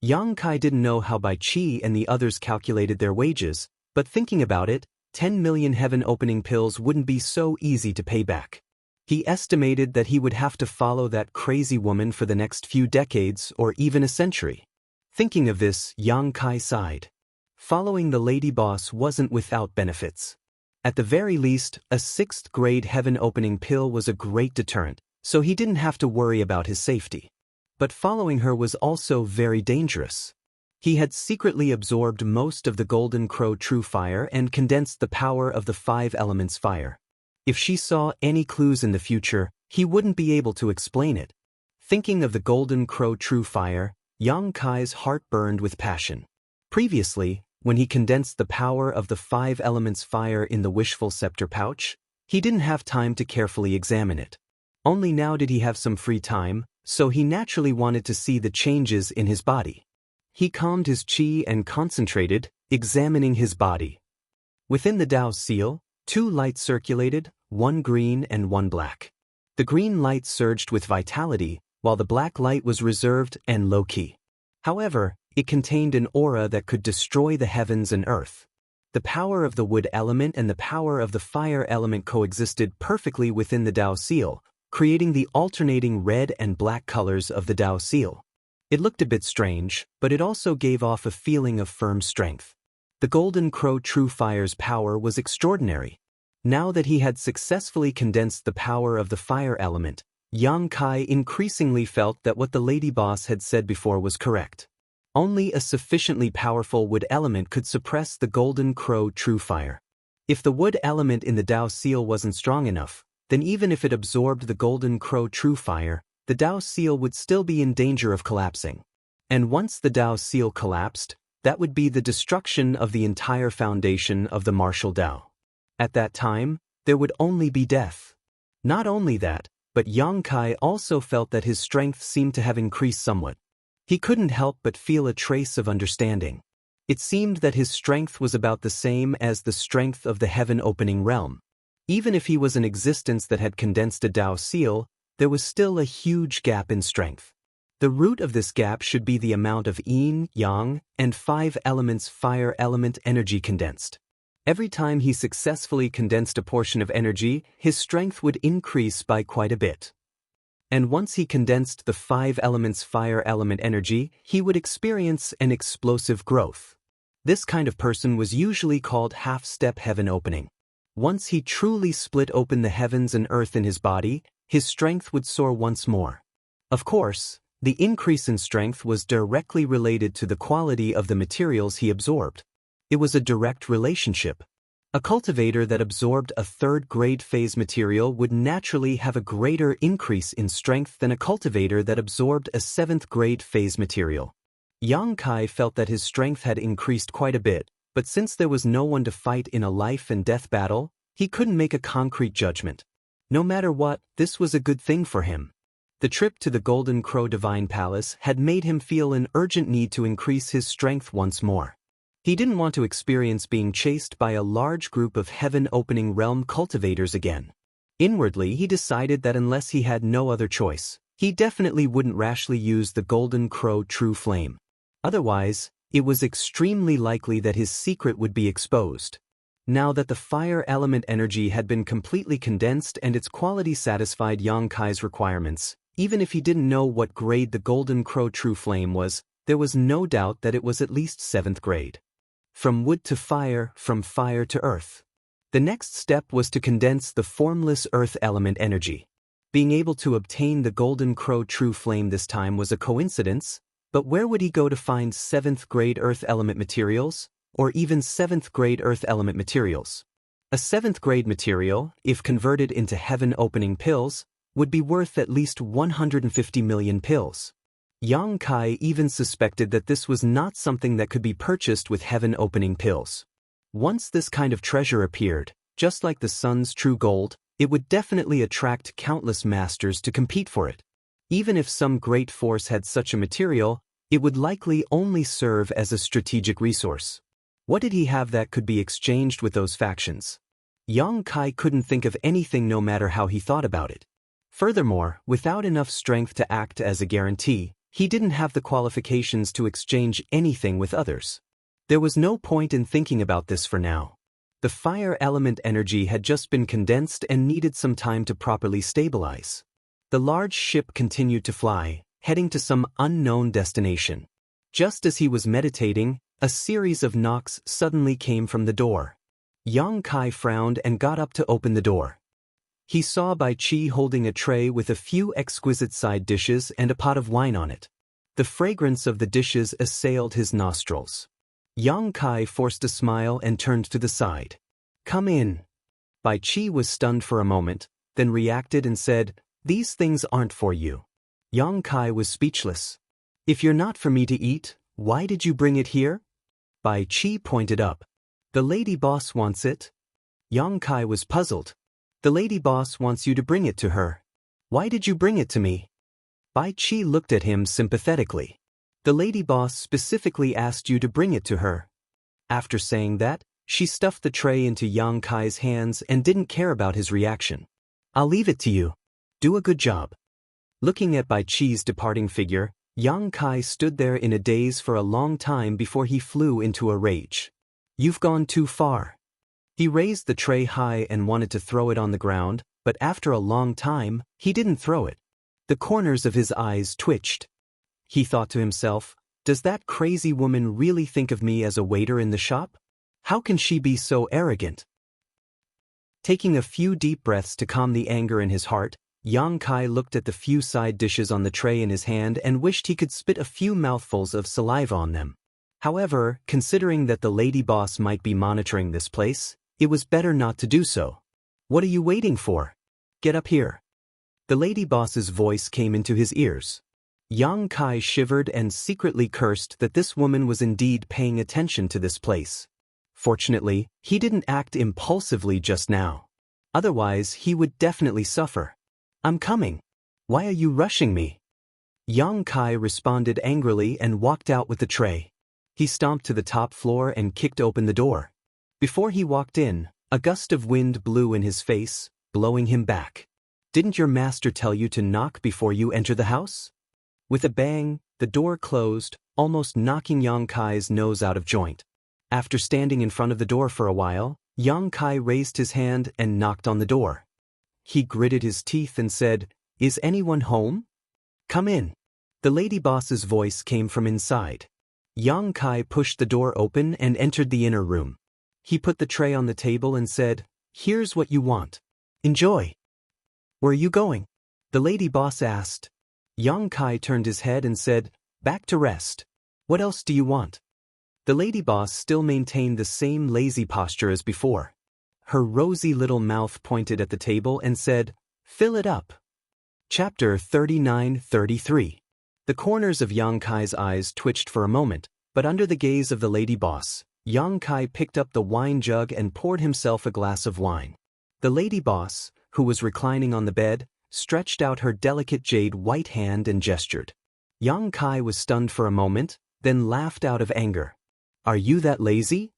Yang Kai didn't know how Bai Qi and the others calculated their wages, but thinking about it, 10 million heaven opening pills wouldn't be so easy to pay back. He estimated that he would have to follow that crazy woman for the next few decades or even a century. Thinking of this, Yang Kai sighed. Following the lady boss wasn't without benefits. At the very least, a 6th grade heaven opening pill was a great deterrent, so he didn't have to worry about his safety. But following her was also very dangerous. He had secretly absorbed most of the Golden Crow True Fire and condensed the power of the 5 elements fire. If she saw any clues in the future, he wouldn't be able to explain it. Thinking of the Golden Crow True Fire, Yang Kai's heart burned with passion. Previously, when he condensed the power of the 5 elements fire in the Wishful Scepter pouch, he didn't have time to carefully examine it. Only now did he have some free time, so he naturally wanted to see the changes in his body. He calmed his qi and concentrated, examining his body. Within the Tao seal, 2 lights circulated, 1 green and 1 black. The green light surged with vitality, while the black light was reserved and low-key. However, it contained an aura that could destroy the heavens and earth. The power of the wood element and the power of the fire element coexisted perfectly within the Tao seal, creating the alternating red and black colors of the Tao seal. It looked a bit strange, but it also gave off a feeling of firm strength. The Golden Crow True Fire's power was extraordinary. Now that he had successfully condensed the power of the fire element, Yang Kai increasingly felt that what the lady boss had said before was correct. Only a sufficiently powerful wood element could suppress the Golden Crow True Fire. If the wood element in the Tao seal wasn't strong enough, then even if it absorbed the Golden Crow True Fire, the Tao seal would still be in danger of collapsing. And once the Tao seal collapsed, that would be the destruction of the entire foundation of the martial Tao. At that time, there would only be death. Not only that, but Yang Kai also felt that his strength seemed to have increased somewhat. He couldn't help but feel a trace of understanding. It seemed that his strength was about the same as the strength of the heaven-opening realm. Even if he was an existence that had condensed a Tao seal, there was still a huge gap in strength. The root of this gap should be the amount of yin, yang, and 5 elements fire element energy condensed. Every time he successfully condensed a portion of energy, his strength would increase by quite a bit. And once he condensed the 5 elements fire element energy, he would experience an explosive growth. This kind of person was usually called half-step heaven opening. Once he truly split open the heavens and earth in his body, his strength would soar once more. Of course, the increase in strength was directly related to the quality of the materials he absorbed. It was a direct relationship. A cultivator that absorbed a 3rd-grade phase material would naturally have a greater increase in strength than a cultivator that absorbed a 7th-grade phase material. Yang Kai felt that his strength had increased quite a bit, but since there was no one to fight in a life-and-death battle, he couldn't make a concrete judgment. No matter what, this was a good thing for him. The trip to the Golden Crow Divine Palace had made him feel an urgent need to increase his strength once more. He didn't want to experience being chased by a large group of heaven-opening realm cultivators again. Inwardly, he decided that unless he had no other choice, he definitely wouldn't rashly use the Golden Crow True Flame. Otherwise, it was extremely likely that his secret would be exposed. Now that the fire element energy had been completely condensed and its quality satisfied Yang Kai's requirements, even if he didn't know what grade the Golden Crow True Flame was, there was no doubt that it was at least 7th grade. From wood to fire, from fire to earth. The next step was to condense the formless earth element energy. Being able to obtain the Golden Crow True Flame this time was a coincidence, but where would he go to find 7th grade earth element materials, or even 7th grade earth element materials? A 7th grade material, if converted into heaven-opening pills, would be worth at least 150 million pills. Yang Kai even suspected that this was not something that could be purchased with heaven-opening pills. Once this kind of treasure appeared, just like the sun's true gold, it would definitely attract countless masters to compete for it. Even if some great force had such a material, it would likely only serve as a strategic resource. What did he have that could be exchanged with those factions? Yang Kai couldn't think of anything no matter how he thought about it. Furthermore, without enough strength to act as a guarantee, he didn't have the qualifications to exchange anything with others. There was no point in thinking about this for now. The fire element energy had just been condensed and needed some time to properly stabilize. The large ship continued to fly, heading to some unknown destination. Just as he was meditating, a series of knocks suddenly came from the door. Yang Kai frowned and got up to open the door. He saw Bai Qi holding a tray with a few exquisite side dishes and a pot of wine on it. The fragrance of the dishes assailed his nostrils. Yang Kai forced a smile and turned to the side. Come in. Bai Qi was stunned for a moment, then reacted and said, These things aren't for you. Yang Kai was speechless. If you're not for me to eat, why did you bring it here? Bai Qi pointed up. The lady boss wants it. Yang Kai was puzzled. The lady boss wants you to bring it to her. Why did you bring it to me? Bai Qi looked at him sympathetically. The lady boss specifically asked you to bring it to her. After saying that, she stuffed the tray into Yang Kai's hands and didn't care about his reaction. I'll leave it to you. Do a good job. Looking at Bai Qi's departing figure, Yang Kai stood there in a daze for a long time before he flew into a rage. You've gone too far. He raised the tray high and wanted to throw it on the ground, but after a long time, he didn't throw it. The corners of his eyes twitched. He thought to himself, does that crazy woman really think of me as a waiter in the shop? How can she be so arrogant? Taking a few deep breaths to calm the anger in his heart, Yang Kai looked at the few side dishes on the tray in his hand and wished he could spit a few mouthfuls of saliva on them. However, considering that the lady boss might be monitoring this place, it was better not to do so. What are you waiting for? Get up here. The lady boss's voice came into his ears. Yang Kai shivered and secretly cursed that this woman was indeed paying attention to this place. Fortunately, he didn't act impulsively just now. Otherwise, he would definitely suffer. I'm coming. Why are you rushing me? Yang Kai responded angrily and walked out with the tray. He stomped to the top floor and kicked open the door. Before he walked in, a gust of wind blew in his face, blowing him back. Didn't your master tell you to knock before you enter the house? With a bang, the door closed, almost knocking Yang Kai's nose out of joint. After standing in front of the door for a while, Yang Kai raised his hand and knocked on the door. He gritted his teeth and said, Is anyone home? Come in. The lady boss's voice came from inside. Yang Kai pushed the door open and entered the inner room. He put the tray on the table and said, Here's what you want. Enjoy. Where are you going? The lady boss asked. Yang Kai turned his head and said, Back to rest. What else do you want? The lady boss still maintained the same lazy posture as before. Her rosy little mouth pointed at the table and said, Fill it up. Chapter 39-33. The corners of Yang Kai's eyes twitched for a moment, but under the gaze of the lady boss, Yang Kai picked up the wine jug and poured himself a glass of wine. The lady boss, who was reclining on the bed, stretched out her delicate jade white hand and gestured. Yang Kai was stunned for a moment, then laughed out of anger. Are you that lazy?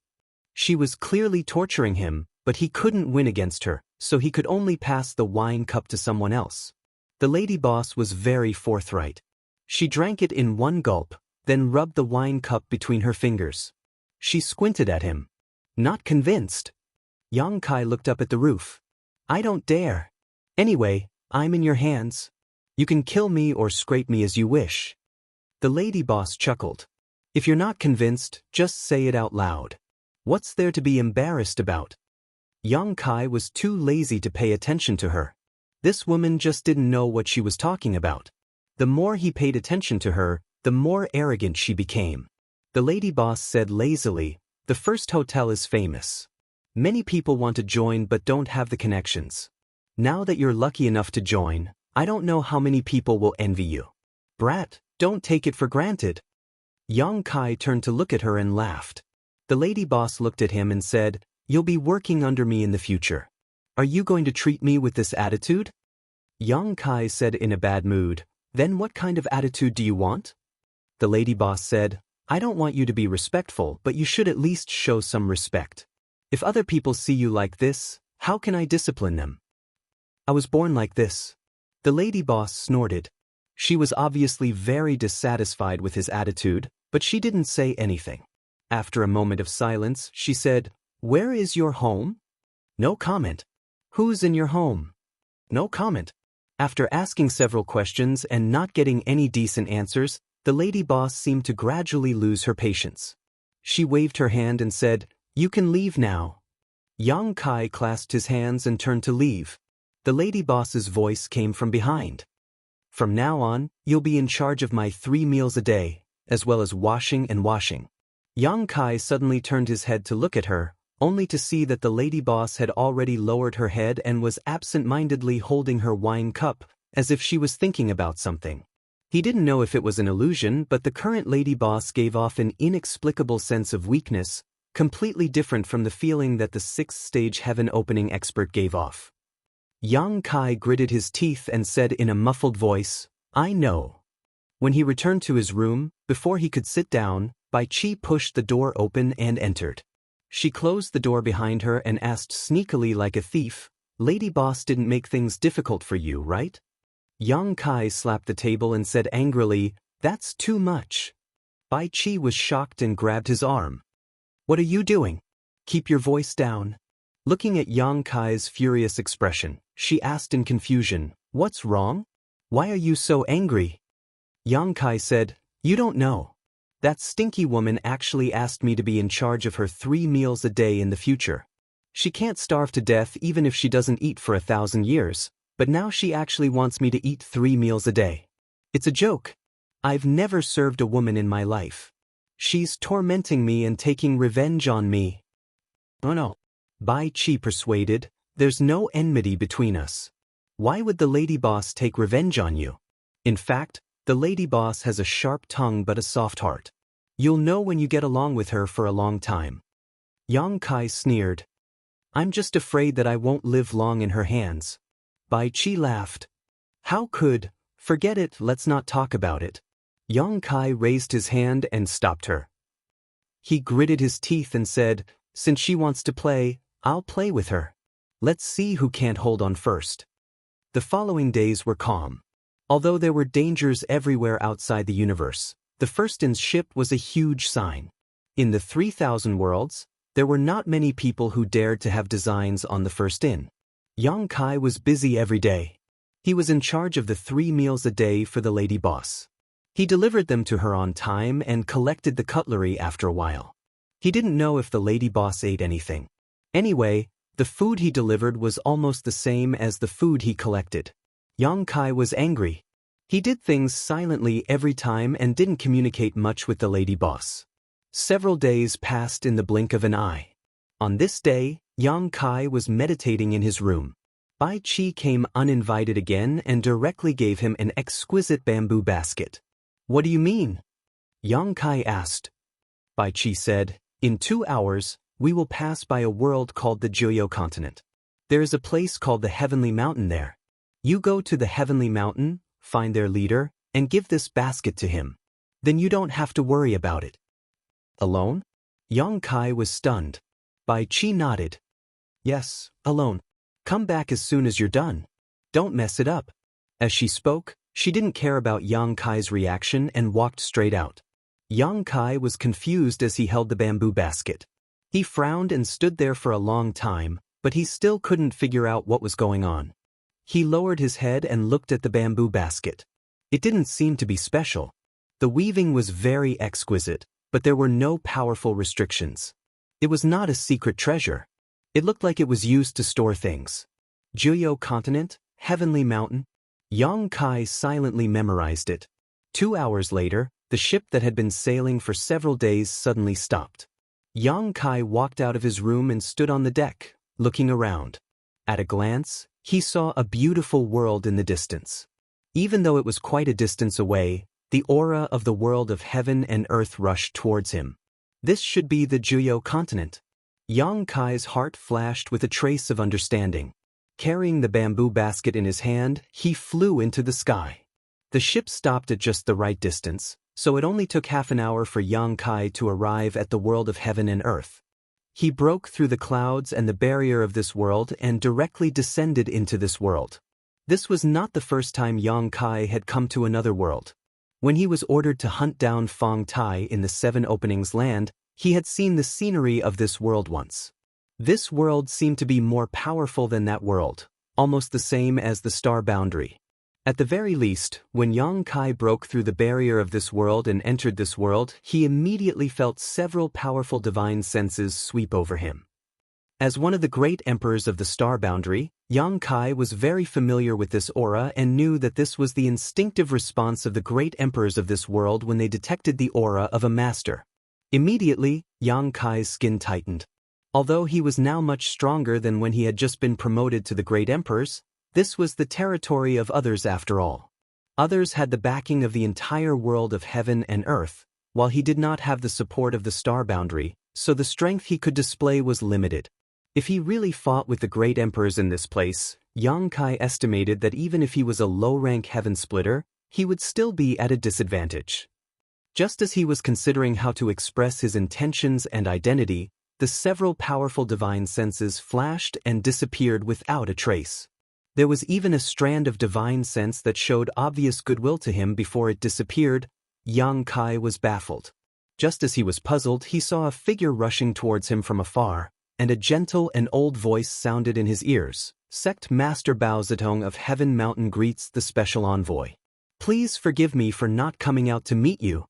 She was clearly torturing him, but he couldn't win against her, so he could only pass the wine cup to someone else. The lady boss was very forthright. She drank it in one gulp, then rubbed the wine cup between her fingers. She squinted at him. Not convinced. Yang Kai looked up at the roof. I don't dare. Anyway, I'm in your hands. You can kill me or scrape me as you wish. The lady boss chuckled. If you're not convinced, just say it out loud. What's there to be embarrassed about? Yang Kai was too lazy to pay attention to her. This woman just didn't know what she was talking about. The more he paid attention to her, the more arrogant she became. The lady boss said lazily, The first hotel is famous. Many people want to join but don't have the connections. Now that you're lucky enough to join, I don't know how many people will envy you. Brat, don't take it for granted. Yang Kai turned to look at her and laughed. The lady boss looked at him and said, You'll be working under me in the future. Are you going to treat me with this attitude? Yang Kai said in a bad mood, Then what kind of attitude do you want? The lady boss said, I don't want you to be respectful, but you should at least show some respect. If other people see you like this, how can I discipline them? I was born like this. The lady boss snorted. She was obviously very dissatisfied with his attitude, but she didn't say anything. After a moment of silence, she said, Where is your home? No comment. Who's in your home? No comment. After asking several questions and not getting any decent answers, the lady boss seemed to gradually lose her patience. She waved her hand and said, You can leave now. Yang Kai clasped his hands and turned to leave. The lady boss's voice came from behind. From now on, you'll be in charge of my 3 meals a day, as well as washing and washing. Yang Kai suddenly turned his head to look at her, only to see that the lady boss had already lowered her head and was absent-mindedly holding her wine cup, as if she was thinking about something. He didn't know if it was an illusion, but the current lady boss gave off an inexplicable sense of weakness, completely different from the feeling that the 6th stage heaven opening expert gave off. Yang Kai gritted his teeth and said in a muffled voice, "I know." When he returned to his room, before he could sit down, Bai Qi pushed the door open and entered. She closed the door behind her and asked sneakily like a thief, "Lady boss didn't make things difficult for you, right?" Yang Kai slapped the table and said angrily, "That's too much." Bai Qi was shocked and grabbed his arm. "What are you doing? Keep your voice down." Looking at Yang Kai's furious expression, she asked in confusion, "What's wrong? Why are you so angry?" Yang Kai said, "You don't know. That stinky woman actually asked me to be in charge of her 3 meals a day in the future. She can't starve to death even if she doesn't eat for 1,000 years, but now she actually wants me to eat 3 meals a day. It's a joke. I've never served a woman in my life. She's tormenting me and taking revenge on me." "Oh no," Bai Qi persuaded, "there's no enmity between us. Why would the lady boss take revenge on you? In fact, the lady boss has a sharp tongue but a soft heart. You'll know when you get along with her for a long time." Yang Kai sneered, "I'm just afraid that I won't live long in her hands." Bai Qi laughed. "How could? Forget it, let's not talk about it." Yang Kai raised his hand and stopped her. He gritted his teeth and said, "Since she wants to play, I'll play with her. Let's see who can't hold on first." The following days were calm. Although there were dangers everywhere outside the universe, the First In's ship was a huge sign. In the 3,000 worlds, there were not many people who dared to have designs on the First In. Yang Kai was busy every day. He was in charge of the 3 meals a day for the lady boss. He delivered them to her on time and collected the cutlery after a while. He didn't know if the lady boss ate anything. Anyway, the food he delivered was almost the same as the food he collected. Yang Kai was angry. He did things silently every time and didn't communicate much with the lady boss. Several days passed in the blink of an eye. On this day, Yang Kai was meditating in his room. Bai Qi came uninvited again and directly gave him an exquisite bamboo basket. "What do you mean?" Yang Kai asked. Bai Qi said, "In 2 hours, we will pass by a world called the Jianghu continent. There is a place called the Heavenly Mountain there. You go to the Heavenly Mountain, find their leader, and give this basket to him. Then you don't have to worry about it." "Alone?" Yang Kai was stunned. Bai Qi nodded. "Yes, alone. Come back as soon as you're done. Don't mess it up." As she spoke, she didn't care about Yang Kai's reaction and walked straight out. Yang Kai was confused as he held the bamboo basket. He frowned and stood there for a long time, but he still couldn't figure out what was going on. He lowered his head and looked at the bamboo basket. It didn't seem to be special. The weaving was very exquisite, but there were no powerful restrictions. It was not a secret treasure. It looked like it was used to store things. Jianghu continent, Heavenly Mountain. Yang Kai silently memorized it. 2 hours later, the ship that had been sailing for several days suddenly stopped. Yang Kai walked out of his room and stood on the deck, looking around. At a glance, he saw a beautiful world in the distance. Even though it was quite a distance away, the aura of the world of heaven and earth rushed towards him. This should be the Jianghu continent. Yang Kai's heart flashed with a trace of understanding. Carrying the bamboo basket in his hand, he flew into the sky. The ship stopped at just the right distance, so it only took half an hour for Yang Kai to arrive at the world of heaven and earth. He broke through the clouds and the barrier of this world and directly descended into this world. This was not the first time Yang Kai had come to another world. When he was ordered to hunt down Fong Tai in the 7 Openings land, he had seen the scenery of this world once. This world seemed to be more powerful than that world, almost the same as the star boundary. At the very least, when Yang Kai broke through the barrier of this world and entered this world, he immediately felt several powerful divine senses sweep over him. As one of the great emperors of the star boundary, Yang Kai was very familiar with this aura and knew that this was the instinctive response of the great emperors of this world when they detected the aura of a master. Immediately, Yang Kai's skin tightened. Although he was now much stronger than when he had just been promoted to the great emperors, this was the territory of others after all. Others had the backing of the entire world of heaven and earth, while he did not have the support of the star boundary, so the strength he could display was limited. If he really fought with the great emperors in this place, Yang Kai estimated that even if he was a low-rank heaven splitter, he would still be at a disadvantage. Just as he was considering how to express his intentions and identity, the several powerful divine senses flashed and disappeared without a trace. There was even a strand of divine sense that showed obvious goodwill to him before it disappeared. Yang Kai was baffled. Just as he was puzzled, he saw a figure rushing towards him from afar, and a gentle and old voice sounded in his ears. Sect Master Bao Zedong of Heaven Mountain greets the special envoy. Please forgive me for not coming out to meet you.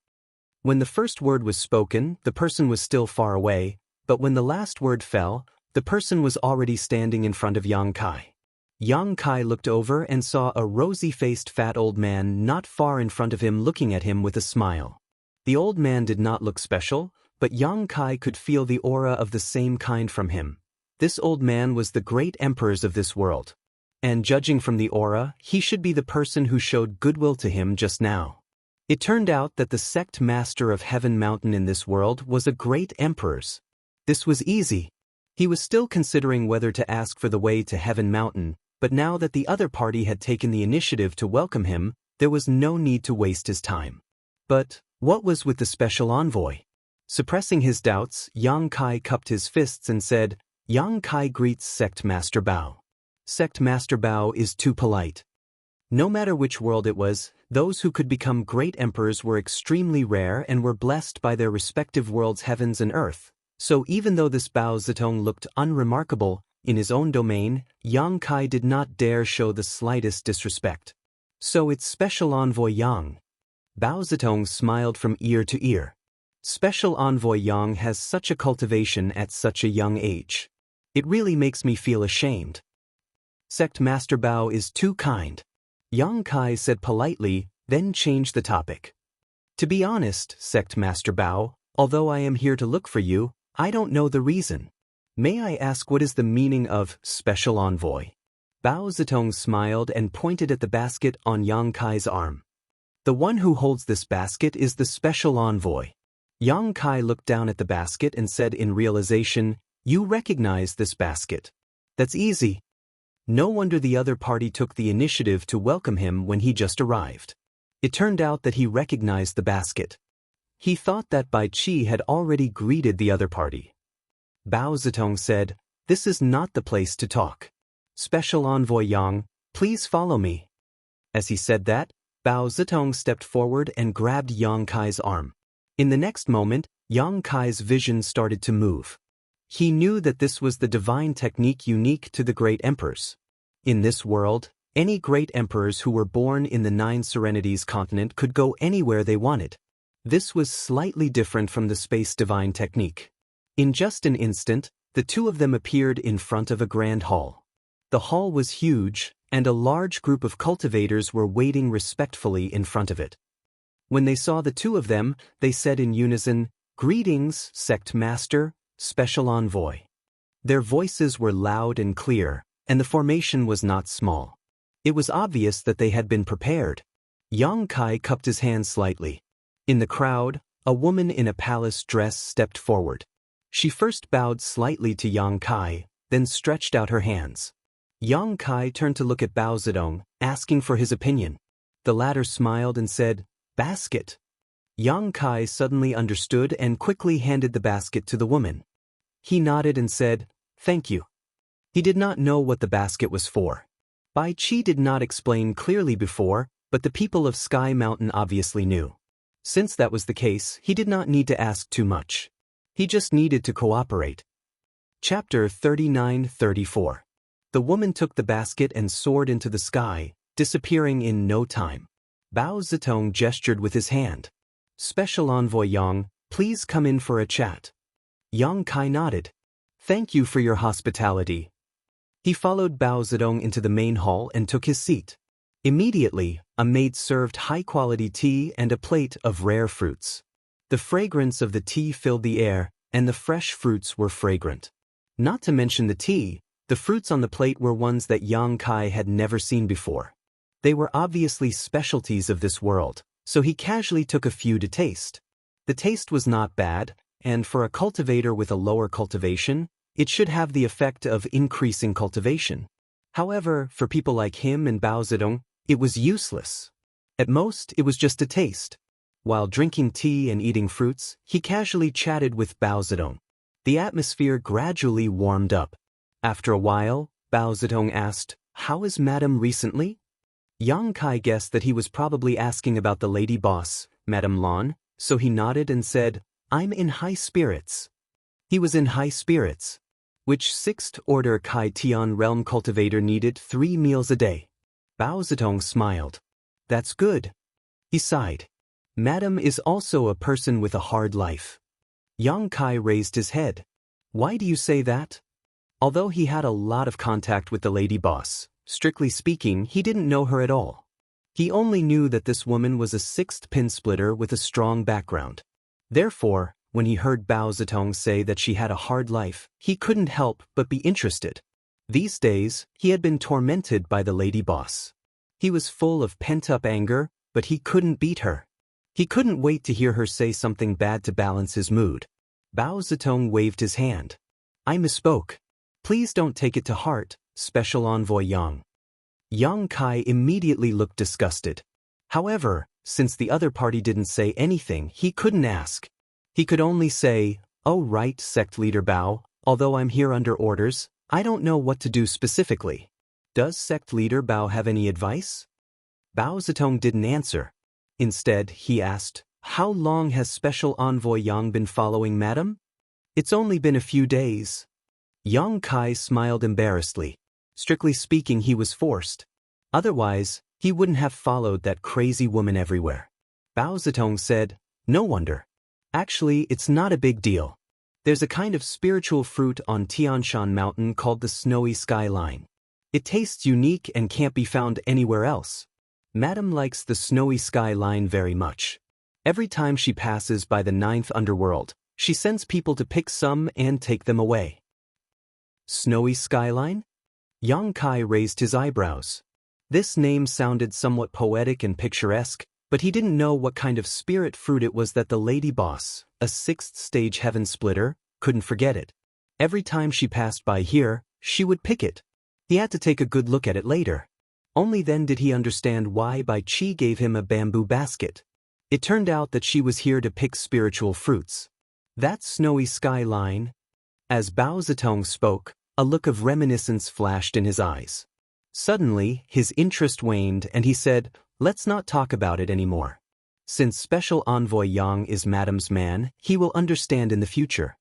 When the first word was spoken, the person was still far away, but when the last word fell, the person was already standing in front of Yang Kai. Yang Kai looked over and saw a rosy-faced fat old man not far in front of him looking at him with a smile. The old man did not look special, but Yang Kai could feel the aura of the same kind from him. This old man was the great emperors of this world. And judging from the aura, he should be the person who showed goodwill to him just now. It turned out that the sect master of Heaven Mountain in this world was a great emperor's. This was easy. He was still considering whether to ask for the way to Heaven Mountain, but now that the other party had taken the initiative to welcome him, there was no need to waste his time. But what was with the special envoy? Suppressing his doubts, Yang Kai cupped his fists and said, Yang Kai greets Sect Master Bao. Sect Master Bao is too polite. No matter which world it was, those who could become great emperors were extremely rare and were blessed by their respective worlds' heavens and earth. So even though this Bao Zedong looked unremarkable in his own domain, Yang Kai did not dare show the slightest disrespect. So it's Special Envoy Yang. Bao Zedong smiled from ear to ear. Special Envoy Yang has such a cultivation at such a young age. It really makes me feel ashamed. Sect Master Bao is too kind. Yang Kai said politely, then changed the topic. To be honest, Sect Master Bao, although I am here to look for you, I don't know the reason. May I ask what is the meaning of Special Envoy? Bao Zedong smiled and pointed at the basket on Yang Kai's arm. The one who holds this basket is the Special Envoy. Yang Kai looked down at the basket and said in realization, You recognize this basket. That's easy. No wonder the other party took the initiative to welcome him when he just arrived. It turned out that he recognized the basket. He thought that Bai Qi had already greeted the other party. Bao Zedong said, This is not the place to talk. Special Envoy Yang, please follow me. As he said that, Bao Zedong stepped forward and grabbed Yang Kai's arm. In the next moment, Yang Kai's vision started to move. He knew that this was the divine technique unique to the great emperors. In this world, any great emperors who were born in the Nine Serenities continent could go anywhere they wanted. This was slightly different from the space divine technique. In just an instant, the two of them appeared in front of a grand hall. The hall was huge, and a large group of cultivators were waiting respectfully in front of it. When they saw the two of them, they said in unison, Greetings, Sect Master, Special Envoy. Their voices were loud and clear, and the formation was not small. It was obvious that they had been prepared. Yang Kai cupped his hands slightly. In the crowd, a woman in a palace dress stepped forward. She first bowed slightly to Yang Kai, then stretched out her hands. Yang Kai turned to look at Bao Zedong, asking for his opinion. The latter smiled and said, Basket. Yang Kai suddenly understood and quickly handed the basket to the woman. He nodded and said, Thank you. He did not know what the basket was for. Bai Qi did not explain clearly before, but the people of Sky Mountain obviously knew. Since that was the case, he did not need to ask too much. He just needed to cooperate. Chapter 39-34. The woman took the basket and soared into the sky, disappearing in no time. Bao Zedong gestured with his hand. Special Envoy Yang, please come in for a chat. Yang Kai nodded. Thank you for your hospitality. He followed Bao Zedong into the main hall and took his seat. Immediately, a maid served high-quality tea and a plate of rare fruits. The fragrance of the tea filled the air, and the fresh fruits were fragrant. Not to mention the tea, the fruits on the plate were ones that Yang Kai had never seen before. They were obviously specialties of this world, so he casually took a few to taste. The taste was not bad, and for a cultivator with a lower cultivation, it should have the effect of increasing cultivation. However, for people like him and Bao Zedong, it was useless. At most, it was just a taste. While drinking tea and eating fruits, he casually chatted with Bao Zedong. The atmosphere gradually warmed up. After a while, Bao Zedong asked, "How is Madam recently?" Yang Kai guessed that he was probably asking about the lady boss, Madame Lan, so he nodded and said, "I'm in high spirits." He was in high spirits. Which sixth order Kai Tian realm cultivator needed 3 meals a day? Bao Zedong smiled. That's good. He sighed. Madam is also a person with a hard life. Yang Kai raised his head. Why do you say that? Although he had a lot of contact with the lady boss, strictly speaking, he didn't know her at all. He only knew that this woman was a 6th pin splitter with a strong background. Therefore, when he heard Bao Zedong say that she had a hard life, he couldn't help but be interested. These days, he had been tormented by the lady boss. He was full of pent-up anger, but he couldn't beat her. He couldn't wait to hear her say something bad to balance his mood. Bao Zedong waved his hand. I misspoke. Please don't take it to heart, Special Envoy Yang. Yang Kai immediately looked disgusted. However, since the other party didn't say anything, he couldn't ask. He could only say, "Oh right, Sect Leader Bao, although I'm here under orders, I don't know what to do specifically. Does Sect Leader Bao have any advice?" Bao Zedong didn't answer. Instead, he asked, "How long has Special Envoy Yang been following Madam?" "It's only been a few days." Yang Kai smiled embarrassedly. Strictly speaking, he was forced. Otherwise, he wouldn't have followed that crazy woman everywhere. Bao Zedong said, "No wonder. Actually, it's not a big deal. There's a kind of spiritual fruit on Tianshan Mountain called the Snowy Skyline. It tastes unique and can't be found anywhere else. Madam likes the Snowy Skyline very much. Every time she passes by the 9th underworld, she sends people to pick some and take them away." Snowy Skyline? Yang Kai raised his eyebrows. This name sounded somewhat poetic and picturesque, but he didn't know what kind of spirit fruit it was that the lady boss, a 6th stage heaven splitter, couldn't forget it. Every time she passed by here, she would pick it. He had to take a good look at it later. Only then did he understand why Bai Chi gave him a bamboo basket. It turned out that she was here to pick spiritual fruits. That Snowy Skyline. As Bao Zedong spoke, a look of reminiscence flashed in his eyes. Suddenly, his interest waned and he said, "Let's not talk about it anymore. Since Special Envoy Yang is Madam's man, he will understand in the future."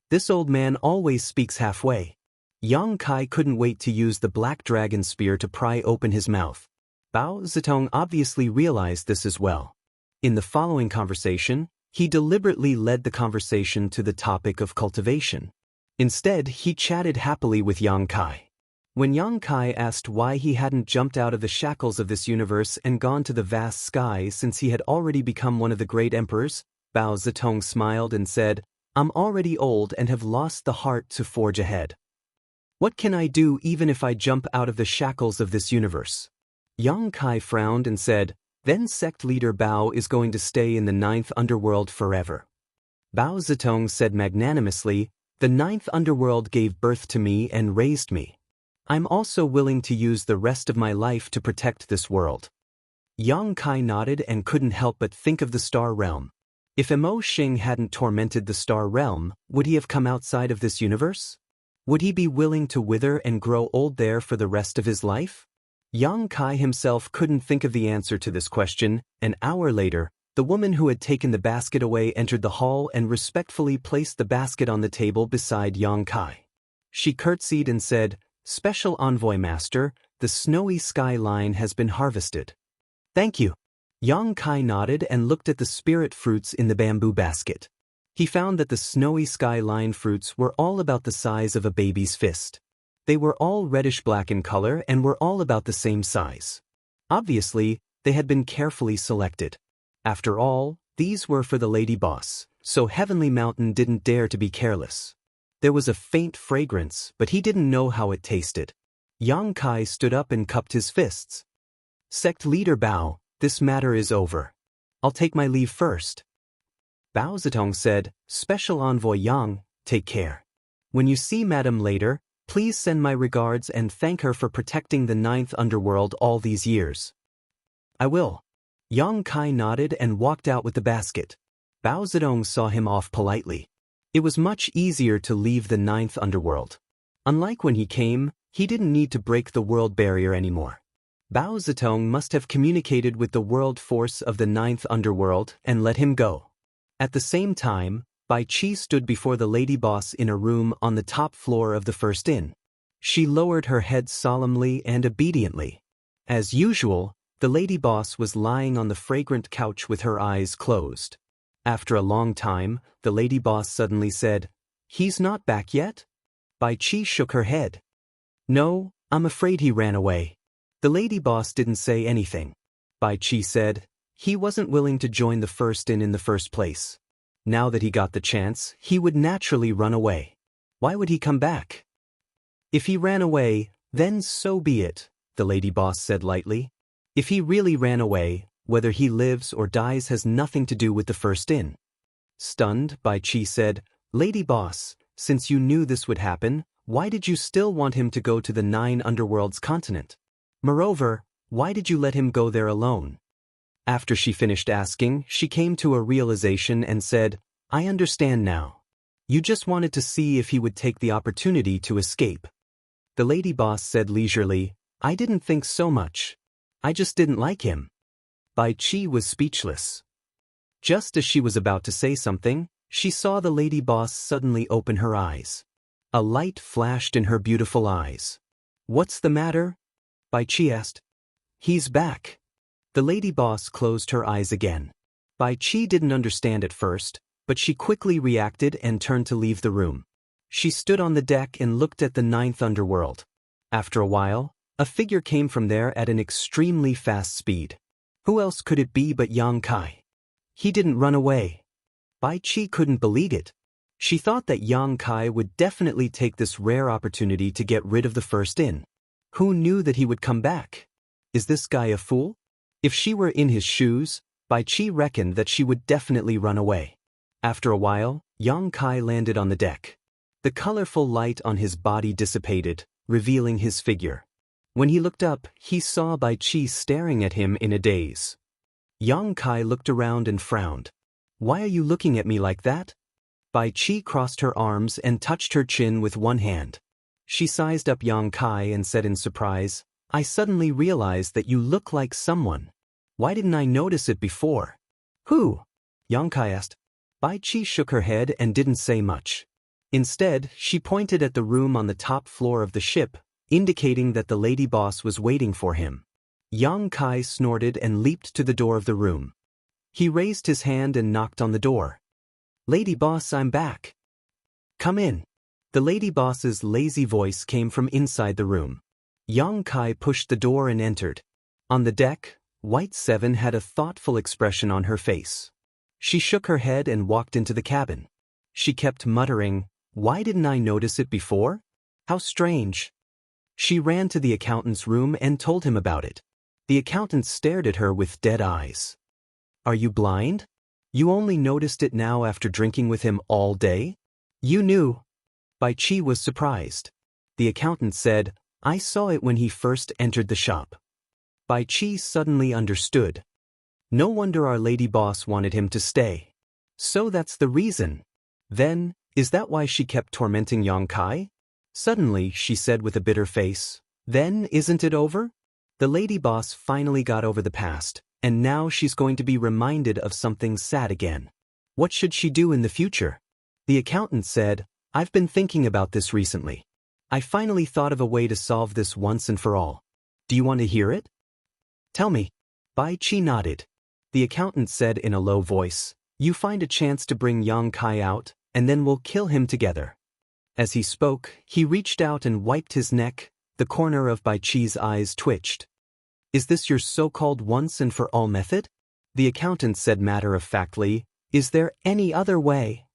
This old man always speaks halfway. Yang Kai couldn't wait to use the Black Dragon Spear to pry open his mouth. Bao Zedong obviously realized this as well. In the following conversation, he deliberately led the conversation to the topic of cultivation. Instead, he chatted happily with Yang Kai. When Yang Kai asked why he hadn't jumped out of the shackles of this universe and gone to the vast sky since he had already become one of the great emperors, Bao Zedong smiled and said, "I'm already old and have lost the heart to forge ahead. What can I do even if I jump out of the shackles of this universe?" Yang Kai frowned and said, "Then Sect Leader Bao is going to stay in the 9th underworld forever." Bao Zedong said magnanimously, "The 9th underworld gave birth to me and raised me. I'm also willing to use the rest of my life to protect this world." Yang Kai nodded and couldn't help but think of the Star Realm. If Mo Xing hadn't tormented the Star Realm, would he have come outside of this universe? Would he be willing to wither and grow old there for the rest of his life? Yang Kai himself couldn't think of the answer to this question. An hour later, the woman who had taken the basket away entered the hall and respectfully placed the basket on the table beside Yang Kai. She curtsied and said, "Special Envoy Master, the Snowy Skyline has been harvested." "Thank you." Yang Kai nodded and looked at the spirit fruits in the bamboo basket. He found that the snowy skyline fruits were all about the size of a baby's fist. They were all reddish-black in color and were all about the same size. Obviously, they had been carefully selected. After all, these were for the lady boss, so Heavenly Mountain didn't dare to be careless. There was a faint fragrance, but he didn't know how it tasted. Yang Kai stood up and cupped his fists. Sect leader Bao, this matter is over. I'll take my leave first. Bao Zitong said, Special Envoy Yang, take care. When you see Madam later, please send my regards and thank her for protecting the 9th Underworld all these years. I will. Yang Kai nodded and walked out with the basket. Bao Zitong saw him off politely. It was much easier to leave the 9th Underworld. Unlike when he came, he didn't need to break the world barrier anymore. Bao Zitong must have communicated with the world force of the 9th Underworld and let him go. At the same time, Bai Qi stood before the lady boss in a room on the top floor of the first inn. She lowered her head solemnly and obediently. As usual, the lady boss was lying on the fragrant couch with her eyes closed. After a long time, the lady boss suddenly said, He's not back yet? Bai Qi shook her head. No, I'm afraid he ran away. The lady boss didn't say anything. Bai Qi said, he wasn't willing to join the first inn in the first place. Now that he got the chance, he would naturally run away. Why would he come back? If he ran away, then so be it, the lady boss said lightly. If he really ran away, whether he lives or dies has nothing to do with the first inn. Stunned, Bai Qi said, Lady boss, since you knew this would happen, why did you still want him to go to the 9 Underworlds continent? Moreover, why did you let him go there alone? After she finished asking, she came to a realization and said, I understand now. You just wanted to see if he would take the opportunity to escape. The lady boss said leisurely, I didn't think so much. I just didn't like him. Bai Qi was speechless. Just as she was about to say something, she saw the lady boss suddenly open her eyes. A light flashed in her beautiful eyes. What's the matter? Bai Qi asked. He's back. The lady boss closed her eyes again. Bai Qi didn't understand at first, but she quickly reacted and turned to leave the room. She stood on the deck and looked at the 9th Underworld. After a while, a figure came from there at an extremely fast speed. Who else could it be but Yang Kai? He didn't run away. Bai Qi couldn't believe it. She thought that Yang Kai would definitely take this rare opportunity to get rid of the first inn. Who knew that he would come back? Is this guy a fool? If she were in his shoes, Bai Qi reckoned that she would definitely run away. After a while, Yang Kai landed on the deck. The colorful light on his body dissipated, revealing his figure. When he looked up, he saw Bai Qi staring at him in a daze. Yang Kai looked around and frowned. Why are you looking at me like that? Bai Qi crossed her arms and touched her chin with one hand. She sized up Yang Kai and said in surprise, I suddenly realized that you look like someone. Why didn't I notice it before? Who? Yang Kai asked. Bai Qi shook her head and didn't say much. Instead, she pointed at the room on the top floor of the ship, indicating that the lady boss was waiting for him. Yang Kai snorted and leaped to the door of the room. He raised his hand and knocked on the door. Lady boss, I'm back. Come in. The lady boss's lazy voice came from inside the room. Yang Kai pushed the door and entered. On the deck, White Seven had a thoughtful expression on her face. She shook her head and walked into the cabin. She kept muttering, Why didn't I notice it before? How strange. She ran to the accountant's room and told him about it. The accountant stared at her with dead eyes. Are you blind? You only noticed it now after drinking with him all day? You knew. Bai Qi was surprised. The accountant said, I saw it when he first entered the shop. Bai Qi suddenly understood. No wonder our lady boss wanted him to stay. So that's the reason. Then, is that why she kept tormenting Yang Kai? Suddenly, she said with a bitter face, Then isn't it over? The lady boss finally got over the past, and now she's going to be reminded of something sad again. What should she do in the future? The accountant said, I've been thinking about this recently. I finally thought of a way to solve this once and for all. Do you want to hear it? Tell me. Bai Qi nodded. The accountant said in a low voice, You find a chance to bring Yang Kai out, and then we'll kill him together. As he spoke, he reached out and wiped his neck. The corner of Bai Chi's eyes twitched. Is this your so-called once-and-for-all method? The accountant said matter-of-factly, is there any other way?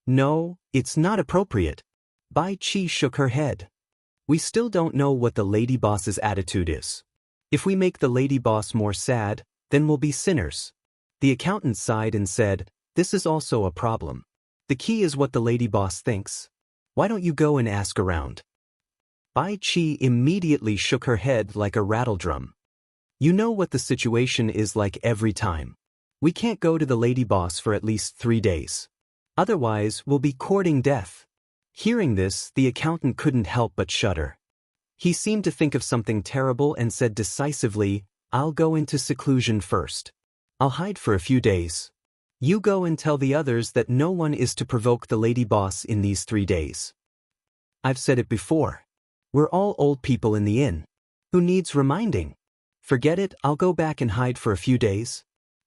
No, it's not appropriate. Bai Chi shook her head. We still don't know what the lady boss's attitude is. If we make the lady boss more sad, then we'll be sinners. The accountant sighed and said, this is also a problem. The key is what the lady boss thinks. Why don't you go and ask around? Bai Chi immediately shook her head like a rattledrum. You know what the situation is like every time. We can't go to the lady boss for at least 3 days. Otherwise, we'll be courting death. Hearing this, the accountant couldn't help but shudder. He seemed to think of something terrible and said decisively, I'll go into seclusion first. I'll hide for a few days. You go and tell the others that no one is to provoke the lady boss in these 3 days. I've said it before. We're all old people in the inn. Who needs reminding? Forget it, I'll go back and hide for a few days.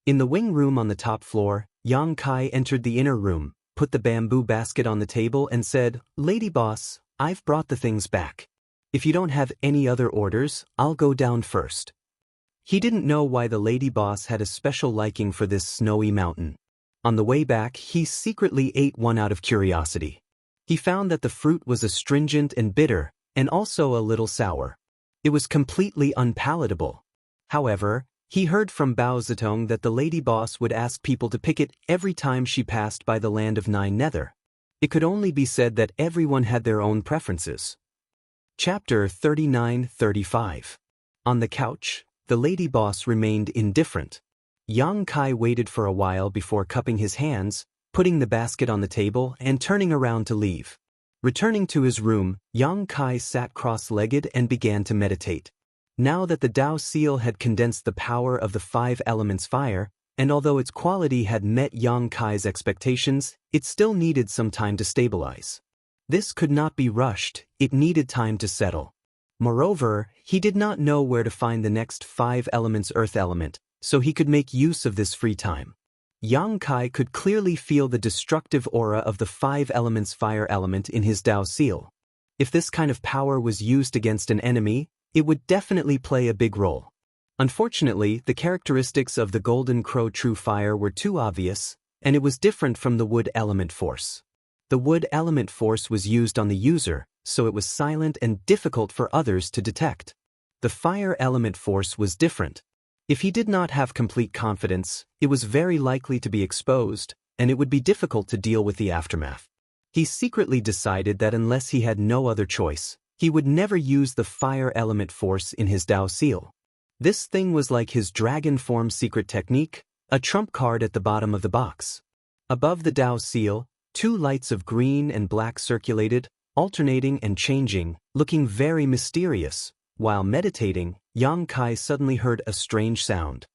In the wing room on the top floor, Yang Kai entered the inner room, put the bamboo basket on the table and said, Lady boss, I've brought the things back. If you don't have any other orders, I'll go down first. He didn't know why the lady boss had a special liking for this snowy mountain. On the way back, he secretly ate one out of curiosity. He found that the fruit was astringent and bitter, and also a little sour. It was completely unpalatable. However, he heard from Bao Zitong that the lady boss would ask people to pick it every time she passed by the land of Nine Nether. It could only be said that everyone had their own preferences. Chapter 39-35. On the couch, the lady boss remained indifferent. Yang Kai waited for a while before cupping his hands, putting the basket on the table and turning around to leave. Returning to his room, Yang Kai sat cross-legged and began to meditate. Now that the Tao seal had condensed the power of the 5 elements fire, and although its quality had met Yang Kai's expectations, it still needed some time to stabilize. This could not be rushed, it needed time to settle. Moreover, he did not know where to find the next 5 elements earth element, so he could make use of this free time. Yang Kai could clearly feel the destructive aura of the 5 elements fire element in his Tao seal. If this kind of power was used against an enemy, it would definitely play a big role. Unfortunately, the characteristics of the Golden Crow True Fire were too obvious, and it was different from the Wood Element Force. The Wood Element Force was used on the user, so it was silent and difficult for others to detect. The Fire Element Force was different. If he did not have complete confidence, it was very likely to be exposed, and it would be difficult to deal with the aftermath. He secretly decided that unless he had no other choice, he would never use the Fire Element Force in his Tao seal. This thing was like his dragon form secret technique, a trump card at the bottom of the box. Above the Tao seal, 2 lights of green and black circulated, alternating and changing, looking very mysterious. While meditating, Yang Kai suddenly heard a strange sound.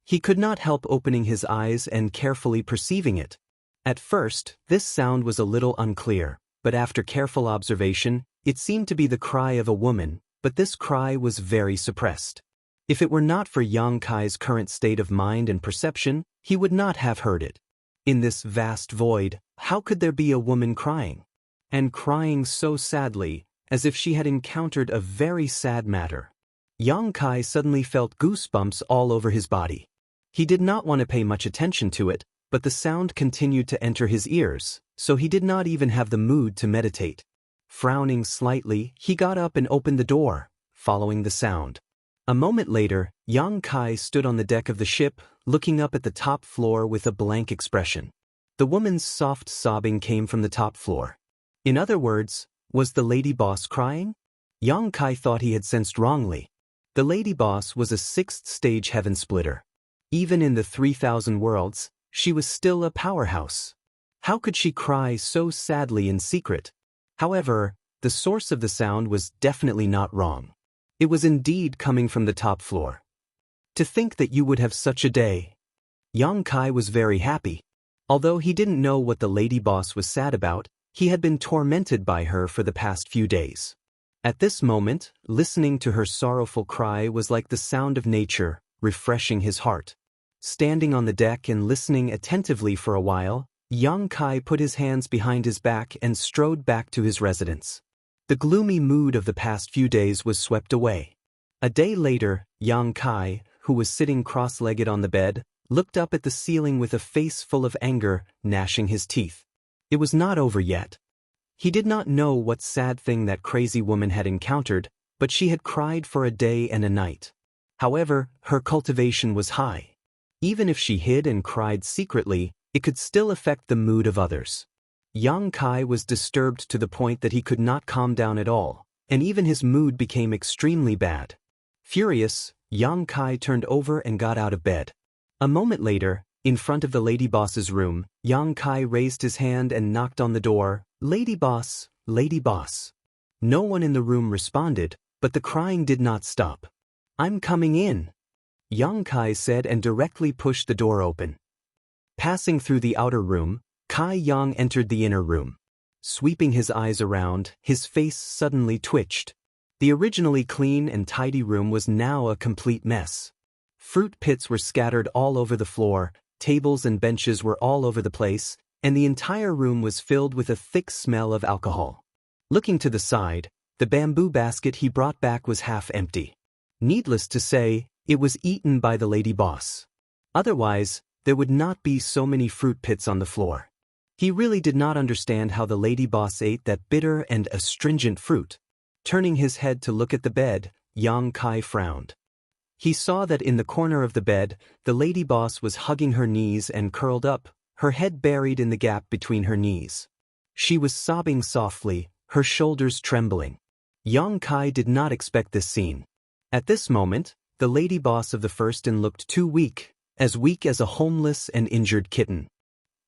He could not help opening his eyes and carefully perceiving it. At first, this sound was a little unclear, but after careful observation, it seemed to be the cry of a woman, but this cry was very suppressed. If it were not for Yang Kai's current state of mind and perception, he would not have heard it. In this vast void, how could there be a woman crying? And crying so sadly, as if she had encountered a very sad matter. Yang Kai suddenly felt goosebumps all over his body. He did not want to pay much attention to it, but the sound continued to enter his ears, so he did not even have the mood to meditate. Frowning slightly, he got up and opened the door, following the sound. A moment later, Yang Kai stood on the deck of the ship, looking up at the top floor with a blank expression. The woman's soft sobbing came from the top floor. In other words, was the lady boss crying? Yang Kai thought he had sensed wrongly. The lady boss was a 6th stage heaven splitter. Even in the 3,000 worlds, she was still a powerhouse. How could she cry so sadly in secret? However, the source of the sound was definitely not wrong. It was indeed coming from the top floor. To think that you would have such a day. Yang Kai was very happy. Although he didn't know what the lady boss was sad about, he had been tormented by her for the past few days. At this moment, listening to her sorrowful cry was like the sound of nature, refreshing his heart. Standing on the deck and listening attentively for a while, Yang Kai put his hands behind his back and strode back to his residence. The gloomy mood of the past few days was swept away. A day later, Yang Kai, who was sitting cross-legged on the bed, looked up at the ceiling with a face full of anger, gnashing his teeth. It was not over yet. He did not know what sad thing that crazy woman had encountered, but she had cried for a day and a night. However, her cultivation was high. Even if she hid and cried secretly, it could still affect the mood of others. Yang Kai was disturbed to the point that he could not calm down at all, and even his mood became extremely bad. Furious, Yang Kai turned over and got out of bed. A moment later, in front of the lady boss's room, Yang Kai raised his hand and knocked on the door. "Lady boss, lady boss." No one in the room responded, but the crying did not stop. "I'm coming in," Yang Kai said and directly pushed the door open. Passing through the outer room, Kai Yang entered the inner room. Sweeping his eyes around, his face suddenly twitched. The originally clean and tidy room was now a complete mess. Fruit pits were scattered all over the floor, tables and benches were all over the place, and the entire room was filled with a thick smell of alcohol. Looking to the side, the bamboo basket he brought back was half empty. Needless to say, it was eaten by the lady boss. Otherwise, there would not be so many fruit pits on the floor. He really did not understand how the lady boss ate that bitter and astringent fruit. Turning his head to look at the bed, Yang Kai frowned. He saw that in the corner of the bed, the lady boss was hugging her knees and curled up, her head buried in the gap between her knees. She was sobbing softly, her shoulders trembling. Yang Kai did not expect this scene. At this moment, the lady boss of the first-in looked too weak as a homeless and injured kitten.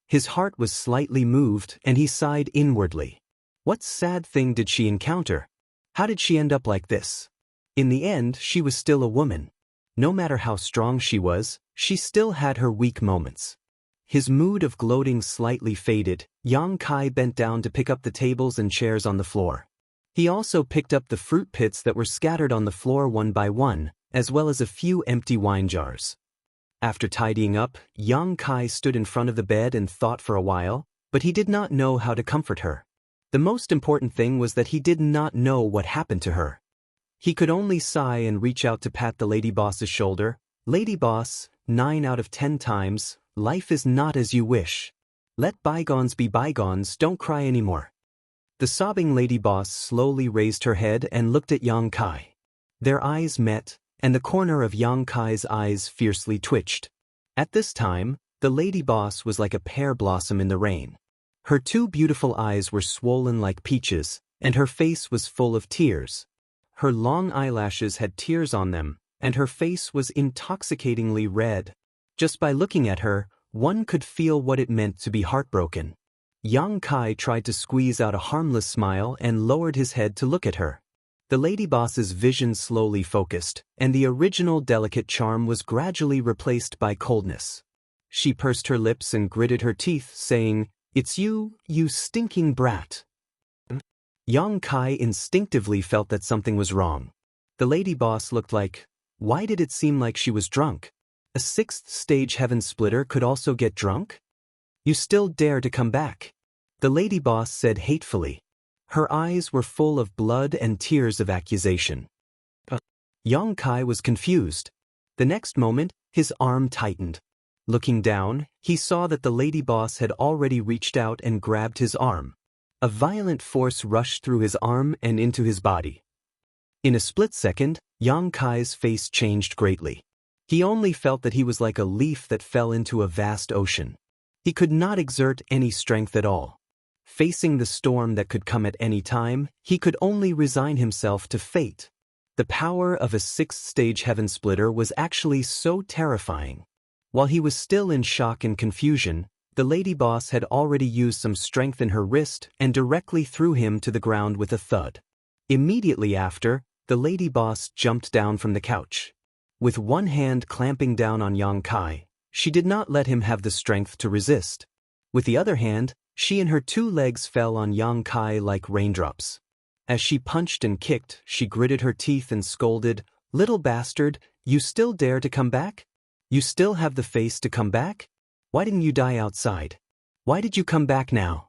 His heart was slightly moved and he sighed inwardly. What sad thing did she encounter? How did she end up like this? In the end, she was still a woman. No matter how strong she was, she still had her weak moments. His mood of gloating slightly faded. Yang Kai bent down to pick up the tables and chairs on the floor. He also picked up the fruit pits that were scattered on the floor one by one, as well as a few empty wine jars. After tidying up, Yang Kai stood in front of the bed and thought for a while, but he did not know how to comfort her. The most important thing was that he did not know what happened to her. He could only sigh and reach out to pat the lady boss's shoulder. "Lady boss, 9 out of 10 times, life is not as you wish. Let bygones be bygones, don't cry anymore." The sobbing lady boss slowly raised her head and looked at Yang Kai. Their eyes met, and the corner of Yang Kai's eyes fiercely twitched. At this time, the lady boss was like a pear blossom in the rain. Her two beautiful eyes were swollen like peaches, and her face was full of tears. Her long eyelashes had tears on them, and her face was intoxicatingly red. Just by looking at her, one could feel what it meant to be heartbroken. Yang Kai tried to squeeze out a harmless smile and lowered his head to look at her. The lady boss's vision slowly focused, and the original delicate charm was gradually replaced by coldness. She pursed her lips and gritted her teeth, saying, "It's you, you stinking brat." Yang Kai instinctively felt that something was wrong. The lady boss looked like, why did it seem like she was drunk? A 6th stage heaven splitter could also get drunk? "You still dare to come back?" the lady boss said hatefully. Her eyes were full of blood and tears of accusation. Yang Kai was confused. The next moment, his arm tightened. Looking down, he saw that the lady boss had already reached out and grabbed his arm. A violent force rushed through his arm and into his body. In a split second, Yang Kai's face changed greatly. He only felt that he was like a leaf that fell into a vast ocean. He could not exert any strength at all. Facing the storm that could come at any time, he could only resign himself to fate. The power of a 6th stage heaven splitter was actually so terrifying. While he was still in shock and confusion, the lady boss had already used some strength in her wrist and directly threw him to the ground with a thud. Immediately after, the lady boss jumped down from the couch. With one hand clamping down on Yang Kai, she did not let him have the strength to resist. With the other hand, she and her 2 legs fell on Yang Kai like raindrops. As she punched and kicked, she gritted her teeth and scolded, "Little bastard, you still dare to come back?" You still have the face to come back? Why didn't you die outside? Why did you come back now?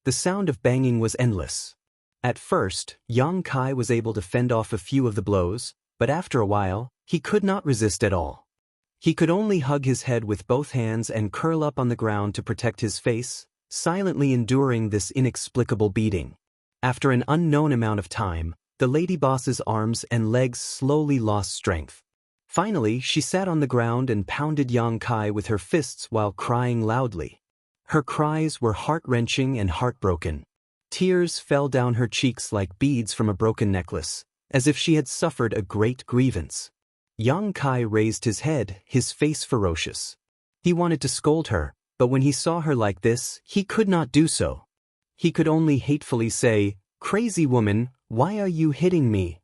The sound of banging was endless. At first, Yang Kai was able to fend off a few of the blows, but after a while, he could not resist at all. He could only hug his head with both hands and curl up on the ground to protect his face, silently enduring this inexplicable beating. After an unknown amount of time, the lady boss's arms and legs slowly lost strength. Finally, she sat on the ground and pounded Yang Kai with her fists while crying loudly. Her cries were heart-wrenching and heartbroken. Tears fell down her cheeks like beads from a broken necklace, as if she had suffered a great grievance. Yang Kai raised his head, his face ferocious. He wanted to scold her, but when he saw her like this, he could not do so. He could only hatefully say, "Crazy woman, why are you hitting me?"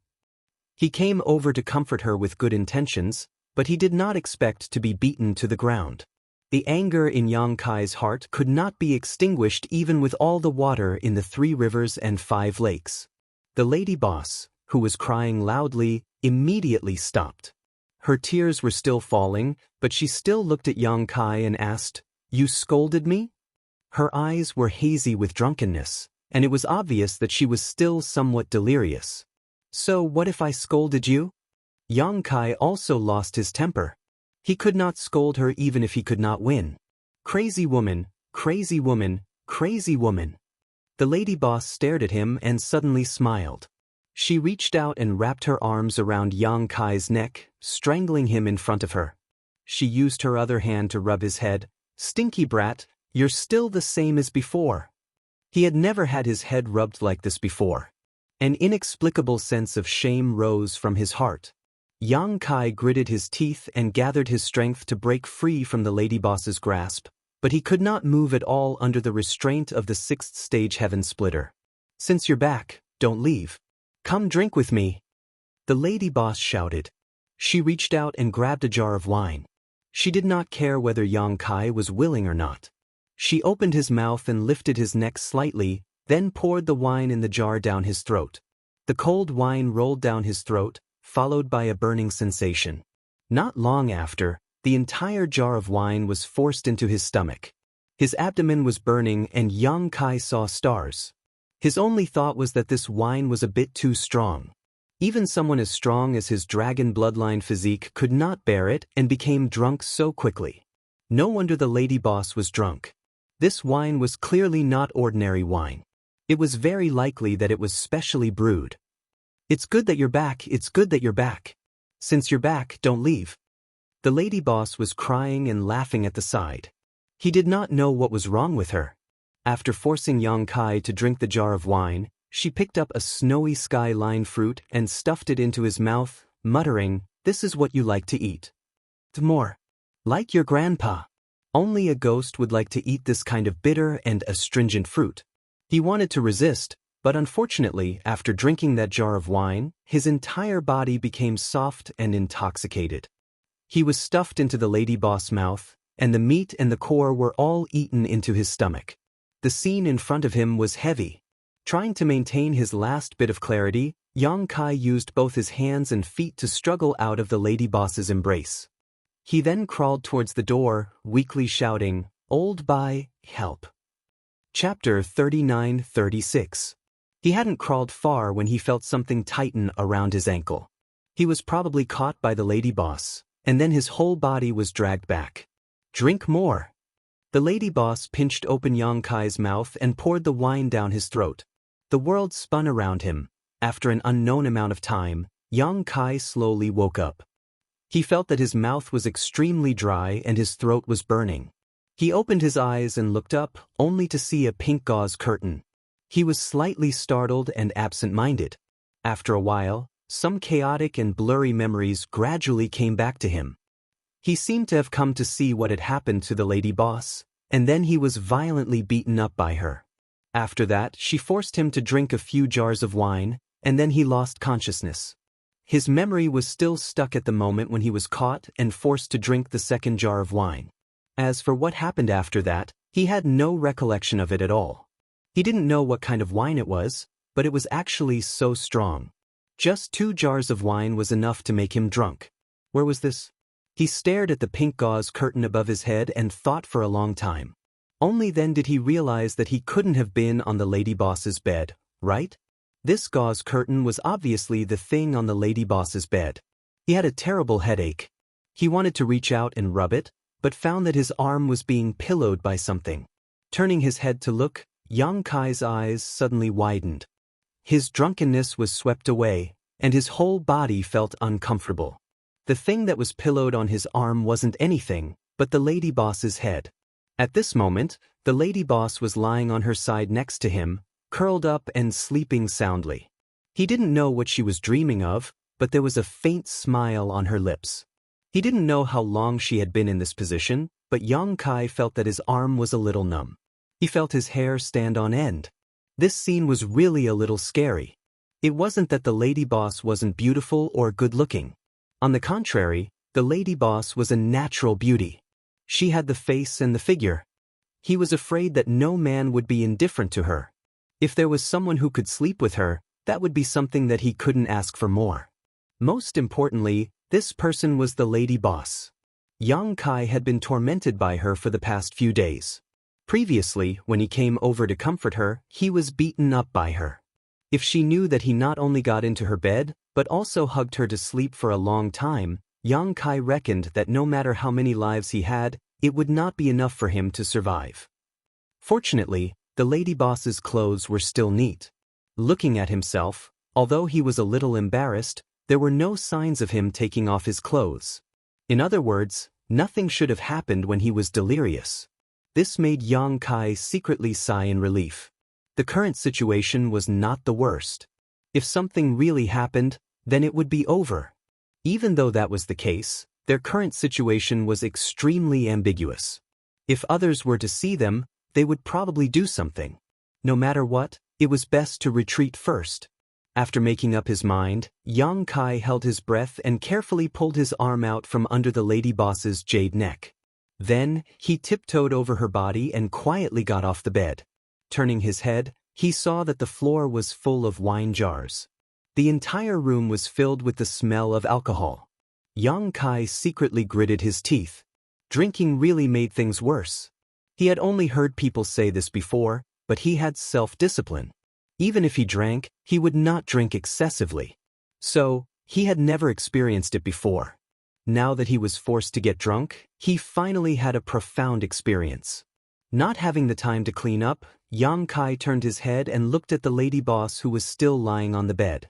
He came over to comfort her with good intentions, but he did not expect to be beaten to the ground. The anger in Yang Kai's heart could not be extinguished even with all the water in the 3 rivers and 5 lakes. The lady boss, who was crying loudly, immediately stopped. Her tears were still falling, but she still looked at Yang Kai and asked, "You scolded me?" Her eyes were hazy with drunkenness, and it was obvious that she was still somewhat delirious. "So what if I scolded you?" Yang Kai also lost his temper. He could not scold her even if he could not win. "Crazy woman, crazy woman, crazy woman." The lady boss stared at him and suddenly smiled. She reached out and wrapped her arms around Yang Kai's neck, strangling him in front of her. She used her other hand to rub his head. "Stinky brat, you're still the same as before." He had never had his head rubbed like this before. An inexplicable sense of shame rose from his heart. Yang Kai gritted his teeth and gathered his strength to break free from the lady boss's grasp, but he could not move at all under the restraint of the 6th stage heaven splitter. "Since you're back, don't leave. Come drink with me," the lady boss shouted. She reached out and grabbed a jar of wine. She did not care whether Yang Kai was willing or not. She opened his mouth and lifted his neck slightly, then poured the wine in the jar down his throat. The cold wine rolled down his throat, followed by a burning sensation. Not long after, the entire jar of wine was forced into his stomach. His abdomen was burning and Yang Kai saw stars. His only thought was that this wine was a bit too strong. Even someone as strong as his dragon bloodline physique could not bear it and became drunk so quickly. No wonder the lady boss was drunk. This wine was clearly not ordinary wine. It was very likely that it was specially brewed. "It's good that you're back, it's good that you're back. Since you're back, don't leave." The lady boss was crying and laughing at the side. He did not know what was wrong with her. After forcing Yang Kai to drink the jar of wine, she picked up a snowy skyline fruit and stuffed it into his mouth, muttering, "This is what you like to eat. More. Like your grandpa. Only a ghost would like to eat this kind of bitter and astringent fruit." He wanted to resist, but unfortunately, after drinking that jar of wine, his entire body became soft and intoxicated. He was stuffed into the lady boss' mouth, and the meat and the core were all eaten into his stomach. The scene in front of him was heavy. Trying to maintain his last bit of clarity, Yang Kai used both his hands and feet to struggle out of the lady boss's embrace. He then crawled towards the door, weakly shouting, "Old Bai, help." Chapter 39-36. He hadn't crawled far when he felt something tighten around his ankle. He was probably caught by the lady boss, and then his whole body was dragged back. "Drink more." The lady boss pinched open Yang Kai's mouth and poured the wine down his throat. The world spun around him. After an unknown amount of time, Yang Kai slowly woke up. He felt that his mouth was extremely dry and his throat was burning. He opened his eyes and looked up, only to see a pink gauze curtain. He was slightly startled and absent-minded. After a while, some chaotic and blurry memories gradually came back to him. He seemed to have come to see what had happened to the lady boss, and then he was violently beaten up by her. After that, she forced him to drink a few jars of wine, and then he lost consciousness. His memory was still stuck at the moment when he was caught and forced to drink the second jar of wine. As for what happened after that, he had no recollection of it at all. He didn't know what kind of wine it was, but it was actually so strong. Just 2 jars of wine was enough to make him drunk. Where was this? He stared at the pink gauze curtain above his head and thought for a long time. Only then did he realize that he couldn't have been on the lady boss's bed, right? This gauze curtain was obviously the thing on the lady boss's bed. He had a terrible headache. He wanted to reach out and rub it, but found that his arm was being pillowed by something. Turning his head to look, Yang Kai's eyes suddenly widened. His drunkenness was swept away, and his whole body felt uncomfortable. The thing that was pillowed on his arm wasn't anything but the lady boss's head. At this moment, the lady boss was lying on her side next to him, curled up and sleeping soundly. He didn't know what she was dreaming of, but there was a faint smile on her lips. He didn't know how long she had been in this position, but Yang Kai felt that his arm was a little numb. He felt his hair stand on end. This scene was really a little scary. It wasn't that the lady boss wasn't beautiful or good-looking. On the contrary, the lady boss was a natural beauty. She had the face and the figure. He was afraid that no man would be indifferent to her. If there was someone who could sleep with her, that would be something that he couldn't ask for more. Most importantly, this person was the lady boss. Yang Kai had been tormented by her for the past few days. Previously, when he came over to comfort her, he was beaten up by her. If she knew that he not only got into her bed, but also hugged her to sleep for a long time, Yang Kai reckoned that no matter how many lives he had, it would not be enough for him to survive. Fortunately, the lady boss's clothes were still neat. Looking at himself, although he was a little embarrassed, there were no signs of him taking off his clothes. In other words, nothing should have happened when he was delirious. This made Yang Kai secretly sigh in relief. The current situation was not the worst. If something really happened, then it would be over. Even though that was the case, their current situation was extremely ambiguous. If others were to see them, they would probably do something. No matter what, it was best to retreat first. After making up his mind, Yang Kai held his breath and carefully pulled his arm out from under the lady boss's jade neck. Then, he tiptoed over her body and quietly got off the bed. Turning his head, he saw that the floor was full of wine jars. The entire room was filled with the smell of alcohol. Yang Kai secretly gritted his teeth. Drinking really made things worse. He had only heard people say this before, but he had self-discipline. Even if he drank, he would not drink excessively. So, he had never experienced it before. Now that he was forced to get drunk, he finally had a profound experience. Not having the time to clean up, Yang Kai turned his head and looked at the lady boss who was still lying on the bed.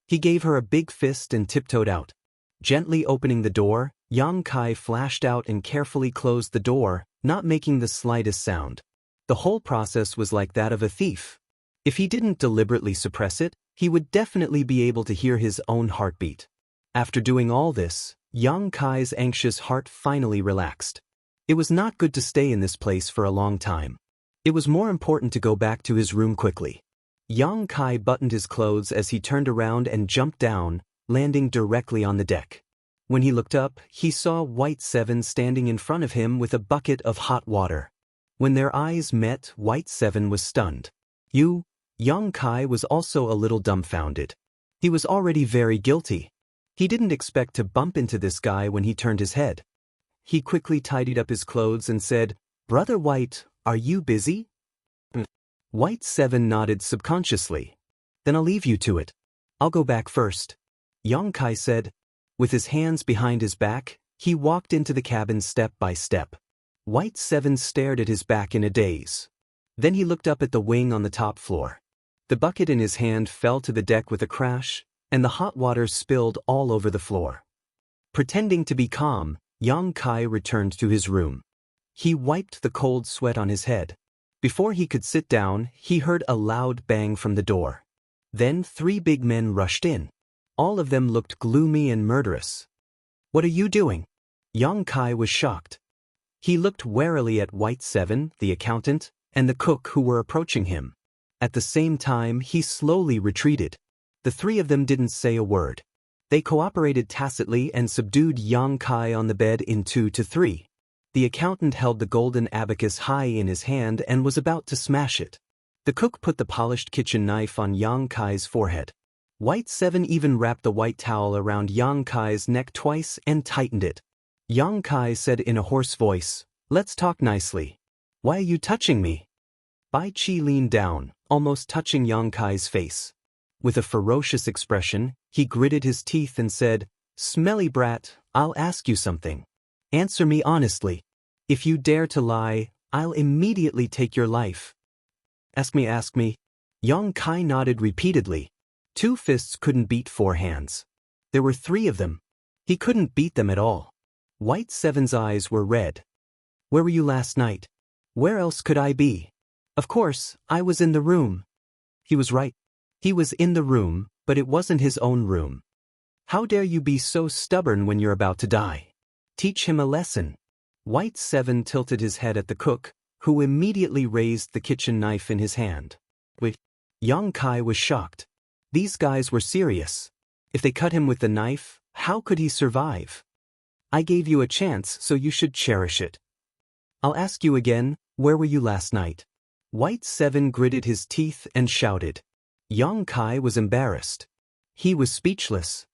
He gave her a big fist and tiptoed out. Gently opening the door, Yang Kai flashed out and carefully closed the door, not making the slightest sound. The whole process was like that of a thief. If he didn't deliberately suppress it, he would definitely be able to hear his own heartbeat. After doing all this, Yang Kai's anxious heart finally relaxed. It was not good to stay in this place for a long time. It was more important to go back to his room quickly. Yang Kai buttoned his clothes as he turned around and jumped down, landing directly on the deck. When he looked up, he saw White Seven standing in front of him with a bucket of hot water. When their eyes met, White Seven was stunned. Yang Kai was also a little dumbfounded. He was already very guilty. He didn't expect to bump into this guy when he turned his head. He quickly tidied up his clothes and said, "Brother White, are you busy?" White Seven nodded subconsciously. "Then I'll leave you to it. I'll go back first," Yang Kai said. With his hands behind his back, he walked into the cabin step by step. White Seven stared at his back in a daze. Then he looked up at the wing on the top floor. The bucket in his hand fell to the deck with a crash, and the hot water spilled all over the floor. Pretending to be calm, Yang Kai returned to his room. He wiped the cold sweat on his head. Before he could sit down, he heard a loud bang from the door. Then 3 big men rushed in. All of them looked gloomy and murderous. "What are you doing?" Yang Kai was shocked. He looked warily at White Seven, the accountant, and the cook who were approaching him. At the same time, he slowly retreated. The 3 of them didn't say a word. They cooperated tacitly and subdued Yang Kai on the bed in 2 to 3. The accountant held the golden abacus high in his hand and was about to smash it. The cook put the polished kitchen knife on Yang Kai's forehead. White Seven even wrapped the white towel around Yang Kai's neck twice and tightened it. Yang Kai said in a hoarse voice, "Let's talk nicely. Why are you touching me?" Bai Qi leaned down, almost touching Yang Kai's face. With a ferocious expression, he gritted his teeth and said, "Smelly brat, I'll ask you something. Answer me honestly. If you dare to lie, I'll immediately take your life." Ask me, ask me." Yang Kai nodded repeatedly. 2 fists couldn't beat 4 hands. There were 3 of them. He couldn't beat them at all. White Seven's eyes were red. "Where were you last night? Where else could I be? Of course, I was in the room." He was right. He was in the room, but it wasn't his own room. "How dare you be so stubborn when you're about to die? Teach him a lesson." White Seven tilted his head at the cook, who immediately raised the kitchen knife in his hand. Wait. Yang Kai was shocked. These guys were serious. If they cut him with the knife, how could he survive? "I gave you a chance, so you should cherish it. I'll ask you again, where were you last night?" White Seven gritted his teeth and shouted. Yang Kai was embarrassed. He was speechless.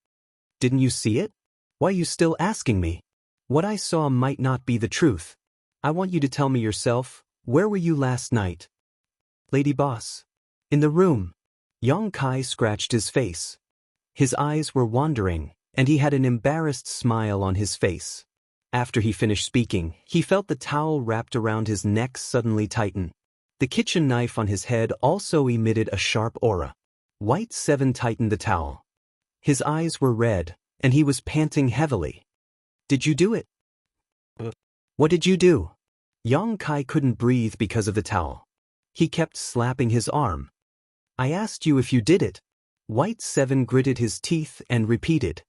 "Didn't you see it? Why are you still asking me? What I saw might not be the truth. I want you to tell me yourself, where were you last night?" "Lady Boss. In the room." Yang Kai scratched his face. His eyes were wandering, and he had an embarrassed smile on his face. After he finished speaking, he felt the towel wrapped around his neck suddenly tighten. The kitchen knife on his head also emitted a sharp aura. White Seven tightened the towel. His eyes were red, and he was panting heavily. "Did you do it? What did you do?" Yang Kai couldn't breathe because of the towel. He kept slapping his arm. "I asked you if you did it." White Seven gritted his teeth and repeated.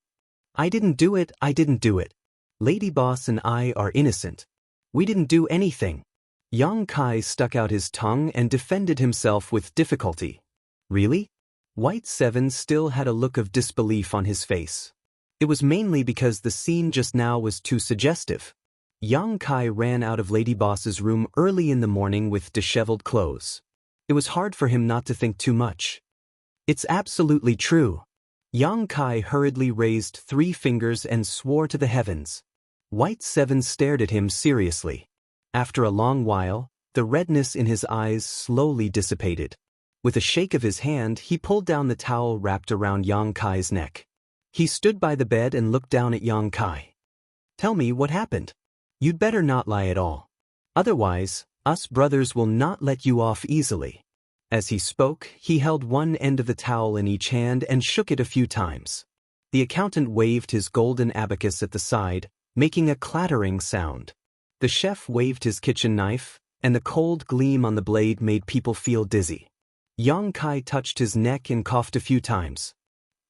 "I didn't do it, I didn't do it. Lady Boss and I are innocent. We didn't do anything." Yang Kai stuck out his tongue and defended himself with difficulty. "Really?" White Seven still had a look of disbelief on his face. It was mainly because the scene just now was too suggestive. Yang Kai ran out of Lady Boss's room early in the morning with disheveled clothes. It was hard for him not to think too much. "It's absolutely true." Yang Kai hurriedly raised 3 fingers and swore to the heavens. White Seven stared at him seriously. After a long while, the redness in his eyes slowly dissipated. With a shake of his hand, he pulled down the towel wrapped around Yang Kai's neck. He stood by the bed and looked down at Yang Kai. "Tell me what happened. You'd better not lie at all. Otherwise, us brothers will not let you off easily." As he spoke, he held one end of the towel in each hand and shook it a few times. The accountant waved his golden abacus at the side, making a clattering sound. The chef waved his kitchen knife, and the cold gleam on the blade made people feel dizzy. Yang Kai touched his neck and coughed a few times.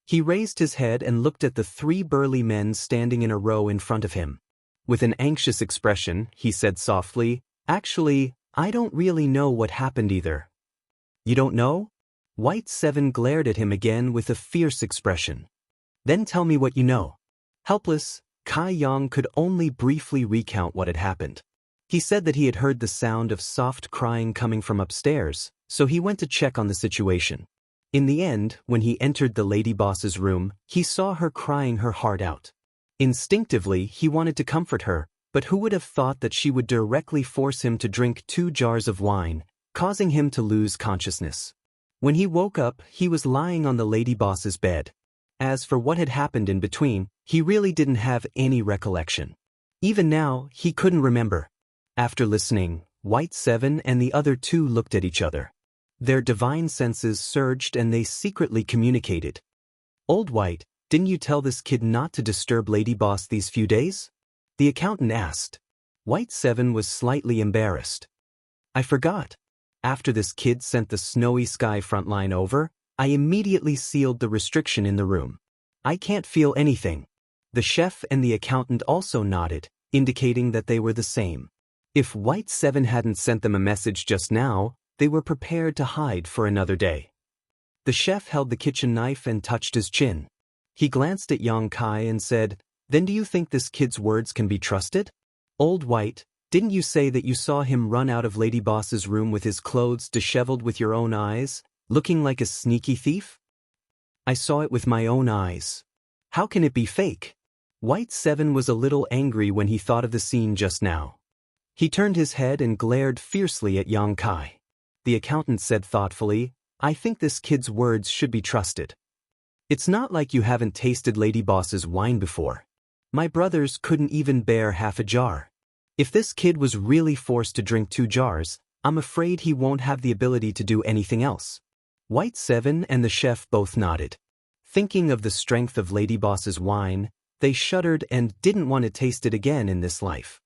He raised his head and looked at the 3 burly men standing in a row in front of him. With an anxious expression, he said softly, "Actually, I don't really know what happened either." "You don't know?" White Seven glared at him again with a fierce expression. "Then tell me what you know." Helpless, Kai Yang could only briefly recount what had happened. He said that he had heard the sound of soft crying coming from upstairs, so he went to check on the situation. In the end, when he entered the Lady Boss's room, he saw her crying her heart out. Instinctively, he wanted to comfort her, but who would have thought that she would directly force him to drink 2 jars of wine, causing him to lose consciousness. When he woke up, he was lying on the Lady Boss's bed. As for what had happened in between, he really didn't have any recollection. Even now, he couldn't remember. After listening, White Seven and the other 2 looked at each other. Their divine senses surged and they secretly communicated. "Old White, didn't you tell this kid not to disturb Lady Boss these few days?" the accountant asked. White Seven was slightly embarrassed. "I forgot. After this kid sent the Snowy Sky frontline over, I immediately sealed the restriction in the room. I can't feel anything." The chef and the accountant also nodded, indicating that they were the same. If White Seven hadn't sent them a message just now, they were prepared to hide for another day. The chef held the kitchen knife and touched his chin. He glanced at Yang Kai and said, "Then do you think this kid's words can be trusted? Old White, didn't you say that you saw him run out of Lady Boss's room with his clothes disheveled with your own eyes, looking like a sneaky thief?" "I saw it with my own eyes. How can it be fake?" White 7 was a little angry when he thought of the scene just now. He turned his head and glared fiercely at Yang Kai. The accountant said thoughtfully, I think this kid's words should be trusted. It's not like you haven't tasted Lady Boss's wine before. My brothers couldn't even bear half a jar. If this kid was really forced to drink 2 jars, I'm afraid he won't have the ability to do anything else. White 7 and the chef both nodded. Thinking of the strength of Lady Boss's wine, they shuddered and didn't want to taste it again in this life.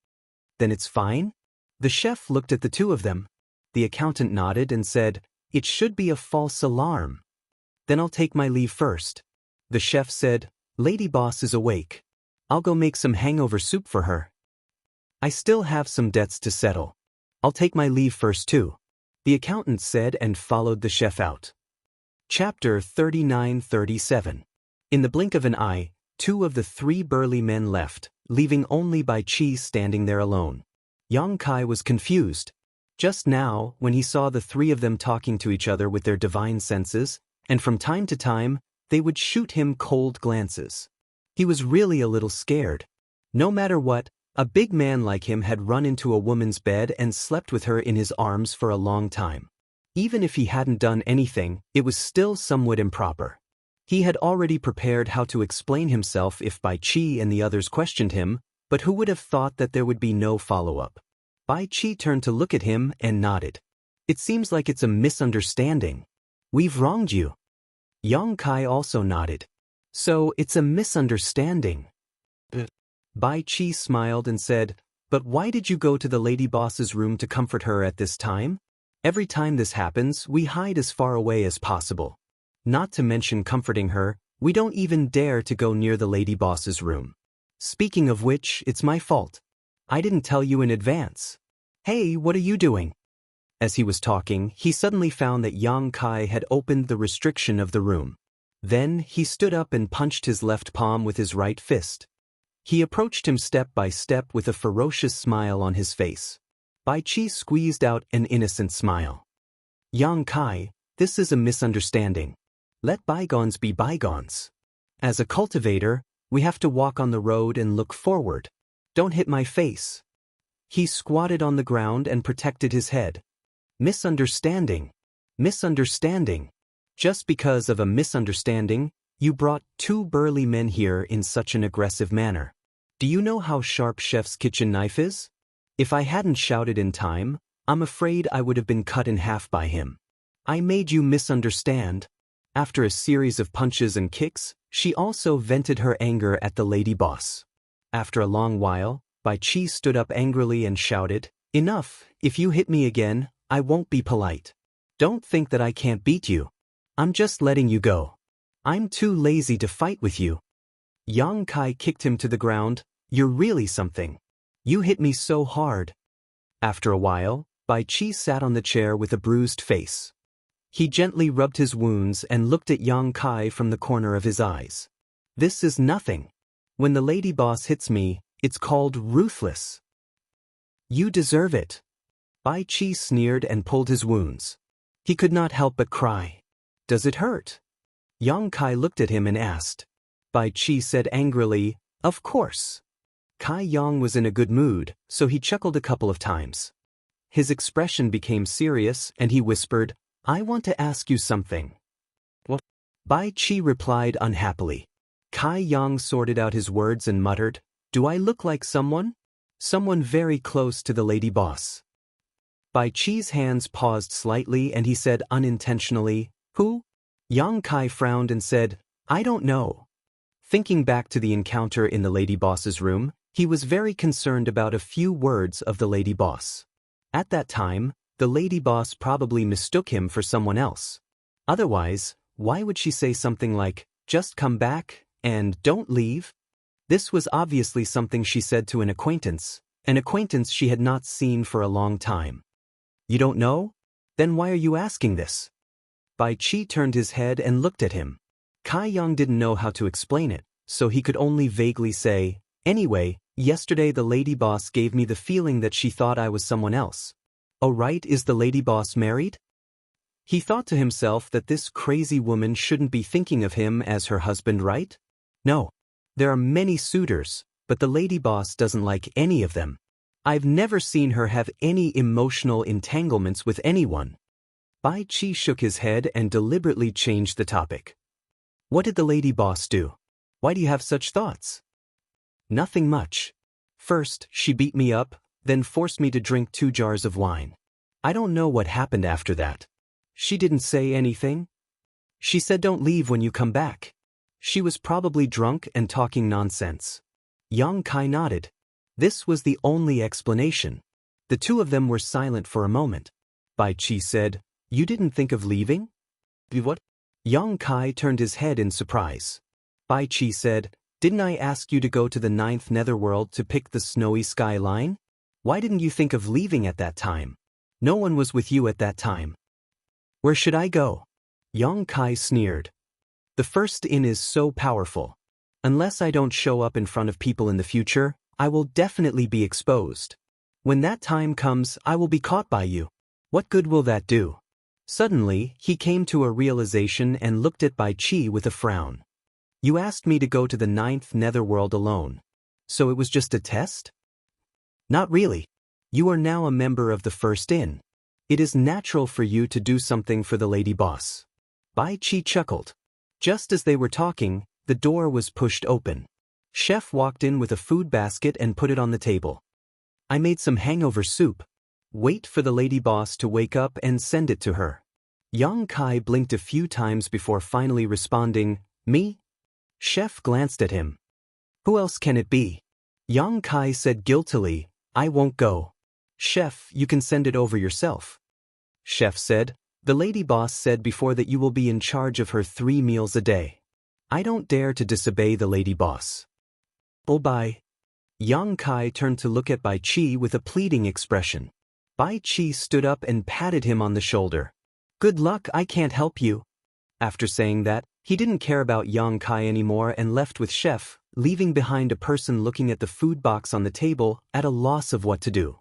Then it's fine? The chef looked at the two of them. The accountant nodded and said, It should be a false alarm. Then I'll take my leave first. The chef said, Lady Boss is awake. I'll go make some hangover soup for her. I still have some debts to settle. I'll take my leave first too. The accountant said and followed the chef out. Chapter 39-37. In the blink of an eye, 2 of the 3 burly men left, leaving only Bai Qi standing there alone. Yang Kai was confused. Just now, when he saw the 3 of them talking to each other with their divine senses, and from time to time, they would shoot him cold glances. He was really a little scared. No matter what, a big man like him had run into a woman's bed and slept with her in his arms for a long time. Even if he hadn't done anything, it was still somewhat improper. He had already prepared how to explain himself if Bai Qi and the others questioned him, but who would have thought that there would be no follow-up? Bai Qi turned to look at him and nodded. It seems like it's a misunderstanding. We've wronged you. Yang Kai also nodded. So it's a misunderstanding. Bai Qi smiled and said, But why did you go to the Lady Boss's room to comfort her at this time? Every time this happens, we hide as far away as possible. Not to mention comforting her, we don't even dare to go near the Lady Boss's room. Speaking of which, it's my fault. I didn't tell you in advance. Hey, what are you doing? As he was talking, he suddenly found that Yang Kai had opened the restriction of the room. Then, he stood up and punched his left palm with his right fist. He approached him step by step with a ferocious smile on his face. Bai Qi squeezed out an innocent smile. Yang Kai, this is a misunderstanding. Let bygones be bygones. As a cultivator, we have to walk on the road and look forward. Don't hit my face. He squatted on the ground and protected his head. Misunderstanding. Misunderstanding. Just because of a misunderstanding, you brought 2 burly men here in such an aggressive manner. Do you know how sharp Chef's kitchen knife is? If I hadn't shouted in time, I'm afraid I would have been cut in half by him. I made you misunderstand. After a series of punches and kicks, she also vented her anger at the Lady Boss. After a long while, Bai Qi stood up angrily and shouted, Enough, if you hit me again, I won't be polite. Don't think that I can't beat you. I'm just letting you go. I'm too lazy to fight with you. Yang Kai kicked him to the ground. You're really something. You hit me so hard. After a while, Bai Qi sat on the chair with a bruised face. He gently rubbed his wounds and looked at Yang Kai from the corner of his eyes. This is nothing. When the Lady Boss hits me, it's called ruthless. You deserve it. Bai Qi sneered and pulled his wounds. He could not help but cry. Does it hurt? Yang Kai looked at him and asked. Bai Qi said angrily, Of course. Kai Yang was in a good mood, so he chuckled a couple of times. His expression became serious and he whispered, I want to ask you something. What? Bai Qi replied unhappily. Kai Yang sorted out his words and muttered, Do I look like someone? Someone very close to the Lady Boss. Bai Qi's hands paused slightly and he said unintentionally, Who? Yang Kai frowned and said, I don't know. Thinking back to the encounter in the Lady Boss's room, he was very concerned about a few words of the Lady Boss. At that time, the Lady Boss probably mistook him for someone else. Otherwise, why would she say something like, Just come back, and don't leave? This was obviously something she said to an acquaintance she had not seen for a long time. You don't know? Then why are you asking this? Bai Qi turned his head and looked at him. Kai Yang didn't know how to explain it, so he could only vaguely say, Anyway, yesterday the Lady Boss gave me the feeling that she thought I was someone else. Oh right, is the Lady Boss married? He thought to himself that this crazy woman shouldn't be thinking of him as her husband, right? No. There are many suitors, but the lady boss doesn't like any of them. I've never seen her have any emotional entanglements with anyone. Bai Qi shook his head and deliberately changed the topic. What did the lady boss do? Why do you have such thoughts? Nothing much. First, she beat me up, then forced me to drink 2 jars of wine. I don't know what happened after that. She didn't say anything. She said don't leave when you come back. She was probably drunk and talking nonsense. Yang Kai nodded. This was the only explanation. The two of them were silent for a moment. Bai Qi said, You didn't think of leaving? What? Yang Kai turned his head in surprise. Bai Qi said, Didn't I ask you to go to the 9th netherworld to pick the snowy skyline? Why didn't you think of leaving at that time? No one was with you at that time. Where should I go? Yang Kai sneered. The first inn is so powerful. Unless I don't show up in front of people in the future, I will definitely be exposed. When that time comes, I will be caught by you. What good will that do? Suddenly, he came to a realization and looked at Bai Qi with a frown. You asked me to go to the 9th netherworld alone. So it was just a test? Not really. You are now a member of the first inn. It is natural for you to do something for the lady boss. Bai Qi chuckled. Just as they were talking, the door was pushed open. Chef walked in with a food basket and put it on the table. I made some hangover soup. Wait for the lady boss to wake up and send it to her. Yang Kai blinked a few times before finally responding, Me? Chef glanced at him. Who else can it be? Yang Kai said guiltily, I won't go. Chef, you can send it over yourself. Chef said, The lady boss said before that you will be in charge of her 3 meals a day. I don't dare to disobey the lady boss. Oh bye. Yang Kai turned to look at Bai Qi with a pleading expression. Bai Qi stood up and patted him on the shoulder. Good luck, I can't help you. After saying that, he didn't care about Yang Kai anymore and left with Chef, leaving behind a person looking at the food box on the table at a loss of what to do.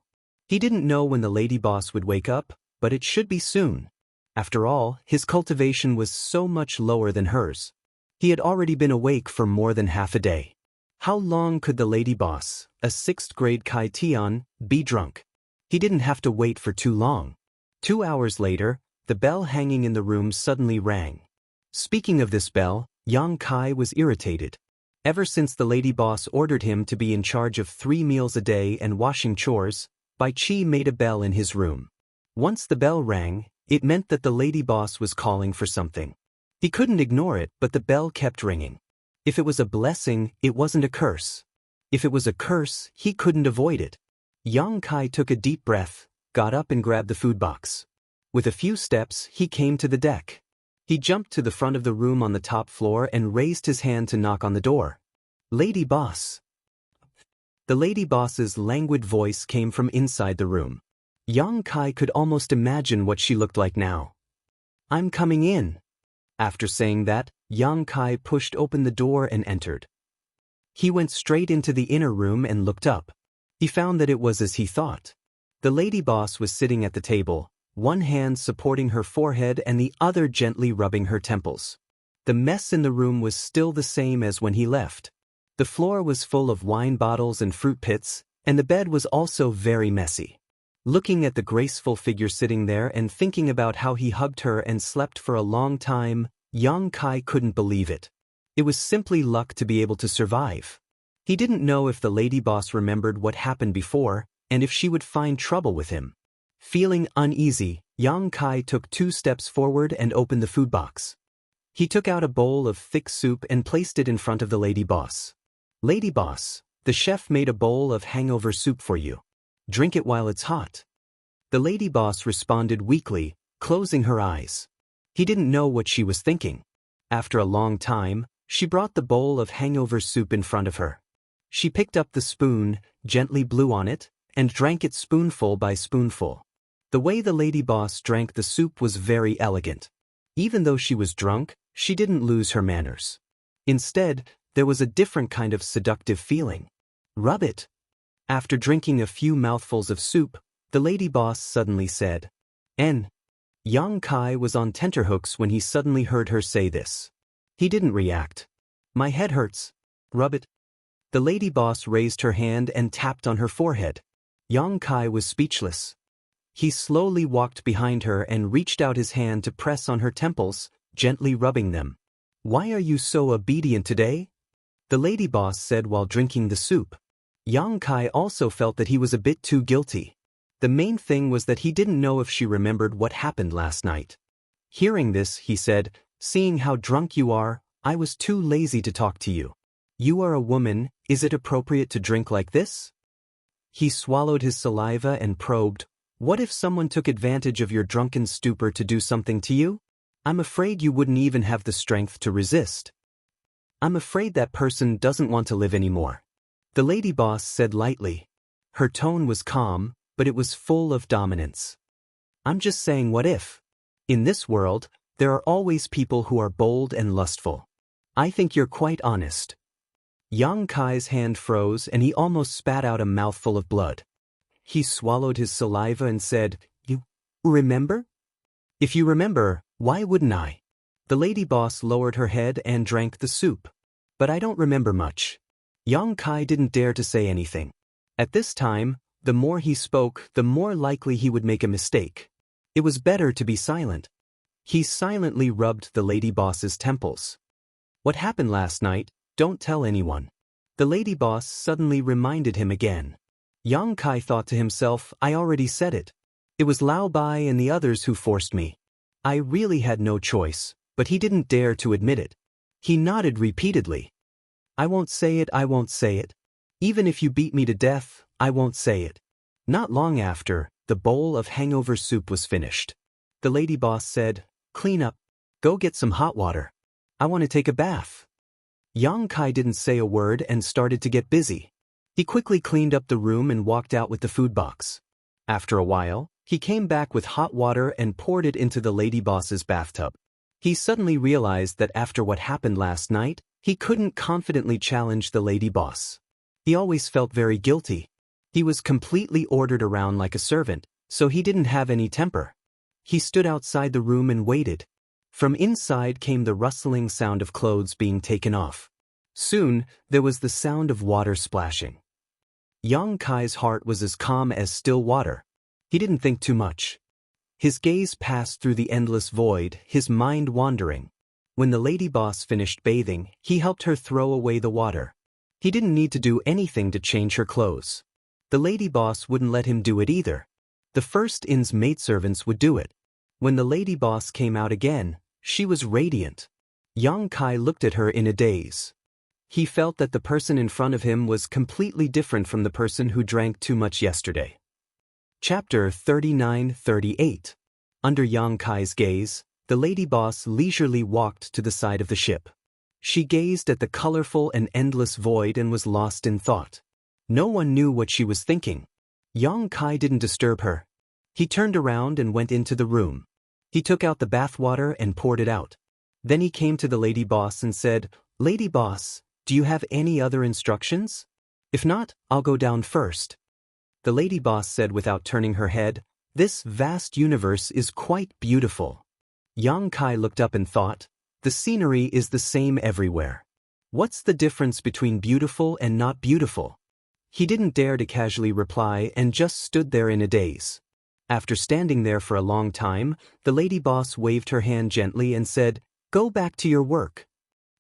He didn't know when the lady boss would wake up, but it should be soon. After all, his cultivation was so much lower than hers. He had already been awake for more than half a day. How long could the lady boss, a 6th grade Kai Tian, be drunk? He didn't have to wait for too long. 2 hours later, the bell hanging in the room suddenly rang. Speaking of this bell, Yang Kai was irritated. Ever since the lady boss ordered him to be in charge of 3 meals a day and washing chores, Bai Qi made a bell in his room. Once the bell rang, it meant that the lady boss was calling for something. He couldn't ignore it, but the bell kept ringing. If it was a blessing, it wasn't a curse. If it was a curse, he couldn't avoid it. Yang Kai took a deep breath, got up and grabbed the food box. With a few steps, he came to the deck. He jumped to the front of the room on the top floor and raised his hand to knock on the door. Lady boss. The lady boss's languid voice came from inside the room. Yang Kai could almost imagine what she looked like now. I'm coming in. After saying that, Yang Kai pushed open the door and entered. He went straight into the inner room and looked up. He found that it was as he thought. The lady boss was sitting at the table, one hand supporting her forehead and the other gently rubbing her temples. The mess in the room was still the same as when he left. The floor was full of wine bottles and fruit pits, and the bed was also very messy. Looking at the graceful figure sitting there and thinking about how he hugged her and slept for a long time, Yang Kai couldn't believe it. It was simply luck to be able to survive. He didn't know if the lady boss remembered what happened before, and if she would find trouble with him. Feeling uneasy, Yang Kai took 2 steps forward and opened the food box. He took out a bowl of thick soup and placed it in front of the lady boss. Lady boss, the chef made a bowl of hangover soup for you. Drink it while it's hot. The lady boss responded weakly, closing her eyes. He didn't know what she was thinking. After a long time, she brought the bowl of hangover soup in front of her. She picked up the spoon, gently blew on it, and drank it spoonful by spoonful. The way the lady boss drank the soup was very elegant. Even though she was drunk, she didn't lose her manners. Instead, there was a different kind of seductive feeling. Rub it. After drinking a few mouthfuls of soup, the lady boss suddenly said, N. Yang Kai was on tenterhooks when he suddenly heard her say this. He didn't react. My head hurts. Rub it. The lady boss raised her hand and tapped on her forehead. Yang Kai was speechless. He slowly walked behind her and reached out his hand to press on her temples, gently rubbing them. Why are you so obedient today? The lady boss said while drinking the soup. Yang Kai also felt that he was a bit too guilty. The main thing was that he didn't know if she remembered what happened last night. Hearing this, he said, seeing how drunk you are, I was too lazy to talk to you. You are a woman, is it appropriate to drink like this? He swallowed his saliva and probed, what if someone took advantage of your drunken stupor to do something to you? I'm afraid you wouldn't even have the strength to resist. I'm afraid that person doesn't want to live anymore. The lady boss said lightly. Her tone was calm, but it was full of dominance. I'm just saying what if. In this world, there are always people who are bold and lustful. I think you're quite honest. Yang Kai's hand froze and he almost spat out a mouthful of blood. He swallowed his saliva and said, You remember? If you remember, why wouldn't I? The lady boss lowered her head and drank the soup. But I don't remember much. Yang Kai didn't dare to say anything. At this time, the more he spoke, the more likely he would make a mistake. It was better to be silent. He silently rubbed the lady boss's temples. What happened last night? Don't tell anyone. The lady boss suddenly reminded him again. Yang Kai thought to himself, I already said it. It was Lao Bai and the others who forced me. I really had no choice, but he didn't dare to admit it. He nodded repeatedly. I won't say it, I won't say it. Even if you beat me to death, I won't say it. Not long after, the bowl of hangover soup was finished. The lady boss said, Clean up. Go get some hot water. I want to take a bath. Yang Kai didn't say a word and started to get busy. He quickly cleaned up the room and walked out with the food box. After a while, he came back with hot water and poured it into the lady boss's bathtub. He suddenly realized that after what happened last night, he couldn't confidently challenge the lady boss. He always felt very guilty. He was completely ordered around like a servant, so he didn't have any temper. He stood outside the room and waited. From inside came the rustling sound of clothes being taken off. Soon, there was the sound of water splashing. Yang Kai's heart was as calm as still water. He didn't think too much. His gaze passed through the endless void, his mind wandering. When the lady boss finished bathing, he helped her throw away the water. He didn't need to do anything to change her clothes. The lady boss wouldn't let him do it either. The first inn's maidservants would do it. When the lady boss came out again, she was radiant. Yang Kai looked at her in a daze. He felt that the person in front of him was completely different from the person who drank too much yesterday. Chapter 39-38. Under Yang Kai's gaze, the lady boss leisurely walked to the side of the ship. She gazed at the colorful and endless void and was lost in thought. No one knew what she was thinking. Yang Kai didn't disturb her. He turned around and went into the room. He took out the bathwater and poured it out. Then he came to the lady boss and said, Lady boss, do you have any other instructions? If not, I'll go down first. The lady boss said without turning her head, This vast universe is quite beautiful. Yang Kai looked up and thought, the scenery is the same everywhere. What's the difference between beautiful and not beautiful? He didn't dare to casually reply and just stood there in a daze. After standing there for a long time, the lady boss waved her hand gently and said, Go back to your work.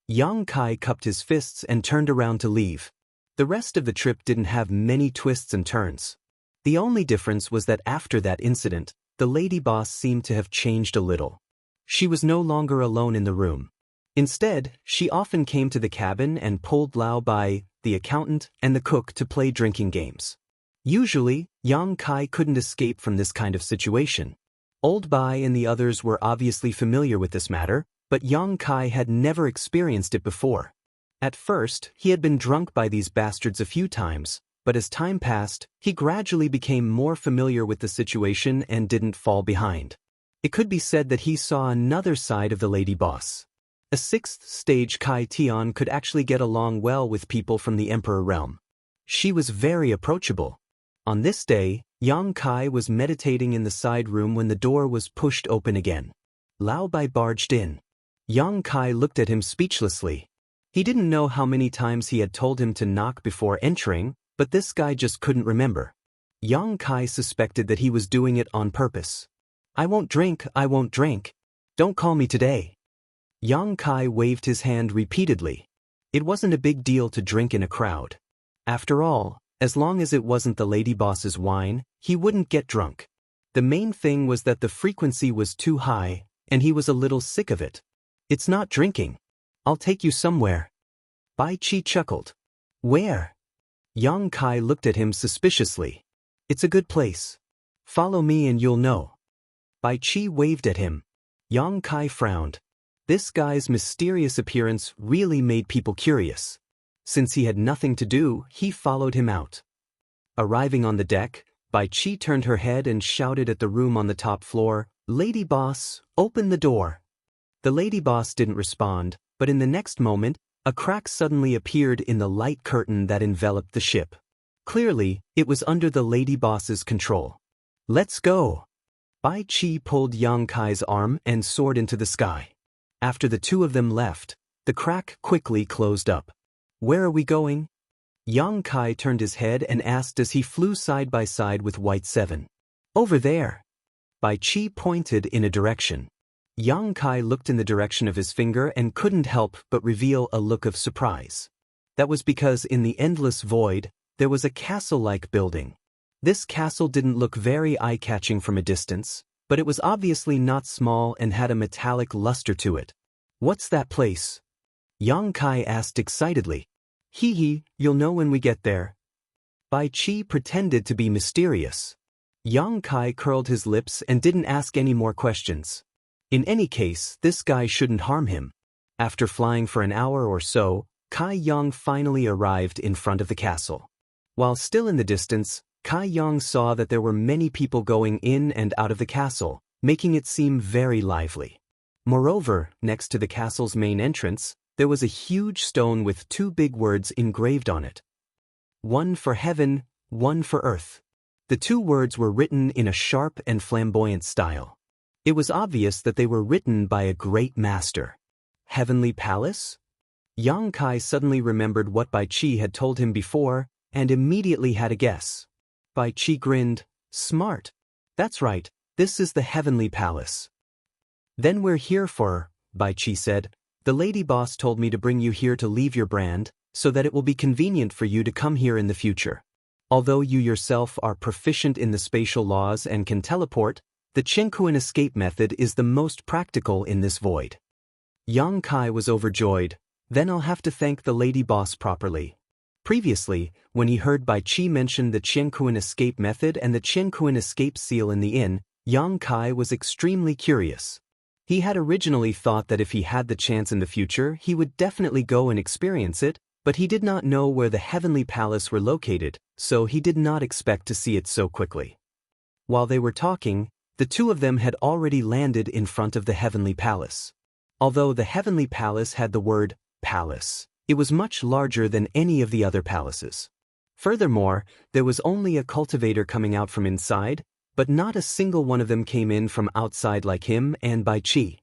Yang Kai cupped his fists and turned around to leave. The rest of the trip didn't have many twists and turns. The only difference was that after that incident, the lady boss seemed to have changed a little. She was no longer alone in the room. Instead, she often came to the cabin and pulled Lao Bai, the accountant, and the cook to play drinking games. Usually, Yang Kai couldn't escape from this kind of situation. Old Bai and the others were obviously familiar with this matter, but Yang Kai had never experienced it before. At first, he had been drunk by these bastards a few times, but as time passed, he gradually became more familiar with the situation and didn't fall behind. It could be said that he saw another side of the lady boss. A sixth-stage Kai Tian could actually get along well with people from the Emperor realm. She was very approachable. On this day, Yang Kai was meditating in the side room when the door was pushed open again. Lao Bai barged in. Yang Kai looked at him speechlessly. He didn't know how many times he had told him to knock before entering, but this guy just couldn't remember. Yang Kai suspected that he was doing it on purpose. I won't drink, I won't drink. Don't call me today. Yang Kai waved his hand repeatedly. It wasn't a big deal to drink in a crowd. After all, as long as it wasn't the lady boss's wine, he wouldn't get drunk. The main thing was that the frequency was too high, and he was a little sick of it. It's not drinking. I'll take you somewhere. Bai Qi chuckled. Where? Yang Kai looked at him suspiciously. It's a good place. Follow me and you'll know. Bai Qi waved at him. Yang Kai frowned. This guy's mysterious appearance really made people curious. Since he had nothing to do, he followed him out. Arriving on the deck, Bai Qi turned her head and shouted at the room on the top floor, Lady Boss, open the door. The lady boss didn't respond, but in the next moment, a crack suddenly appeared in the light curtain that enveloped the ship. Clearly, it was under the lady boss's control. Let's go. Bai Qi pulled Yang Kai's arm and soared into the sky. After the two of them left, the crack quickly closed up. Where are we going? Yang Kai turned his head and asked as he flew side by side with White Seven. Over there. Bai Qi pointed in a direction. Yang Kai looked in the direction of his finger and couldn't help but reveal a look of surprise. That was because in the endless void, there was a castle-like building. This castle didn't look very eye-catching from a distance, but it was obviously not small and had a metallic luster to it. What's that place? Yang Kai asked excitedly. Hee, you'll know when we get there. Bai Qi pretended to be mysterious. Yang Kai curled his lips and didn't ask any more questions. In any case, this guy shouldn't harm him. After flying for an hour or so, Kai Yang finally arrived in front of the castle. While still in the distance, Kai Yang saw that there were many people going in and out of the castle, making it seem very lively. Moreover, next to the castle's main entrance, there was a huge stone with two big words engraved on it. One for heaven, one for earth. The two words were written in a sharp and flamboyant style. It was obvious that they were written by a great master. Heavenly Palace? Yang Kai suddenly remembered what Bai Qi had told him before, and immediately had a guess. Bai Qi grinned. Smart. That's right, this is the Heavenly Palace. Then we're here for, Bai Qi said. The lady boss told me to bring you here to leave your brand, so that it will be convenient for you to come here in the future. Although you yourself are proficient in the spatial laws and can teleport, the Jianghu escape method is the most practical in this void. Yang Kai was overjoyed. Then I'll have to thank the lady boss properly. Previously, when he heard Bai Qi mention the Jianghu escape method and the Jianghu escape seal in the inn, Yang Kai was extremely curious. He had originally thought that if he had the chance in the future, he would definitely go and experience it, but he did not know where the Heavenly Palace were located, so he did not expect to see it so quickly. While they were talking, the two of them had already landed in front of the Heavenly Palace. Although the Heavenly Palace had the word palace, it was much larger than any of the other palaces. Furthermore, there was only a cultivator coming out from inside, but not a single one of them came in from outside like him and Bai Qi.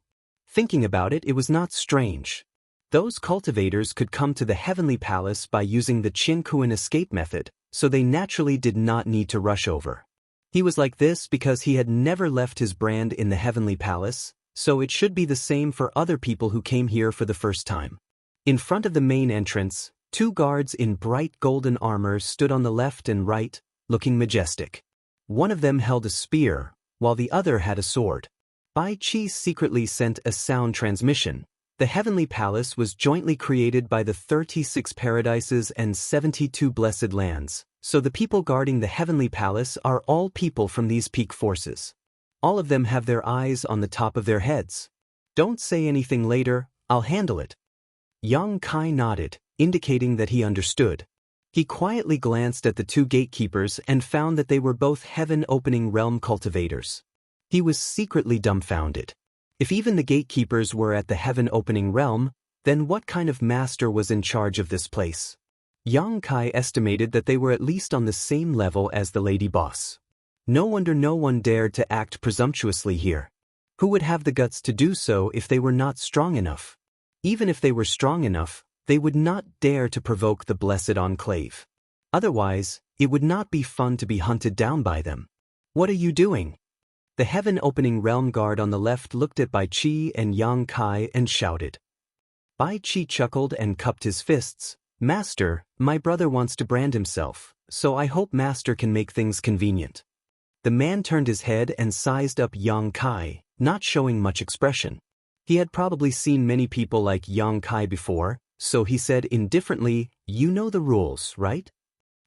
Thinking about it, it was not strange. Those cultivators could come to the Heavenly Palace by using the Jianghu escape method, so they naturally did not need to rush over. He was like this because he had never left his brand in the Heavenly Palace, so it should be the same for other people who came here for the first time. In front of the main entrance, two guards in bright golden armor stood on the left and right, looking majestic. One of them held a spear, while the other had a sword. Bai Qi secretly sent a sound transmission. The Heavenly Palace was jointly created by the 36 paradises and 72 blessed lands, so the people guarding the Heavenly Palace are all people from these peak forces. All of them have their eyes on the top of their heads. Don't say anything later, I'll handle it. Yang Kai nodded, indicating that he understood. He quietly glanced at the two gatekeepers and found that they were both heaven-opening realm cultivators. He was secretly dumbfounded. If even the gatekeepers were at the heaven-opening realm, then what kind of master was in charge of this place? Yang Kai estimated that they were at least on the same level as the lady boss. No wonder no one dared to act presumptuously here. Who would have the guts to do so if they were not strong enough? Even if they were strong enough, They would not dare to provoke the blessed enclave. Otherwise, it would not be fun to be hunted down by them. What are you doing? The heaven-opening realm guard on the left looked at Bai Qi and Yang Kai and shouted. Bai Qi chuckled and cupped his fists. Master, my brother wants to brand himself, so I hope Master can make things convenient. The man turned his head and sized up Yang Kai, not showing much expression. He had probably seen many people like Yang Kai before, so he said indifferently, "You know the rules, right?"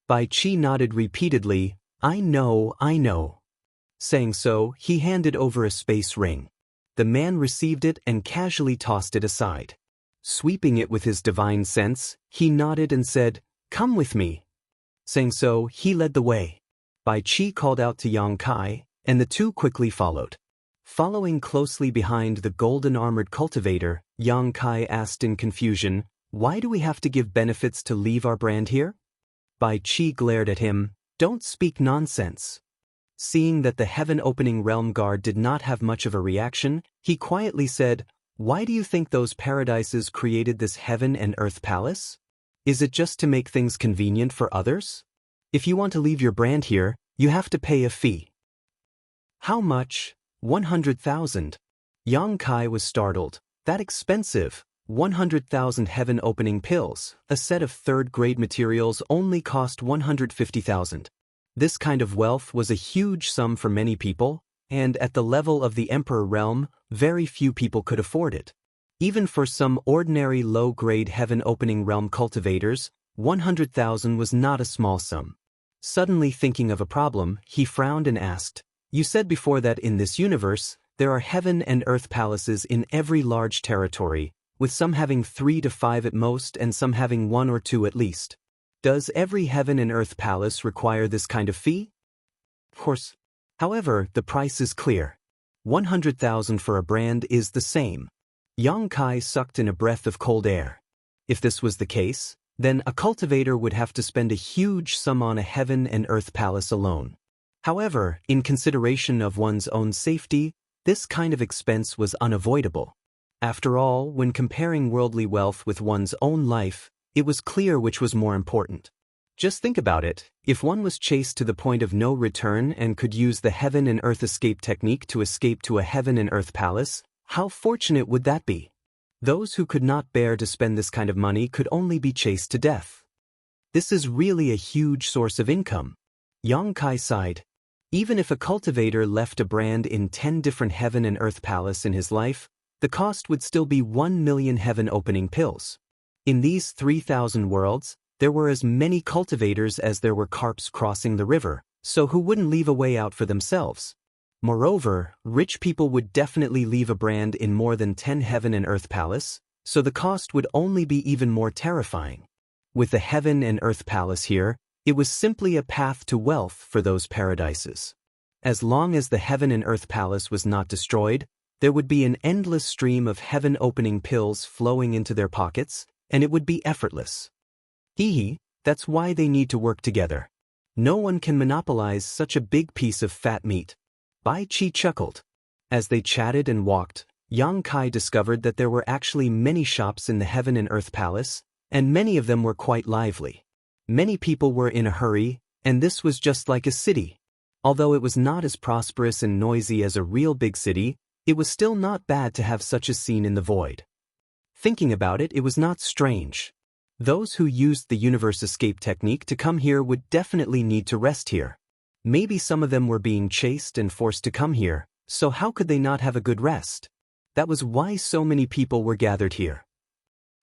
Bai Qi nodded repeatedly, I know. Saying so, he handed over a space ring. The man received it and casually tossed it aside. Sweeping it with his divine sense, he nodded and said, "Come with me." Saying so, he led the way. Bai Qi called out to Yang Kai, and the two quickly followed. Following closely behind the golden-armored cultivator, Yang Kai asked in confusion, "Why do we have to give benefits to leave our brand here?" Bai Qi glared at him, "Don't speak nonsense." Seeing that the heaven-opening realm guard did not have much of a reaction, he quietly said, "Why do you think those paradises created this heaven and earth palace? Is it just to make things convenient for others? If you want to leave your brand here, you have to pay a fee." "How much?" 100,000. Yang Kai was startled. That expensive? 100,000 heaven-opening pills, a set of third-grade materials only cost 150,000. This kind of wealth was a huge sum for many people, and at the level of the Emperor realm, very few people could afford it. Even for some ordinary low-grade heaven-opening realm cultivators, 100,000 was not a small sum. Suddenly thinking of a problem, he frowned and asked, "You said before that in this universe, there are heaven and earth palaces in every large territory, with some having 3 to 5 at most and some having 1 or 2 at least. Does every heaven and earth palace require this kind of fee?" "Of course. However, the price is clear. 100,000 for a brand is the same." Yang Kai sucked in a breath of cold air. If this was the case, then a cultivator would have to spend a huge sum on a heaven and earth palace alone. However, in consideration of one's own safety, this kind of expense was unavoidable. After all, when comparing worldly wealth with one's own life, it was clear which was more important. Just think about it, if one was chased to the point of no return and could use the heaven and earth escape technique to escape to a heaven and earth palace, how fortunate would that be? Those who could not bear to spend this kind of money could only be chased to death. This is really a huge source of income. Yang Kai sighed. Even if a cultivator left a brand in 10 different heaven and earth palace in his life, the cost would still be 1 million heaven-opening pills. In these 3,000 worlds, there were as many cultivators as there were carps crossing the river, so who wouldn't leave a way out for themselves? Moreover, rich people would definitely leave a brand in more than 10 heaven and earth palace, so the cost would only be even more terrifying. With the heaven and earth palace here, it was simply a path to wealth for those paradises. As long as the heaven and earth palace was not destroyed, there would be an endless stream of heaven-opening pills flowing into their pockets, and it would be effortless. That's why they need to work together. No one can monopolize such a big piece of fat meat. Bai Qi chuckled. As they chatted and walked, Yang Kai discovered that there were actually many shops in the heaven and earth palace, and many of them were quite lively. Many people were in a hurry, and this was just like a city. Although it was not as prosperous and noisy as a real big city, it was still not bad to have such a scene in the void. Thinking about it, it was not strange. Those who used the universe escape technique to come here would definitely need to rest here. Maybe some of them were being chased and forced to come here, so how could they not have a good rest? That was why so many people were gathered here.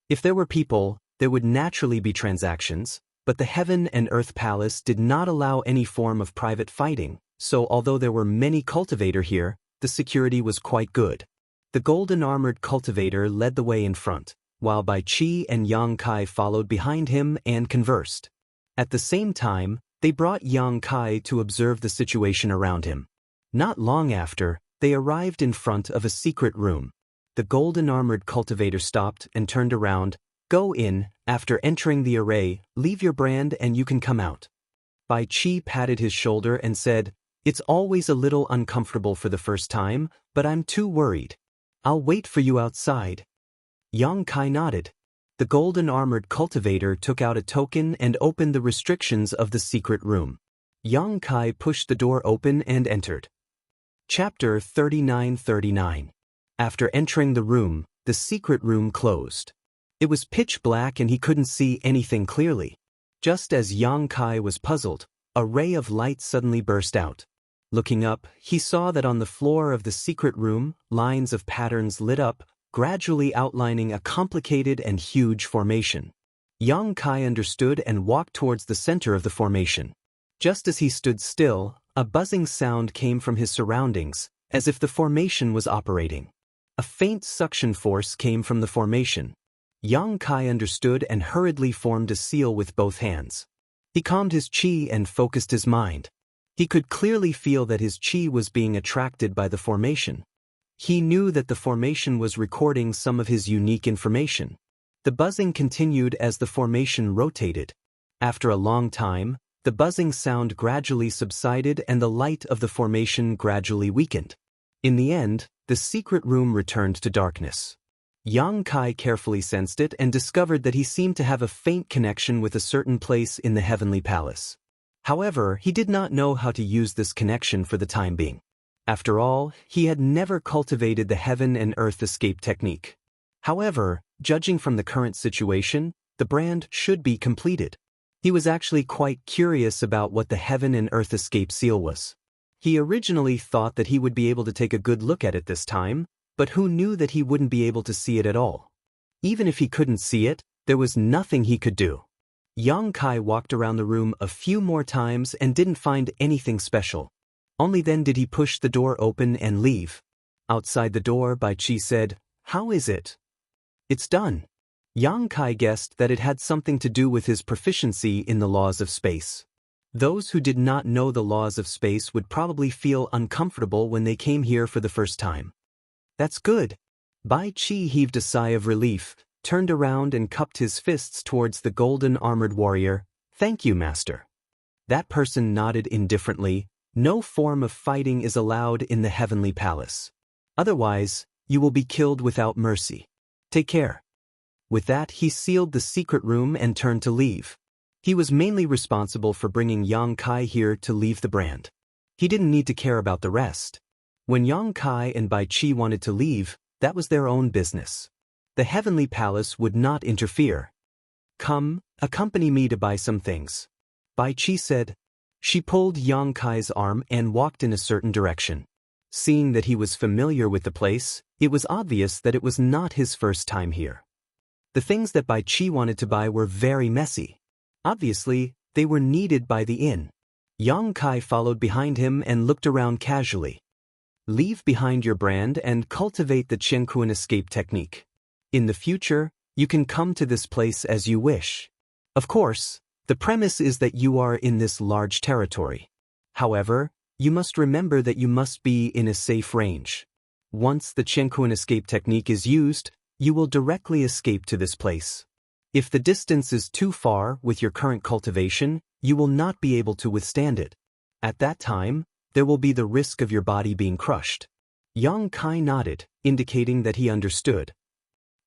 If there were people, there would naturally be transactions, but the heaven and earth palace did not allow any form of private fighting, so although there were many cultivators here, the security was quite good. The golden-armored cultivator led the way in front, while Bai Qi and Yang Kai followed behind him and conversed. At the same time, they brought Yang Kai to observe the situation around him. Not long after, they arrived in front of a secret room. The golden-armored cultivator stopped and turned around. "Go in, after entering the array, leave your brand and you can come out." Bai Qi patted his shoulder and said, "It's always a little uncomfortable for the first time, but I'm too worried. I'll wait for you outside." Yang Kai nodded. The the golden-armored cultivator took out a token and opened the restrictions of the secret room. Yang Kai pushed the door open and entered. Chapter 3939. After entering the room, the secret room closed. It was pitch black and he couldn't see anything clearly. Just as Yang Kai was puzzled, a ray of light suddenly burst out. Looking up, he saw that on the floor of the secret room, lines of patterns lit up, gradually outlining a complicated and huge formation. Yang Kai understood and walked towards the center of the formation. Just as he stood still, a buzzing sound came from his surroundings, as if the formation was operating. A faint suction force came from the formation. Yang Kai understood and hurriedly formed a seal with both hands. He calmed his qi and focused his mind. He could clearly feel that his qi was being attracted by the formation. He knew that the formation was recording some of his unique information. The buzzing continued as the formation rotated. After a long time, the buzzing sound gradually subsided and the light of the formation gradually weakened. In the end, the secret room returned to darkness. Yang Kai carefully sensed it and discovered that he seemed to have a faint connection with a certain place in the heavenly palace. However, he did not know how to use this connection for the time being. After all, he had never cultivated the heaven and earth escape technique. However, judging from the current situation, the brand should be completed. He was actually quite curious about what the heaven and earth escape seal was. He originally thought that he would be able to take a good look at it this time, but who knew that he wouldn't be able to see it at all? Even if he couldn't see it, there was nothing he could do. Yang Kai walked around the room a few more times and didn't find anything special. Only then did he push the door open and leave. Outside the door, Bai Qi said, "How is it?" "It's done." Yang Kai guessed that it had something to do with his proficiency in the laws of space. Those who did not know the laws of space would probably feel uncomfortable when they came here for the first time. "That's good." Bai Qi heaved a sigh of relief, turned around and cupped his fists towards the golden-armored warrior. "Thank you, master." That person nodded indifferently. No form of fighting is allowed in the heavenly palace. Otherwise, you will be killed without mercy. Take care. With that, he sealed the secret room and turned to leave. He was mainly responsible for bringing Yang Kai here to leave the brand. He didn't need to care about the rest. When Yang Kai and Bai Qi wanted to leave, that was their own business. The heavenly palace would not interfere. "Come, accompany me to buy some things," Bai Qi said. She pulled Yang Kai's arm and walked in a certain direction. Seeing that he was familiar with the place, it was obvious that it was not his first time here. The things that Bai Qi wanted to buy were very messy. Obviously, they were needed by the inn. Yang Kai followed behind him and looked around casually. Leave behind your brand and cultivate the Jianghu escape technique. In the future, you can come to this place as you wish. Of course, the premise is that you are in this large territory. However, you must remember that you must be in a safe range. Once the Jianghu escape technique is used, you will directly escape to this place. If the distance is too far with your current cultivation, you will not be able to withstand it. At that time, there will be the risk of your body being crushed. Yang Kai nodded, indicating that he understood.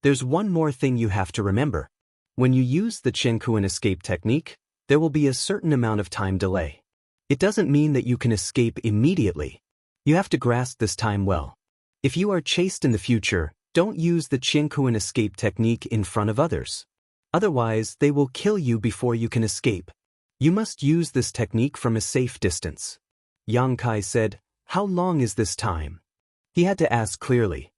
There's one more thing you have to remember. When you use the Jianghu escape technique, there will be a certain amount of time delay. It doesn't mean that you can escape immediately. You have to grasp this time well. If you are chased in the future, don't use the Jianghu escape technique in front of others. Otherwise, they will kill you before you can escape. You must use this technique from a safe distance. Yang Kai said, "How long is this time?" He had to ask clearly.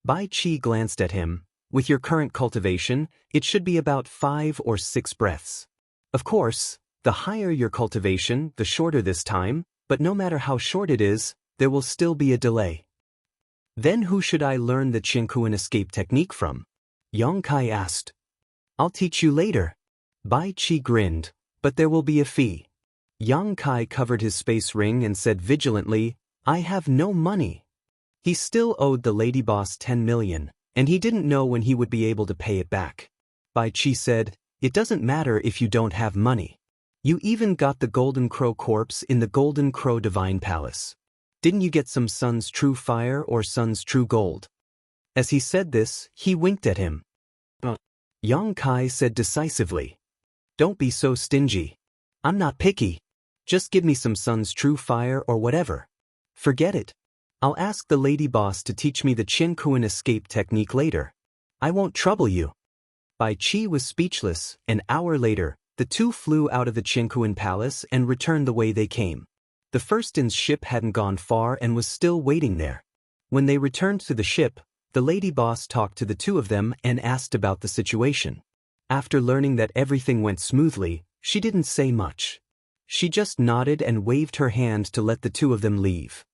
Bai Qi glanced at him. With your current cultivation, it should be about 5 or 6 breaths. Of course, the higher your cultivation, the shorter this time, but no matter how short it is, there will still be a delay. Then who should I learn the Jianghu escape technique from? Yang Kai asked. I'll teach you later. Bai Qi grinned, but there will be a fee. Yang Kai covered his space ring and said vigilantly, I have no money. He still owed the lady boss 10 million. And he didn't know when he would be able to pay it back. Bai Qi said, it doesn't matter if you don't have money. You even got the Golden Crow corpse in the Golden Crow Divine Palace. Didn't you get some Sun's True Fire or Sun's True Gold? As he said this, he winked at him. Yang Kai said decisively. Don't be so stingy. I'm not picky. Just give me some sun's true fire or whatever. Forget it. I'll ask the lady boss to teach me the Jianghu escape technique later. I won't trouble you. Bai Qi was speechless. An hour later, the two flew out of the Jianghu palace and returned the way they came. The first in's ship hadn't gone far and was still waiting there. When they returned to the ship, the lady boss talked to the two of them and asked about the situation. After learning that everything went smoothly, she didn't say much. She just nodded and waved her hand to let the two of them leave.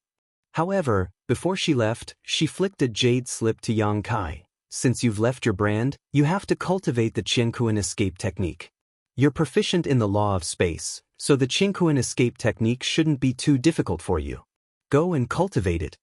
However, before she left, she flicked a jade slip to Yang Kai. Since you've left your brand, you have to cultivate the Jianghu escape technique. You're proficient in the law of space, so the Jianghu escape technique shouldn't be too difficult for you. Go and cultivate it.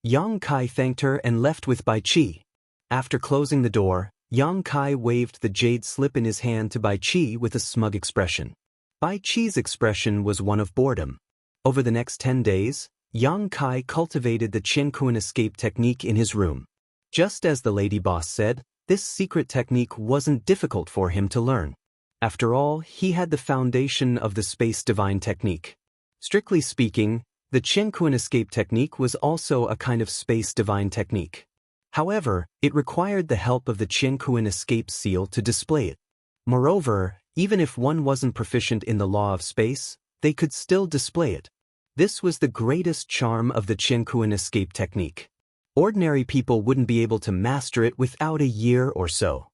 Yang Kai thanked her and left with Bai Qi. After closing the door, Yang Kai waved the jade slip in his hand to Bai Qi with a smug expression. Bai Qi's expression was one of boredom. Over the next 10 days, Yang Kai cultivated the Jianghu escape technique in his room. Just as the lady boss said, this secret technique wasn't difficult for him to learn. After all, he had the foundation of the space divine technique. Strictly speaking, the Jianghu escape technique was also a kind of space divine technique. However, it required the help of the Jianghu escape seal to display it. Moreover, even if one wasn't proficient in the law of space, they could still display it. This was the greatest charm of the Jianghu escape technique. Ordinary people wouldn't be able to master it without a year or so.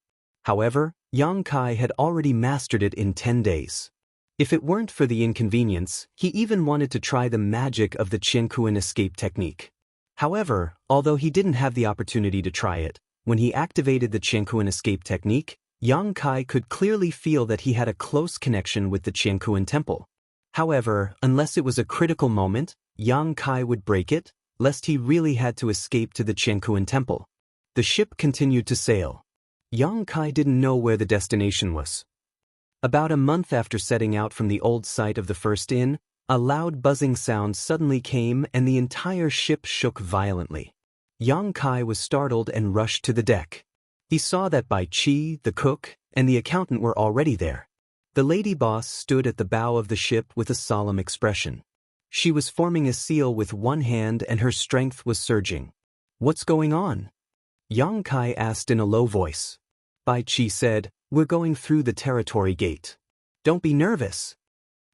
However, Yang Kai had already mastered it in 10 days. If it weren't for the inconvenience, he even wanted to try the magic of the Jianghu escape technique. However, although he didn't have the opportunity to try it, when he activated the Jianghu escape technique, Yang Kai could clearly feel that he had a close connection with the Jianghu temple. However, unless it was a critical moment, Yang Kai would break it, lest he really had to escape to the Jianghu temple. The ship continued to sail. Yang Kai didn't know where the destination was. About a month after setting out from the old site of the first inn, a loud buzzing sound suddenly came and the entire ship shook violently. Yang Kai was startled and rushed to the deck. He saw that Bai Qi, the cook, and the accountant were already there. The lady boss stood at the bow of the ship with a solemn expression. She was forming a seal with one hand and her strength was surging. What's going on? Yang Kai asked in a low voice. Bai Qi said, We're going through the territory gate. Don't be nervous.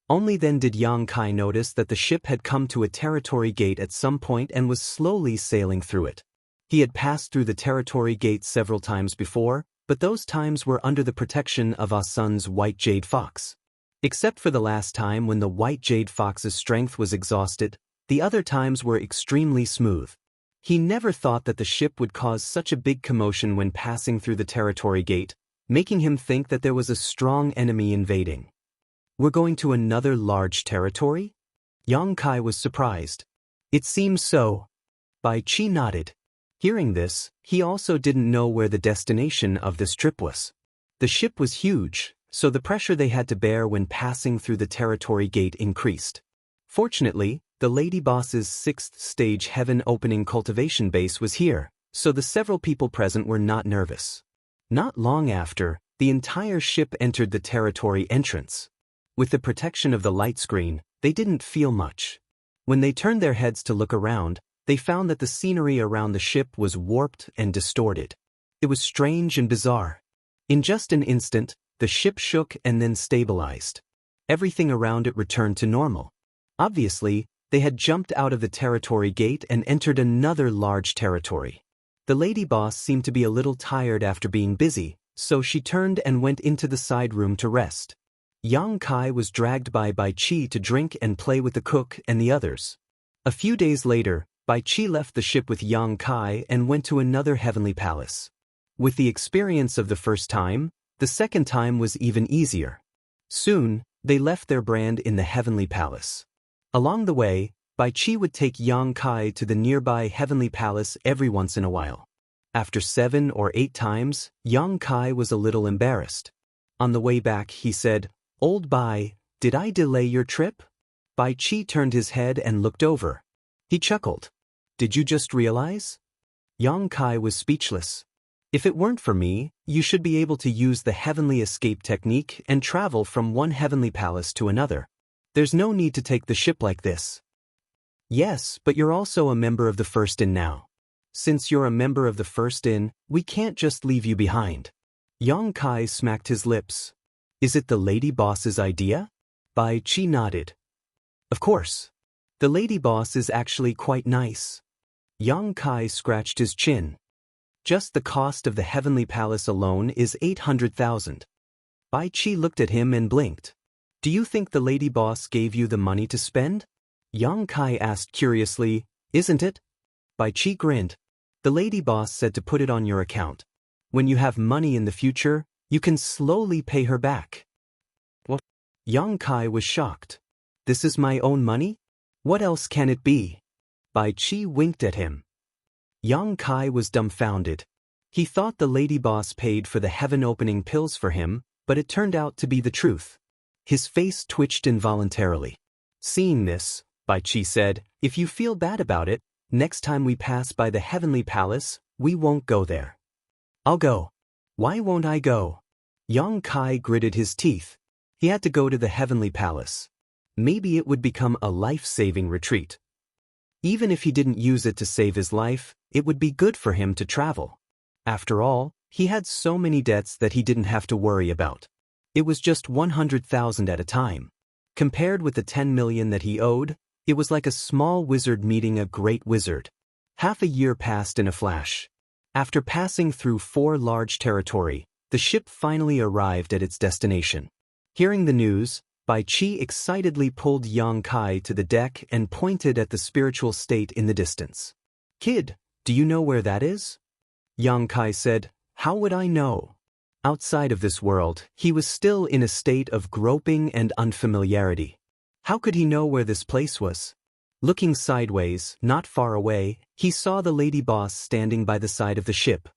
Only then did Yang Kai notice that the ship had come to a territory gate at some point and was slowly sailing through it. He had passed through the territory gate several times before, but those times were under the protection of Ah Sun's white jade fox. Except for the last time when the white jade fox's strength was exhausted, the other times were extremely smooth. He never thought that the ship would cause such a big commotion when passing through the territory gate, making him think that there was a strong enemy invading. We're going to another large territory? Yang Kai was surprised. It seems so. Bai Qi nodded. Hearing this, he also didn't know where the destination of this trip was. The ship was huge, so the pressure they had to bear when passing through the territory gate increased. Fortunately, the lady boss's 6th stage heaven opening cultivation base was here, so the several people present were not nervous. Not long after, the entire ship entered the territory entrance. With the protection of the light screen, they didn't feel much. When they turned their heads to look around, they found that the scenery around the ship was warped and distorted. It was strange and bizarre. In just an instant, the ship shook and then stabilized. Everything around it returned to normal. Obviously, they had jumped out of the territory gate and entered another large territory. The lady boss seemed to be a little tired after being busy, so she turned and went into the side room to rest. Yang Kai was dragged by Bai Qi to drink and play with the cook and the others. A few days later, Bai Qi left the ship with Yang Kai and went to another heavenly palace. With the experience of the first time, the second time was even easier. Soon, they left their brand in the heavenly palace. Along the way, Bai Qi would take Yang Kai to the nearby heavenly palace every once in a while. After 7 or 8 times, Yang Kai was a little embarrassed. On the way back, he said, Old Bai, did I delay your trip? Bai Qi turned his head and looked over. He chuckled. Did you just realize? Yang Kai was speechless. If it weren't for me, you should be able to use the heavenly escape technique and travel from one heavenly palace to another. There's no need to take the ship like this. Yes, but you're also a member of the First Inn now. Since you're a member of the First Inn, we can't just leave you behind. Yang Kai smacked his lips. Is it the lady boss's idea? Bai Qi nodded. Of course. The lady boss is actually quite nice. Yang Kai scratched his chin. Just the cost of the heavenly palace alone is 800,000. Bai Qi looked at him and blinked. Do you think the lady boss gave you the money to spend? Yang Kai asked curiously, isn't it? Bai Qi grinned. The lady boss said to put it on your account. When you have money in the future, you can slowly pay her back. What? Yang Kai was shocked. This is my own money? What else can it be? Bai Qi winked at him. Yang Kai was dumbfounded. He thought the lady boss paid for the heaven-opening pills for him, but it turned out to be the truth. His face twitched involuntarily. Seeing this, Bai Qi said, if you feel bad about it, next time we pass by the heavenly palace, we won't go there. I'll go. Why won't I go? Yang Kai gritted his teeth. He had to go to the heavenly palace. Maybe it would become a life-saving retreat. Even if he didn't use it to save his life, it would be good for him to travel. After all, he had so many debts that he didn't have to worry about. It was just 100,000 at a time. Compared with the 10 million that he owed, it was like a small wizard meeting a great wizard. Half a year passed in a flash. After passing through 4 large territory, the ship finally arrived at its destination. Hearing the news, Bai Qi excitedly pulled Yang Kai to the deck and pointed at the spiritual state in the distance. Kid, do you know where that is? Yang Kai said, how would I know? Outside of this world, he was still in a state of groping and unfamiliarity. How could he know where this place was? Looking sideways, not far away, he saw the lady boss standing by the side of the ship.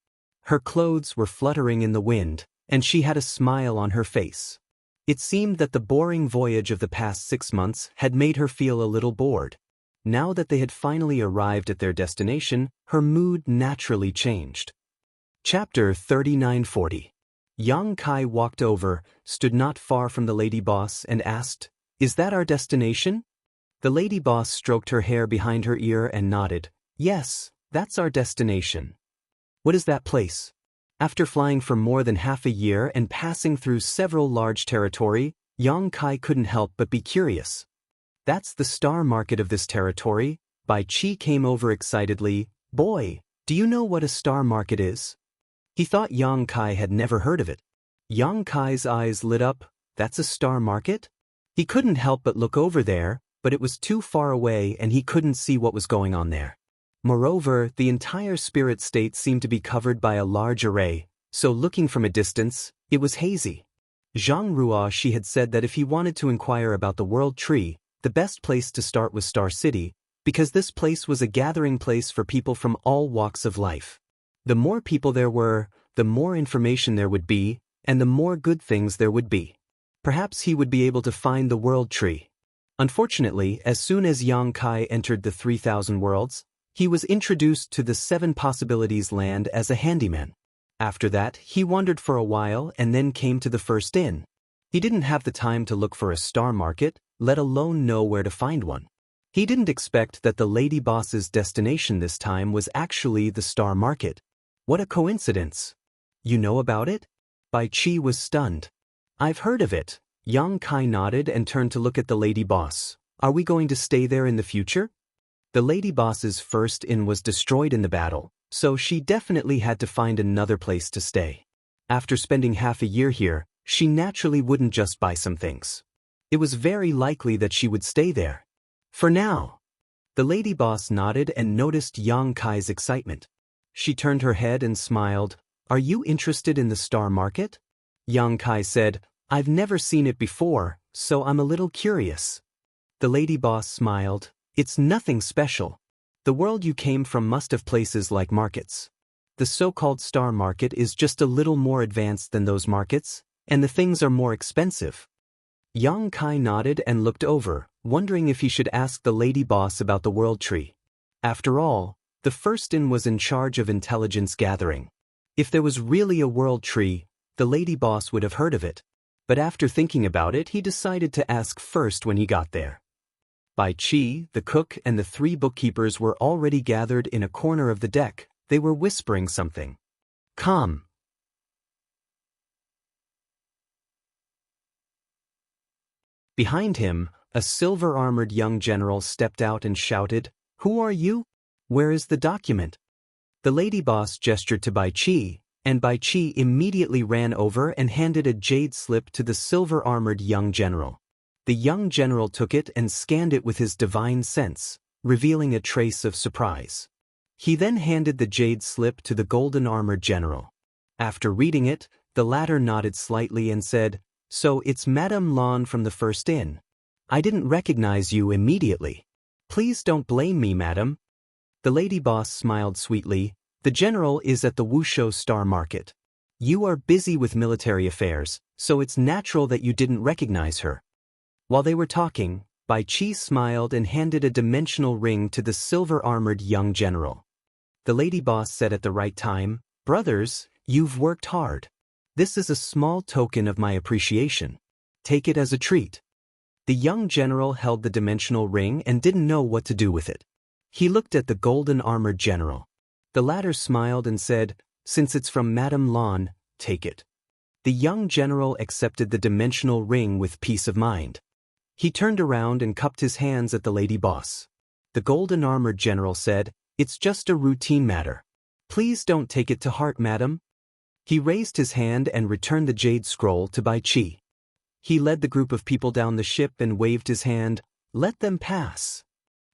Her clothes were fluttering in the wind, and she had a smile on her face. It seemed that the boring voyage of the past 6 months had made her feel a little bored. Now that they had finally arrived at their destination, her mood naturally changed. Chapter 3940. Yang Kai walked over, stood not far from the lady boss and asked, is that our destination? The lady boss stroked her hair behind her ear and nodded. Yes, that's our destination. What is that place? After flying for more than half a year and passing through several large territory, Yang Kai couldn't help but be curious. That's the star market of this territory. Bai Qi came over excitedly. Boy, do you know what a star market is? He thought Yang Kai had never heard of it. Yang Kai's eyes lit up. That's a star market? He couldn't help but look over there, but it was too far away and he couldn't see what was going on there. Moreover, the entire spirit state seemed to be covered by a large array, so looking from a distance, it was hazy. Jianghu she had said that if he wanted to inquire about the world tree, the best place to start was Star City, because this place was a gathering place for people from all walks of life. The more people there were, the more information there would be, and the more good things there would be. Perhaps he would be able to find the world tree. Unfortunately, as soon as Yang Kai entered the 3,000 worlds, he was introduced to the 7 possibilities land as a handyman. After that, he wandered for a while and then came to the First Inn. He didn't have the time to look for a star market, let alone know where to find one. He didn't expect that the lady boss's destination this time was actually the star market. What a coincidence. You know about it? Bai Qi was stunned. I've heard of it. Yang Kai nodded and turned to look at the lady boss. Are we going to stay there in the future? The lady boss's First Inn was destroyed in the battle, so she definitely had to find another place to stay. After spending half a year here, she naturally wouldn't just buy some things. It was very likely that she would stay there. For now. The lady boss nodded and noticed Yang Kai's excitement. She turned her head and smiled. Are you interested in the star market? Yang Kai said, I've never seen it before, so I'm a little curious. The lady boss smiled. It's nothing special. The world you came from must have places like markets. The so-called star market is just a little more advanced than those markets, and the things are more expensive. Yang Kai nodded and looked over, wondering if he should ask the lady boss about the world tree. After all, the First Inn was in charge of intelligence gathering. If there was really a world tree, the lady boss would have heard of it. But after thinking about it, he decided to ask first when he got there. Bai Qi, the cook, and the 3 bookkeepers were already gathered in a corner of the deck. They were whispering something. Calm. Behind him, a silver-armored young general stepped out and shouted, "Who are you? Where is the document?" The lady boss gestured to Bai Qi, and Bai Qi immediately ran over and handed a jade slip to the silver-armored young general. The young general took it and scanned it with his divine sense, revealing a trace of surprise. He then handed the jade slip to the golden-armored general. After reading it, the latter nodded slightly and said, "So it's Madame Lan from the first inn. I didn't recognize you immediately. Please don't blame me, madam." The lady boss smiled sweetly. "The general is at the Wuxia Star Market. You are busy with military affairs, so it's natural that you didn't recognize her." While they were talking, Bai Qi smiled and handed a dimensional ring to the silver-armored young general. The lady boss said at the right time, "Brothers, you've worked hard. This is a small token of my appreciation. Take it as a treat." The young general held the dimensional ring and didn't know what to do with it. He looked at the golden-armored general. The latter smiled and said, "Since it's from Madame Lan, take it." The young general accepted the dimensional ring with peace of mind. He turned around and cupped his hands at the lady boss. The golden-armored general said, "It's just a routine matter. Please don't take it to heart, madam." He raised his hand and returned the jade scroll to Bai Qi. He led the group of people down the ship and waved his hand, "Let them pass."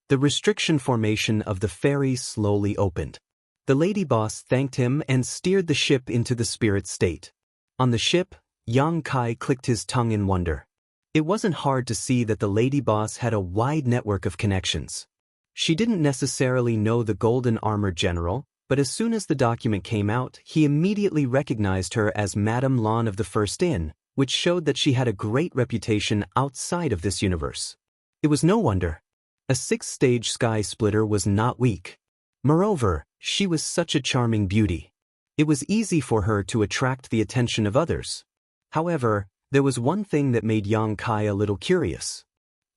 The restriction formation of the ferry slowly opened. The lady boss thanked him and steered the ship into the spirit state. On the ship, Yang Kai clicked his tongue in wonder. It wasn't hard to see that the lady boss had a wide network of connections. She didn't necessarily know the golden-armored general, but as soon as the document came out, he immediately recognized her as Madame Lan of the First Inn, which showed that she had a great reputation outside of this universe. It was no wonder. A 6-stage sky splitter was not weak. Moreover, she was such a charming beauty. It was easy for her to attract the attention of others. However, there was one thing that made Yang Kai a little curious.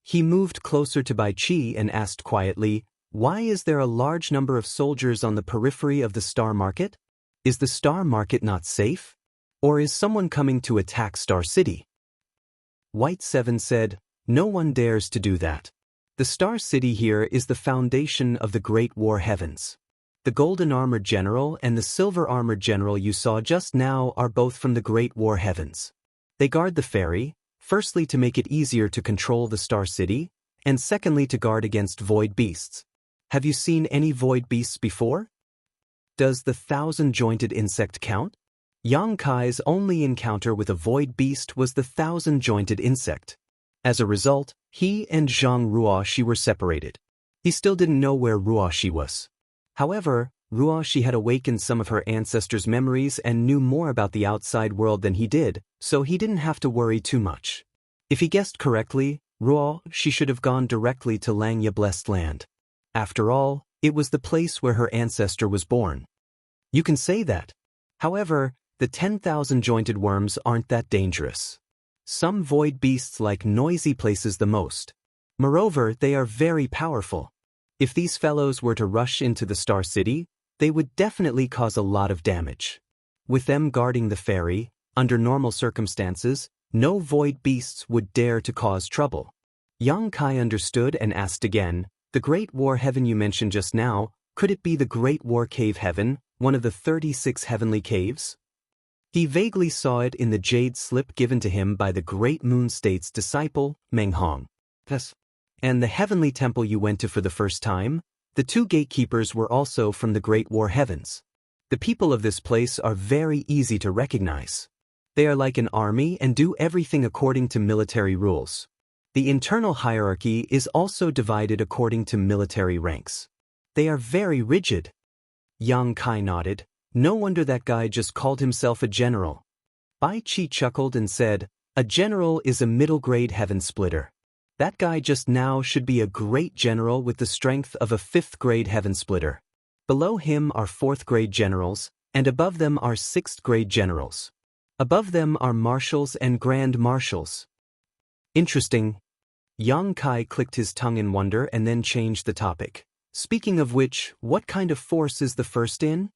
He moved closer to Bai Qi and asked quietly, "Why is there a large number of soldiers on the periphery of the Star Market? Is the Star Market not safe? Or is someone coming to attack Star City?" White 7 said, "No one dares to do that. The Star City here is the foundation of the Great War Heavens. The golden-armored general and the silver-armored general you saw just now are both from the Great War Heavens. They guard the ferry, firstly to make it easier to control the Star City, and secondly to guard against void beasts. Have you seen any void beasts before? Does the 1,000-jointed insect count?" Yang Kai's only encounter with a void beast was the 1,000-jointed insect. As a result, he and Zhang Ruoshi were separated. He still didn't know where Ruoshi was. However, Ruoshi had awakened some of her ancestors' memories and knew more about the outside world than he did, so he didn't have to worry too much. If he guessed correctly, Ruoshi should have gone directly to Langya Blessed Land. After all, it was the place where her ancestor was born. You can say that. However, the 10,000-jointed worms aren't that dangerous. Some void beasts like noisy places the most. Moreover, they are very powerful. If these fellows were to rush into the Star City, they would definitely cause a lot of damage. With them guarding the ferry, under normal circumstances, no void beasts would dare to cause trouble. Yang Kai understood and asked again, "The Great War Heaven you mentioned just now, could it be the Great War Cave Heaven, one of the 36 heavenly caves?" He vaguely saw it in the jade slip given to him by the Great Moon State's disciple, Meng Hong. Yes. And the heavenly temple you went to for the first time? The 2 gatekeepers were also from the Great War Heavens. The people of this place are very easy to recognize. They are like an army and do everything according to military rules. The internal hierarchy is also divided according to military ranks. They are very rigid. Yang Kai nodded. No wonder that guy just called himself a general. Bai Qi chuckled and said, "A general is a middle-grade heaven splitter. That guy just now should be a great general with the strength of a 5th-grade heaven splitter. Below him are 4th-grade generals, and above them are sixth-grade generals. Above them are marshals and grand marshals. Interesting. Yang Kai clicked his tongue in wonder and then changed the topic. Speaking of which, what kind of force is the First In?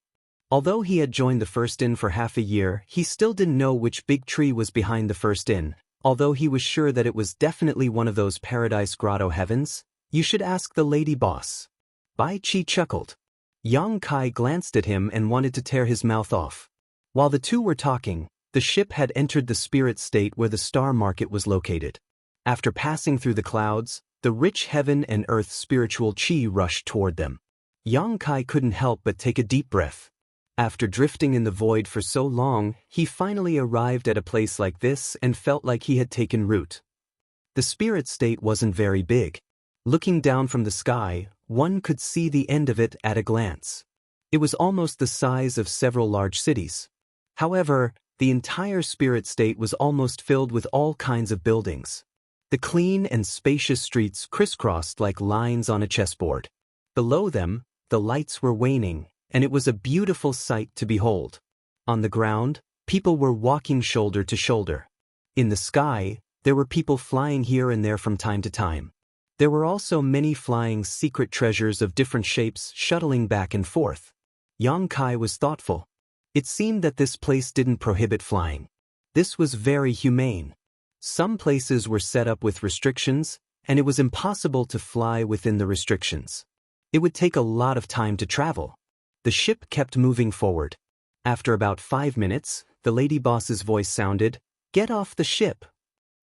Although he had joined the First In for half a year, he still didn't know which big tree was behind the First In, although he was sure that it was definitely one of those Paradise Grotto heavens. You should ask the lady boss. Bai Chi chuckled. Yang Kai glanced at him and wanted to tear his mouth off. While the two were talking, the ship had entered the spirit state where the star market was located. After passing through the clouds, the rich heaven and earth spiritual chi rushed toward them. Yang Kai couldn't help but take a deep breath. After drifting in the void for so long, he finally arrived at a place like this and felt like he had taken root. The spirit state wasn't very big. Looking down from the sky, one could see the end of it at a glance. It was almost the size of several large cities. However, the entire spirit state was almost filled with all kinds of buildings. The clean and spacious streets crisscrossed like lines on a chessboard. Below them, the lights were waning, and it was a beautiful sight to behold. On the ground, people were walking shoulder to shoulder. In the sky, there were people flying here and there from time to time. There were also many flying secret treasures of different shapes shuttling back and forth. Yang Kai was thoughtful. It seemed that this place didn't prohibit flying. This was very humane. Some places were set up with restrictions, and it was impossible to fly within the restrictions. It would take a lot of time to travel. The ship kept moving forward. After about 5 minutes, the lady boss's voice sounded, "Get off the ship."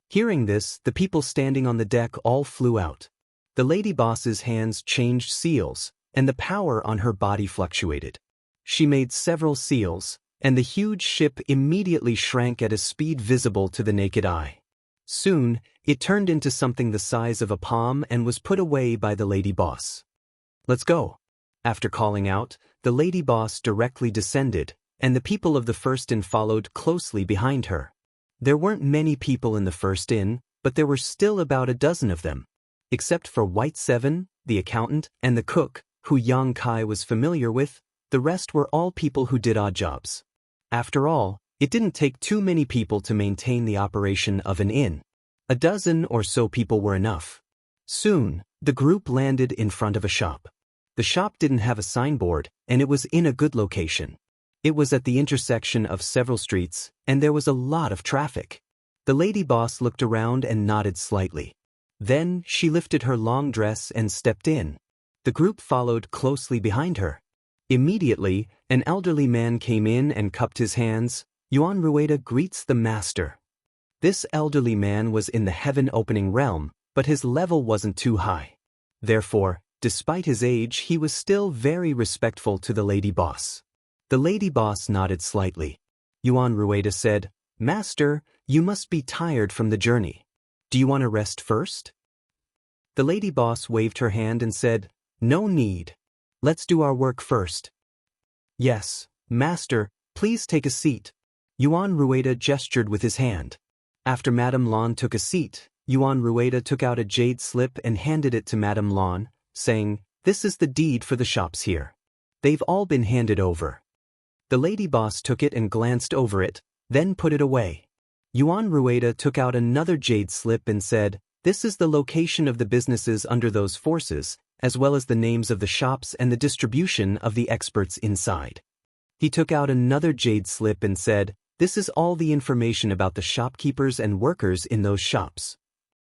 Hearing this, the people standing on the deck all flew out. The lady boss's hands changed seals, and the power on her body fluctuated. She made several seals, and the huge ship immediately shrank at a speed visible to the naked eye. Soon, it turned into something the size of a palm and was put away by the lady boss. "Let's go." After calling out, the lady boss directly descended, and the people of the First In followed closely behind her. There weren't many people in the First In, but there were still about a dozen of them. Except for White Seven, the accountant, and the cook, who Yang Kai was familiar with, the rest were all people who did odd jobs. After all, it didn't take too many people to maintain the operation of an inn. A dozen or so people were enough. Soon, the group landed in front of a shop. The shop didn't have a signboard, and it was in a good location. It was at the intersection of several streets, and there was a lot of traffic. The lady boss looked around and nodded slightly. Then, she lifted her long dress and stepped in. The group followed closely behind her. Immediately, an elderly man came in and cupped his hands. Yuan Rueda greets the master. This elderly man was in the heaven-opening realm, but his level wasn't too high. Therefore, despite his age, he was still very respectful to the lady boss. The lady boss nodded slightly. Yuan Rueda said, "Master, you must be tired from the journey. Do you want to rest first?" The lady boss waved her hand and said, "No need. Let's do our work first." "Yes, master, please take a seat." Yuan Rueda gestured with his hand. After Madame Lan took a seat, Yuan Rueda took out a jade slip and handed it to Madame Lan, saying, "This is the deed for the shops here. They've all been handed over." The lady boss took it and glanced over it, then put it away. Yuan Rueda took out another jade slip and said, "This is the location of the businesses under those forces, as well as the names of the shops and the distribution of the experts inside." He took out another jade slip and said, "This is all the information about the shopkeepers and workers in those shops."